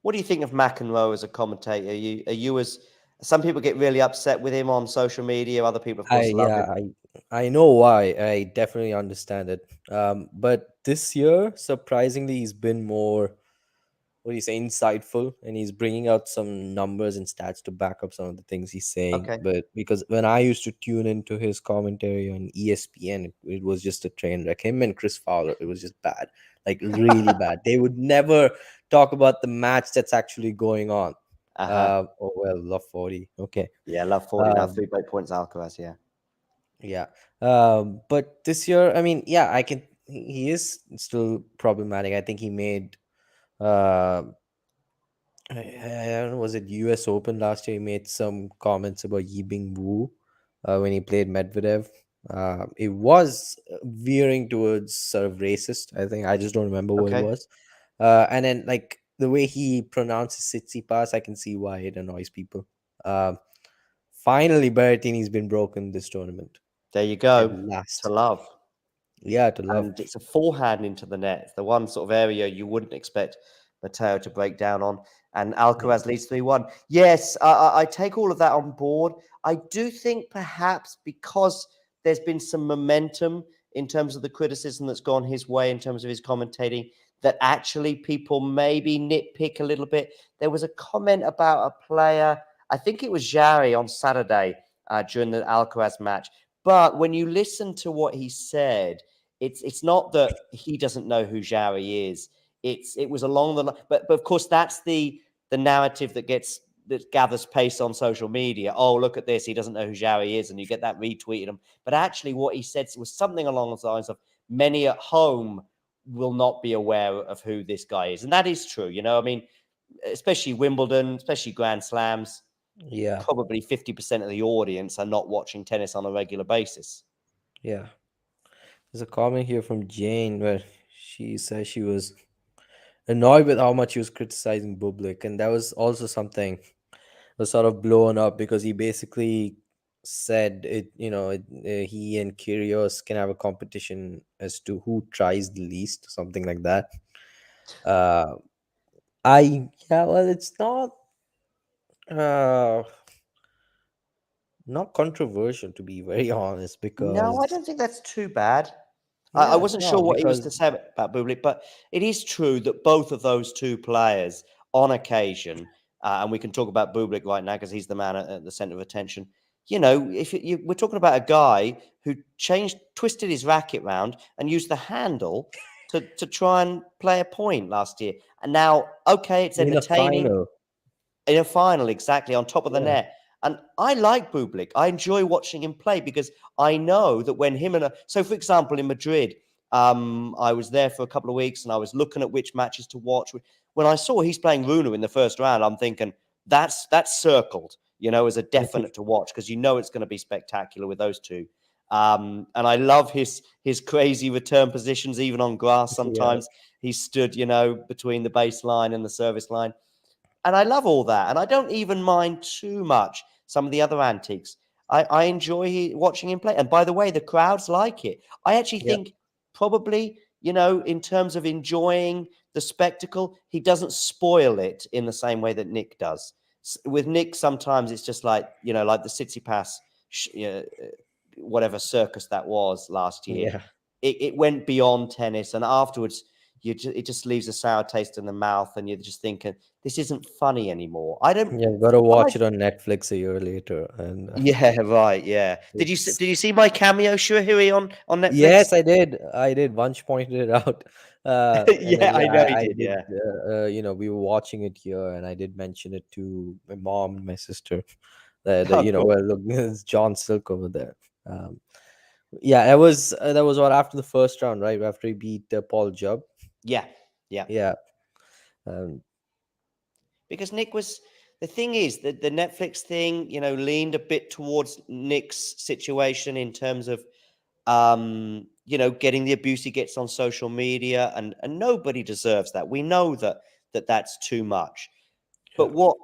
Speaker 7: What do you think of McEnroe as a commentator? Are you as some people get really upset with him on social media? Other people, of course, love him.
Speaker 4: I know why. I definitely understand it. But this year, surprisingly, he's been more, what do you say, insightful, and he's bringing out some numbers and stats to back up some of the things he's saying.
Speaker 7: Okay.
Speaker 4: But because when I used to tune into his commentary on ESPN, it was just a train wreck. Him and Chris Fowler, it was just bad, like really bad. They would never talk about the match that's actually going on. Oh well, love 40. Okay.
Speaker 7: Yeah, love 40 now. 3 break points, Alcaraz. Yeah.
Speaker 4: Yeah. But this year, I mean, yeah, he is still problematic. I think he made I don't know, was it US Open last year? He made some comments about Yibing Wu when he played Medvedev. It was veering towards sort of racist. I think I just don't remember what it was. And then like the way he pronounces Tsitsipas, I can see why it annoys people. Finally, Berrettini's been broken this tournament.
Speaker 7: There you go.
Speaker 4: Last.
Speaker 7: To love.
Speaker 4: Yeah, to love.
Speaker 7: And it's a forehand into the net. It's the one sort of area you wouldn't expect Matteo to break down on. And Alcaraz leads 3-1. Yes, I take all of that on board. I do think perhaps because there's been some momentum in terms of the criticism that's gone his way in terms of his commentating, that actually people maybe nitpick a little bit. There was a comment about a player, I think it was Jarry on Saturday during the Alcaraz match. But when you listen to what he said, it's not that he doesn't know who Jarry is. It was along the line, but of course that's the narrative that gathers pace on social media. Oh, look at this, he doesn't know who Jarry is, and you get that retweeted him. But actually, what he said was something along the lines of many at home will not be aware of who this guy is, and that is true. I mean, especially Wimbledon, especially Grand Slams.
Speaker 4: Yeah,
Speaker 7: probably 50% of the audience are not watching tennis on a regular basis.
Speaker 4: Yeah. There's a comment here from Jane where she says she was annoyed with how much he was criticizing Bublik, and that was also something was sort of blown up because he basically said he and Kyrgios can have a competition as to who tries the least, something like that. It's not controversial, to be very honest, because
Speaker 7: no, I don't think that's too bad. I wasn't sure what he was to say about Bublik, but it is true that both of those two players, on occasion, and we can talk about Bublik right now because he's the man at the center of attention. You know, if we're talking about a guy who twisted his racket round and used the handle to try and play a point last year. And now, okay, it's entertaining. In a final, exactly, on top of the net. And I like Bublik. I enjoy watching him play because I know that when him and so, for example, in Madrid, I was there for a couple of weeks and I was looking at which matches to watch. When I saw he's playing Rune in the first round, I'm thinking that's circled, you know, as a definite to watch because you know it's going to be spectacular with those two. And I love his crazy return positions, even on grass. Sometimes he stood, you know, between the baseline and the service line. And I love all that. And I don't even mind too much some of the other antiques. I enjoy watching him play. And by the way, the crowds like it. I actually think probably, you know, in terms of enjoying the spectacle, he doesn't spoil it in the same way that Nick does. With Nick, sometimes it's just like, you know, like the Tsitsipas, whatever circus that was last year.
Speaker 4: Yeah.
Speaker 7: It went beyond tennis. And afterwards, it just leaves a sour taste in the mouth, and you're just thinking, this isn't funny anymore. I don't.
Speaker 4: Yeah, got to watch it on Netflix a year later. And
Speaker 7: Yeah, right. Yeah. Did you see my cameo, Shuahiri, on Netflix?
Speaker 4: Yes, I did. Vansh pointed it out.
Speaker 7: Yeah, I know he did. Yeah.
Speaker 4: You know, we were watching it here, and I did mention it to my mom and my sister.
Speaker 7: Oh,
Speaker 4: You know,
Speaker 7: cool.
Speaker 4: well, look, there's John Silk over there. Yeah, that was what after the first round, right? After he beat Paul Jubb.
Speaker 7: Yeah.
Speaker 4: Yeah.
Speaker 7: Because Nick was, the thing is that the Netflix thing, you know, leaned a bit towards Nick's situation in terms of, you know, getting the abuse he gets on social media, and nobody deserves that. We know that's too much. But what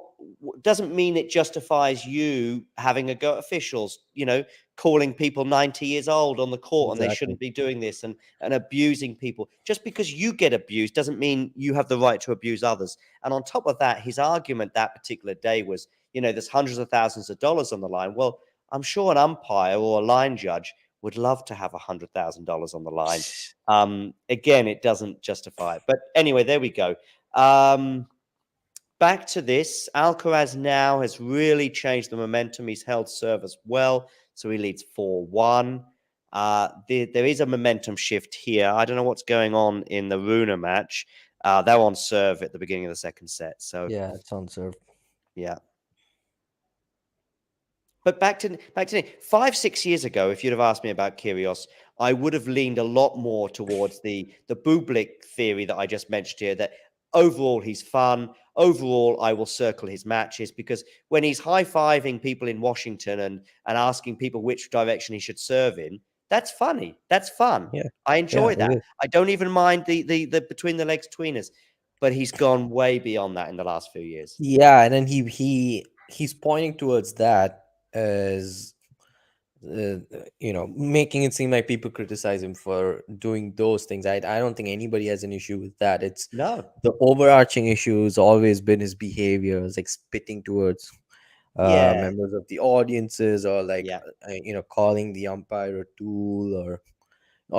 Speaker 7: doesn't mean it justifies you having a go at officials, you know, calling people 90 years old on the court and they shouldn't be doing this, and abusing people. Just because you get abused doesn't mean you have the right to abuse others. And on top of that, his argument that particular day was, you know, there's hundreds of thousands of dollars on the line. Well, I'm sure an umpire or a line judge would love to have $100,000 on the line. Again, it doesn't justify it. But anyway, there we go. Back to this, Alcaraz now has really changed the momentum. He's held serve as well, so he leads 4-1. There is a momentum shift here. I don't know what's going on in the Rune match. They're on serve at the beginning of the second set. So
Speaker 4: yeah, it's on serve.
Speaker 7: Yeah. But back to 5-6 years ago, if you'd have asked me about Kyrgios, I would have leaned a lot more towards the Bublik theory that I just mentioned here, that overall he's fun. Overall, I will circle his matches, because when he's high-fiving people in Washington and asking people which direction he should serve in, that's funny. That's fun.
Speaker 4: Yeah.
Speaker 7: I enjoy that.
Speaker 4: Is.
Speaker 7: I don't even mind the between the legs tweeners, but he's gone way beyond that in the last few years.
Speaker 4: Yeah, and then he's pointing towards that as you know, making it seem like people criticize him for doing those things. I don't think anybody has an issue with that. It's
Speaker 7: No.
Speaker 4: The overarching issue has always been his behavior, like spitting towards members of the audiences, or like you know, calling the umpire a tool, or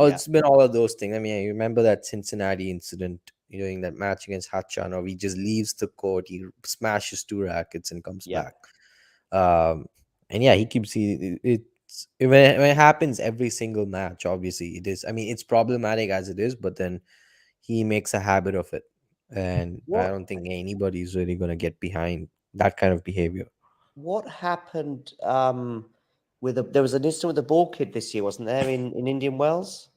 Speaker 4: it's been all of those things. I mean, I remember that Cincinnati incident during that match against Hachanov. He just leaves the court, he smashes 2 rackets and comes back. And yeah, he keeps when it happens every single match. Obviously, it is. I mean, it's problematic as it is, but then he makes a habit of it, and I don't think anybody's really going to get behind that kind of behavior.
Speaker 7: What happened there was an incident with the ball kid this year, wasn't there, in Indian Wells?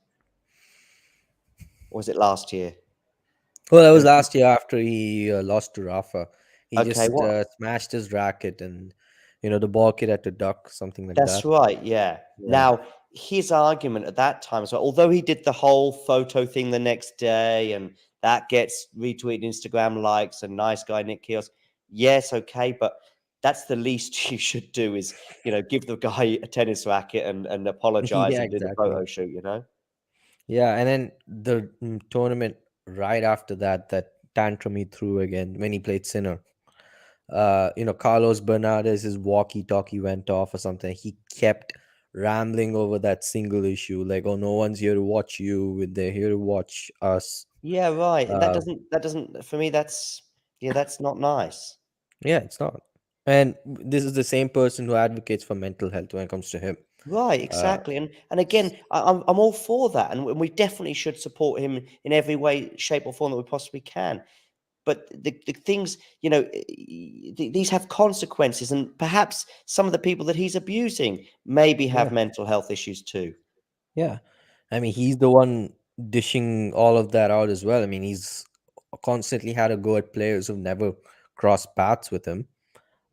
Speaker 7: Or was it last year?
Speaker 4: Well, that was last year after he lost to Rafa. He just smashed his racket, and you know, the ball kid had to duck, something like that.
Speaker 7: That's right, yeah. Now, his argument at that time, so although he did the whole photo thing the next day, and that gets retweeted, Instagram likes, and nice guy Nick Kyrgios, yes, okay, but that's the least you should do, is, you know, give the guy a tennis racket and apologize and do the photo shoot, you know?
Speaker 4: Yeah, and then the tournament right after that tantrum he threw again when he played Sinner. You know, Carlos Bernardes, his walkie-talkie went off or something. He kept rambling over that single issue, like, oh, no one's here to watch you, they're here to watch us.
Speaker 7: Yeah, right. And that doesn't for me, that's not nice.
Speaker 5: Yeah, it's not. And this is the same person who advocates for mental health when it comes to him.
Speaker 7: Right, exactly. And again, I'm all for that, and we definitely should support him in every way, shape, or form that we possibly can. But the things, these have consequences, and perhaps some of the people that he's abusing maybe have
Speaker 5: Yeah.
Speaker 7: mental health issues too.
Speaker 5: Yeah. I mean, he's the one dishing all of that out as well. I mean, he's constantly had a go at players who've never crossed paths with him.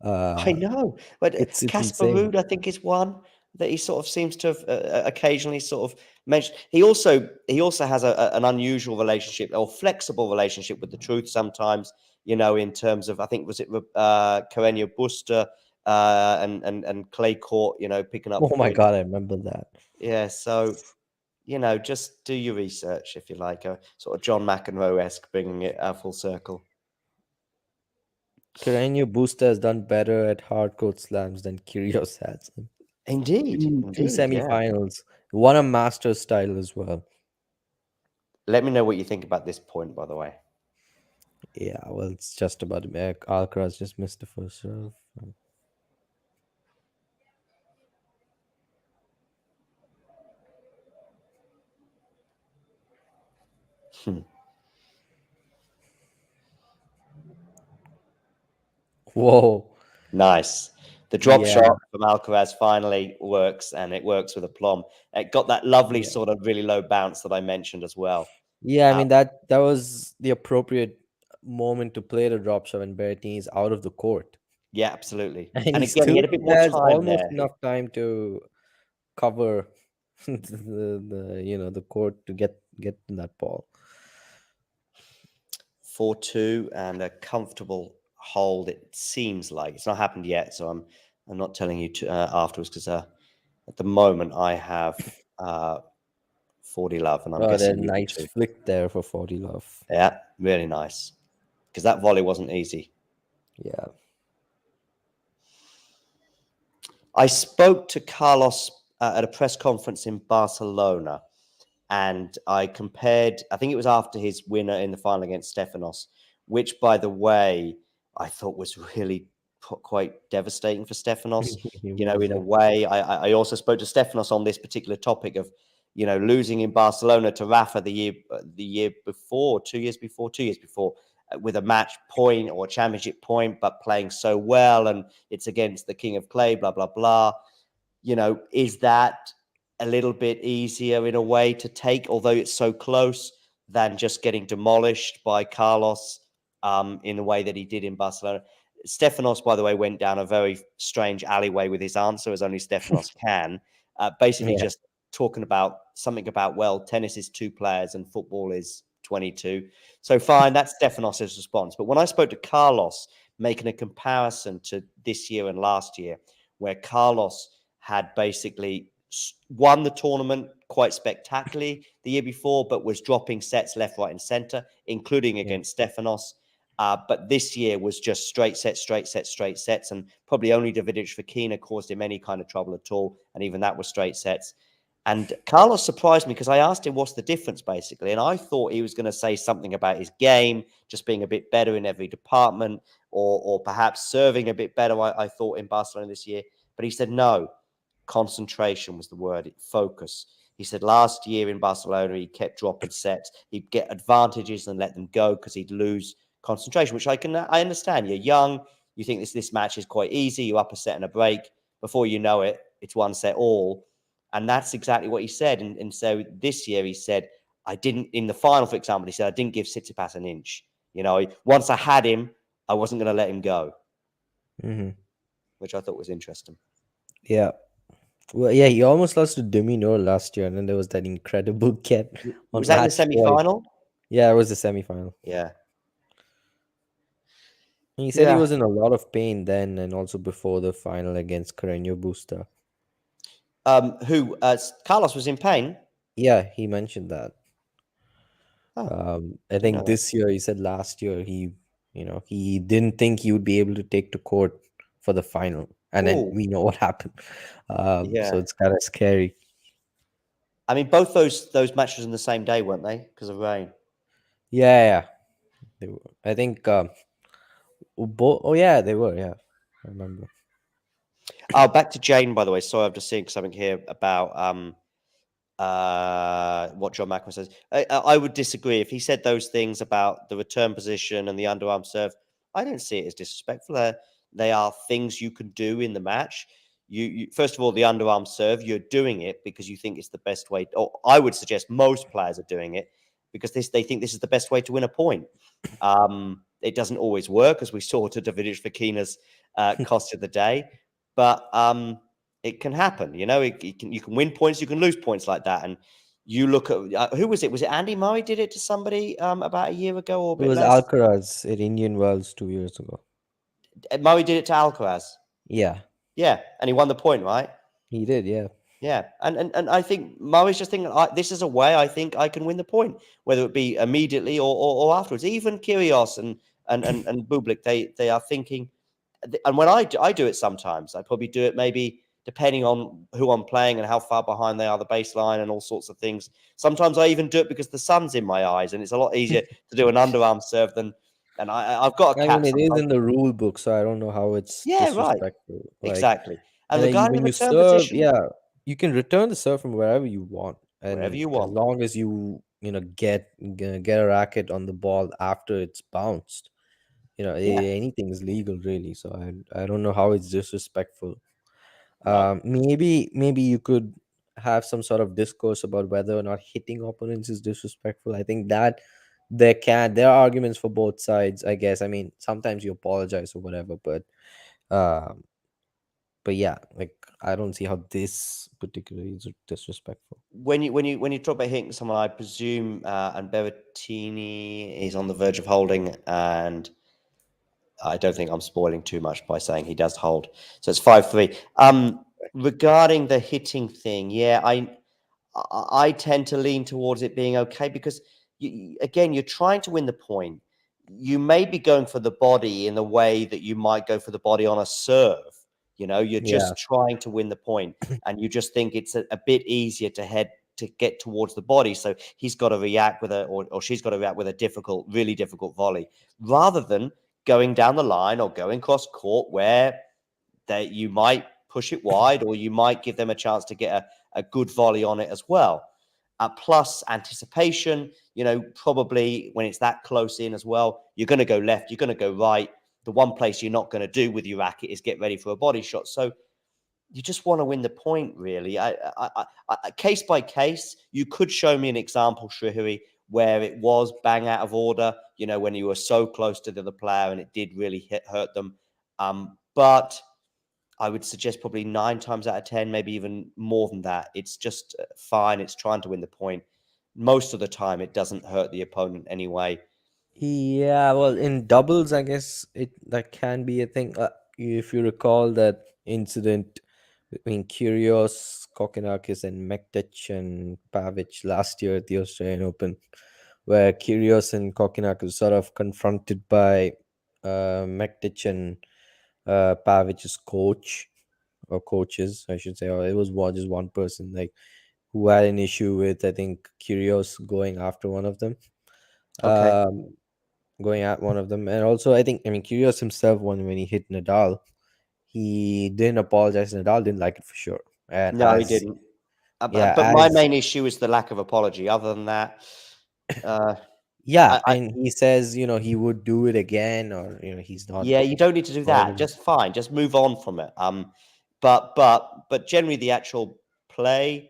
Speaker 7: I know, but
Speaker 5: It's
Speaker 7: Casper
Speaker 5: insane.
Speaker 7: Ruud, I think, is one that he sort of seems to have occasionally sort of mentioned. He also has an unusual relationship or flexible relationship with the truth sometimes. In terms of, I think, was it Carreño Busta and Clay Court, picking up
Speaker 5: Oh my
Speaker 7: points.
Speaker 5: God, I remember that.
Speaker 7: Yeah, so just do your research if you like, sort of John McEnroe-esque, bringing it full circle.
Speaker 5: Carreño Busta has done better at hard court slams than Kyrgios has.
Speaker 7: Indeed,
Speaker 5: Two
Speaker 7: yeah.
Speaker 5: semifinals, won a Masters title as well.
Speaker 7: Let me know what you think about this point, by the way.
Speaker 5: Yeah, well, it's just about Alcaraz just missed the first serve. Whoa.
Speaker 7: Nice. The drop
Speaker 5: Yeah.
Speaker 7: shot from Alcaraz finally works, and it works with aplomb. It got that lovely
Speaker 5: Yeah.
Speaker 7: sort of really low bounce that I mentioned as well.
Speaker 5: Yeah, I
Speaker 7: Uh,
Speaker 5: mean that was the appropriate moment to play the drop shot when Berrettini is out of the court.
Speaker 7: Yeah, absolutely.
Speaker 5: And
Speaker 7: And
Speaker 5: he
Speaker 7: again, he
Speaker 5: still
Speaker 7: had a bit more
Speaker 5: has
Speaker 7: time
Speaker 5: almost
Speaker 7: there.
Speaker 5: enough time to cover the court to get in that ball.
Speaker 7: 4-2 and a comfortable hold. It seems like it's not happened yet, so I'm not telling you afterwards, because at the moment I have 40 love, and I'm
Speaker 5: Oh, that
Speaker 7: guessing you do
Speaker 5: nice
Speaker 7: too.
Speaker 5: flick there for 40 love.
Speaker 7: Yeah, really nice, because that volley wasn't easy.
Speaker 5: Yeah.
Speaker 7: I spoke to Carlos at a press conference in Barcelona, and I compared, I think it was after his winner in the final against Stefanos, which, by the way, I thought was really quite devastating for Stefanos. In a way, I also spoke to Stefanos on this particular topic of, losing in Barcelona to Rafa the year before, 2 years before, with a match point or a championship point, but playing so well, and it's against the King of Clay, blah, blah, blah. Is that a little bit easier in a way to take, although it's so close, than just getting demolished by Carlos in the way that he did in Barcelona? Stefanos, by the way, went down a very strange alleyway with his answer, as only Stefanos can. Basically,
Speaker 5: Yeah.
Speaker 7: just talking about something about, well, tennis is 2 players and football is 22. So fine, that's Stefanos' response. But when I spoke to Carlos, making a comparison to this year and last year, where Carlos had basically won the tournament quite spectacularly the year before, but was dropping sets left, right, and center, including against Stefanos. But this year was just straight sets, and probably only Davidovich-Fokina caused him any kind of trouble at all, and even that was straight sets. And Carlos surprised me, because I asked him what's the difference, basically, and I thought he was going to say something about his game just being a bit better in every department, or perhaps serving a bit better, I thought, in Barcelona this year. But he said no. Concentration was the word, focus. He said last year in Barcelona, he kept dropping sets. He'd get advantages and let them go because he'd lose concentration, which I understand. You're young. You think this match is quite easy. You up a set and a break. Before you know it, it's 1 set all. And that's exactly what he said. And so this year he said, I didn't, in the final, for example, he said, I didn't give Tsitsipas an inch. Once I had him, I wasn't going to let him go, which I thought was interesting.
Speaker 5: Yeah. Well, yeah, he almost lost to Dimitrov last year, and then there was that incredible get.
Speaker 7: Was that in the semi-final?
Speaker 5: Yeah, it was the semi-final.
Speaker 7: Yeah.
Speaker 5: He said he was in a lot of pain then, and also before the final against Carreño Busta.
Speaker 7: Carlos was in pain?
Speaker 5: Yeah, he mentioned that. I think
Speaker 7: know
Speaker 5: this year, he said last year, he didn't think he would be able to take to court for the final, and then we know what happened. So it's kind of scary.
Speaker 7: I mean, both those matches in the same day, weren't they? Because of rain.
Speaker 5: Yeah. I think
Speaker 4: Oh yeah, they were. Yeah, I remember.
Speaker 7: Oh, back to Jane, by the way. Sorry, I'm just seeing something here about what John Macron says. I would disagree. If he said those things about the return position and the underarm serve, I don't see it as disrespectful. They are things you can do in the match. You first of all, the underarm serve, you're doing it because you think it's the best way. Or I would suggest most players are doing it because they think this is the best way to win a point. It doesn't always work, as we saw to Davidovich-Fokina's cost of the day, but it can happen. You know, you can win points, you can lose points like that. And you look at who was it? Was it Andy Murray did it to somebody about a year ago or a
Speaker 4: It
Speaker 7: bit
Speaker 4: was
Speaker 7: less?
Speaker 4: Alcaraz at Indian Wells 2 years ago.
Speaker 7: Murray did it to Alcaraz.
Speaker 4: Yeah,
Speaker 7: Yeah, and he won the point, right?
Speaker 4: he did. Yeah.
Speaker 7: Yeah, and I think Murray's just thinking, this is a way I think I can win the point, whether it be immediately or afterwards. Even Kyrgios and Bublik, they are thinking, and when I do it sometimes, I probably do it maybe depending on who I'm playing and how far behind they are the baseline and all sorts of things. Sometimes I even do it because the sun's in my eyes, and it's a lot easier to do an underarm serve than. And I've got a
Speaker 4: I
Speaker 7: cap
Speaker 4: mean, it is
Speaker 7: sometimes.
Speaker 4: in the rule book, so I don't know how it's
Speaker 7: Yeah, right.
Speaker 4: disrespectful. Like,
Speaker 7: Exactly. And
Speaker 4: and then
Speaker 7: regarding
Speaker 4: when
Speaker 7: the
Speaker 4: you
Speaker 7: return
Speaker 4: serve,
Speaker 7: position,
Speaker 4: yeah, you can return the serve from wherever you want,
Speaker 7: wherever
Speaker 4: and
Speaker 7: you
Speaker 4: as
Speaker 7: want.
Speaker 4: long as get a racket on the ball after it's bounced,
Speaker 7: Yeah.
Speaker 4: anything is legal really. So I don't know how it's disrespectful.
Speaker 7: No.
Speaker 4: Maybe you could have some sort of discourse about whether or not hitting opponents is disrespectful. I think that there are arguments for both sides, I guess. I mean, sometimes you apologize or whatever, um but yeah, like, I don't see how this particularly is disrespectful.
Speaker 7: When you talk about hitting someone, I presume and Berrettini is on the verge of holding, and I don't think I'm spoiling too much by saying he does hold. So it's 5-3. Regarding the hitting thing, yeah, I tend to lean towards it being okay because again, you're trying to win the point. You may be going for the body in the way that you might go for the body on a serve. You're
Speaker 4: Yeah.
Speaker 7: just trying to win the point, and you just think it's a bit easier to get towards the body. So he's got to react with or she's got to react with a really difficult volley, rather than going down the line or going cross court where you might push it wide, or you might give them a chance to get a good volley on it as well. Plus anticipation, probably when it's that close in as well, you're going to go left, you're going to go right. The one place you're not going to do with your racket is get ready for a body shot. So you just want to win the point, really. Case by case, you could show me an example, Shrihari, where it was bang out of order, when you were so close to the other player and it did really hurt them. But I would suggest probably 9 times out of 10, maybe even more than that. It's just fine. It's trying to win the point. Most of the time, it doesn't hurt the opponent anyway.
Speaker 4: Yeah, well, in doubles, I guess that can be a thing. If you recall that incident between Kyrgios, Kokkinakis, and Mektic and Pavic last year at the Australian Open, where Kyrgios and Kokkinakis were sort of confronted by Mektic and Pavic's coach, or coaches, I should say, or it was just one person, like, who had an issue with, I think, Kyrgios going after one of them.
Speaker 7: Okay.
Speaker 4: Going at one of them. And also, I mean, Kyrgios himself, when he hit Nadal, he didn't apologize. Nadal didn't like it for sure. And
Speaker 7: No, he didn't.
Speaker 4: yeah,
Speaker 7: But my main issue is the lack of apology. Other than that,
Speaker 4: and he says, he would do it again, or he's not.
Speaker 7: yeah, you don't need to do that. Just fine. Just move on from it. But generally, the actual play,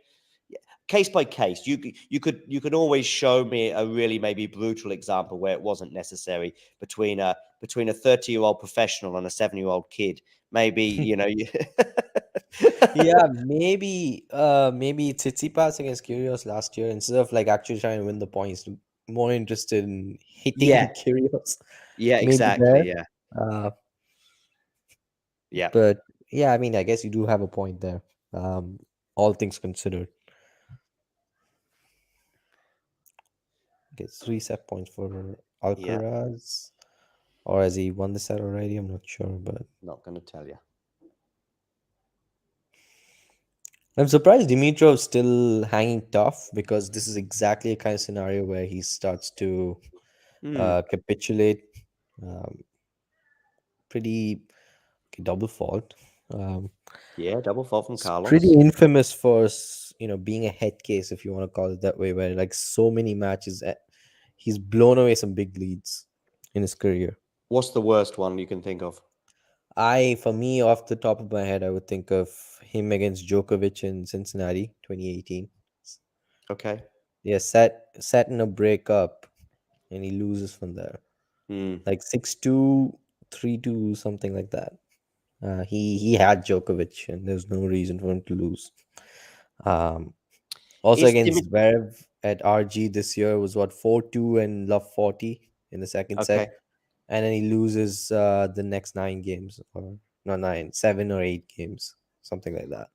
Speaker 7: case by case, you could always show me a really maybe brutal example where it wasn't necessary between a 30-year-old professional and a 7-year-old kid. Maybe
Speaker 4: Yeah, maybe Tsitsipas against Kyrgios last year, instead of like actually trying to win the points, more interested in hitting
Speaker 7: Yeah.
Speaker 4: Kyrgios.
Speaker 7: Yeah,
Speaker 4: Maybe
Speaker 7: exactly.
Speaker 4: there.
Speaker 7: Yeah.
Speaker 4: But yeah, I mean, I guess you do have a point there. All things considered. Gets 3 set points for Alcaraz. Or has he won the set already? I'm not sure, but
Speaker 7: Not going to tell you.
Speaker 4: I'm surprised Dimitrov's still hanging tough, because this is exactly a kind of scenario where he starts to capitulate. pretty double fault.
Speaker 7: Yeah, double fault from
Speaker 4: It's
Speaker 7: Carlos.
Speaker 4: pretty infamous for being a head case, if you want to call it that way, where like so many matches, he's blown away some big leads in his career.
Speaker 7: What's the worst one you can think of?
Speaker 4: For me, off the top of my head, I would think of him against Djokovic in Cincinnati, 2018.
Speaker 7: Okay.
Speaker 4: Yeah, set in a breakup, and he loses from there, like 6-2, 3-2, something like that. He had Djokovic, and there's no reason for him to lose. Also
Speaker 7: Is
Speaker 4: against Zverev at RG this year was 4-2 and love 40 in the second
Speaker 7: Okay.
Speaker 4: set, and then he loses the next 9 games, or no 9, 7 or 8 games, something like that.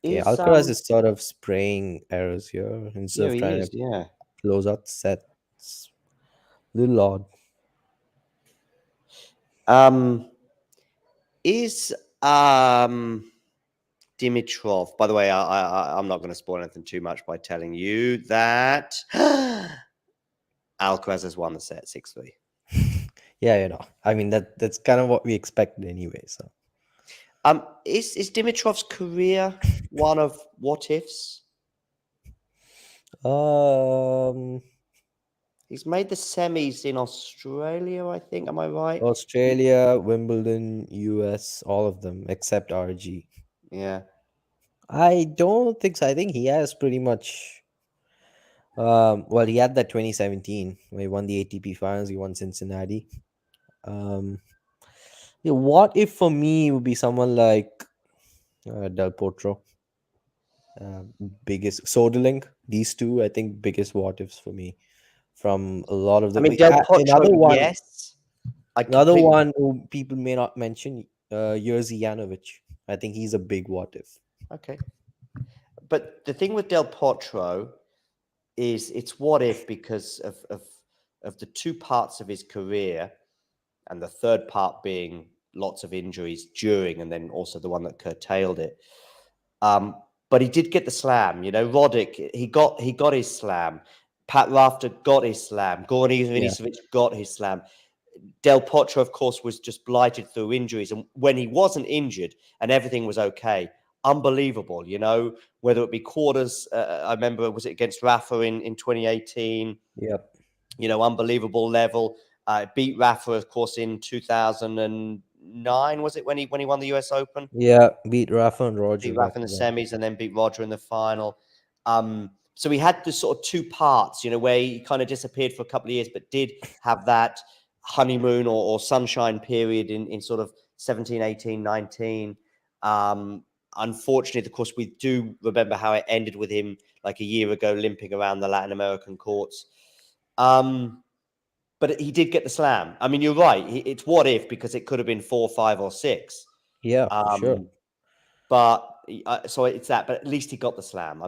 Speaker 4: Okay,
Speaker 7: Is
Speaker 4: Alcaraz is sort of spraying errors here instead
Speaker 7: yeah,
Speaker 4: of
Speaker 7: he
Speaker 4: trying
Speaker 7: is,
Speaker 4: to
Speaker 7: yeah.
Speaker 4: close out the set. It's a little odd.
Speaker 7: Is Dimitrov, by the way, I'm not going to spoil anything too much by telling you that Alcaraz has won the set 6-3.
Speaker 4: Yeah, I mean that's kind of what we expected anyway. So
Speaker 7: Is Dimitrov's career one of what ifs? He's made the semis in Australia, I think. Am I right?
Speaker 4: Australia, Wimbledon, US, all of them except RG.
Speaker 7: Yeah.
Speaker 4: I don't think so. I think he has pretty much. Well, he had that 2017 where he won the ATP finals. He won Cincinnati. Yeah, what if for me would be someone like Del Potro, biggest Soderling. These two, I think, biggest what ifs for me from a lot of the.
Speaker 7: I mean, Del Potro,
Speaker 4: another one,
Speaker 7: yes.
Speaker 4: another one who people may not mention, Jerzy Janowicz. I think he's a big what if.
Speaker 7: Okay. But the thing with Del Potro is it's what if because of the two parts of his career, and the third part being lots of injuries during, and then also the one that curtailed it. But he did get the slam. Roddick, he got his slam. Pat Rafter got his slam. Goran Ivanisevic got his slam. Del Potro, of course, was just blighted through injuries. And when he wasn't injured and everything was okay, unbelievable, whether it be quarters. I remember, was it against Rafa in 2018?
Speaker 4: Yep.
Speaker 7: Unbelievable level. Beat Rafa, of course, in 2009, was it, when he won the US Open?
Speaker 4: Yeah, beat Rafa and Roger.
Speaker 7: Beat Rafa in the semis and then beat Roger in the final. So he had this sort of two parts, where he kind of disappeared for a couple of years, but did have that honeymoon or sunshine period in sort of 17, 18, 19. Unfortunately, of course, we do remember how it ended with him like a year ago, limping around the Latin American courts. But he did get the slam. I mean, you're right. It's what if, because it could have been 4, 5, or 6.
Speaker 4: Yeah, for sure.
Speaker 7: But so it's that. But at least he got the slam.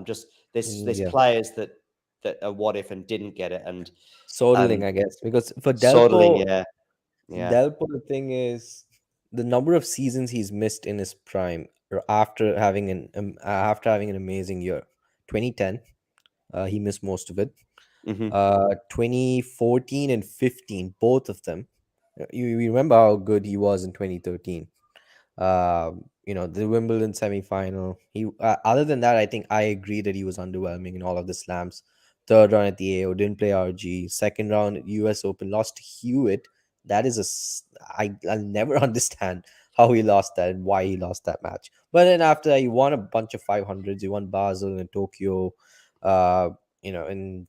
Speaker 7: There's players that are what if and didn't get it. And
Speaker 4: Soderling, I guess, because for Delpo, Delpo, the thing is, the number of seasons he's missed in his prime after having an amazing year. 2010, he missed most of it. 2014 and 15, both of them. You remember how good he was in 2013. The Wimbledon semi-final. He other than that, I think I agree that he was underwhelming in all of the slams. Third round at the AO, didn't play RG. Second round at US Open, lost to Hewitt. That is I'll never understand how he lost that and why he lost that match. But then after that, he won a bunch of 500s. He won Basel and Tokyo. And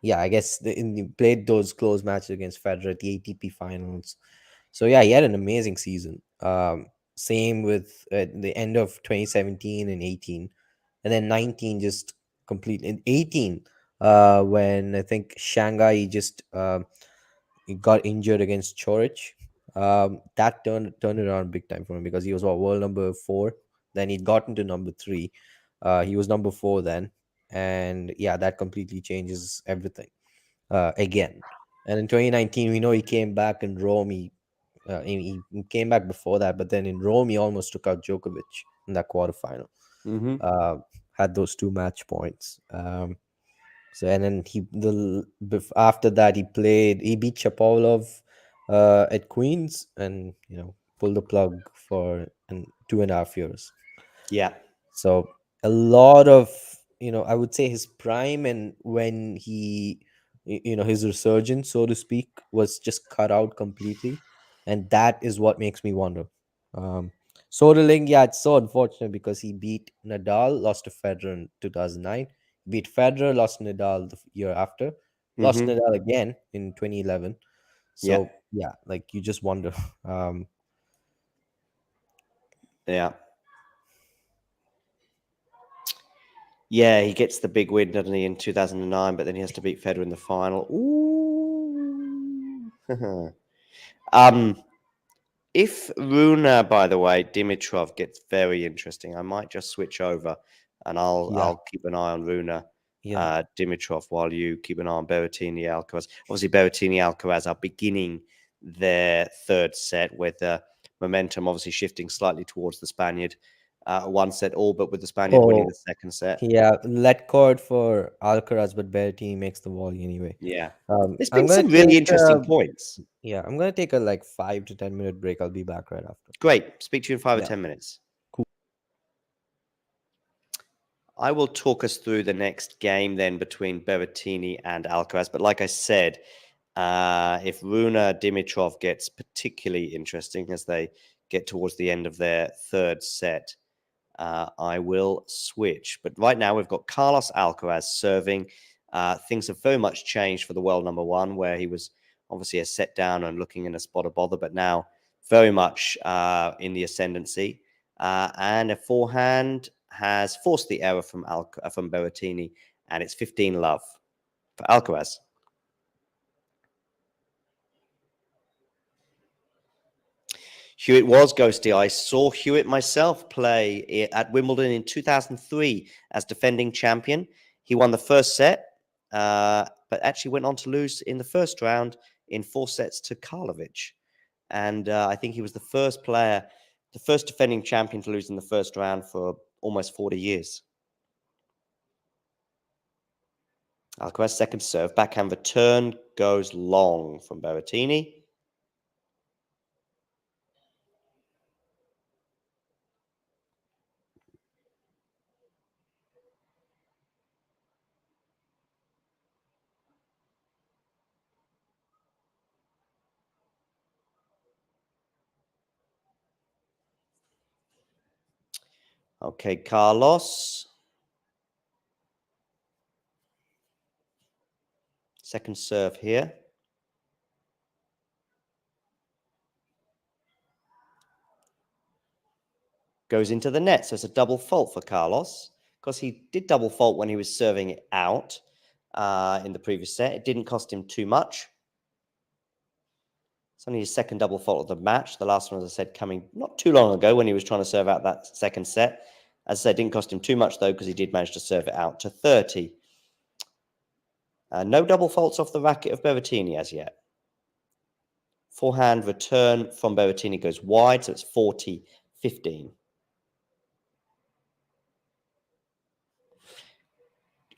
Speaker 4: yeah, I guess he played those close matches against Federer at the ATP finals. So yeah, he had an amazing season. Same with the end of 2017 and 18, and then 19 just complete. In 18, when I think Shanghai he got injured against Chorich, that turned it around big time for him, because he was world number 4. Then he'd gotten to number 3. He was number 4 then, and yeah, that completely changes everything again. And in 2019, we know he came back in Rome. He came back before that, but then in Rome, he almost took out Djokovic in that quarterfinal. Had those 2 match points. So, and then after that, he beat Shapovalov at Queens, and pull the plug for 2.5 years.
Speaker 7: Yeah.
Speaker 4: So a lot of I would say his prime, and when he his resurgence, so to speak, was just cut out completely, and that is what makes me wonder. Soderling, yeah, it's so unfortunate because he beat Nadal, lost to Federer in 2009, beat Federer, lost to Nadal the year after, lost
Speaker 7: Mhm.
Speaker 4: Nadal again in 2011.
Speaker 7: Yeah.
Speaker 4: So yeah, like you just wonder.
Speaker 7: Yeah. Yeah, he gets the big win, doesn't he, in 2009, but then he has to beat Federer in the final. Ooh. If Rune, by the way, Dimitrov gets very interesting, I might just switch over and
Speaker 4: Yeah.
Speaker 7: I'll keep an eye on Rune,
Speaker 4: Yeah.
Speaker 7: Dimitrov, while you keep an eye on Berrettini, Alcaraz. Obviously, Berrettini, Alcaraz are beginning their third set with the momentum obviously shifting slightly towards the Spaniard. One set all, but with the Spaniard winning the second set.
Speaker 4: Yeah, let cord for Alcaraz, but Berrettini makes the volley anyway.
Speaker 7: Yeah.
Speaker 4: Um,
Speaker 7: There's
Speaker 4: I'm
Speaker 7: been
Speaker 4: gonna
Speaker 7: some really
Speaker 4: take
Speaker 7: interesting points.
Speaker 4: yeah, I'm gonna take a like 5 to 10 minute break. I'll be back right after.
Speaker 7: Great. Speak to you in 5 or
Speaker 4: Yeah.
Speaker 7: 10 minutes.
Speaker 4: Cool.
Speaker 7: I will talk us through the next game then between Berrettini and Alcaraz. But like I said, if Rune Dimitrov gets particularly interesting as they get towards the end of their third set, I will switch. But right now we've got Carlos Alcaraz serving. Things have very much changed for the world number one, where he was obviously a set down and looking in a spot of bother, but now very much in the ascendancy. And a forehand has forced the error from Berrettini, and it's 15-love for Alcaraz. Hewitt was ghosty. I saw Hewitt myself play at Wimbledon in 2003 as defending champion. He won the first set, but actually went on to lose in the first round in 4 sets to Karlovic. And I think he was the first player, the first defending champion to lose in the first round for almost 40 years. Alcaraz second serve, backhand return goes long from Berrettini. Okay, Carlos. Second serve here. Goes into the net. So it's a double fault for Carlos, because he did double fault when he was serving it out in the previous set. It didn't cost him too much. It's only his second double fault of the match. The last one, as I said, coming not too long ago when he was trying to serve out that second set. As I said, didn't cost him too much, though, because he did manage to serve it out to 30. No double faults off the racket of Berrettini as yet. Forehand return from Berrettini goes wide, so it's 40-15.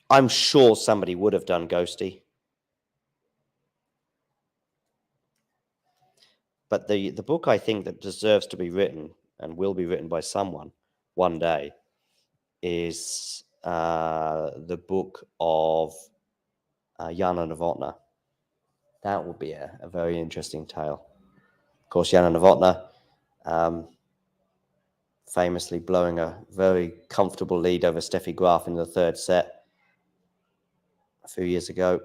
Speaker 7: I'm sure somebody would have done ghosty. But the book I think that deserves to be written and will be written by someone one day is the book of Jana Novotná. That will be a very interesting tale. Of course, Jana Novotná famously blowing a very comfortable lead over Steffi Graf in the third set a few years ago.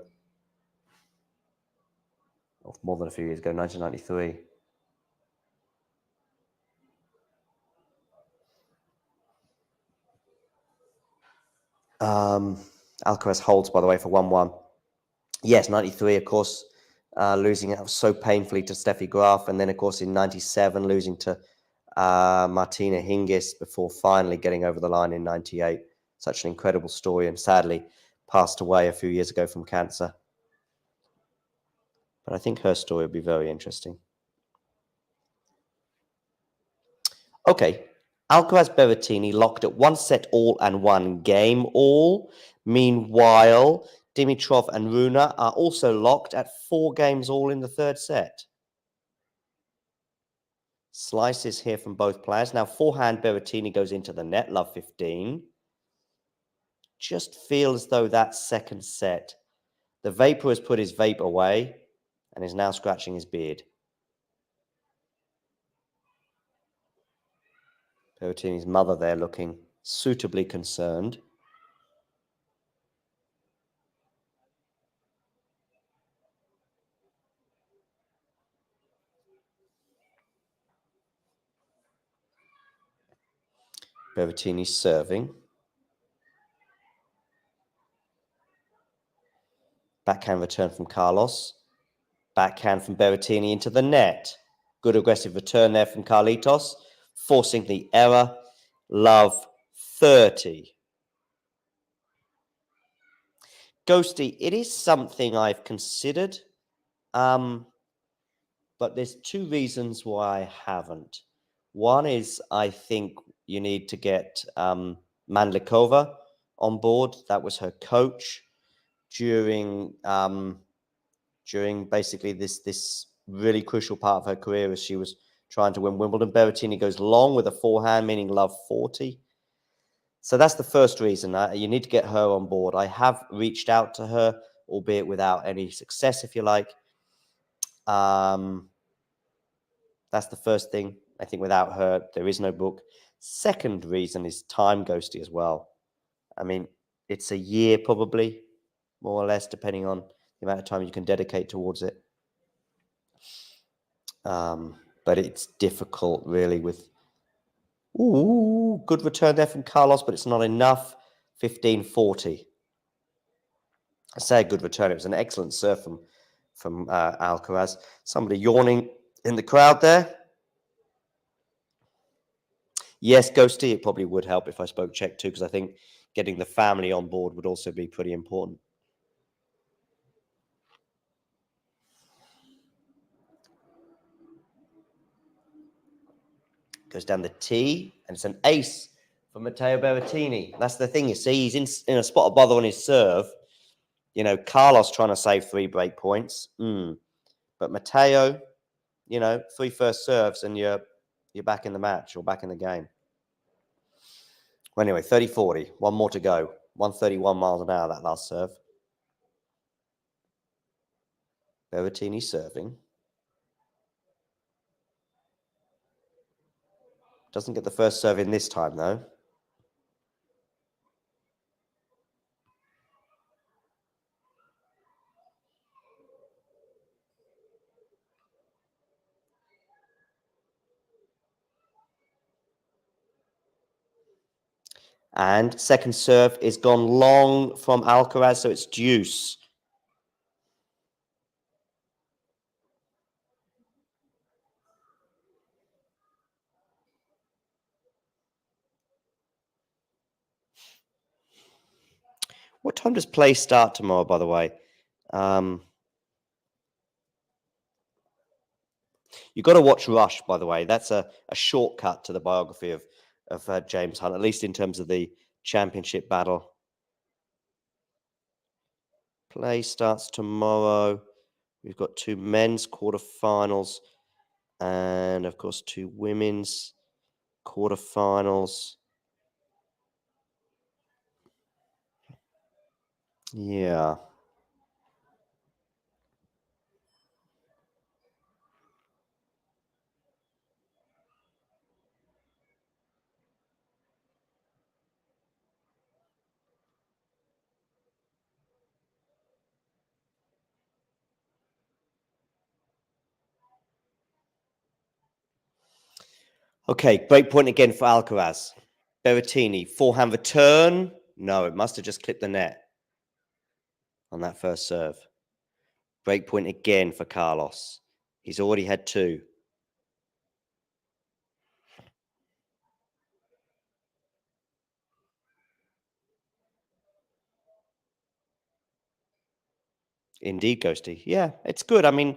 Speaker 7: Or more than a few years ago, 1993. Alcaraz holds, by the way, for 1-1. Yes, 93, of course, losing out so painfully to Steffi Graf. And then, of course, in 97, losing to Martina Hingis before finally getting over the line in 98. Such an incredible story, and sadly passed away a few years ago from cancer. But I think her story will be very interesting. Okay, Alcaraz-Berrettini locked at 1 set all and 1 game all. Meanwhile, Dimitrov and Rune are also locked at 4 games all in the third set. Slices here from both players. Now, forehand Berrettini goes into the net, love 15. Just feel as though that second set, the Vapor has put his vape away and is now scratching his beard. Berrettini's mother there looking suitably concerned. Berrettini serving. Backhand return from Carlos. Backhand from Berrettini into the net. Good aggressive return there from Carlitos, forcing the error. Love 30. Ghosty, it is something I've considered, but there's two reasons why I haven't. One is I think you need to get Mandlikova on board. That was her coach during basically this really crucial part of her career as she was trying to win Wimbledon. Berrettini goes long with a forehand, meaning love 40. So that's the first reason. You need to get her on board. I have reached out to her, albeit without any success, if you like. That's the first thing. I think without her, there is no book. Second reason is time, Ghosty, as well. I mean, it's a year probably, more or less, depending on the amount of time you can dedicate towards it. But it's difficult, really, with... Ooh, good return there from Carlos, but it's not enough. 15-40. I say a good return. It was an excellent serve from Alcaraz. Somebody yawning in the crowd there. Yes, Ghosty, it probably would help if I spoke Czech too, because I think getting the family on board would also be pretty important. Goes down the tee, and it's an ace for Matteo Berrettini. That's the thing, you see. He's in a spot of bother on his serve. You know, Carlos trying to save 3 break points. But Matteo, you know, 3 first serves, and you're back in the match or back in the game. Well, anyway, 30-40. One more to go. 131 miles an hour, that last serve. Berrettini serving. Doesn't get the first serve in this time, though. And second serve is gone long from Alcaraz, so it's deuce. What time does play start tomorrow, by the way? You've got to watch Rush, by the way. That's a shortcut to the biography of James Hunt, at least in terms of the championship battle. Play starts tomorrow. We've got 2 men's quarterfinals and, of course, 2 women's quarterfinals. Yeah. Okay, break point again for Alcaraz. Berrettini, forehand return. No, it must have just clipped the net on that first serve. Break point again for Carlos. He's already had 2. Indeed, Ghosty. Yeah, it's good. I mean,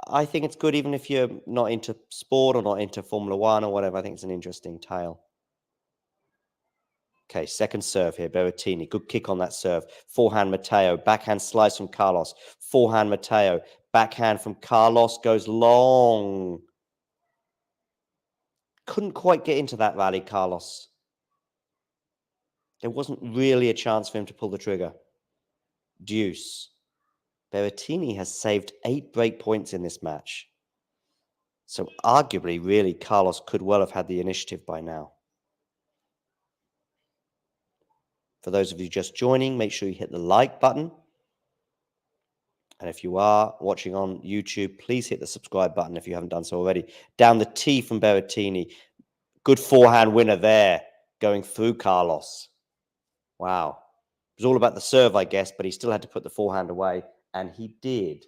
Speaker 7: I think it's good even if you're not into sport or not into Formula One or whatever. I think it's an interesting tale. Okay, second serve here, Berrettini. Good kick on that serve. Forehand Matteo. Backhand slice from Carlos. Forehand Matteo. Backhand from Carlos goes long. couldn't quite get into that rally, Carlos. There wasn't really a chance for him to pull the trigger. Deuce. Berrettini has saved 8 break points in this match. So arguably, really, Carlos could well have had the initiative by now. For those of you just joining, make sure you hit the like button. And if you are watching on YouTube, please hit the subscribe button if you haven't done so already. Down the tee from Berrettini. Good forehand winner there, going through Carlos. Wow. It was all about the serve, I guess, but he still had to put the forehand away, and he did.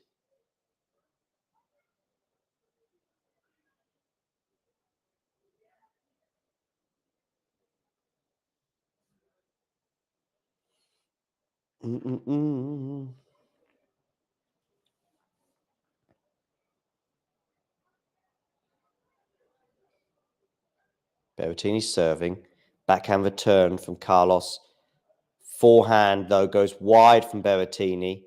Speaker 7: Berrettini serving. Backhand return from Carlos. Forehand, though, goes wide from Berrettini.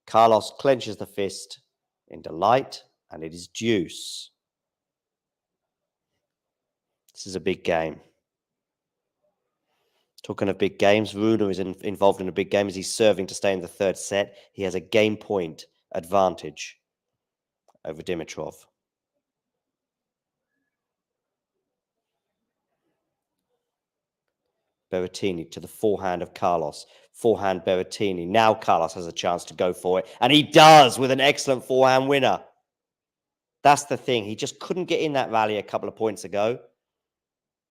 Speaker 7: Carlos clenches the fist in delight, and it is deuce. This is a big game. Talking of big games, Rune is involved in a big game as he's serving to stay in the third set. He has a game point advantage over Dimitrov. Berrettini to the forehand of Carlos. Forehand Berrettini. Now Carlos has a chance to go for it. And he does with an excellent forehand winner. That's the thing. He just couldn't get in that rally a couple of points ago.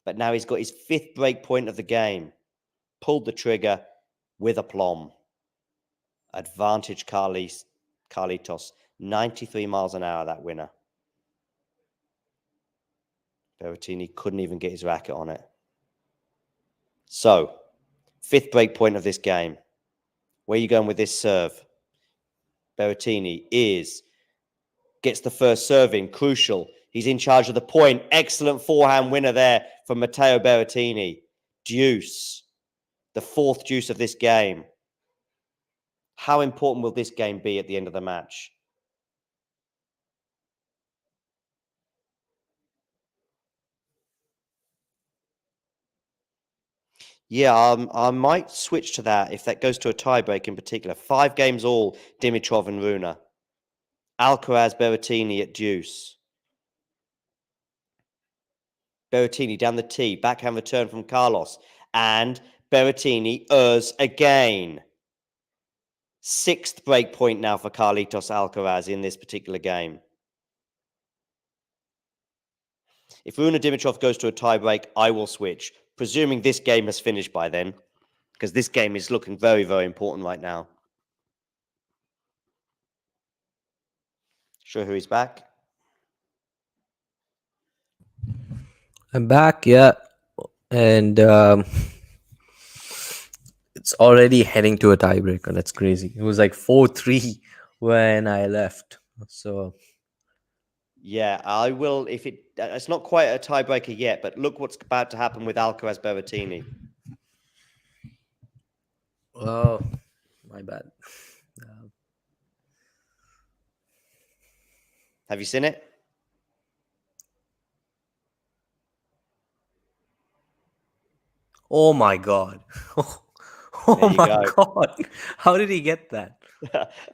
Speaker 7: But now he's got his 5th break point of the game. Pulled the trigger with aplomb. Advantage Carlitos. 93 miles an hour, that winner. Berrettini couldn't even get his racket on it. So, 5th break point of this game. Where are you going with this serve? Berrettini gets the first serve in. Crucial. He's in charge of the point. Excellent forehand winner there from Matteo Berrettini. Deuce. The 4th deuce of this game. How important will this game be at the end of the match? Yeah, I might switch to that if that goes to a tiebreak in particular. 5 games all, Dimitrov and Rune. Alcaraz-Berrettini at deuce. Berrettini down the tee. Backhand return from Carlos. And Berrettini errs again. 6th break point now for Carlitos Alcaraz in this particular game. If Rune Dimitrov goes to a tiebreak, I will switch, presuming this game has finished by then, because this game is looking very, very important right now. Show who he's back.
Speaker 5: I'm back, yeah. And it's already heading to a tiebreaker. That's crazy. It was like 4-3 when I left. So
Speaker 7: yeah, I will. If it's not quite a tiebreaker yet, but look what's about to happen with Alcaraz Berrettini.
Speaker 5: oh, my bad.
Speaker 7: Have you seen it?
Speaker 5: Oh my god. Oh my god. How did he get that?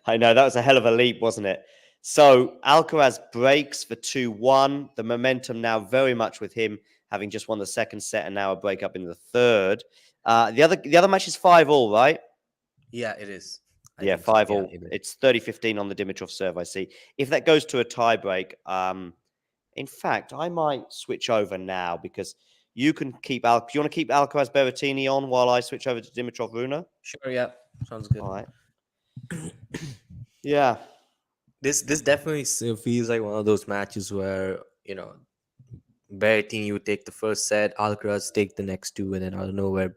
Speaker 7: I know, that was a hell of a leap, wasn't it? So Alcaraz breaks for 2-1. The momentum now very much with him, having just won the 2nd set and now a break up in the 3rd. The other match is 5-all, right?
Speaker 5: Yeah, it is.
Speaker 7: Yeah, 5-all. It's 30-15 on the Dimitrov serve, I see. If that goes to a tiebreak, in fact, I might switch over now because you can keep do you want to keep Alcaraz Berrettini on while I switch over to Dimitrov Rune?
Speaker 5: Sure, yeah. Sounds good.
Speaker 7: All right. Yeah.
Speaker 5: This definitely feels like one of those matches where, you know, Berrettini would take the first set, Alcaraz take the next 2, and then out of nowhere,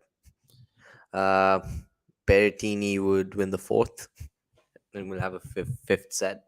Speaker 5: Berrettini would win the 4th, and we'll have a fifth set.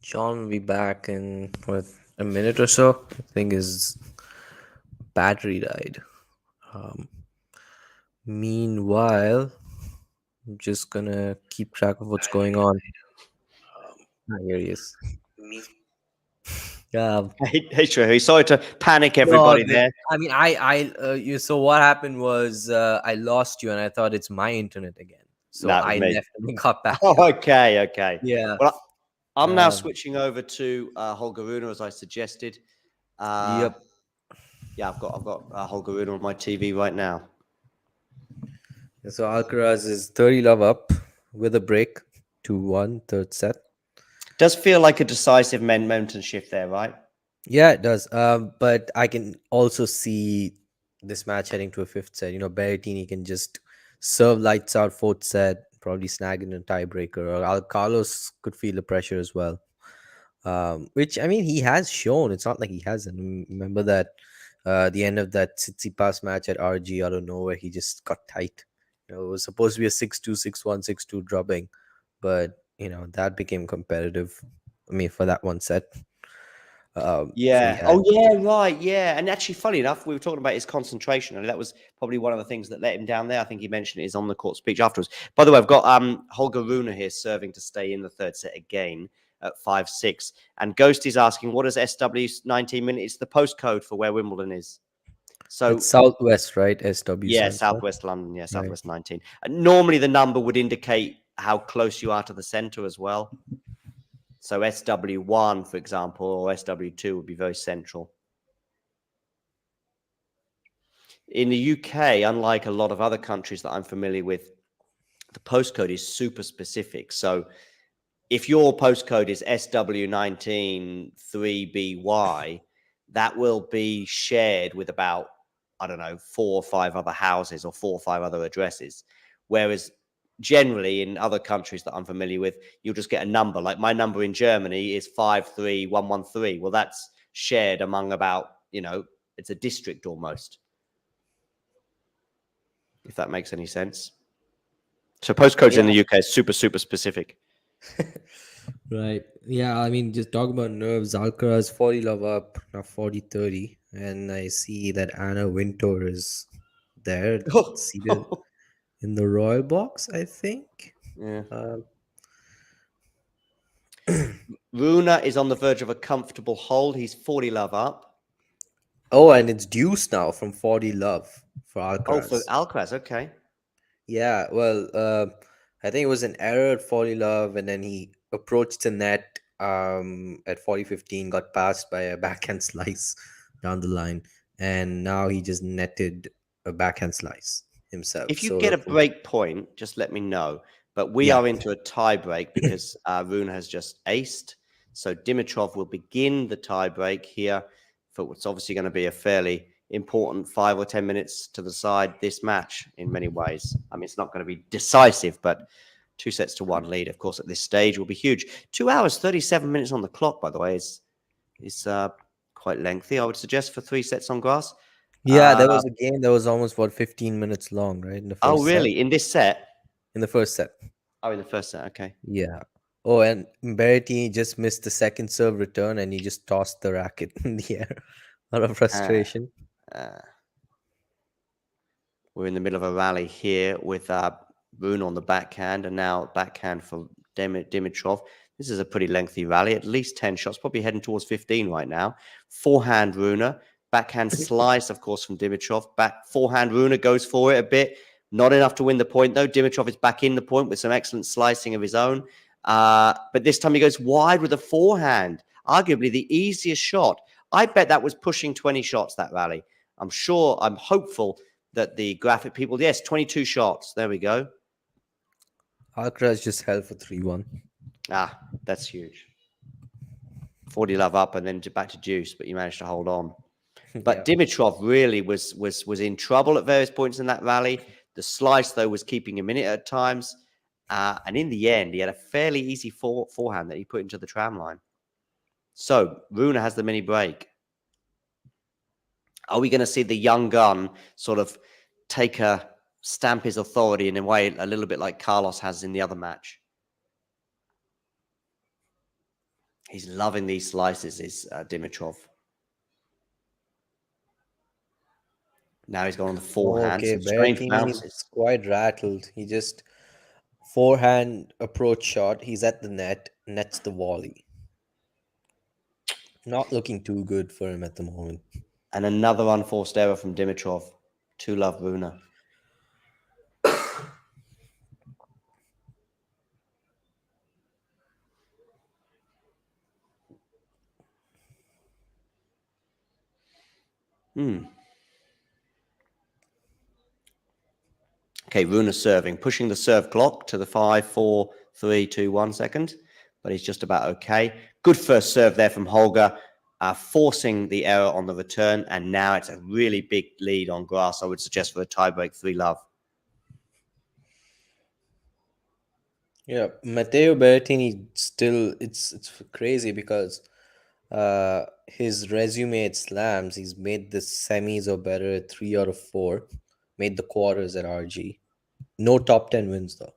Speaker 4: John will be back in a minute or so. I think his battery died. Um, Meanwhile, I'm just gonna keep track of what's going on. Here he is. Yeah.
Speaker 7: Hey, sure. Sorry to panic
Speaker 4: No,
Speaker 7: everybody there.
Speaker 4: I mean, so what happened was I lost you, and I thought it's my internet again. So
Speaker 7: That was
Speaker 4: I
Speaker 7: me.
Speaker 4: left and got back.
Speaker 7: Oh, okay.
Speaker 4: Yeah.
Speaker 7: Well, I'm now
Speaker 4: Um,
Speaker 7: switching over to Holger Rune, as I suggested.
Speaker 4: Yep.
Speaker 7: Yeah, I've got Holger Rune on my TV right now.
Speaker 4: So Alcaraz is 30 love up with a break, 2-1, third set.
Speaker 7: Does feel like a decisive momentum shift there, right?
Speaker 4: Yeah, it does. But I can also see this match heading to a fifth set. Berrettini can just serve lights out fourth set, probably snag in a tiebreaker, or Carlos could feel the pressure as well. Which, I mean, he has shown. It's not like he hasn't. Remember that the end of that Tsitsipas match at RG, out of nowhere, he just got tight. It was supposed to be a 6-2, 6-1, 6-2 drubbing, but that became competitive. I mean, for that one set.
Speaker 7: Yeah.
Speaker 4: So
Speaker 7: Oh, yeah, right. Yeah. And actually, funny enough, we were talking about his concentration. And that was probably one of the things that let him down there. I think he mentioned his on the court speech afterwards. By the way, I've got Holger Rune here serving to stay in the third set again at 5-6. And Ghost is asking, what does SW19 mean? It's the postcode for where Wimbledon is. So
Speaker 4: it's Southwest, right? SW.
Speaker 7: yeah,
Speaker 4: stands for.
Speaker 7: Southwest London. Yeah,
Speaker 4: Right.
Speaker 7: Southwest 19. Normally, the number would indicate how close you are to the center as well. So SW1, for example, or SW2 would be very central. In the UK, unlike a lot of other countries that I'm familiar with, the postcode is super specific. So if your postcode is SW19-3BY, that will be shared with about, I don't know, 4 or 5 other houses or 4 or 5 other addresses. Whereas generally in other countries that I'm familiar with, you'll just get a number. Like my number in Germany is 53113. Well, that's shared among about, it's a district almost. If that makes any sense. So postcodes in the UK is super, super specific.
Speaker 5: Right. Yeah, I mean, just talk about nerves. Alcaraz 40 love up, now 40-30. And I see that Anna Wintour is there, seated in the royal box, I think.
Speaker 7: Yeah. Rune is on the verge of a comfortable hold. He's 40 love up.
Speaker 4: Oh, and it's deuce now from 40 love for Alcaraz.
Speaker 7: Oh, for Alcaraz, okay.
Speaker 4: Yeah, well, I think it was an error at 40 love, and then he approached the net at 40-15, got passed by a backhand slice down the line, and now he just netted a backhand slice himself.
Speaker 7: If you get a break point, just let me know. But we are into a tie break because Rune has just aced. So Dimitrov will begin the tie break here for what's obviously going to be a fairly important 5 or 10 minutes to decide this match in many ways. I mean, it's not going to be decisive, but 2-1 lead, of course, at this stage will be huge. 2 hours, 37 minutes on the clock, by the way, is quite lengthy. I would suggest for 3 sets on grass.
Speaker 4: Yeah, there was a game that was almost 15 minutes long, right? In the first
Speaker 7: really?
Speaker 4: set.
Speaker 7: In this set?
Speaker 4: In the first set.
Speaker 7: Oh, in the first set, okay.
Speaker 4: Yeah. Oh, and Berrettini just missed the second serve return, and he just tossed the racket in the air out of frustration.
Speaker 7: We're in the middle of a rally here with Rune on the backhand, and now backhand for Dimitrov. This is a pretty lengthy rally, at least 10 shots, probably heading towards 15 right now. Forehand Rune, backhand slice, of course, from Dimitrov. Forehand Rune goes for it a bit. Not enough to win the point, though. Dimitrov is back in the point with some excellent slicing of his own. But this time he goes wide with a forehand, arguably the easiest shot. I bet that was pushing 20 shots, that rally. I'm hopeful that the graphic people, yes, 22 shots. There we go.
Speaker 4: Alcaraz just held for 3-1.
Speaker 7: That's huge. 40 love up and then back to deuce, but you managed to hold on. But Dimitrov really was in trouble at various points in that rally. The slice, though, was keeping him in it at times. And in the end, he had a fairly easy forehand that he put into the tram line. So Rune has the mini break. Are we going to see the young gun sort of stamp his authority in a way a little bit like Carlos has in the other match? He's loving these slices, is Dimitrov. Now he's gone on the forehand.
Speaker 4: Okay,
Speaker 7: Some strange
Speaker 4: Berrettini is
Speaker 7: bounces.
Speaker 4: quite rattled. He just forehand approach shot. He's at the net, nets the volley. Not looking too good for him at the moment.
Speaker 7: And another unforced error from Dimitrov. 2-love Rune. Okay, Rune serving, pushing the serve clock to the 5, 4, 3, 2, 1 second, but he's just about okay. Good first serve there from Holger, forcing the error on the return, and now it's a really big lead on grass. I would suggest for a tiebreak, 3-love.
Speaker 4: Yeah, Matteo Berrettini still it's crazy because his resume at slams, he's made the semis or better at 3 out of 4, made the quarters at RG. No top 10 wins though.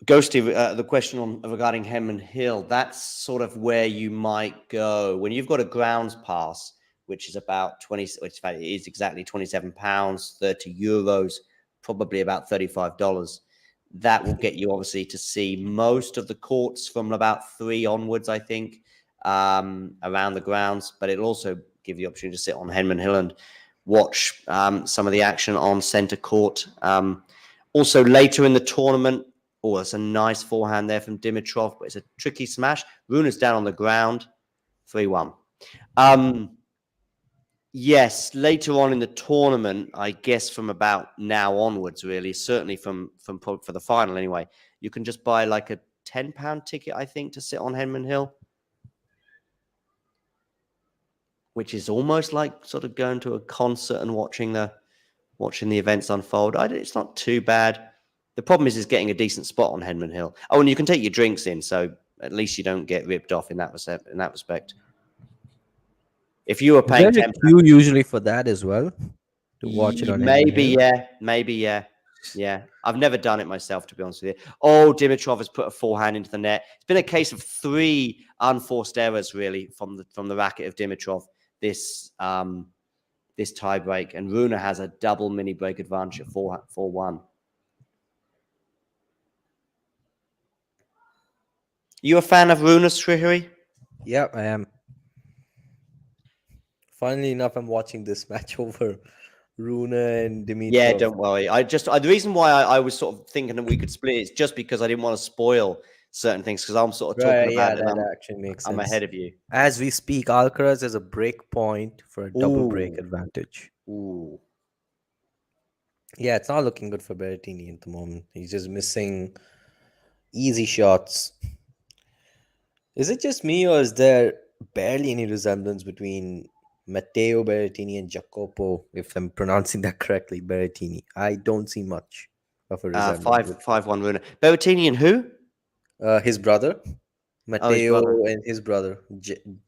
Speaker 7: Ghosty, the question regarding Henman Hill, that's sort of where you might go when you've got a grounds pass, which is about 20, which it is exactly £27, €30, probably about $35. That will get you obviously to see most of the courts from about 3 onwards, I think, around the grounds. But it'll also give you the opportunity to sit on Henman Hill and watch some of the action on centre court. Also later in the tournament, oh, that's a nice forehand there from Dimitrov, but it's a tricky smash. Rune's down on the ground, 3-1. Yes, later on in the tournament, I guess from about now onwards, really, certainly from for the final anyway, you can just buy like a £10 ticket, I think, to sit on Henman Hill, which is almost like sort of going to a concert and watching the events unfold. It's not too bad. The problem is getting a decent spot on Henman Hill. Oh, and you can take your drinks in, so at least you don't get ripped off in that respect. If you were paying
Speaker 4: There's a queue usually for that as well to watch it on
Speaker 7: maybe, yeah. I've never done it myself, to be honest with you. Oh, Dimitrov has put a forehand into the net. It's been a case of 3 unforced errors, really, from the racket of Dimitrov this tie break, and Rune has a double mini break advantage at 4-1. You a fan of Rune's trickery?
Speaker 4: Yeah, I am. Funnily enough, I'm watching this match over Rune and Dimitrov.
Speaker 7: Yeah, don't worry. The reason why I was sort of thinking that we could split is just because I didn't want to spoil certain things, because I'm sort of talking about it.
Speaker 4: That actually makes sense.
Speaker 7: I'm ahead of you.
Speaker 4: As we speak, Alcaraz has a break point for a double break advantage.
Speaker 7: Ooh.
Speaker 4: Yeah, it's not looking good for Berrettini at the moment. He's just missing easy shots. Is it just me, or is there barely any resemblance between Matteo Berrettini and Jacopo, if I'm pronouncing that correctly, Berrettini? I don't see much of a resemblance.
Speaker 7: 5-1 Rune. Berrettini and who?
Speaker 4: His brother. Matteo
Speaker 7: his brother.
Speaker 4: and his brother.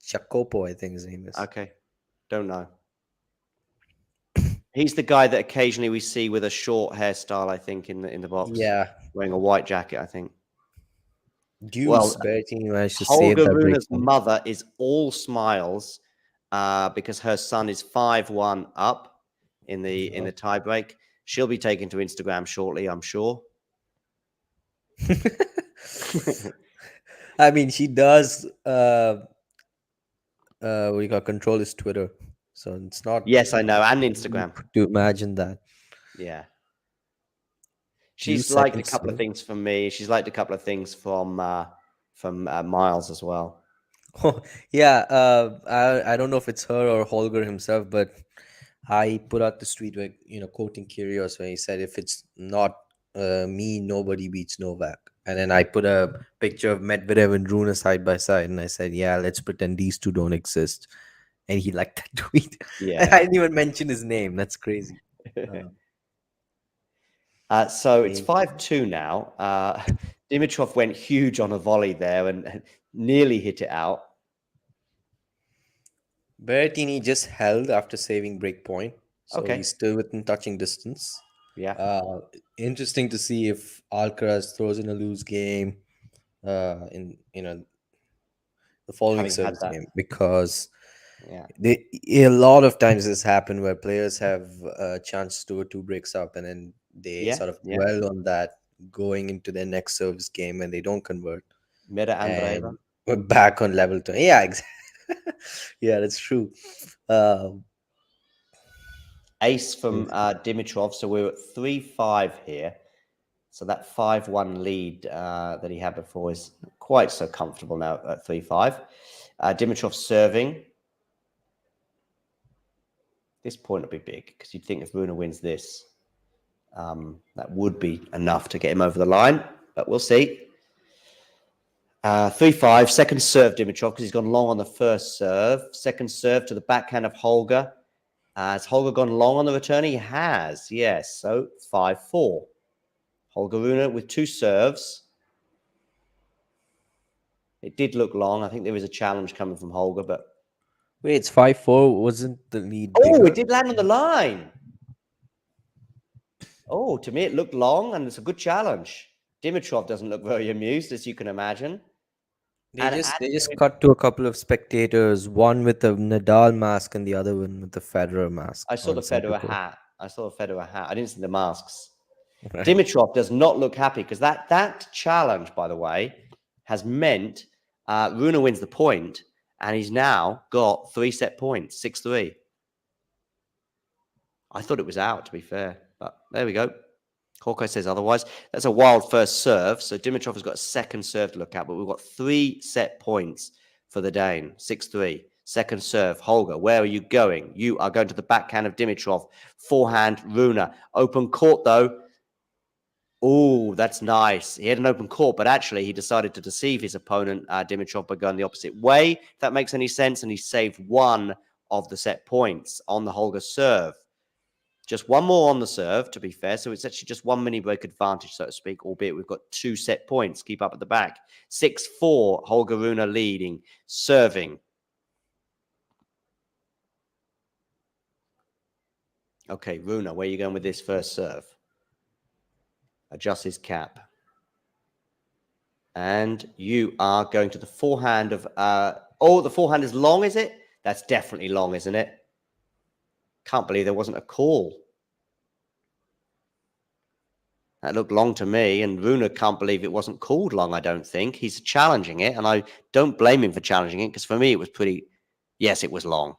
Speaker 4: Jacopo, I think his name is.
Speaker 7: Okay. Don't know. He's the guy that occasionally we see with a short hairstyle, I think, in the box.
Speaker 4: Yeah.
Speaker 7: Wearing a white jacket, I think.
Speaker 4: Berrettini managed to save
Speaker 7: Holger
Speaker 4: that break.
Speaker 7: Rune's mother is all smiles because her son is 5-1 up in the tie break. She'll be taken to Instagram shortly, I'm sure.
Speaker 4: I mean, she does control his Twitter, so it's not.
Speaker 7: Yes, I know, and Instagram.
Speaker 4: To imagine that.
Speaker 7: Yeah. She's liked a couple of things from me. She's liked a couple of things from Miles as well.
Speaker 4: Oh, yeah. I don't know if it's her or Holger himself, but I put out this tweet where, quoting Kyrgios, where he said, if it's not me, nobody beats Novak. And then I put a picture of Medvedev and Rune side by side, and I said, yeah, let's pretend these two don't exist. And he liked that tweet.
Speaker 7: Yeah.
Speaker 4: I didn't even mention his name. That's crazy.
Speaker 7: So it's 5-2 now. Dimitrov went huge on a volley there and nearly hit it out.
Speaker 4: Berrettini just held after saving break point. So he's still within touching distance.
Speaker 7: Yeah.
Speaker 4: Interesting to see if Alcaraz throws in a loose game in the following
Speaker 7: Having had
Speaker 4: service
Speaker 7: that.
Speaker 4: game, because
Speaker 7: Yeah.
Speaker 4: a lot of times this happened where players have a chance to do 2 breaks up, and then they
Speaker 7: Yeah,
Speaker 4: sort of
Speaker 7: yeah.
Speaker 4: dwell on that going into their next service game, and they don't convert,
Speaker 7: Meta Andreeva.
Speaker 4: and we're back on level 2. Yeah, exactly. Yeah, that's true.
Speaker 7: Ace from Dimitrov. So we're at 3-5 here. So that 5-1 lead that he had before is quite so comfortable now at 3-5. Dimitrov serving. This point will be big, because you'd think if Rune wins this, that would be enough to get him over the line, but we'll see. 3-5, second serve Dimitrov, because he's gone long on the first serve. Second serve to the backhand of Holger. Has Holger gone long on the return? He has, yes. So 5-4. Holger Rune with 2 serves. It did look long. I think there is a challenge coming from Holger, but...
Speaker 4: Wait, it's 5-4. Wasn't the lead
Speaker 7: Oh,
Speaker 4: bigger?
Speaker 7: it did land on the line. Oh, to me, it looked long, and it's a good challenge. Dimitrov doesn't look very amused, as you can imagine.
Speaker 4: They just cut to a couple of spectators, one with a Nadal mask and the other one with the Federer mask.
Speaker 7: I saw
Speaker 4: on
Speaker 7: the
Speaker 4: center
Speaker 7: Federer
Speaker 4: court.
Speaker 7: hat. I didn't see the masks.
Speaker 4: Right.
Speaker 7: Dimitrov does not look happy, because that challenge, by the way, has meant Rune wins the point, and he's now got 3 set points, 6-3. I thought it was out, to be fair, but there we go. Hawkeye says otherwise. That's a wild first serve. So Dimitrov has got a second serve to look at, but we've got 3 set points for the Dane. 6-3. Second serve. Holger, where are you going? You are going to the backhand of Dimitrov. Forehand, Rune. Open court, though. Oh, that's nice. He had an open court, but actually he decided to deceive his opponent, Dimitrov, by going the opposite way. If that makes any sense. And he saved 1 of the set points on the Holger serve. Just 1 more on the serve, to be fair. So it's actually just 1 mini break advantage, so to speak, albeit we've got 2 set points. Keep up at the back. 6-4, Holger Rune leading, serving. Okay, Rune, where are you going with this first serve? Adjust his cap. And you are going to the forehand of... the forehand is long, is it? That's definitely long, isn't it? Can't believe there wasn't a call. That looked long to me, and Rune can't believe it wasn't called long, I don't think. He's challenging it, and I don't blame him for challenging it, because for me it was pretty... Yes, it was long.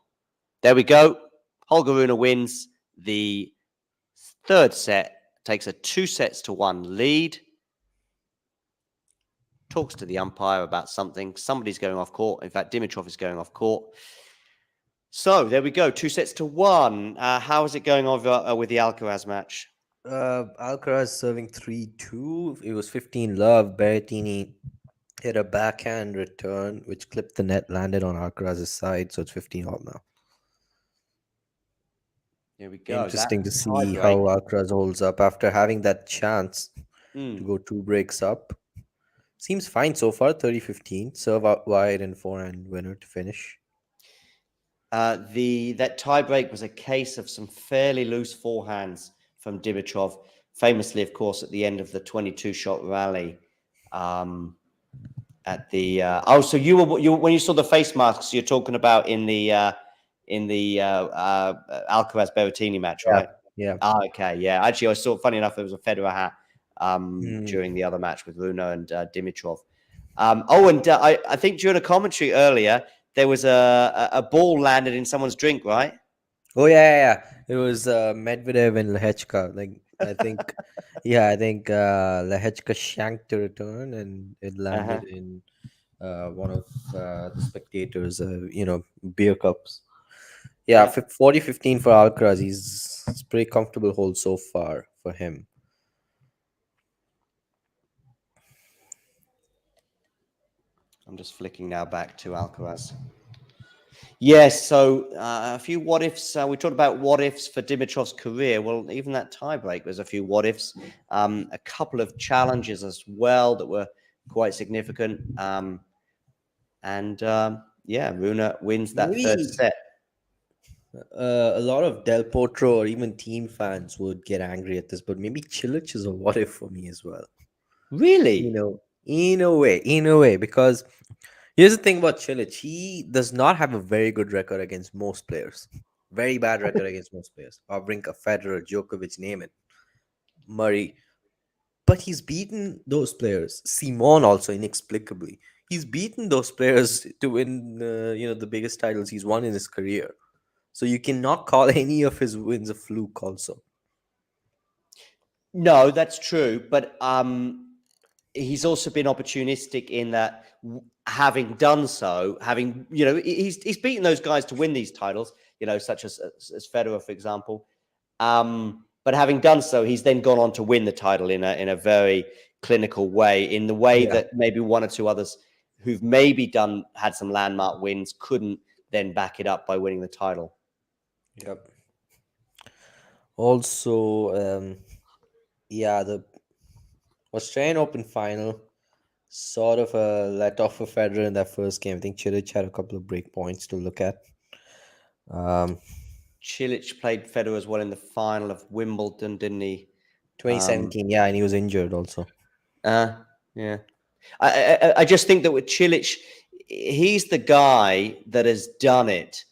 Speaker 7: There we go. Holger Rune wins the 3rd set, takes a 2-1 lead. Talks to the umpire about something. Somebody's going off court. In fact, Dimitrov is going off court. So there we go, 2-1. How is it going over with the Alcaraz match?
Speaker 4: Alcaraz serving 3-2. It was 15 love. Berrettini hit a backhand return, which clipped the net, landed on Alcaraz's side. So it's 15 all now.
Speaker 7: Here we go.
Speaker 4: Interesting to see how Alcaraz holds up after having that chance to go 2 breaks up. Seems fine so far, 30-15. Serve out wide and forehand winner to finish.
Speaker 7: That tie break was a case of some fairly loose forehands from Dimitrov, famously, of course, at the end of the 22-shot rally. At the so you when you saw the face masks, you're talking about in the Alcaraz-Berrettini match, right?
Speaker 4: Yeah.
Speaker 7: Okay. Yeah. Actually, I saw. Funny enough, there was a Federer hat during the other match with Rune and Dimitrov. I think during a commentary earlier, there was a ball landed in someone's drink, right?
Speaker 4: Oh yeah. It was Medvedev and Lehecka. I think Lehecka shanked the return and it landed in one of the spectators, beer cups. Yeah, 40-15 for Alcaraz. It's pretty comfortable hold so far for him.
Speaker 7: I'm just flicking now back to Alcaraz. Yes, so a few what ifs. We talked about what ifs for Dimitrov's career. Well, even that tiebreak was a few what ifs. A couple of challenges as well that were quite significant. Rune wins that third set.
Speaker 4: A lot of Del Potro or even team fans would get angry at this, but maybe Cilic is a what if for me as well.
Speaker 7: Really?
Speaker 4: In a way, because here's the thing about Cilic. He does not have a very good record against most players. Very bad record against most players. Wawrinka, Federer, Djokovic, name it. Murray. But he's beaten those players. Simon also inexplicably. He's beaten those players to win, the biggest titles he's won in his career. So you cannot call any of his wins a fluke. Also,
Speaker 7: No, that's true, but he's also been opportunistic in that having done so, he's beaten those guys to win these titles, such as Federer, for example. But having done so, he's then gone on to win the title in a very clinical way, in the way that maybe one or two others who've maybe had some landmark wins couldn't then back it up by winning the title.
Speaker 4: yep. Also, the Australian Open final sort of let off for Federer in that first game. I think Cilic had a couple of break points to look at.
Speaker 7: Cilic played Federer as well in the final of Wimbledon, didn't he?
Speaker 4: 2017, and he was injured also.
Speaker 7: Yeah. I just think that with Cilic, he's the guy that has done it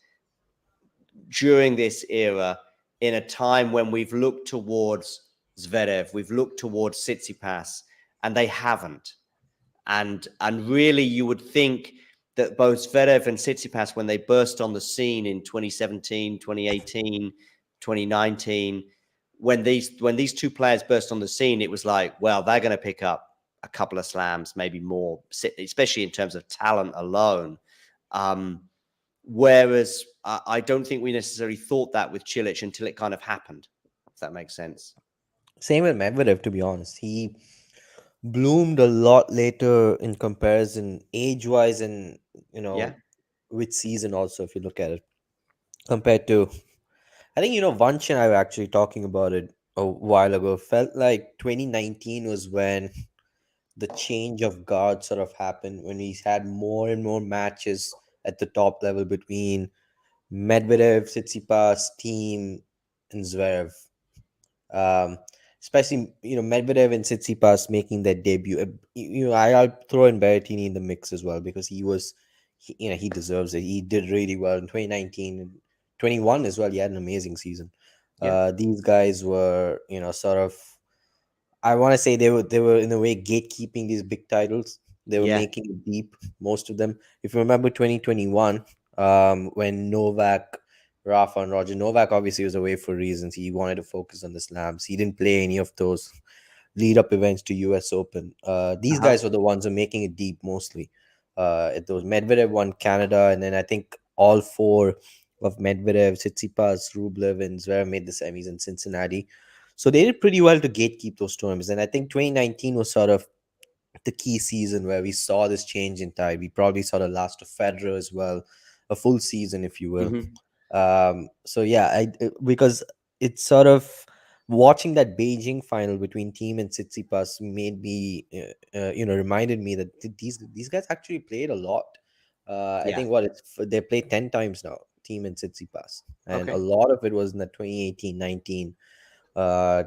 Speaker 7: during this era in a time when we've looked towards Zverev, we've looked towards Tsitsipas, and they haven't. And really, you would think that both Zverev and Tsitsipas, when they burst on the scene in 2017, 2018, 2019, when these two players burst on the scene, it was like, well, they're going to pick up a couple of slams, maybe more, especially in terms of talent alone. Whereas I don't think we necessarily thought that with Cilic until it kind of happened, if that makes sense.
Speaker 4: Same with Medvedev, to be honest. He bloomed a lot later in comparison, age-wise, and with season also, if you look at it, compared to, I think, Vanch and I were actually talking about it a while ago. Felt like 2019 was when the change of guard sort of happened, when he's had more and more matches at the top level between Medvedev, Tsitsipas, Team, and Zverev. Especially, Medvedev and Tsitsipas making their debut. I'll throw in Berrettini in the mix as well, because he deserves it. He did really well in 2019 and 21 as well. He had an amazing season. These guys were, sort of, I want to say they were in a way gatekeeping these big titles. They were making it deep, most of them. If you remember 2021, when Novak, Rafa, and Roger, Novak obviously was away for reasons. He wanted to focus on the slams. He didn't play any of those lead-up events to US Open. These guys were the ones who were making it deep mostly. At those, Medvedev won Canada, and then I think all four of Medvedev, Tsitsipas, Rublev, and Zverev made the semis in Cincinnati. So they did pretty well to gatekeep those tournaments. And I think 2019 was sort of the key season where we saw this change in tide. We probably saw the last of Federer as well, a full season, if you will. Because it's sort of watching that Beijing final between Team and Tsitsipas made me, reminded me that these guys actually played a lot. I think they played 10 times now, Team and Tsitsipas, and a lot of it was in the 2018-19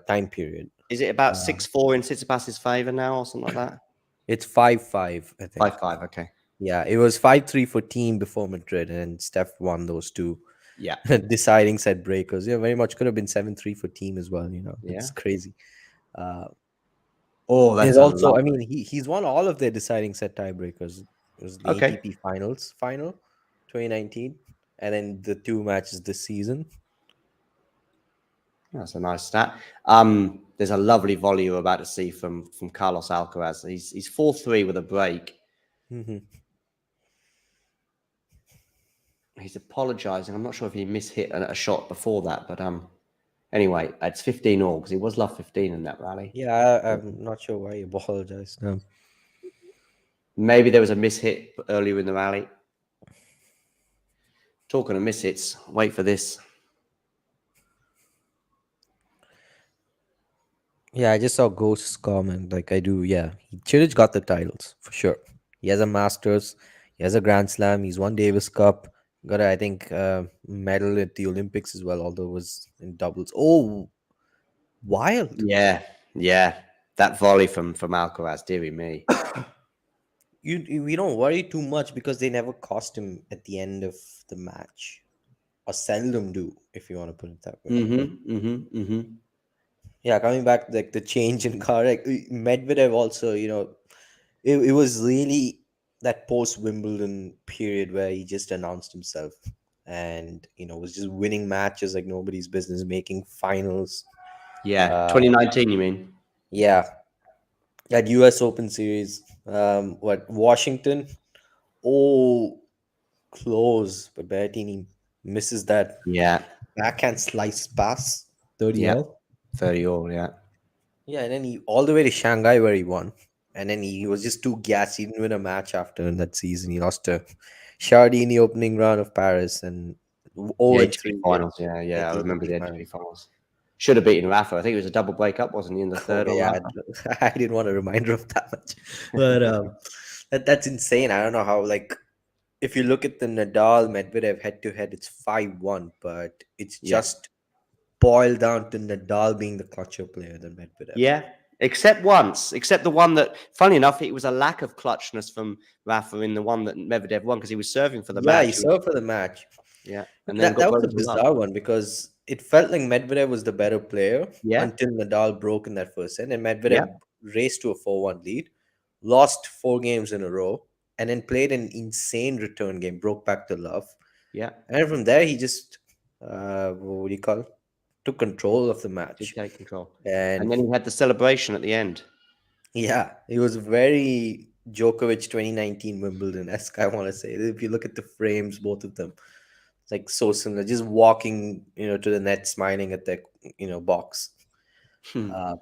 Speaker 4: time period.
Speaker 7: Is it about 6-4 in Tsitsipas's favor now, or something like that?
Speaker 4: It's 5-5, I think.
Speaker 7: 5-5, okay.
Speaker 4: Yeah, it was 5-3 for Team before Madrid, and Steph won those two.
Speaker 7: Yeah.
Speaker 4: Deciding set breakers. Yeah, very much could have been 7-3 for Team as well. It's crazy.
Speaker 7: That's
Speaker 4: also, I mean, he's won all of their deciding set tiebreakers. It was the ATP final 2019, and then the two matches this season.
Speaker 7: That's a nice stat. There's a lovely volley you're about to see from Carlos Alcaraz. He's 4-3 with a break.
Speaker 4: Mm-hmm.
Speaker 7: He's apologizing. I'm not sure if he mishit a shot before that, but anyway, it's 15-all because he was love 15 in that rally.
Speaker 4: Yeah, I'm not sure why he apologized. No.
Speaker 7: Maybe there was a mishit earlier in the rally. Talking of mishits, wait for this.
Speaker 4: Yeah, I just saw Ghost's comment. Like I do, yeah. Cilic got the titles for sure. He has a Masters. He has a Grand Slam. He's won Davis Cup. Got a, I think, medal at the Olympics as well, although it was in doubles. Oh, wild!
Speaker 7: Yeah. That volley from Alcaraz, dearie me.
Speaker 4: we don't worry too much because they never cost him at the end of the match, or seldom do, if you want to put it that way. Yeah, coming back, like the change in car, like Medvedev also, it was really that post Wimbledon period where he just announced himself and was just winning matches like nobody's business, making finals.
Speaker 7: Yeah, 2019, you mean?
Speaker 4: Yeah, that US Open series, Washington, oh, close, but Berrettini misses that
Speaker 7: Yeah,
Speaker 4: backhand slice pass, 30
Speaker 7: yeah,
Speaker 4: all.
Speaker 7: 30 all, yeah.
Speaker 4: Yeah, and then he all the way to Shanghai where he won. And then he was just too gassed. He didn't win a match after in that season. He lost to Shardy in the opening round of Paris and
Speaker 7: Yeah,
Speaker 4: 0
Speaker 7: ATP
Speaker 4: 3
Speaker 7: finals, yeah, I remember the
Speaker 4: final.
Speaker 7: ATP finals. Should have beaten Rafa. I think it was a double breakup, wasn't he, in the third?
Speaker 4: Okay,
Speaker 7: Or
Speaker 4: yeah,
Speaker 7: Rafa?
Speaker 4: I didn't want a reminder of that much. But that's insane. I don't know how, like, if you look at the Nadal Medvedev head to head, it's 5-1, but it's
Speaker 7: Yeah.
Speaker 4: just boiled down to Nadal being the clutcher player than Medvedev.
Speaker 7: Yeah, except the one that, funny enough, it was a lack of clutchness from Rafa in the one that Medvedev won because he was serving for the match.
Speaker 4: He served for the match.
Speaker 7: Yeah, and then
Speaker 4: That was a bizarre one because it felt like Medvedev was the better player until Nadal broke in that first set, and Medvedev raced to a 4-1 lead, lost 4 games in a row, and then played an insane return game, broke back to love.
Speaker 7: Yeah,
Speaker 4: and from there he just what do you call it? Took control of the match.
Speaker 7: Did take control,
Speaker 4: and
Speaker 7: then he had the celebration at the end.
Speaker 4: Yeah, it was very Djokovic 2019 Wimbledon-esque, I want to say. If you look at the frames, both of them, it's like so similar. Just walking, to the net, smiling at their, box. Yeah,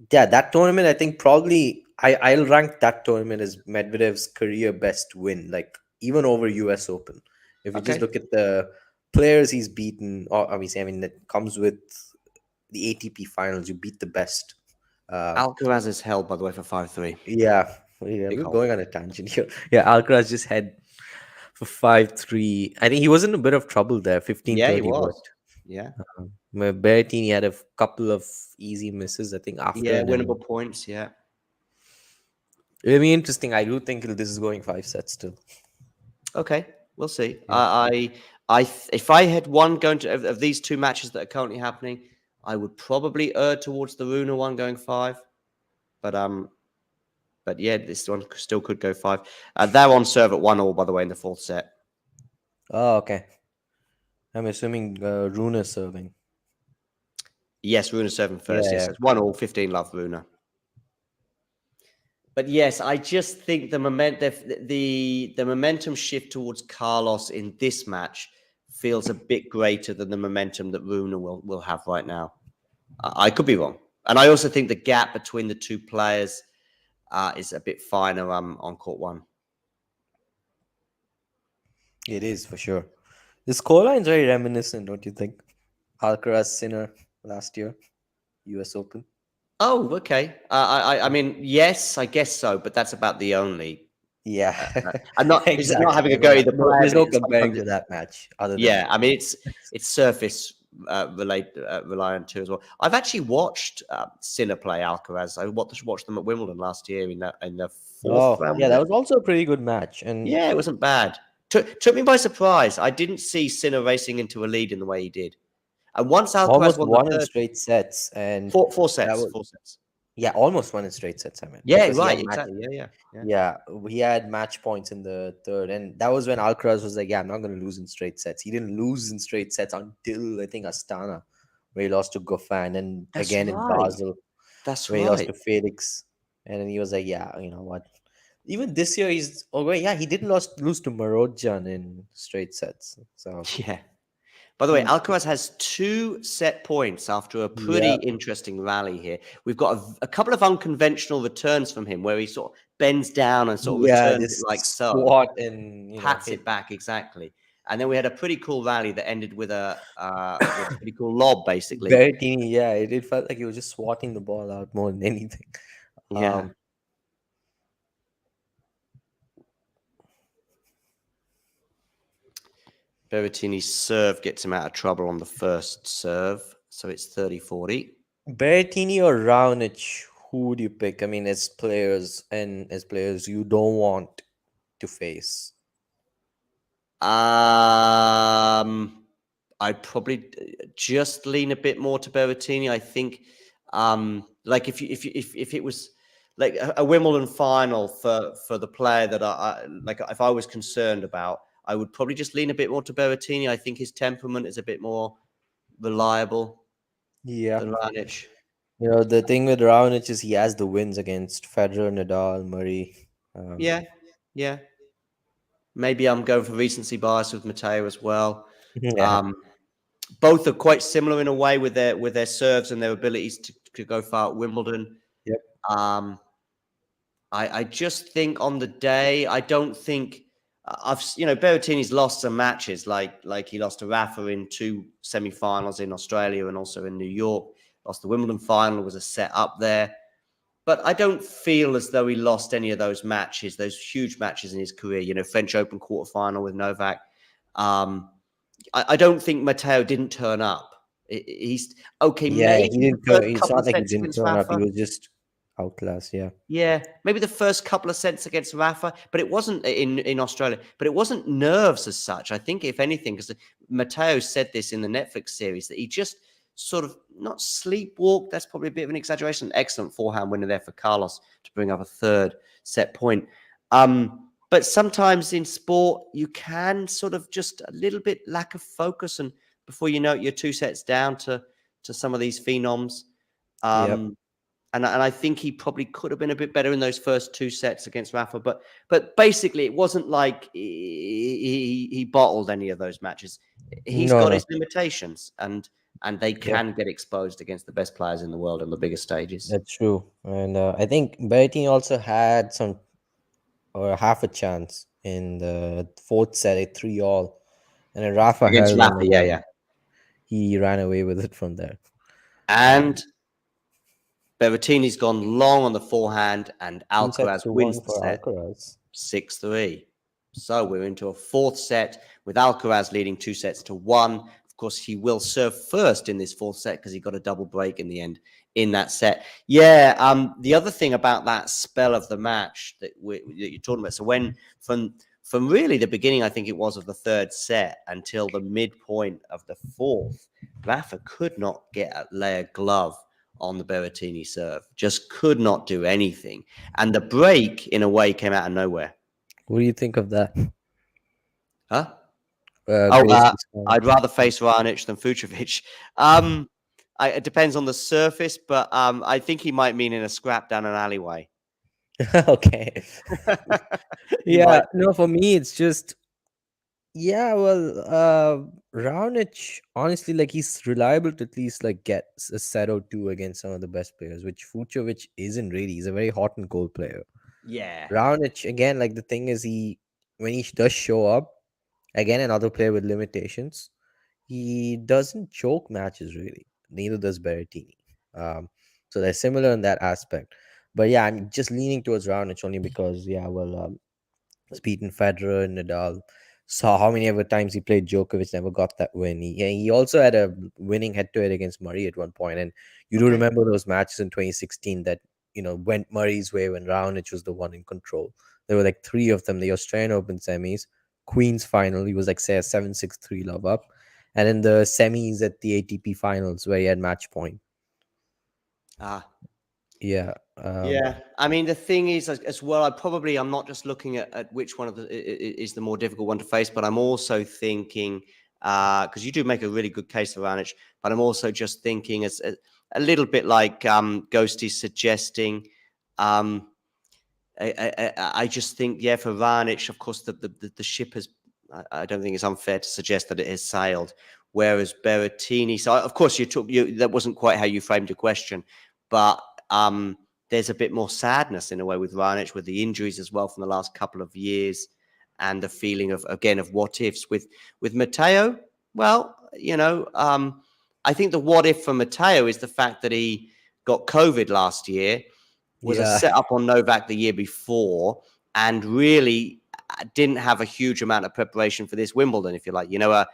Speaker 4: that tournament, I think probably I'll rank that tournament as Medvedev's career best win, like even over US Open. If you just look at the players he's beaten, or obviously, I mean, that comes with the ATP finals, you beat the best.
Speaker 7: Alcaraz is held, by the way, for 5-3.
Speaker 4: Yeah, we're going on a tangent here. Yeah, Alcaraz just had for 5-3. I think he was in a bit of trouble there. 15-30.
Speaker 7: Yeah, he was. Yeah.
Speaker 4: Berrettini had a couple of easy misses, I think, after.
Speaker 7: Yeah, winnable points. Yeah.
Speaker 4: It'll be interesting. I do think this is going 5 sets still.
Speaker 7: Okay, we'll see.
Speaker 4: Yeah.
Speaker 7: If I had one going to of these 2 matches that are currently happening, I would probably err towards the Rune one going 5. But yeah, this one still could go 5. They're on serve at 1-1, by the way, in the 4th set.
Speaker 4: Oh, okay. I'm assuming Rune is serving.
Speaker 7: Yes, Rune serving first. Yes, it's 1-1, 15 love Rune. But yes, I just think the momentum shift towards Carlos in this match feels a bit greater than the momentum that Rune will have right now. I could be wrong. And I also think the gap between the 2 players is a bit finer on court 1.
Speaker 4: It is, for sure. The scoreline is very reminiscent, don't you think? Alcaraz Sinner last year, US Open.
Speaker 7: Oh, okay. I mean, yes, I guess so, but that's about the only.
Speaker 4: Yeah,
Speaker 7: I'm not.
Speaker 4: Exactly.
Speaker 7: Not having a go either.
Speaker 4: There's no comparing to that match. Other than
Speaker 7: I mean, it's surface reliant too as well. I've actually watched Sinner play Alcaraz. I watched them at Wimbledon last year in the 4th round.
Speaker 4: Yeah, that was also a pretty good match, and
Speaker 7: yeah, it wasn't bad. Took me by surprise. I didn't see Sinner racing into a lead in the way he did. And once Alcaraz
Speaker 4: won in straight sets, and
Speaker 7: 4 sets. 4 sets.
Speaker 4: Yeah, almost won in straight sets. I mean,
Speaker 7: yeah, right, exactly.
Speaker 4: Yeah, he had match points in the 3rd, and that was when Alcaraz was like, "Yeah, I'm not going to lose in straight sets." He didn't lose in straight sets until I think Astana, where he lost to Goffin, and again in Basel, where he lost to Felix, and then he was like, "Yeah, you know what." Even this year, he didn't lose to Marozjan in straight sets. So
Speaker 7: yeah. By the way, Alcaraz has 2 set points after a pretty interesting rally here. We've got a couple of unconventional returns from him where he sort of bends down and sort of returns it like so.
Speaker 4: Squat and
Speaker 7: pats it back, exactly. And then we had a pretty cool rally that ended with a pretty cool lob, basically.
Speaker 4: Berrettini, it felt like he was just swatting the ball out more than anything.
Speaker 7: Yeah. Berrettini's serve gets him out of trouble on the first serve, so it's 30-40.
Speaker 4: Berrettini or Raonic, Who would you pick? I mean, as players you don't want to face.
Speaker 7: I'd probably just lean a bit more to Berrettini. I think, like if it was like a Wimbledon final for the player that I like, if I was concerned about, I would probably just lean a bit more to Berrettini. I think his temperament is a bit more reliable
Speaker 4: Yeah.
Speaker 7: than Raonic.
Speaker 4: You know, the thing with Raonic is he has the wins against Federer, Nadal, Murray.
Speaker 7: Yeah. Maybe I'm going for recency bias with Matteo as well.
Speaker 4: Yeah.
Speaker 7: Both are quite similar in a way with their serves and their abilities to go far at Wimbledon.
Speaker 4: Yep.
Speaker 7: I just think on the day, I don't think Berrettini's lost some matches, like he lost to Rafa in 2 semi-finals in Australia and also in New York. Lost the Wimbledon final, was a set up there. But I don't feel as though he lost any of those matches, those huge matches in his career. French Open quarterfinal with Novak. I don't think Matteo didn't turn up. He's okay.
Speaker 4: Yeah,
Speaker 7: maybe
Speaker 4: he didn't
Speaker 7: the first
Speaker 4: turn. It's
Speaker 7: couple
Speaker 4: not
Speaker 7: of
Speaker 4: like he
Speaker 7: sets
Speaker 4: didn't
Speaker 7: against
Speaker 4: turn up. He
Speaker 7: Rafa.
Speaker 4: was just outclassed. Yeah.
Speaker 7: Yeah, maybe the first couple of sets against Rafa, but it wasn't in Australia. But it wasn't nerves as such. I think, if anything, because Matteo said this in the Netflix series, that he just sort of not sleepwalked. That's probably a bit of an exaggeration. Excellent forehand winner there for Carlos to bring up a third set point. But sometimes in sport, you can sort of just a little bit lack of focus, and before you know it, you're 2 sets down to some of these phenoms.
Speaker 4: Yep.
Speaker 7: And I think he probably could have been a bit better in those first 2 sets against Rafa. But basically, it wasn't like he bottled any of those matches. He's got his limitations, and they can get exposed against the best players in the world on the biggest stages.
Speaker 4: That's true. And I think Berrettini also had some or half a chance in the 4th set at 3-all, and then Rafa
Speaker 7: Against
Speaker 4: held him
Speaker 7: Rafa,
Speaker 4: away.
Speaker 7: yeah.
Speaker 4: He ran away with it from there.
Speaker 7: And Berrettini's gone long on the forehand, and Alcaraz wins the set 6-3. So we're into a 4th set with Alcaraz leading 2 sets to 1. Of course, he will serve first in this 4th set because he got a double break in the end in that set. Yeah. The other thing about that spell of the match that you're talking about, so when from really the beginning, I think it was, of the 3rd set until the midpoint of the 4th, Rafa could not get lay a glove on the Berrettini serve. Just could not do anything. And the break, in a way, came out of nowhere.
Speaker 4: What do you think of that?
Speaker 7: Huh?
Speaker 4: I'd
Speaker 7: rather face Raonic than Fucsovics. It depends on the surface, but I think he might mean in a scrap down an alleyway.
Speaker 4: Okay. Yeah, no, for me, it's just, Raonic, honestly, like, he's reliable to at least like get a set or 2 against some of the best players, which Fucsovics isn't really. He's a very hot and cold player.
Speaker 7: Yeah.
Speaker 4: Raonic, again, like, the thing is, when he does show up, again, another player with limitations, he doesn't choke matches really. Neither does Berrettini. So they're similar in that aspect. But yeah, I'm just leaning towards Raonic only because, he's beaten Federer and Nadal. Saw how many ever times he played Djokovic, never got that win. He also had a winning head-to-head against Murray at one point. And you do remember those matches in 2016 that, went Murray's way when Raonic was the one in control. There were like 3 of them: the Australian Open semis, Queen's final, he was like, say, a 7-6-3 love up, and in the semis at the ATP finals where he had match point. Yeah.
Speaker 7: I mean, the thing is, as well, I'm not just looking at which one of is the more difficult one to face, but I'm also thinking, because you do make a really good case for Raonic, but I'm also just thinking as a little bit like Ghosty's suggesting. I just think, for Raonic, of course, the ship has. I don't think it's unfair to suggest that it has sailed. Whereas Berrettini, so of course that wasn't quite how you framed your question, but there's a bit more sadness in a way with Raonic, with the injuries as well from the last couple of years, and the feeling of what ifs with Matteo. Well, I think the what if for Matteo is the fact that he got COVID last year, was a setup on Novak the year before, and really didn't have a huge amount of preparation for this Wimbledon, if you like. A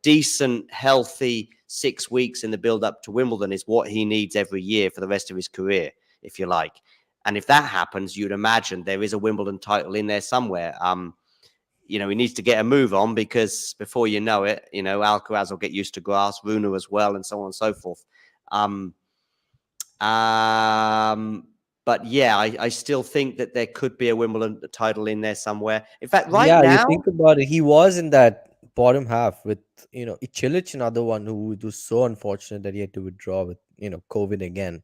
Speaker 7: decent, healthy 6 weeks in the build-up to Wimbledon is what he needs every year for the rest of his career. if you like. And if that happens, you'd imagine there is a Wimbledon title in there somewhere. He needs to get a move on, because before you know it, Alcaraz will get used to grass, Rune as well, and so on and so forth. But yeah, I still think that there could be a Wimbledon title in there somewhere. In fact, right
Speaker 4: Yeah, you
Speaker 7: now,
Speaker 4: think about it, he was in that bottom half with, Cilic, another one who was so unfortunate that he had to withdraw with, COVID again.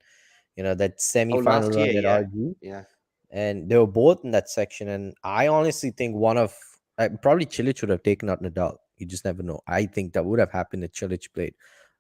Speaker 4: That semi-final
Speaker 7: last
Speaker 4: run
Speaker 7: year,
Speaker 4: at
Speaker 7: yeah.
Speaker 4: RG.
Speaker 7: Yeah.
Speaker 4: And they were both in that section. And I honestly think probably Cilic would have taken out Nadal. You just never know. I think that would have happened if Cilic played.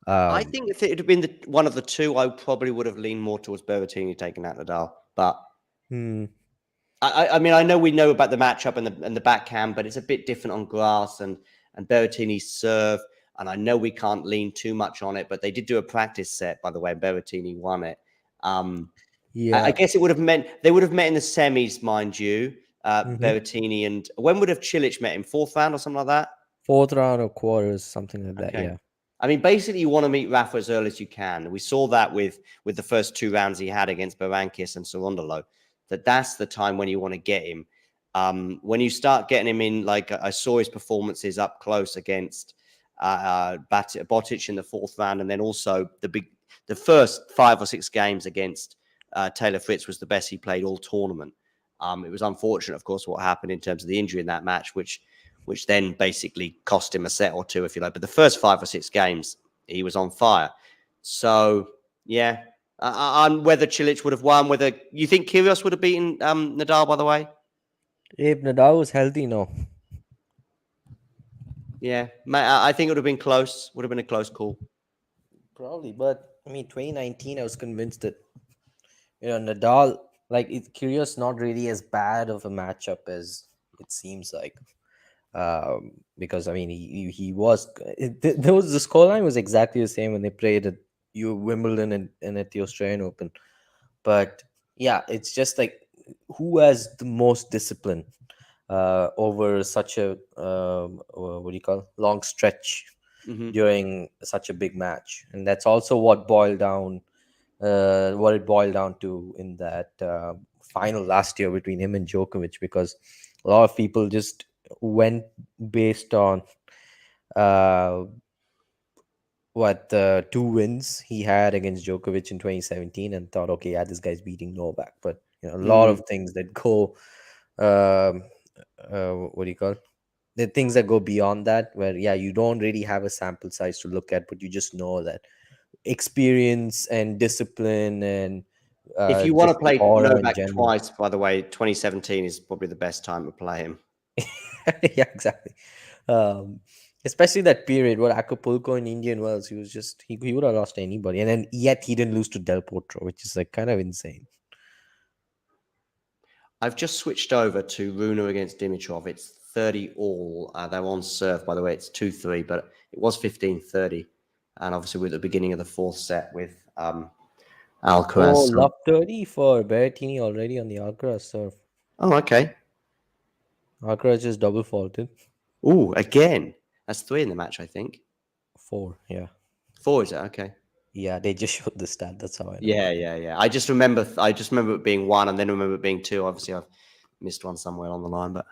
Speaker 7: I think if it had been one of the two, I probably would have leaned more towards Berrettini taking out Nadal. But I mean, I know we know about the matchup and the backhand, but it's a bit different on grass and Berrettini's serve. And I know we can't lean too much on it, but they did do a practice set, by the way. Berrettini won it. I guess it would have meant they would have met in the semis, mind you. Berrettini, and when would have Cilic met him? Fourth round or something like that?
Speaker 4: Fourth round or quarters, something like that. Yeah.
Speaker 7: I mean, basically, you want to meet Rafa as early as you can. We saw that with the first 2 rounds he had against Berankis and Cerundolo. That's the time when you want to get him. When you start getting him in, like I saw his performances up close against Botic in the 4th round, and then also the first 5 or 6 games against Taylor Fritz was the best he played all tournament. It was unfortunate, of course, what happened in terms of the injury in that match, which then basically cost him a set or 2, if you like. But the first 5 or 6 games, he was on fire. So, yeah. Whether Cilic would have won, whether you think Kyrgios would have beaten Nadal, by the way?
Speaker 4: If Nadal was healthy, no.
Speaker 7: Yeah. I think it would have been close. Would have been a close call.
Speaker 4: Probably. But, I mean, 2019, I was convinced that, Nadal, like, Kyrgios not really as bad of a matchup as it seems like. Because I mean he was the scoreline was exactly the same when they played at Wimbledon and at the Australian Open, but yeah, it's just like who has the most discipline over such a what do you call long stretch during such a big match, and that's also what it boiled down to in that final last year between him and Djokovic, because a lot of people just went based on what the 2 wins he had against Djokovic in 2017 and thought, okay, yeah, this guy's beating Novak. But a lot of things that go what do you call it? The things that go beyond that, where you don't really have a sample size to look at, but you just know that experience and discipline and
Speaker 7: if you want to play Novak
Speaker 4: general.
Speaker 7: twice, by the way, 2017 is probably the best time to play him.
Speaker 4: Yeah, exactly. Especially that period where Acapulco in Indian Wells, he was just he would have lost to anybody, and then yet he didn't lose to Del Potro, which is like kind of insane.
Speaker 7: I've just switched over to Rune against Dimitrov. It's 30 all. They're on serve, by the way. It's 2-3, but it was 15-30, and obviously we're at the beginning of the 4th set with Alcaraz.
Speaker 4: Love 30 for Berrettini already on the Alcaraz serve.
Speaker 7: Oh, okay.
Speaker 4: Alcaraz just double faulted.
Speaker 7: Oh, again. That's 3 in the match, I think.
Speaker 4: 4, yeah.
Speaker 7: 4, is it? Okay.
Speaker 4: Yeah, they just showed the stat. That's how I know.
Speaker 7: Yeah. I just remember it being 1, and then remember it being 2. Obviously, I've missed one somewhere on the line, but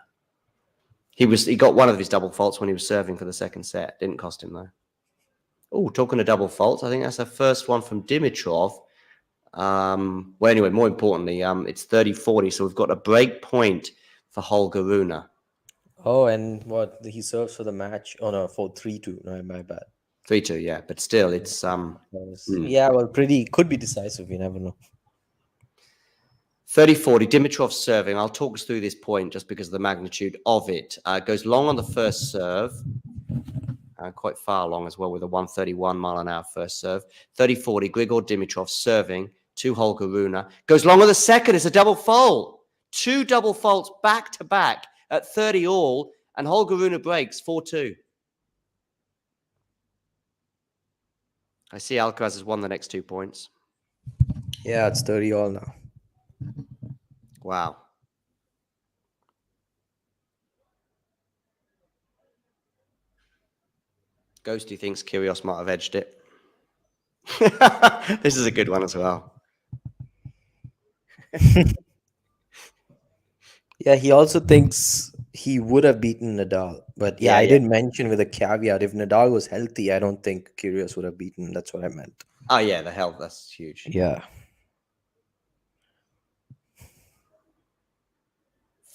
Speaker 7: he got one of his double faults when he was serving for the 2nd set. Didn't cost him though. Oh, talking of double faults, I think that's the first one from Dimitrov. Well, anyway, more importantly, it's 30-40, so we've got a break point for Holger Rune.
Speaker 4: Oh, and what he serves for the match? Oh no, for 3-2. No, my bad.
Speaker 7: 3-2, yeah, but still, it's
Speaker 4: yeah, well, could be decisive. You never know.
Speaker 7: 30-40, Dimitrov serving. I'll talk us through this point just because of the magnitude of it. Goes long on the first serve, quite far long as well with a 131 mile an hour first serve. 30-40, Grigor Dimitrov serving to Holger Rune. Goes long on the second. It's a double fault. 2 double faults back to back at 30 all, and Holger Rune breaks 4-2. I see Alcaraz has won the next 2 points.
Speaker 4: Yeah, it's 30 all now.
Speaker 7: Wow. Ghosty thinks Kyrgios might have edged it. This is a good one as well.
Speaker 4: Yeah, he also thinks he would have beaten Nadal. But yeah, I did mention with a caveat, if Nadal was healthy, I don't think Kyrgios would have beaten him. That's what I meant.
Speaker 7: Oh yeah, the health, that's huge.
Speaker 4: Yeah.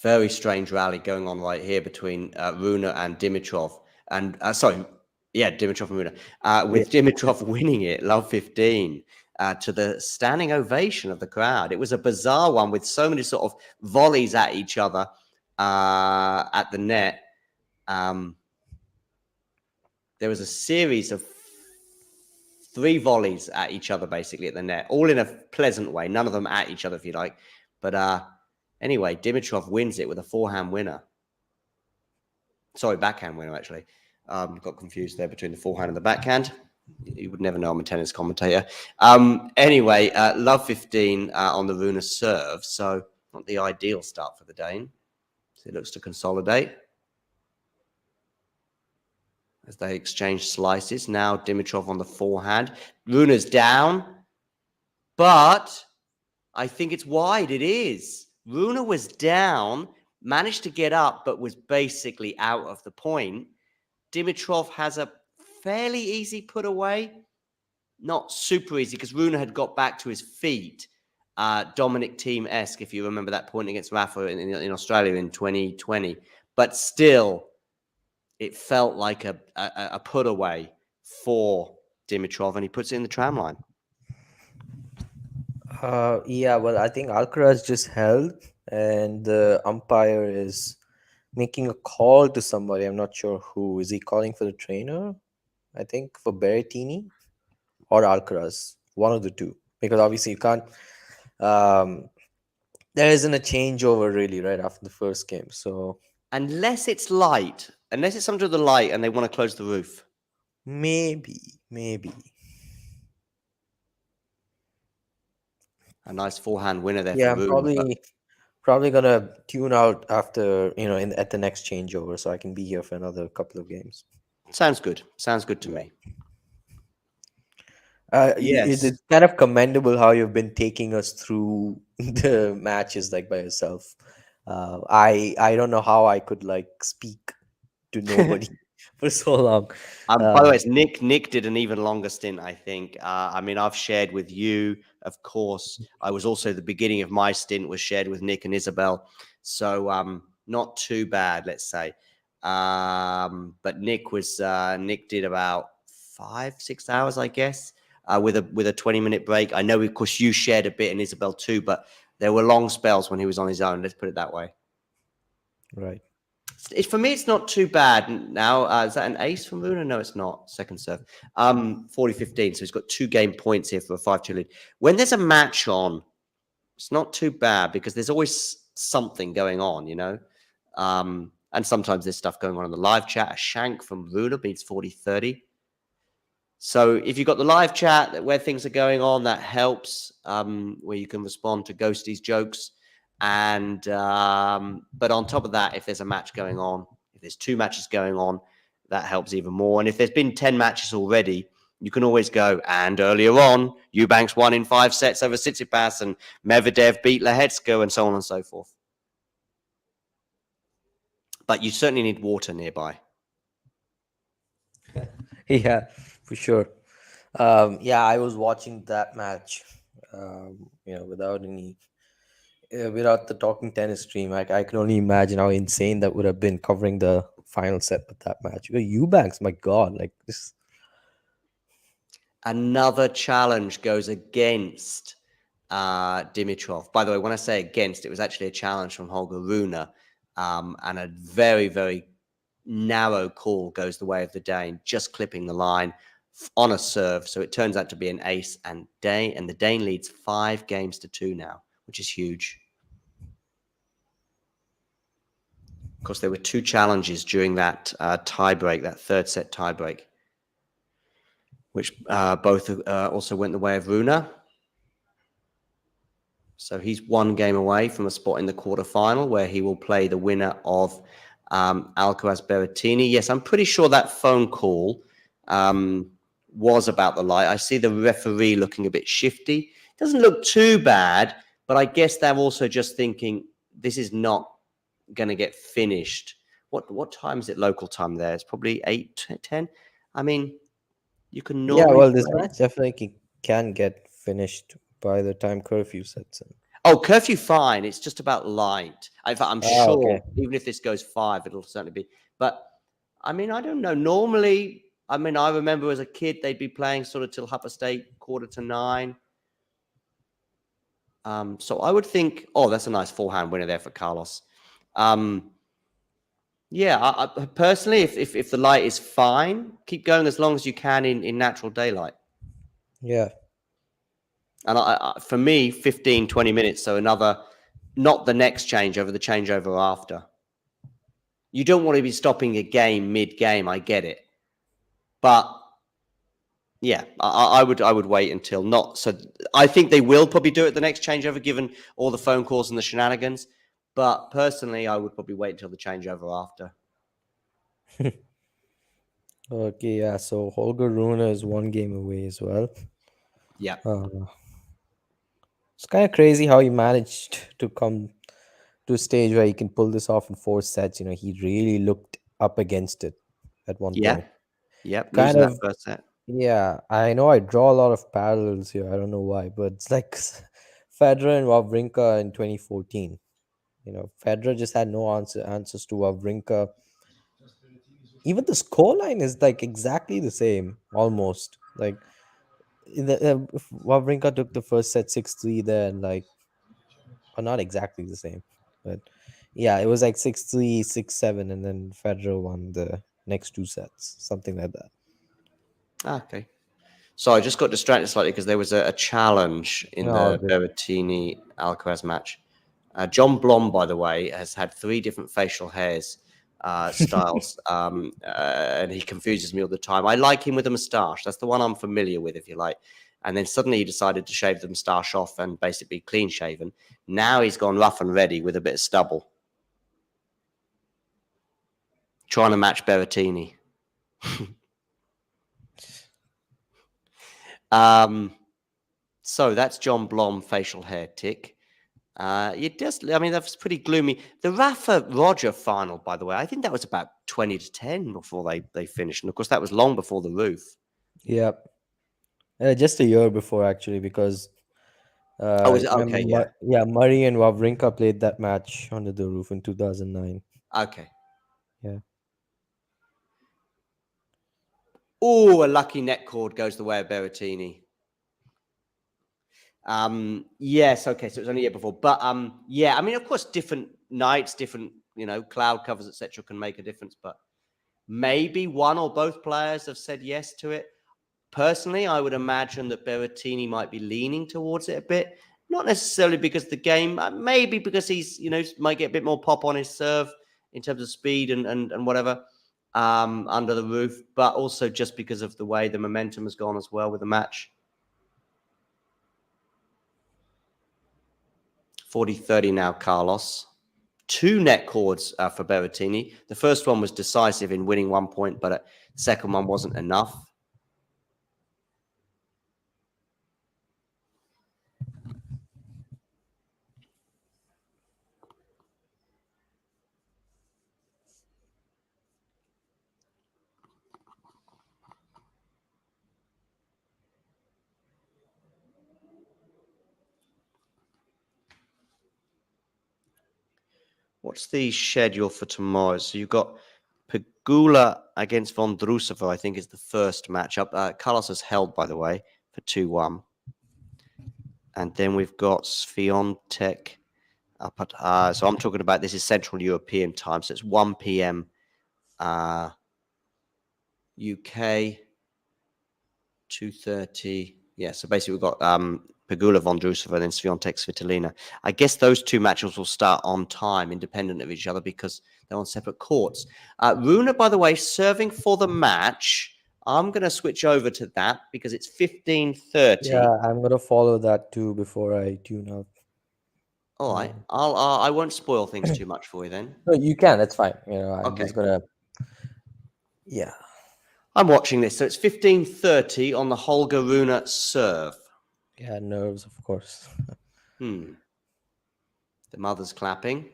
Speaker 7: Very strange rally going on right here between Rune and Dimitrov. And Dimitrov and Rune. With Dimitrov winning it, love 15, to the standing ovation of the crowd. It was a bizarre one with so many sort of volleys at each other at the net. There was a series of 3 volleys at each other, basically, at the net, all in a pleasant way. None of them at each other, if you like. But anyway, Dimitrov wins it with a forehand winner. Sorry, backhand winner, actually. Got confused there between the forehand and the backhand. You would never know I'm a tennis commentator. Anyway, love 15 on the Rune serve. So not the ideal start for the Dane. So he looks to consolidate as they exchange slices. Now Dimitrov on the forehand. Rune's down, but I think it's wide. It is. Rune was down, managed to get up, but was basically out of the point. Dimitrov has a fairly easy put away. Not super easy, because Rune had got back to his feet. Dominic Thiem-esque, if you remember that point against Rafa in Australia in 2020. But still, it felt like a put away for Dimitrov, and he puts it in the tram line.
Speaker 4: Yeah, well, I think Alcaraz just held, and the umpire is making a call to somebody. I'm not sure who. Is he calling for the trainer? I think for Berrettini or Alcaraz, one of the two. Because obviously you can't. There isn't a changeover really right after the first game. So
Speaker 7: unless it's light, unless it's under the light and they want to close the roof,
Speaker 4: maybe.
Speaker 7: A nice forehand winner there.
Speaker 4: Yeah,
Speaker 7: for
Speaker 4: I'm
Speaker 7: Rune,
Speaker 4: probably gonna tune out after at the next changeover, so I can be here for another couple of games.
Speaker 7: Sounds good. Sounds good to me.
Speaker 4: Yes, it's kind of commendable how you've been taking us through the matches like by yourself. I don't know how I could like speak to nobody for so long.
Speaker 7: By the way, it's Nick. Nick did an even longer stint, I think. I mean, I've shared with you, of course. I was also the beginning of my stint was shared with Nick and Isabel, so not too bad, let's say. But Nick did about 5-6 hours, I guess, with a 20-minute break. I know, of course, you shared a bit, and Isabel too, but there were long spells when he was on his own. Let's put it that way.
Speaker 4: Right.
Speaker 7: For me, it's not too bad now. Is that an ace from Rune? No, it's not. Second serve. 40-15. So he's got 2 game points here for a 5-2 lead. When there's a match on, it's not too bad because there's always something going on, and sometimes there's stuff going on in the live chat. A shank from Rune beats 40-30. So if you've got the live chat where things are going on, that helps, where you can respond to Ghosty's jokes. And but on top of that, if there's a match going on, if there's 2 matches going on, that helps even more. And if there's been 10 matches already, you can always go, and earlier on, Eubanks won in 5 sets over Tsitsipas, and Medvedev beat Lehecka, and so on and so forth. But you certainly need water nearby.
Speaker 4: Yeah, for sure. I was watching that match, without the Talking Tennis stream. I can only imagine how insane that would have been covering the final set of that match. Eubanks, my God, like this.
Speaker 7: Another challenge goes against Dimitrov. By the way, when I say against, it was actually a challenge from Holger Rune, and a very, very narrow call goes the way of the Dane, just clipping the line on a serve. So it turns out to be an ace, and the Dane leads 5-2 now, which is huge. Of course, there were 2 challenges during that tiebreak, that 3rd set tiebreak, which both also went the way of Rune. So he's 1 game away from a spot in the quarterfinal where he will play the winner of Alcaraz-Berrettini. Yes, I'm pretty sure that phone call was about the light. I see the referee looking a bit shifty. Doesn't look too bad, But I guess they're also just thinking this is not going to get finished. What time is it local time there? It's probably 8, 10. I mean, you can
Speaker 4: Yeah,
Speaker 7: normally
Speaker 4: well, this
Speaker 7: play.
Speaker 4: match definitely can get finished by the time curfew sets in.
Speaker 7: Oh, curfew fine. It's just about light. In fact, I'm
Speaker 4: Ah,
Speaker 7: sure
Speaker 4: okay.
Speaker 7: even if this goes 5, it'll certainly be. But I mean, I don't know. Normally, I mean, I remember as a kid, they'd be playing sort of till 8:30, 8:45. So I would think, oh, that's a nice forehand winner there for Carlos. Yeah, I personally, if the light is fine, keep going as long as you can in natural daylight.
Speaker 4: Yeah.
Speaker 7: And for me, 15, 20 minutes. So another, not the next changeover, the changeover after. You don't want to be stopping a game mid-game. I get it. But yeah, I would wait until not. So I think they will probably do it the next changeover, given all the phone calls and the shenanigans. But personally, I would probably wait until the changeover after.
Speaker 4: Okay, yeah. So Holger Rune is 1 game away as well.
Speaker 7: Yeah.
Speaker 4: It's kind of crazy how he managed to come to a stage where he can pull this off in 4 sets. He really looked up against it at one
Speaker 7: Yeah.
Speaker 4: point.
Speaker 7: Yep.
Speaker 4: Kind
Speaker 7: Losing
Speaker 4: of,
Speaker 7: that first set.
Speaker 4: yeah. I know I draw a lot of parallels here. I don't know why, but it's like Federer and Wawrinka in 2014. Federer just had no answers to Wawrinka. Even the scoreline is like exactly the same, almost. Like if Wawrinka took the first set 6-3, then or not exactly the same, but yeah, it was like 6-3, 6-7, and then Federer won the next 2 sets, something like that.
Speaker 7: Okay. So I just got distracted slightly because there was a challenge in the Berrettini Alcaraz match. John Blom, by the way, has had 3 different facial hairs styles, and he confuses me all the time. I like him with a moustache. That's the one I'm familiar with, if you like. And then suddenly he decided to shave the moustache off and basically clean shaven. Now he's gone rough and ready with a bit of stubble, trying to match Berrettini. So that's John Blom facial hair tick. It does. I mean, that's pretty gloomy. The Rafa Roger final, by the way, I think that was about 20-10 before they finished, and of course that was long before the roof.
Speaker 4: Yep. Just a year before, actually, because
Speaker 7: Oh, is it? Okay, yeah.
Speaker 4: Murray and Wawrinka played that match under the roof in 2009.
Speaker 7: Okay.
Speaker 4: Yeah.
Speaker 7: Oh, a lucky net cord goes the way of Berrettini. Yes, okay, so it was only a year before. But yeah, I mean, of course, different nights, different, cloud covers, etc., can make a difference. But maybe one or both players have said yes to it. Personally, I would imagine that Berrettini might be leaning towards it a bit. Not necessarily because the game, maybe because he's, might get a bit more pop on his serve in terms of speed and whatever under the roof, but also just because of the way the momentum has gone as well with the match. 40-30 now, Carlos. 2 net cords for Berrettini. The first one was decisive in winning 1 point, but the second one wasn't enough. What's the schedule for tomorrow? So you've got Pegula against Vondrousova, I think, is the first matchup. Carlos has held, by the way, for 2-1. And then we've got Swiatek up at... so I'm talking about, this is Central European time, so it's 1 p.m. UK, 2:30. Yeah, so basically we've got Pegula, Vondrousova, and then Swiatek, Svitolina. I guess those 2 matches will start on time, independent of each other, because they're on separate courts. Rune, by the way, serving for the match. I'm going to switch over to that because it's 15:30.
Speaker 4: Yeah, I'm going to follow that too before I tune out.
Speaker 7: All right. I won't spoil things too much for you then.
Speaker 4: No, you can. That's fine. I'm
Speaker 7: Okay.
Speaker 4: just going to... Yeah.
Speaker 7: I'm watching this. So it's 15:30 on the Holger Rune serve.
Speaker 4: Yeah, nerves, of course.
Speaker 7: The mother's clapping.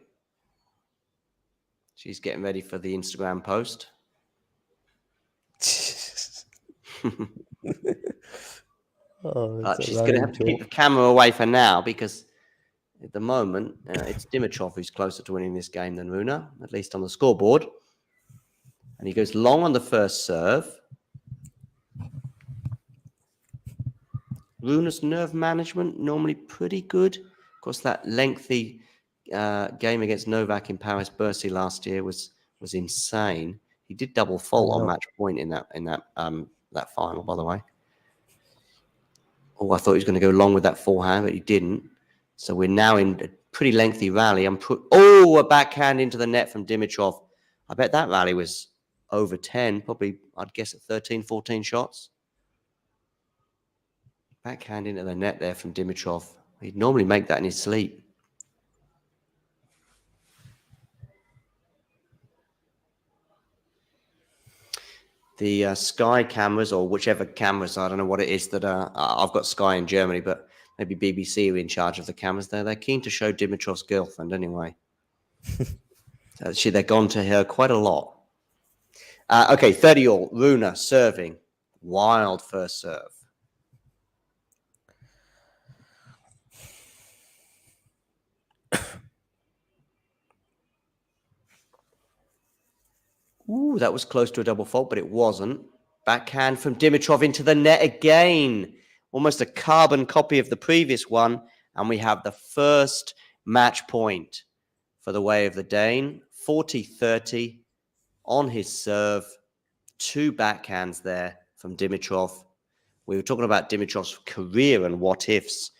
Speaker 7: She's getting ready for the Instagram post. She's going to have to keep the camera away for now because at the moment it's Dimitrov who's closer to winning this game than Rune, at least on the scoreboard. And he goes long on the first serve. Rune's nerve management normally pretty good. Of course, that lengthy game against Novak in Paris-Bercy last year was insane. He did double fault on match point in that final, by the way. Oh, I thought he was going to go long with that forehand, but he didn't. So we're now in a pretty lengthy rally. A backhand into the net from Dimitrov. I bet that rally was over 10, probably, I'd guess at 13, 14 shots. Backhand into the net there from Dimitrov. He'd normally make that in his sleep. The Sky cameras, or whichever cameras, I don't know what it is that I've got Sky in Germany, but maybe BBC are in charge of the cameras there. They're keen to show Dimitrov's girlfriend anyway. They've gone to her quite a lot. Okay, 30-all. Rune serving. Wild first serve. Ooh, that was close to a double fault, but it wasn't. Backhand from Dimitrov into the net again. Almost a carbon copy of the previous one. And we have the first match point for the way of the Dane. 40-30 on his serve. 2 backhands there from Dimitrov. We were talking about Dimitrov's career and what ifs.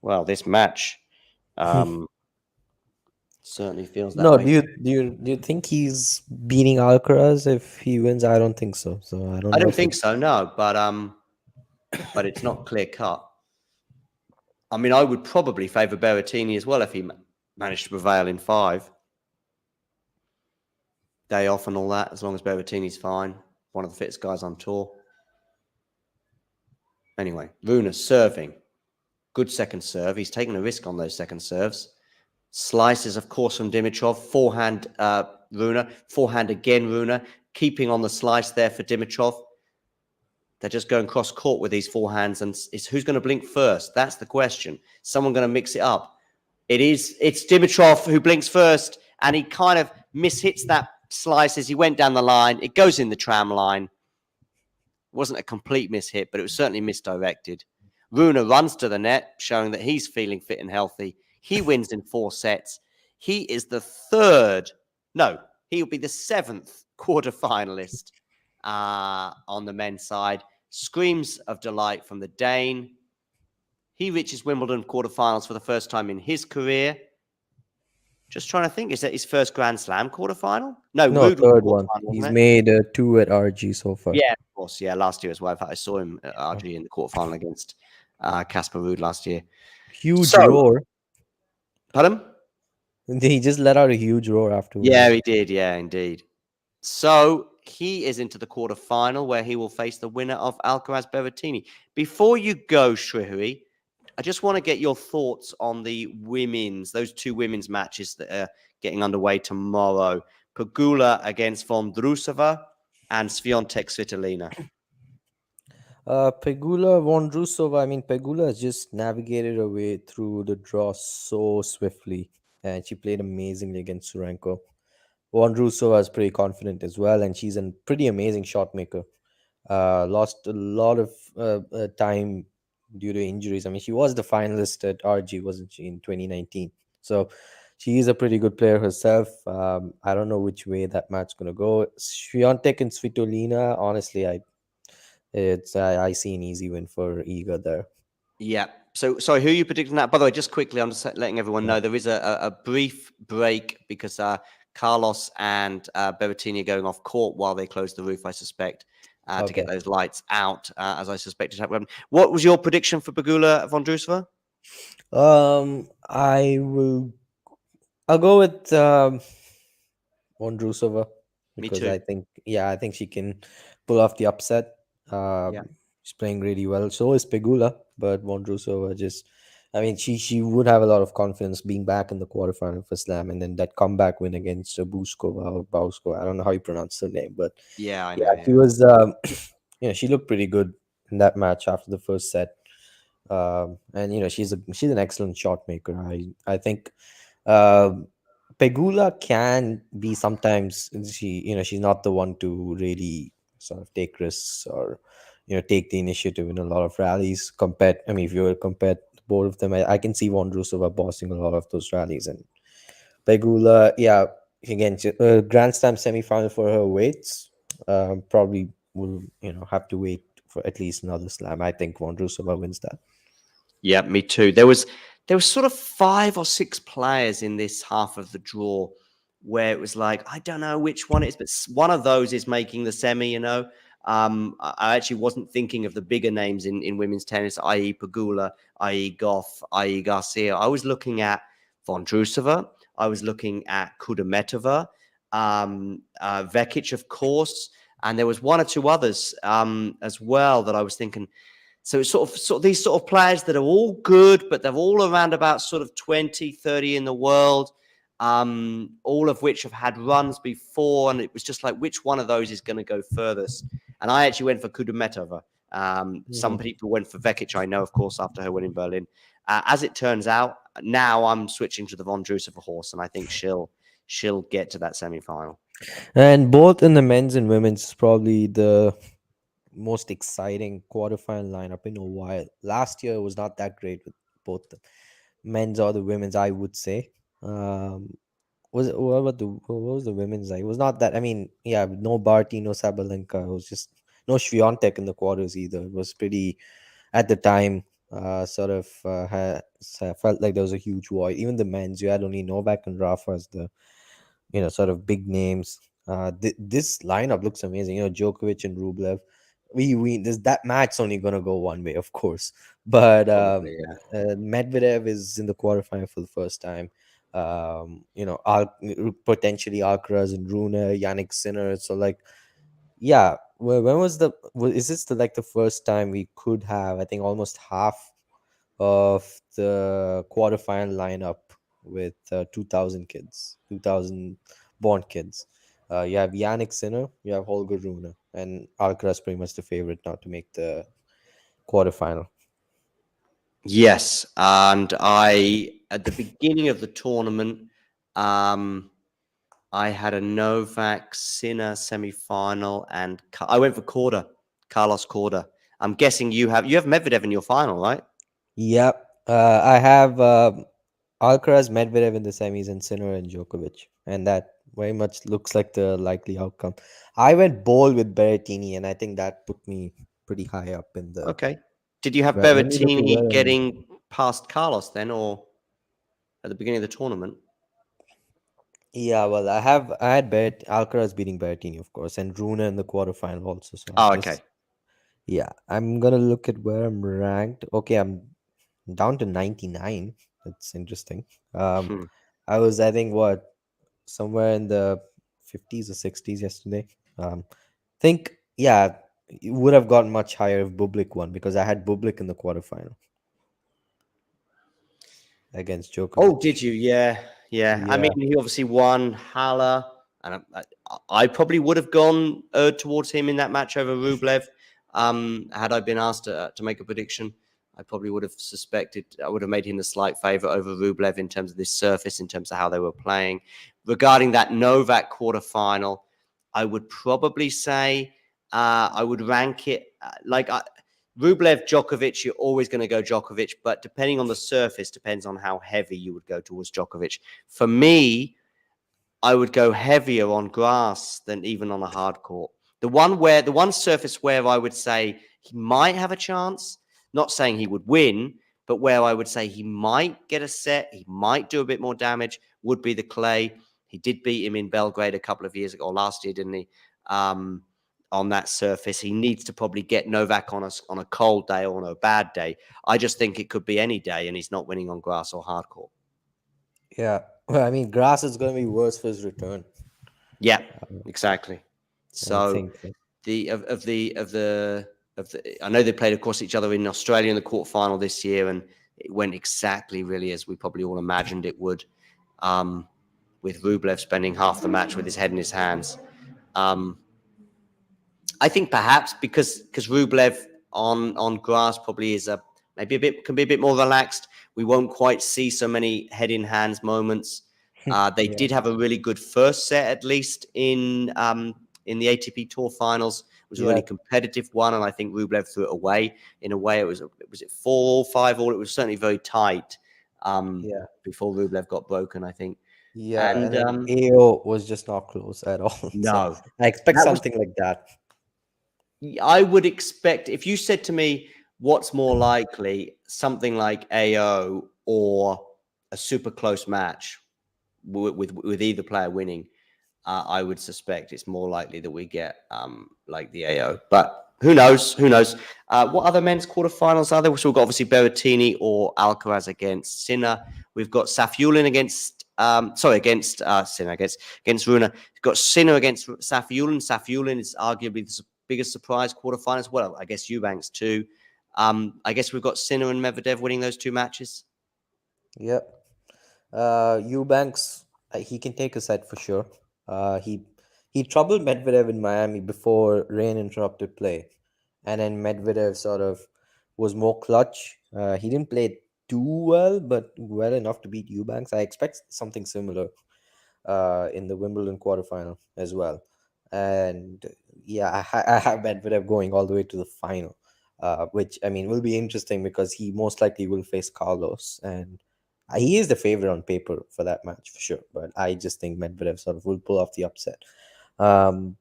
Speaker 7: Well, this match certainly feels that way.
Speaker 4: Do you think he's beating Alcaraz if he wins? I don't think so.
Speaker 7: I don't think so, no. But it's not clear cut. I mean, I would probably favour Berrettini as well if he managed to prevail in 5. Day off and all that, as long as Berrettini's fine. One of the fittest guys on tour. Anyway, Rune serving. Good second serve. He's taking a risk on those second serves. Slices, of course, from Dimitrov. Forehand, Rune. Forehand again, Rune. Keeping on the slice there for Dimitrov. They're just going cross court with these forehands, and it's who's going to blink first? That's the question. Someone going to mix it up. It's Dimitrov who blinks first, and he kind of mishits that slice as he went down the line. It goes in the tram line. It wasn't a complete mishit, but it was certainly misdirected. Rune runs to the net, showing that he's feeling fit and healthy. He wins in 4 sets. He is the 3rd. No, he'll be the 7th quarterfinalist on the men's side. Screams of delight from the Dane. He reaches Wimbledon quarterfinals for the first time in his career. Just trying to think, is that his first Grand Slam quarterfinal? No,
Speaker 4: 3rd one. He's made 2 at RG so far.
Speaker 7: Yeah, of course. Yeah, last year as well. In fact, I saw him at RG in the quarterfinal against Casper Ruud last year.
Speaker 4: Huge roar.
Speaker 7: Pardon?
Speaker 4: He just let out a huge roar afterwards.
Speaker 7: Yeah, he did. Yeah, indeed. So he is into the quarterfinal where he will face the winner of Alcaraz-Berrettini. Before you go, Shrihari, I just want to get your thoughts on those 2 women's matches that are getting underway tomorrow. Pegula against Vondrousova and Swiatek Svitolina.
Speaker 4: Pegula, Vondrousova. I mean, Pegula has just navigated her way through the draw so swiftly, and she played amazingly against Surenko. Vondrousova is pretty confident as well, and she's a pretty amazing shot maker. Lost a lot of time due to injuries. I mean, she was the finalist at RG, wasn't she, in 2019? So she is a pretty good player herself. I don't know which way that match is going to go. Swiatek and Svitolina, honestly, I see an easy win for Iga there.
Speaker 7: Yeah. So, sorry, who are you predicting that? By the way, just quickly, I'm just letting everyone know there is a brief break because Carlos and Berrettini are going off court while they close the roof, I suspect, to get those lights out, as I suspected happened. What was your prediction for Pegula Vondrousova?
Speaker 4: I'll go with Vondrousova because
Speaker 7: Me too.
Speaker 4: I think she can pull off the upset. She's playing really well. So is Pegula, but Vondrousova just I mean, she would have a lot of confidence being back in the quarterfinal for Slam, and then that comeback win against Buskova or Bauskova. I don't know how you pronounce her name, but
Speaker 7: Yeah, I
Speaker 4: yeah,
Speaker 7: know.
Speaker 4: she
Speaker 7: Yeah.
Speaker 4: was. She looked pretty good in that match after the first set. And she's an excellent shot maker. I think Pegula can be sometimes, she's not the one to really sort of take risks or take the initiative in a lot of rallies. If you were compared both of them, I can see Vondrousova bossing a lot of those rallies, and Pegula, yeah, again, Grand Slam semi-final for her weights. Probably will have to wait for at least another slam. I think Vondrousova wins that.
Speaker 7: Yeah, me too. There was sort of 5 or 6 players in this half of the draw where it was like, I don't know which one it is, but one of those is making the semi. I actually wasn't thinking of the bigger names in women's tennis, i.e. Pegula, i.e. Goff, i.e. Garcia. I was looking at Vondrousova. I was looking at Kudermetova, Vekic, of course, and there was 1 or 2 others as well that I was thinking. So it's sort of these sort of players that are all good, but they're all around about sort of 20, 30 in the world, all of which have had runs before. And it was just like, which one of those is going to go furthest? And I actually went for Kudermetova. Some people went for Vekic, I know, of course, after her win in Berlin. As it turns out, now I'm switching to the Vondrousova horse, and I think she'll get to that semi-final.
Speaker 4: And both in the men's and women's, probably the most exciting quarterfinal lineup in a while. Last year was not that great with both the men's or the women's, I would say. What was the women's like? It was not that. I mean, yeah, no Barty, no Sabalenka. It was just no Swiatek in the quarters either. It was pretty at the time. Felt like there was a huge void. Even the men's, you had only Novak and Rafa as the sort of big names. This lineup looks amazing. Djokovic and Rublev. That match's only gonna go one way, of course. But
Speaker 7: Probably, yeah.
Speaker 4: Medvedev is in the quarterfinal for the first time. Potentially Alcaraz and Rune, Yannick Sinner. So like, yeah. When was is this the first time we could have? I think almost half of the quarterfinal lineup with 2,000 kids, 2,000 born kids. You have Yannick Sinner, you have Holger Rune, and Alcaraz pretty much the favorite now to make the quarterfinal.
Speaker 7: Yes, and at the beginning of the tournament, I had a Novak Sinner semi-final, and I went for Carlos Korda. I'm guessing you have Medvedev in your final, right?
Speaker 4: Yep. I have Alcaraz, Medvedev in the semis, and Sinner and Djokovic, and that very much looks like the likely outcome. I went bold with Berrettini, and I think that put me pretty high up in the.
Speaker 7: Okay. Did you have
Speaker 4: Let me look at where
Speaker 7: Berrettini
Speaker 4: I'm-
Speaker 7: getting past Carlos then, or at the beginning of the tournament?
Speaker 4: Yeah, well, I had Alcaraz beating Berrettini, of course, and Rune in the quarterfinal also. So
Speaker 7: Okay.
Speaker 4: Yeah, I'm gonna look at where I'm ranked. Okay, I'm down to 99. That's interesting.
Speaker 7: Hmm.
Speaker 4: I think, somewhere in the 50s or 60s yesterday. Think, yeah, it would have gotten much higher if Bublik won, because I had Bublik in the quarterfinal against Djokovic.
Speaker 7: Oh, did you? Yeah. I mean,
Speaker 4: Yeah.
Speaker 7: he obviously won Halle, and I probably would have gone towards him in that match over Rublev. Had I been asked to make a prediction, I probably would have I would have made him the slight favorite over Rublev in terms of this surface, in terms of how they were playing. Regarding that Novak quarterfinal, I would probably say I would rank it Rublev, Djokovic, you're always going to go Djokovic, but depending on the surface, depends on how heavy you would go towards Djokovic. For me, I would go heavier on grass than even on a hard court. The one surface where I would say he might have a chance, not saying he would win, but where I would say he might get a set, he might do a bit more damage, would be the clay. He did beat him in Belgrade a couple of years ago, or last year, didn't he? On that surface, he needs to probably get Novak on a cold day or on a bad day. I just think it could be any day, and he's not winning on grass or hard court.
Speaker 4: Yeah. Well, I mean, grass is going to be worse for his return.
Speaker 7: Yeah, exactly. So
Speaker 4: I think.
Speaker 7: I know they played across each other in Australia in the quarterfinal this year, and it went exactly really as we probably all imagined it would, with Rublev spending half the match with his head in his hands. I think perhaps because Rublev on grass probably is can be a bit more relaxed. We won't quite see so many head in hands moments. They did have a really good first set, at least in the ATP Tour Finals. It was a really competitive one, and I think Rublev threw it away. In a way, was it 4-all, 5-all? It was certainly very tight before Rublev got broken, I think.
Speaker 4: Yeah,
Speaker 7: And
Speaker 4: then AO was just not close at all.
Speaker 7: no,
Speaker 4: So I expect something like that.
Speaker 7: I would expect, if you said to me, what's more likely, something like AO or a super close match with either player winning, I would suspect it's more likely that we get like the AO. But who knows? Who knows? What other men's quarterfinals are there? So we've got obviously Berrettini or Alcaraz against Sinner. We've got Safiullin against Sinner against Rune. We've got Sinner against Safiullin. Safiullin is arguably the biggest surprise quarterfinals. Well, I guess Eubanks too. I guess we've got Sinner and Medvedev winning those two matches.
Speaker 4: Yep. Eubanks, he can take a set for sure. He troubled Medvedev in Miami before rain interrupted play, and then Medvedev sort of was more clutch. He didn't play too well, but well enough to beat Eubanks. I expect something similar in the Wimbledon quarterfinal as well. And yeah, I have Medvedev going all the way to the final, which I mean will be interesting because he most likely will face Carlos, and he is the favorite on paper for that match for sure. But I just think Medvedev sort of will pull off the upset. So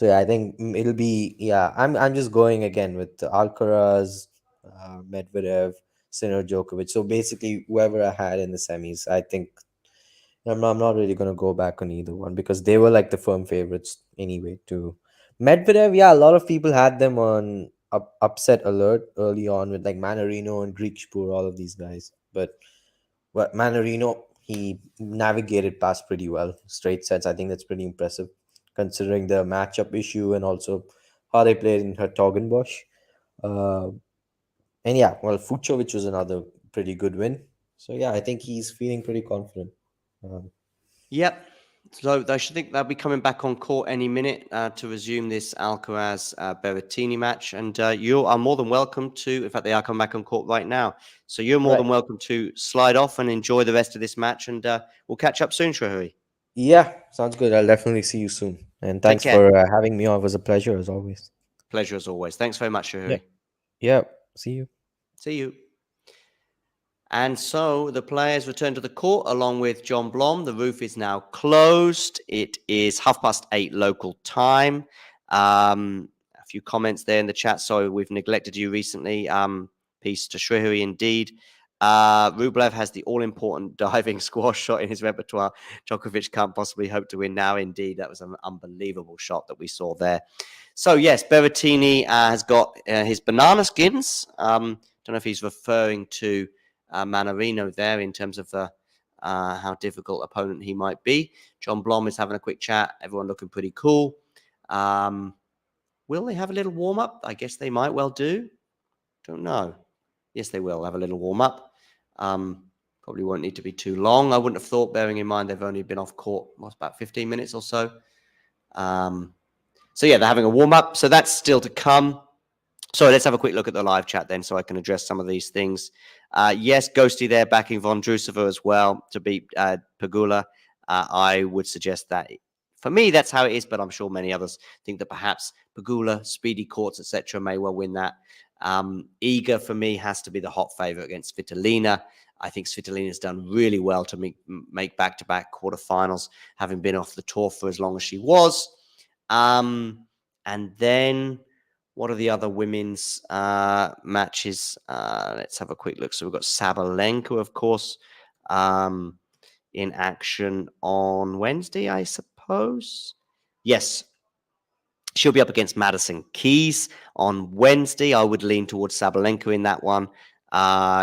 Speaker 4: yeah, I think it'll be I'm just going again with Alcaraz, Medvedev, Sinner, Djokovic. So basically, whoever I had in the semis, I think I'm not really going to go back on either one because they were like the firm favorites anyway. To Medvedev, yeah, a lot of people had them on upset alert early on with like Manarino and Greek Spur, all of these guys. But Manarino, he navigated past pretty well. Straight sets, I think that's pretty impressive considering the matchup issue and also how they played in Hertogenbosch. And yeah, well, Fucsovics was another pretty good win. So yeah, I think he's feeling pretty confident.
Speaker 7: Yep. So I should think they'll be coming back on court any minute to resume this Alcaraz-Berrettini match. And you are more than welcome to, in fact, they are coming back on court right now. So you're more than welcome to slide off and enjoy the rest of this match. And we'll catch up soon, Shrihari.
Speaker 4: Yeah, sounds good. I'll definitely see you soon. And thanks for having me on. It was a pleasure as always.
Speaker 7: Pleasure as always. Thanks very much, Shrihari.
Speaker 4: Yeah. See you.
Speaker 7: See you. And so the players return to the court along with John Blom. The roof is now closed. It is 8:30 local time. A few comments there in the chat. Sorry, we've neglected you recently. Peace to Shrihari indeed. Rublev has the all-important diving squash shot in his repertoire. Djokovic can't possibly hope to win now. Indeed, that was an unbelievable shot that we saw there. So yes, Berrettini has got his banana skins. Don't know if he's referring to Manarino there in terms of the how difficult opponent he might be. John Blom is having a quick chat. Everyone looking pretty cool. Will they have a little warm-up? I guess they might well do. Don't know. Yes, they will have a little warm-up. Probably won't need to be too long. I wouldn't have thought, bearing in mind they've only been off court, about 15 minutes or so. So yeah, they're having a warm-up. So that's still to come. So let's have a quick look at the live chat then so I can address some of these things. Yes, Ghosty there backing Vondrousova as well to beat Pegula. I would suggest that for me, that's how it is, but I'm sure many others think that perhaps Pegula, speedy courts, etc., may well win that. Iga, for me, has to be the hot favorite against Svitolina. I think Svitolina's done really well to make back-to-back quarterfinals, having been off the tour for as long as she was. And then what are the other women's matches? Let's have a quick look. So we've got Sabalenka, of course, in action on Wednesday, I suppose. Yes. She'll be up against Madison Keys on Wednesday. I would lean towards Sabalenka in that one.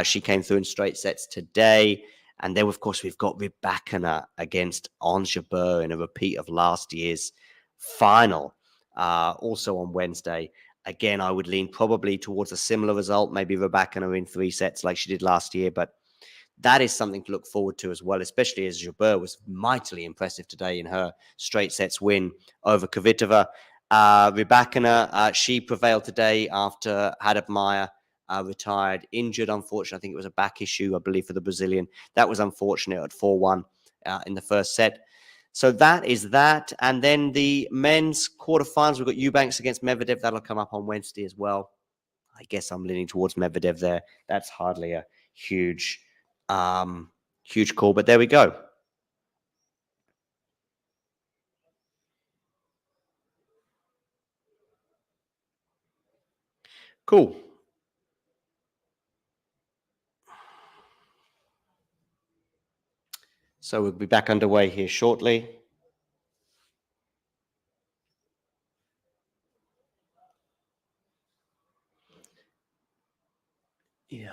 Speaker 7: She came through in straight sets today. And then, of course, we've got Rybakina against Ons Jabeur in a repeat of last year's final. Also on Wednesday. Again, I would lean probably towards a similar result, maybe Rybakina in 3 sets like she did last year, but that is something to look forward to as well, especially as Jabeur was mightily impressive today in her straight sets win over Kvitova. Rybakina, she prevailed today after Haddad Maia retired, injured, unfortunately. I think it was a back issue, I believe, for the Brazilian. That was unfortunate at 4-1 in the first set. So that is that. And then the men's quarterfinals, we've got Eubanks against Medvedev. That'll come up on Wednesday as well. I guess I'm leaning towards Medvedev there. That's hardly a huge call, but there we go. Cool. So we'll be back underway here shortly. Yeah.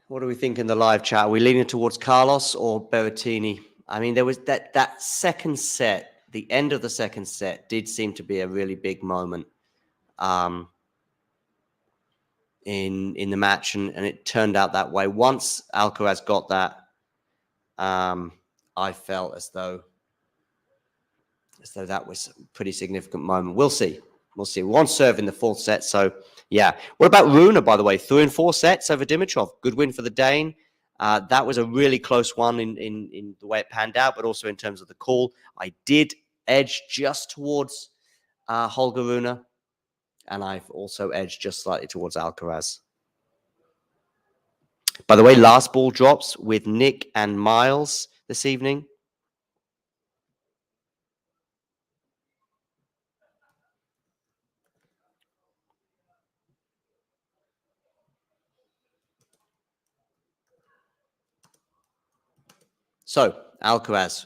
Speaker 7: What do we think in the live chat? Are we leaning towards Carlos or Berrettini? I mean, there was that second set, the end of the second set did seem to be a really big moment in the match, and it turned out that way. Once Alcaraz got that, I felt as though that was a pretty significant moment. We'll see. We'll see. One serve in the fourth set. So, yeah. What about Rune, by the way? 3 in 4 sets over Dimitrov. Good win for the Dane. That was a really close one in the way it panned out, but also in terms of the call. I did edge just towards Holger Rune, and I've also edged just slightly towards Alcaraz. By the way, last ball drops with Nick and Miles this evening. So, Alcaraz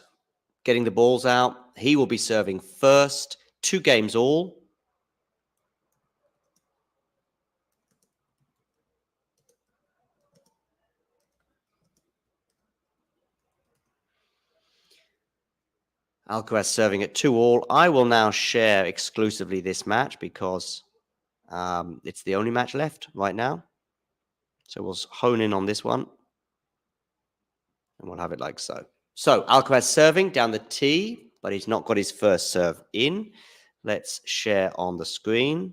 Speaker 7: getting the balls out. He will be serving first. 2 games all. Alcaraz serving at 2-all. I will now share exclusively this match because it's the only match left right now. So we'll hone in on this one. And we'll have it like so. So Alcaraz serving down the tee, but he's not got his first serve in. Let's share on the screen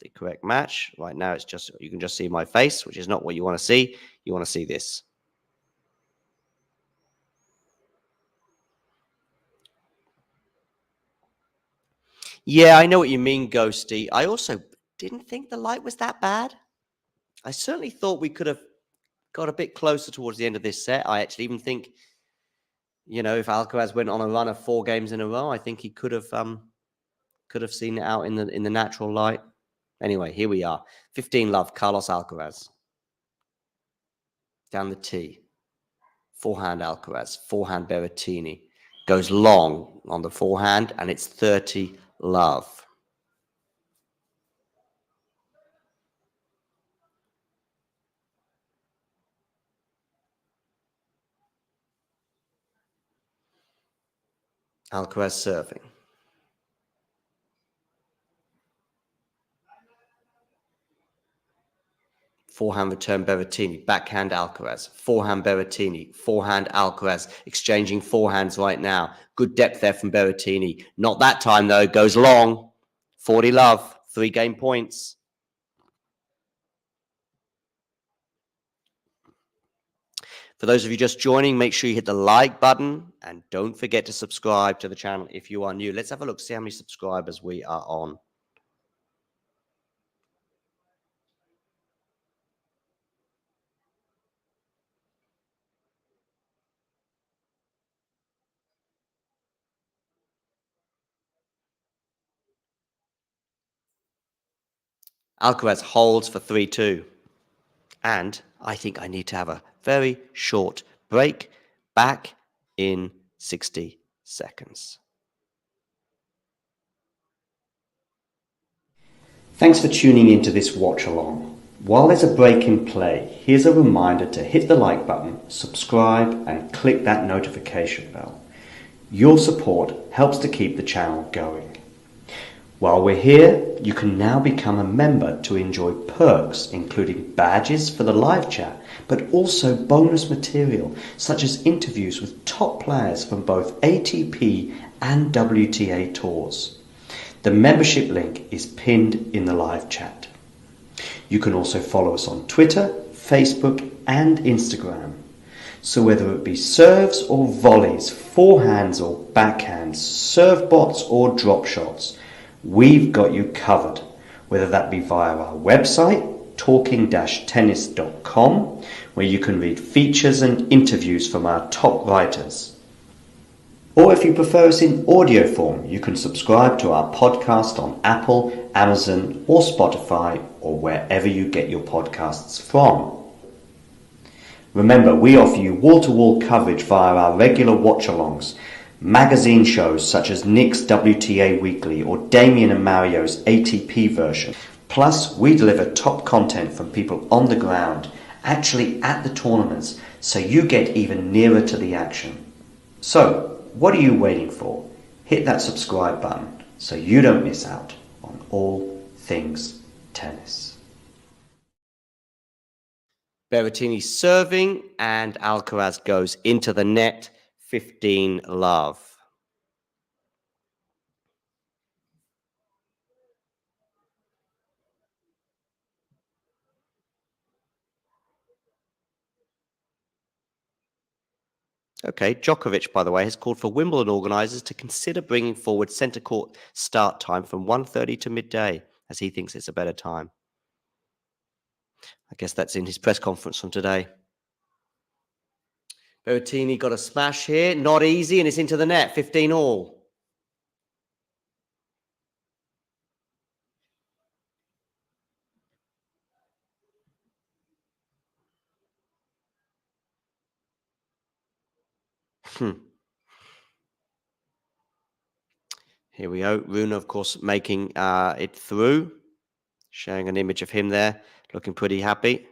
Speaker 7: the correct match. Right now, it's just, you can just see my face, which is not what you want to see. You want to see this. Yeah, I know what you mean, Ghosty. I also didn't think the light was that bad. I certainly thought we could have got a bit closer towards the end of this set. I actually even think, you know, if Alcaraz went on a run of 4 games in a row, I think he could have seen it out in the natural light. Anyway, here we are. 15-love, Carlos Alcaraz. Down the tee. Forehand Alcaraz. Forehand Berrettini. Goes long on the forehand, and it's 30-love. Alcaraz serving. Forehand return Berrettini. Backhand Alcaraz. Forehand Berrettini. Forehand Alcaraz. Exchanging forehands right now. Good depth there from Berrettini. Not that time, though. Goes long. 40-love. 3 game points. For those of you just joining, make sure you hit the like button and don't forget to subscribe to the channel if you are new. Let's have a look, see how many subscribers we are on. Alcaraz holds for 3-2. And I think I need to have a very short break. Back in 60 seconds.
Speaker 3: Thanks for tuning into this watch along. While there's a break in play, here's a reminder to hit the like button, subscribe, and click that notification bell. Your support helps to keep the channel going. While we're here, you can now become a member to enjoy perks including badges for the live chat, but also bonus material such as interviews with top players from both ATP and WTA tours. The membership link is pinned in the live chat. You can also follow us on Twitter, Facebook and Instagram. So whether it be serves or volleys, forehands or backhands, serve bots or drop shots, we've got you covered, whether that be via our website, talking-tennis.com, where you can read features and interviews from our top writers. Or if you prefer us in audio form, you can subscribe to our podcast on Apple, Amazon or Spotify or wherever you get your podcasts from. Remember, we offer you wall-to-wall coverage via our regular watch-alongs, magazine shows such as Nick's WTA Weekly or Damien and Mario's ATP version. Plus, we deliver top content from people on the ground, actually at the tournaments, so you get even nearer to the action. So, what are you waiting for? Hit that subscribe button so you don't miss out on all things tennis.
Speaker 7: Berrettini serving and Alcaraz goes into the net. 15 love. Okay, Djokovic, by the way, has called for Wimbledon organisers to consider bringing forward centre court start time from 1:30 to midday, as he thinks it's a better time. I guess that's in his press conference from today. Berrettini got a smash here, not easy, and it's into the net, 15 all. Here we go. Rune, of course, making it through. Showing an image of him there, looking pretty happy.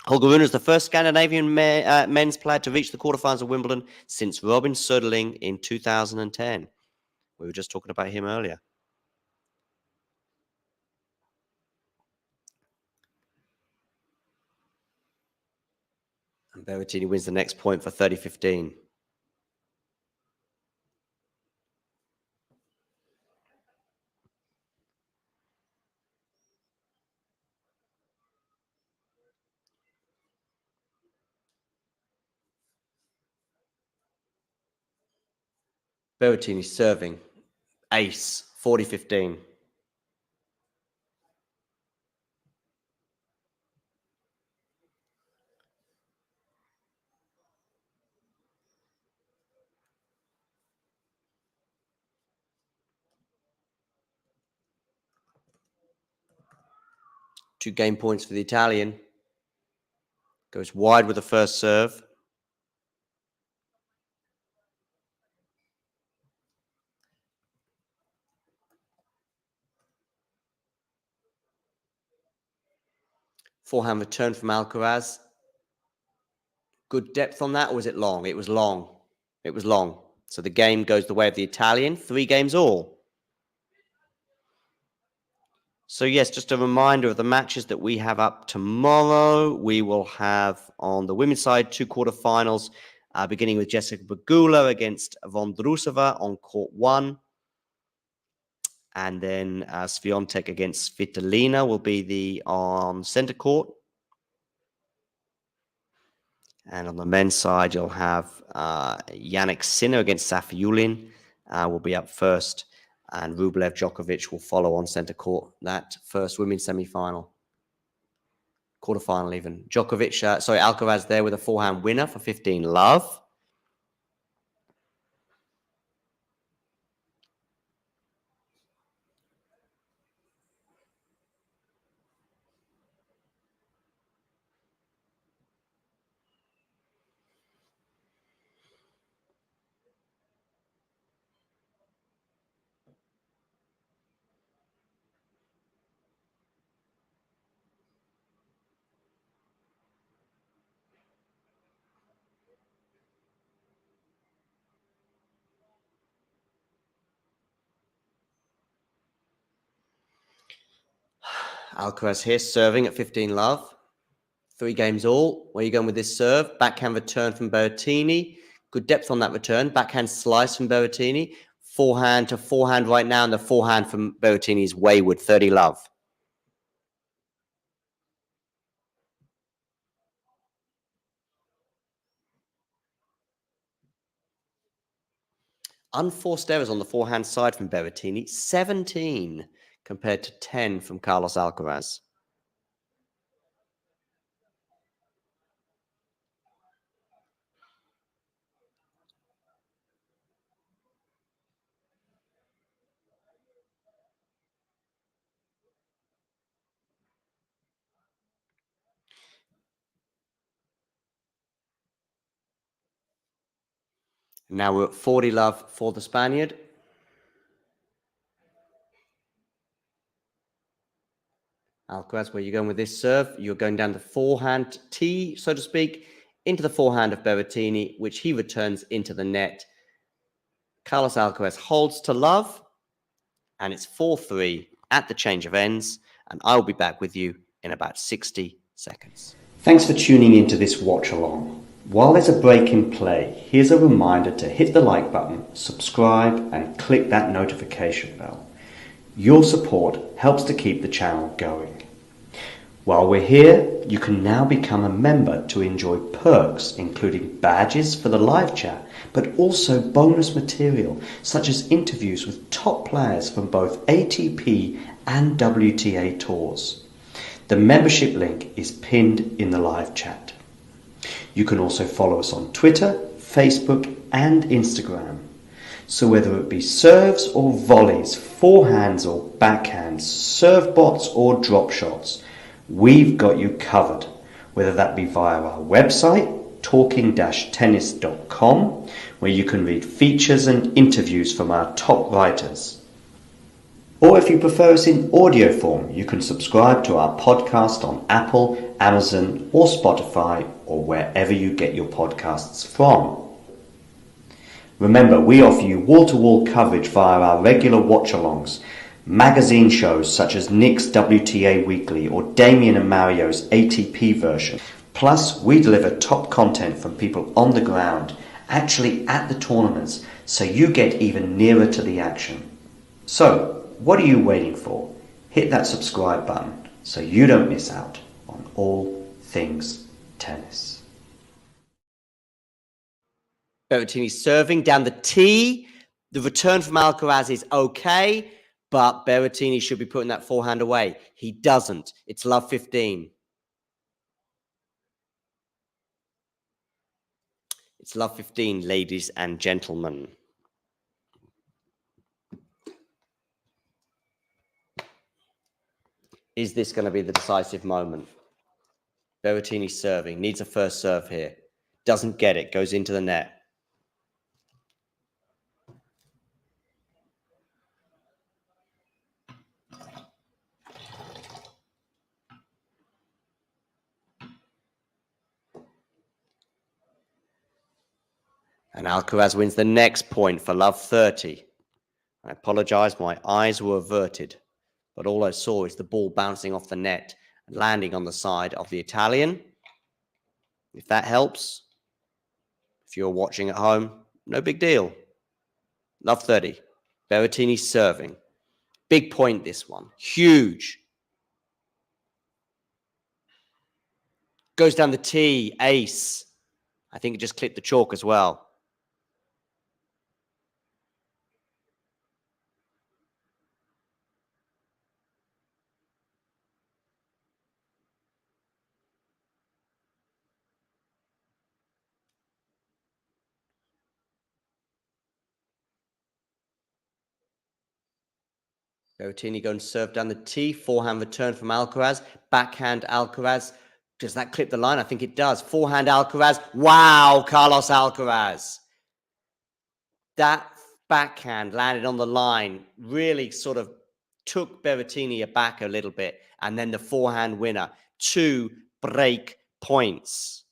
Speaker 7: Holger Rune is the first Scandinavian men's player to reach the quarterfinals of Wimbledon since Robin Söderling in 2010. We were just talking about him earlier. And Berrettini wins the next point for 30-15. Berrettini serving. Ace, 40-15. Two game points for the Italian. Goes wide with the first serve. Forehand return from Alcaraz. Good depth on that, or was it long? It was long. It was long. So the game goes the way of the Italian. 3 games all. So yes, just a reminder of the matches that we have up tomorrow. We will have on the women's side 2 quarterfinals, beginning with Jessica Pegula against Vondrousova on court 1. And then Swiatek against Svitolina will be on center court. And on the men's side, you'll have Jannik Sinner against Safiullin will be up first. And Rublev Djokovic will follow on center court. That first women's semi-final. Quarterfinal even. Alcaraz there with a forehand winner for 15 love. Alcaraz here, serving at 15 love. 3 games all. Where are you going with this serve? Backhand return from Berrettini. Good depth on that return. Backhand slice from Berrettini. Forehand to forehand right now, and the forehand from Berrettini is wayward, 30 love. Unforced errors on the forehand side from Berrettini, 17 compared to 10 from Carlos Alcaraz. Now we're at 40 love for the Spaniard. Alcaraz, where are you going with this serve? You're going down the forehand tee, so to speak, into the forehand of Berrettini, which he returns into the net. Carlos Alcaraz holds to love, and it's 4-3 at the change of ends, and I'll be back with you in about 60 seconds.
Speaker 3: Thanks for tuning into this watch along. While there's a break in play, here's a reminder to hit the like button, subscribe, and click that notification bell. Your support helps to keep the channel going. While we're here, you can now become a member to enjoy perks including badges for the live chat, but also bonus material such as interviews with top players from both ATP and WTA tours. The membership link is pinned in the live chat. You can also follow us on Twitter, Facebook and Instagram. So whether it be serves or volleys, forehands or backhands, serve bots or drop shots, we've got you covered, whether that be via our website, talking-tennis.com, where you can read features and interviews from our top writers. Or if you prefer us in audio form, you can subscribe to our podcast on Apple, Amazon or Spotify, or wherever you get your podcasts from. Remember, we offer you wall-to-wall coverage via our regular watch-alongs, magazine shows such as Nick's WTA Weekly or Damien and Mario's ATP version. Plus, we deliver top content from people on the ground, actually at the tournaments, so you get even nearer to the action. So, what are you waiting for? Hit that subscribe button so you don't miss out on all things tennis.
Speaker 7: Berrettini serving down the tee. The return from Alcaraz is okay, but Berrettini should be putting that forehand away. He doesn't. It's love 15. It's love 15, ladies and gentlemen. Is this going to be the decisive moment? Berrettini serving. Needs a first serve here. Doesn't get it. Goes into the net. And Alcaraz wins the next point for love 30. I apologize, my eyes were averted, but all I saw is the ball bouncing off the net and landing on the side of the Italian. If that helps, if you're watching at home, no big deal. Love 30. Berrettini serving. Big point, this one. Huge. Goes down the tee, ace. I think it just clipped the chalk as well. Berrettini going to serve down the tee. Forehand return from Alcaraz. Backhand Alcaraz. Does that clip the line? I think it does. Forehand Alcaraz. Wow, Carlos Alcaraz. That backhand landed on the line. Really sort of took Berrettini aback a little bit. And then the forehand winner. 2 break points.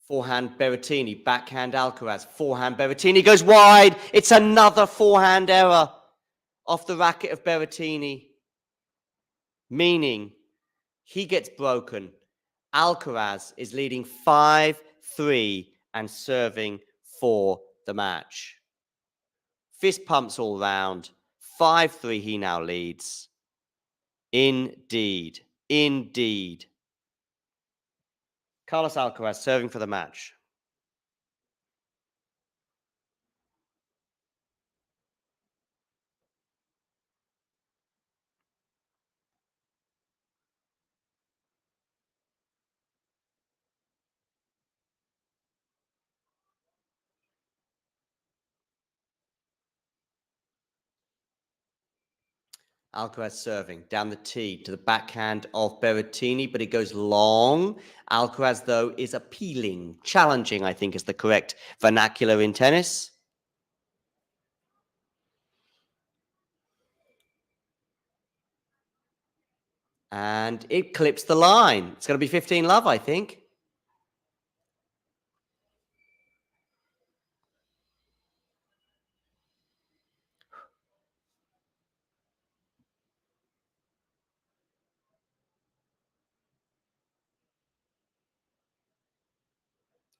Speaker 7: Forehand Berrettini, backhand Alcaraz, forehand Berrettini goes wide. It's another forehand error off the racket of Berrettini, meaning he gets broken. Alcaraz is leading 5-3 and serving for the match. Fist pumps all round. 5-3 he now leads. Indeed. Indeed. Carlos Alcaraz serving for the match. Alcaraz serving down the tee to the backhand of Berrettini, but it goes long. Alcaraz, though, is appealing, challenging, I think is the correct vernacular in tennis. And it clips the line. It's going to be 15 love, I think.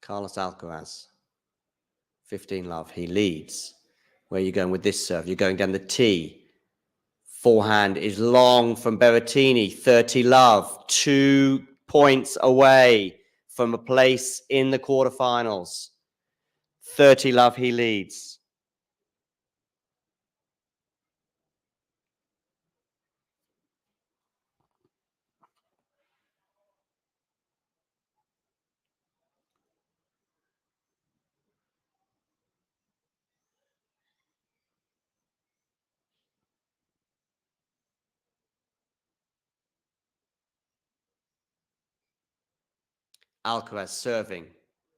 Speaker 7: Carlos Alcaraz, 15 love. He leads. Where are you going with this serve? You're going down the tee. Forehand is long from Berrettini, 30 love. 2 points away from a place in the quarterfinals. 30 love, he leads. Alcaraz serving.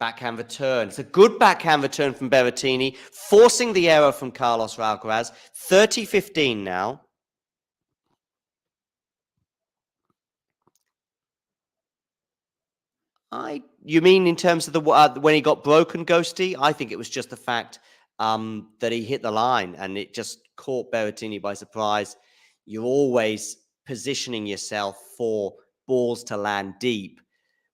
Speaker 7: Backhand return. It's a good backhand return from Berrettini, forcing the error from Carlos Alcaraz. 30-15 now. You mean in terms of the when he got broken, Ghosty? I think it was just the fact that he hit the line and it just caught Berrettini by surprise. You're always positioning yourself for balls to land deep.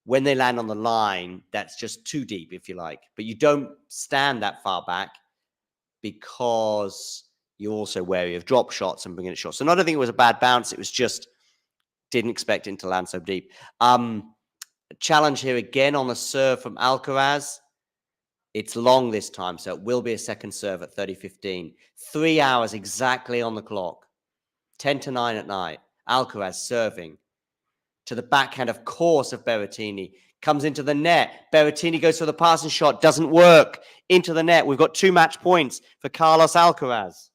Speaker 7: When they land on the line, that's just too deep, if you like. But you don't stand that far back because you're also wary of drop shots and bringing it short. So I don't think it was a bad bounce. It was just didn't expect it to land so deep. Challenge here again on the serve from Alcaraz. It's long this time, so it will be a second serve at 30-15. 3 hours exactly on the clock. 10-9 at night. Alcaraz serving to the backhand, of course, of Berrettini. Comes into the net. Berrettini goes for the passing shot. Doesn't work. Into the net. We've got 2 match points for Carlos Alcaraz.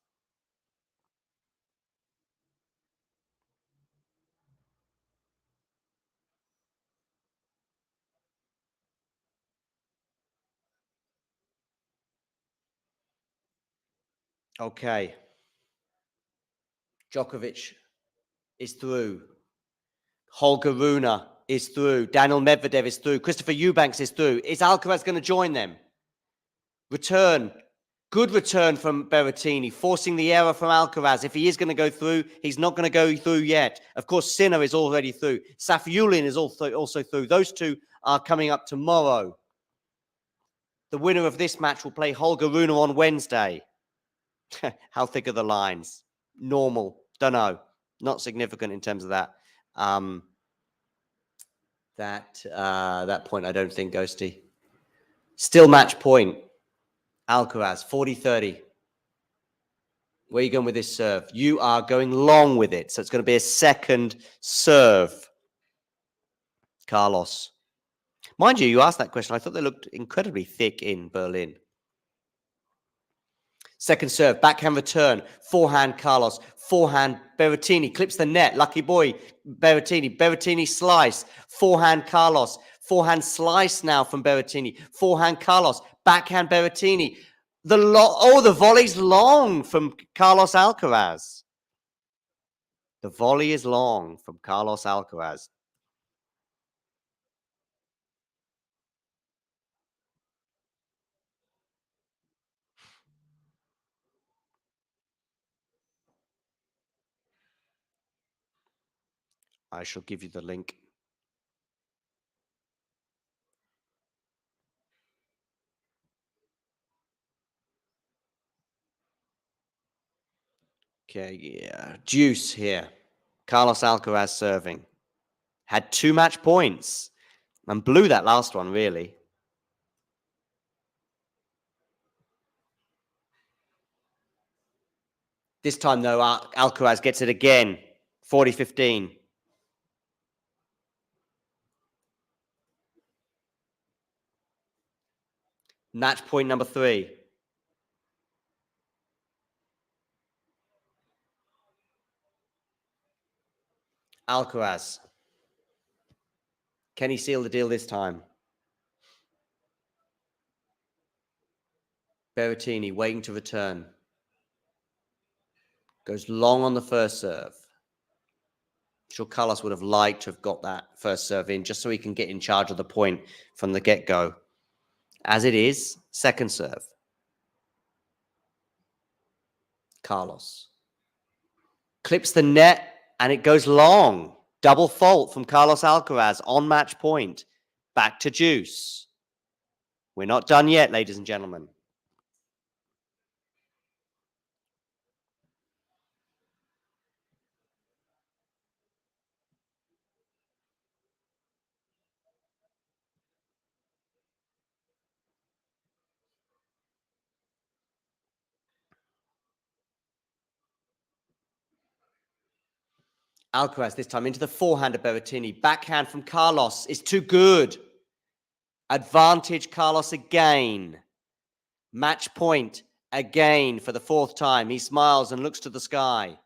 Speaker 7: Okay. Djokovic is through. Holger Rune is through. Daniel Medvedev is through. Christopher Eubanks is through. Is Alcaraz going to join them? Return. Good return from Berrettini, forcing the error from Alcaraz. If he is going to go through, he's not going to go through yet. Of course, Sinner is already through. Safiullin is also through. Those two are coming up tomorrow. The winner of this match will play Holger Rune on Wednesday. How thick are the lines? Normal. Don't know. Not significant in terms of that. That point, I don't think, Ghosty. Still match point. Alcaraz, 40-30. Where are you going with this serve? You are going long with it. So it's going to be a second serve. Carlos. Mind you, you asked that question. I thought they looked incredibly thick in Berlin. Second serve, backhand return, forehand Carlos, forehand Berrettini, clips the net, lucky boy Berrettini, Berrettini slice, forehand Carlos, forehand slice now from Berrettini, forehand Carlos, backhand Berrettini, the volley's long from Carlos Alcaraz. The volley is long from Carlos Alcaraz. I shall give you the link. Okay, yeah. Juice here. Carlos Alcaraz serving. Had 2 match points and blew that last one, really. This time, though, Alcaraz gets it again. 40-15. Match point number 3. Alcaraz. Can he seal the deal this time? Berrettini waiting to return. Goes long on the first serve. I'm sure Carlos would have liked to have got that first serve in just so he can get in charge of the point from the get-go. As it is, second serve. Carlos. Clips the net and it goes long. Double fault from Carlos Alcaraz on match point. Back to juice. We're not done yet, ladies and gentlemen. Alcaraz this time into the forehand of Berrettini. Backhand from Carlos is too good. Advantage Carlos again. Match point again for the 4th time. He smiles and looks to the sky.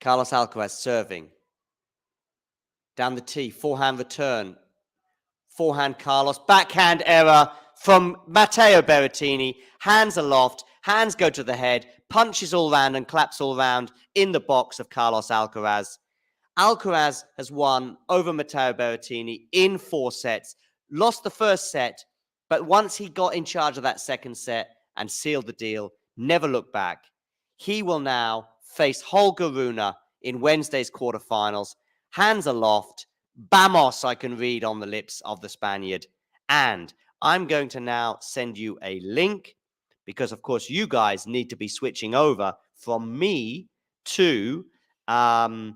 Speaker 7: Carlos Alcaraz serving. Down the tee, forehand return. Forehand Carlos, backhand error from Matteo Berrettini. Hands aloft, hands go to the head, punches all round and claps all round in the box of Carlos Alcaraz. Alcaraz has won over Matteo Berrettini in 4 sets. Lost the first set, but once he got in charge of that second set and sealed the deal, never looked back. He will now face Holger Rune in Wednesday's quarterfinals. Hands aloft. Vamos, I can read on the lips of the Spaniard. And I'm going to now send you a link because, of course, you guys need to be switching over from me to the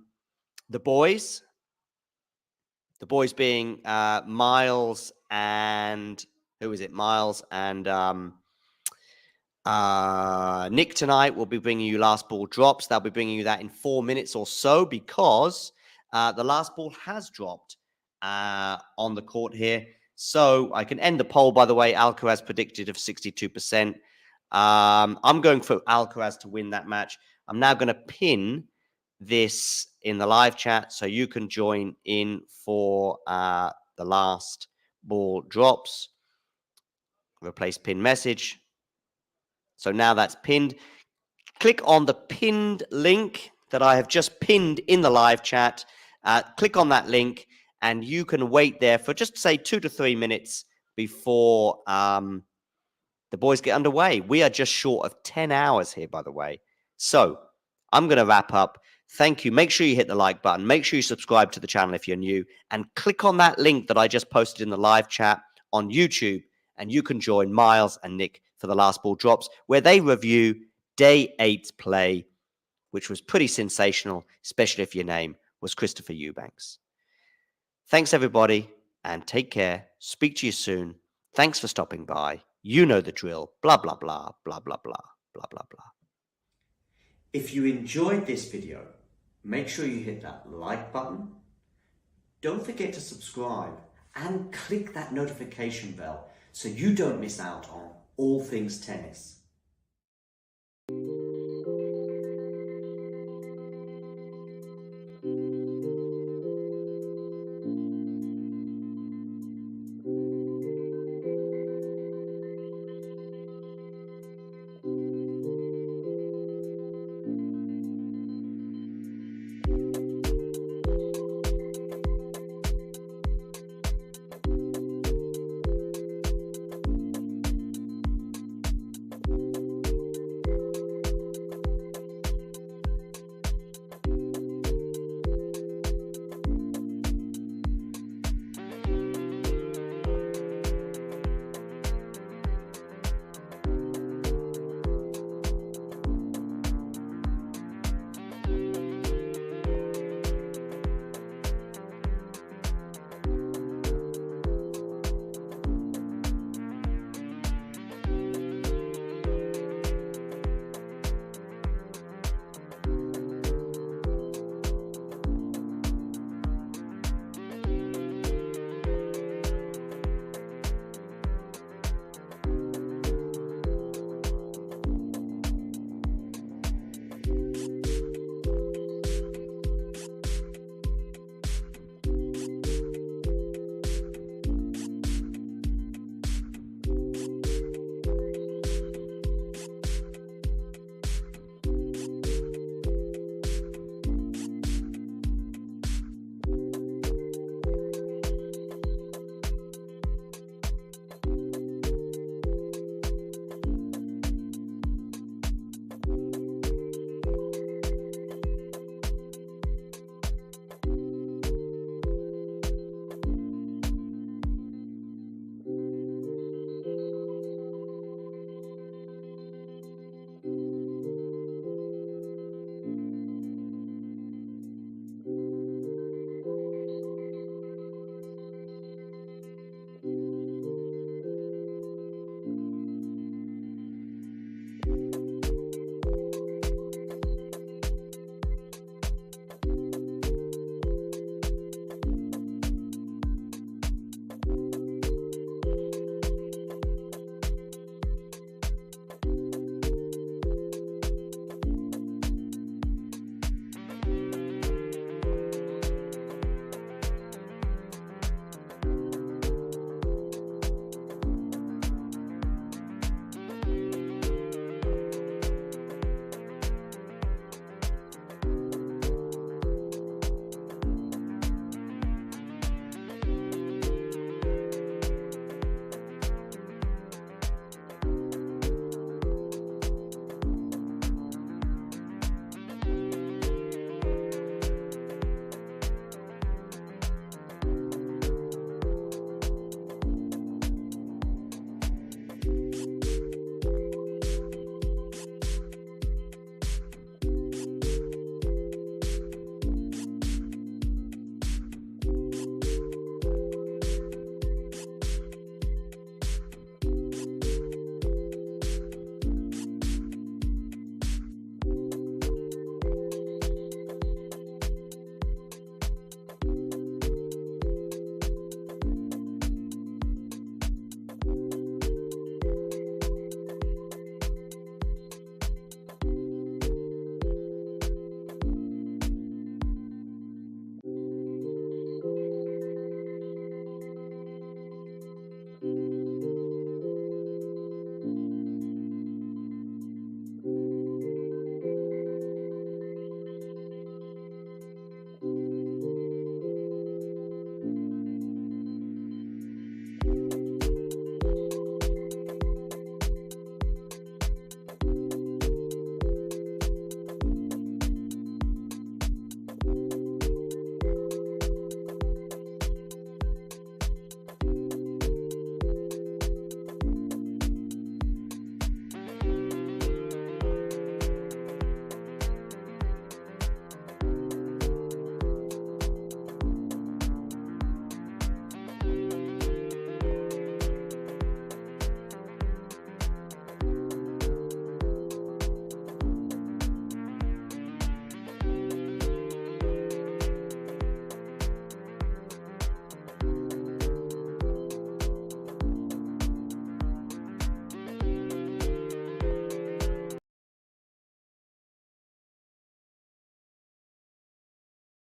Speaker 7: boys. The boys being Miles and... Who is it? Miles and Nick tonight will be bringing you last ball drops. They'll be bringing you that in 4 minutes or so because the last ball has dropped on the court here. So I can end the poll, by the way. Alcaraz predicted of 62%. I'm going for Alcaraz to win that match. I'm now going to pin this in the live chat so you can join in for the last ball drops. Replace pin message. So now that's pinned. Click on the pinned link that I have just pinned in the live chat. Click on that link and you can wait there for just say 2 to 3 minutes before the boys get underway. We are just short of 10 hours here, by the way. So I'm going to wrap up. Thank you. Make sure you hit the like button. Make sure you subscribe to the channel if you're new and click on that link that I just posted in the live chat on YouTube and you can join Miles and Nick for the last ball drops where they review day 8's play, which was pretty sensational, especially if your name was Christopher Eubanks. Thanks, everybody, and take care. Speak to you soon. Thanks for stopping by. You know the drill. Blah, blah, blah, blah, blah, blah, blah, blah, blah.
Speaker 3: If you enjoyed this video, make sure you hit that like button. Don't forget to subscribe and click that notification bell so you don't miss out on all things tennis.